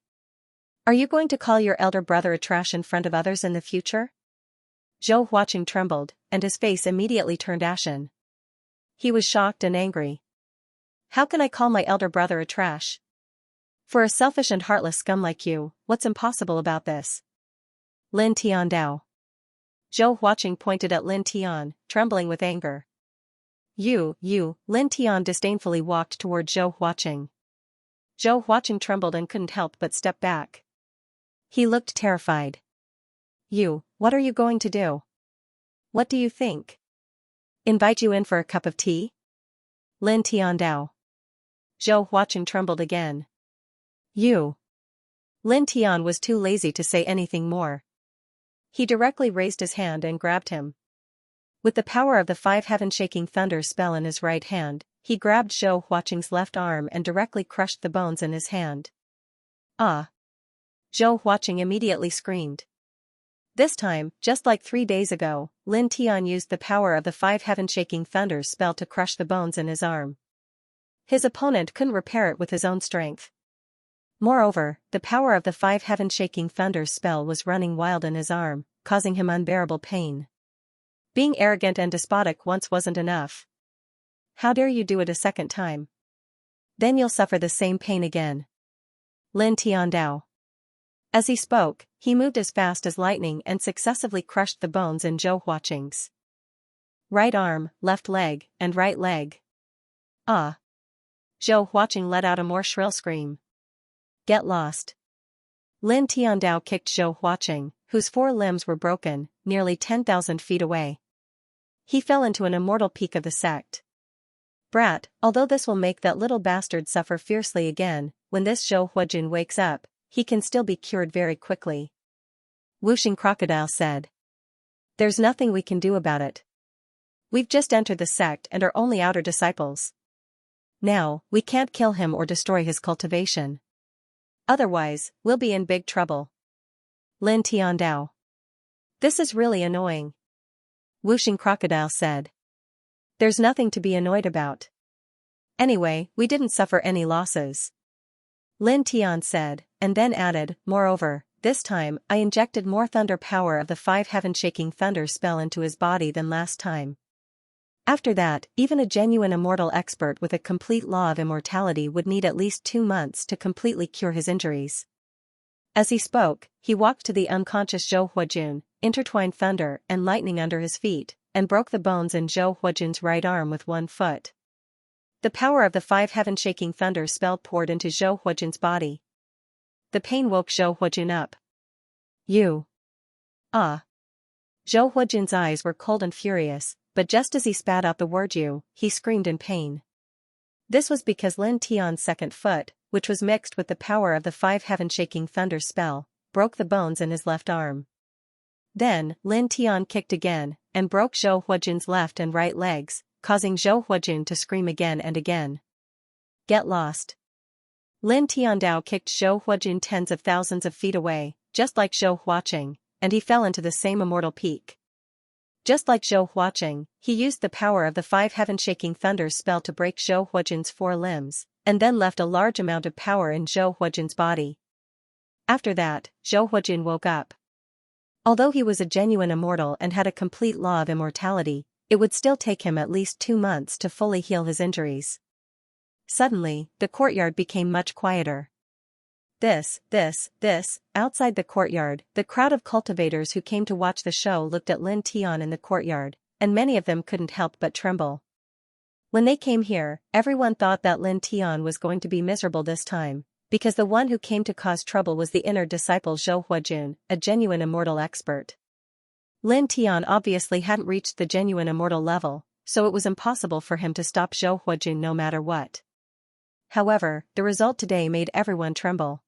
Are you going to call your elder brother a trash in front of others in the future? Zhou Huaqing trembled, and his face immediately turned ashen. He was shocked and angry. How can I call my elder brother a trash? For a selfish and heartless scum like you, what's impossible about this? Lin Tiandao. Zhou Huaqing pointed at Lin Tian, trembling with anger. You, Lin Tian disdainfully walked toward Zhou Huaqing. Zhou Huaqing trembled and couldn't help but step back. He looked terrified. What are you going to do? What do you think? Invite you in for a cup of tea? Lin Tiandao. Zhou Huaqing trembled again. Lin Tian was too lazy to say anything more. He directly raised his hand and grabbed him. With the power of the 5 heaven-shaking thunder spell in his right hand, he grabbed Zhou Huaqing's left arm and directly crushed the bones in his hand. Ah! Zhou Huaqing immediately screamed. This time, just like 3 days ago, Lin Tian used the power of the 5 heaven-shaking thunder spell to crush the bones in his arm. His opponent couldn't repair it with his own strength. Moreover, the power of the 5 heaven-shaking thunder spell was running wild in his arm, causing him unbearable pain. Being arrogant and despotic once wasn't enough. How dare you do it a second time? Then you'll suffer the same pain again. Lin Tiandao. As he spoke, he moved as fast as lightning and successively crushed the bones in Zhou Huaqing's right arm, left leg, and right leg. Ah! Zhou Huaqing let out a more shrill scream. Get lost. Lin Tiandao kicked Zhou Huaqing, whose 4 limbs were broken, nearly 10,000 feet away. He fell into an immortal peak of the sect. Brat, although this will make that little bastard suffer fiercely again, when this Zhou Huajun wakes up, he can still be cured very quickly. Whooshing Crocodile said. There's nothing we can do about it. We've just entered the sect and are only outer disciples. Now, we can't kill him or destroy his cultivation. Otherwise, we'll be in big trouble. Lin Tiandao. This is really annoying. Whooshing Crocodile said. There's nothing to be annoyed about. Anyway, we didn't suffer any losses. Lin Tian said, and then added, moreover, this time, I injected more thunder power of the 5 heaven-shaking thunder spell into his body than last time. After that, even a genuine immortal expert with a complete law of immortality would need at least 2 months to completely cure his injuries. As he spoke, he walked to the unconscious Zhou Huajun, intertwined thunder and lightning under his feet, and broke the bones in Zhou Huajun's right arm with 1 foot. The power of the 5 heaven-shaking thunder spell poured into Zhou Huajun's body. The pain woke Zhou Huajun up. Ah! Zhou Huajun's eyes were cold and furious, but just as he spat out the word he screamed in pain. This was because Lin Tian's second foot, which was mixed with the power of the 5 heaven-shaking thunder spell, broke the bones in his left arm. Then, Lin Tian kicked again, and broke Zhou Huajun's left and right legs, causing Zhou Huajun to scream again and again. Get lost. Lin Tiandao kicked Zhou Huajun tens of thousands of feet away, just like Zhou Huaqing, and he fell into the same immortal peak. Just like Zhou Huaqing, he used the power of the 5 heaven-shaking thunder spell to break Zhou Huajun's 4 limbs, and then left a large amount of power in Zhou Huajun's body. After that, Zhou Huajun woke up. Although he was a genuine immortal and had a complete law of immortality, it would still take him at least 2 months to fully heal his injuries. Suddenly, the courtyard became much quieter. Outside the courtyard, the crowd of cultivators who came to watch the show looked at Lin Tian in the courtyard, and many of them couldn't help but tremble. When they came here, everyone thought that Lin Tian was going to be miserable this time, because the one who came to cause trouble was the inner disciple Zhou Huajun, a genuine immortal expert. Lin Tian obviously hadn't reached the genuine immortal level, so it was impossible for him to stop Zhou Huajun no matter what. However, the result today made everyone tremble.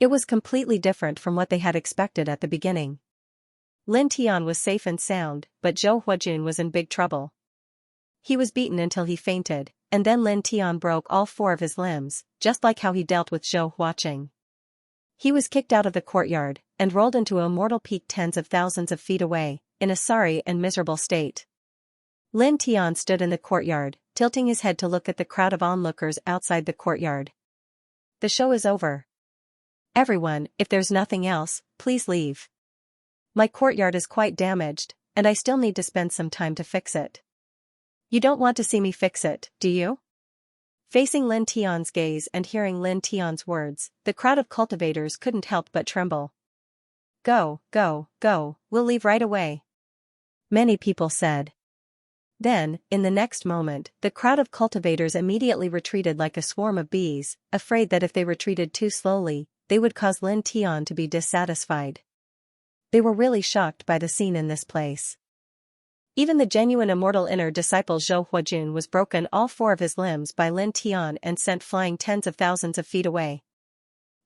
It was completely different from what they had expected at the beginning. Lin Tian was safe and sound, but Zhou Huajun was in big trouble. He was beaten until he fainted, and then Lin Tian broke all 4 of his limbs, just like how he dealt with Zhou Huaqing. He was kicked out of the courtyard, and rolled into a mortal peak tens of thousands of feet away, in a sorry and miserable state. Lin Tian stood in the courtyard, tilting his head to look at the crowd of onlookers outside the courtyard. The show is over. Everyone, if there's nothing else, please leave. My courtyard is quite damaged, and I still need to spend some time to fix it. You don't want to see me fix it, do you? Facing Lin Tian's gaze and hearing Lin Tian's words, the crowd of cultivators couldn't help but tremble. Go, we'll leave right away. Many people said. Then, in the next moment, the crowd of cultivators immediately retreated like a swarm of bees, afraid that if they retreated too slowly, they would cause Lin Tian to be dissatisfied. They were really shocked by the scene in this place. Even the genuine immortal inner disciple Zhou Huajun was broken all 4 of his limbs by Lin Tian and sent flying tens of thousands of feet away.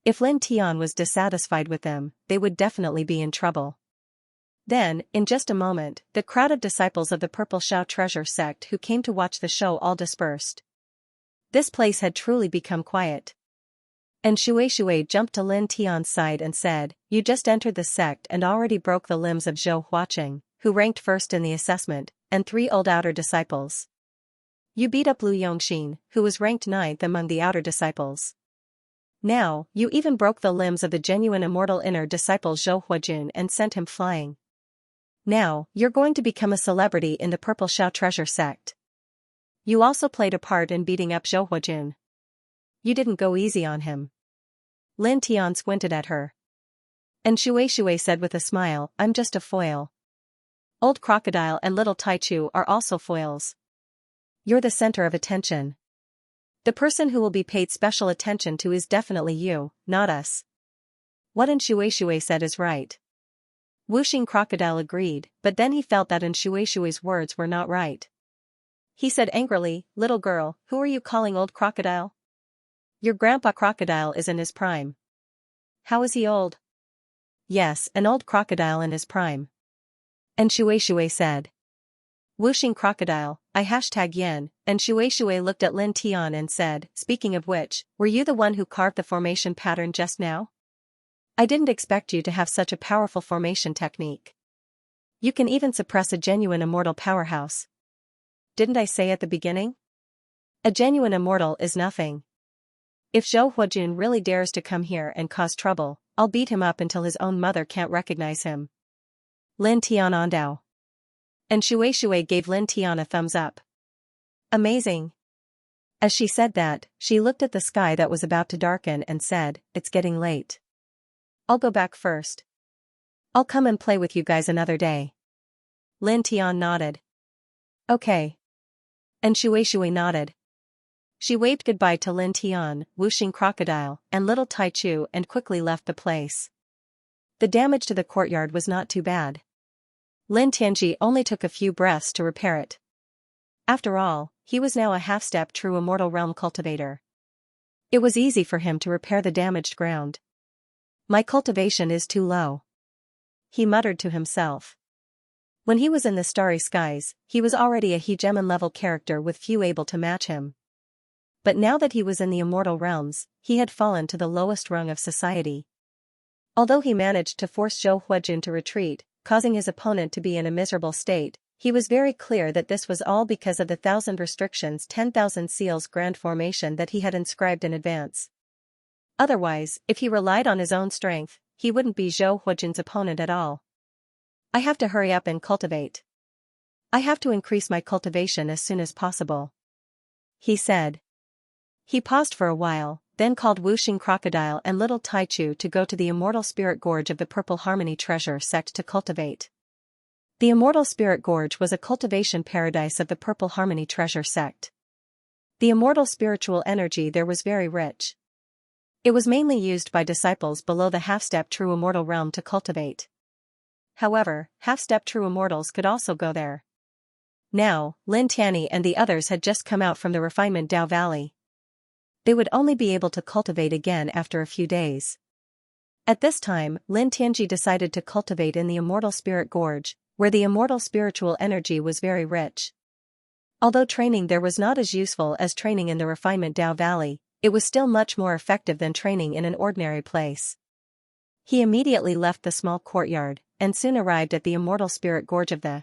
If Lin Tian was dissatisfied with them, they would definitely be in trouble. Then, in just a moment, the crowd of disciples of the Purple Shao treasure sect who came to watch the show all dispersed. This place had truly become quiet. And Shui jumped to Lin Tian's side and said, "You just entered the sect and already broke the limbs of Zhou Huaqing, who ranked first in the assessment, and 3 old outer disciples. You beat up Lu Yongxin, who was ranked 9th among the outer disciples. Now, you even broke the limbs of the genuine immortal inner disciple Zhou Huajun and sent him flying. Now, you're going to become a celebrity in the Purple Shao treasure sect. You also played a part in beating up Zhou Huajun. You didn't go easy on him." Lin Tian squinted at her. And Shui said with a smile, "I'm just a foil. Old Crocodile and Little Taichu are also foils. You're the center of attention. The person who will be paid special attention to is definitely you, not us." What Shui said is right. Wuxing Crocodile agreed, but then he felt that Shui's words were not right. He said angrily, "Little girl, who are you calling Old Crocodile? Your grandpa Crocodile is in his prime." "How is he old?" "Yes, an old crocodile in his prime." And Shui said. Wuxing Crocodile, I #yen, and Shui looked at Lin Tian and said, "Speaking of which, were you the one who carved the formation pattern just now? I didn't expect you to have such a powerful formation technique. You can even suppress a genuine immortal powerhouse. Didn't I say at the beginning? A genuine immortal is nothing. If Zhou Huajun really dares to come here and cause trouble, I'll beat him up until his own mother can't recognize him." Lin Tian Ondao. And Shui gave Lin Tian a thumbs up. Amazing. As she said that, she looked at the sky that was about to darken and said, "It's getting late. I'll go back first. I'll come and play with you guys another day." Lin Tian nodded. "Okay." And Shui nodded. She waved goodbye to Lin Tian, Wuxing Crocodile, and Little Taichu and quickly left the place. The damage to the courtyard was not too bad. Lin Tianji only took a few breaths to repair it. After all, he was now a half-step true immortal realm cultivator. It was easy for him to repair the damaged ground. "My cultivation is too low," he muttered to himself. When he was in the starry skies, he was already a hegemon-level character with few able to match him. But now that he was in the immortal realms, he had fallen to the lowest rung of society. Although he managed to force Zhou Huajun to retreat, causing his opponent to be in a miserable state, he was very clear that this was all because of the 1,000 restrictions 10,000 seals grand formation that he had inscribed in advance. Otherwise, if he relied on his own strength, he wouldn't be Zhou Huijin's opponent at all. I have to hurry up and cultivate. I have to increase my cultivation as soon as possible, he said. He paused for a while, then called Wuxing Crocodile and Little Taichu to go to the Immortal Spirit Gorge of the Purple Harmony Treasure Sect to cultivate. The Immortal Spirit Gorge was a cultivation paradise of the Purple Harmony Treasure Sect. The immortal spiritual energy there was very rich. It was mainly used by disciples below the half-step true immortal realm to cultivate. However, half-step true immortals could also go there. Now, Lin Tianyi and the others had just come out from the refinement Dao Valley. They would only be able to cultivate again after a few days. At this time, Lin Tianyi decided to cultivate in the Immortal Spirit Gorge, where the immortal spiritual energy was very rich. Although training there was not as useful as training in the refinement Dao Valley, it was still much more effective than training in an ordinary place. He immediately left the small courtyard, and soon arrived at the Immortal Spirit Gorge of the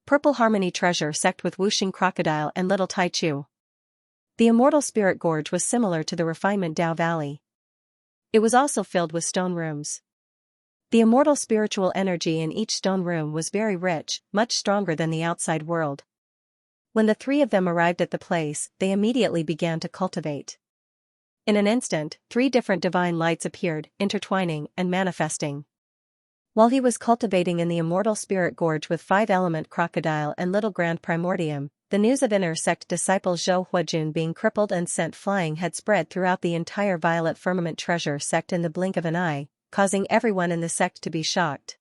Purple Harmony Treasure Sect with Wuxing Crocodile and Little Taichu. The Immortal Spirit Gorge was similar to the refinement Dao Valley. It was also filled with stone rooms. The immortal spiritual energy in each stone room was very rich, much stronger than the outside world. When the three of them arrived at the place, they immediately began to cultivate. In an instant, 3 different divine lights appeared, intertwining and manifesting. While he was cultivating in the Immortal Spirit Gorge with 5-element Crocodile and Little Grand Primordium, the news of inner sect disciple Zhou Huijin being crippled and sent flying had spread throughout the entire Violet Firmament Treasure Sect in the blink of an eye, causing everyone in the sect to be shocked.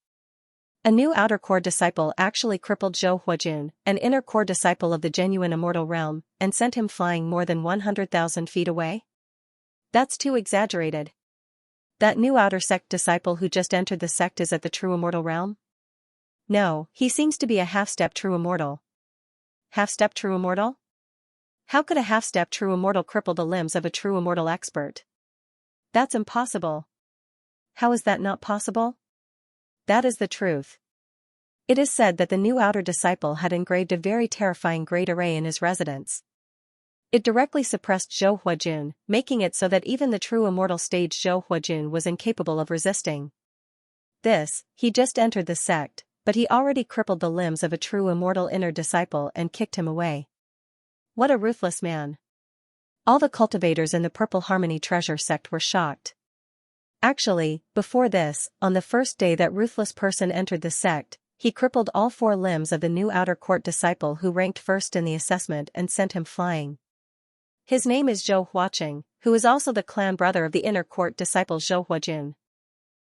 A new outer core disciple actually crippled Zhou Huijin, an inner core disciple of the genuine immortal realm, and sent him flying more than 100,000 feet away? That's too exaggerated. That new outer sect disciple who just entered the sect is at the true immortal realm? No, he seems to be a half-step true immortal. Half-step true immortal? How could a half-step true immortal cripple the limbs of a true immortal expert? That's impossible. How is that not possible? That is the truth. It is said that the new outer disciple had engraved a very terrifying great array in his residence. It directly suppressed Zhou Huijin, making it so that even the true immortal stage Zhou Huijin was incapable of resisting. He just entered the sect, but he already crippled the limbs of a true immortal inner disciple and kicked him away. What a ruthless man. All the cultivators in the Purple Harmony Treasure Sect were shocked. Actually, before this, on the first day that ruthless person entered the sect, he crippled all 4 limbs of the new outer court disciple who ranked first in the assessment and sent him flying. His name is Zhou Huaqing, who is also the clan brother of the inner court disciple Zhou Huijin.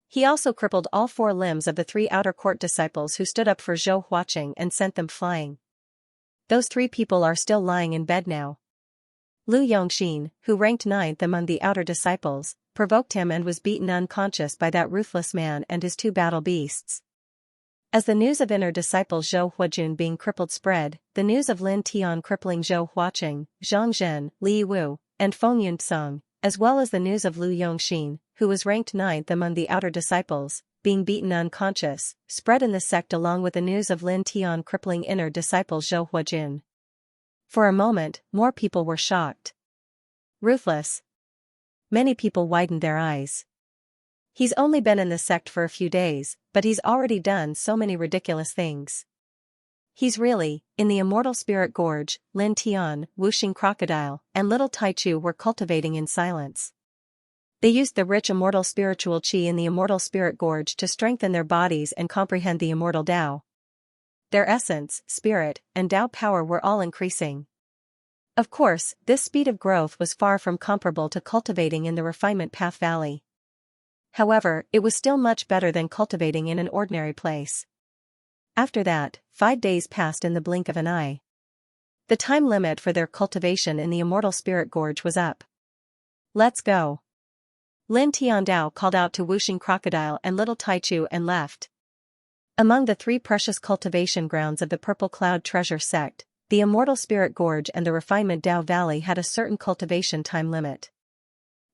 He also crippled all 4 limbs of the 3 outer court disciples who stood up for Zhou Huaqing and sent them flying. Those 3 people are still lying in bed now. Lu Yongxin, who ranked 9th among the outer disciples, provoked him and was beaten unconscious by that ruthless man and his 2 battle beasts. As the news of inner disciple Zhou Huijin being crippled spread, the news of Lin Tian crippling Zhou Huaqing, Zhang Zhen, Li Wu, and Feng Yunsong, as well as the news of Lu Yongxin, who was ranked 9th among the outer disciples, being beaten unconscious, spread in the sect along with the news of Lin Tian crippling inner disciple Zhou Huijin. For a moment, more people were shocked. Ruthless. Many people widened their eyes. He's only been in the sect for a few days, but he's already done so many ridiculous things. He's really, in the Immortal Spirit Gorge, Lin Tian, Wuxing Crocodile, and Little Taichu were cultivating in silence. They used the rich immortal spiritual qi in the Immortal Spirit Gorge to strengthen their bodies and comprehend the immortal Tao. Their essence, spirit, and Tao power were all increasing. Of course, this speed of growth was far from comparable to cultivating in the Refinement Path Valley. However, it was still much better than cultivating in an ordinary place. After that, 5 days passed in the blink of an eye. The time limit for their cultivation in the Immortal Spirit Gorge was up. Let's go. Lin Tiandao called out to Wuxing Crocodile and Little Taichu and left. Among the 3 precious cultivation grounds of the Purple Cloud Treasure Sect, the Immortal Spirit Gorge and the Refinement Dao Valley had a certain cultivation time limit.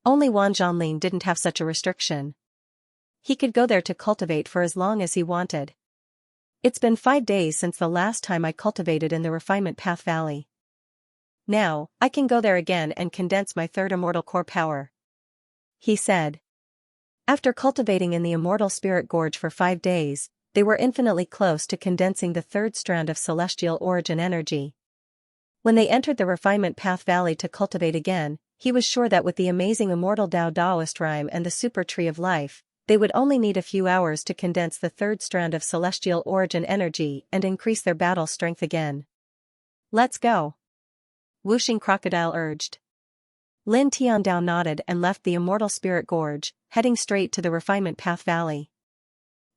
Only Wan Zhanlin didn't have such a restriction. He could go there to cultivate for as long as he wanted. It's been 5 days since the last time I cultivated in the Refinement Path Valley. Now, I can go there again and condense my 3rd immortal core power. he said. After cultivating in the immortal spirit gorge for 5 days, they were infinitely close to condensing the third strand of celestial origin energy. When they entered the refinement path valley to cultivate again, he was sure that with the amazing immortal Taoist rhyme and the super tree of life, they would only need a few hours to condense the third strand of celestial origin energy and increase their battle strength again. Let's go. Whooshing Crocodile urged. Lin Tiandao nodded and left the immortal spirit gorge, heading straight to the refinement path valley.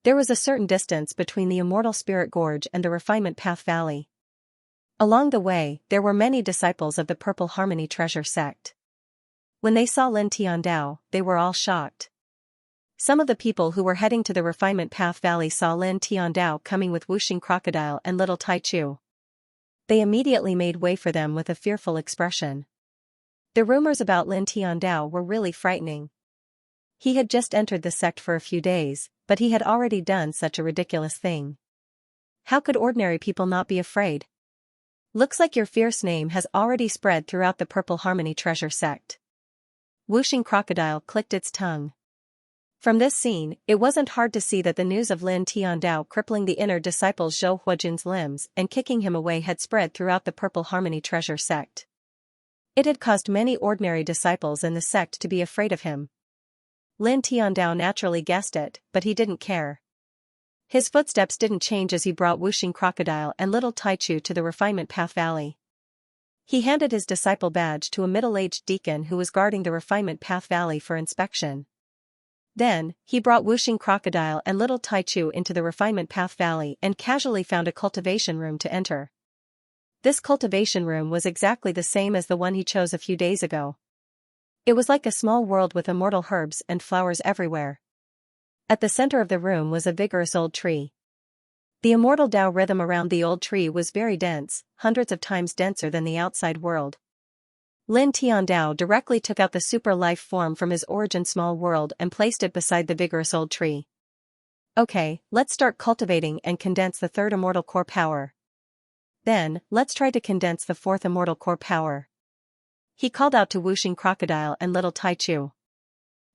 There was a certain distance between the immortal spirit gorge and the refinement path valley. Along the way, there were many disciples of the Purple Harmony Treasure sect. When they saw Lin Tiandao, they were all shocked. Some of the people who were heading to the refinement path valley saw Lin Tiandao coming with Whooshing Crocodile and little Tai Chu. They immediately made way for them with a fearful expression. The rumors about Lin Tiandao were really frightening. He had just entered the sect for a few days, but he had already done such a ridiculous thing. How could ordinary people not be afraid? Looks like your fierce name has already spread throughout the Purple Harmony Treasure sect. Whooshing Crocodile clicked its tongue. From this scene, it wasn't hard to see that the news of Lin Tiandao crippling the inner disciple Zhou Huajun's limbs and kicking him away had spread throughout the Purple Harmony Treasure sect. It had caused many ordinary disciples in the sect to be afraid of him. Lin Tiandao naturally guessed it, but he didn't care. His footsteps didn't change as he brought Whooshing Crocodile and little Tai Chu to the refinement path valley. He handed his disciple badge to a middle-aged deacon who was guarding the refinement path valley for inspection. Then, he brought Whooshing Crocodile and little Tai Chu into the refinement path valley and casually found a cultivation room to enter. This cultivation room was exactly the same as the one he chose a few days ago. It was like a small world with immortal herbs and flowers everywhere. At the center of the room was a vigorous old tree. The immortal Tao rhythm around the old tree was very dense, hundreds of times denser than the outside world. Lin Tiandao directly took out the super life form from his origin small world and placed it beside the vigorous old tree. Okay, let's start cultivating and condense the third immortal core power. Then, let's try to condense the fourth immortal core power. He called out to Whooshing Crocodile and little Tai Chu.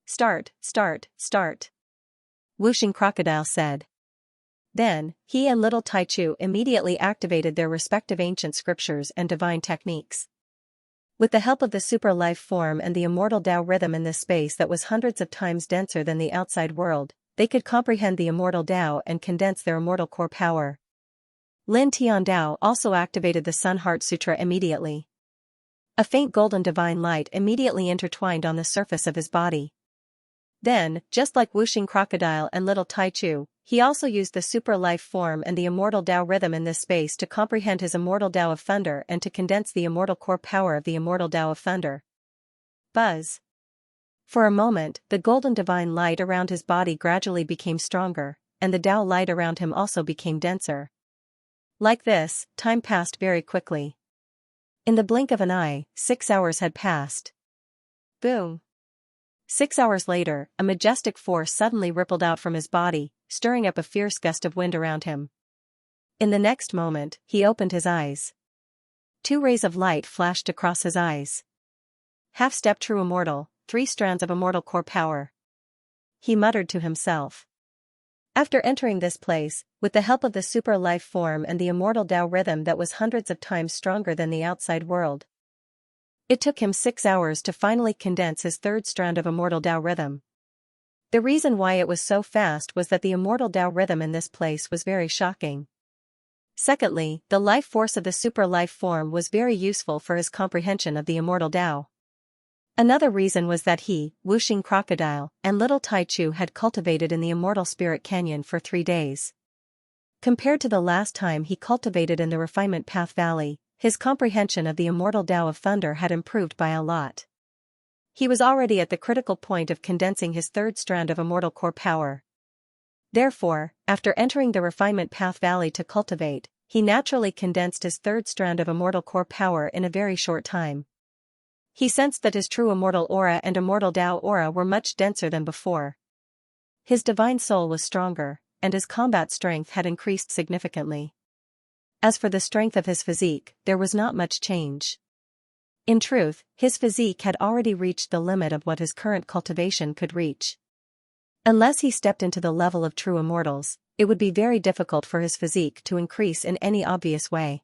Start, start, start. Whooshing Crocodile said. Then, he and little Tai Chu immediately activated their respective ancient scriptures and divine techniques. With the help of the super life form and the immortal Tao rhythm in this space that was hundreds of times denser than the outside world, they could comprehend the immortal Tao and condense their immortal core power. Lin Tiandao also activated the Sun Heart Sutra immediately. A faint golden divine light immediately intertwined on the surface of his body. Then, just like Whooshing Crocodile and little Tai Chu, he also used the super life form and the immortal Tao rhythm in this space to comprehend his immortal Tao of Thunder and to condense the immortal core power of the immortal Tao of Thunder. Buzz. For a moment, the golden divine light around his body gradually became stronger, and the Tao light around him also became denser. Like this, time passed very quickly. In the blink of an eye, 6 hours had passed. Boom. 6 hours later, a majestic force suddenly rippled out from his body, stirring up a fierce gust of wind around him. In the next moment, he opened his eyes. 2 rays of light flashed across his eyes. Half-step true immortal, 3 strands of immortal core power. He muttered to himself. After entering this place, with the help of the super life form and the immortal Tao rhythm that was hundreds of times stronger than the outside world, it took him 6 hours to finally condense his third strand of immortal Tao rhythm. The reason why it was so fast was that the immortal Tao rhythm in this place was very shocking. Secondly, the life force of the super life form was very useful for his comprehension of the immortal Tao. Another reason was that he, Whooshing Crocodile, and little Tai Chu had cultivated in the immortal spirit canyon for 3 days. Compared to the last time he cultivated in the refinement path valley, his comprehension of the immortal Tao of Thunder had improved by a lot. He was already at the critical point of condensing his third strand of immortal core power. Therefore, after entering the refinement path valley to cultivate, he naturally condensed his third strand of immortal core power in a very short time. He sensed that his true immortal aura and immortal Tao aura were much denser than before. His divine soul was stronger, and his combat strength had increased significantly. As for the strength of his physique, there was not much change. In truth, his physique had already reached the limit of what his current cultivation could reach. Unless he stepped into the level of true immortals, it would be very difficult for his physique to increase in any obvious way.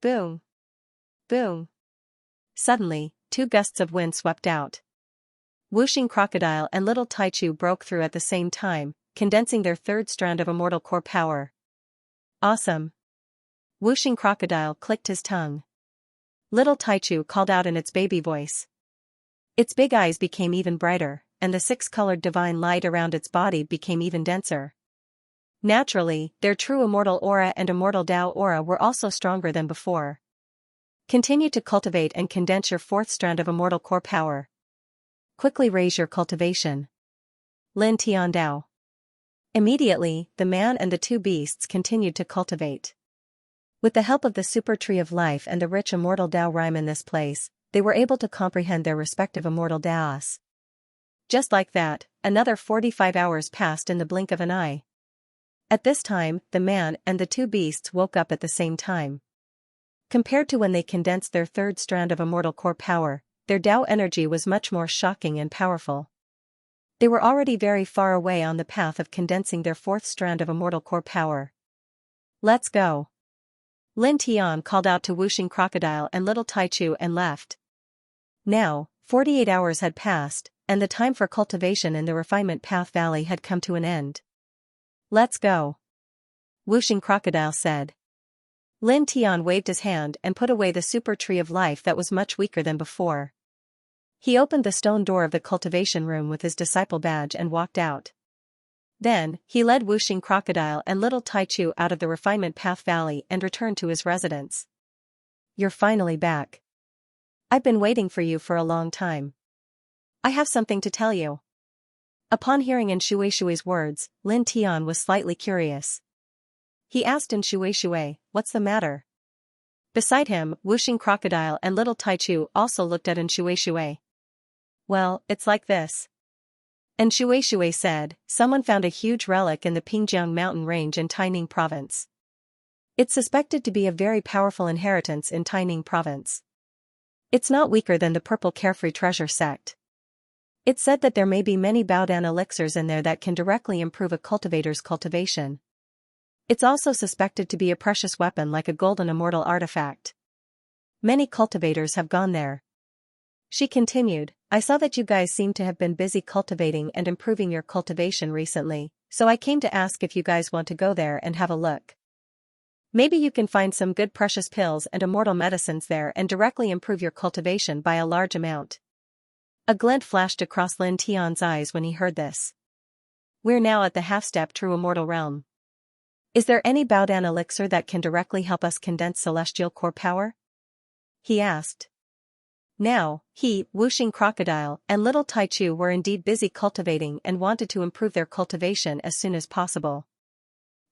Boom! Boom! Suddenly, two gusts of wind swept out. Whooshing Crocodile and Little Taichu broke through at the same time, condensing their third strand of immortal core power. Awesome! Whooshing Crocodile clicked his tongue. Little Taichu called out in its baby voice. Its big eyes became even brighter, and the six-colored divine light around its body became even denser. Naturally, their true immortal aura and immortal Tao aura were also stronger than before. Continue to cultivate and condense your fourth strand of immortal core power. Quickly raise your cultivation. Lin Tian Dao. Immediately, the man and the two beasts continued to cultivate. With the help of the super tree of life and the rich immortal Tao rhyme in this place, they were able to comprehend their respective immortal Taos. Just like that, another 45 hours passed in the blink of an eye. At this time, the man and the two beasts woke up at the same time. Compared to when they condensed their third strand of immortal core power, their Tao energy was much more shocking and powerful. They were already very far away on the path of condensing their fourth strand of immortal core power. Let's go! Lin Tian called out to Whooshing Crocodile and Little Taichu and left. Now, 48 hours had passed, and the time for cultivation in the Refinement Path Valley had come to an end. Let's go! Whooshing Crocodile said. Lin Tian waved his hand and put away the super tree of life that was much weaker than before. He opened the stone door of the cultivation room with his disciple badge and walked out. Then, he led Whooshing Crocodile and Little Taichu out of the Refinement Path Valley and returned to his residence. You're finally back. I've been waiting for you for a long time. I have something to tell you. Upon hearing Xianxia's words, Lin Tian was slightly curious. He asked Xianxia, "What's the matter?" Beside him, Whooshing Crocodile and Little Taichu also looked at Xianxia. Well, it's like this. Xianxia said, someone found a huge relic in the Pingjiang mountain range in Taining province. It's suspected to be a very powerful inheritance in Taining province. It's not weaker than the purple carefree treasure sect. It's said that there may be many Baodan elixirs in there that can directly improve a cultivator's cultivation. It's also suspected to be a precious weapon like a golden immortal artifact. Many cultivators have gone there. She continued, I saw that you guys seem to have been busy cultivating and improving your cultivation recently, so I came to ask if you guys want to go there and have a look. Maybe you can find some good precious pills and immortal medicines there and directly improve your cultivation by a large amount. A glint flashed across Lin Tian's eyes when he heard this. We're now at the half-step true immortal realm. Is there any Baodan elixir that can directly help us condense celestial core power? He asked. Now, he, Whooshing Crocodile, and Little Taichu were indeed busy cultivating and wanted to improve their cultivation as soon as possible.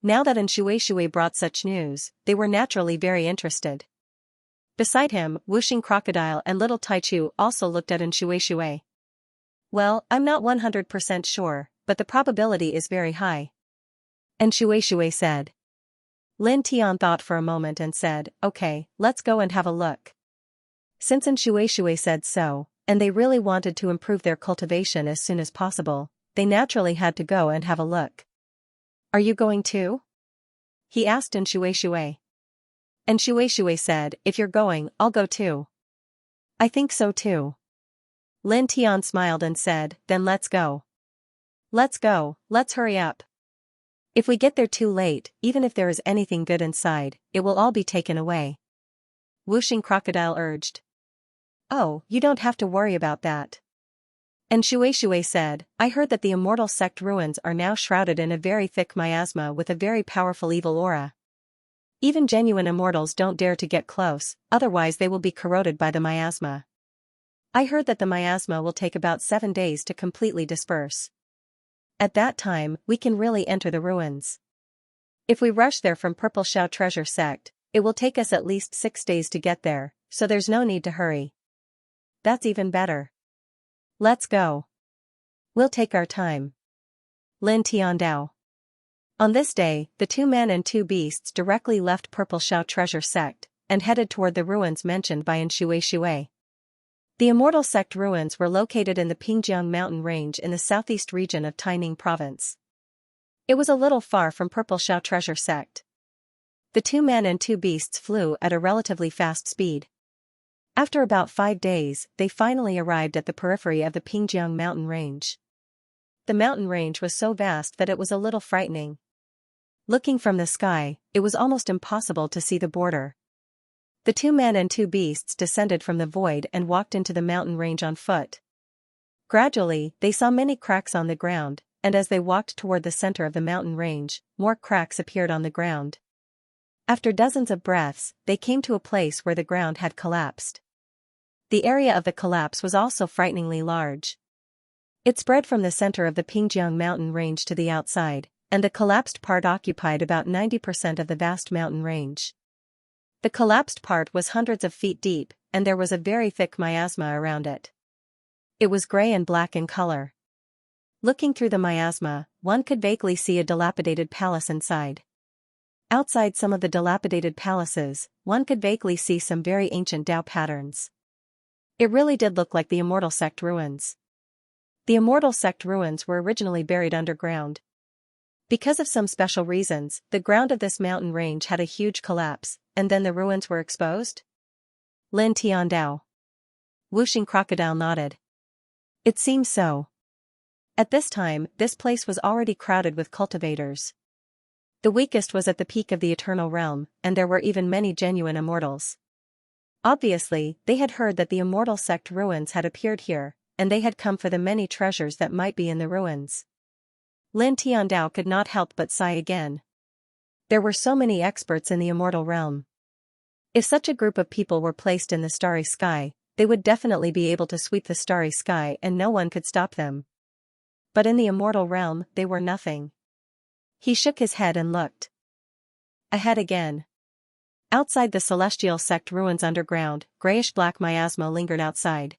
Now that Xianxia brought such news, they were naturally very interested. Beside him, Whooshing Crocodile and Little Taichu also looked at Xianxia. Well, I'm not 100% sure, but the probability is very high. Xianxia said. Lin Tian thought for a moment and said, okay, let's go and have a look. Since Xianxia said so, and they really wanted to improve their cultivation as soon as possible, they naturally had to go and have a look. Are you going too? He asked Xianxia. Xianxia said, if you're going, I'll go too. I think so too. Lin Tian smiled and said, then let's go. Let's go, let's hurry up. If we get there too late, even if there is anything good inside, it will all be taken away. Whooshing Crocodile urged. Oh, you don't have to worry about that. Xianxia said, I heard that the immortal sect ruins are now shrouded in a very thick miasma with a very powerful evil aura. Even genuine immortals don't dare to get close, otherwise they will be corroded by the miasma. I heard that the miasma will take about 7 days to completely disperse. At that time, we can really enter the ruins. If we rush there from Purple Shao Treasure Sect, it will take us at least 6 days to get there, so there's no need to hurry. That's even better. Let's go. We'll take our time. Lin Tiandao. On this day, the 2 men and 2 beasts directly left Purple Shao Treasure Sect, and headed toward the ruins mentioned by Xianxia. The Immortal Sect ruins were located in the Pingjiang mountain range in the southeast region of Taining province. It was a little far from Purple Xiao treasure sect. The two men and two beasts flew at a relatively fast speed. After about 5 days, they finally arrived at the periphery of the Pingjiang mountain range. The mountain range was so vast that it was a little frightening. Looking from the sky, it was almost impossible to see the border. The two men and two beasts descended from the void and walked into the mountain range on foot. Gradually, they saw many cracks on the ground, and as they walked toward the center of the mountain range, more cracks appeared on the ground. After dozens of breaths, they came to a place where the ground had collapsed. The area of the collapse was also frighteningly large. It spread from the center of the Pingjiang mountain range to the outside, and the collapsed part occupied about 90% of the vast mountain range. The collapsed part was hundreds of feet deep, and there was a very thick miasma around it. It was gray and black in color. Looking through the miasma, one could vaguely see a dilapidated palace inside. Outside some of the dilapidated palaces, one could vaguely see some very ancient Dao patterns. It really did look like the Immortal Sect ruins. The Immortal Sect ruins were originally buried underground. Because of some special reasons, the ground of this mountain range had a huge collapse, and then the ruins were exposed? Lin Tiandao. Wuxing Crocodile nodded. It seems so. At this time, this place was already crowded with cultivators. The weakest was at the peak of the Eternal Realm, and there were even many genuine immortals. Obviously, they had heard that the Immortal Sect ruins had appeared here, and they had come for the many treasures that might be in the ruins. Lin Tiandao could not help but sigh again. There were so many experts in the Immortal Realm. If such a group of people were placed in the starry sky, they would definitely be able to sweep the starry sky and no one could stop them. But in the Immortal Realm, they were nothing. He shook his head and looked ahead again. Outside the Celestial Sect ruins underground, grayish-black miasma lingered outside.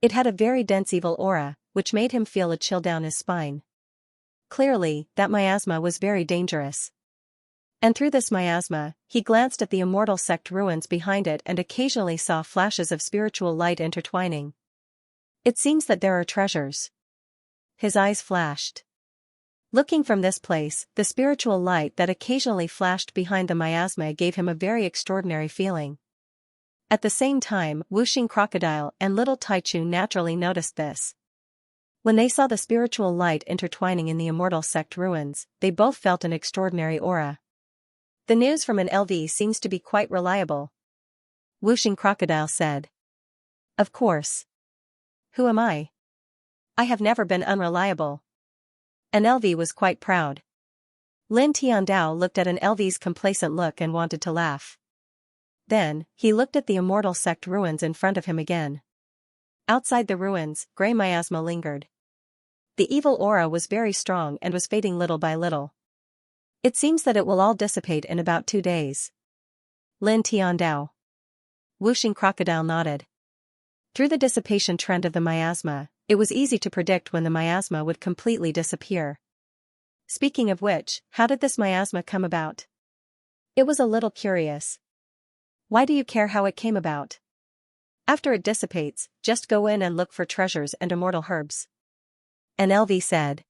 It had a very dense evil aura, which made him feel a chill down his spine. Clearly, that miasma was very dangerous. And through this miasma, he glanced at the Immortal Sect ruins behind it and occasionally saw flashes of spiritual light intertwining. It seems that there are treasures. His eyes flashed. Looking from this place, the spiritual light that occasionally flashed behind the miasma gave him a very extraordinary feeling. At the same time, Wuxing Crocodile and Little Taichu naturally noticed this. When they saw the spiritual light intertwining in the Immortal Sect ruins, they both felt an extraordinary aura. The news from an LV seems to be quite reliable. Wuxing Crocodile said. Of course. Who am I? I have never been unreliable. An LV was quite proud. Lin Tiandao looked at an LV's complacent look and wanted to laugh. Then, he looked at the Immortal Sect ruins in front of him again. Outside the ruins, grey miasma lingered. The evil aura was very strong and was fading little by little. It seems that it will all dissipate in about 2 days. Lin Tiandao. Wuxing Crocodile nodded. Through the dissipation trend of the miasma, it was easy to predict when the miasma would completely disappear. Speaking of which, how did this miasma come about? It was a little curious. Why do you care how it came about? After it dissipates, just go in and look for treasures and immortal herbs. An LV said.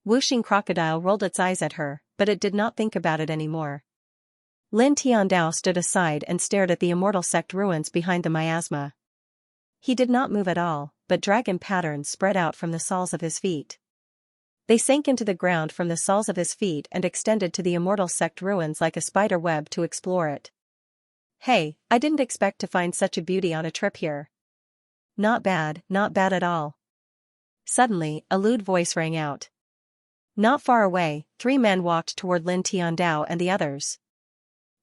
Wuxing Crocodile rolled its eyes at her, but it did not think about it anymore. Lin Tiandao stood aside and stared at the Immortal Sect ruins behind the miasma. He did not move at all, but dragon patterns spread out from the soles of his feet. They sank into the ground from the soles of his feet and extended to the Immortal Sect ruins like a spider web to explore it. Hey, I didn't expect to find such a beauty on a trip here. Not bad at all. Suddenly, a lewd voice rang out. Not far away, 3 men walked toward Lin Tiandao and the others.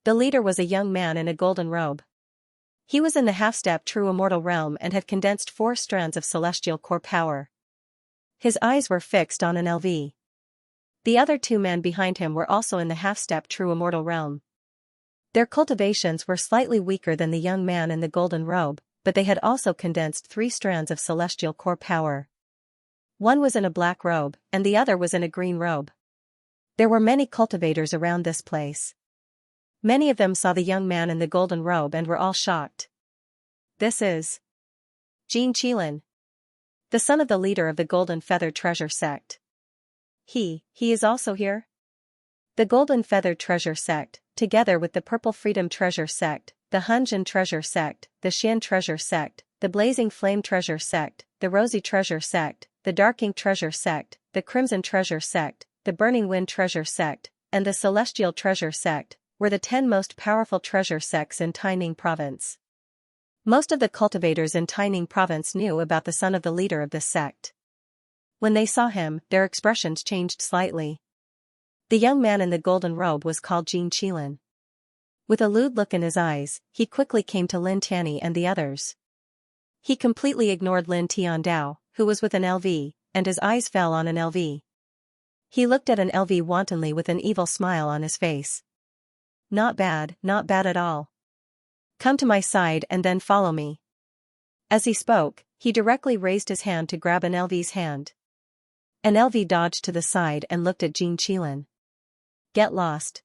The leader was a young man in a golden robe. He was in the half-step true immortal realm and had condensed 4 strands of celestial core power. His eyes were fixed on an LV. The other 2 men behind him were also in the half-step true immortal realm. Their cultivations were slightly weaker than the young man in the golden robe, but they had also condensed 3 strands of celestial core power. One was in a black robe, and the other was in a green robe. There were many cultivators around this place. Many of them saw the young man in the golden robe and were all shocked. This is Jin Qilin. The son of the leader of the Golden Feathered Treasure Sect. He is also here? The Golden Feathered Treasure Sect, together with the Purple Freedom Treasure Sect, the Hunjin Treasure Sect, the Xian Treasure Sect, the Blazing Flame Treasure Sect, the Rosy Treasure Sect, the Dark Ink Treasure Sect, the Crimson Treasure Sect, the Burning Wind Treasure Sect, and the Celestial Treasure Sect, were the 10 most powerful treasure sects in Taining Province. Most of the cultivators in Taining Province knew about the son of the leader of this sect. When they saw him, their expressions changed slightly. The young man in the golden robe was called Jin Qilin. With a lewd look in his eyes, he quickly came to Lin Tianyi and the others. He completely ignored Lin Tiandao, who was with an LV, and his eyes fell on an LV. He looked at an LV wantonly with an evil smile on his face. Not bad at all. Come to my side and then follow me. As he spoke, he directly raised his hand to grab an LV's hand. An LV dodged to the side and looked at Jin Qilin. Get lost.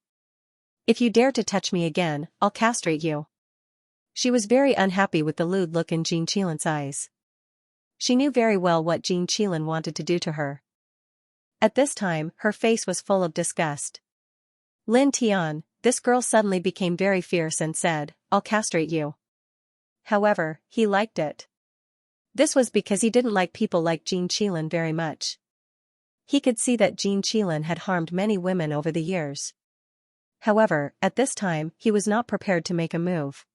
If you dare to touch me again, I'll castrate you. She was very unhappy with the lewd look in Jin Qilin's eyes. She knew very well what Jin Qilin wanted to do to her. At this time, her face was full of disgust. Lin Tian, this girl suddenly became very fierce and said, I'll castrate you. However, he liked it. This was because he didn't like people like Jin Qilin very much. He could see that Jin Qilin had harmed many women over the years. However, at this time, he was not prepared to make a move.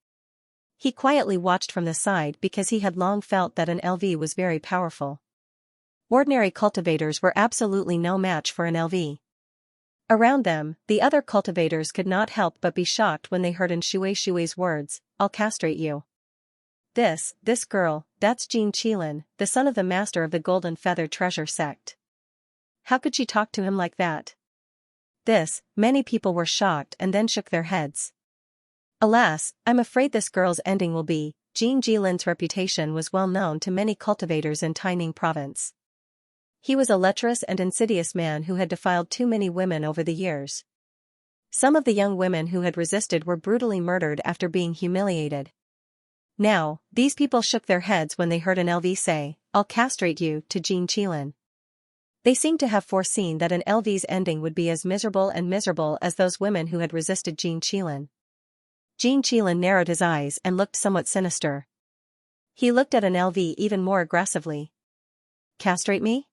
He quietly watched from the side because he had long felt that an LV was very powerful. Ordinary cultivators were absolutely no match for an LV. Around them, the other cultivators could not help but be shocked when they heard in Shui's words, I'll castrate you. This girl, that's Jin Qilin, the son of the master of the Golden Feathered Treasure Sect. How could she talk to him like that? Many people were shocked and then shook their heads. Alas, I'm afraid this girl's ending will be, Jin Qilin's reputation was well known to many cultivators in Taining Province. He was a lecherous and insidious man who had defiled too many women over the years. Some of the young women who had resisted were brutally murdered after being humiliated. Now, these people shook their heads when they heard an LV say, I'll castrate you, to Jin Qilin. They seemed to have foreseen that an LV's ending would be as miserable as those women who had resisted Jin Qilin. Jin Qilin narrowed his eyes and looked somewhat sinister. He looked at an LV even more aggressively. Castrate me?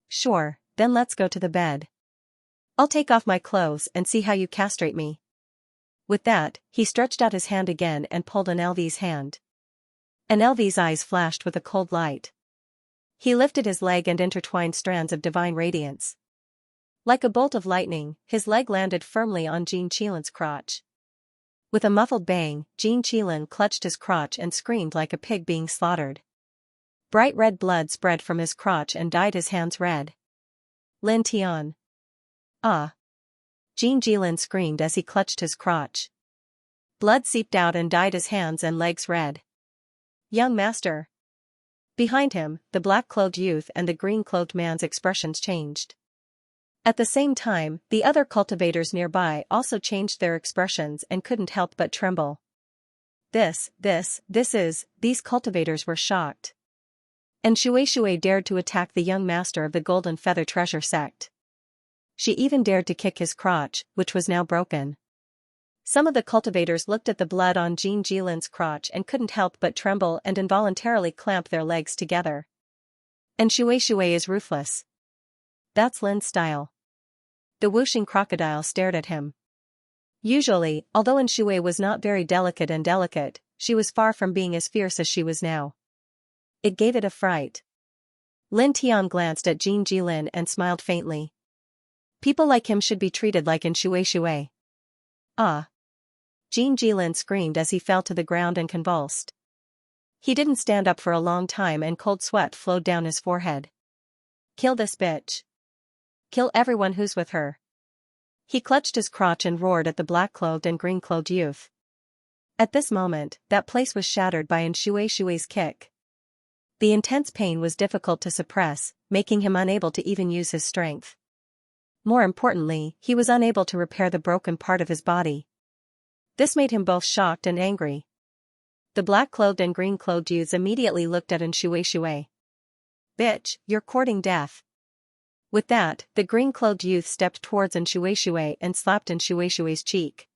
Sure, then let's go to the bed. I'll take off my clothes and see how you castrate me. With that, he stretched out his hand again and pulled an LV's hand. An LV's eyes flashed with a cold light. He lifted his leg and intertwined strands of divine radiance. Like a bolt of lightning, his leg landed firmly on Jin Qilin's crotch. With a muffled bang, Jin Qilin clutched his crotch and screamed like a pig being slaughtered. Bright red blood spread from his crotch and dyed his hands red. Lin Tian. Ah! Jin Qilin screamed as he clutched his crotch. Blood seeped out and dyed his hands and legs red. Young master. Behind him, the black-clothed youth and the green-clothed man's expressions changed. At the same time, the other cultivators nearby also changed their expressions and couldn't help but tremble. These cultivators were shocked. And Shui dared to attack the young master of the Golden Feather Treasure Sect. She even dared to kick his crotch, which was now broken. Some of the cultivators looked at the blood on Jin Qilin's crotch and couldn't help but tremble and involuntarily clamp their legs together. And Shui is ruthless. That's Lin's style. The whooshing crocodile stared at him. Usually, although Shui was not very delicate, she was far from being as fierce as she was now. It gave it a fright. Lin Tian glanced at Jin Qilin and smiled faintly. People like him should be treated like Shui. Ah! Jin Qilin screamed as he fell to the ground and convulsed. He didn't stand up for a long time and cold sweat flowed down his forehead. Kill this bitch. Kill everyone who's with her. He clutched his crotch and roared at the black-clothed and green-clothed youth. At this moment, that place was shattered by Shui's kick. The intense pain was difficult to suppress, making him unable to even use his strength. More importantly, he was unable to repair the broken part of his body. This made him both shocked and angry. The black-clothed and green-clothed youths immediately looked at Xianxia. "Bitch, you're courting death." With that, the green-clothed youth stepped towards Xianxia and slapped Xianxia's cheek.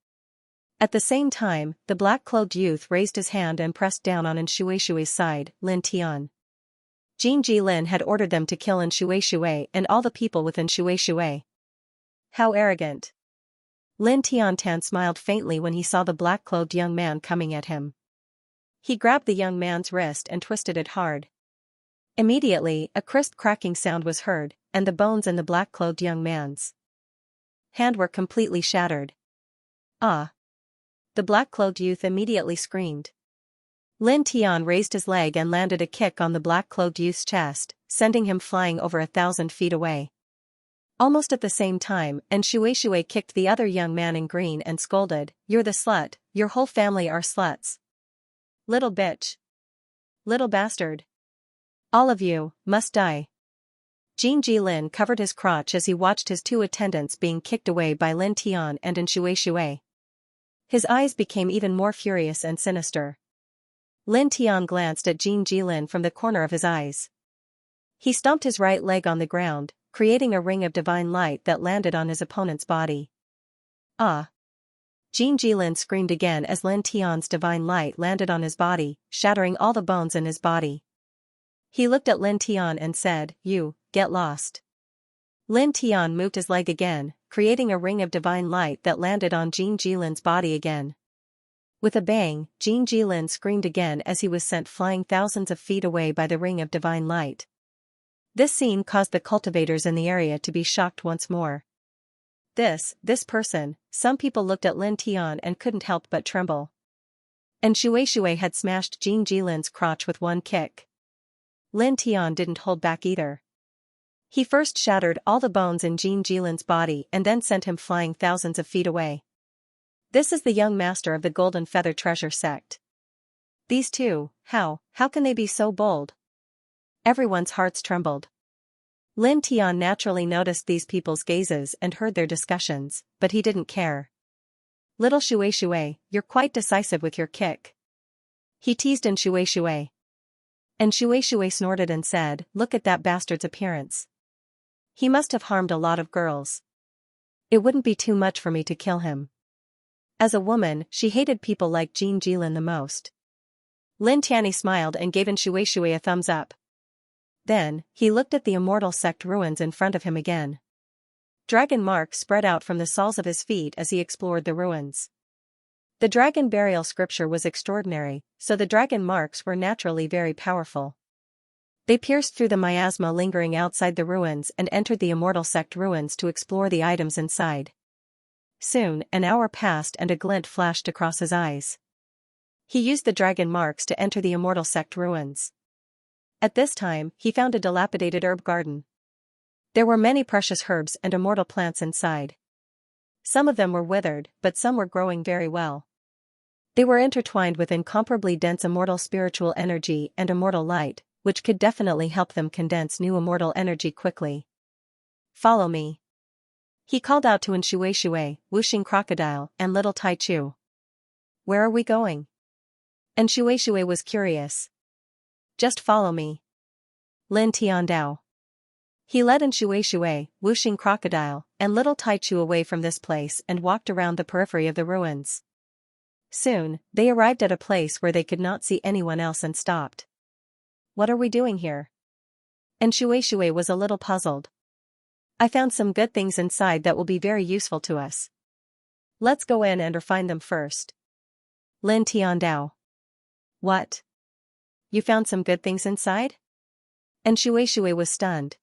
At the same time, the black-clothed youth raised his hand and pressed down on Xianxia's side. Lin Tian. Jin Jilin had ordered them to kill Xianxia and all the people within Xianxia. How arrogant. Lin Tiantan smiled faintly when he saw the black-clothed young man coming at him. He grabbed the young man's wrist and twisted it hard. Immediately, a crisp cracking sound was heard, and the bones in the black-clothed young man's hand were completely shattered. "Ah!" The black-clothed youth immediately screamed. Lin Tian raised his leg and landed a kick on the black-clothed youth's chest, sending him flying over 1,000 feet away. Almost at the same time, Xianxia kicked the other young man in green and scolded, "You're the slut, your whole family are sluts. Little bitch. Little bastard. All of you must die." Jin Jilin covered his crotch as he watched his two attendants being kicked away by Lin Tian and Xianxia. His eyes became even more furious and sinister. Lin Tian glanced at Jin Jilin from the corner of his eyes. He stomped his right leg on the ground, creating a ring of divine light that landed on his opponent's body. "Ah!" Jin Jilin screamed again as Lin Tian's divine light landed on his body, shattering all the bones in his body. He looked at Lin Tian and said, "You, get lost." Lin Tian moved his leg again, creating a ring of divine light that landed on Jin Jilin's body again. With a bang, Jin Jilin screamed again as he was sent flying thousands of feet away by the ring of divine light. This scene caused the cultivators in the area to be shocked once more. This person, some people looked at Lin Tian and couldn't help but tremble. And Xianxia had smashed Jin Jilin's crotch with one kick. Lin Tian didn't hold back either. He first shattered all the bones in Jin Jilin's body and then sent him flying thousands of feet away. This is the young master of the Golden Feather Treasure sect. These two, how can they be so bold? Everyone's hearts trembled. Lin Tian naturally noticed these people's gazes and heard their discussions, but he didn't care. "Little Xianxia, you're quite decisive with your kick." He teased Xianxia. And Xianxia snorted and said, "Look at that bastard's appearance. He must have harmed a lot of girls. It wouldn't be too much for me to kill him." As a woman, she hated people like Jin Jilin the most. Lin Tian smiled and gave Xianxia a thumbs up. Then, he looked at the immortal sect ruins in front of him again. Dragon marks spread out from the soles of his feet as he explored the ruins. The dragon burial scripture was extraordinary, so the dragon marks were naturally very powerful. They pierced through the miasma lingering outside the ruins and entered the immortal sect ruins to explore the items inside. Soon, an hour passed and a glint flashed across his eyes. He used the dragon marks to enter the immortal sect ruins. At this time, he found a dilapidated herb garden. There were many precious herbs and immortal plants inside. Some of them were withered, but some were growing very well. They were intertwined with incomparably dense immortal spiritual energy and immortal light, which could definitely help them condense new immortal energy quickly. "Follow me." He called out to Xianxia, Wuxing Crocodile, and Little Tai Chu. "Where are we going?" And Xianxia was curious. "Just follow me." Lin Tian Dao. He led Xianxia, Wuxing Crocodile, and Little Tai Chu away from this place and walked around the periphery of the ruins. Soon, they arrived at a place where they could not see anyone else and stopped. "What are we doing here?" And Xianxia was a little puzzled. "I found some good things inside that will be very useful to us. Let's go in and find them first." Lin Tian Dao. "What? You found some good things inside?" And Xianxia was stunned.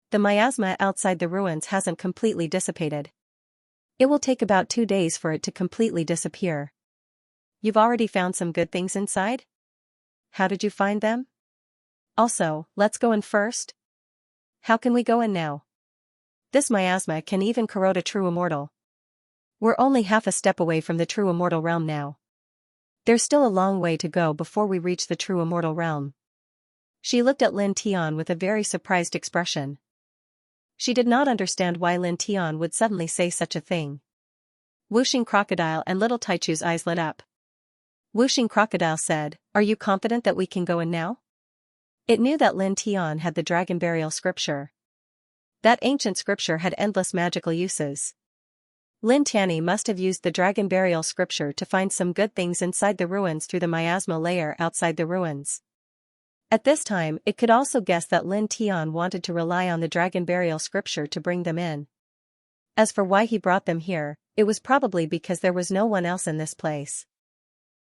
"The miasma outside the ruins hasn't completely dissipated. It will take about 2 days for it to completely disappear. You've already found some good things inside? How did you find them? Also, let's go in first." "How can we go in now? This miasma can even corrode a true immortal. We're only half a step away from the true immortal realm now. There's still a long way to go before we reach the true immortal realm." She looked at Lin Tian with a very surprised expression. She did not understand why Lin Tian would suddenly say such a thing. Wuxing Crocodile and Little Tai Chu's eyes lit up. Whooshing Crocodile said, "Are you confident that we can go in now?" It knew that Lin Tian had the dragon burial scripture. That ancient scripture had endless magical uses. Lin Tianyi must have used the dragon burial scripture to find some good things inside the ruins through the miasma layer outside the ruins. At this time, it could also guess that Lin Tian wanted to rely on the dragon burial scripture to bring them in. As for why he brought them here, it was probably because there was no one else in this place.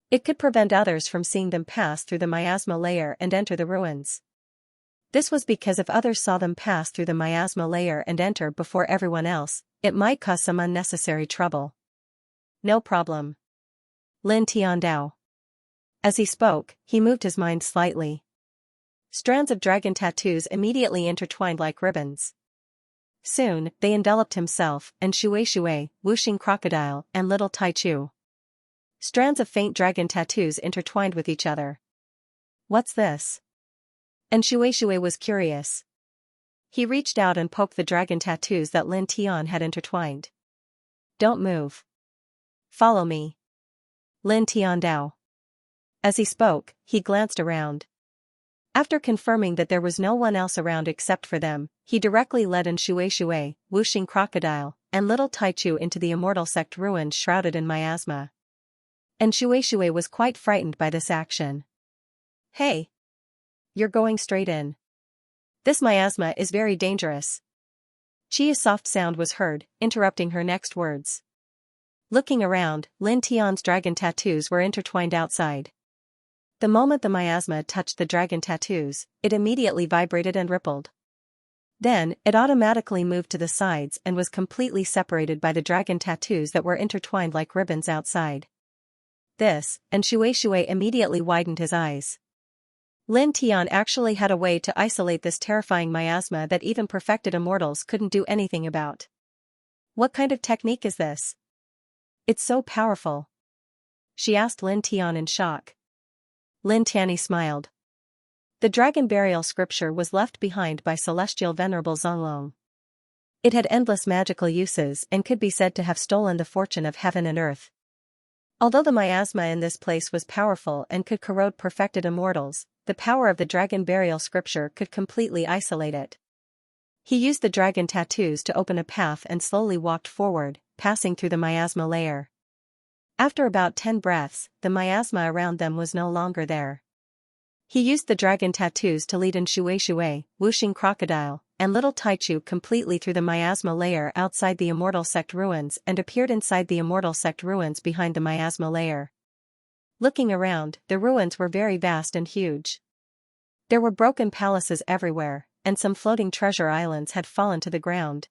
It could prevent others from seeing them pass through the miasma layer and enter the ruins. This was because if others saw them pass through the miasma layer and enter before everyone else, it might cause some unnecessary trouble. No problem. Lin Tiandao. As he spoke, he moved his mind slightly. Strands of dragon tattoos immediately intertwined like ribbons. Soon, they enveloped himself, and Shui, Whooshing Crocodile, and Little Taichu. Strands of faint dragon tattoos intertwined with each other. What's this? And Shui was curious. He reached out and poked the dragon tattoos that Lin Tian had intertwined. Don't move. Follow me. Lin Tiandao. As he spoke, he glanced around. After confirming that there was no one else around except for them, he directly led in Shui, Whooshing Crocodile, and Little Taichu into the immortal sect ruins shrouded in miasma. And Shui was quite frightened by this action. Hey! You're going straight in. This miasma is very dangerous. Chia's soft sound was heard, interrupting her next words. Looking around, Lin Tian's dragon tattoos were intertwined outside. The moment the miasma touched the dragon tattoos, it immediately vibrated and rippled. Then, it automatically moved to the sides and was completely separated by the dragon tattoos that were intertwined like ribbons outside. This, and Shui immediately widened his eyes. Lin Tian actually had a way to isolate this terrifying miasma that even perfected immortals couldn't do anything about. What kind of technique is this? It's so powerful. She asked Lin Tian in shock. Lin Tianyi smiled. The dragon burial scripture was left behind by celestial venerable Zonglong. It had endless magical uses and could be said to have stolen the fortune of heaven and earth. Although the miasma in this place was powerful and could corrode perfected immortals, the power of the dragon burial scripture could completely isolate it. He used the dragon tattoos to open a path and slowly walked forward, passing through the miasma layer. After about 10 breaths, the miasma around them was no longer there. He used the dragon tattoos to lead in Shui, Whooshing Crocodile, and Little Taichu completely through the miasma layer outside the immortal sect ruins and appeared inside the immortal sect ruins behind the miasma layer. Looking around, the ruins were very vast and huge. There were broken palaces everywhere, and some floating treasure islands had fallen to the ground.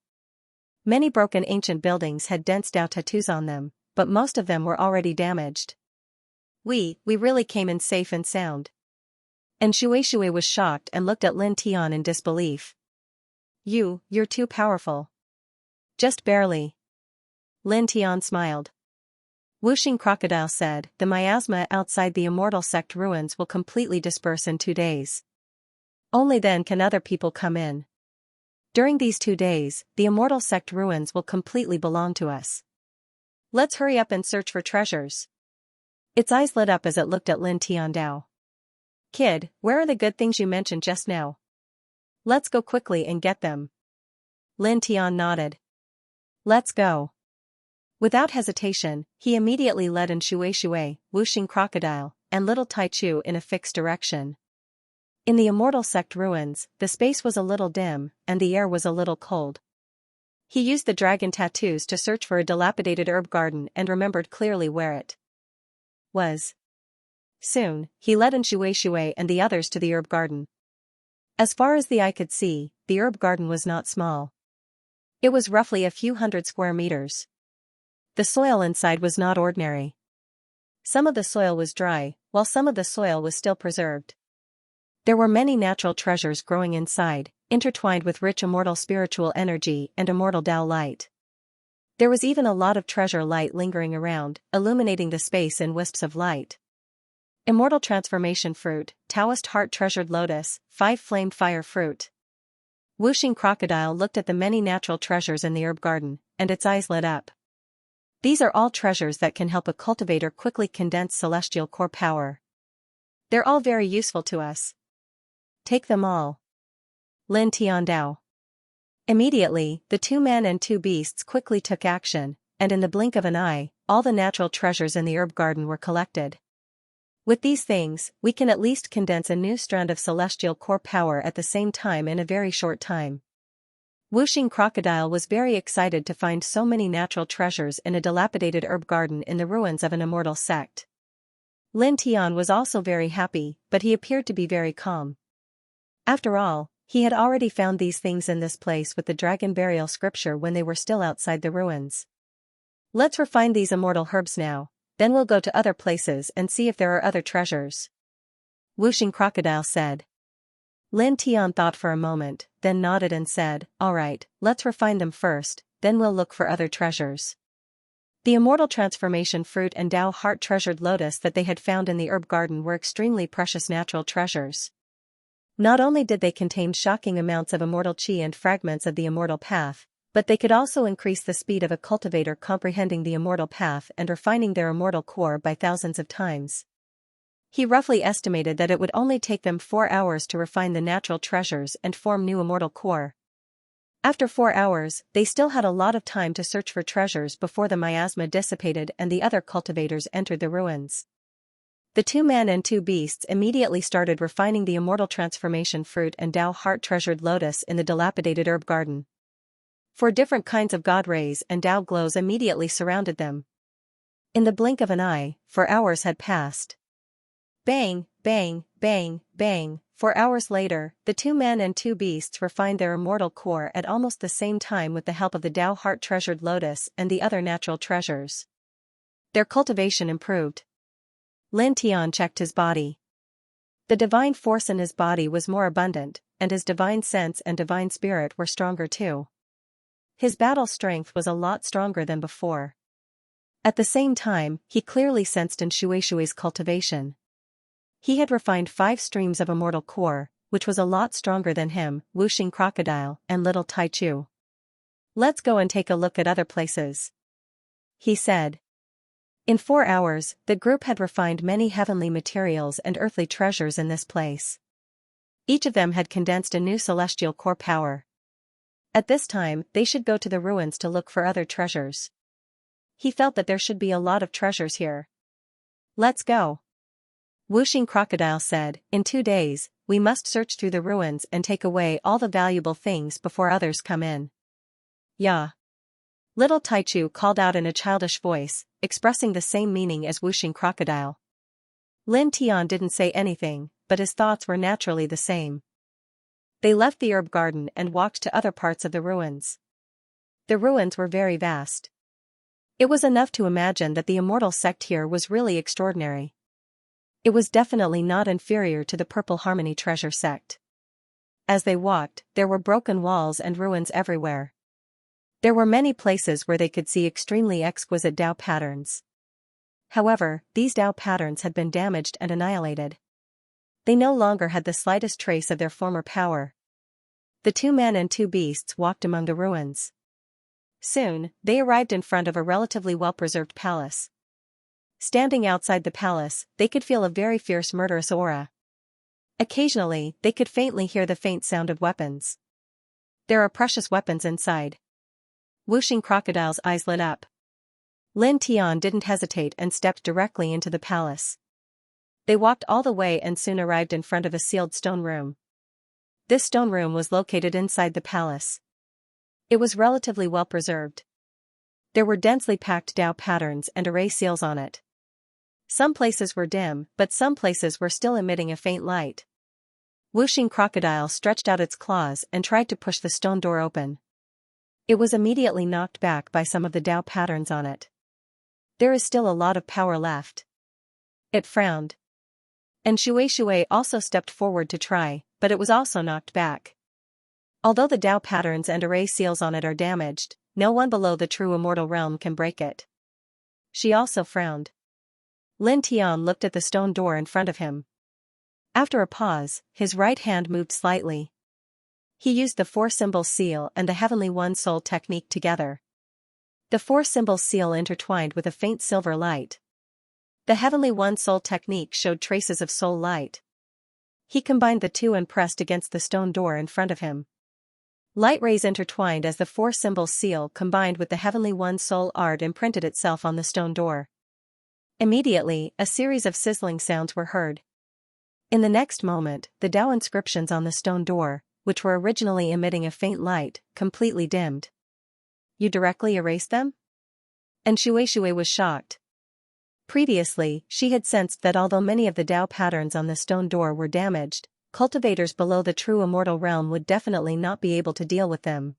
Many broken ancient buildings had dense Dao tattoos on them, but most of them were already damaged. We really came in safe and sound. And Shui was shocked and looked at Lin Tian in disbelief. You're too powerful. Just barely. Lin Tian smiled. Whooshing Crocodile said, the miasma outside the immortal sect ruins will completely disperse in 2 days. Only then can other people come in. During these 2 days, the immortal sect ruins will completely belong to us. Let's hurry up and search for treasures. Its eyes lit up as it looked at Lin Tiandao. Kid, where are the good things you mentioned just now? Let's go quickly and get them. Lin Tian nodded. Let's go. Without hesitation, he immediately led in Shui, Whooshing Crocodile, and Little Taichu in a fixed direction. In the immortal sect ruins, the space was a little dim, and the air was a little cold. He used the dragon tattoos to search for a dilapidated herb garden and remembered clearly where it was. Soon, he led in Shui and the others to the herb garden. As far as the eye could see, the herb garden was not small. It was roughly a few hundred square meters. The soil inside was not ordinary. Some of the soil was dry, while some of the soil was still preserved. There were many natural treasures growing inside, intertwined with rich immortal spiritual energy and immortal Dao light. There was even a lot of treasure light lingering around, illuminating the space in wisps of light. Immortal transformation fruit, Taoist heart treasured lotus, 5-flame fire fruit. Whooshing Crocodile looked at the many natural treasures in the herb garden, and its eyes lit up. These are all treasures that can help a cultivator quickly condense celestial core power. They're all very useful to us. Take them all. Lin Tiandao. Immediately, the 2 men and 2 beasts quickly took action, and in the blink of an eye, all the natural treasures in the herb garden were collected. With these things, we can at least condense a new strand of celestial core power at the same time in a very short time. Wuxing Crocodile was very excited to find so many natural treasures in a dilapidated herb garden in the ruins of an immortal sect. Lin Tian was also very happy, but he appeared to be very calm. After all, he had already found these things in this place with the dragon burial scripture when they were still outside the ruins. Let's refine these immortal herbs now, then we'll go to other places and see if there are other treasures. Wuxing Crocodile said. Lin Tian thought for a moment, then nodded and said, "Alright, let's refine them first, then we'll look for other treasures." The immortal transformation fruit and Dao heart treasured lotus that they had found in the herb garden were extremely precious natural treasures. Not only did they contain shocking amounts of immortal qi and fragments of the immortal path, but they could also increase the speed of a cultivator comprehending the immortal path and refining their immortal core by thousands of times. He roughly estimated that it would only take them 4 hours to refine the natural treasures and form new immortal core. After 4 hours, they still had a lot of time to search for treasures before the miasma dissipated and the other cultivators entered the ruins. The 2 men and 2 beasts immediately started refining the immortal transformation fruit and Dao heart treasured lotus in the dilapidated herb garden. 4 different kinds of god rays and Dao glows immediately surrounded them. In the blink of an eye, 4 hours had passed. Bang, bang, bang, bang. 4 hours later, the 2 men and 2 beasts refined their immortal core at almost the same time with the help of the Dao heart treasured lotus and the other natural treasures. Their cultivation improved. Lin Tian checked his body. The divine force in his body was more abundant, and his divine sense and divine spirit were stronger too. His battle strength was a lot stronger than before. At the same time, he clearly sensed in Shueishui's cultivation. He had refined 5 streams of immortal core, which was a lot stronger than him, Wuxing Crocodile, and Little Taichu. "Let's go and take a look at other places," he said. In 4 hours, the group had refined many heavenly materials and earthly treasures in this place. Each of them had condensed a new celestial core power. At this time, they should go to the ruins to look for other treasures. He felt that there should be a lot of treasures here. "Let's go," Wuxing Crocodile said. "In 2 days, we must search through the ruins and take away all the valuable things before others come in." "Yeah." Little Taichu called out in a childish voice, expressing the same meaning as Wuxing Crocodile. Lin Tian didn't say anything, but his thoughts were naturally the same. They left the herb garden and walked to other parts of the ruins. The ruins were very vast. It was enough to imagine that the immortal sect here was really extraordinary. It was definitely not inferior to the Purple Harmony treasure sect. As they walked, there were broken walls and ruins everywhere. There were many places where they could see extremely exquisite Dao patterns. However, these Dao patterns had been damaged and annihilated. They no longer had the slightest trace of their former power. The 2 men and 2 beasts walked among the ruins. Soon, they arrived in front of a relatively well-preserved palace. Standing outside the palace, they could feel a very fierce murderous aura. Occasionally, they could faintly hear the faint sound of weapons. "There are precious weapons inside." Wuxing Crocodile's eyes lit up. Lin Tian didn't hesitate and stepped directly into the palace. They walked all the way and soon arrived in front of a sealed stone room. This stone room was located inside the palace. It was relatively well preserved. There were densely packed Dao patterns and array seals on it. Some places were dim, but some places were still emitting a faint light. Wuxing Crocodile stretched out its claws and tried to push the stone door open. It was immediately knocked back by some of the Dao patterns on it. "There is still a lot of power left." It frowned. And Shui also stepped forward to try, but it was also knocked back. Although the Dao patterns and array seals on it are damaged, no one below the true immortal realm can break it. She also frowned. Lin Tian looked at the stone door in front of him. After a pause, his right hand moved slightly. He used the 4-symbol seal and the Heavenly One Soul technique together. The four-symbol seal intertwined with a faint silver light. The Heavenly One Soul technique showed traces of soul light. He combined the two and pressed against the stone door in front of him. Light rays intertwined as the four-symbol seal combined with the Heavenly One Soul art imprinted itself on the stone door. Immediately, a series of sizzling sounds were heard. In the next moment, the Tao inscriptions on the stone door, which were originally emitting a faint light, completely dimmed. You directly erased them? And Shui was shocked. Previously, she had sensed that although many of the Tao patterns on the stone door were damaged, cultivators below the true immortal realm would definitely not be able to deal with them.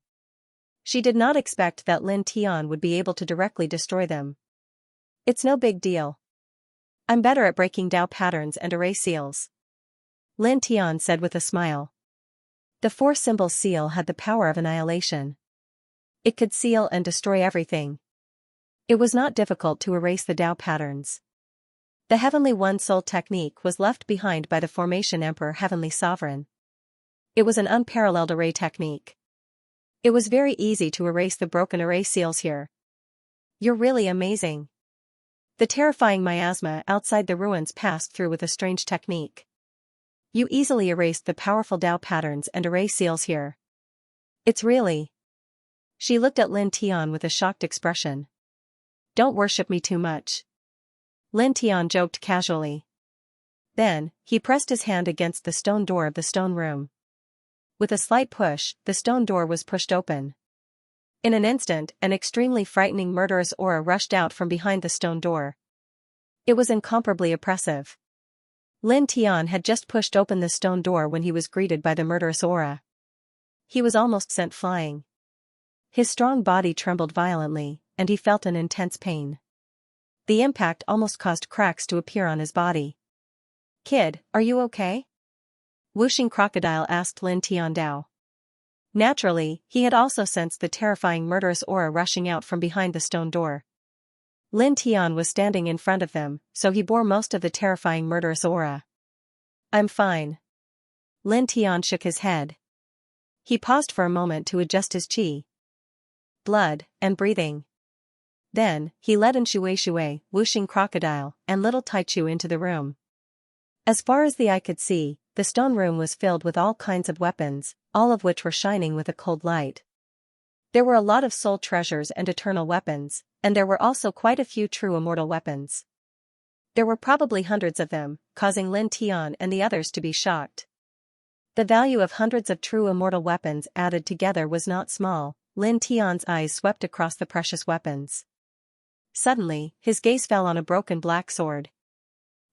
She did not expect that Lin Tian would be able to directly destroy them. It's no big deal. I'm better at breaking Tao patterns and array seals. Lin Tian said with a smile. The four-symbol seal had the power of annihilation. It could seal and destroy everything. It was not difficult to erase the Tao patterns. The Heavenly One Soul technique was left behind by the Formation Emperor Heavenly Sovereign. It was an unparalleled array technique. It was very easy to erase the broken array seals here. You're really amazing. The terrifying miasma outside the ruins passed through with a strange technique. You easily erased the powerful Tao patterns and array seals here. It's really... She looked at Lin Tian with a shocked expression. Don't worship me too much. Lin Tian joked casually. Then, he pressed his hand against the stone door of the stone room. With a slight push, the stone door was pushed open. In an instant, an extremely frightening murderous aura rushed out from behind the stone door. It was incomparably oppressive. Lin Tian had just pushed open the stone door when he was greeted by the murderous aura. He was almost sent flying. His strong body trembled violently, and he felt an intense pain. The impact almost caused cracks to appear on his body. Kid, are you okay? Wuxing Crocodile asked Lin Tian Dao. Naturally, he had also sensed the terrifying murderous aura rushing out from behind the stone door. Lin Tian was standing in front of them, so he bore most of the terrifying murderous aura. I'm fine. Lin Tian shook his head. He paused for a moment to adjust his qi, blood, and breathing. Then, he led Shui, Wuxing Crocodile, and little Taichu into the room. As far as the eye could see, the stone room was filled with all kinds of weapons, all of which were shining with a cold light. There were a lot of soul treasures and eternal weapons, and there were also quite a few true immortal weapons. There were probably hundreds of them, causing Lin Tian and the others to be shocked. The value of hundreds of true immortal weapons added together was not small. Lin Tian's eyes swept across the precious weapons. Suddenly, his gaze fell on a broken black sword.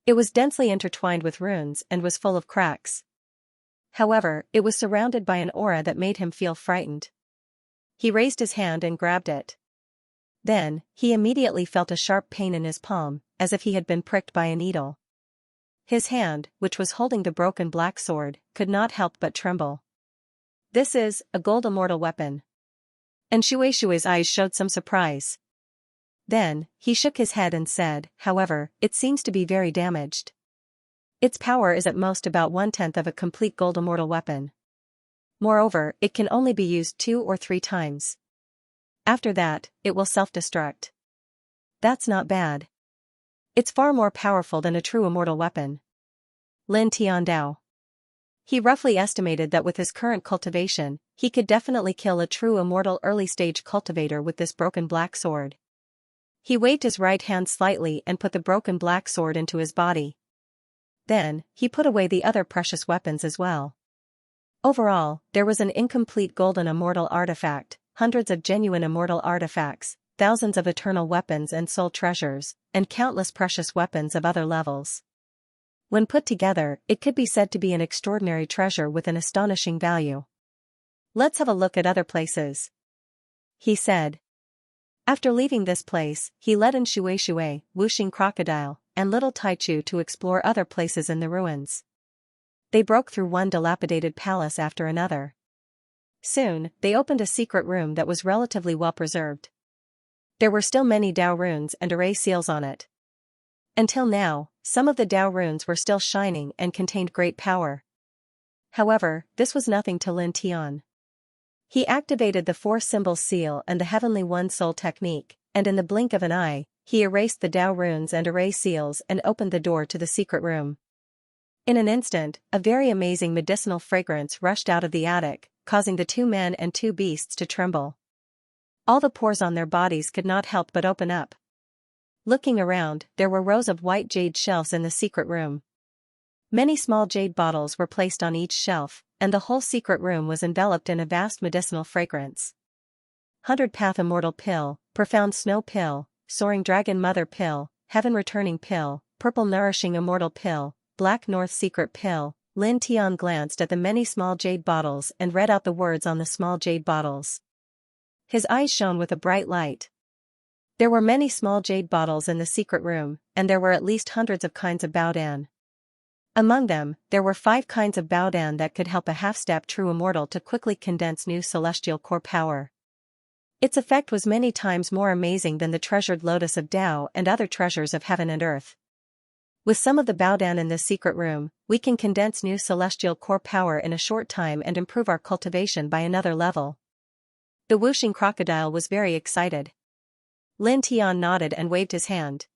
It was densely intertwined with runes and was full of cracks. However, it was surrounded by an aura that made him feel frightened. He raised his hand and grabbed it. Then, he immediately felt a sharp pain in his palm, as if he had been pricked by a needle. His hand, which was holding the broken black sword, could not help but tremble. This is a gold immortal weapon. And Shui's eyes showed some surprise. Then, he shook his head and said, however, it seems to be very damaged. Its power is at most about 1/10 of a complete gold immortal weapon. Moreover, it can only be used 2 or 3 times. After that, it will self-destruct. That's not bad. It's far more powerful than a true immortal weapon. Lin Tian Dao. He roughly estimated that with his current cultivation, he could definitely kill a true immortal early-stage cultivator with this broken black sword. He waved his right hand slightly and put the broken black sword into his body. Then, he put away the other precious weapons as well. Overall, there was an incomplete golden immortal artifact, hundreds of genuine immortal artifacts, thousands of eternal weapons and soul treasures, and countless precious weapons of other levels. When put together, it could be said to be an extraordinary treasure with an astonishing value. Let's have a look at other places, he said. After leaving this place, he led Shui, Wuxing Crocodile, and little Taichu to explore other places in the ruins. They broke through one dilapidated palace after another. Soon, they opened a secret room that was relatively well preserved. There were still many Tao runes and array seals on it. Until now, some of the Tao runes were still shining and contained great power. However, this was nothing to Lin Tian. He activated the four-symbol seal and the Heavenly One Soul technique, and in the blink of an eye, he erased the Tao runes and array seals and opened the door to the secret room. In an instant, a very amazing medicinal fragrance rushed out of the attic, causing the two men and two beasts to tremble. All the pores on their bodies could not help but open up. Looking around, there were rows of white jade shelves in the secret room. Many small jade bottles were placed on each shelf, and the whole secret room was enveloped in a vast medicinal fragrance. 100 Path Immortal Pill, Profound Snow Pill, Soaring Dragon Mother Pill, Heaven Returning Pill, Purple Nourishing Immortal Pill, Black North Secret Pill. Lin Tian glanced at the many small jade bottles and read out the words on the small jade bottles. His eyes shone with a bright light. There were many small jade bottles in the secret room, and there were at least hundreds of kinds of baodan. Among them, there were 5 kinds of baodan that could help a half-step true immortal to quickly condense new celestial core power. Its effect was many times more amazing than the treasured lotus of Tao and other treasures of heaven and earth. With some of the baodan in this secret room, we can condense new celestial core power in a short time and improve our cultivation by another level. The whooshing crocodile was very excited. Lin Tian nodded and waved his hand.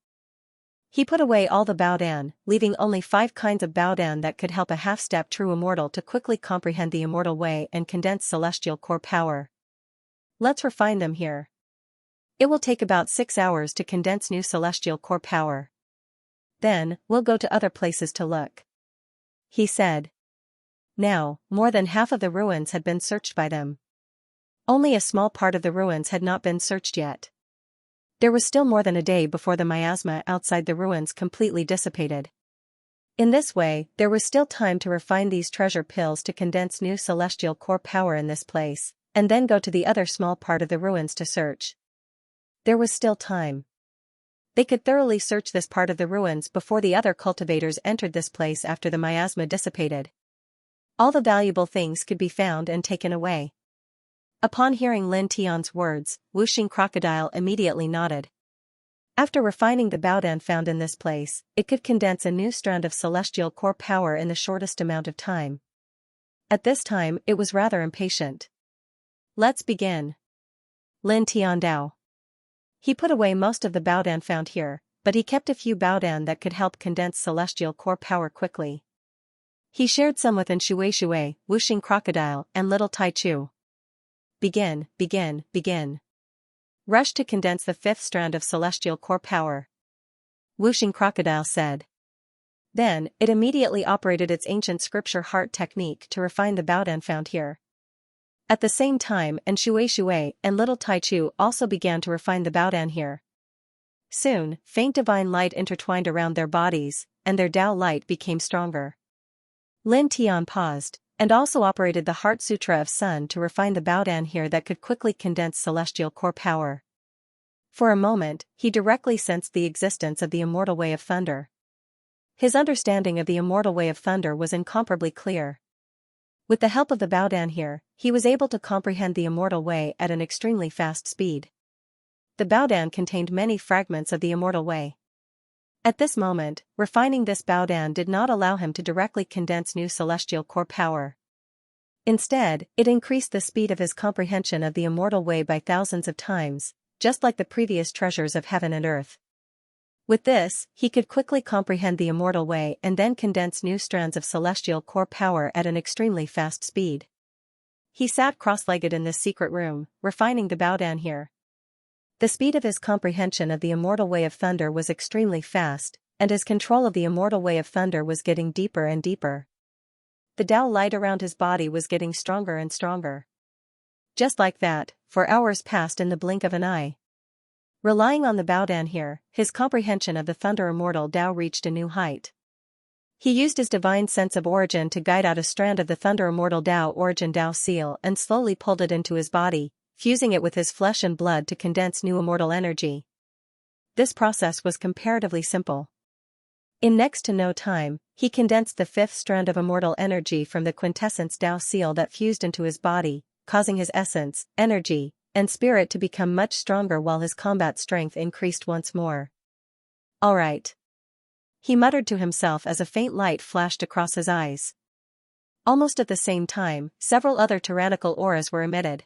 He put away all the baodan, leaving only 5 kinds of baodan that could help a half-step true immortal to quickly comprehend the immortal way and condense celestial core power. Let's refine them here. It will take about 6 hours to condense new celestial core power. Then, we'll go to other places to look. He said. Now, more than half of the ruins had been searched by them. Only a small part of the ruins had not been searched yet. There was still more than a day before the miasma outside the ruins completely dissipated. In this way, there was still time to refine these treasure pills to condense new celestial core power in this place, and then go to the other small part of the ruins to search. There was still time. They could thoroughly search this part of the ruins before the other cultivators entered this place after the miasma dissipated. All the valuable things could be found and taken away. Upon hearing Lin Tian's words, Whooshing Crocodile immediately nodded. After refining the baodan found in this place, it could condense a new strand of celestial core power in the shortest amount of time. At this time, it was rather impatient. Let's begin. Lin Tian Dao. He put away most of the baodan found here, but he kept a few baodan that could help condense celestial core power quickly. He shared some with Shui, Whooshing Crocodile, and Little Tai Chu. Begin. Rush to condense the 5th strand of celestial core power. Whooshing Crocodile said. Then, it immediately operated its ancient scripture heart technique to refine the baodan found here. At the same time, Shui and Little Tai Chu also began to refine the baodan here. Soon, faint divine light intertwined around their bodies, and their Tao light became stronger. Lin Tian paused, and also operated the Heart Sutra of Sun to refine the baodan here that could quickly condense celestial core power. For a moment, he directly sensed the existence of the immortal way of thunder. His understanding of the immortal way of thunder was incomparably clear. With the help of the baodan here, he was able to comprehend the immortal way at an extremely fast speed. The baodan contained many fragments of the immortal way. At this moment, refining this baodan did not allow him to directly condense new celestial core power. Instead, it increased the speed of his comprehension of the immortal way by thousands of times, just like the previous treasures of heaven and earth. With this, he could quickly comprehend the immortal way and then condense new strands of celestial core power at an extremely fast speed. He sat cross-legged in this secret room, refining the baodan here. The speed of his comprehension of the immortal way of thunder was extremely fast, and his control of the immortal way of thunder was getting deeper and deeper. The Tao light around his body was getting stronger and stronger. Just like that, for hours passed in the blink of an eye. Relying on the baodan here, his comprehension of the thunder immortal Tao reached a new height. He used his divine sense of origin to guide out a strand of the thunder immortal Tao origin Tao seal and slowly pulled it into his body, fusing it with his flesh and blood to condense new immortal energy. This process was comparatively simple. In next to no time, he condensed the 5th strand of immortal energy from the quintessence Tao seal that fused into his body, causing his essence, energy, and spirit to become much stronger while his combat strength increased once more. All right. He muttered to himself as a faint light flashed across his eyes. Almost at the same time, several other tyrannical auras were emitted.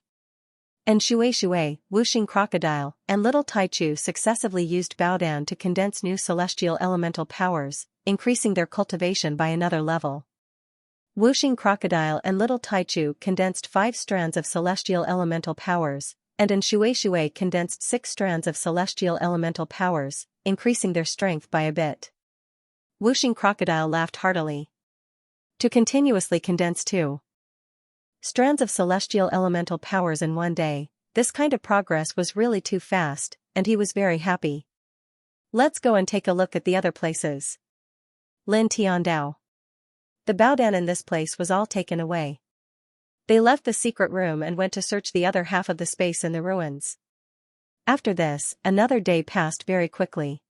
And Shui, Wuxing Crocodile, and Little Taichu successively used Baodan to condense new celestial elemental powers, increasing their cultivation by another level. Wuxing Crocodile and Little Taichu condensed 5 strands of celestial elemental powers, and Shui condensed 6 strands of celestial elemental powers, increasing their strength by a bit. Wuxing Crocodile laughed heartily. To continuously condense 2 strands of celestial elemental powers in one day, this kind of progress was really too fast, and he was very happy. Let's go and take a look at the other places. Lin Tiandao. The Baodan in this place was all taken away. They left the secret room and went to search the other half of the space in the ruins. After this, another day passed very quickly.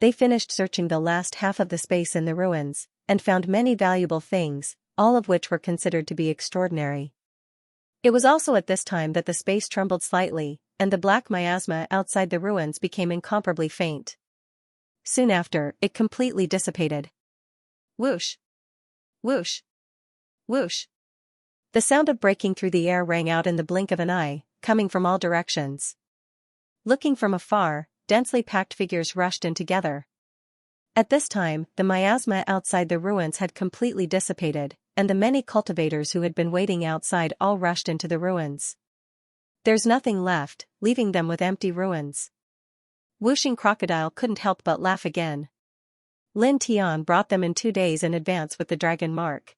They finished searching the last half of the space in the ruins, and found many valuable things, all of which were considered to be extraordinary. It was also at this time that the space trembled slightly, and the black miasma outside the ruins became incomparably faint. Soon after, it completely dissipated. Whoosh! Whoosh! Whoosh! The sound of breaking through the air rang out in the blink of an eye, coming from all directions. Looking from afar, densely packed figures rushed in together. At this time, the miasma outside the ruins had completely dissipated, and the many cultivators who had been waiting outside all rushed into the ruins. There's nothing left, leaving them with empty ruins. Wuxing Crocodile couldn't help but laugh again. Lin Tian brought them in 2 days in advance with the dragon mark.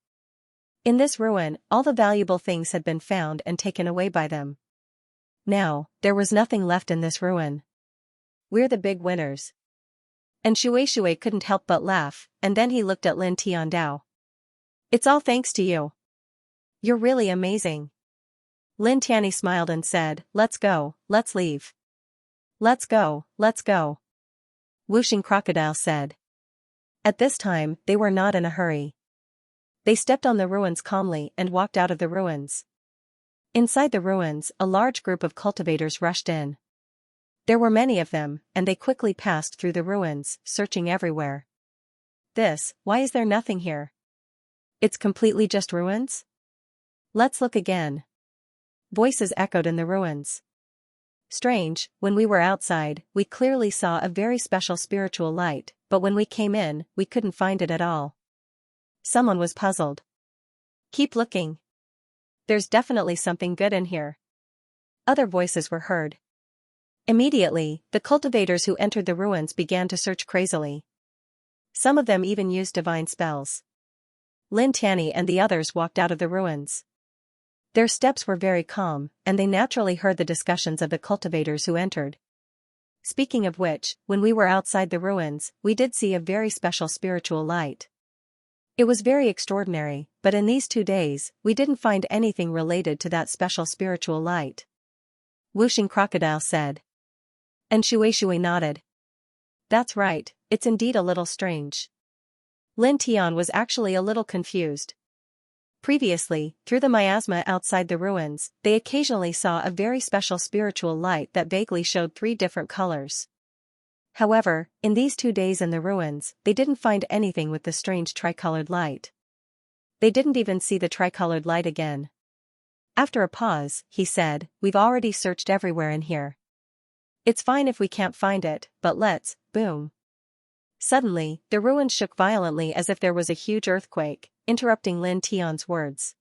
In this ruin, all the valuable things had been found and taken away by them. Now, there was nothing left in this ruin. We're the big winners. And Shui couldn't help but laugh, and then he looked at Lin Tiandao. It's all thanks to you. You're really amazing. Lin Tianyi smiled and said, let's go, let's leave. Let's go, let's go. Wuxing Crocodile said. At this time, they were not in a hurry. They stepped on the ruins calmly and walked out of the ruins. Inside the ruins, a large group of cultivators rushed in. There were many of them, and they quickly passed through the ruins, searching everywhere. Why is there nothing here? It's completely just ruins? Let's look again. Voices echoed in the ruins. Strange, when we were outside, we clearly saw a very special spiritual light, but when we came in, we couldn't find it at all. Someone was puzzled. Keep looking. There's definitely something good in here. Other voices were heard. Immediately, the cultivators who entered the ruins began to search crazily. Some of them even used divine spells. Lin Tianyi and the others walked out of the ruins. Their steps were very calm, and they naturally heard the discussions of the cultivators who entered. Speaking of which, when we were outside the ruins, we did see a very special spiritual light. It was very extraordinary, but in these 2 days, we didn't find anything related to that special spiritual light. Wuxing Crocodile said. And Shui nodded. That's right, it's indeed a little strange. Lin Tian was actually a little confused. Previously, through the miasma outside the ruins, they occasionally saw a very special spiritual light that vaguely showed 3 different colors. However, in these 2 days in the ruins, they didn't find anything with the strange tricolored light. They didn't even see the tricolored light again. After a pause, he said, we've already searched everywhere in here. It's fine if we can't find it, but let's, boom. Suddenly, the ruins shook violently as if there was a huge earthquake, interrupting Lin Tian's words.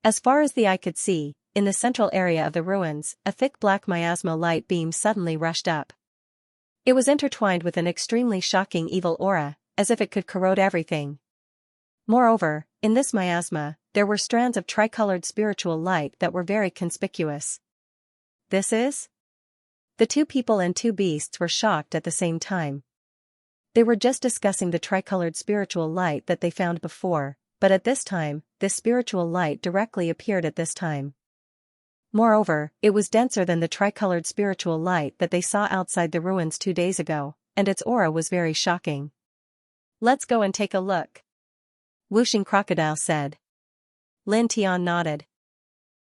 As far as the eye could see, in the central area of the ruins, a thick black miasma light beam suddenly rushed up. It was intertwined with an extremely shocking evil aura, as if it could corrode everything. Moreover, in this miasma, there were strands of tricolored spiritual light that were very conspicuous. This is? The 2 people and 2 beasts were shocked at the same time. They were just discussing the tricolored spiritual light that they found before, but at this time, this spiritual light directly appeared at this time. Moreover, it was denser than the tricolored spiritual light that they saw outside the ruins 2 days ago, and its aura was very shocking. Let's go and take a look. Wuxing Crocodile said. Lin Tian nodded.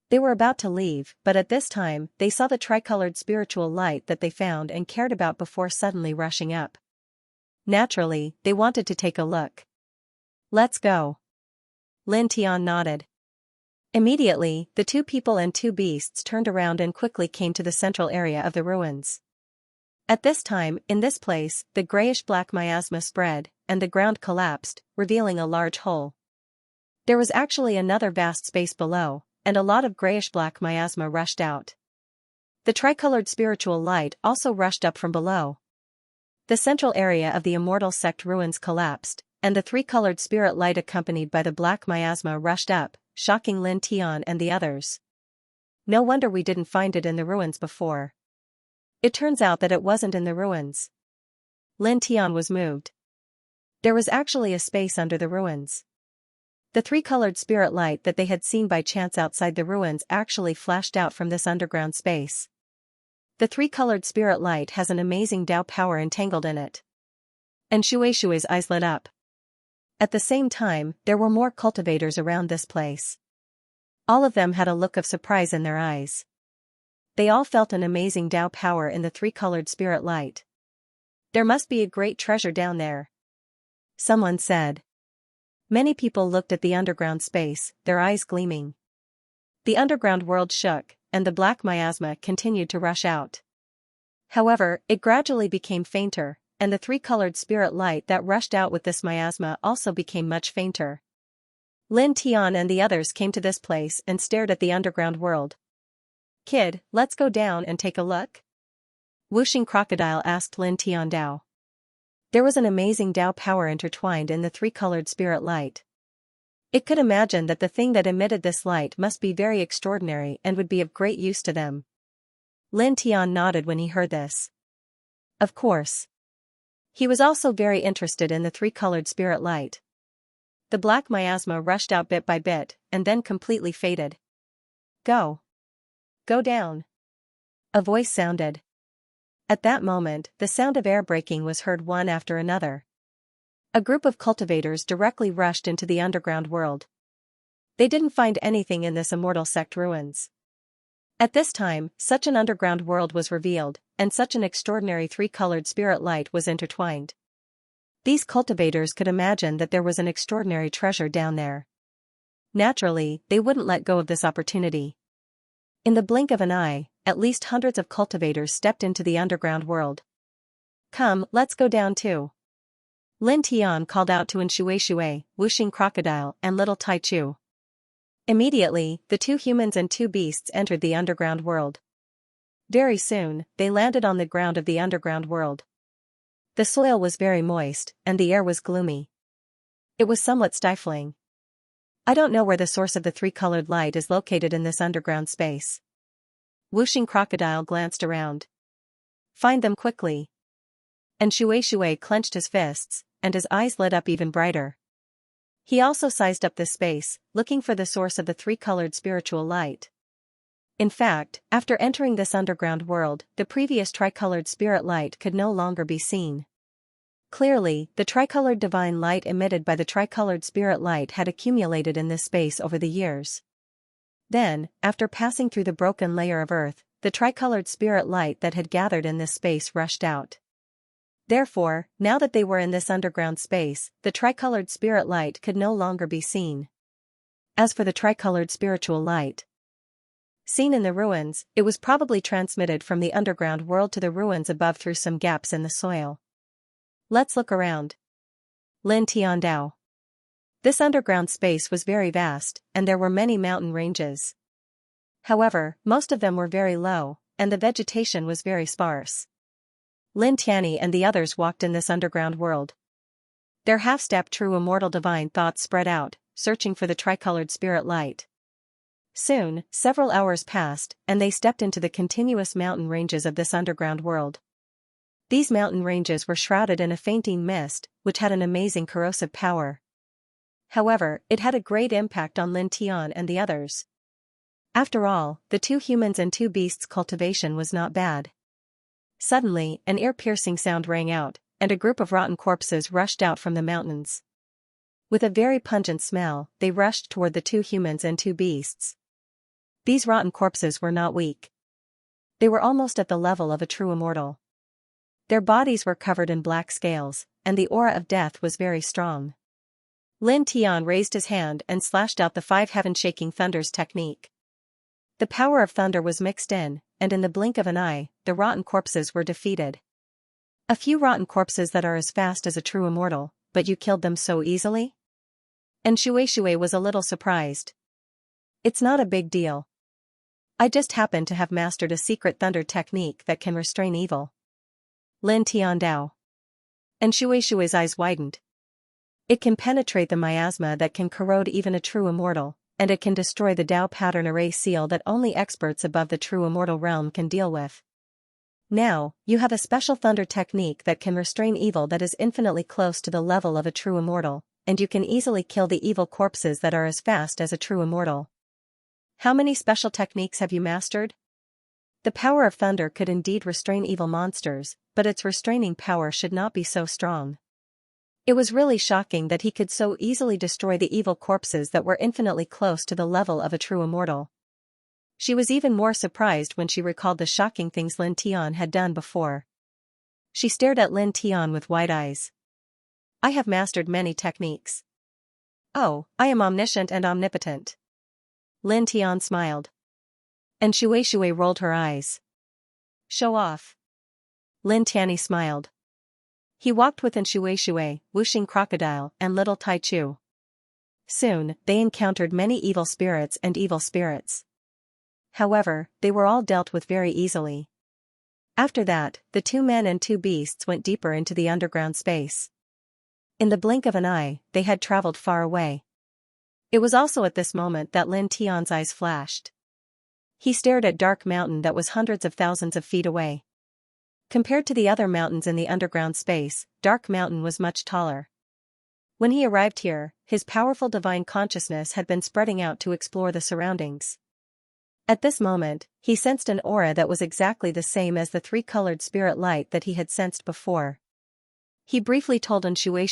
They were about to leave, but at this time, they saw the tricolored spiritual light that they found and cared about before suddenly rushing up. Naturally, they wanted to take a look. Let's go. Lin Tian nodded. Immediately, the two people and two beasts turned around and quickly came to the central area of the ruins. At this time, in this place, the grayish-black miasma spread, and the ground collapsed, revealing a large hole. There was actually another vast space below, and a lot of grayish-black miasma rushed out. The tricolored spiritual light also rushed up from below. The central area of the immortal sect ruins collapsed, and the three-colored spirit light accompanied by the black miasma rushed up, shocking Lin Tian and the others. No wonder we didn't find it in the ruins before. It turns out that it wasn't in the ruins. Lin Tian was moved. There was actually a space under the ruins. The three-colored spirit light that they had seen by chance outside the ruins actually flashed out from this underground space. The three-colored spirit light has an amazing Tao power entangled in it. And Shueishue's eyes lit up. At the same time, there were more cultivators around this place. All of them had a look of surprise in their eyes. They all felt an amazing Tao power in the three-colored spirit light. There must be a great treasure down there. Someone said. Many people looked at the underground space, their eyes gleaming. The underground world shook, and the black miasma continued to rush out. However, it gradually became fainter, and the three-colored spirit light that rushed out with this miasma also became much fainter. Lin Tian and the others came to this place and stared at the underground world. "Kid, let's go down and take a look?" Whooshing Crocodile asked Lin Tian Dao. There was an amazing Tao power intertwined in the three-colored spirit light. It could imagine that the thing that emitted this light must be very extraordinary and would be of great use to them. Lin Tian nodded when he heard this. Of course. He was also very interested in the three-colored spirit light. The black miasma rushed out bit by bit, and then completely faded. Go. Go down. A voice sounded. At that moment, the sound of air breaking was heard one after another. A group of cultivators directly rushed into the underground world. They didn't find anything in this immortal sect ruins. At this time, such an underground world was revealed, and such an extraordinary three-colored spirit light was intertwined. These cultivators could imagine that there was an extraordinary treasure down there. Naturally, they wouldn't let go of this opportunity. In the blink of an eye, at least hundreds of cultivators stepped into the underground world. Come, let's go down too. Lin Tian called out to Shueishue, Whooshing Crocodile, and Little Tai Chu. Immediately, the two humans and two beasts entered the underground world. Very soon, they landed on the ground of the underground world. The soil was very moist, and the air was gloomy. It was somewhat stifling. I don't know where the source of the three-colored light is located in this underground space. Whooshing Crocodile glanced around. Find them quickly. And Shueishue clenched his fists, and his eyes lit up even brighter. He also sized up this space, looking for the source of the three-colored spiritual light. In fact, after entering this underground world, the previous tricolored spirit light could no longer be seen. Clearly, the tricolored divine light emitted by the tricolored spirit light had accumulated in this space over the years. Then, after passing through the broken layer of earth, the tricolored spirit light that had gathered in this space rushed out. Therefore, now that they were in this underground space, the tricolored spirit light could no longer be seen. As for the tricolored spiritual light, seen in the ruins, it was probably transmitted from the underground world to the ruins above through some gaps in the soil. Let's look around. Lin Tian Dao. This underground space was very vast, and there were many mountain ranges. However, most of them were very low, and the vegetation was very sparse. Lin Tianyi and the others walked in this underground world. Their half-step true immortal divine thoughts spread out, searching for the tricolored spirit light. Soon, several hours passed, and they stepped into the continuous mountain ranges of this underground world. These mountain ranges were shrouded in a fainting mist, which had an amazing corrosive power. However, it had a great impact on Lin Tian and the others. After all, the two humans and two beasts' cultivation was not bad. Suddenly, an ear-piercing sound rang out, and a group of rotten corpses rushed out from the mountains. With a very pungent smell, they rushed toward the two humans and two beasts. These rotten corpses were not weak. They were almost at the level of a true immortal. Their bodies were covered in black scales, and the aura of death was very strong. Lin Tian raised his hand and slashed out the 5 heaven-shaking thunders technique. The power of thunder was mixed in, and in the blink of an eye, the rotten corpses were defeated. A few rotten corpses that are as fast as a true immortal, but you killed them so easily? And Shui was a little surprised. It's not a big deal. I just happen to have mastered a secret thunder technique that can restrain evil. Lin Tian Dao. And Shui's eyes widened. It can penetrate the miasma that can corrode even a true immortal, and it can destroy the Dao pattern array seal that only experts above the true immortal realm can deal with. Now, you have a special thunder technique that can restrain evil that is infinitely close to the level of a true immortal, and you can easily kill the evil corpses that are as fast as a true immortal. How many special techniques have you mastered? The power of thunder could indeed restrain evil monsters, but its restraining power should not be so strong. It was really shocking that he could so easily destroy the evil corpses that were infinitely close to the level of a true immortal. She was even more surprised when she recalled the shocking things Lin Tian had done before. She stared at Lin Tian with wide eyes. I have mastered many techniques. Oh, I am omniscient and omnipotent. Lin Tian smiled. And Shui rolled her eyes. Show off. Lin Tianyi smiled. He walked within Shui, Wuxing Crocodile, and Little Tai Chu. Soon, they encountered many evil spirits and evil spirits. However, they were all dealt with very easily. After that, the 2 men and 2 beasts went deeper into the underground space. In the blink of an eye, they had traveled far away. It was also at this moment that Lin Tian's eyes flashed. He stared at Dark Mountain that was hundreds of thousands of feet away. Compared to the other mountains in the underground space, Dark Mountain was much taller. When he arrived here, his powerful divine consciousness had been spreading out to explore the surroundings. At this moment, he sensed an aura that was exactly the same as the 3-colored spirit light that he had sensed before. He briefly told Shui,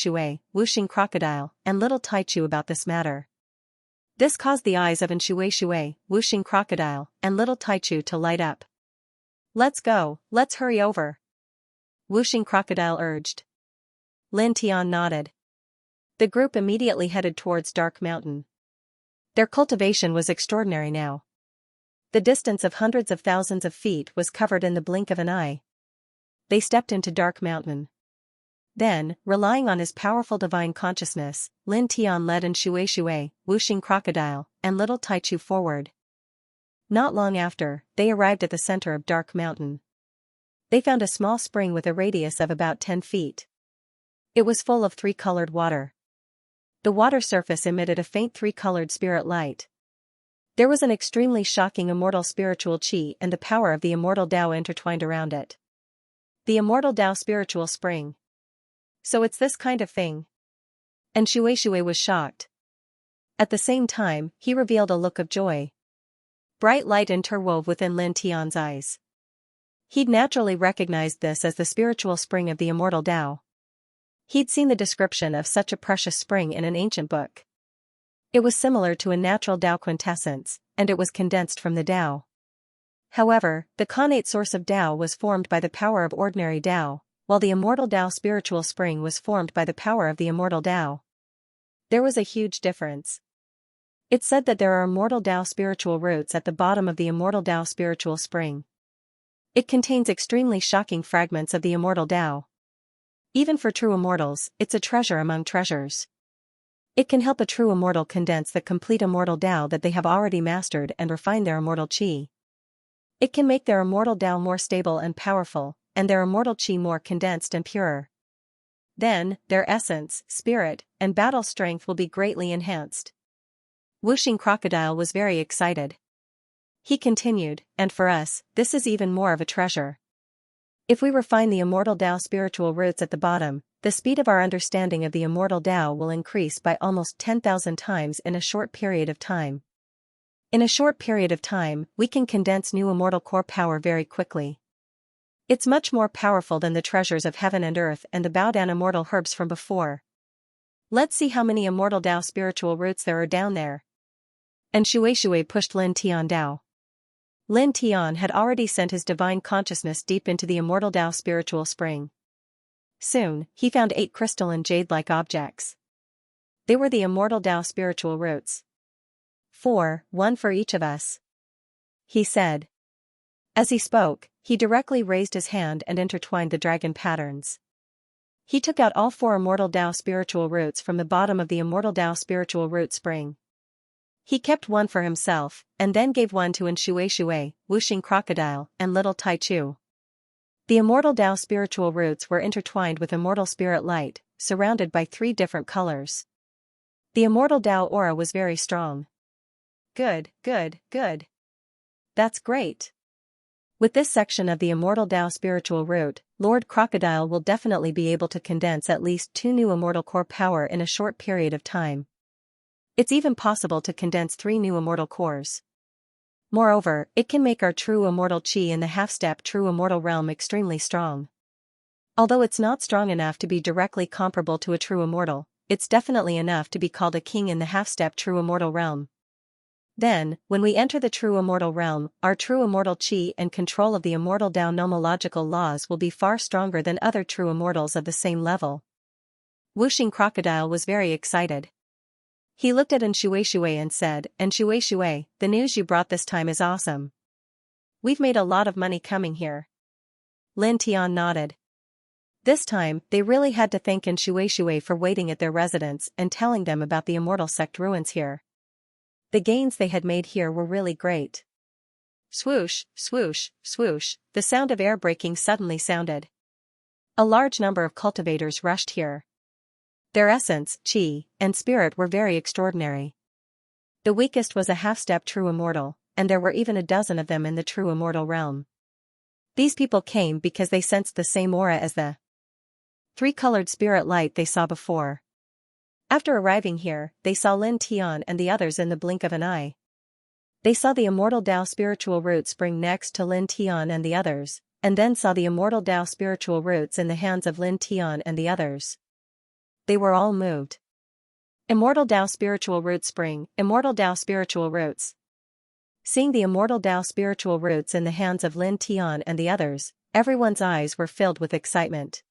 Wuxing Crocodile, and Little Tai Chu about this matter. This caused the eyes of Shui, Wuxing Crocodile, and Little Tai Chu to light up. Let's go, let's hurry over. Wuxing Crocodile urged. Lin Tian nodded. The group immediately headed towards Dark Mountain. Their cultivation was extraordinary now. The distance of hundreds of thousands of feet was covered in the blink of an eye. They stepped into Dark Mountain. Then, relying on his powerful divine consciousness, Lin Tian led Shui, Wuxing Crocodile, and Little Tai Chu forward. Not long after, they arrived at the center of Dark Mountain. They found a small spring with a radius of about 10 feet. It was full of 3-colored water. The water surface emitted a faint 3-colored spirit light. There was an extremely shocking immortal spiritual qi and the power of the immortal Dao intertwined around it. The immortal Dao spiritual spring. So it's this kind of thing. And Shui was shocked. At the same time, he revealed a look of joy. Bright light interwove within Lin Tian's eyes. He'd naturally recognized this as the spiritual spring of the immortal Dao. He'd seen the description of such a precious spring in an ancient book. It was similar to a natural Dao quintessence, and it was condensed from the Dao. However, the connate source of Dao was formed by the power of ordinary Dao, while the immortal Dao spiritual spring was formed by the power of the immortal Dao. There was a huge difference. It said that there are immortal Dao spiritual roots at the bottom of the immortal Dao spiritual spring. It contains extremely shocking fragments of the immortal Dao. Even for true immortals, it's a treasure among treasures. It can help a true immortal condense the complete immortal Dao that they have already mastered and refine their immortal qi. It can make their immortal Dao more stable and powerful, and their immortal qi more condensed and purer. Then, their essence, spirit, and battle strength will be greatly enhanced. Wuxing Crocodile was very excited. He continued, and for us, this is even more of a treasure. If we refine the immortal Dao spiritual roots at the bottom, the speed of our understanding of the immortal Dao will increase by almost 10,000 times in a short period of time. In a short period of time, we can condense new immortal core power very quickly. It's much more powerful than the treasures of heaven and earth and the Baodan immortal herbs from before. Let's see how many immortal Dao spiritual roots there are down there. And Shui pushed Lin Tian Dao. Lin Tian had already sent his divine consciousness deep into the immortal Dao spiritual spring. Soon, he found 8 crystalline jade-like objects. They were the immortal Tao spiritual roots. 4, one for each of us, he said. As he spoke, he directly raised his hand and intertwined the dragon patterns. He took out all 4 immortal Tao spiritual roots from the bottom of the immortal Tao spiritual root spring. He kept one for himself, and then gave one to Xianxia, Wuxing crocodile, and little Taichu. The immortal Tao spiritual roots were intertwined with immortal spirit light, surrounded by 3 different colors. The immortal Tao aura was very strong. Good, good, good. That's great. With this section of the immortal Tao spiritual root, Lord Crocodile will definitely be able to condense at least 2 new immortal core power in a short period of time. It's even possible to condense 3 new immortal cores. Moreover, it can make our true immortal chi in the half-step true immortal realm extremely strong. Although it's not strong enough to be directly comparable to a true immortal, it's definitely enough to be called a king in the half-step true immortal realm. Then, when we enter the true immortal realm, our true immortal chi and control of the immortal Tao nomological laws will be far stronger than other true immortals of the same level. Wuxing crocodile was very excited. He looked at Xianxia and said, "Xianxia, the news you brought this time is awesome. We've made a lot of money coming here." Lin Tian nodded. This time, they really had to thank Xianxia for waiting at their residence and telling them about the immortal sect ruins here. The gains they had made here were really great. Swoosh, swoosh, swoosh, the sound of air braking suddenly sounded. A large number of cultivators rushed here. Their essence, chi, and spirit were very extraordinary. The weakest was a half-step true immortal, and there were even a dozen of them in the true immortal realm. These people came because they sensed the same aura as the 3-colored spirit light they saw before. After arriving here, they saw Lin Tian and the others in the blink of an eye. They saw the immortal Tao spiritual root spring next to Lin Tian and the others, and then saw the immortal Tao spiritual roots in the hands of Lin Tian and the others. They were all moved. Immortal Tao spiritual root spring, immortal Tao spiritual roots. Seeing the immortal Tao spiritual roots in the hands of Lin Tian and the others, everyone's eyes were filled with excitement.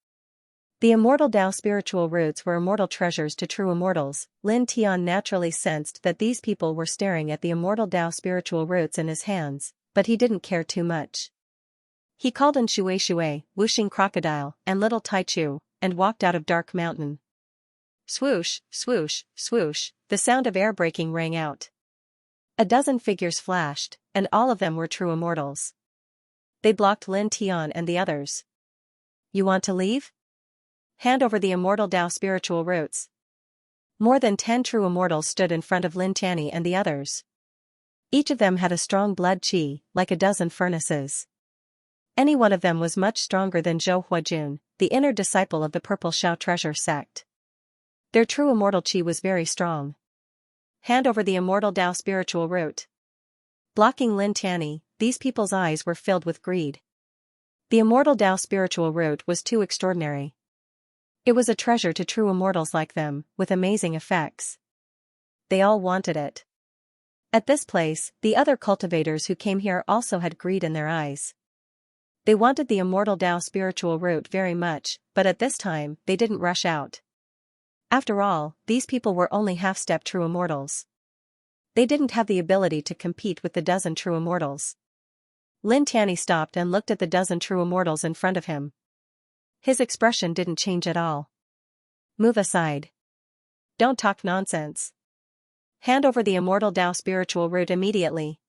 The immortal Tao spiritual roots were immortal treasures to true immortals. Lin Tian naturally sensed that these people were staring at the immortal Tao spiritual roots in his hands, but he didn't care too much. He called in Xianxia, Wuxing crocodile, and little Taichu, and walked out of Dark Mountain. Swoosh, swoosh, swoosh, the sound of air braking rang out. A dozen figures flashed, and all of them were true immortals. They blocked Lin Tian and the others. "You want to leave? Hand over the immortal Tao spiritual roots." More than 10 true immortals stood in front of Lin Tian and the others. Each of them had a strong blood chi, like a dozen furnaces. Any one of them was much stronger than Zhou Huajun, the inner disciple of the Purple Shao treasure sect. Their true immortal chi was very strong. Hand over the immortal Tao spiritual root. Blocking Lin Tian, these people's eyes were filled with greed. The immortal Tao spiritual root was too extraordinary. It was a treasure to true immortals like them, with amazing effects. They all wanted it. At this place, the other cultivators who came here also had greed in their eyes. They wanted the immortal Tao spiritual root very much, but at this time, they didn't rush out. After all, these people were only half-step true immortals. They didn't have the ability to compete with the dozen true immortals. Lin Tian stopped and looked at the dozen true immortals in front of him. His expression didn't change at all. "Move aside. Don't talk nonsense. Hand over the immortal Tao spiritual root immediately."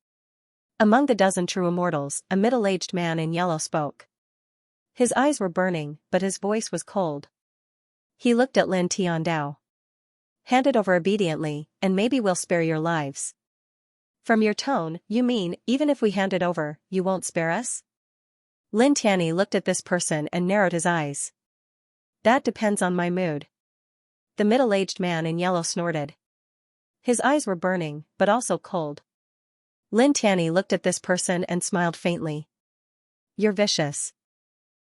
Among the dozen true immortals, a middle-aged man in yellow spoke. His eyes were burning, but his voice was cold. He looked at Lin Tian Dao. "Hand it over obediently, and maybe we'll spare your lives." "From your tone, you mean, even if we hand it over, you won't spare us?" Lin Tian looked at this person and narrowed his eyes. "That depends on my mood." The middle-aged man in yellow snorted. His eyes were burning, but also cold. Lin Tian looked at this person and smiled faintly. "You're vicious.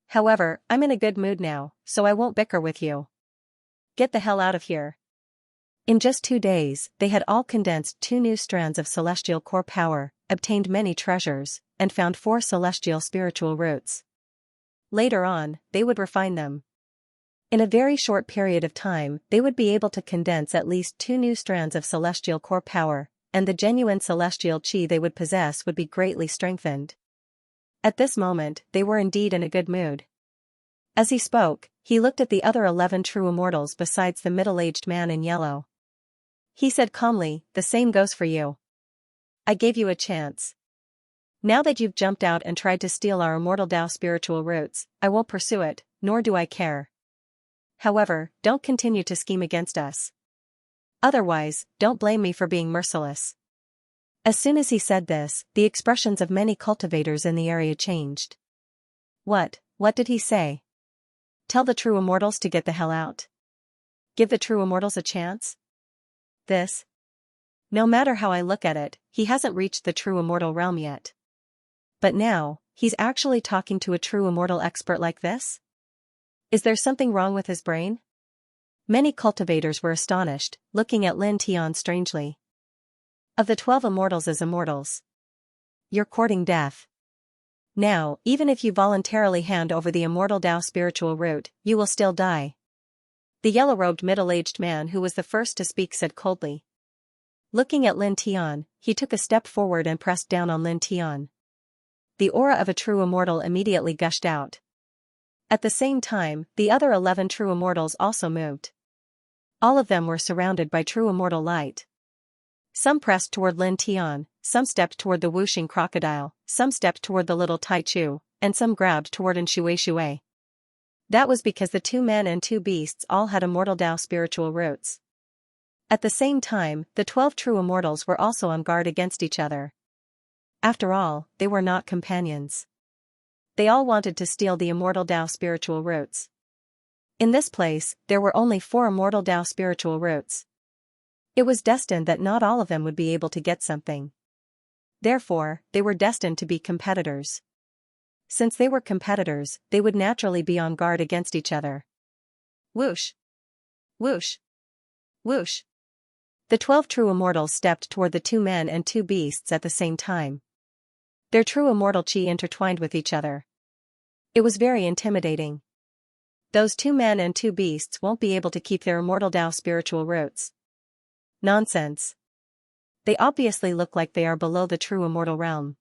However, I'm in a good mood now, so I won't bicker with you. Get the hell out of here." In just 2 days, they had all condensed 2 new strands of celestial core power, obtained many treasures, and found 4 celestial spiritual roots. Later on, they would refine them. In a very short period of time, they would be able to condense at least 2 new strands of celestial core power, and the genuine celestial chi they would possess would be greatly strengthened. At this moment, they were indeed in a good mood. As he spoke, he looked at the other 11 true immortals besides the middle-aged man in yellow. He said calmly, "The same goes for you. I gave you a chance. Now that you've jumped out and tried to steal our immortal Tao spiritual roots, I won't pursue it, nor do I care. However, don't continue to scheme against us. Otherwise, don't blame me for being merciless." As soon as he said this, the expressions of many cultivators in the area changed. What did he say? Tell the true immortals to get the hell out? Give the true immortals a chance? This? No matter how I look at it, he hasn't reached the true immortal realm yet. But now, he's actually talking to a true immortal expert like this? Is there something wrong with his brain? Many cultivators were astonished, looking at Lin Tian strangely. Of the 12 immortals as immortals, you're courting death. Now, even if you voluntarily hand over the immortal Tao spiritual root, you will still die. The yellow-robed middle-aged man who was the first to speak said coldly. Looking at Lin Tian, he took a step forward and pressed down on Lin Tian. The aura of a true immortal immediately gushed out. At the same time, the other 11 true immortals also moved. All of them were surrounded by true immortal light. Some pressed toward Lin Tian, some stepped toward the whooshing crocodile, some stepped toward the little Tai Chu, and some grabbed toward Shui. That was because the 2 men and 2 beasts all had immortal Tao spiritual roots. At the same time, the 12 true immortals were also on guard against each other. After all, they were not companions. They all wanted to steal the immortal Tao spiritual roots. In this place, there were only 4 immortal Tao spiritual roots. It was destined that not all of them would be able to get something. Therefore, they were destined to be competitors. Since they were competitors, they would naturally be on guard against each other. Whoosh! Whoosh! Whoosh! The 12 true immortals stepped toward the 2 men and 2 beasts at the same time. Their true immortal chi intertwined with each other. It was very intimidating. Those 2 men and 2 beasts won't be able to keep their immortal Tao spiritual roots. Nonsense. They obviously look like they are below the true immortal realm.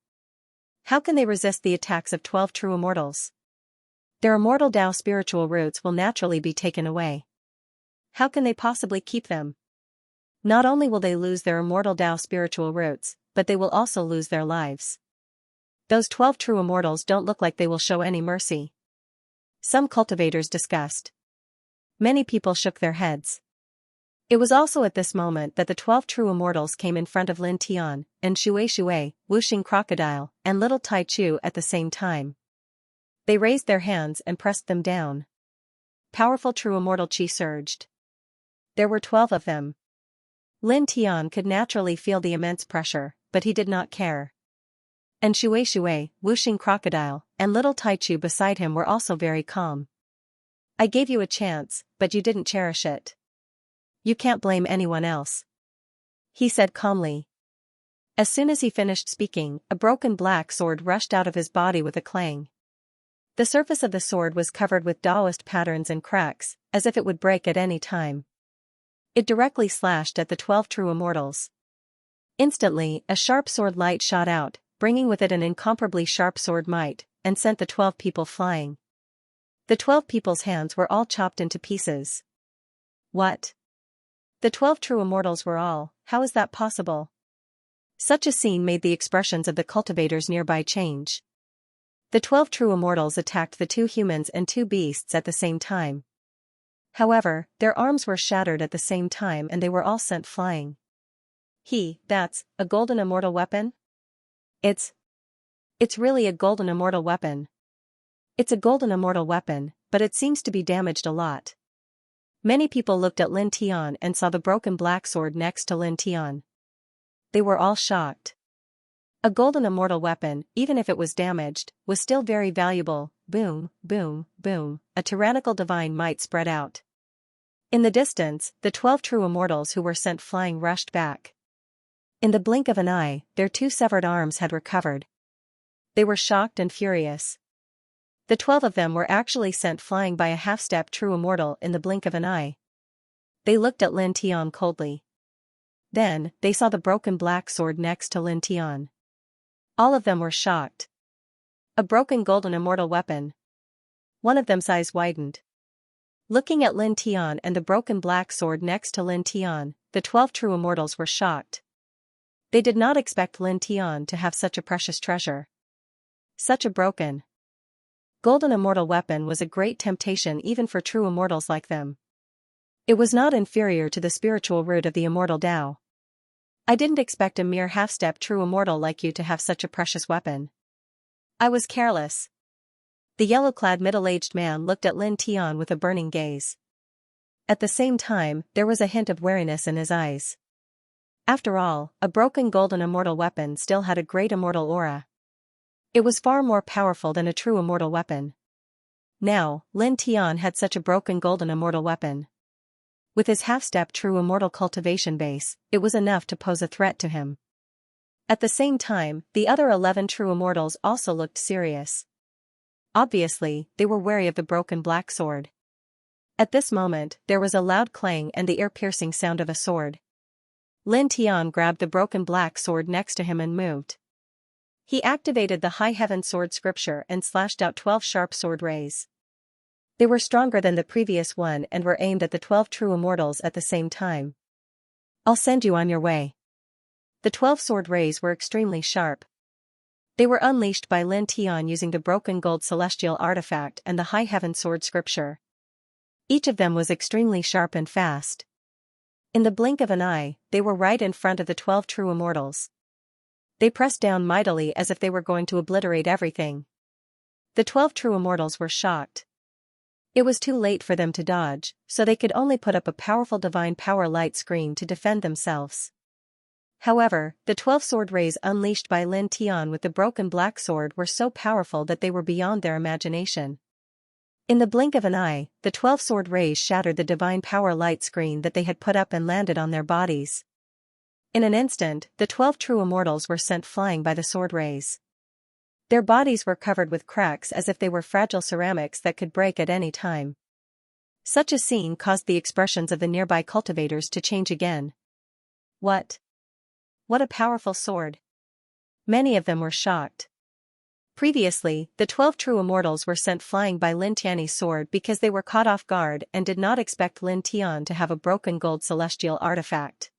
How can they resist the attacks of 12 true immortals? Their immortal Tao spiritual roots will naturally be taken away. How can they possibly keep them? Not only will they lose their immortal Tao spiritual roots, but they will also lose their lives. Those 12 true immortals don't look like they will show any mercy. Some cultivators discussed. Many people shook their heads. It was also at this moment that the 12 true immortals came in front of Lin Tian, and Shui, whooshing crocodile, and little Tai Chu at the same time. They raised their hands and pressed them down. Powerful true immortal chi surged. There were 12 of them. Lin Tian could naturally feel the immense pressure, but he did not care. And Shui, whooshing crocodile, and little Tai Chu beside him were also very calm. I gave you a chance, but you didn't cherish it. You can't blame anyone else. He said calmly. As soon as he finished speaking, a broken black sword rushed out of his body with a clang. The surface of the sword was covered with Taoist patterns and cracks, as if it would break at any time. It directly slashed at the 12 true immortals. Instantly, a sharp sword light shot out, bringing with it an incomparably sharp sword might, and sent the 12 people flying. The 12 people's hands were all chopped into pieces. What? The 12 true immortals were all, how is that possible? Such a scene made the expressions of the cultivators nearby change. The 12 true immortals attacked the 2 humans and 2 beasts at the same time. However, their arms were shattered at the same time and they were all sent flying. That's a golden immortal weapon? It's really a golden immortal weapon. It's a golden immortal weapon, but it seems to be damaged a lot. Many people looked at Lin Tian and saw the broken black sword next to Lin Tian. They were all shocked. A golden immortal weapon, even if it was damaged, was still very valuable. Boom, boom, boom, a tyrannical divine might spread out. In the distance, the 12 true immortals who were sent flying rushed back. In the blink of an eye, their 2 severed arms had recovered. They were shocked and furious. The 12 of them were actually sent flying by a half-step true immortal in the blink of an eye. They looked at Lin Tian coldly. Then, they saw the broken black sword next to Lin Tian. All of them were shocked. A broken golden immortal weapon. One of them's eyes widened. Looking at Lin Tian and the broken black sword next to Lin Tian, the 12 true immortals were shocked. They did not expect Lin Tian to have such a precious treasure. Such a broken golden immortal weapon was a great temptation even for true immortals like them. It was not inferior to the spiritual root of the immortal Tao. I didn't expect a mere half-step true immortal like you to have such a precious weapon. I was careless. The yellow-clad middle-aged man looked at Lin Tian with a burning gaze. At the same time, there was a hint of wariness in his eyes. After all, a broken golden immortal weapon still had a great immortal aura. It was far more powerful than a true immortal weapon. Now, Lin Tian had such a broken golden immortal weapon. With his half-step true immortal cultivation base, it was enough to pose a threat to him. At the same time, the other 11 true immortals also looked serious. Obviously, they were wary of the broken black sword. At this moment, there was a loud clang and the ear-piercing sound of a sword. Lin Tian grabbed the broken black sword next to him and moved. He activated the High Heaven Sword scripture and slashed out 12 sharp sword rays. They were stronger than the previous one and were aimed at the 12 true immortals at the same time. I'll send you on your way. The 12 sword rays were extremely sharp. They were unleashed by Lin Tian using the broken gold celestial artifact and the High Heaven Sword scripture. Each of them was extremely sharp and fast. In the blink of an eye, they were right in front of the 12 true immortals. They pressed down mightily as if they were going to obliterate everything. The 12 true immortals were shocked. It was too late for them to dodge, so they could only put up a powerful divine power light screen to defend themselves. However, the 12 sword rays unleashed by Lin Tian with the broken black sword were so powerful that they were beyond their imagination. In the blink of an eye, the 12 sword rays shattered the divine power light screen that they had put up and landed on their bodies. In an instant, the 12 true immortals were sent flying by the sword rays. Their bodies were covered with cracks as if they were fragile ceramics that could break at any time. Such a scene caused the expressions of the nearby cultivators to change again. What a powerful sword! Many of them were shocked. Previously, the 12 true immortals were sent flying by Lin Tian's sword because they were caught off guard and did not expect Lin Tian to have a broken gold celestial artifact.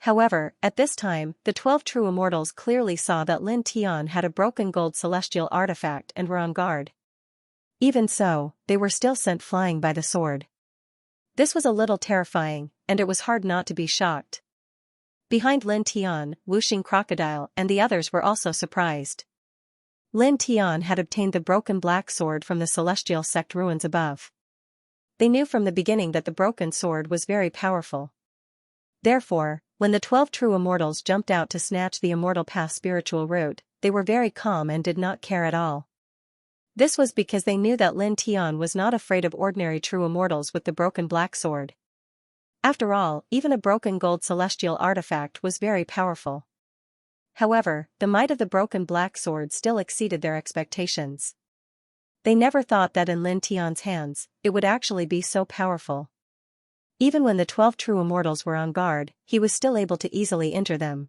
However, at this time, the 12 true immortals clearly saw that Lin Tian had a broken gold celestial artifact and were on guard. Even so, they were still sent flying by the sword. This was a little terrifying, and it was hard not to be shocked. Behind Lin Tian, Wuxing Crocodile and the others were also surprised. Lin Tian had obtained the broken black sword from the celestial sect ruins above. They knew from the beginning that the broken sword was very powerful. Therefore, when the 12 true immortals jumped out to snatch the immortal path spiritual root, they were very calm and did not care at all. This was because they knew that Lin Tian was not afraid of ordinary true immortals with the broken black sword. After all, even a broken gold celestial artifact was very powerful. However, the might of the broken black sword still exceeded their expectations. They never thought that in Lin Tian's hands, it would actually be so powerful. Even when the 12 true immortals were on guard, he was still able to easily injure them.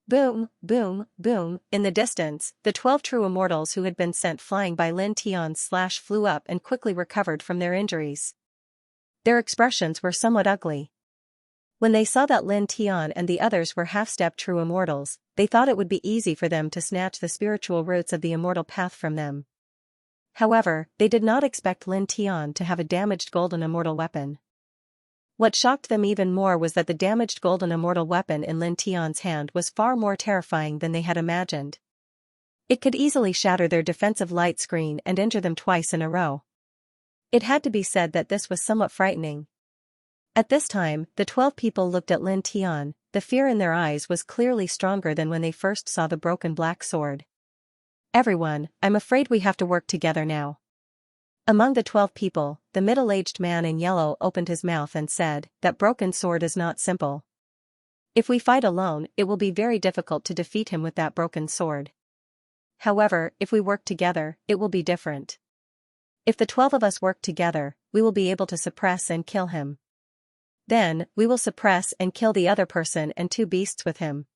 Boom, boom, boom, in the distance, the 12 true immortals who had been sent flying by Lin Tian's slash flew up and quickly recovered from their injuries. Their expressions were somewhat ugly. When they saw that Lin Tian and the others were half-step true immortals, they thought it would be easy for them to snatch the spiritual roots of the immortal path from them. However, they did not expect Lin Tian to have a damaged golden immortal weapon. What shocked them even more was that the damaged golden immortal weapon in Lin Tian's hand was far more terrifying than they had imagined. It could easily shatter their defensive light screen and injure them twice in a row. It had to be said that this was somewhat frightening. At this time, the 12 people looked at Lin Tian. The fear in their eyes was clearly stronger than when they first saw the broken black sword. Everyone, I'm afraid we have to work together now. Among the 12 people, the middle-aged man in yellow opened his mouth and said, "That broken sword is not simple. If we fight alone, it will be very difficult to defeat him with that broken sword. However, if we work together, it will be different." If the 12 of us work together, we will be able to suppress and kill him. Then, we will suppress and kill the other person and 2 beasts with him.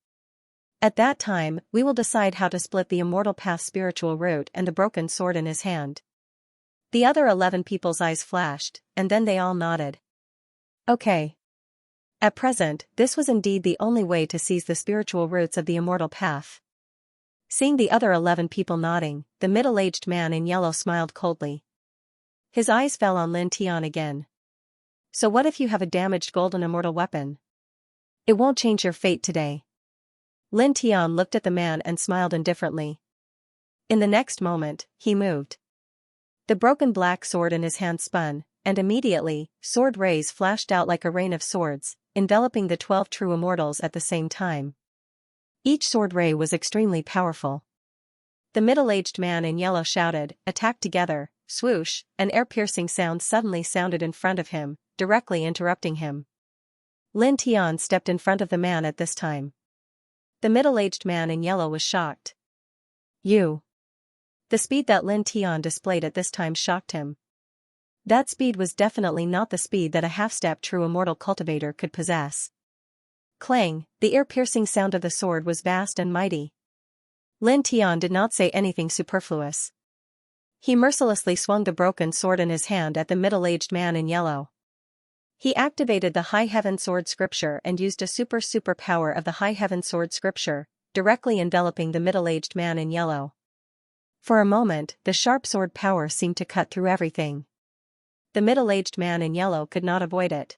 At that time, we will decide how to split the immortal path's spiritual root and the broken sword in his hand. The other 11 people's eyes flashed, and then they all nodded. Okay. At present, this was indeed the only way to seize the spiritual roots of the immortal path. Seeing the other 11 people nodding, the middle-aged man in yellow smiled coldly. His eyes fell on Lin Tian again. So what if you have a damaged golden immortal weapon? It won't change your fate today. Lin Tian looked at the man and smiled indifferently. In the next moment, he moved. The broken black sword in his hand spun, and immediately, sword rays flashed out like a rain of swords, enveloping the 12 true immortals at the same time. Each sword ray was extremely powerful. The middle-aged man in yellow shouted, "Attack together!" Swoosh, an ear-piercing sound suddenly sounded in front of him, directly interrupting him. Lin Tian stepped in front of the man at this time. The middle-aged man in yellow was shocked. You. The speed that Lin Tian displayed at this time shocked him. That speed was definitely not the speed that a half-step true immortal cultivator could possess. Clang, the ear-piercing sound of the sword was vast and mighty. Lin Tian did not say anything superfluous. He mercilessly swung the broken sword in his hand at the middle-aged man in yellow. He activated the High Heaven Sword Scripture and used a super power of the High Heaven Sword Scripture, directly enveloping the middle-aged man in yellow. For a moment, the sharp sword power seemed to cut through everything. The middle-aged man in yellow could not avoid it.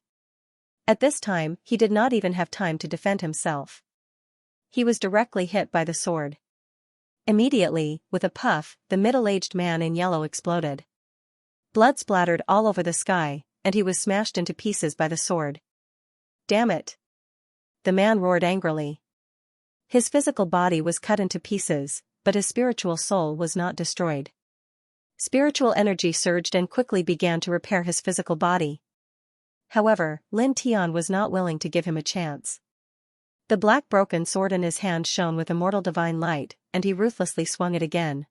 At this time, he did not even have time to defend himself. He was directly hit by the sword. Immediately, with a puff, the middle-aged man in yellow exploded. Blood splattered all over the sky, and he was smashed into pieces by the sword. Damn it! The man roared angrily. His physical body was cut into pieces, but his spiritual soul was not destroyed. Spiritual energy surged and quickly began to repair his physical body. However, Lin Tian was not willing to give him a chance. The black broken sword in his hand shone with immortal divine light, and he ruthlessly swung it again.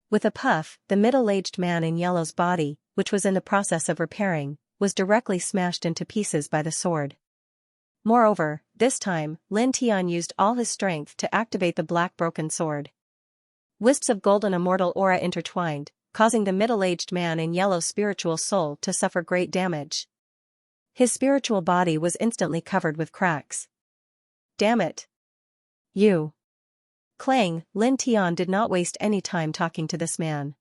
With a puff, the middle-aged man in yellow's body, which was in the process of repairing, was directly smashed into pieces by the sword. Moreover, this time, Lin Tian used all his strength to activate the black broken sword. Wisps of golden immortal aura intertwined, causing the middle-aged man in yellow's spiritual soul to suffer great damage. His spiritual body was instantly covered with cracks. Damn it! You! Clang, Lin Tian did not waste any time talking to this man.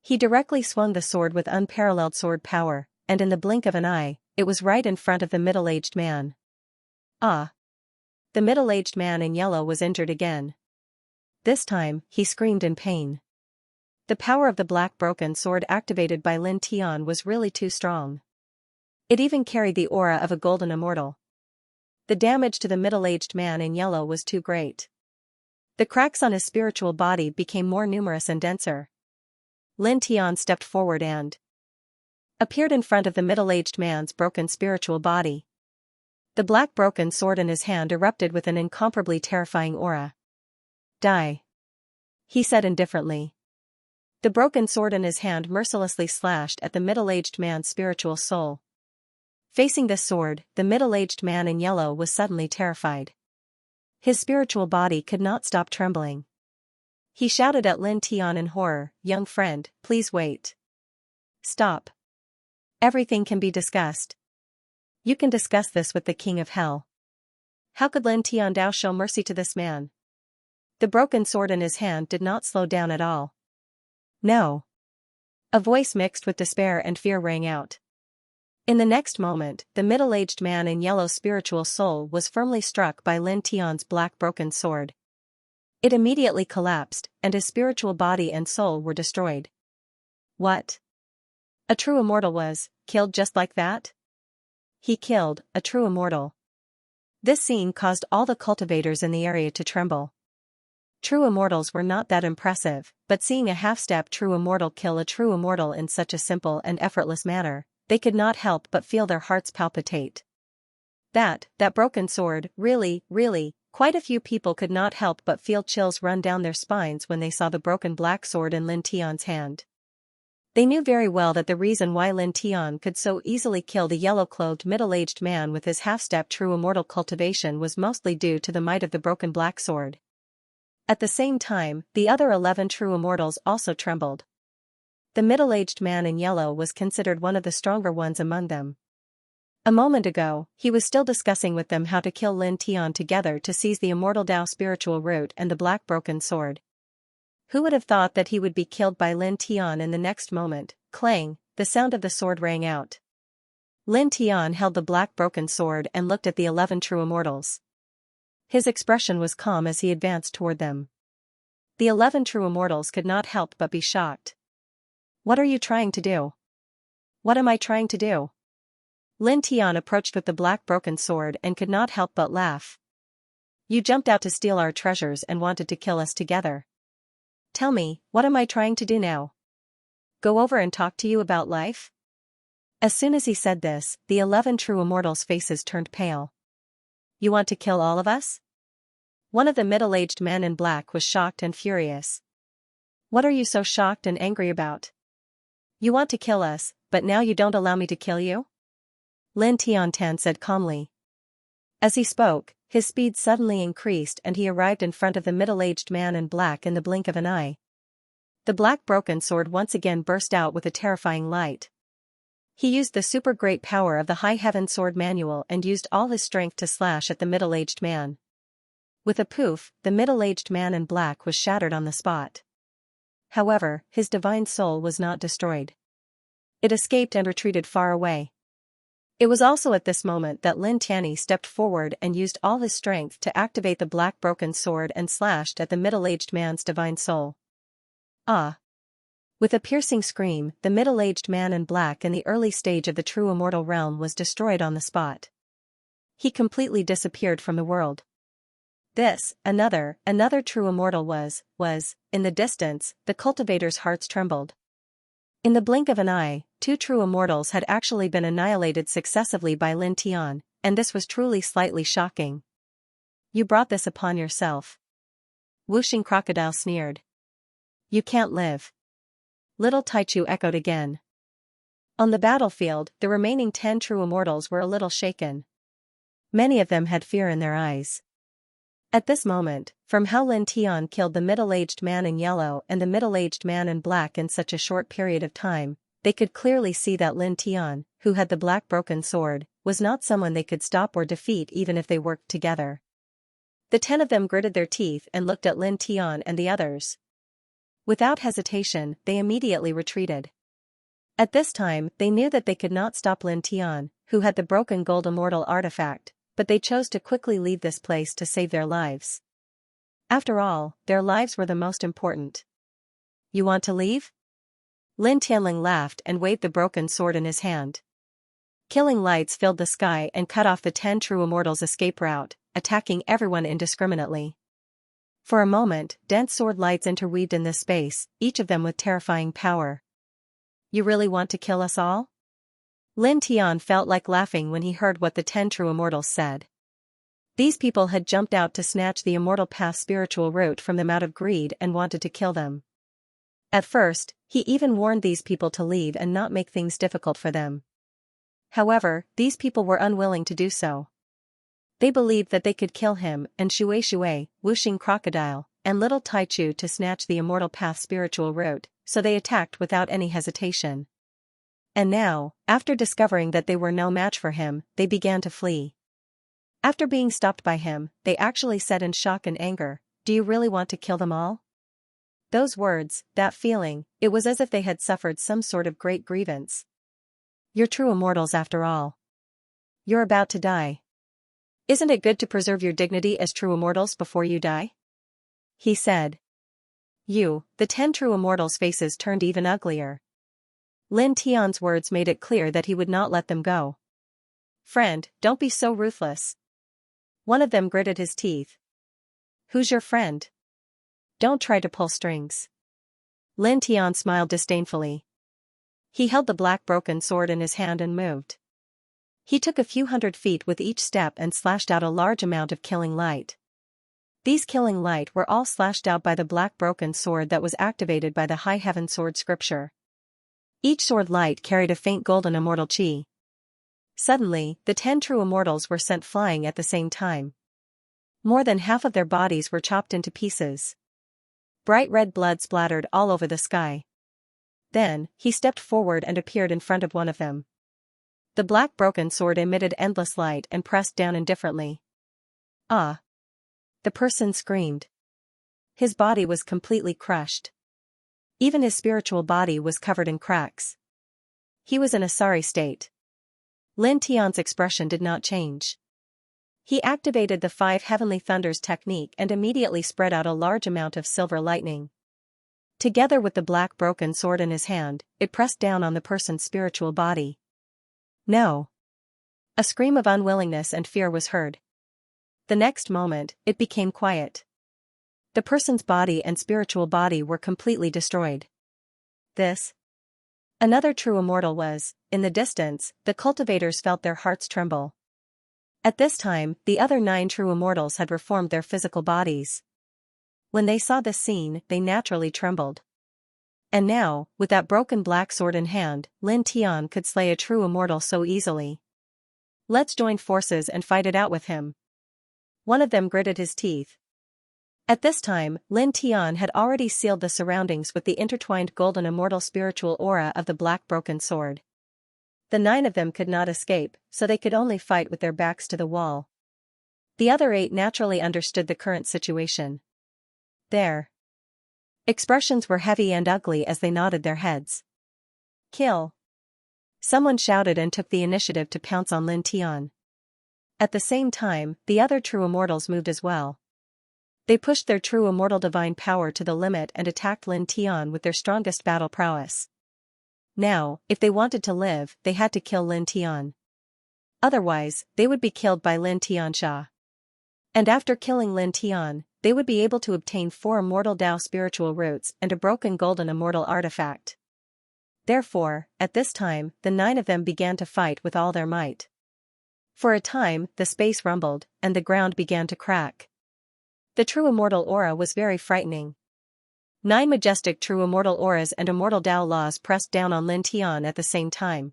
He directly swung the sword with unparalleled sword power, and in the blink of an eye, it was right in front of the middle-aged man. Ah! The middle-aged man in yellow was injured again. This time, he screamed in pain. The power of the black broken sword activated by Lin Tian was really too strong. It even carried the aura of a golden immortal. The damage to the middle-aged man in yellow was too great. The cracks on his spiritual body became more numerous and denser. Lin Tian stepped forward and appeared in front of the middle-aged man's broken spiritual body. The black broken sword in his hand erupted with an incomparably terrifying aura. Die! He said indifferently. The broken sword in his hand mercilessly slashed at the middle-aged man's spiritual soul. Facing this sword, the middle-aged man in yellow was suddenly terrified. His spiritual body could not stop trembling. He shouted at Lin Tian in horror, "Young friend, please wait. Stop. Everything can be discussed. You can discuss this with the King of Hell." How could Lin Tian Dao show mercy to this man? The broken sword in his hand did not slow down at all. No. A voice mixed with despair and fear rang out. In the next moment, the middle-aged man in yellow's spiritual soul was firmly struck by Lin Tian's black broken sword. It immediately collapsed, and his spiritual body and soul were destroyed. What? A true immortal was killed just like that? He killed a true immortal. This scene caused all the cultivators in the area to tremble. True immortals were not that impressive, but seeing a half-step true immortal kill a true immortal in such a simple and effortless manner, they could not help but feel their hearts palpitate. That broken sword, really, quite a few people could not help but feel chills run down their spines when they saw the broken black sword in Lin Tian's hand. They knew very well that the reason why Lin Tian could so easily kill the yellow-clothed middle-aged man with his half-step true immortal cultivation was mostly due to the might of the broken black sword. At the same time, the other 11 true immortals also trembled. The middle-aged man in yellow was considered one of the stronger ones among them. A moment ago, he was still discussing with them how to kill Lin Tian together to seize the immortal Tao spiritual root and the black broken sword. Who would have thought that he would be killed by Lin Tian in the next moment? Clang, the sound of the sword rang out. Lin Tian held the black broken sword and looked at the 11 true immortals. His expression was calm as he advanced toward them. The 11 true immortals could not help but be shocked. What are you trying to do? What am I trying to do? Lin Tian approached with the black broken sword and could not help but laugh. You jumped out to steal our treasures and wanted to kill us together. Tell me, what am I trying to do now? Go over and talk to you about life? As soon as he said this, the 11 true immortals' faces turned pale. You want to kill all of us? One of the middle-aged men in black was shocked and furious. What are you so shocked and angry about? You want to kill us, but now you don't allow me to kill you? Lin Tian said calmly. As he spoke, his speed suddenly increased and he arrived in front of the middle-aged man in black in the blink of an eye. The black broken sword once again burst out with a terrifying light. He used the super great power of the High Heaven Sword Manual and used all his strength to slash at the middle-aged man. With a poof, the middle-aged man in black was shattered on the spot. However, his divine soul was not destroyed. It escaped and retreated far away. It was also at this moment that Lin Tian stepped forward and used all his strength to activate the black broken sword and slashed at the middle-aged man's divine soul. Ah! With a piercing scream, the middle-aged man in black in the early stage of the true immortal realm was destroyed on the spot. He completely disappeared from the world. Another true immortal was, in the distance, the cultivator's hearts trembled. In the blink of an eye, 2 true immortals had actually been annihilated successively by Lin Tian, and this was truly slightly shocking. You brought this upon yourself. Whooshing Crocodile sneered. You can't live. Little Taichu echoed again. On the battlefield, the remaining 10 true immortals were a little shaken. Many of them had fear in their eyes. At this moment, from how Lin Tian killed the middle-aged man in yellow and the middle-aged man in black in such a short period of time, they could clearly see that Lin Tian, who had the black broken sword, was not someone they could stop or defeat even if they worked together. The 10 of them gritted their teeth and looked at Lin Tian and the others. Without hesitation, they immediately retreated. At this time, they knew that they could not stop Lin Tian, who had the broken gold immortal artifact, but they chose to quickly leave this place to save their lives. After all, their lives were the most important. You want to leave? Lin Tianling laughed and waved the broken sword in his hand. Killing lights filled the sky and cut off the 10 true immortals' escape route, attacking everyone indiscriminately. For a moment, dense sword lights interweaved in this space, each of them with terrifying power. You really want to kill us all? Lin Tian felt like laughing when he heard what the 10 true immortals said. These people had jumped out to snatch the immortal path spiritual root from them out of greed and wanted to kill them. At first, he even warned these people to leave and not make things difficult for them. However, these people were unwilling to do so. They believed that they could kill him and Shui, Whooshing Crocodile, and Little Taichu to snatch the immortal path spiritual root, so they attacked without any hesitation. And now, after discovering that they were no match for him, they began to flee. After being stopped by him, they actually said in shock and anger, "Do you really want to kill them all?" Those words, that feeling, it was as if they had suffered some sort of great grievance. You're true immortals after all. You're about to die. Isn't it good to preserve your dignity as true immortals before you die? He said. The 10 true immortals' faces turned even uglier. Lin Tian's words made it clear that he would not let them go. Friend, don't be so ruthless. One of them gritted his teeth. Who's your friend? Don't try to pull strings. Lin Tian smiled disdainfully. He held the black broken sword in his hand and moved. He took a few hundred feet with each step and slashed out a large amount of killing light. These killing light were all slashed out by the black broken sword that was activated by the High Heaven Sword scripture. Each sword light carried a faint golden immortal chi. Suddenly, the 10 true immortals were sent flying at the same time. More than half of their bodies were chopped into pieces. Bright red blood splattered all over the sky. Then, he stepped forward and appeared in front of one of them. The black broken sword emitted endless light and pressed down indifferently. Ah! The person screamed. His body was completely crushed. Even his spiritual body was covered in cracks. He was in a sorry state. Lin Tian's expression did not change. He activated the 5 heavenly thunders technique and immediately spread out a large amount of silver lightning. Together with the black broken sword in his hand, it pressed down on the person's spiritual body. No! A scream of unwillingness and fear was heard. The next moment, it became quiet. The person's body and spiritual body were completely destroyed. This. Another true immortal was, in the distance, the cultivators felt their hearts tremble. At this time, the other 9 true immortals had reformed their physical bodies. When they saw this scene, they naturally trembled. And now, with that broken black sword in hand, Lin Tian could slay a true immortal so easily. Let's join forces and fight it out with him. One of them gritted his teeth. At this time, Lin Tian had already sealed the surroundings with the intertwined golden immortal spiritual aura of the black broken sword. The 9 of them could not escape, so they could only fight with their backs to the wall. The other 8 naturally understood the current situation. Their expressions were heavy and ugly as they nodded their heads. Kill! Someone shouted and took the initiative to pounce on Lin Tian. At the same time, the other true immortals moved as well. They pushed their true immortal divine power to the limit and attacked Lin Tian with their strongest battle prowess. Now, if they wanted to live, they had to kill Lin Tian. Otherwise, they would be killed by Lin Xianxia. And after killing Lin Tian, they would be able to obtain 4 immortal Dao spiritual roots and a broken golden immortal artifact. Therefore, at this time, the 9 of them began to fight with all their might. For a time, the space rumbled, and the ground began to crack. The true immortal aura was very frightening. 9 majestic true immortal auras and immortal Dao laws pressed down on Lin Tian at the same time.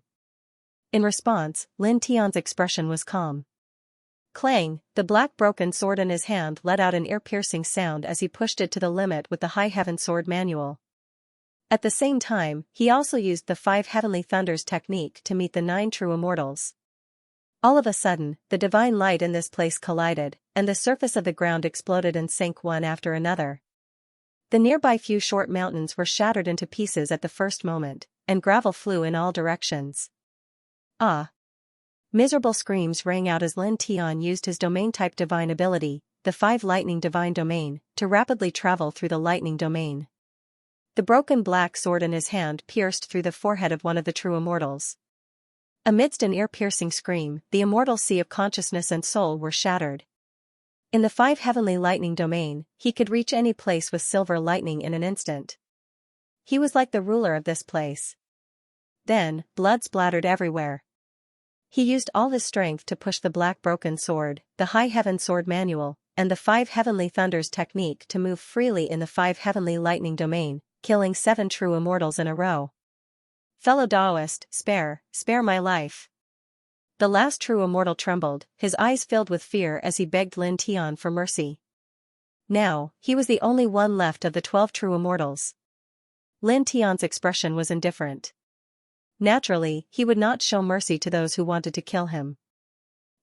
In response, Lin Tian's expression was calm. Clang, the black broken sword in his hand let out an ear-piercing sound as he pushed it to the limit with the High Heaven Sword manual. At the same time, he also used the 5 heavenly thunders technique to meet the 9 true immortals. All of a sudden, the divine light in this place collided, and the surface of the ground exploded and sank one after another. The nearby few short mountains were shattered into pieces at the first moment, and gravel flew in all directions. Ah! Miserable screams rang out as Lin Tian used his domain-type divine ability, the 5 lightning divine domain, to rapidly travel through the lightning domain. The broken black sword in his hand pierced through the forehead of one of the true immortals. Amidst an ear-piercing scream, the immortal sea of consciousness and soul were shattered. In the 5 heavenly lightning domain, he could reach any place with silver lightning in an instant. He was like the ruler of this place. Then, blood splattered everywhere. He used all his strength to push the black broken sword, the High Heaven Sword manual, and the 5 heavenly thunders technique to move freely in the 5 heavenly lightning domain, killing 7 true immortals in a row. Fellow Daoist, spare my life. The last true immortal trembled, his eyes filled with fear as he begged Lin Tian for mercy. Now, he was the only one left of the 12 true immortals. Lin Tian's expression was indifferent. Naturally, he would not show mercy to those who wanted to kill him.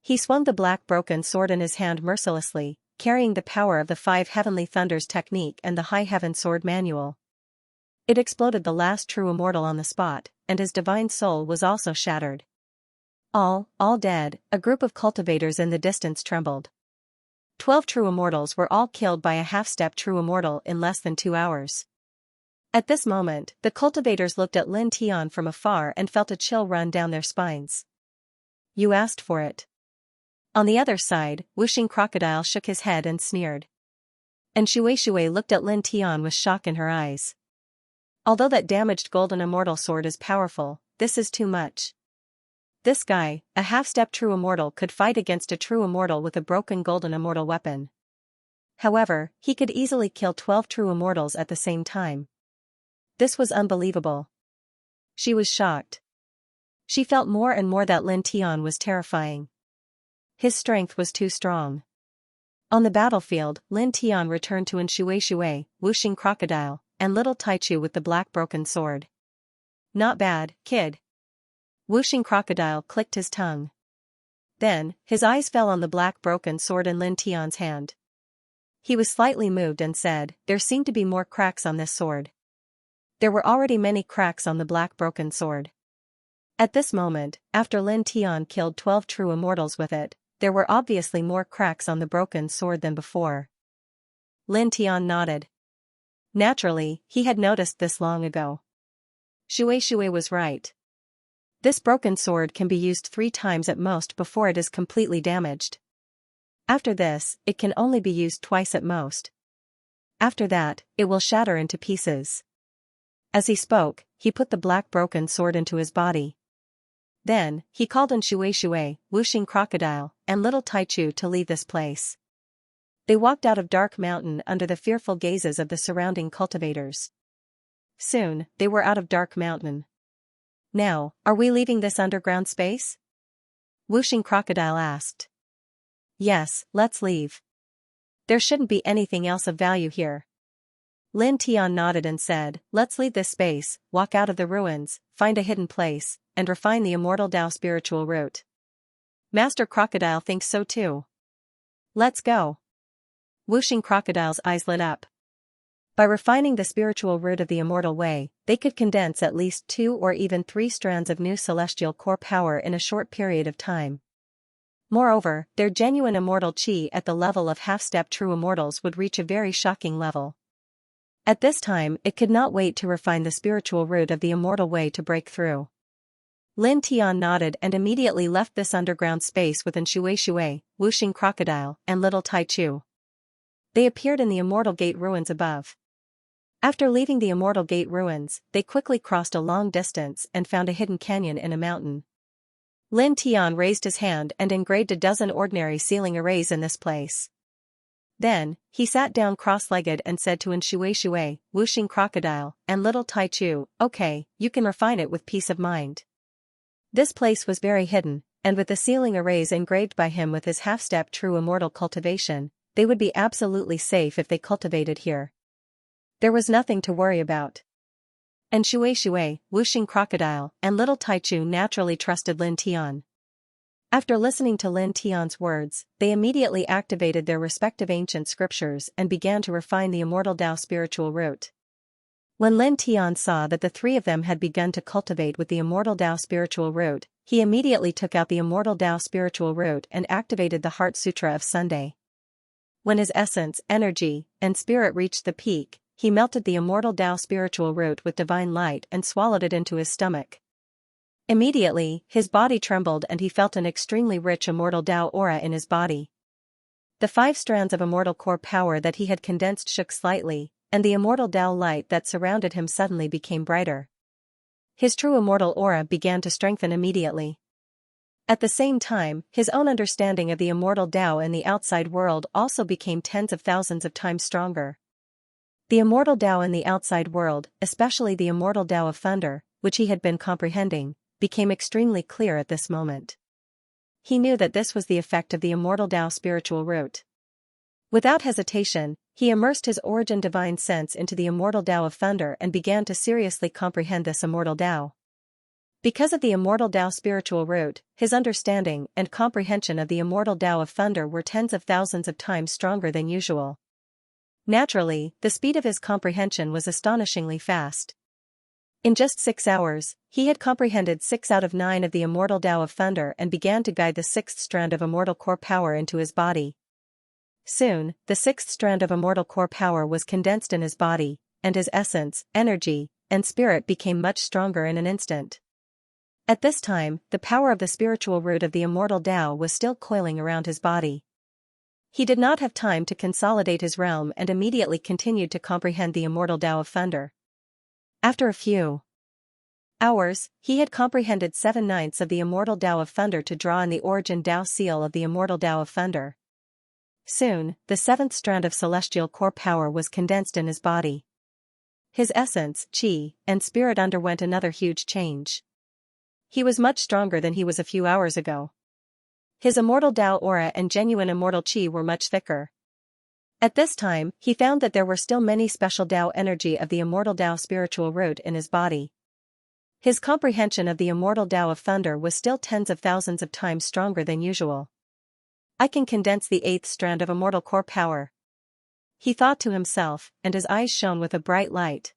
He swung the black broken sword in his hand mercilessly, carrying the power of the 5 heavenly thunders technique and the High Heaven Sword manual. It exploded the last true immortal on the spot, and his divine soul was also shattered. All dead, a group of cultivators in the distance trembled. 12 true immortals were all killed by a half-step true immortal in less than 2 hours. At this moment, the cultivators looked at Lin Tian from afar and felt a chill run down their spines. You asked for it. On the other side, Whooshing Crocodile shook his head and sneered. And Shui looked at Lin Tian with shock in her eyes. Although that damaged golden immortal sword is powerful, this is too much. This guy, a half-step true immortal, could fight against a true immortal with a broken golden immortal weapon. However, he could easily kill 12 true immortals at the same time. This was unbelievable. She was shocked. She felt more and more that Lin Tian was terrifying. His strength was too strong. On the battlefield, Lin Tian returned to Shui, Wuxing Crocodile, and little Taichu with the black broken sword. Not bad, kid. Wuxing Crocodile clicked his tongue. Then, his eyes fell on the black broken sword in Lin Tian's hand. He was slightly moved and said, there seemed to be more cracks on this sword. There were already many cracks on the black broken sword. At this moment, after Lin Tian killed 12 true immortals with it, there were obviously more cracks on the broken sword than before. Lin Tian nodded. Naturally, he had noticed this long ago. Shui was right. This broken sword can be used 3 times at most before it is completely damaged. After this, it can only be used twice at most. After that, it will shatter into pieces. As he spoke, he put the black broken sword into his body. Then, he called on Shui, Wuxing Crocodile, and little Taichu to leave this place. They walked out of Dark Mountain under the fearful gazes of the surrounding cultivators. Soon, they were out of Dark Mountain. Now, are we leaving this underground space? Wuxing Crocodile asked. Yes, let's leave. There shouldn't be anything else of value here. Lin Tian nodded and said, let's leave this space, walk out of the ruins, find a hidden place, and refine the immortal Dao spiritual root. Master Crocodile thinks so too. Let's go. Wuxing Crocodile's eyes lit up. By refining the spiritual root of the immortal way, they could condense at least 2 or even 3 strands of new celestial core power in a short period of time. Moreover, their genuine immortal chi at the level of half-step true immortals would reach a very shocking level. At this time, it could not wait to refine the spiritual root of the immortal way to break through. Lin Tian nodded and immediately left this underground space with Shui, Wuxing Crocodile, and little Taichu. They appeared in the Immortal Gate ruins above. After leaving the Immortal Gate ruins, they quickly crossed a long distance and found a hidden canyon in a mountain. Lin Tian raised his hand and engraved a dozen ordinary sealing arrays in this place. Then, he sat down cross-legged and said to Shui, Wuxing Crocodile, and little Taichu, okay, you can refine it with peace of mind. This place was very hidden, and with the sealing arrays engraved by him with his half-step true immortal cultivation, they would be absolutely safe if they cultivated here. There was nothing to worry about. And Shui, Wuxing Crocodile, and little Taichu naturally trusted Lin Tian. After listening to Lin Tian's words, they immediately activated their respective ancient scriptures and began to refine the immortal Dao spiritual root. When Lin Tian saw that the 3 of them had begun to cultivate with the immortal Dao spiritual root, he immediately took out the immortal Dao spiritual root and activated the Heart Sutra of Sunday. When his essence, energy, and spirit reached the peak, he melted the immortal Dao spiritual root with divine light and swallowed it into his stomach. Immediately, his body trembled and he felt an extremely rich immortal Dao aura in his body. The 5 strands of immortal core power that he had condensed shook slightly, and the immortal Dao light that surrounded him suddenly became brighter. His true immortal aura began to strengthen immediately. At the same time, his own understanding of the immortal Dao in the outside world also became tens of thousands of times stronger. The immortal Dao in the outside world, especially the immortal Dao of thunder, which he had been comprehending, became extremely clear at this moment. He knew that this was the effect of the immortal Dao spiritual root. Without hesitation, he immersed his origin divine sense into the immortal Dao of thunder and began to seriously comprehend this immortal Dao. Because of the immortal Dao spiritual root, his understanding and comprehension of the immortal Dao of thunder were tens of thousands of times stronger than usual. Naturally, the speed of his comprehension was astonishingly fast. In just 6 hours, he had comprehended 6 out of 9 of the immortal Dao of thunder and began to guide the 6th strand of immortal core power into his body. Soon, the 6th strand of immortal core power was condensed in his body, and his essence, energy, and spirit became much stronger in an instant. At this time, the power of the spiritual root of the immortal Dao was still coiling around his body. He did not have time to consolidate his realm and immediately continued to comprehend the immortal Dao of thunder. After a few hours, he had comprehended 7/9 of the immortal Dao of thunder to draw in the origin Dao seal of the immortal Dao of thunder. Soon, the 7th strand of celestial core power was condensed in his body. His essence, qi, and spirit underwent another huge change. He was much stronger than he was a few hours ago. His immortal Tao aura and genuine immortal qi were much thicker. At this time, he found that there were still many special Tao energy of the immortal Tao spiritual root in his body. His comprehension of the immortal Tao of thunder was still tens of thousands of times stronger than usual. I can condense the eighth strand of immortal core power, he thought to himself, and his eyes shone with a bright light.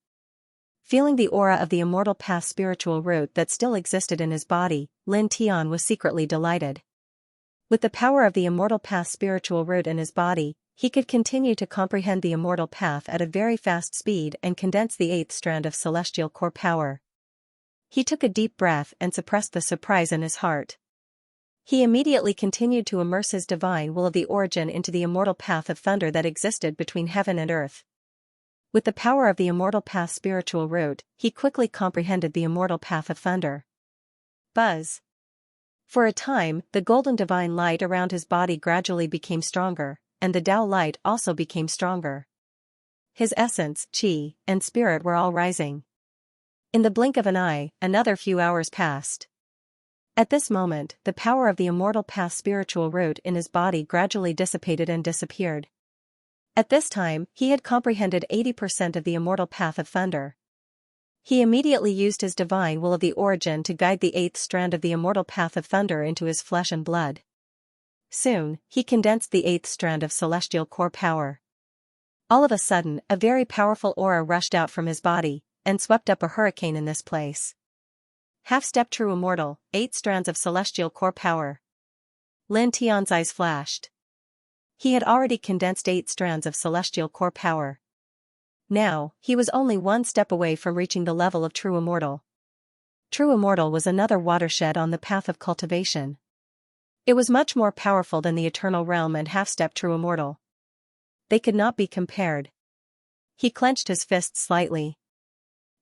Feeling the aura of the immortal past spiritual root that still existed in his body, Lin Tian was secretly delighted. With the power of the immortal past spiritual root in his body, he could continue to comprehend the immortal path at a very fast speed and condense the eighth strand of celestial core power. He took a deep breath and suppressed the surprise in his heart. He immediately continued to immerse his divine will of the origin into the immortal path of thunder that existed between heaven and earth. With the power of the immortal path spiritual root, he quickly comprehended the immortal path of thunder. Buzz. For a time, the golden divine light around his body gradually became stronger, and the Tao light also became stronger. His essence, qi, and spirit were all rising. In the blink of an eye, another few hours passed. At this moment, the power of the immortal past spiritual root in his body gradually dissipated and disappeared. At this time, he had comprehended 80% of the immortal path of thunder. He immediately used his divine will of the origin to guide the eighth strand of the immortal path of thunder into his flesh and blood. Soon, he condensed the eighth strand of celestial core power. All of a sudden, a very powerful aura rushed out from his body, and swept up a hurricane in this place. Half-step true immortal, 8 strands of celestial core power. Lin Tian's eyes flashed. He had already condensed 8 strands of celestial core power. Now, he was only one step away from reaching the level of true immortal. True immortal was another watershed on the path of cultivation. It was much more powerful than the eternal realm and half-step true immortal. They could not be compared. He clenched his fists slightly.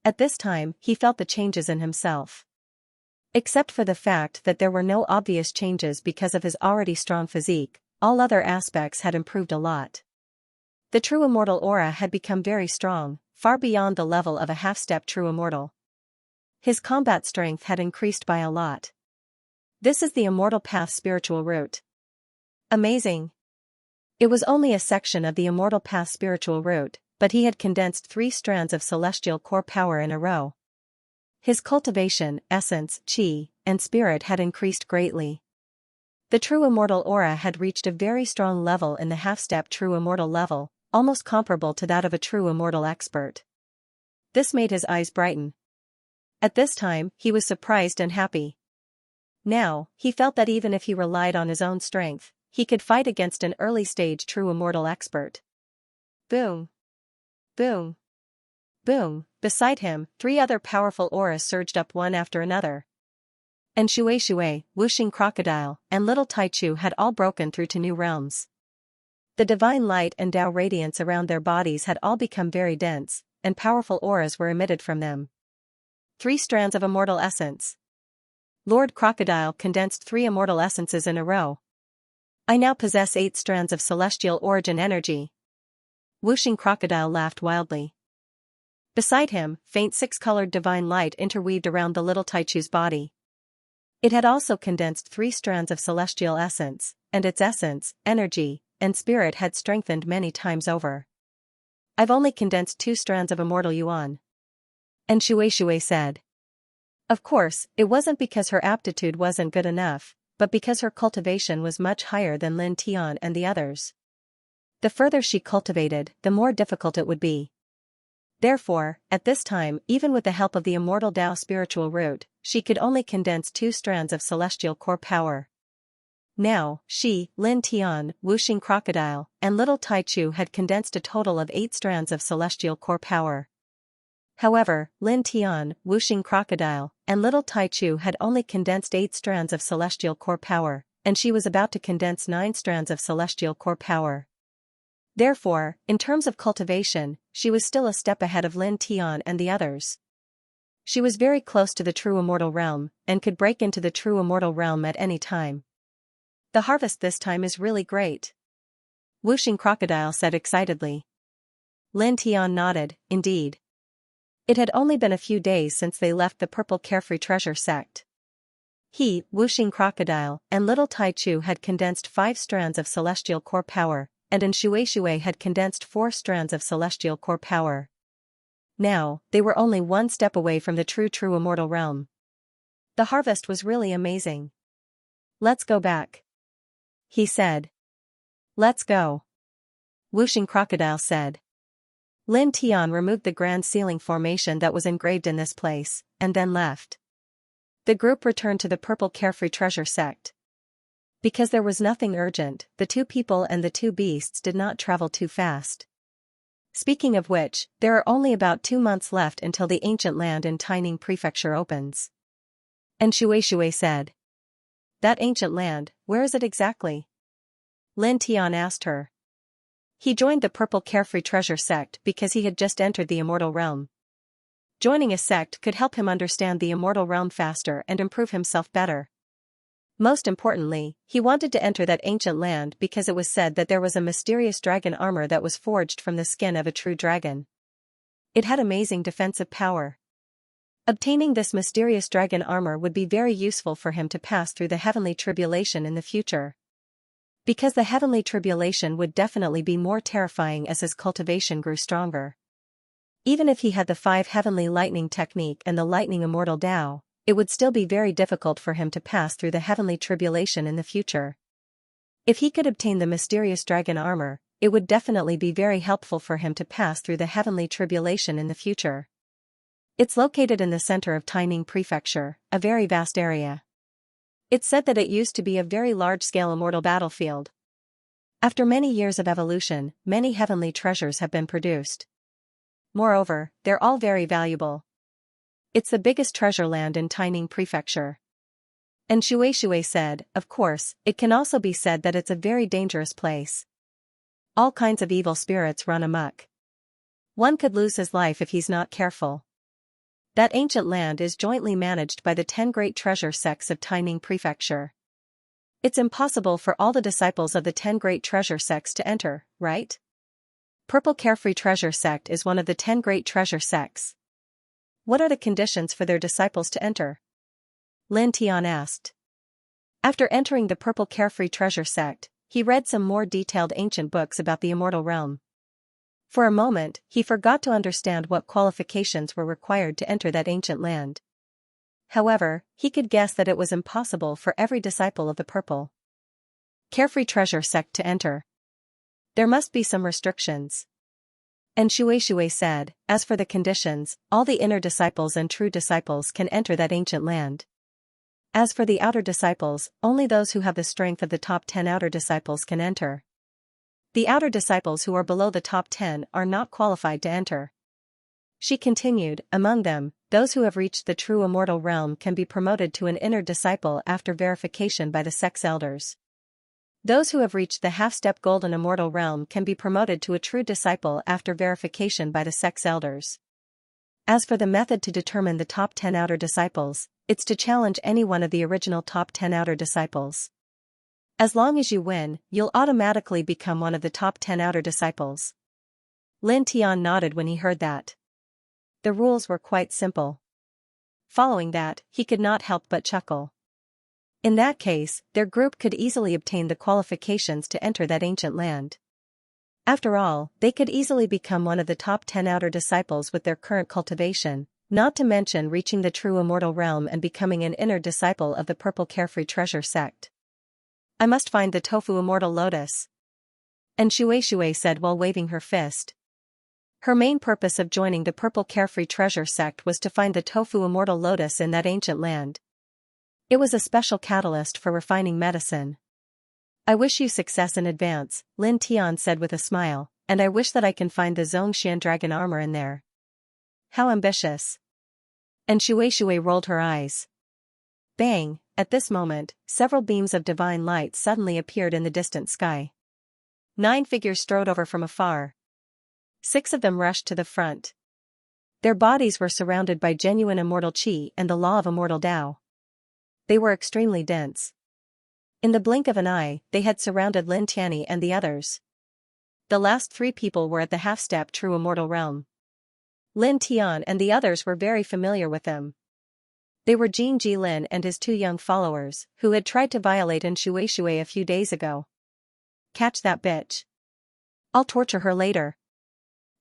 At this time, he felt the changes in himself. Except for the fact that there were no obvious changes because of his already strong physique, all other aspects had improved a lot. The true immortal aura had become very strong, far beyond the level of a half-step true immortal. His combat strength had increased by a lot. This is the immortal path spiritual root. Amazing. It was only a section of the immortal path spiritual root, but he had condensed 3 strands of celestial core power in a row. His cultivation, essence, qi, and spirit had increased greatly. The true immortal aura had reached a very strong level in the half-step true immortal level, almost comparable to that of a true immortal expert. This made his eyes brighten. At this time, he was surprised and happy. Now, he felt that even if he relied on his own strength, he could fight against an early-stage true immortal expert. Boom. Boom. Boom. Beside him, 3 other powerful auras surged up one after another. And Shui, Whooshing Crocodile, and Little Taichu had all broken through to new realms. The divine light and Tao radiance around their bodies had all become very dense, and powerful auras were emitted from them. 3 strands of immortal essence. Lord Crocodile condensed 3 immortal essences in a row. I now possess 8 strands of celestial origin energy. Whooshing Crocodile laughed wildly. Beside him, faint 6-colored divine light interweaved around the little Taichu's body. It had also condensed 3 strands of celestial essence, and its essence, energy, and spirit had strengthened many times over. I've only condensed 2 strands of immortal yuan. And Shui said. Of course, it wasn't because her aptitude wasn't good enough, but because her cultivation was much higher than Lin Tian and the others. The further she cultivated, the more difficult it would be. Therefore, at this time, even with the help of the immortal Tao spiritual root, she could only condense 2 strands of celestial core power. Now, she, Lin Tian, Whooshing Crocodile, and Little Taichu had condensed a total of 8 strands of celestial core power. However, Lin Tian, Whooshing Crocodile, and Little Taichu had only condensed 8 strands of celestial core power, and she was about to condense 9 strands of celestial core power. Therefore, in terms of cultivation, she was still a step ahead of Lin Tian and the others. She was very close to the true immortal realm, and could break into the true immortal realm at any time. The harvest this time is really great. Whooshing Crocodile said excitedly. Lin Tian nodded, indeed. It had only been a few days since they left the Purple Carefree Treasure sect. He, Wuxing Crocodile, and Little Tai Chu had condensed 5 strands of celestial core power, and Shui had condensed 4 strands of celestial core power. Now, they were only one step away from the true immortal realm. The harvest was really amazing. "Let's go back," he said. "Let's go," Wuxing Crocodile said. Lin Tian removed the grand ceiling formation that was engraved in this place, and then left. The group returned to the Purple Carefree Treasure sect. Because there was nothing urgent, the 2 people and the 2 beasts did not travel too fast. Speaking of which, there are only about 2 months left until the ancient land in Taining Prefecture opens. And Shui said. "That ancient land, where is it exactly?" Lin Tian asked her. He joined the Purple Carefree Treasure sect because he had just entered the immortal realm. Joining a sect could help him understand the immortal realm faster and improve himself better. Most importantly, he wanted to enter that ancient land because it was said that there was a mysterious dragon armor that was forged from the skin of a true dragon. It had amazing defensive power. Obtaining this mysterious dragon armor would be very useful for him to pass through the heavenly tribulation in the future. Because the heavenly tribulation would definitely be more terrifying as his cultivation grew stronger. Even if he had the 5 heavenly lightning technique and the lightning immortal Tao, it would still be very difficult for him to pass through the heavenly tribulation in the future. If he could obtain the mysterious dragon armor, it would definitely be very helpful for him to pass through the heavenly tribulation in the future. It's located in the center of Taining Prefecture, a very vast area. It's said that it used to be a very large-scale immortal battlefield. After many years of evolution, many heavenly treasures have been produced. Moreover, they're all very valuable. It's the biggest treasure land in Taining Prefecture. And Shui said, of course, it can also be said that it's a very dangerous place. All kinds of evil spirits run amok. One could lose his life if he's not careful. That ancient land is jointly managed by the 10 great treasure sects of Taining Prefecture. It's impossible for all the disciples of the 10 great treasure sects to enter, right? Purple Carefree Treasure sect is one of the 10 great treasure sects. What are the conditions for their disciples to enter? Lin Tian asked. After entering the Purple Carefree Treasure sect, he read some more detailed ancient books about the immortal realm. For a moment, he forgot to understand what qualifications were required to enter that ancient land. However, he could guess that it was impossible for every disciple of the Purple Carefree Treasure sect to enter. There must be some restrictions. And Shui said, as for the conditions, all the inner disciples and true disciples can enter that ancient land. As for the outer disciples, only those who have the strength of the top 10 outer disciples can enter. The outer disciples who are below the top 10 are not qualified to enter. She continued, among them, those who have reached the true immortal realm can be promoted to an inner disciple after verification by the sex elders. Those who have reached the half-step golden immortal realm can be promoted to a true disciple after verification by the sex elders. As for the method to determine the top 10 outer disciples, it's to challenge any one of the original top 10 outer disciples. As long as you win, you'll automatically become one of the top 10 outer disciples. Lin Tian nodded when he heard that. The rules were quite simple. Following that, he could not help but chuckle. In that case, their group could easily obtain the qualifications to enter that ancient land. After all, they could easily become one of the top 10 outer disciples with their current cultivation, not to mention reaching the true immortal realm and becoming an inner disciple of the Purple Carefree Treasure sect. I must find the tofu immortal lotus. And Shui said while waving her fist. Her main purpose of joining the Purple Carefree Treasure sect was to find the tofu immortal lotus in that ancient land. It was a special catalyst for refining medicine. I wish you success in advance, Lin Tian said with a smile, and I wish that I can find the Xianxia dragon armor in there. How ambitious. And Shui rolled her eyes. Bang, at this moment, several beams of divine light suddenly appeared in the distant sky. 9 figures strode over from afar. 6 of them rushed to the front. Their bodies were surrounded by genuine immortal qi and the law of immortal Tao. They were extremely dense. In the blink of an eye, they had surrounded Lin Tianyi and the others. The last 3 people were at the half-step true immortal realm. Lin Tian and the others were very familiar with them. They were Jin Jilin and his two young followers, who had tried to violate Shui a few days ago. Catch that bitch. I'll torture her later.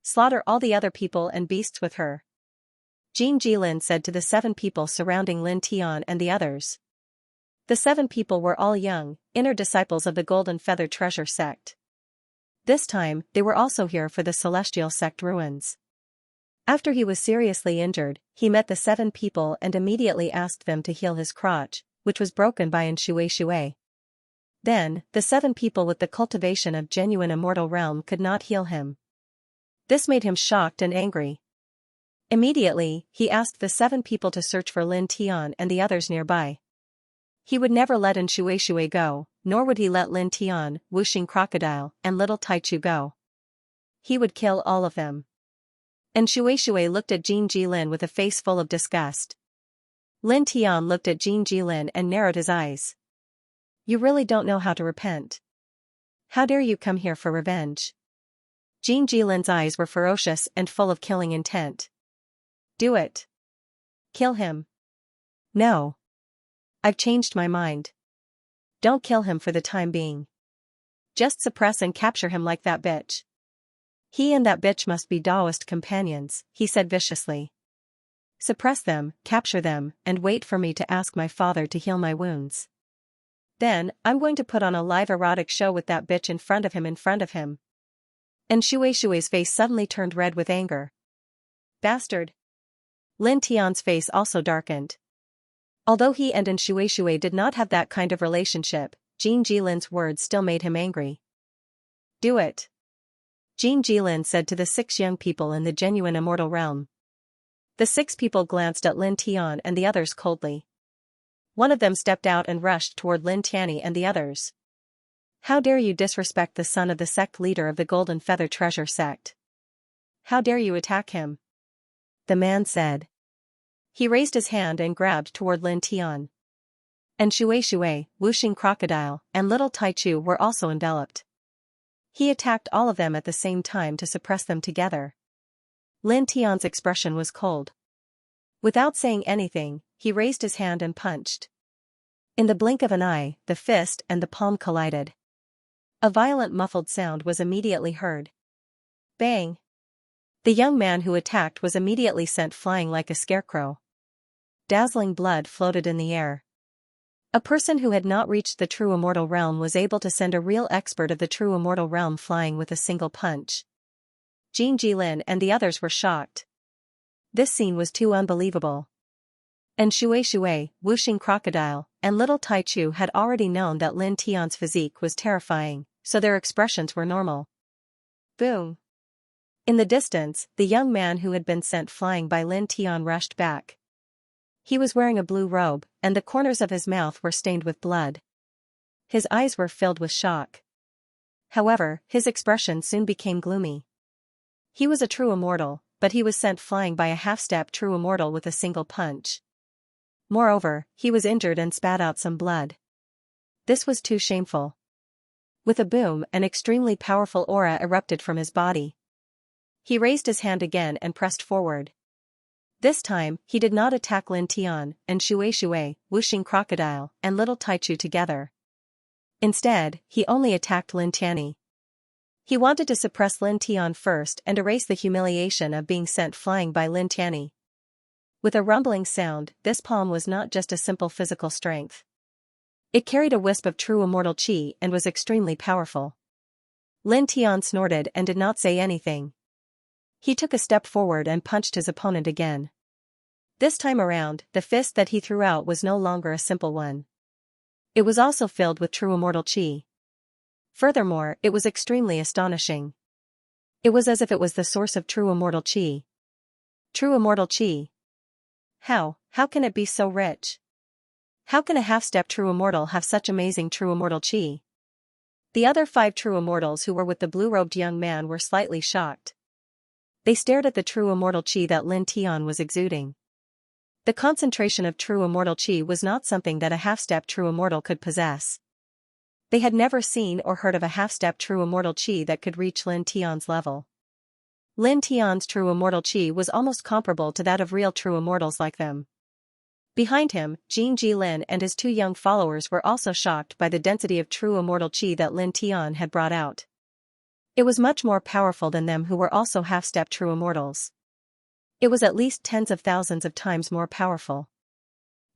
Slaughter all the other people and beasts with her. Jin Jilin said to the 7 people surrounding Lin Tian and the others. The 7 people were all young, inner disciples of the Golden Feather Treasure sect. This time, they were also here for the Celestial Sect ruins. After he was seriously injured, he met the 7 people and immediately asked them to heal his crotch, which was broken by Shui. Then, the 7 people with the cultivation of genuine immortal realm could not heal him. This made him shocked and angry. Immediately, he asked the 7 people to search for Lin Tian and the others nearby. He would never let Shui go, nor would he let Lin Tian, Wuxing Crocodile, and Little Taichu go. He would kill all of them. Shui looked at Jin Jilin with a face full of disgust. Lin Tian looked at Jin Jilin and narrowed his eyes. You really don't know how to repent. How dare you come here for revenge? Jin Jilin's eyes were ferocious and full of killing intent. Do it. Kill him. No. I've changed my mind. Don't kill him for the time being. Just suppress and capture him like that bitch. He and that bitch must be Taoist companions, he said viciously. Suppress them, capture them, and wait for me to ask my father to heal my wounds. Then, I'm going to put on a live erotic show with that bitch in front of him. And Shui's face suddenly turned red with anger. Bastard. Lin Tian's face also darkened. Although he and Shui did not have that kind of relationship, Jin Jilin's words still made him angry. Do it. Jin Jilin said to the 6 young people in the genuine immortal realm. The 6 people glanced at Lin Tian and the others coldly. One of them stepped out and rushed toward Lin Tianyi and the others. How dare you disrespect the son of the sect leader of the Golden Feather Treasure sect? How dare you attack him? The man said. He raised his hand and grabbed toward Lin Tian. And Shui, Wuxing Crocodile, and Little Taichu were also enveloped. He attacked all of them at the same time to suppress them together. Lin Tian's expression was cold. Without saying anything, he raised his hand and punched. In the blink of an eye, the fist and the palm collided. A violent muffled sound was immediately heard. Bang! The young man who attacked was immediately sent flying like a scarecrow. Dazzling blood floated in the air. A person who had not reached the true immortal realm was able to send a real expert of the true immortal realm flying with a single punch. Jin Jilin and the others were shocked. This scene was too unbelievable. And Shui, Wuxing Crocodile, and Little Taichu had already known that Lin Tian's physique was terrifying, so their expressions were normal. Boom! In the distance, the young man who had been sent flying by Lin Tian rushed back. He was wearing a blue robe, and the corners of his mouth were stained with blood. His eyes were filled with shock. However, his expression soon became gloomy. He was a true immortal, but he was sent flying by a half-step true immortal with a single punch. Moreover, he was injured and spat out some blood. This was too shameful. With a boom, an extremely powerful aura erupted from his body. He raised his hand again and pressed forward. This time, he did not attack Lin Tian and Shui, Wuxing Crocodile, and Little Taichu together. Instead, he only attacked Lin Tianyi. He wanted to suppress Lin Tian first and erase the humiliation of being sent flying by Lin Tianyi. With a rumbling sound, this palm was not just a simple physical strength. It carried a wisp of true immortal qi and was extremely powerful. Lin Tian snorted and did not say anything. He took a step forward and punched his opponent again. This time around, the fist that he threw out was no longer a simple one. It was also filled with true immortal qi. Furthermore, it was extremely astonishing. It was as if it was the source of true immortal qi. True immortal qi. How can it be so rich? How can a half-step true immortal have such amazing true immortal qi? The other 5 true immortals who were with the blue-robed young man were slightly shocked. They stared at the true immortal qi that Lin Tian was exuding. The concentration of true immortal qi was not something that a half-step true immortal could possess. They had never seen or heard of a half-step true immortal qi that could reach Lin Tian's level. Lin Tian's true immortal qi was almost comparable to that of real true immortals like them. Behind him, Jin Jilin and his two young followers were also shocked by the density of true immortal qi that Lin Tian had brought out. It was much more powerful than them who were also half-step true immortals. It was at least tens of thousands of times more powerful.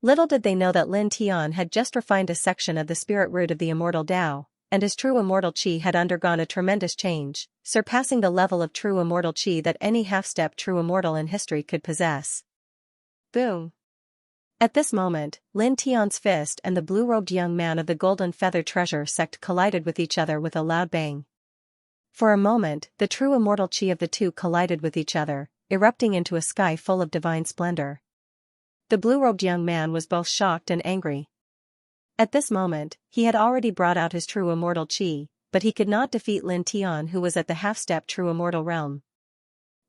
Little did they know that Lin Tian had just refined a section of the spirit root of the immortal Tao, and his true immortal qi had undergone a tremendous change, surpassing the level of true immortal qi that any half-step true immortal in history could possess. Boom! At this moment, Lin Tian's fist and the blue-robed young man of the golden feather treasure sect collided with each other with a loud bang. For a moment, the true immortal qi of the two collided with each other, erupting into a sky full of divine splendor. The blue-robed young man was both shocked and angry. At this moment, he had already brought out his true immortal qi, but he could not defeat Lin Tian, who was at the half-step true immortal realm.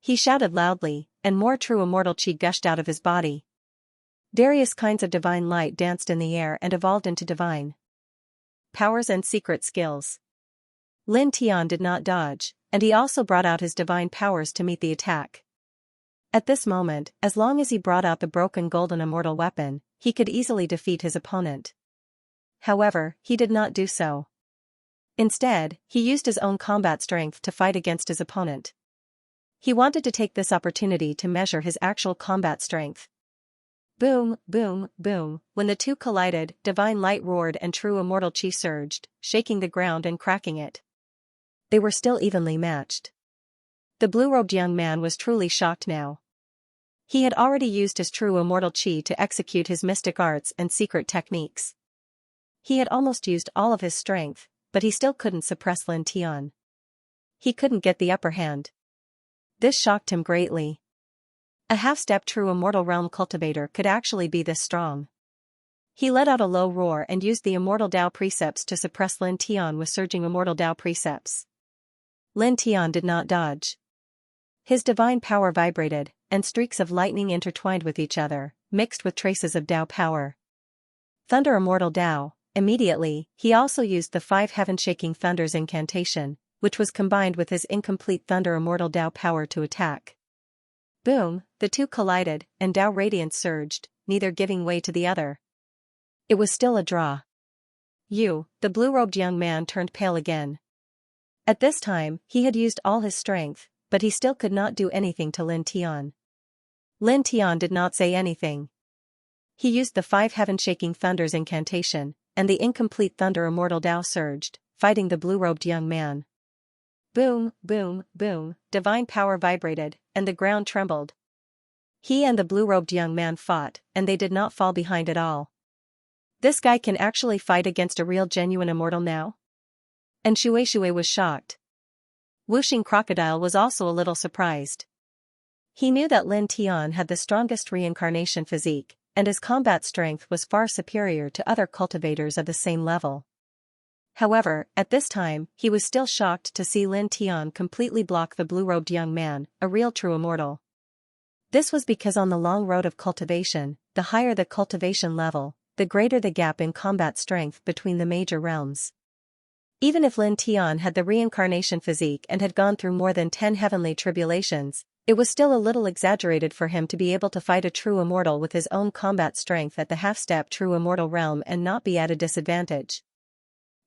He shouted loudly, and more true immortal qi gushed out of his body. Various kinds of divine light danced in the air and evolved into divine powers and secret skills. Lin Tian did not dodge, and he also brought out his divine powers to meet the attack. At this moment, as long as he brought out the broken golden immortal weapon, he could easily defeat his opponent. However, he did not do so. Instead, he used his own combat strength to fight against his opponent. He wanted to take this opportunity to measure his actual combat strength. Boom, boom, boom, when the two collided, divine light roared and true immortal qi surged, shaking the ground and cracking it. They were still evenly matched. The blue-robed young man was truly shocked now. He had already used his true immortal qi to execute his mystic arts and secret techniques. He had almost used all of his strength, but he still couldn't suppress Lin Tian. He couldn't get the upper hand. This shocked him greatly. A half-step true immortal realm cultivator could actually be this strong. He let out a low roar and used the immortal Tao precepts to suppress Lin Tian with surging immortal Tao precepts. Lin Tian did not dodge. His divine power vibrated, and streaks of lightning intertwined with each other, mixed with traces of Tao power. Thunder immortal Tao. Immediately, he also used the 5 heaven-shaking thunders incantation, which was combined with his incomplete thunder immortal Tao power to attack. Boom, the two collided, and Tao radiance surged, neither giving way to the other. It was still a draw. The blue-robed young man turned pale again. At this time, he had used all his strength, but he still could not do anything to Lin Tian. Lin Tian did not say anything. He used the 5 heaven-shaking thunders incantation, and the incomplete thunder immortal Tao surged, fighting the blue-robed young man. Boom, boom, boom, divine power vibrated, and the ground trembled. He and the blue-robed young man fought, and they did not fall behind at all. This guy can actually fight against a real genuine immortal now? And Shui was shocked. Wuxing Crocodile was also a little surprised. He knew that Lin Tian had the strongest reincarnation physique, and his combat strength was far superior to other cultivators of the same level. However, at this time, he was still shocked to see Lin Tian completely block the blue-robed young man, a real true immortal. This was because on the long road of cultivation, the higher the cultivation level, the greater the gap in combat strength between the major realms. Even if Lin Tian had the reincarnation physique and had gone through more than 10 heavenly tribulations, it was still a little exaggerated for him to be able to fight a true immortal with his own combat strength at the half-step true immortal realm and not be at a disadvantage.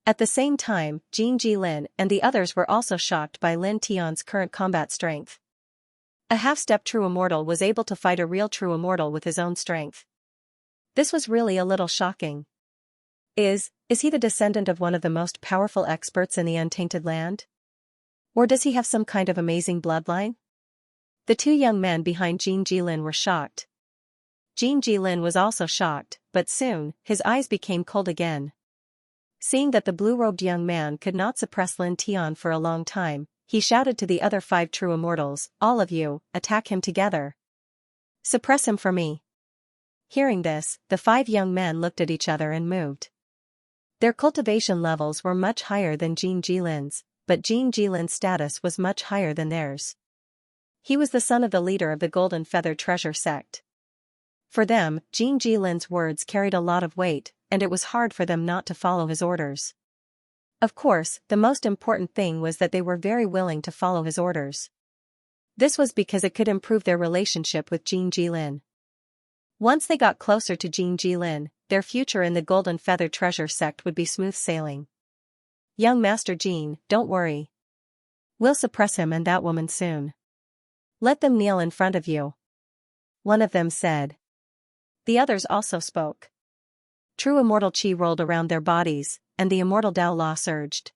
At the same time, Jin Jilin and the others were also shocked by Lin Tian's current combat strength. A half-step true immortal was able to fight a real true immortal with his own strength. This was really a little shocking. Is he the descendant of one of the most powerful experts in the untainted land? Or does he have some kind of amazing bloodline? The two young men behind Jin Jilin were shocked. Jin Jilin was also shocked, but soon, his eyes became cold again. Seeing that the blue-robed young man could not suppress Lin Tian for a long time, he shouted to the other 5 true immortals, "All of you, attack him together. Suppress him for me." Hearing this, the 5 young men looked at each other and moved. Their cultivation levels were much higher than Jin Jilin's, but Jin Jilin's status was much higher than theirs. He was the son of the leader of the Golden Feather Treasure sect. For them, Jin Jilin's words carried a lot of weight, and it was hard for them not to follow his orders. Of course, the most important thing was that they were very willing to follow his orders. This was because it could improve their relationship with Jin Jilin. Once they got closer to Jin Jilin, their future in the Golden Feather Treasure sect would be smooth sailing. Young Master Jin, don't worry. We'll suppress him and that woman soon. Let them kneel in front of you. One of them said. The others also spoke. True immortal chi rolled around their bodies, and the immortal Tao Law surged.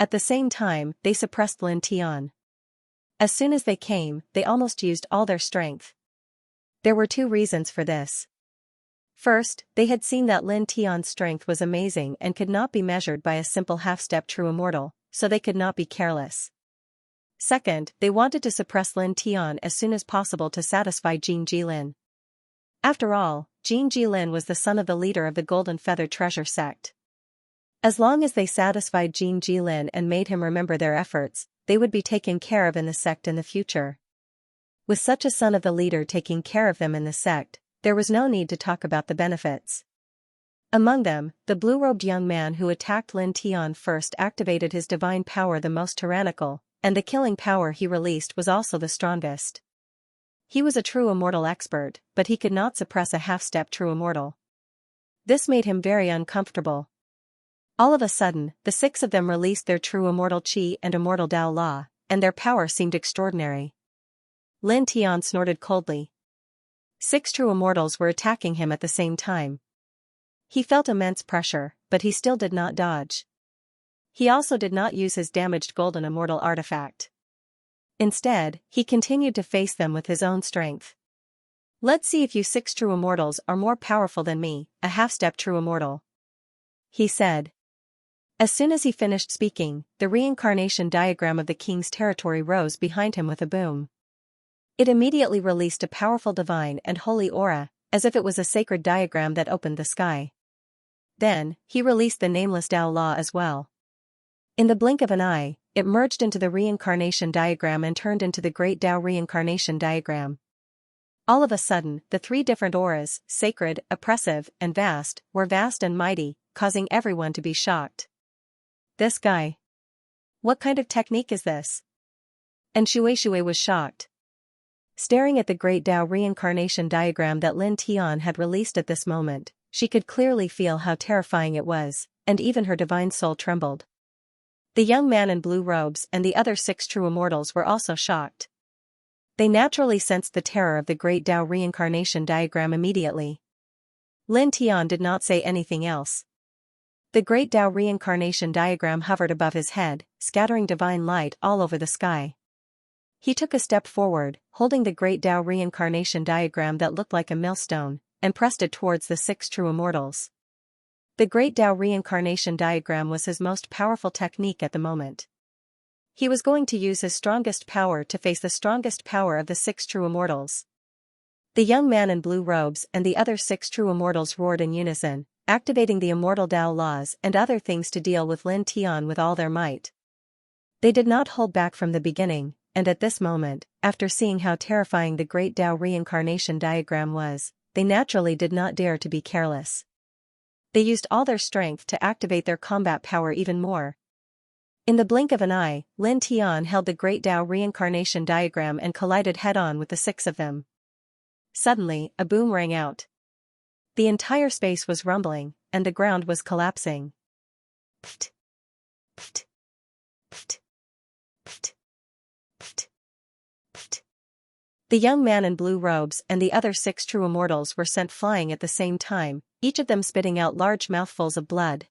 At the same time, they suppressed Lin Tian. As soon as they came, they almost used all their strength. There were two reasons for this. First, they had seen that Lin Tian's strength was amazing and could not be measured by a simple half-step true immortal, so they could not be careless. Second, they wanted to suppress Lin Tian as soon as possible to satisfy Jin Jilin. After all, Jin Jilin was the son of the leader of the Golden Feather Treasure sect. As long as they satisfied Jin Jilin and made him remember their efforts, they would be taken care of in the sect in the future. With such a son of the leader taking care of them in the sect, there was no need to talk about the benefits. Among them, the blue-robed young man who attacked Lin Tian first activated his divine power the most tyrannical, and the killing power he released was also the strongest. He was a true immortal expert, but he could not suppress a half-step true immortal. This made him very uncomfortable. All of a sudden, the six of them released their true immortal chi and immortal Tao Law, and their power seemed extraordinary. Lin Tian snorted coldly. 6 true immortals were attacking him at the same time. He felt immense pressure, but he still did not dodge. He also did not use his damaged golden immortal artifact. Instead, he continued to face them with his own strength. Let's see if you 6 true immortals are more powerful than me, a half-step true immortal. He said. As soon as he finished speaking, the reincarnation diagram of the king's territory rose behind him with a boom. It immediately released a powerful divine and holy aura, as if it was a sacred diagram that opened the sky. Then, he released the nameless Tao Law as well. In the blink of an eye, it merged into the reincarnation diagram and turned into the Great Tao reincarnation diagram. All of a sudden, the 3 different auras, sacred, oppressive, and vast, were vast and mighty, causing everyone to be shocked. This guy. What kind of technique is this? And Shui was shocked. Staring at the Great Tao reincarnation diagram that Lin Tian had released at this moment, she could clearly feel how terrifying it was, and even her divine soul trembled. The young man in blue robes and the other 6 true immortals were also shocked. They naturally sensed the terror of the Great Tao reincarnation diagram immediately. Lin Tian did not say anything else. The Great Tao reincarnation diagram hovered above his head, scattering divine light all over the sky. He took a step forward, holding the Great Tao reincarnation diagram that looked like a millstone, and pressed it towards the 6 true immortals. The Great Tao reincarnation diagram was his most powerful technique at the moment. He was going to use his strongest power to face the strongest power of the 6 true immortals. The young man in blue robes and the other 6 true immortals roared in unison, activating the immortal Tao laws and other things to deal with Lin Tian with all their might. They did not hold back from the beginning, and at this moment, after seeing how terrifying the Great Tao reincarnation diagram was, they naturally did not dare to be careless. They used all their strength to activate their combat power even more. In the blink of an eye, Lin Tian held the Great Tao reincarnation diagram and collided head-on with the 6 of them. Suddenly, a boom rang out. The entire space was rumbling, and the ground was collapsing. Pft! Pft! Pft! Pft! Pft! Pft! The young man in blue robes and the other 6 true immortals were sent flying at the same time, each of them spitting out large mouthfuls of blood.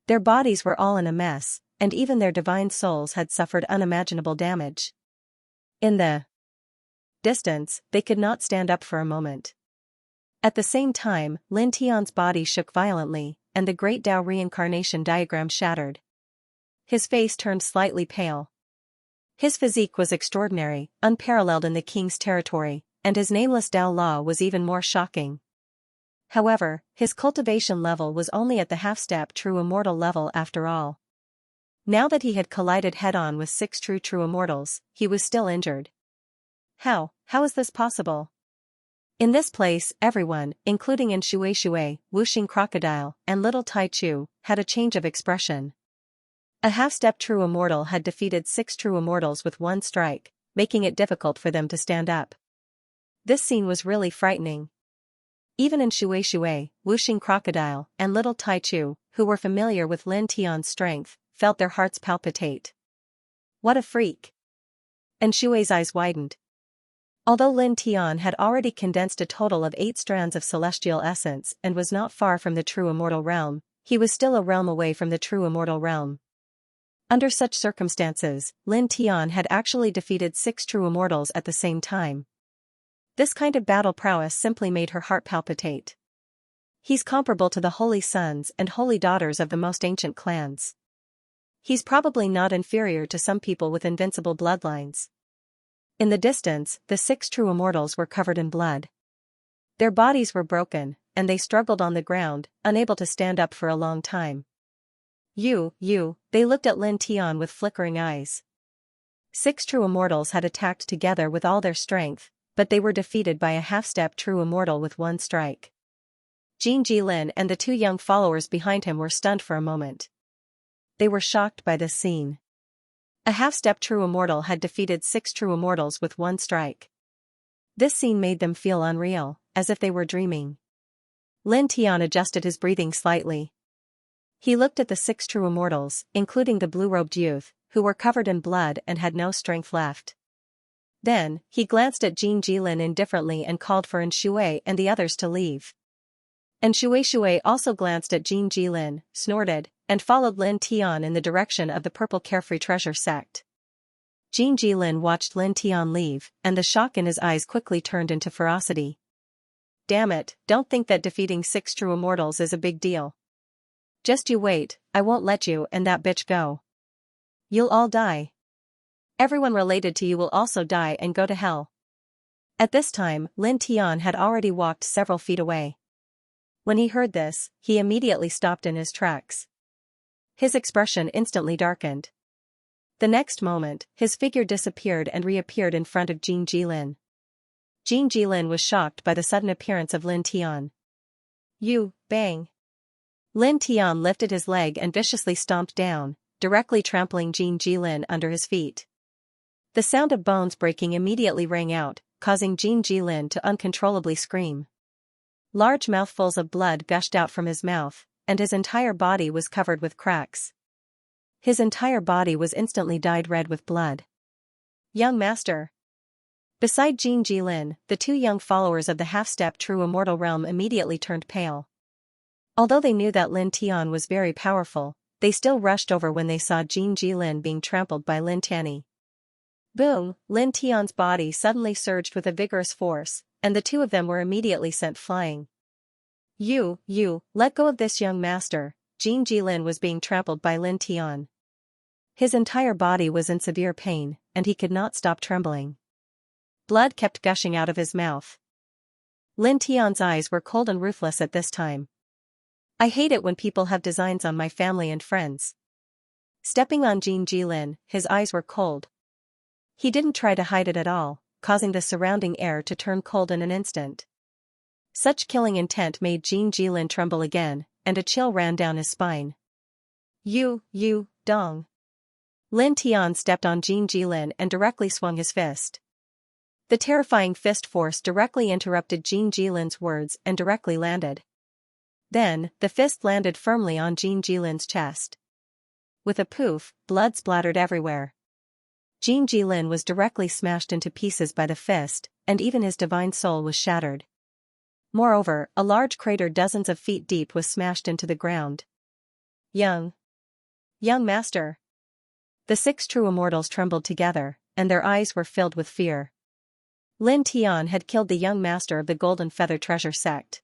Their bodies were all in a mess, and even their divine souls had suffered unimaginable damage. In the distance, they could not stand up for a moment. At the same time, Lin Tian's body shook violently, and the Great Tao reincarnation diagram shattered. His face turned slightly pale. His physique was extraordinary, unparalleled in the king's territory, and his nameless Tao Law was even more shocking. However, his cultivation level was only at the half-step true immortal level after all. Now that he had collided head-on with 6 true immortals, he was still injured. How is this possible? In this place, everyone, including in Shui, Wuxing Crocodile, and Little Tai Chu, had a change of expression. A half-step true immortal had defeated 6 true immortals with one strike, making it difficult for them to stand up. This scene was really frightening. Even in Shui, Wuxing Crocodile, and little Tai Chu, who were familiar with Lin Tian's strength, felt their hearts palpitate. What a freak! And Shui's eyes widened. Although Lin Tian had already condensed a total of 8 strands of celestial essence and was not far from the true immortal realm, he was still a realm away from the true immortal realm. Under such circumstances, Lin Tian had actually defeated 6 true immortals at the same time. This kind of battle prowess simply made her heart palpitate. He's comparable to the holy sons and holy daughters of the most ancient clans. He's probably not inferior to some people with invincible bloodlines. In the distance, the 6 true immortals were covered in blood. Their bodies were broken, and they struggled on the ground, unable to stand up for a long time. They looked at Lin Tian with flickering eyes. 6 true immortals had attacked together with all their strength, but they were defeated by a half-step true immortal with 1 strike. Jin Jilin and the 2 young followers behind him were stunned for a moment. They were shocked by this scene. A half-step true immortal had defeated 6 true immortals with 1 strike. This scene made them feel unreal, as if they were dreaming. Lin Tian adjusted his breathing slightly. He looked at the 6 true immortals, including the blue-robed youth, who were covered in blood and had no strength left. Then, he glanced at Jin Jilin indifferently and called for Shui and the others to leave. And Shui also glanced at Jin Jilin, snorted, and followed Lin Tian in the direction of the purple carefree treasure sect. Jin Jilin watched Lin Tian leave, and the shock in his eyes quickly turned into ferocity. Damn it, don't think that defeating 6 true immortals is a big deal. Just you wait, I won't let you and that bitch go. You'll all die. Everyone related to you will also die and go to hell. At this time, Lin Tian had already walked several feet away. When he heard this, he immediately stopped in his tracks. His expression instantly darkened. The next moment, his figure disappeared and reappeared in front of Jin Jilin. Jin Jilin was shocked by the sudden appearance of Lin Tian. Bang! Lin Tian lifted his leg and viciously stomped down, directly trampling Jin Jilin under his feet. The sound of bones breaking immediately rang out, causing Jin Jilin to uncontrollably scream. Large mouthfuls of blood gushed out from his mouth, and his entire body was covered with cracks. His entire body was instantly dyed red with blood. Young master. Beside Jin Jilin, the 2 young followers of the half-step true immortal realm immediately turned pale. Although they knew that Lin Tian was very powerful, they still rushed over when they saw Jin Jilin being trampled by Lin Tianyi. Boom! Lin Tian's body suddenly surged with a vigorous force, and the 2 of them were immediately sent flying. Let go of this young master. Jin Jilin was being trampled by Lin Tian. His entire body was in severe pain, and he could not stop trembling. Blood kept gushing out of his mouth. Lin Tian's eyes were cold and ruthless at this time. I hate it when people have designs on my family and friends. Stepping on Jin Jilin, his eyes were cold. He didn't try to hide it at all, causing the surrounding air to turn cold in an instant. Such killing intent made Jin Jilin tremble again, and a chill ran down his spine. Dong. Lin Tian stepped on Jin Jilin and directly swung his fist. The terrifying fist force directly interrupted Jin Jilin's words and directly landed. Then, the fist landed firmly on Jin Jilin's chest. With a poof, blood splattered everywhere. Jin Jilin was directly smashed into pieces by the fist, and even his divine soul was shattered. Moreover, a large crater dozens of feet deep was smashed into the ground. Young master. The 6 true immortals trembled together, and their eyes were filled with fear. Lin Tian had killed the young master of the Golden Feather Treasure sect.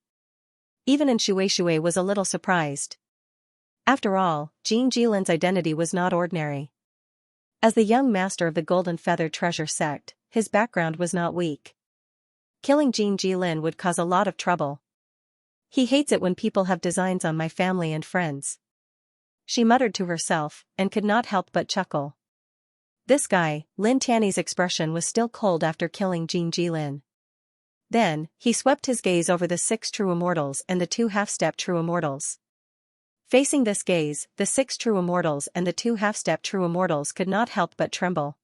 Even Shui was a little surprised. After all, Jin Jilin's identity was not ordinary. As the young master of the Golden Feather Treasure sect, his background was not weak. Killing Jin Jilin would cause a lot of trouble. He hates it when people have designs on my family and friends. She muttered to herself, and could not help but chuckle. This guy, Lin Tianyi's expression was still cold after killing Jin Jilin. Then, he swept his gaze over the 6 true immortals and the 2 half-step true immortals. Facing this gaze, the 6 true immortals and the 2 half-step true immortals could not help but tremble.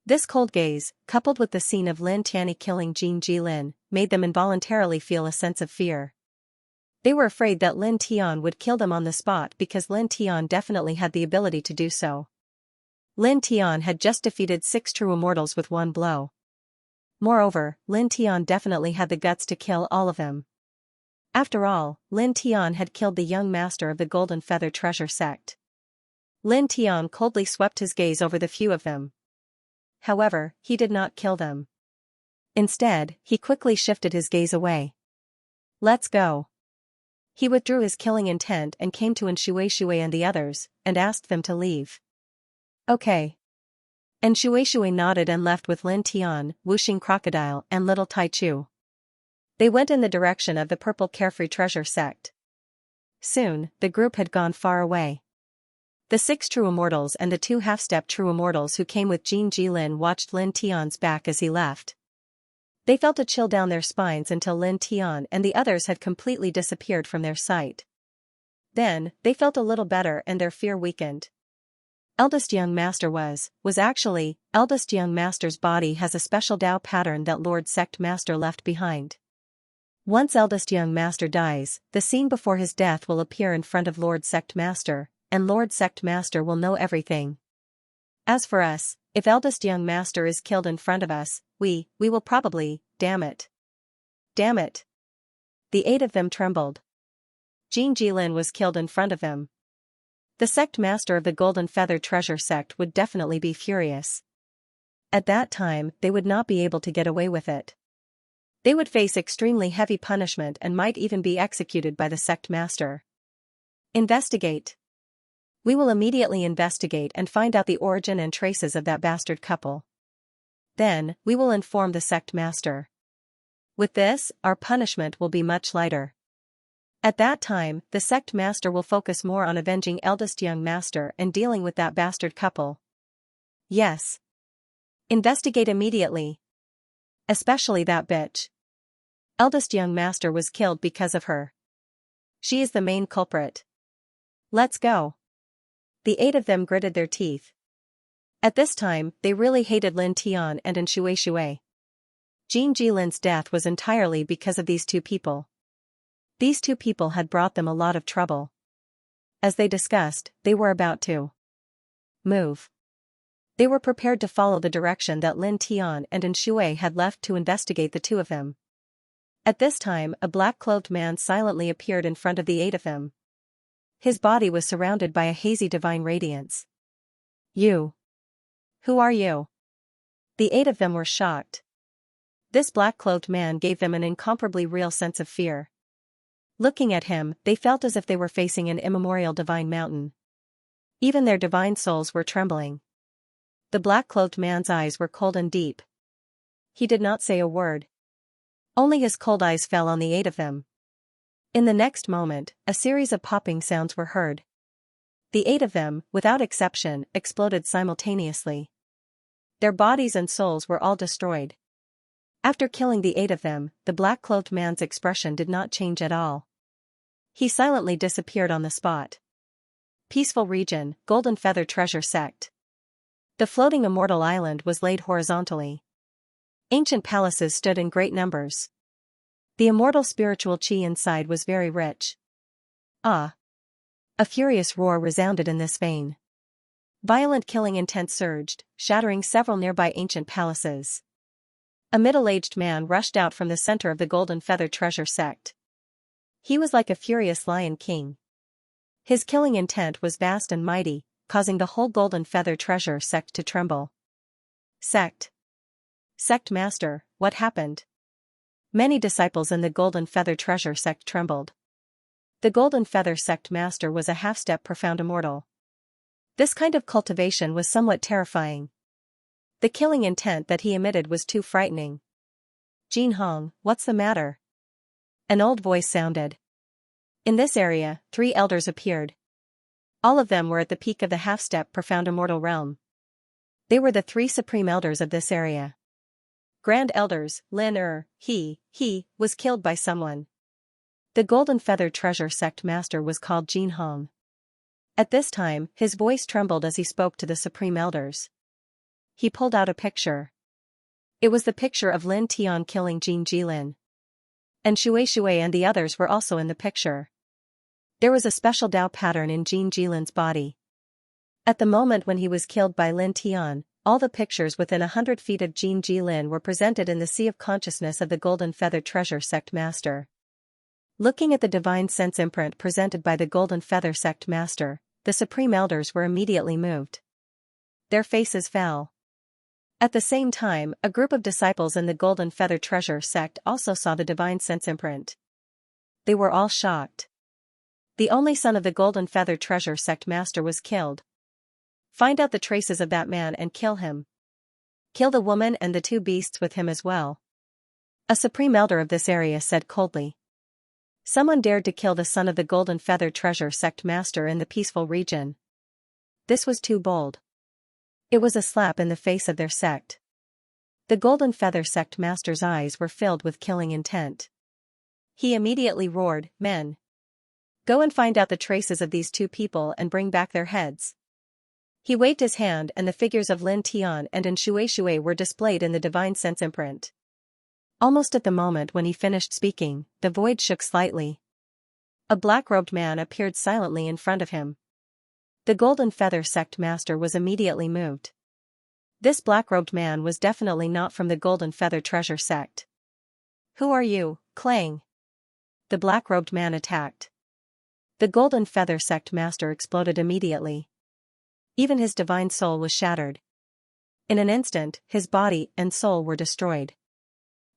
This cold gaze, coupled with the scene of Lin Tianyi killing Jin Jilin, made them involuntarily feel a sense of fear. They were afraid that Lin Tian would kill them on the spot because Lin Tian definitely had the ability to do so. Lin Tian had just defeated 6 true immortals with one blow. Moreover, Lin Tian definitely had the guts to kill all of them. After all, Lin Tian had killed the young master of the Golden Feather Treasure sect. Lin Tian coldly swept his gaze over the few of them. However, he did not kill them. Instead, he quickly shifted his gaze away. Let's go. He withdrew his killing intent and came to Xianxia and the others, and asked them to leave. Okay. And Xianxia nodded and left with Lin Tian, Wuxing Crocodile and Little Tai Chu. They went in the direction of the Purple Carefree Treasure sect. Soon, the group had gone far away. The 6 true immortals and the 2 half-step true immortals who came with Jin Jilin watched Lin Tian's back as he left. They felt a chill down their spines until Lin Tian and the others had completely disappeared from their sight. Then, they felt a little better and their fear weakened. Eldest Young Master Eldest Young Master's body has a special Tao pattern that Lord Sect Master left behind. Once Eldest Young Master dies, the scene before his death will appear in front of Lord Sect Master, and Lord Sect Master will know everything. As for us, if Eldest Young Master is killed in front of us, we will probably, damn it. Damn it. The 8 of them trembled. Jin Jilin was killed in front of him. The sect master of the Golden Feather Treasure sect would definitely be furious. At that time, they would not be able to get away with it. They would face extremely heavy punishment and might even be executed by the sect master. Investigate. We will immediately investigate and find out the origin and traces of that bastard couple. Then, we will inform the sect master. With this, our punishment will be much lighter. At that time, the sect master will focus more on avenging Eldest Young Master and dealing with that bastard couple. Yes. Investigate immediately. Especially that bitch. Eldest Young Master was killed because of her. She is the main culprit. Let's go. The 8 of them gritted their teeth. At this time, they really hated Lin Tian and Xianxia. Jin Jilin's death was entirely because of these 2 people. These 2 people had brought them a lot of trouble. As they discussed, they were about to move. They were prepared to follow the direction that Lin Tian and Xianxia had left to investigate the 2 of them. At this time, a black-clothed man silently appeared in front of the 8 of them. His body was surrounded by a hazy divine radiance. You. Who are you? The 8 of them were shocked. This black-clothed man gave them an incomparably real sense of fear. Looking at him, they felt as if they were facing an immemorial divine mountain. Even their divine souls were trembling. The black-clothed man's eyes were cold and deep. He did not say a word. Only his cold eyes fell on the 8 of them. In the next moment, a series of popping sounds were heard. The 8 of them, without exception, exploded simultaneously. Their bodies and souls were all destroyed. After killing the 8 of them, the black-clothed man's expression did not change at all. He silently disappeared on the spot. Peaceful region, Golden Feather Treasure sect. The floating immortal island was laid horizontally. Ancient palaces stood in great numbers. The immortal spiritual chi inside was very rich. Ah! A furious roar resounded in this vein. Violent killing intent surged, shattering several nearby ancient palaces. A middle-aged man rushed out from the center of the Golden Feather Treasure sect. He was like a furious lion king. His killing intent was vast and mighty, causing the whole Golden Feather Treasure sect to tremble. Sect Master, what happened? Many disciples in the Golden Feather Treasure sect trembled. The Golden Feather Sect Master was a half-step profound immortal. This kind of cultivation was somewhat terrifying. The killing intent that he emitted was too frightening. Jin Hong, what's the matter? An old voice sounded. In this area, 3 elders appeared. All of them were at the peak of the half-step profound immortal realm. They were the 3 supreme elders of this area. Grand Elders, Lin he was killed by someone. The Golden Feather Treasure Sect Master was called Jin Hong. At this time, his voice trembled as he spoke to the Supreme Elders. he pulled out a picture. It was the picture of Lin Tian killing Jin Jilin. And Shui and the others were also in the picture. There was a special Dao pattern in Jin Jilin's body. At the moment when he was killed by Lin Tian, all the pictures within 100 feet of Jin Jilin were presented in the sea of consciousness of the Golden Feather Treasure Sect Master. Looking at the divine sense imprint presented by the Golden Feather Sect Master, the Supreme Elders were immediately moved. Their faces fell. At the same time, a group of disciples in the Golden Feather Treasure Sect also saw the divine sense imprint. They were all shocked. The only son of the Golden Feather Treasure Sect Master was killed. Find out the traces of that man and kill him. Kill the woman and the 2 beasts with him as well. A Supreme Elder of this area said coldly. Someone dared to kill the son of the Golden Feather Treasure Sect Master in the peaceful region. This was too bold. It was a slap in the face of their sect. The Golden Feather Sect Master's eyes were filled with killing intent. He immediately roared, "Men! Go and find out the traces of these 2 people and bring back their heads." He waved his hand and the figures of Lin Tian and Shui were displayed in the divine sense imprint. Almost at the moment when he finished speaking, the void shook slightly. A black-robed man appeared silently in front of him. The Golden Feather Sect Master was immediately moved. This black-robed man was definitely not from the Golden Feather Treasure Sect. "Who are you, Clang?" The black-robed man attacked. The Golden Feather Sect Master exploded immediately. Even his divine soul was shattered. In an instant, his body and soul were destroyed.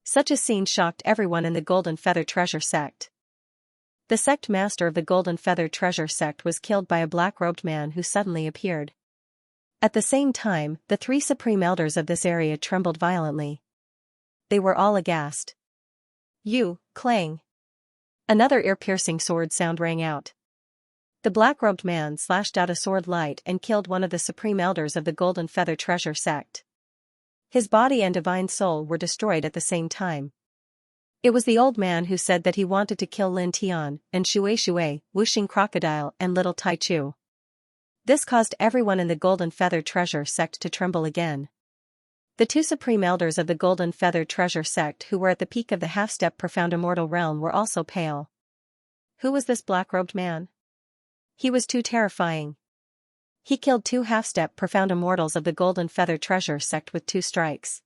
Such a scene shocked everyone in the Golden Feather Treasure Sect. The sect master of the Golden Feather Treasure Sect was killed by a black-robed man who suddenly appeared. At the same time, the 3 Supreme Elders of this area trembled violently. They were all aghast. "You, Clang!" Another ear-piercing sword sound rang out. The black-robed man slashed out a sword light and killed one of the Supreme Elders of the Golden Feather Treasure Sect. His body and divine soul were destroyed at the same time. It was the old man who said that he wanted to kill Lin Tian and Shui, Wuxing Crocodile and Little Tai Chu. This caused everyone in the Golden Feather Treasure Sect to tremble again. The 2 Supreme Elders of the Golden Feather Treasure Sect who were at the peak of the half-step profound immortal realm were also pale. Who was this black-robed man? He was too terrifying. He killed 2 half-step profound immortals of the Golden Feather Treasure Sect with 2 strikes.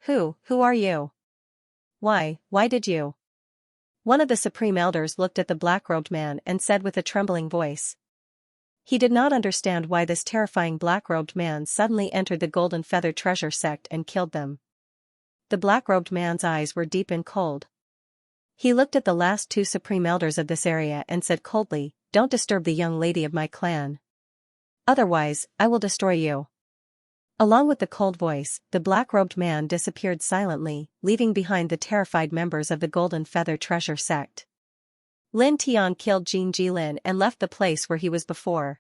Who are you? Why did you? One of the Supreme Elders looked at the black-robed man and said with a trembling voice. He did not understand why this terrifying black-robed man suddenly entered the Golden Feather Treasure Sect and killed them. The black-robed man's eyes were deep and cold. He looked at the last 2 Supreme Elders of this area and said coldly, "Don't disturb the young lady of my clan. Otherwise, I will destroy you." Along with the cold voice, the black-robed man disappeared silently, leaving behind the terrified members of the Golden Feather Treasure Sect. Lin Tian killed Jin Jilin and left the place where he was before.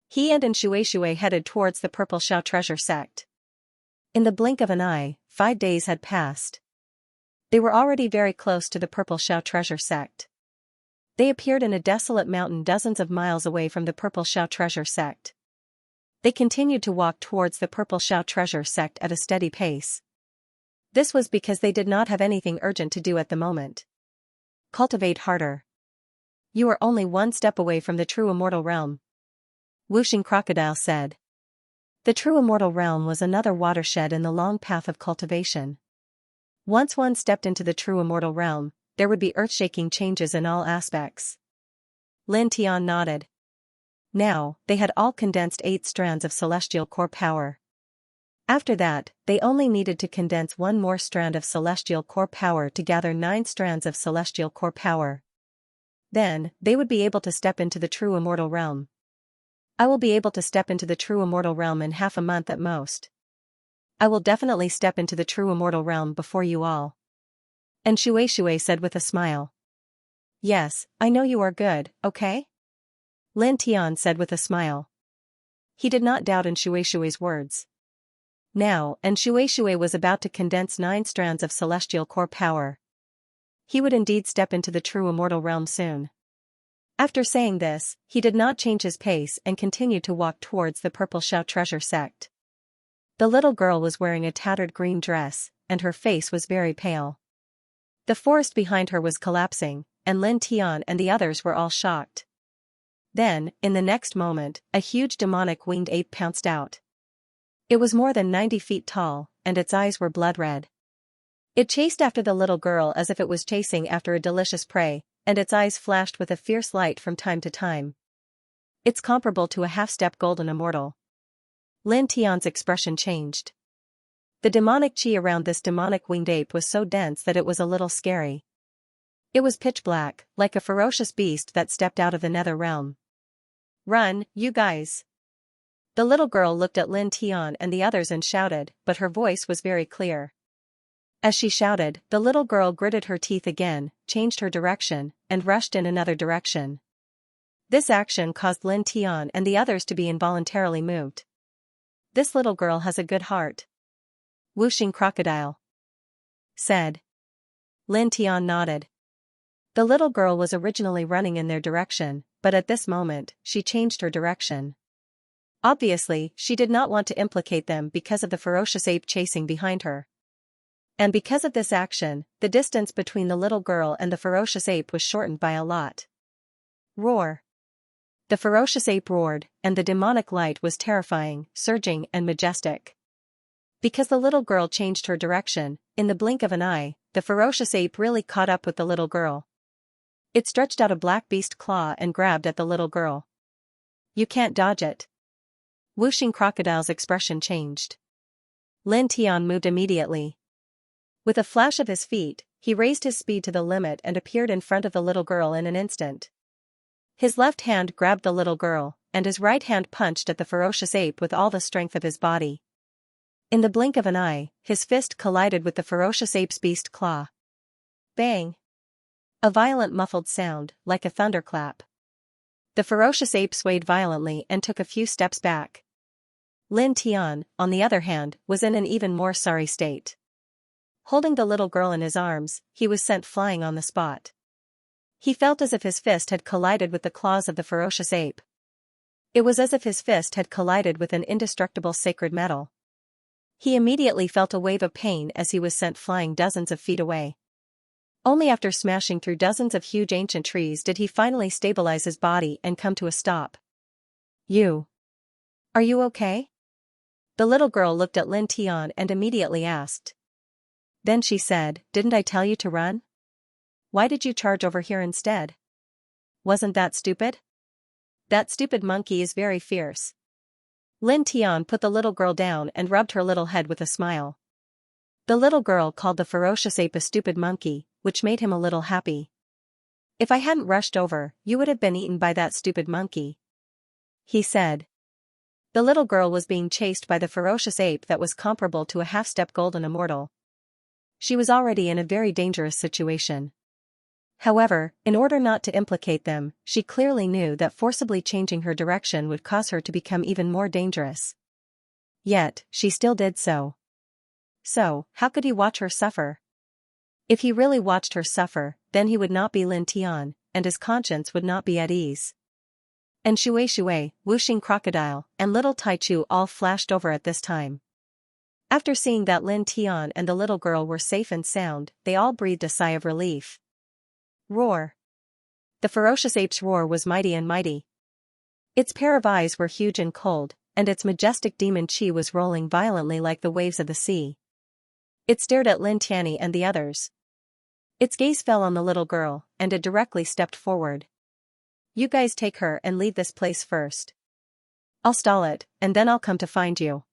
He and Shui headed towards the Purple Xiao Treasure Sect. In the blink of an eye, 5 days had passed. They were already very close to the Purple Xiao Treasure Sect. They appeared in a desolate mountain dozens of miles away from the Purple Xiao Treasure Sect. They continued to walk towards the Purple Xiao Treasure Sect at a steady pace. This was because they did not have anything urgent to do at the moment. Cultivate harder. You are only 1 step away from the true immortal realm. Wuxing Crocodile said. The true immortal realm was another watershed in the long path of cultivation. Once one stepped into the true immortal realm, there would be earth-shaking changes in all aspects. Lin Tian nodded. Now, they had all condensed 8 strands of celestial core power. After that, they only needed to condense 1 more strand of celestial core power to gather 9 strands of celestial core power. Then, they would be able to step into the true immortal realm. I will be able to step into the true immortal realm in half a month at most. I will definitely step into the true immortal realm before you all. And Shui said with a smile. Yes, I know you are good, okay? Lin Tian said with a smile. He did not doubt Shui's words. Now, Shui was about to condense 9 strands of celestial core power. He would indeed step into the true immortal realm soon. After saying this, he did not change his pace and continued to walk towards the Purple Xiao Treasure Sect. The little girl was wearing a tattered green dress, and her face was very pale. The forest behind her was collapsing, and Lin Tian and the others were all shocked. Then, in the next moment, a huge demonic winged ape pounced out. It was more than 90 feet tall, and its eyes were blood red. It chased after the little girl as if it was chasing after a delicious prey, and its eyes flashed with a fierce light from time to time. It's comparable to a half-step golden immortal. Lin Tian's expression changed. The demonic chi around this demonic winged ape was so dense that it was a little scary. It was pitch black, like a ferocious beast that stepped out of the nether realm. "Run, you guys!" The little girl looked at Lin Tian and the others and shouted, but her voice was very clear. As she shouted, the little girl gritted her teeth again, changed her direction, and rushed in another direction. This action caused Lin Tian and the others to be involuntarily moved. "This little girl has a good heart," Whooshing Crocodile said. Lin Tian nodded. The little girl was originally running in their direction, but at this moment, she changed her direction. Obviously, she did not want to implicate them because of the ferocious ape chasing behind her. And because of this action, the distance between the little girl and the ferocious ape was shortened by a lot. Roar! The ferocious ape roared, and the demonic light was terrifying, surging, and majestic. Because the little girl changed her direction, in the blink of an eye, the ferocious ape really caught up with the little girl. It stretched out a black beast claw and grabbed at the little girl. "You can't dodge it." Whooshing Crocodile's expression changed. Lin Tian moved immediately. With a flash of his feet, he raised his speed to the limit and appeared in front of the little girl in an instant. His left hand grabbed the little girl, and his right hand punched at the ferocious ape with all the strength of his body. In the blink of an eye, his fist collided with the ferocious ape's beast claw. Bang! A violent muffled sound, like a thunderclap. The ferocious ape swayed violently and took a few steps back. Lin Tian, on the other hand, was in an even more sorry state. Holding the little girl in his arms, he was sent flying on the spot. He felt as if his fist had collided with the claws of the ferocious ape. It was as if his fist had collided with an indestructible sacred metal. He immediately felt a wave of pain as he was sent flying dozens of feet away. Only after smashing through dozens of huge ancient trees did he finally stabilize his body and come to a stop. Are you okay?" The little girl looked at Lin Tian and immediately asked. Then she said, "Didn't I tell you to run? Why did you charge over here instead? Wasn't that stupid? That stupid monkey is very fierce." Lin Tian put the little girl down and rubbed her little head with a smile. The little girl called the ferocious ape a stupid monkey, which made him a little happy. "If I hadn't rushed over, you would have been eaten by that stupid monkey," he said. The little girl was being chased by the ferocious ape that was comparable to a half-step golden immortal. She was already in a very dangerous situation. However, in order not to implicate them, she clearly knew that forcibly changing her direction would cause her to become even more dangerous. Yet, she still did so. So, how could he watch her suffer? If he really watched her suffer, then he would not be Lin Tian, and his conscience would not be at ease. And Shui, Whooshing Crocodile, and little Taichu all flashed over at this time. After seeing that Lin Tian and the little girl were safe and sound, they all breathed a sigh of relief. Roar! The ferocious ape's roar was mighty and mighty. Its pair of eyes were huge and cold, and its majestic demon chi was rolling violently like the waves of the sea. It stared at Lin Tian and the others. Its gaze fell on the little girl, and it directly stepped forward. "You guys take her and leave this place first. I'll stall it, and then I'll come to find you,"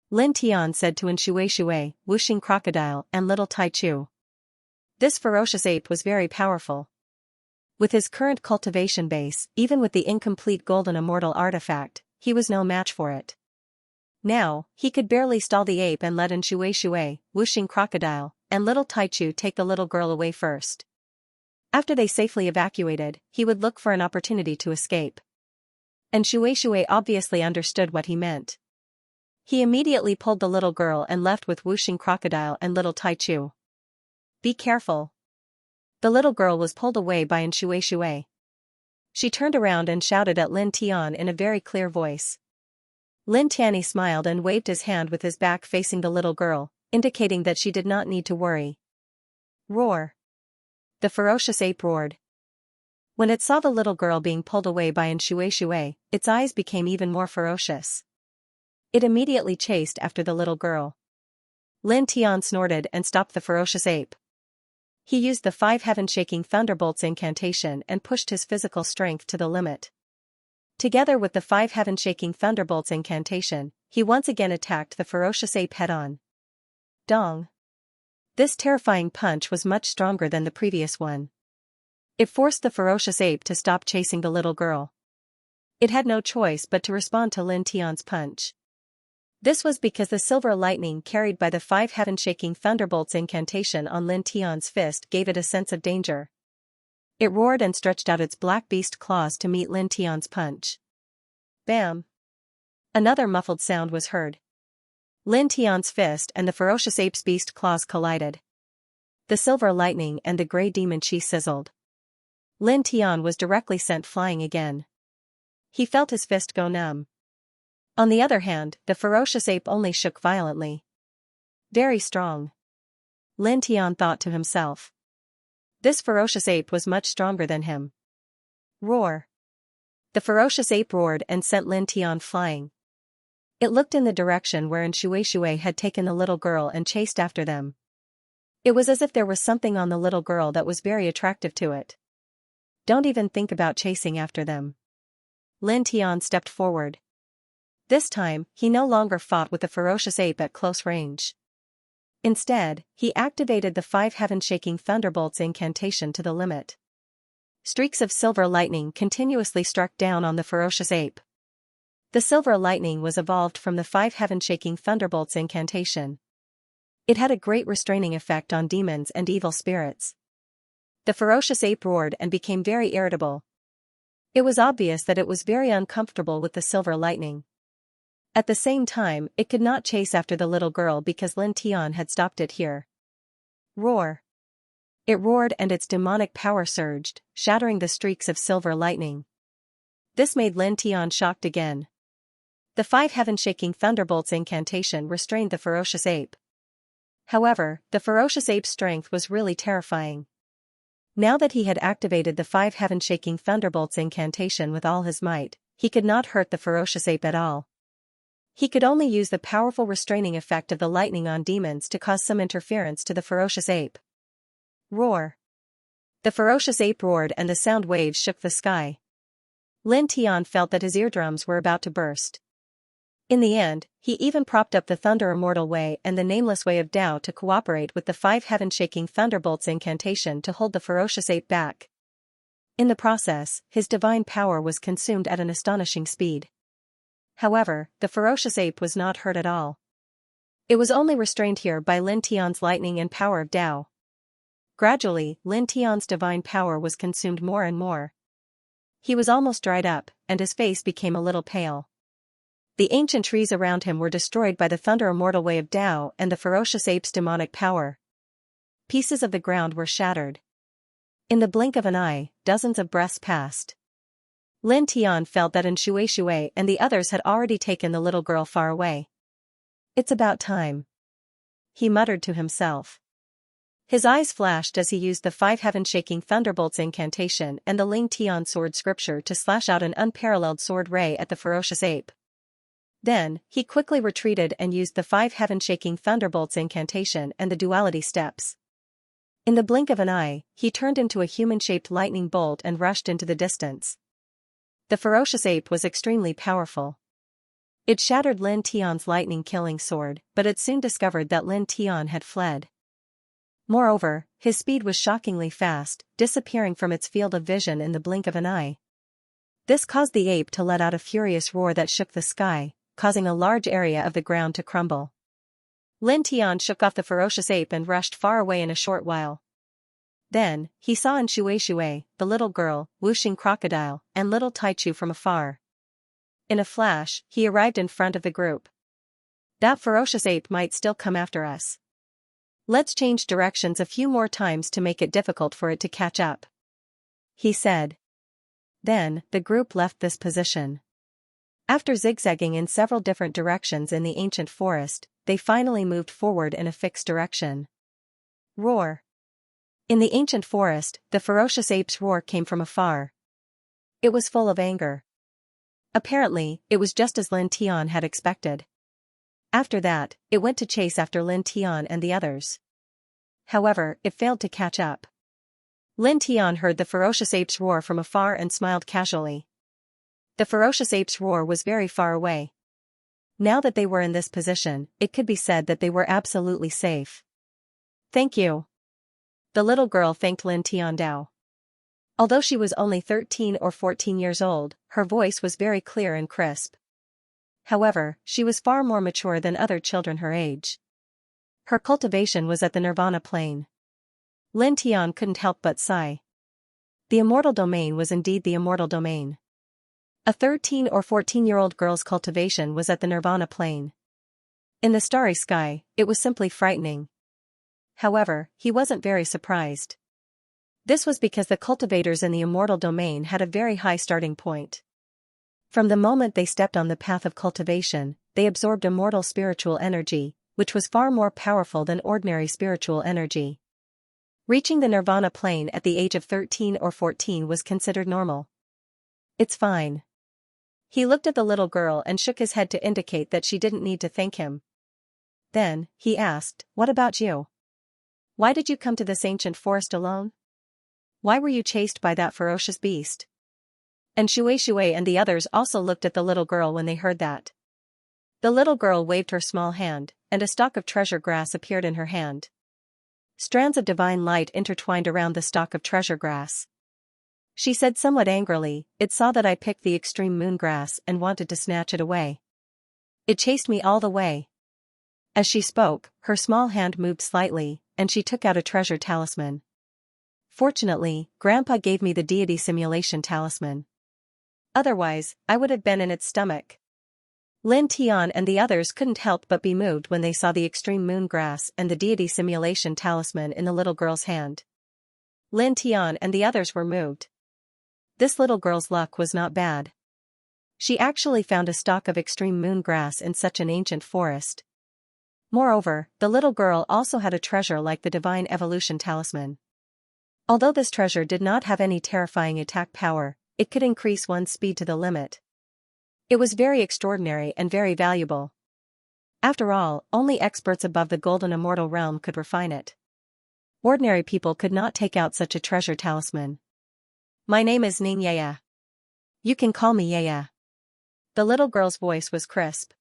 Lin Tian said to Shui, Whooshing Crocodile, and little Taichu. This ferocious ape was very powerful. With his current cultivation base, even with the incomplete golden immortal artifact, he was no match for it. Now, he could barely stall the ape and let Shui, Whooshing Crocodile, and little Taichu take the little girl away first. After they safely evacuated, he would look for an opportunity to escape. And Shui obviously understood what he meant. He immediately pulled the little girl and left with Whooshing Crocodile and little Taichu. "Be careful." The little girl was pulled away by Shui. She turned around and shouted at Lin Tian in a very clear voice. Lin Tianyi smiled and waved his hand with his back facing the little girl, indicating that she did not need to worry. Roar! The ferocious ape roared. When it saw the little girl being pulled away by an Shui, its eyes became even more ferocious. It immediately chased after the little girl. Lin Tian snorted and stopped the ferocious ape. He used the 5 heaven-shaking thunderbolts incantation and pushed his physical strength to the limit. Together with the 5 heaven-shaking thunderbolts incantation, he once again attacked the ferocious ape head-on. Dong! This terrifying punch was much stronger than the previous one. It forced the ferocious ape to stop chasing the little girl. It had no choice but to respond to Lin Tian's punch. This was because the silver lightning carried by the 5 heaven-shaking thunderbolts incantation on Lin Tian's fist gave it a sense of danger. It roared and stretched out its black beast claws to meet Lin Tian's punch. Bam! Another muffled sound was heard. Lin Tian's fist and the ferocious ape's beast claws collided. The silver lightning and the grey demon chi sizzled. Lin Tian was directly sent flying again. He felt his fist go numb. On the other hand, the ferocious ape only shook violently. Very strong. Lin Tian thought to himself. This ferocious ape was much stronger than him. Roar! The ferocious ape roared and sent Lin Tian flying. It looked in the direction wherein Shui had taken the little girl and chased after them. It was as if there was something on the little girl that was very attractive to it. Don't even think about chasing after them. Lin Tian stepped forward. This time, he no longer fought with the ferocious ape at close range. Instead, he activated the 5 heaven-shaking thunderbolts incantation to the limit. Streaks of silver lightning continuously struck down on the ferocious ape. The silver lightning was evolved from the 5 heaven-shaking thunderbolts incantation. It had a great restraining effect on demons and evil spirits. The ferocious ape roared and became very irritable. It was obvious that it was very uncomfortable with the silver lightning. At the same time, it could not chase after the little girl because Lin Tian had stopped it here. Roar! It roared and its demonic power surged, shattering the streaks of silver lightning. This made Lin Tian shocked again. The 5 heaven-shaking thunderbolts incantation restrained the ferocious ape. However, the ferocious ape's strength was really terrifying. Now that he had activated the 5 heaven-shaking thunderbolts incantation with all his might, he could not hurt the ferocious ape at all. He could only use the powerful restraining effect of the lightning on demons to cause some interference to the ferocious ape. Roar! The ferocious ape roared and the sound waves shook the sky. Lin Tian felt that his eardrums were about to burst. In the end, he even propped up the Thunder Immortal Way and the Nameless Way of Tao to cooperate with the 5 heaven-shaking thunderbolts incantation to hold the ferocious ape back. In the process, his divine power was consumed at an astonishing speed. However, the ferocious ape was not hurt at all. It was only restrained here by Lin Tian's lightning and power of Tao. Gradually, Lin Tian's divine power was consumed more and more. He was almost dried up, and his face became a little pale. The ancient trees around him were destroyed by the Thunder Immortal Way of Tao and the ferocious ape's demonic power. Pieces of the ground were shattered. In the blink of an eye, dozens of breaths passed. Lin Tian felt that Shui and the others had already taken the little girl far away. It's about time, he muttered to himself. His eyes flashed as he used the 5 heaven-shaking thunderbolts incantation and the Ling Tian sword scripture to slash out an unparalleled sword ray at the ferocious ape. Then, he quickly retreated and used the 5 heaven-shaking thunderbolts incantation and the duality steps. In the blink of an eye, he turned into a human-shaped lightning bolt and rushed into the distance. The ferocious ape was extremely powerful. It shattered Lin Tian's lightning-killing sword, but it soon discovered that Lin Tian had fled. Moreover, his speed was shockingly fast, disappearing from its field of vision in the blink of an eye. This caused the ape to let out a furious roar that shook the sky, causing a large area of the ground to crumble. Lin Tian shook off the ferocious ape and rushed far away in a short while. Then, he saw Shui, the little girl, Wuxing crocodile, and little Taichu from afar. In a flash, he arrived in front of the group. That ferocious ape might still come after us. Let's change directions a few more times to make it difficult for it to catch up, he said. Then, the group left this position. After zigzagging in several different directions in the ancient forest, they finally moved forward in a fixed direction. Roar. In the ancient forest, the ferocious ape's roar came from afar. It was full of anger. Apparently, it was just as Lin Tian had expected. After that, it went to chase after Lin Tian and the others. However, it failed to catch up. Lin Tian heard the ferocious ape's roar from afar and smiled casually. The ferocious ape's roar was very far away. Now that they were in this position, it could be said that they were absolutely safe. Thank you. The little girl thanked Lin Tiandao. Although she was only 13 or 14 years old, her voice was very clear and crisp. However, she was far more mature than other children her age. Her cultivation was at the Nirvana plane. Lin Tian couldn't help but sigh. The immortal domain was indeed the immortal domain. A 13 or 14-year-old girl's cultivation was at the Nirvana plane. In the starry sky, it was simply frightening. However, he wasn't very surprised. This was because the cultivators in the immortal domain had a very high starting point. From the moment they stepped on the path of cultivation, they absorbed immortal spiritual energy, which was far more powerful than ordinary spiritual energy. Reaching the Nirvana plane at the age of 13 or 14 was considered normal. It's fine. He looked at the little girl and shook his head to indicate that she didn't need to thank him. Then, he asked, "What about you? Why did you come to this ancient forest alone? Why were you chased by that ferocious beast?" And Shui and the others also looked at the little girl when they heard that. The little girl waved her small hand, and a stalk of treasure grass appeared in her hand. Strands of divine light intertwined around the stalk of treasure grass. She said somewhat angrily, "It saw that I picked the extreme moon grass and wanted to snatch it away. It chased me all the way." As she spoke, her small hand moved slightly, and she took out a treasure talisman. Fortunately, Grandpa gave me the deity simulation talisman. Otherwise, I would have been in its stomach. Lin Tian and the others couldn't help but be moved when they saw the extreme moon grass and the deity simulation talisman in the little girl's hand. Lin Tian and the others were moved. This little girl's luck was not bad. She actually found a stalk of extreme moon grass in such an ancient forest. Moreover, the little girl also had a treasure like the divine evolution talisman. Although this treasure did not have any terrifying attack power, it could increase one's speed to the limit. It was very extraordinary and very valuable. After all, only experts above the golden immortal realm could refine it. Ordinary people could not take out such a treasure talisman. "My name is Xianxia. You can call me Yaya." The little girl's voice was crisp.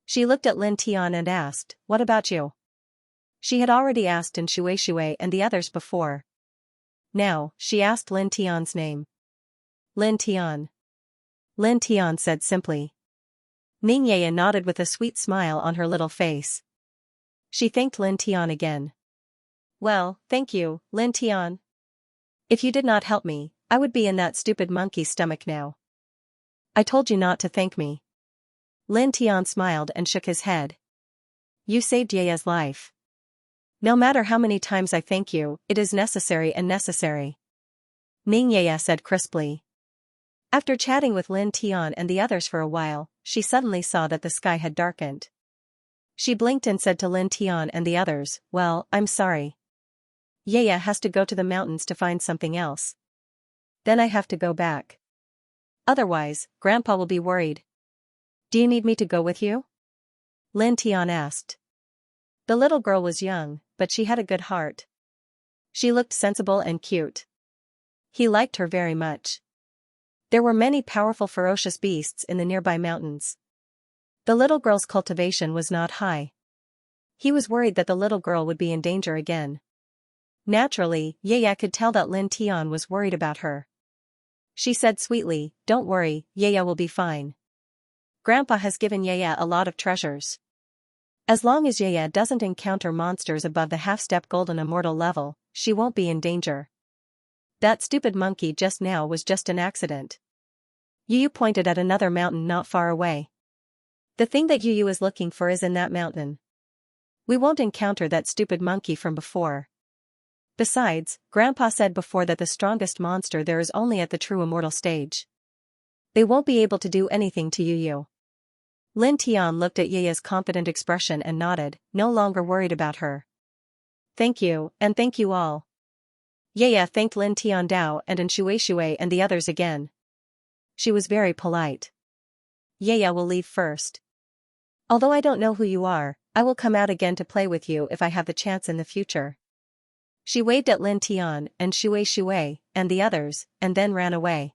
She looked at Lin Tian and asked, "What about you?" She had already asked in Shui and the others before. Now, she asked Lin Tian's name. "Lin Tian." Lin Tian said simply. Xianxia nodded with a sweet smile on her little face. She thanked Lin Tian again. "Well, thank you, Lin Tian. If you did not help me, I would be in that stupid monkey's stomach now." "I told you not to thank me." Lin Tian smiled and shook his head. "You saved Yaya's life. No matter how many times I thank you, it is necessary and necessary," Xianxia said crisply. After chatting with Lin Tian and the others for a while, she suddenly saw that the sky had darkened. She blinked and said to Lin Tian and the others, "Well, I'm sorry. Yaya has to go to the mountains to find something else. Then I have to go back. Otherwise, Grandpa will be worried." "Do you need me to go with you?" Lin Tian asked. The little girl was young, but she had a good heart. She looked sensible and cute. He liked her very much. There were many powerful ferocious beasts in the nearby mountains. The little girl's cultivation was not high. He was worried that the little girl would be in danger again. Naturally, Yaya could tell that Lin Tian was worried about her. She said sweetly, "Don't worry, Yaya will be fine. Grandpa has given Yaya a lot of treasures. As long as Yaya doesn't encounter monsters above the half-step golden immortal level, she won't be in danger. That stupid monkey just now was just an accident." Yu pointed at another mountain not far away. "The thing that Yu is looking for is in that mountain. We won't encounter that stupid monkey from before. Besides, Grandpa said before that the strongest monster there is only at the true immortal stage. They won't be able to do anything to you. Lin Tian looked at Yaya's confident expression and nodded, no longer worried about her. Thank you, and thank you all. Yaya thanked Lin Tiandao and Shui and the others again. She was very polite. Yaya will leave first. Although I don't know who you are, I will come out again to play with you if I have the chance in the future. She waved at Lin Tian and Shui and the others, and then ran away.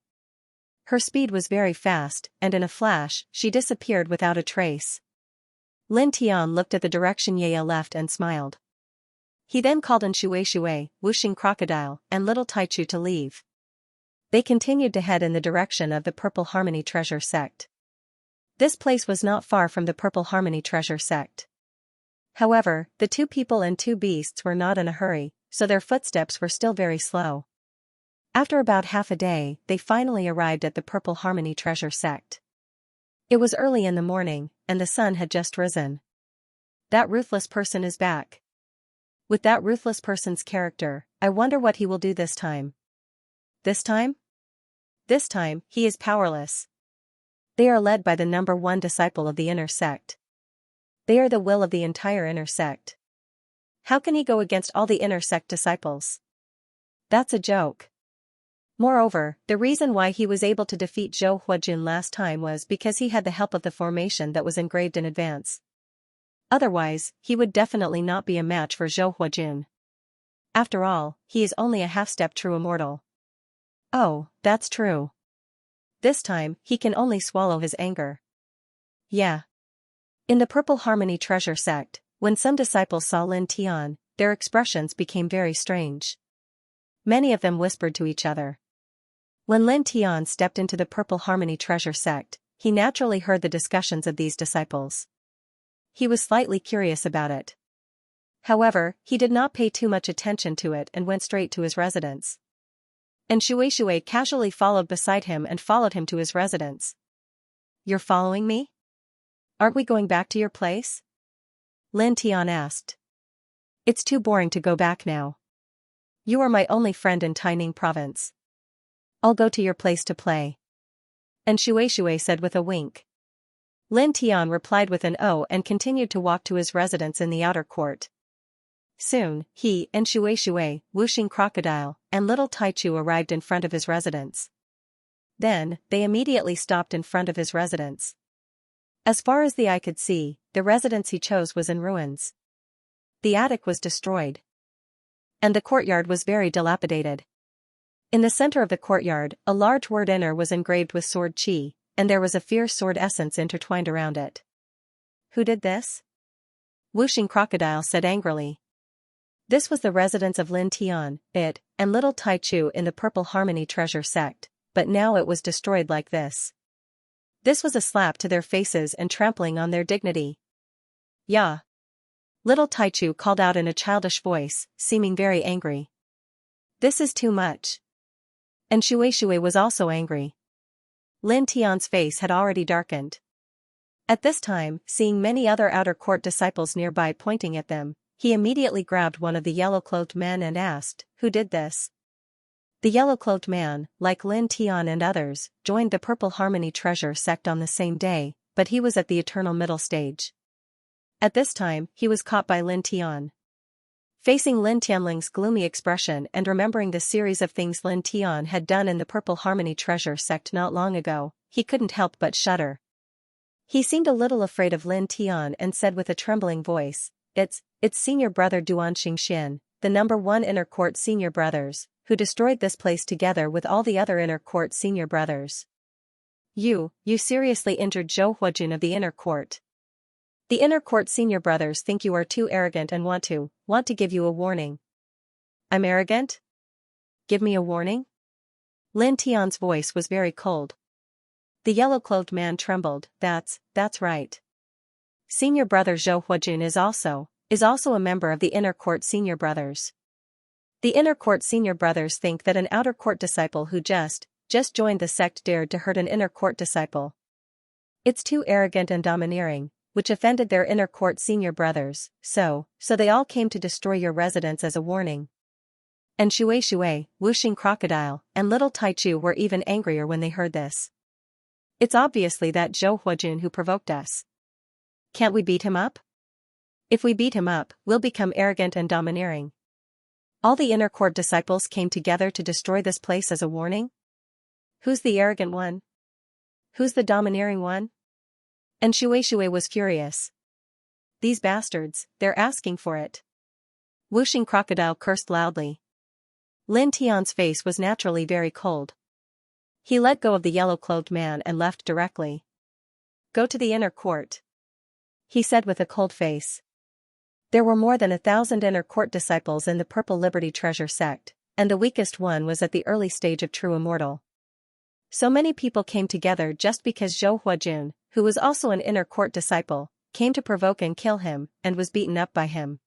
Her speed was very fast, and in a flash, she disappeared without a trace. Lin Tian looked at the direction Yaya left and smiled. He then called on Shui, Wuxing Crocodile, and Little Taichu to leave. They continued to head in the direction of the Purple Harmony Treasure Sect. This place was not far from the Purple Harmony Treasure Sect. However, the two people and two beasts were not in a hurry, so their footsteps were still very slow. After about half a day, they finally arrived at the Purple Harmony Treasure Sect. It was early in the morning, and the sun had just risen. That ruthless person is back. With that ruthless person's character, I wonder what he will do this time. This time? This time, he is powerless. They are led by the number one disciple of the inner sect. They are the will of the entire inner sect. How can he go against all the inner sect disciples? That's a joke. Moreover, the reason why he was able to defeat Zhou Huajun last time was because he had the help of the formation that was engraved in advance. Otherwise, he would definitely not be a match for Zhou Huajun. After all, he is only a half-step true immortal. Oh, that's true. This time, he can only swallow his anger. Yeah. In the Purple Harmony Treasure Sect, when some disciples saw Lin Tian, their expressions became very strange. Many of them whispered to each other. When Lin Tian stepped into the Purple Harmony Treasure Sect, he naturally heard the discussions of these disciples. He was slightly curious about it. However, he did not pay too much attention to it and went straight to his residence. And Shui casually followed beside him and followed him to his residence. You're following me? Aren't we going back to your place? Lin Tian asked. It's too boring to go back now. You are my only friend in Taining province. I'll go to your place to play. And Shui said with a wink. Lin Tian replied with an "oh" and continued to walk to his residence in the outer court. Soon, he and Shui, Wuxing Crocodile, and Little Taichu arrived in front of his residence. Then, they immediately stopped in front of his residence. As far as the eye could see, the residence he chose was in ruins. The attic was destroyed. And the courtyard was very dilapidated. In the center of the courtyard, a large word "inner" was engraved with sword chi, and there was a fierce sword essence intertwined around it. Who did this? Wuxing Crocodile said angrily. This was the residence of Lin Tian, and Little Taichu in the Purple Harmony Treasure Sect, but now it was destroyed like this. This was a slap to their faces and trampling on their dignity. Yeah. Little Taichu called out in a childish voice, seeming very angry. This is too much. And Shui was also angry. Lin Tian's face had already darkened. At this time, seeing many other outer court disciples nearby pointing at them, he immediately grabbed one of the yellow-clothed men and asked, who did this? The yellow-clothed man, like Lin Tian and others, joined the Purple Harmony Treasure Sect on the same day, but he was at the eternal middle stage. At this time, he was caught by Lin Tian. Facing Lin Tianling's gloomy expression and remembering the series of things Lin Tian had done in the Purple Harmony Treasure Sect not long ago, he couldn't help but shudder. He seemed a little afraid of Lin Tian and said with a trembling voice, It's senior brother Duan Xingxian, the number one inner court senior brothers, who destroyed this place together with all the other inner court senior brothers. You seriously injured Zhou Huajun of the inner court. The inner court senior brothers think you are too arrogant and want to give you a warning. I'm arrogant? Give me a warning? Lin Tian's voice was very cold. The yellow-clothed man trembled. That's right. Senior brother Zhou Huajun is also a member of the inner court senior brothers. The inner court senior brothers think that an outer court disciple who just joined the sect dared to hurt an inner court disciple. It's too arrogant and domineering, which offended their inner court senior brothers, so they all came to destroy your residence as a warning. And Shui, Wuxing Crocodile, and Little Taichu were even angrier when they heard this. It's obviously that Zhou Huajun who provoked us. Can't we beat him up? If we beat him up, we'll become arrogant and domineering. All the inner court disciples came together to destroy this place as a warning? Who's the arrogant one? Who's the domineering one? And Shui was furious. These bastards, they're asking for it. Wuxing Crocodile cursed loudly. Lin Tian's face was naturally very cold. He let go of the yellow-clothed man and left directly. Go to the inner court, he said with a cold face. There were more than 1,000 inner court disciples in the Purple Liberty Treasure sect, and the weakest one was at the early stage of true immortal. So many people came together just because Zhou Huajun, who was also an inner court disciple, came to provoke and kill him, and was beaten up by him.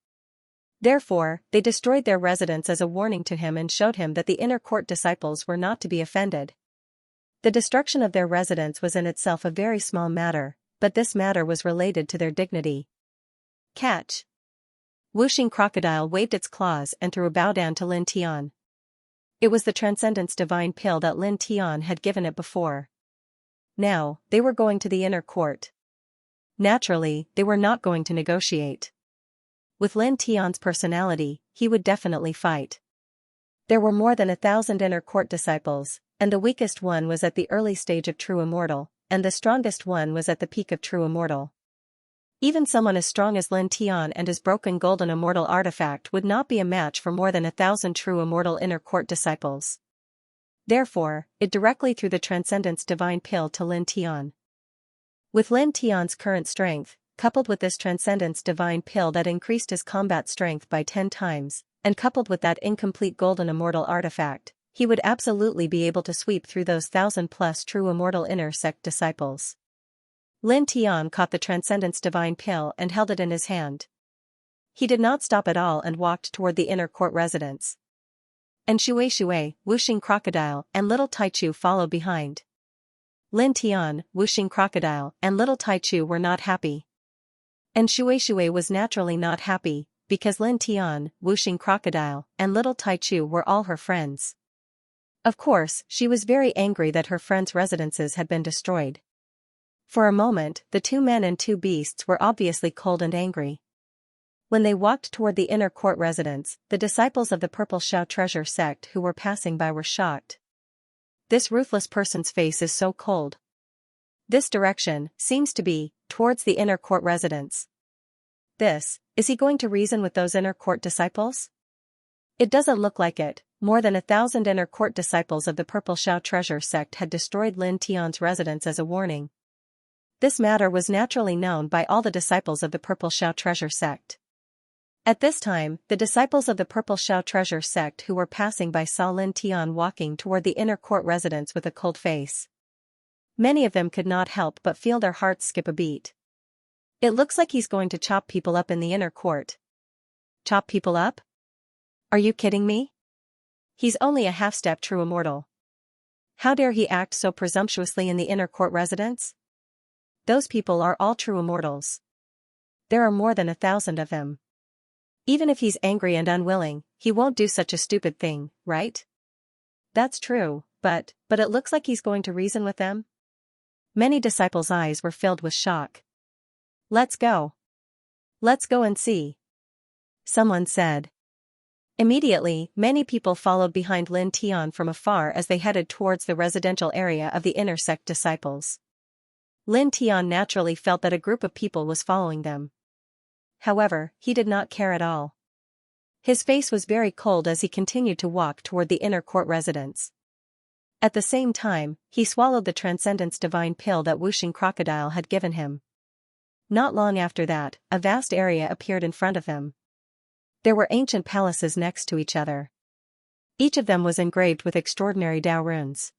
Therefore, they destroyed their residence as a warning to him and showed him that the inner court disciples were not to be offended. The destruction of their residence was in itself a very small matter, but this matter was related to their dignity. Catch! Wuxing Crocodile waved its claws and threw a bow down to Lin Tian. It was the Transcendence Divine Pill that Lin Tian had given it before. Now, they were going to the inner court. Naturally, they were not going to negotiate. With Lin Tian's personality, he would definitely fight. There were more than 1,000 inner court disciples, and the weakest one was at the early stage of true immortal, and the strongest one was at the peak of true immortal. Even someone as strong as Lin Tian and his broken golden immortal artifact would not be a match for more than 1,000 true immortal inner court disciples. Therefore, it directly threw the Transcendence Divine Pill to Lin Tian. With Lin Tian's current strength, coupled with this Transcendence Divine Pill that increased his combat strength by 10 times, and coupled with that incomplete golden immortal artifact, he would absolutely be able to sweep through those 1,000+ true immortal inner sect disciples. Lin Tian caught the Transcendence Divine Pill and held it in his hand. He did not stop at all and walked toward the inner court residence. And Shui, Wuxing Crocodile, and Little Taichu followed behind. Lin Tian, Wuxing Crocodile, and Little Taichu were not happy. And Shui was naturally not happy, because Lin Tian, Wuxing Crocodile, and Little Taichu were all her friends. Of course, she was very angry that her friends' residences had been destroyed. For a moment, the 2 men and 2 beasts were obviously cold and angry. When they walked toward the inner court residence, the disciples of the Purple Shao Treasure sect who were passing by were shocked. This ruthless person's face is so cold. This direction seems to be towards the inner court residence. Is he going to reason with those inner court disciples? It doesn't look like it. More than 1,000 inner court disciples of the Purple Shao Treasure sect had destroyed Lin Tian's residence as a warning. This matter was naturally known by all the disciples of the Purple Shao Treasure sect. At this time, the disciples of the Purple Shao Treasure sect who were passing by saw Lin Tian walking toward the inner court residence with a cold face. Many of them could not help but feel their hearts skip a beat. It looks like he's going to chop people up in the inner court. Chop people up? Are you kidding me? He's only a half-step true immortal. How dare he act so presumptuously in the inner court residence? Those people are all true immortals. There are more than 1,000 of them. Even if he's angry and unwilling, he won't do such a stupid thing, right? That's true, but it looks like he's going to reason with them. Many disciples' eyes were filled with shock. Let's go. Let's go and see. Someone said. Immediately, many people followed behind Lin Tian from afar as they headed towards the residential area of the inner sect disciples. Lin Tian naturally felt that a group of people was following them. However, he did not care at all. His face was very cold as he continued to walk toward the inner court residence. At the same time, he swallowed the Transcendence Divine Pill that Wuxing Crocodile had given him. Not long after that, a vast area appeared in front of him. There were ancient palaces next to each other. Each of them was engraved with extraordinary Dao runes.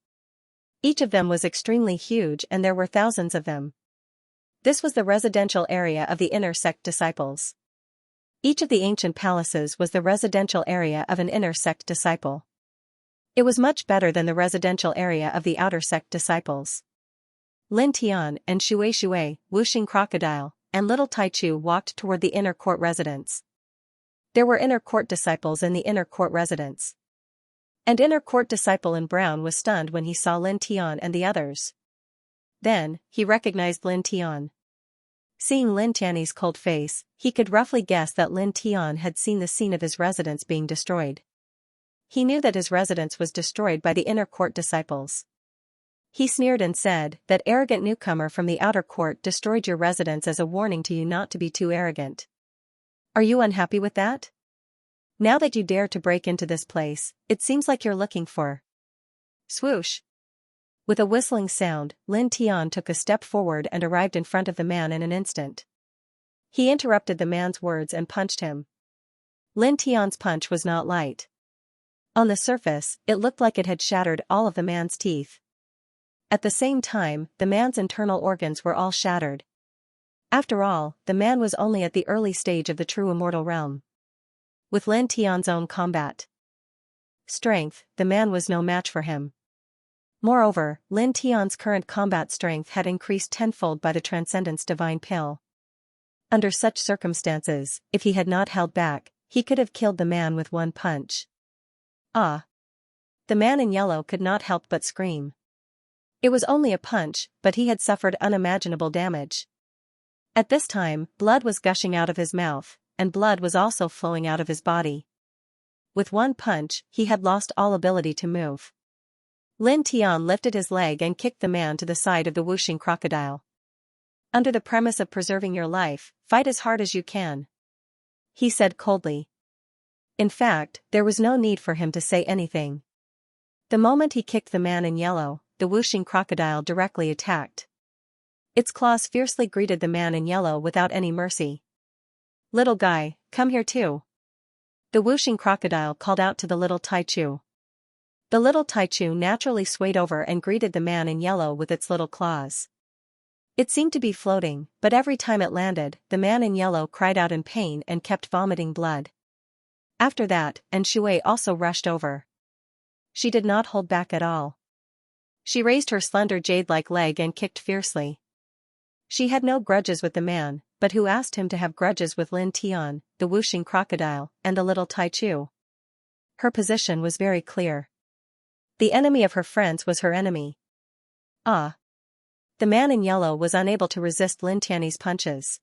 Each of them was extremely huge and there were thousands of them. This was the residential area of the inner sect disciples. Each of the ancient palaces was the residential area of an inner sect disciple. It was much better than the residential area of the outer sect disciples. Lin Tian and Shui, Wuxing Crocodile, and Little Taichu walked toward the inner court residence. There were inner court disciples in the inner court residence. And inner court disciple in brown was stunned when he saw Lin Tian and the others. Then, he recognized Lin Tian. Seeing Lin Tian's cold face, he could roughly guess that Lin Tian had seen the scene of his residence being destroyed. He knew that his residence was destroyed by the inner court disciples. He sneered and said, "That arrogant newcomer from the outer court destroyed your residence as a warning to you not to be too arrogant. Are you unhappy with that? Now that you dare to break into this place, it seems like you're looking for..." Swoosh! With a whistling sound, Lin Tian took a step forward and arrived in front of the man in an instant. He interrupted the man's words and punched him. Lin Tian's punch was not light. On the surface, it looked like it had shattered all of the man's teeth. At the same time, the man's internal organs were all shattered. After all, the man was only at the early stage of the true immortal realm. With Lin Tian's own combat strength, the man was no match for him. Moreover, Lin Tian's current combat strength had increased tenfold by the Transcendence Divine Pill. Under such circumstances, if he had not held back, he could have killed the man with one punch. Ah! The man in yellow could not help but scream. It was only a punch, but he had suffered unimaginable damage. At this time, blood was gushing out of his mouth, and blood was also flowing out of his body. With one punch, he had lost all ability to move. Lin Tian lifted his leg and kicked the man to the side of the whooshing crocodile. "Under the premise of preserving your life, fight as hard as you can," he said coldly. In fact, there was no need for him to say anything. The moment he kicked the man in yellow, the whooshing crocodile directly attacked. Its claws fiercely greeted the man in yellow without any mercy. "Little guy, come here too," the whooshing crocodile called out to the little Taichu. The little Taichu naturally swayed over and greeted the man in yellow with its little claws. It seemed to be floating, but every time it landed, the man in yellow cried out in pain and kept vomiting blood. After that, Shui also rushed over. She did not hold back at all. She raised her slender jade-like leg and kicked fiercely. She had no grudges with the man, but who asked him to have grudges with Lin Tian, the whooshing crocodile, and the little Taichu? Her position was very clear. The enemy of her friends was her enemy. Ah! The man in yellow was unable to resist Lin Tian's punches.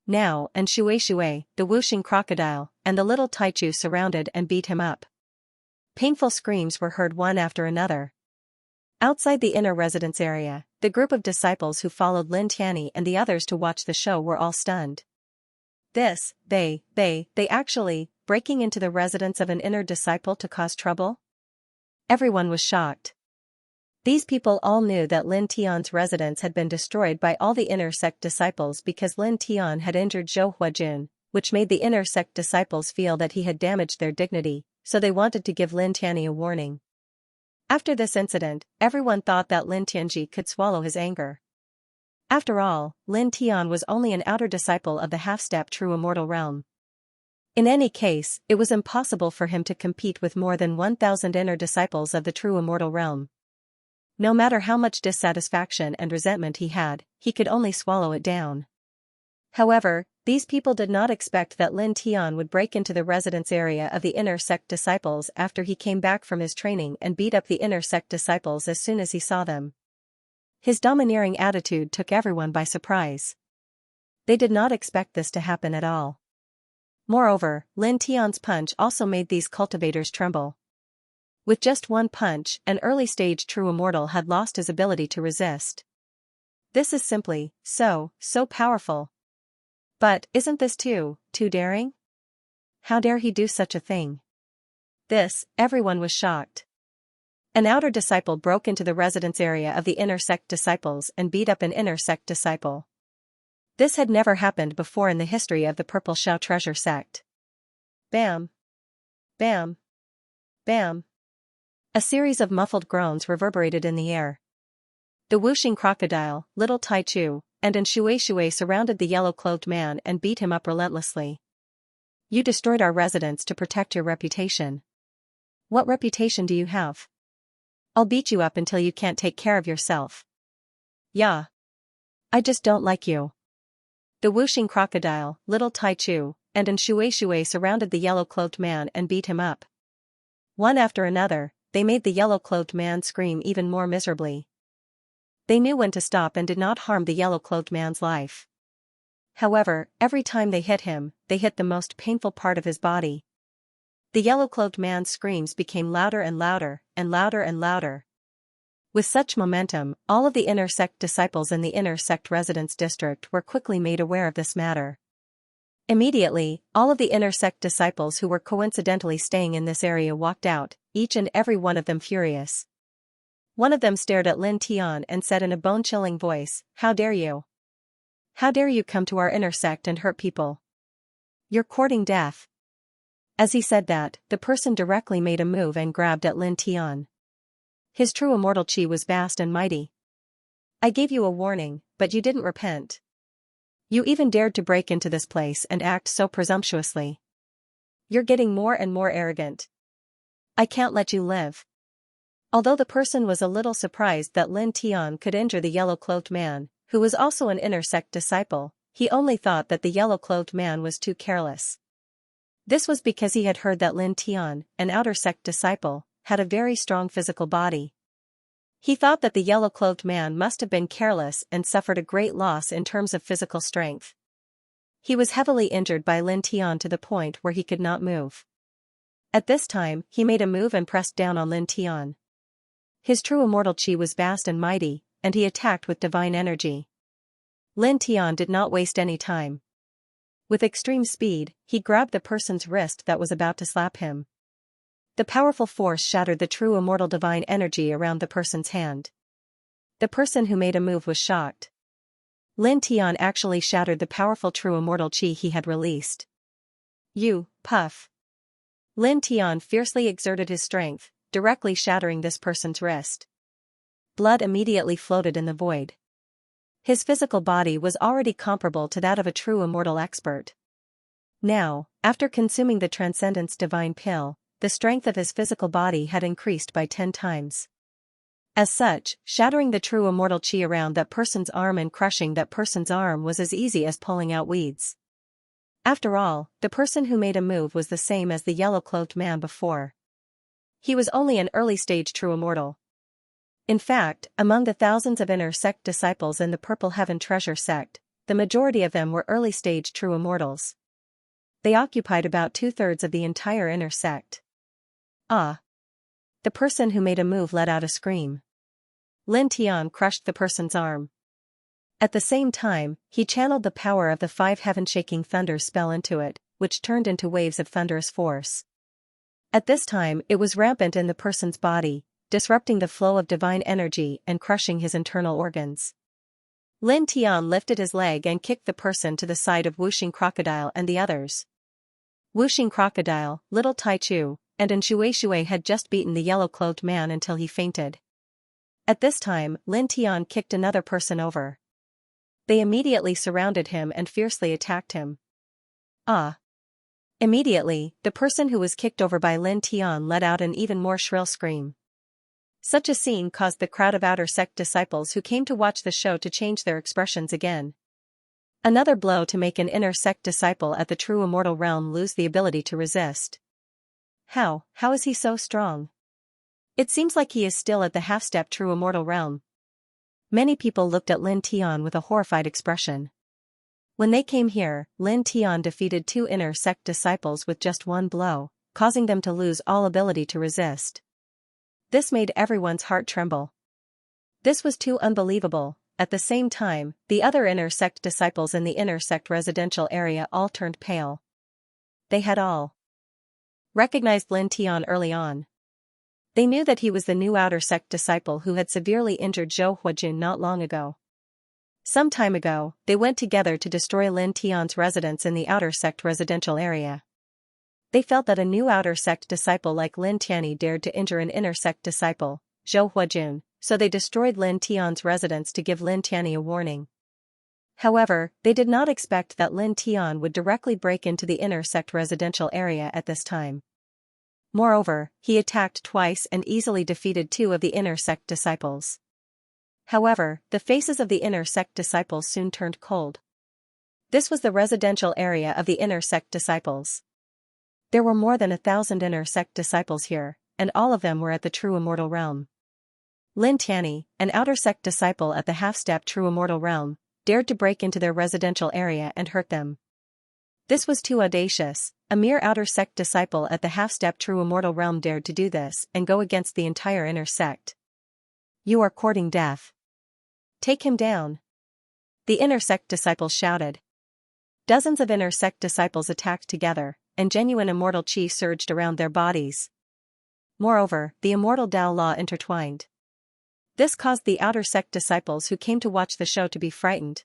Now, Shui, the whooshing crocodile, and the little Taichu surrounded and beat him up. Painful screams were heard one after another. Outside the inner residence area, the group of disciples who followed Lin Tian and the others to watch the show were all stunned. They actually, breaking into the residence of an inner disciple to cause trouble? Everyone was shocked. These people all knew that Lin Tian's residence had been destroyed by all the inner sect disciples because Lin Tian had injured Zhou Huajun, which made the inner sect disciples feel that he had damaged their dignity, so they wanted to give Lin Tian a warning. After this incident, everyone thought that Lin Tianji could swallow his anger. After all, Lin Tian was only an outer disciple of the half-step true immortal realm. In any case, it was impossible for him to compete with more than 1,000 inner disciples of the true immortal realm. No matter how much dissatisfaction and resentment he had, he could only swallow it down. However, these people did not expect that Lin Tian would break into the residence area of the inner sect disciples after he came back from his training and beat up the inner sect disciples as soon as he saw them. His domineering attitude took everyone by surprise. They did not expect this to happen at all. Moreover, Lin Tian's punch also made these cultivators tremble. With just one punch, an early-stage true immortal had lost his ability to resist. This is simply so powerful. But isn't this too daring? How dare he do such a thing? Everyone was shocked. An outer disciple broke into the residence area of the inner sect disciples and beat up an inner sect disciple. This had never happened before in the history of the Purple Shao Treasure sect. Bam! Bam! Bam! A series of muffled groans reverberated in the air. The whooshing crocodile, little Taichu, and Shui surrounded the yellow-clothed man and beat him up relentlessly. "You destroyed our residence to protect your reputation. What reputation do you have? I'll beat you up until you can't take care of yourself. Yeah. I just don't like you." The whooshing crocodile, little Taichu, and Shui surrounded the yellow-clothed man and beat him up. One after another, they made the yellow-clothed man scream even more miserably. They knew when to stop and did not harm the yellow-clothed man's life. However, every time they hit him, they hit the most painful part of his body. The yellow-clothed man's screams became louder and louder, and louder and louder. With such momentum, all of the inner sect disciples in the inner sect residence district were quickly made aware of this matter. Immediately, all of the inner sect disciples who were coincidentally staying in this area walked out, each and every one of them furious. One of them stared at Lin Tian and said in a bone-chilling voice, "How dare you? How dare you come to our inner sect and hurt people? You're courting death." As he said that, the person directly made a move and grabbed at Lin Tian. His true immortal chi was vast and mighty. "I gave you a warning, but you didn't repent. You even dared to break into this place and act so presumptuously. You're getting more and more arrogant. I can't let you live." Although the person was a little surprised that Lin Tian could injure the yellow-clothed man, who was also an inner sect disciple, he only thought that the yellow-clothed man was too careless. This was because he had heard that Lin Tian, an outer sect disciple, had a very strong physical body. He thought that the yellow-clothed man must have been careless and suffered a great loss in terms of physical strength. He was heavily injured by Lin Tian to the point where he could not move. At this time, he made a move and pressed down on Lin Tian. His true immortal chi was vast and mighty, and he attacked with divine energy. Lin Tian did not waste any time. With extreme speed, he grabbed the person's wrist that was about to slap him. The powerful force shattered the true immortal divine energy around the person's hand. The person who made a move was shocked. Lin Tian actually shattered the powerful true immortal chi he had released. "You, puff." Lin Tian fiercely exerted his strength, directly shattering this person's wrist. Blood immediately floated in the void. His physical body was already comparable to that of a true immortal expert. Now, after consuming the Transcendence Divine Pill, the strength of his physical body had increased by 10 times. As such, shattering the true immortal chi around that person's arm and crushing that person's arm was as easy as pulling out weeds. After all, the person who made a move was the same as the yellow-clothed man before. He was only an early-stage true immortal. In fact, among the thousands of inner sect disciples in the Purple Heaven Treasure sect, the majority of them were early-stage true immortals. They occupied about 2/3 of the entire inner sect. "Ah!" The person who made a move let out a scream. Lin Tian crushed the person's arm. At the same time, he channeled the power of the 5 heaven-shaking thunders spell into it, which turned into waves of thunderous force. At this time it was rampant in the person's body, disrupting the flow of divine energy and crushing his internal organs. Lin Tian lifted his leg and kicked the person to the side of Wuxing Crocodile and the others. Wuxing Crocodile, Little Taichu, and Shui had just beaten the yellow-clothed man until he fainted. At this time, Lin Tian kicked another person over. They immediately surrounded him and fiercely attacked him. "Ah!" Immediately, the person who was kicked over by Lin Tian let out an even more shrill scream. Such a scene caused the crowd of outer sect disciples who came to watch the show to change their expressions again. Another blow to make an inner sect disciple at the true immortal realm lose the ability to resist. How is he so strong? It seems like he is still at the half-step true immortal realm. Many people looked at Lin Tian with a horrified expression. When they came here, Lin Tian defeated 2 inner sect disciples with just one blow, causing them to lose all ability to resist. This made everyone's heart tremble. This was too unbelievable. At the same time, the other inner sect disciples in the inner sect residential area all turned pale. They had all recognized Lin Tian early on. They knew that he was the new outer sect disciple who had severely injured Zhou Huajun not long ago. Some time ago, they went together to destroy Lin Tian's residence in the outer sect residential area. They felt that a new outer sect disciple like Lin Tianyi dared to injure an inner sect disciple, Zhou Huajun, so they destroyed Lin Tian's residence to give Lin Tianyi a warning. However, they did not expect that Lin Tian would directly break into the inner sect residential area at this time. Moreover, he attacked twice and easily defeated 2 of the inner sect disciples. However, the faces of the inner sect disciples soon turned cold. This was the residential area of the inner sect disciples. There were more than 1,000 inner sect disciples here, and all of them were at the true immortal realm. Lin Tianyi, an outer sect disciple at the half-step true immortal realm, dared to break into their residential area and hurt them. This was too audacious. A mere outer sect disciple at the half-step true immortal realm dared to do this and go against the entire inner sect. You are courting death. Take him down. The inner sect disciples shouted. Dozens of inner sect disciples attacked together, and genuine immortal chi surged around their bodies. Moreover, the immortal Tao law intertwined. This caused the outer sect disciples who came to watch the show to be frightened.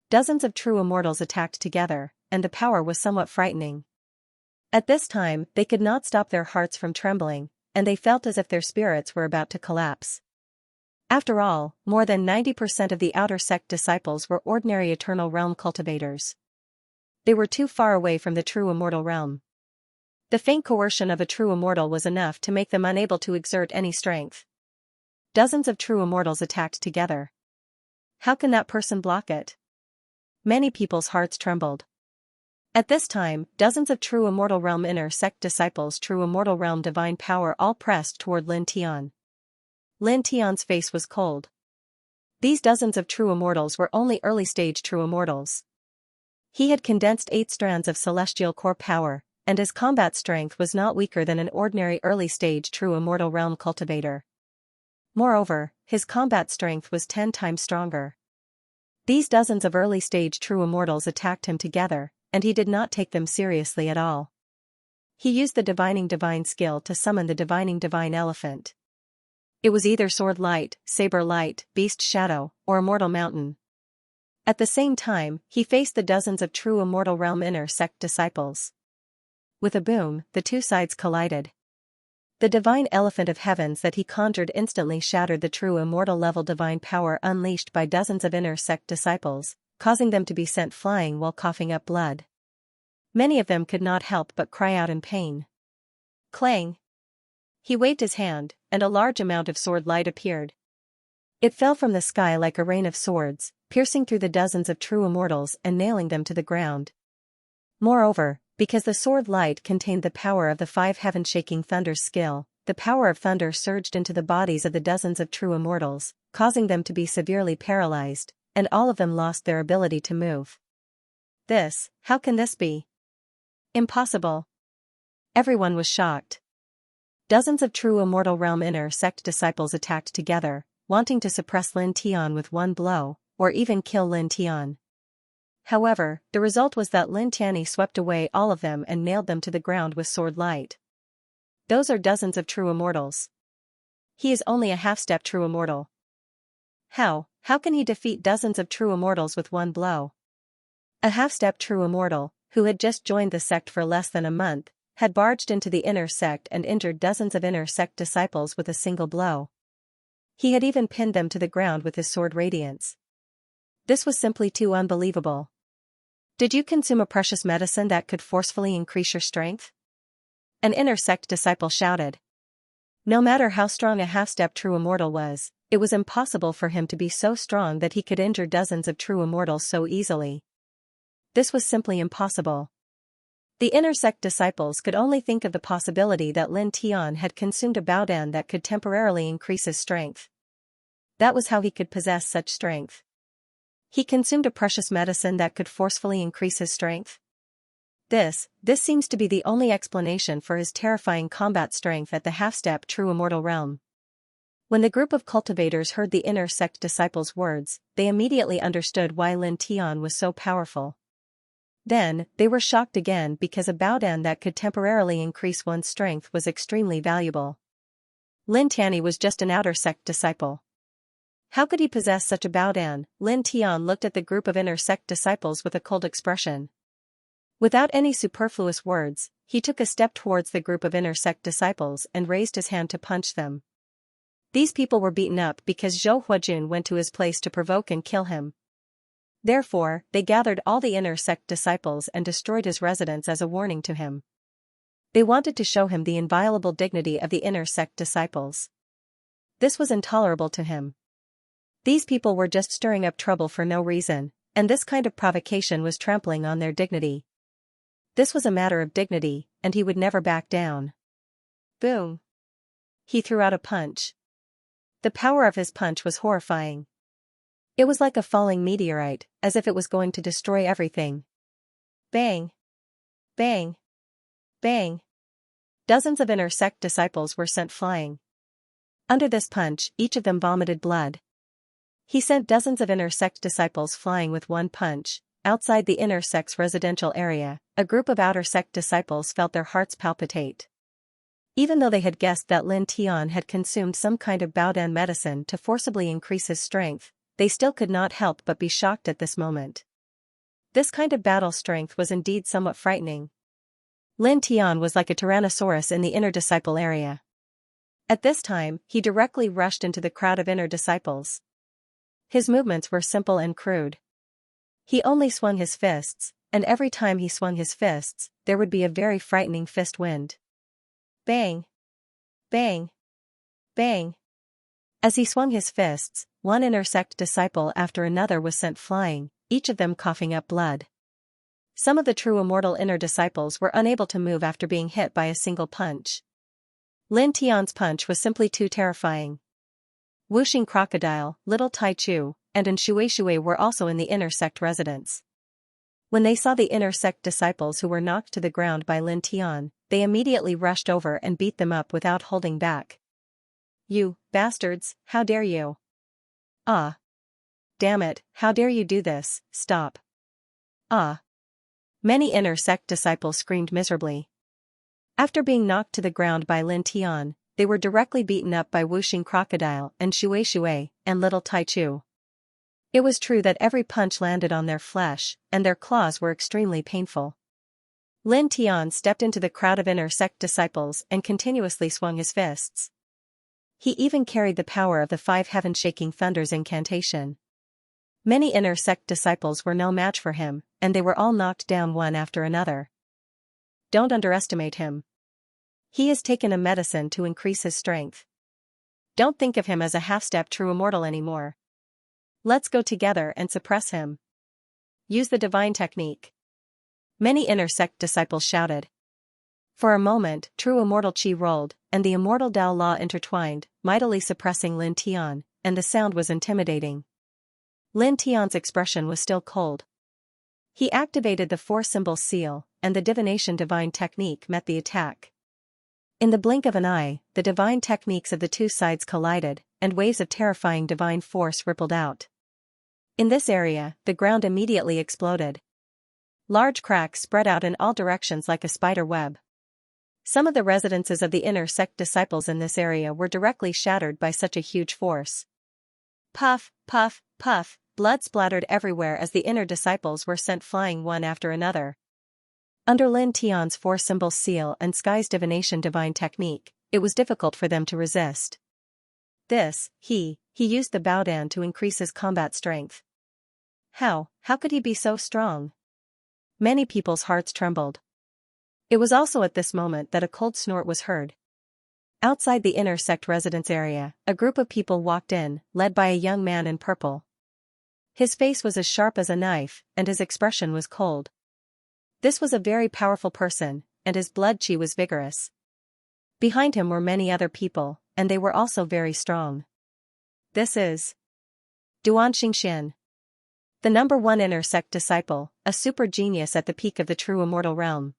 Dozens of true immortals attacked together, and the power was somewhat frightening. At this time, they could not stop their hearts from trembling, and they felt as if their spirits were about to collapse. After all, more than 90% of the outer sect disciples were ordinary eternal realm cultivators. They were too far away from the true immortal realm. The faint coercion of a true immortal was enough to make them unable to exert any strength. Dozens of true immortals attacked together. How can that person block it? Many people's hearts trembled. At this time, dozens of true immortal realm inner sect disciples, true immortal realm divine power, all pressed toward Lin Tian. Lin Tian's face was cold. These dozens of true immortals were only early-stage true immortals. He had condensed 8 strands of celestial core power, and his combat strength was not weaker than an ordinary early-stage true immortal realm cultivator. Moreover, his combat strength was 10 times stronger. These dozens of early-stage true immortals attacked him together, and he did not take them seriously at all. He used the divining divine skill to summon the divining divine elephant. It was either sword light, saber light, beast shadow, or immortal mountain. At the same time, he faced the dozens of true immortal realm inner sect disciples. With a boom, the two sides collided. The divine elephant of heavens that he conjured instantly shattered the true immortal level divine power unleashed by dozens of inner sect disciples, causing them to be sent flying while coughing up blood. Many of them could not help but cry out in pain. Clang! He waved his hand, and a large amount of sword light appeared. It fell from the sky like a rain of swords, piercing through the dozens of true immortals and nailing them to the ground. Moreover, because the sword light contained the power of the 5 heaven-shaking thunder's skill, the power of thunder surged into the bodies of the dozens of true immortals, causing them to be severely paralyzed, and all of them lost their ability to move. How can this be? Impossible. Everyone was shocked. Dozens of true immortal realm inner sect disciples attacked together, wanting to suppress Lin Tian with one blow, or even kill Lin Tian. However, the result was that Lin Tianyi swept away all of them and nailed them to the ground with sword light. Those are dozens of true immortals. He is only a half-step true immortal. How can he defeat dozens of true immortals with one blow? A half-step true immortal, who had just joined the sect for less than a month, had barged into the inner sect and injured dozens of inner sect disciples with a single blow. He had even pinned them to the ground with his sword radiance. This was simply too unbelievable. Did you consume a precious medicine that could forcefully increase your strength? An inner sect disciple shouted. No matter how strong a half-step true immortal was, it was impossible for him to be so strong that he could injure dozens of true immortals so easily. This was simply impossible. The inner sect disciples could only think of the possibility that Lin Tian had consumed a baodan that could temporarily increase his strength. That was how he could possess such strength. He consumed a precious medicine that could forcefully increase his strength. This seems to be the only explanation for his terrifying combat strength at the half-step true immortal realm. When the group of cultivators heard the inner sect disciples' words, they immediately understood why Lin Tian was so powerful. Then, they were shocked again because a baodan that could temporarily increase one's strength was extremely valuable. Lin Tianyi was just an outer sect disciple. How could he possess such a baodan? Lin Tian looked at the group of inner sect disciples with a cold expression. Without any superfluous words, he took a step towards the group of inner sect disciples and raised his hand to punch them. These people were beaten up because Zhou Huajun went to his place to provoke and kill him. Therefore, they gathered all the inner sect disciples and destroyed his residence as a warning to him. They wanted to show him the inviolable dignity of the inner sect disciples. This was intolerable to him. These people were just stirring up trouble for no reason, and this kind of provocation was trampling on their dignity. This was a matter of dignity, and he would never back down. Boom! He threw out a punch. The power of his punch was horrifying. It was like a falling meteorite, as if it was going to destroy everything. Bang! Bang! Bang! Dozens of inner sect disciples were sent flying. Under this punch, each of them vomited blood. He sent dozens of inner sect disciples flying with one punch. Outside the inner sect's residential area, a group of outer sect disciples felt their hearts palpitate. Even though they had guessed that Lin Tian had consumed some kind of Baodan medicine to forcibly increase his strength, they still could not help but be shocked at this moment. This kind of battle strength was indeed somewhat frightening. Lin Tian was like a tyrannosaurus in the inner disciple area. At this time, he directly rushed into the crowd of inner disciples. His movements were simple and crude. He only swung his fists, and every time he swung his fists, there would be a very frightening fist wind. Bang! Bang! Bang! As he swung his fists, one inner sect disciple after another was sent flying, each of them coughing up blood. Some of the true immortal inner disciples were unable to move after being hit by a single punch. Lin Tian's punch was simply too terrifying. Wuxing Crocodile, Little Tai Chu, and Shui were also in the inner sect residence. When they saw the inner sect disciples who were knocked to the ground by Lin Tian, they immediately rushed over and beat them up without holding back. "You bastards, how dare you? Ah! Damn it, how dare you do this, stop! Ah!" Many inner sect disciples screamed miserably. After being knocked to the ground by Lin Tian, they were directly beaten up by Wuxing Crocodile and Shui and Little Tai Chu. It was true that every punch landed on their flesh, and their claws were extremely painful. Lin Tian stepped into the crowd of inner sect disciples and continuously swung his fists. He even carried the power of the 5 heaven-shaking thunders incantation. Many inner sect disciples were no match for him, and they were all knocked down one after another. Don't underestimate him. He has taken a medicine to increase his strength. Don't think of him as a half-step true immortal anymore. Let's go together and suppress him. Use the divine technique. Many inner sect disciples shouted. For a moment, true immortal chi rolled, and the immortal Dao Law intertwined, mightily suppressing Lin Tian, and the sound was intimidating. Lin Tian's expression was still cold. He activated the 4-symbol seal, and the divination divine technique met the attack. In the blink of an eye, the divine techniques of the two sides collided, and waves of terrifying divine force rippled out. In this area, the ground immediately exploded. Large cracks spread out in all directions like a spider web. Some of the residences of the inner sect disciples in this area were directly shattered by such a huge force. Puff, puff, puff, blood splattered everywhere as the inner disciples were sent flying one after another. Under Lin Tian's 4-symbol seal and Sky's divination divine technique, it was difficult for them to resist. He used the Baodan to increase his combat strength. How could he be so strong? Many people's hearts trembled. It was also at this moment that a cold snort was heard. Outside the inner sect residence area, a group of people walked in, led by a young man in purple. His face was as sharp as a knife, and his expression was cold. This was a very powerful person, and his blood chi was vigorous. Behind him were many other people, and they were also very strong. This is Duan Xingxian, the number 1 inner sect disciple, a super genius at the peak of the true immortal realm.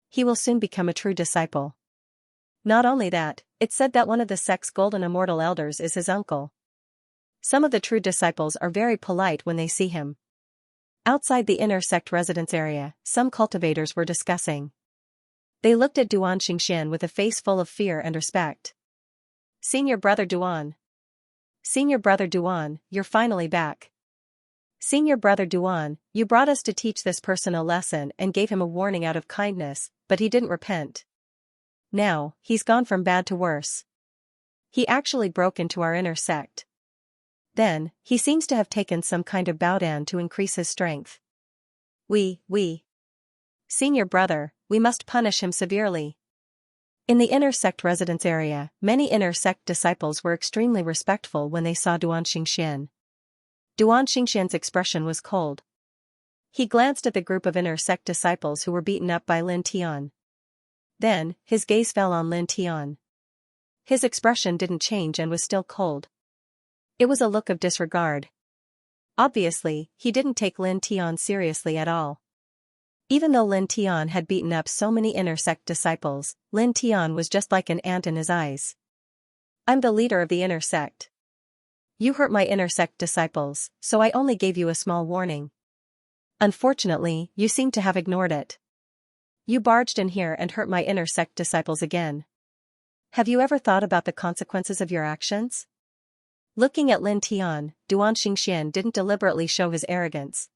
He will soon become a true disciple. Not only that, it's said that one of the sect's golden immortal elders is his uncle. Some of the true disciples are very polite when they see him. Outside the inner sect residence area, some cultivators were discussing. They looked at Duan Xingxian with a face full of fear and respect. Senior brother Duan. Senior brother Duan, you're finally back. Senior brother Duan, you brought us to teach this person a lesson and gave him a warning out of kindness, but he didn't repent. Now, he's gone from bad to worse. He actually broke into our inner sect. Then, he seems to have taken some kind of Baodan to increase his strength. Senior brother, we must punish him severely. In the inner sect residence area, many inner sect disciples were extremely respectful when they saw Duan Xingxian. Duan Xingxian's expression was cold. He glanced at the group of inner sect disciples who were beaten up by Lin Tian. Then, his gaze fell on Lin Tian. His expression didn't change and was still cold. It was a look of disregard. Obviously, he didn't take Lin Tian seriously at all. Even though Lin Tian had beaten up so many inner sect disciples, Lin Tian was just like an ant in his eyes. I'm the leader of the inner sect. You hurt my inner sect disciples, so I only gave you a small warning. Unfortunately, you seem to have ignored it. You barged in here and hurt my inner sect disciples again. Have you ever thought about the consequences of your actions? Looking at Lin Tian, Duan Xingxian didn't deliberately show his arrogance.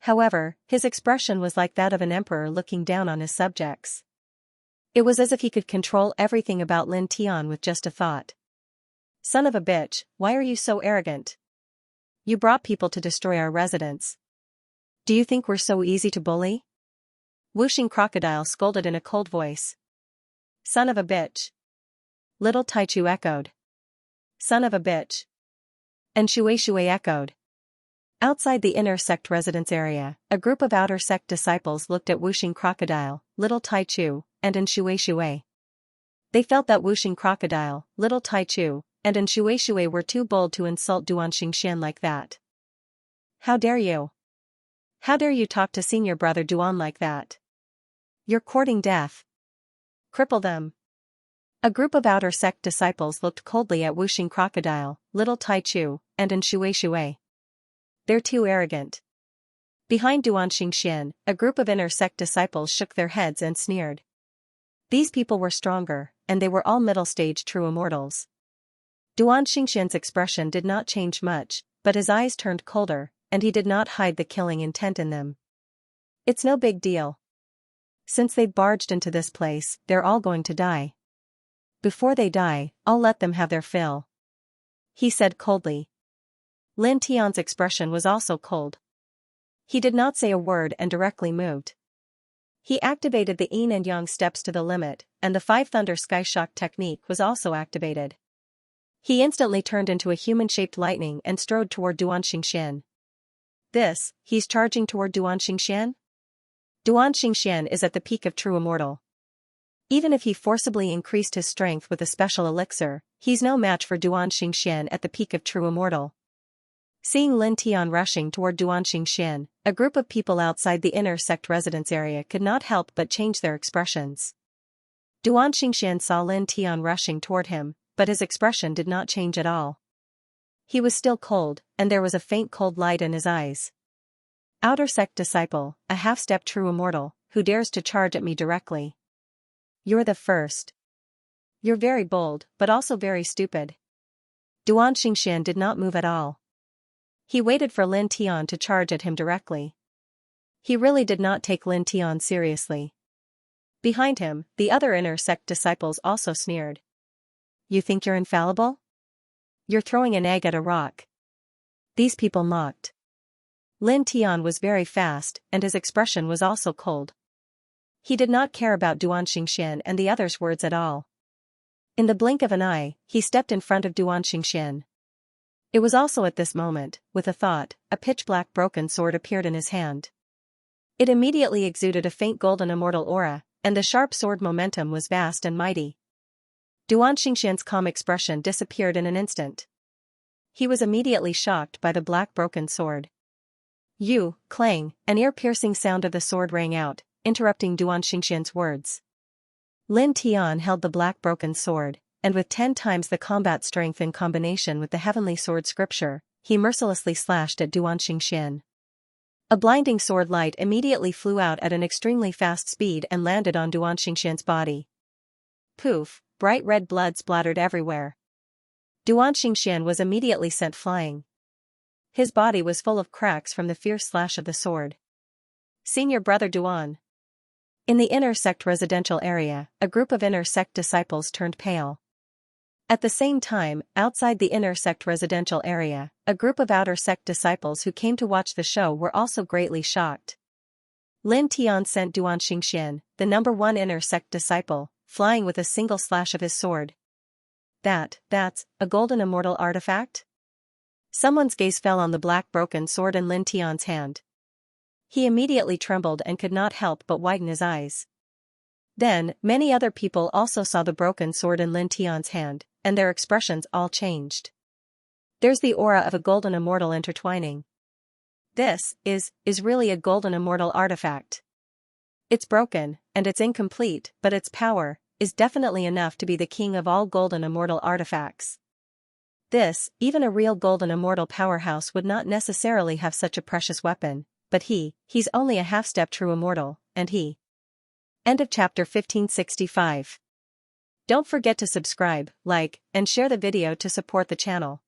However, his expression was like that of an emperor looking down on his subjects. It was as if he could control everything about Lin Tian with just a thought. Son of a bitch, why are you so arrogant? You brought people to destroy our residence. Do you think we're so easy to bully? Wuxing Crocodile scolded in a cold voice. Son of a bitch. Little Taichu echoed. Son of a bitch. And Shui echoed. Outside the inner sect residence area, a group of outer sect disciples looked at Wuxing Crocodile, Little Taichu, and Shui. They felt that Wuxing Crocodile, Little Taichu, and Shui were too bold to insult Duan Xingxian like that. How dare you? How dare you talk to senior brother Duan like that? You're courting death. Cripple them. A group of outer sect disciples looked coldly at Wuxing Crocodile, Little Taichu, and Shui. They're too arrogant. Behind Duan Xingxian, a group of inner sect disciples shook their heads and sneered. These people were stronger, and they were all middle-stage true immortals. Duan Xingxian's expression did not change much, but his eyes turned colder, and he did not hide the killing intent in them. It's no big deal. Since they barged into this place, they're all going to die. Before they die, I'll let them have their fill. He said coldly. Lin Tian's expression was also cold. He did not say a word and directly moved. He activated the yin and yang steps to the limit, and the 5 Thunder Sky Shock technique was also activated. He instantly turned into a human-shaped lightning and strode toward Duan Xingxian. He's charging toward Duan Xingxian? Duan Xingxian is at the peak of true immortal. Even if he forcibly increased his strength with a special elixir, he's no match for Duan Xingxian at the peak of true immortal. Seeing Lin Tian rushing toward Duan Xingxian, a group of people outside the inner sect residence area could not help but change their expressions. Duan Xingxian saw Lin Tian rushing toward him, but his expression did not change at all. He was still cold, and there was a faint cold light in his eyes. Outer sect disciple, a half-step true immortal, who dares to charge at me directly? You're the first. You're very bold, but also very stupid. Duan Xingxian did not move at all. He waited for Lin Tian to charge at him directly. He really did not take Lin Tian seriously. Behind him, the other inner sect disciples also sneered. You think you're infallible? You're throwing an egg at a rock. These people mocked. Lin Tian was very fast, and his expression was also cold. He did not care about Duan Xingxian and the others' words at all. In the blink of an eye, he stepped in front of Duan Xingxian. It was also at this moment, with a thought, a pitch-black broken sword appeared in his hand. It immediately exuded a faint golden immortal aura, and the sharp sword momentum was vast and mighty. Duan Xingxian's calm expression disappeared in an instant. He was immediately shocked by the black broken sword. Clang, an ear-piercing sound of the sword rang out, interrupting Duan Xingxian's words. Lin Tian held the black broken sword, and with 10 times the combat strength in combination with the heavenly sword scripture, he mercilessly slashed at Duan Xingxian. A blinding sword light immediately flew out at an extremely fast speed and landed on Duan Xingxian's body. Poof, bright red blood splattered everywhere. Duan Xingxian was immediately sent flying. His body was full of cracks from the fierce slash of the sword. Senior brother Duan. In the inner sect residential area, a group of inner sect disciples turned pale. At the same time, outside the inner sect residential area, a group of outer sect disciples who came to watch the show were also greatly shocked. Lin Tian sent Duan Xingxian, the #1 inner sect disciple, flying with a single slash of his sword. That's a golden immortal artifact? Someone's gaze fell on the black broken sword in Lin Tian's hand. He immediately trembled and could not help but widen his eyes. Then, many other people also saw the broken sword in Lin Tian's hand, and their expressions all changed. There's the aura of a golden immortal intertwining. This is really a golden immortal artifact. It's broken, and it's incomplete, but its power is definitely enough to be the king of all golden immortal artifacts. Even a real golden immortal powerhouse would not necessarily have such a precious weapon, but he's only a half-step true immortal, and he. End of chapter 1565. Don't forget to subscribe, like, and share the video to support the channel.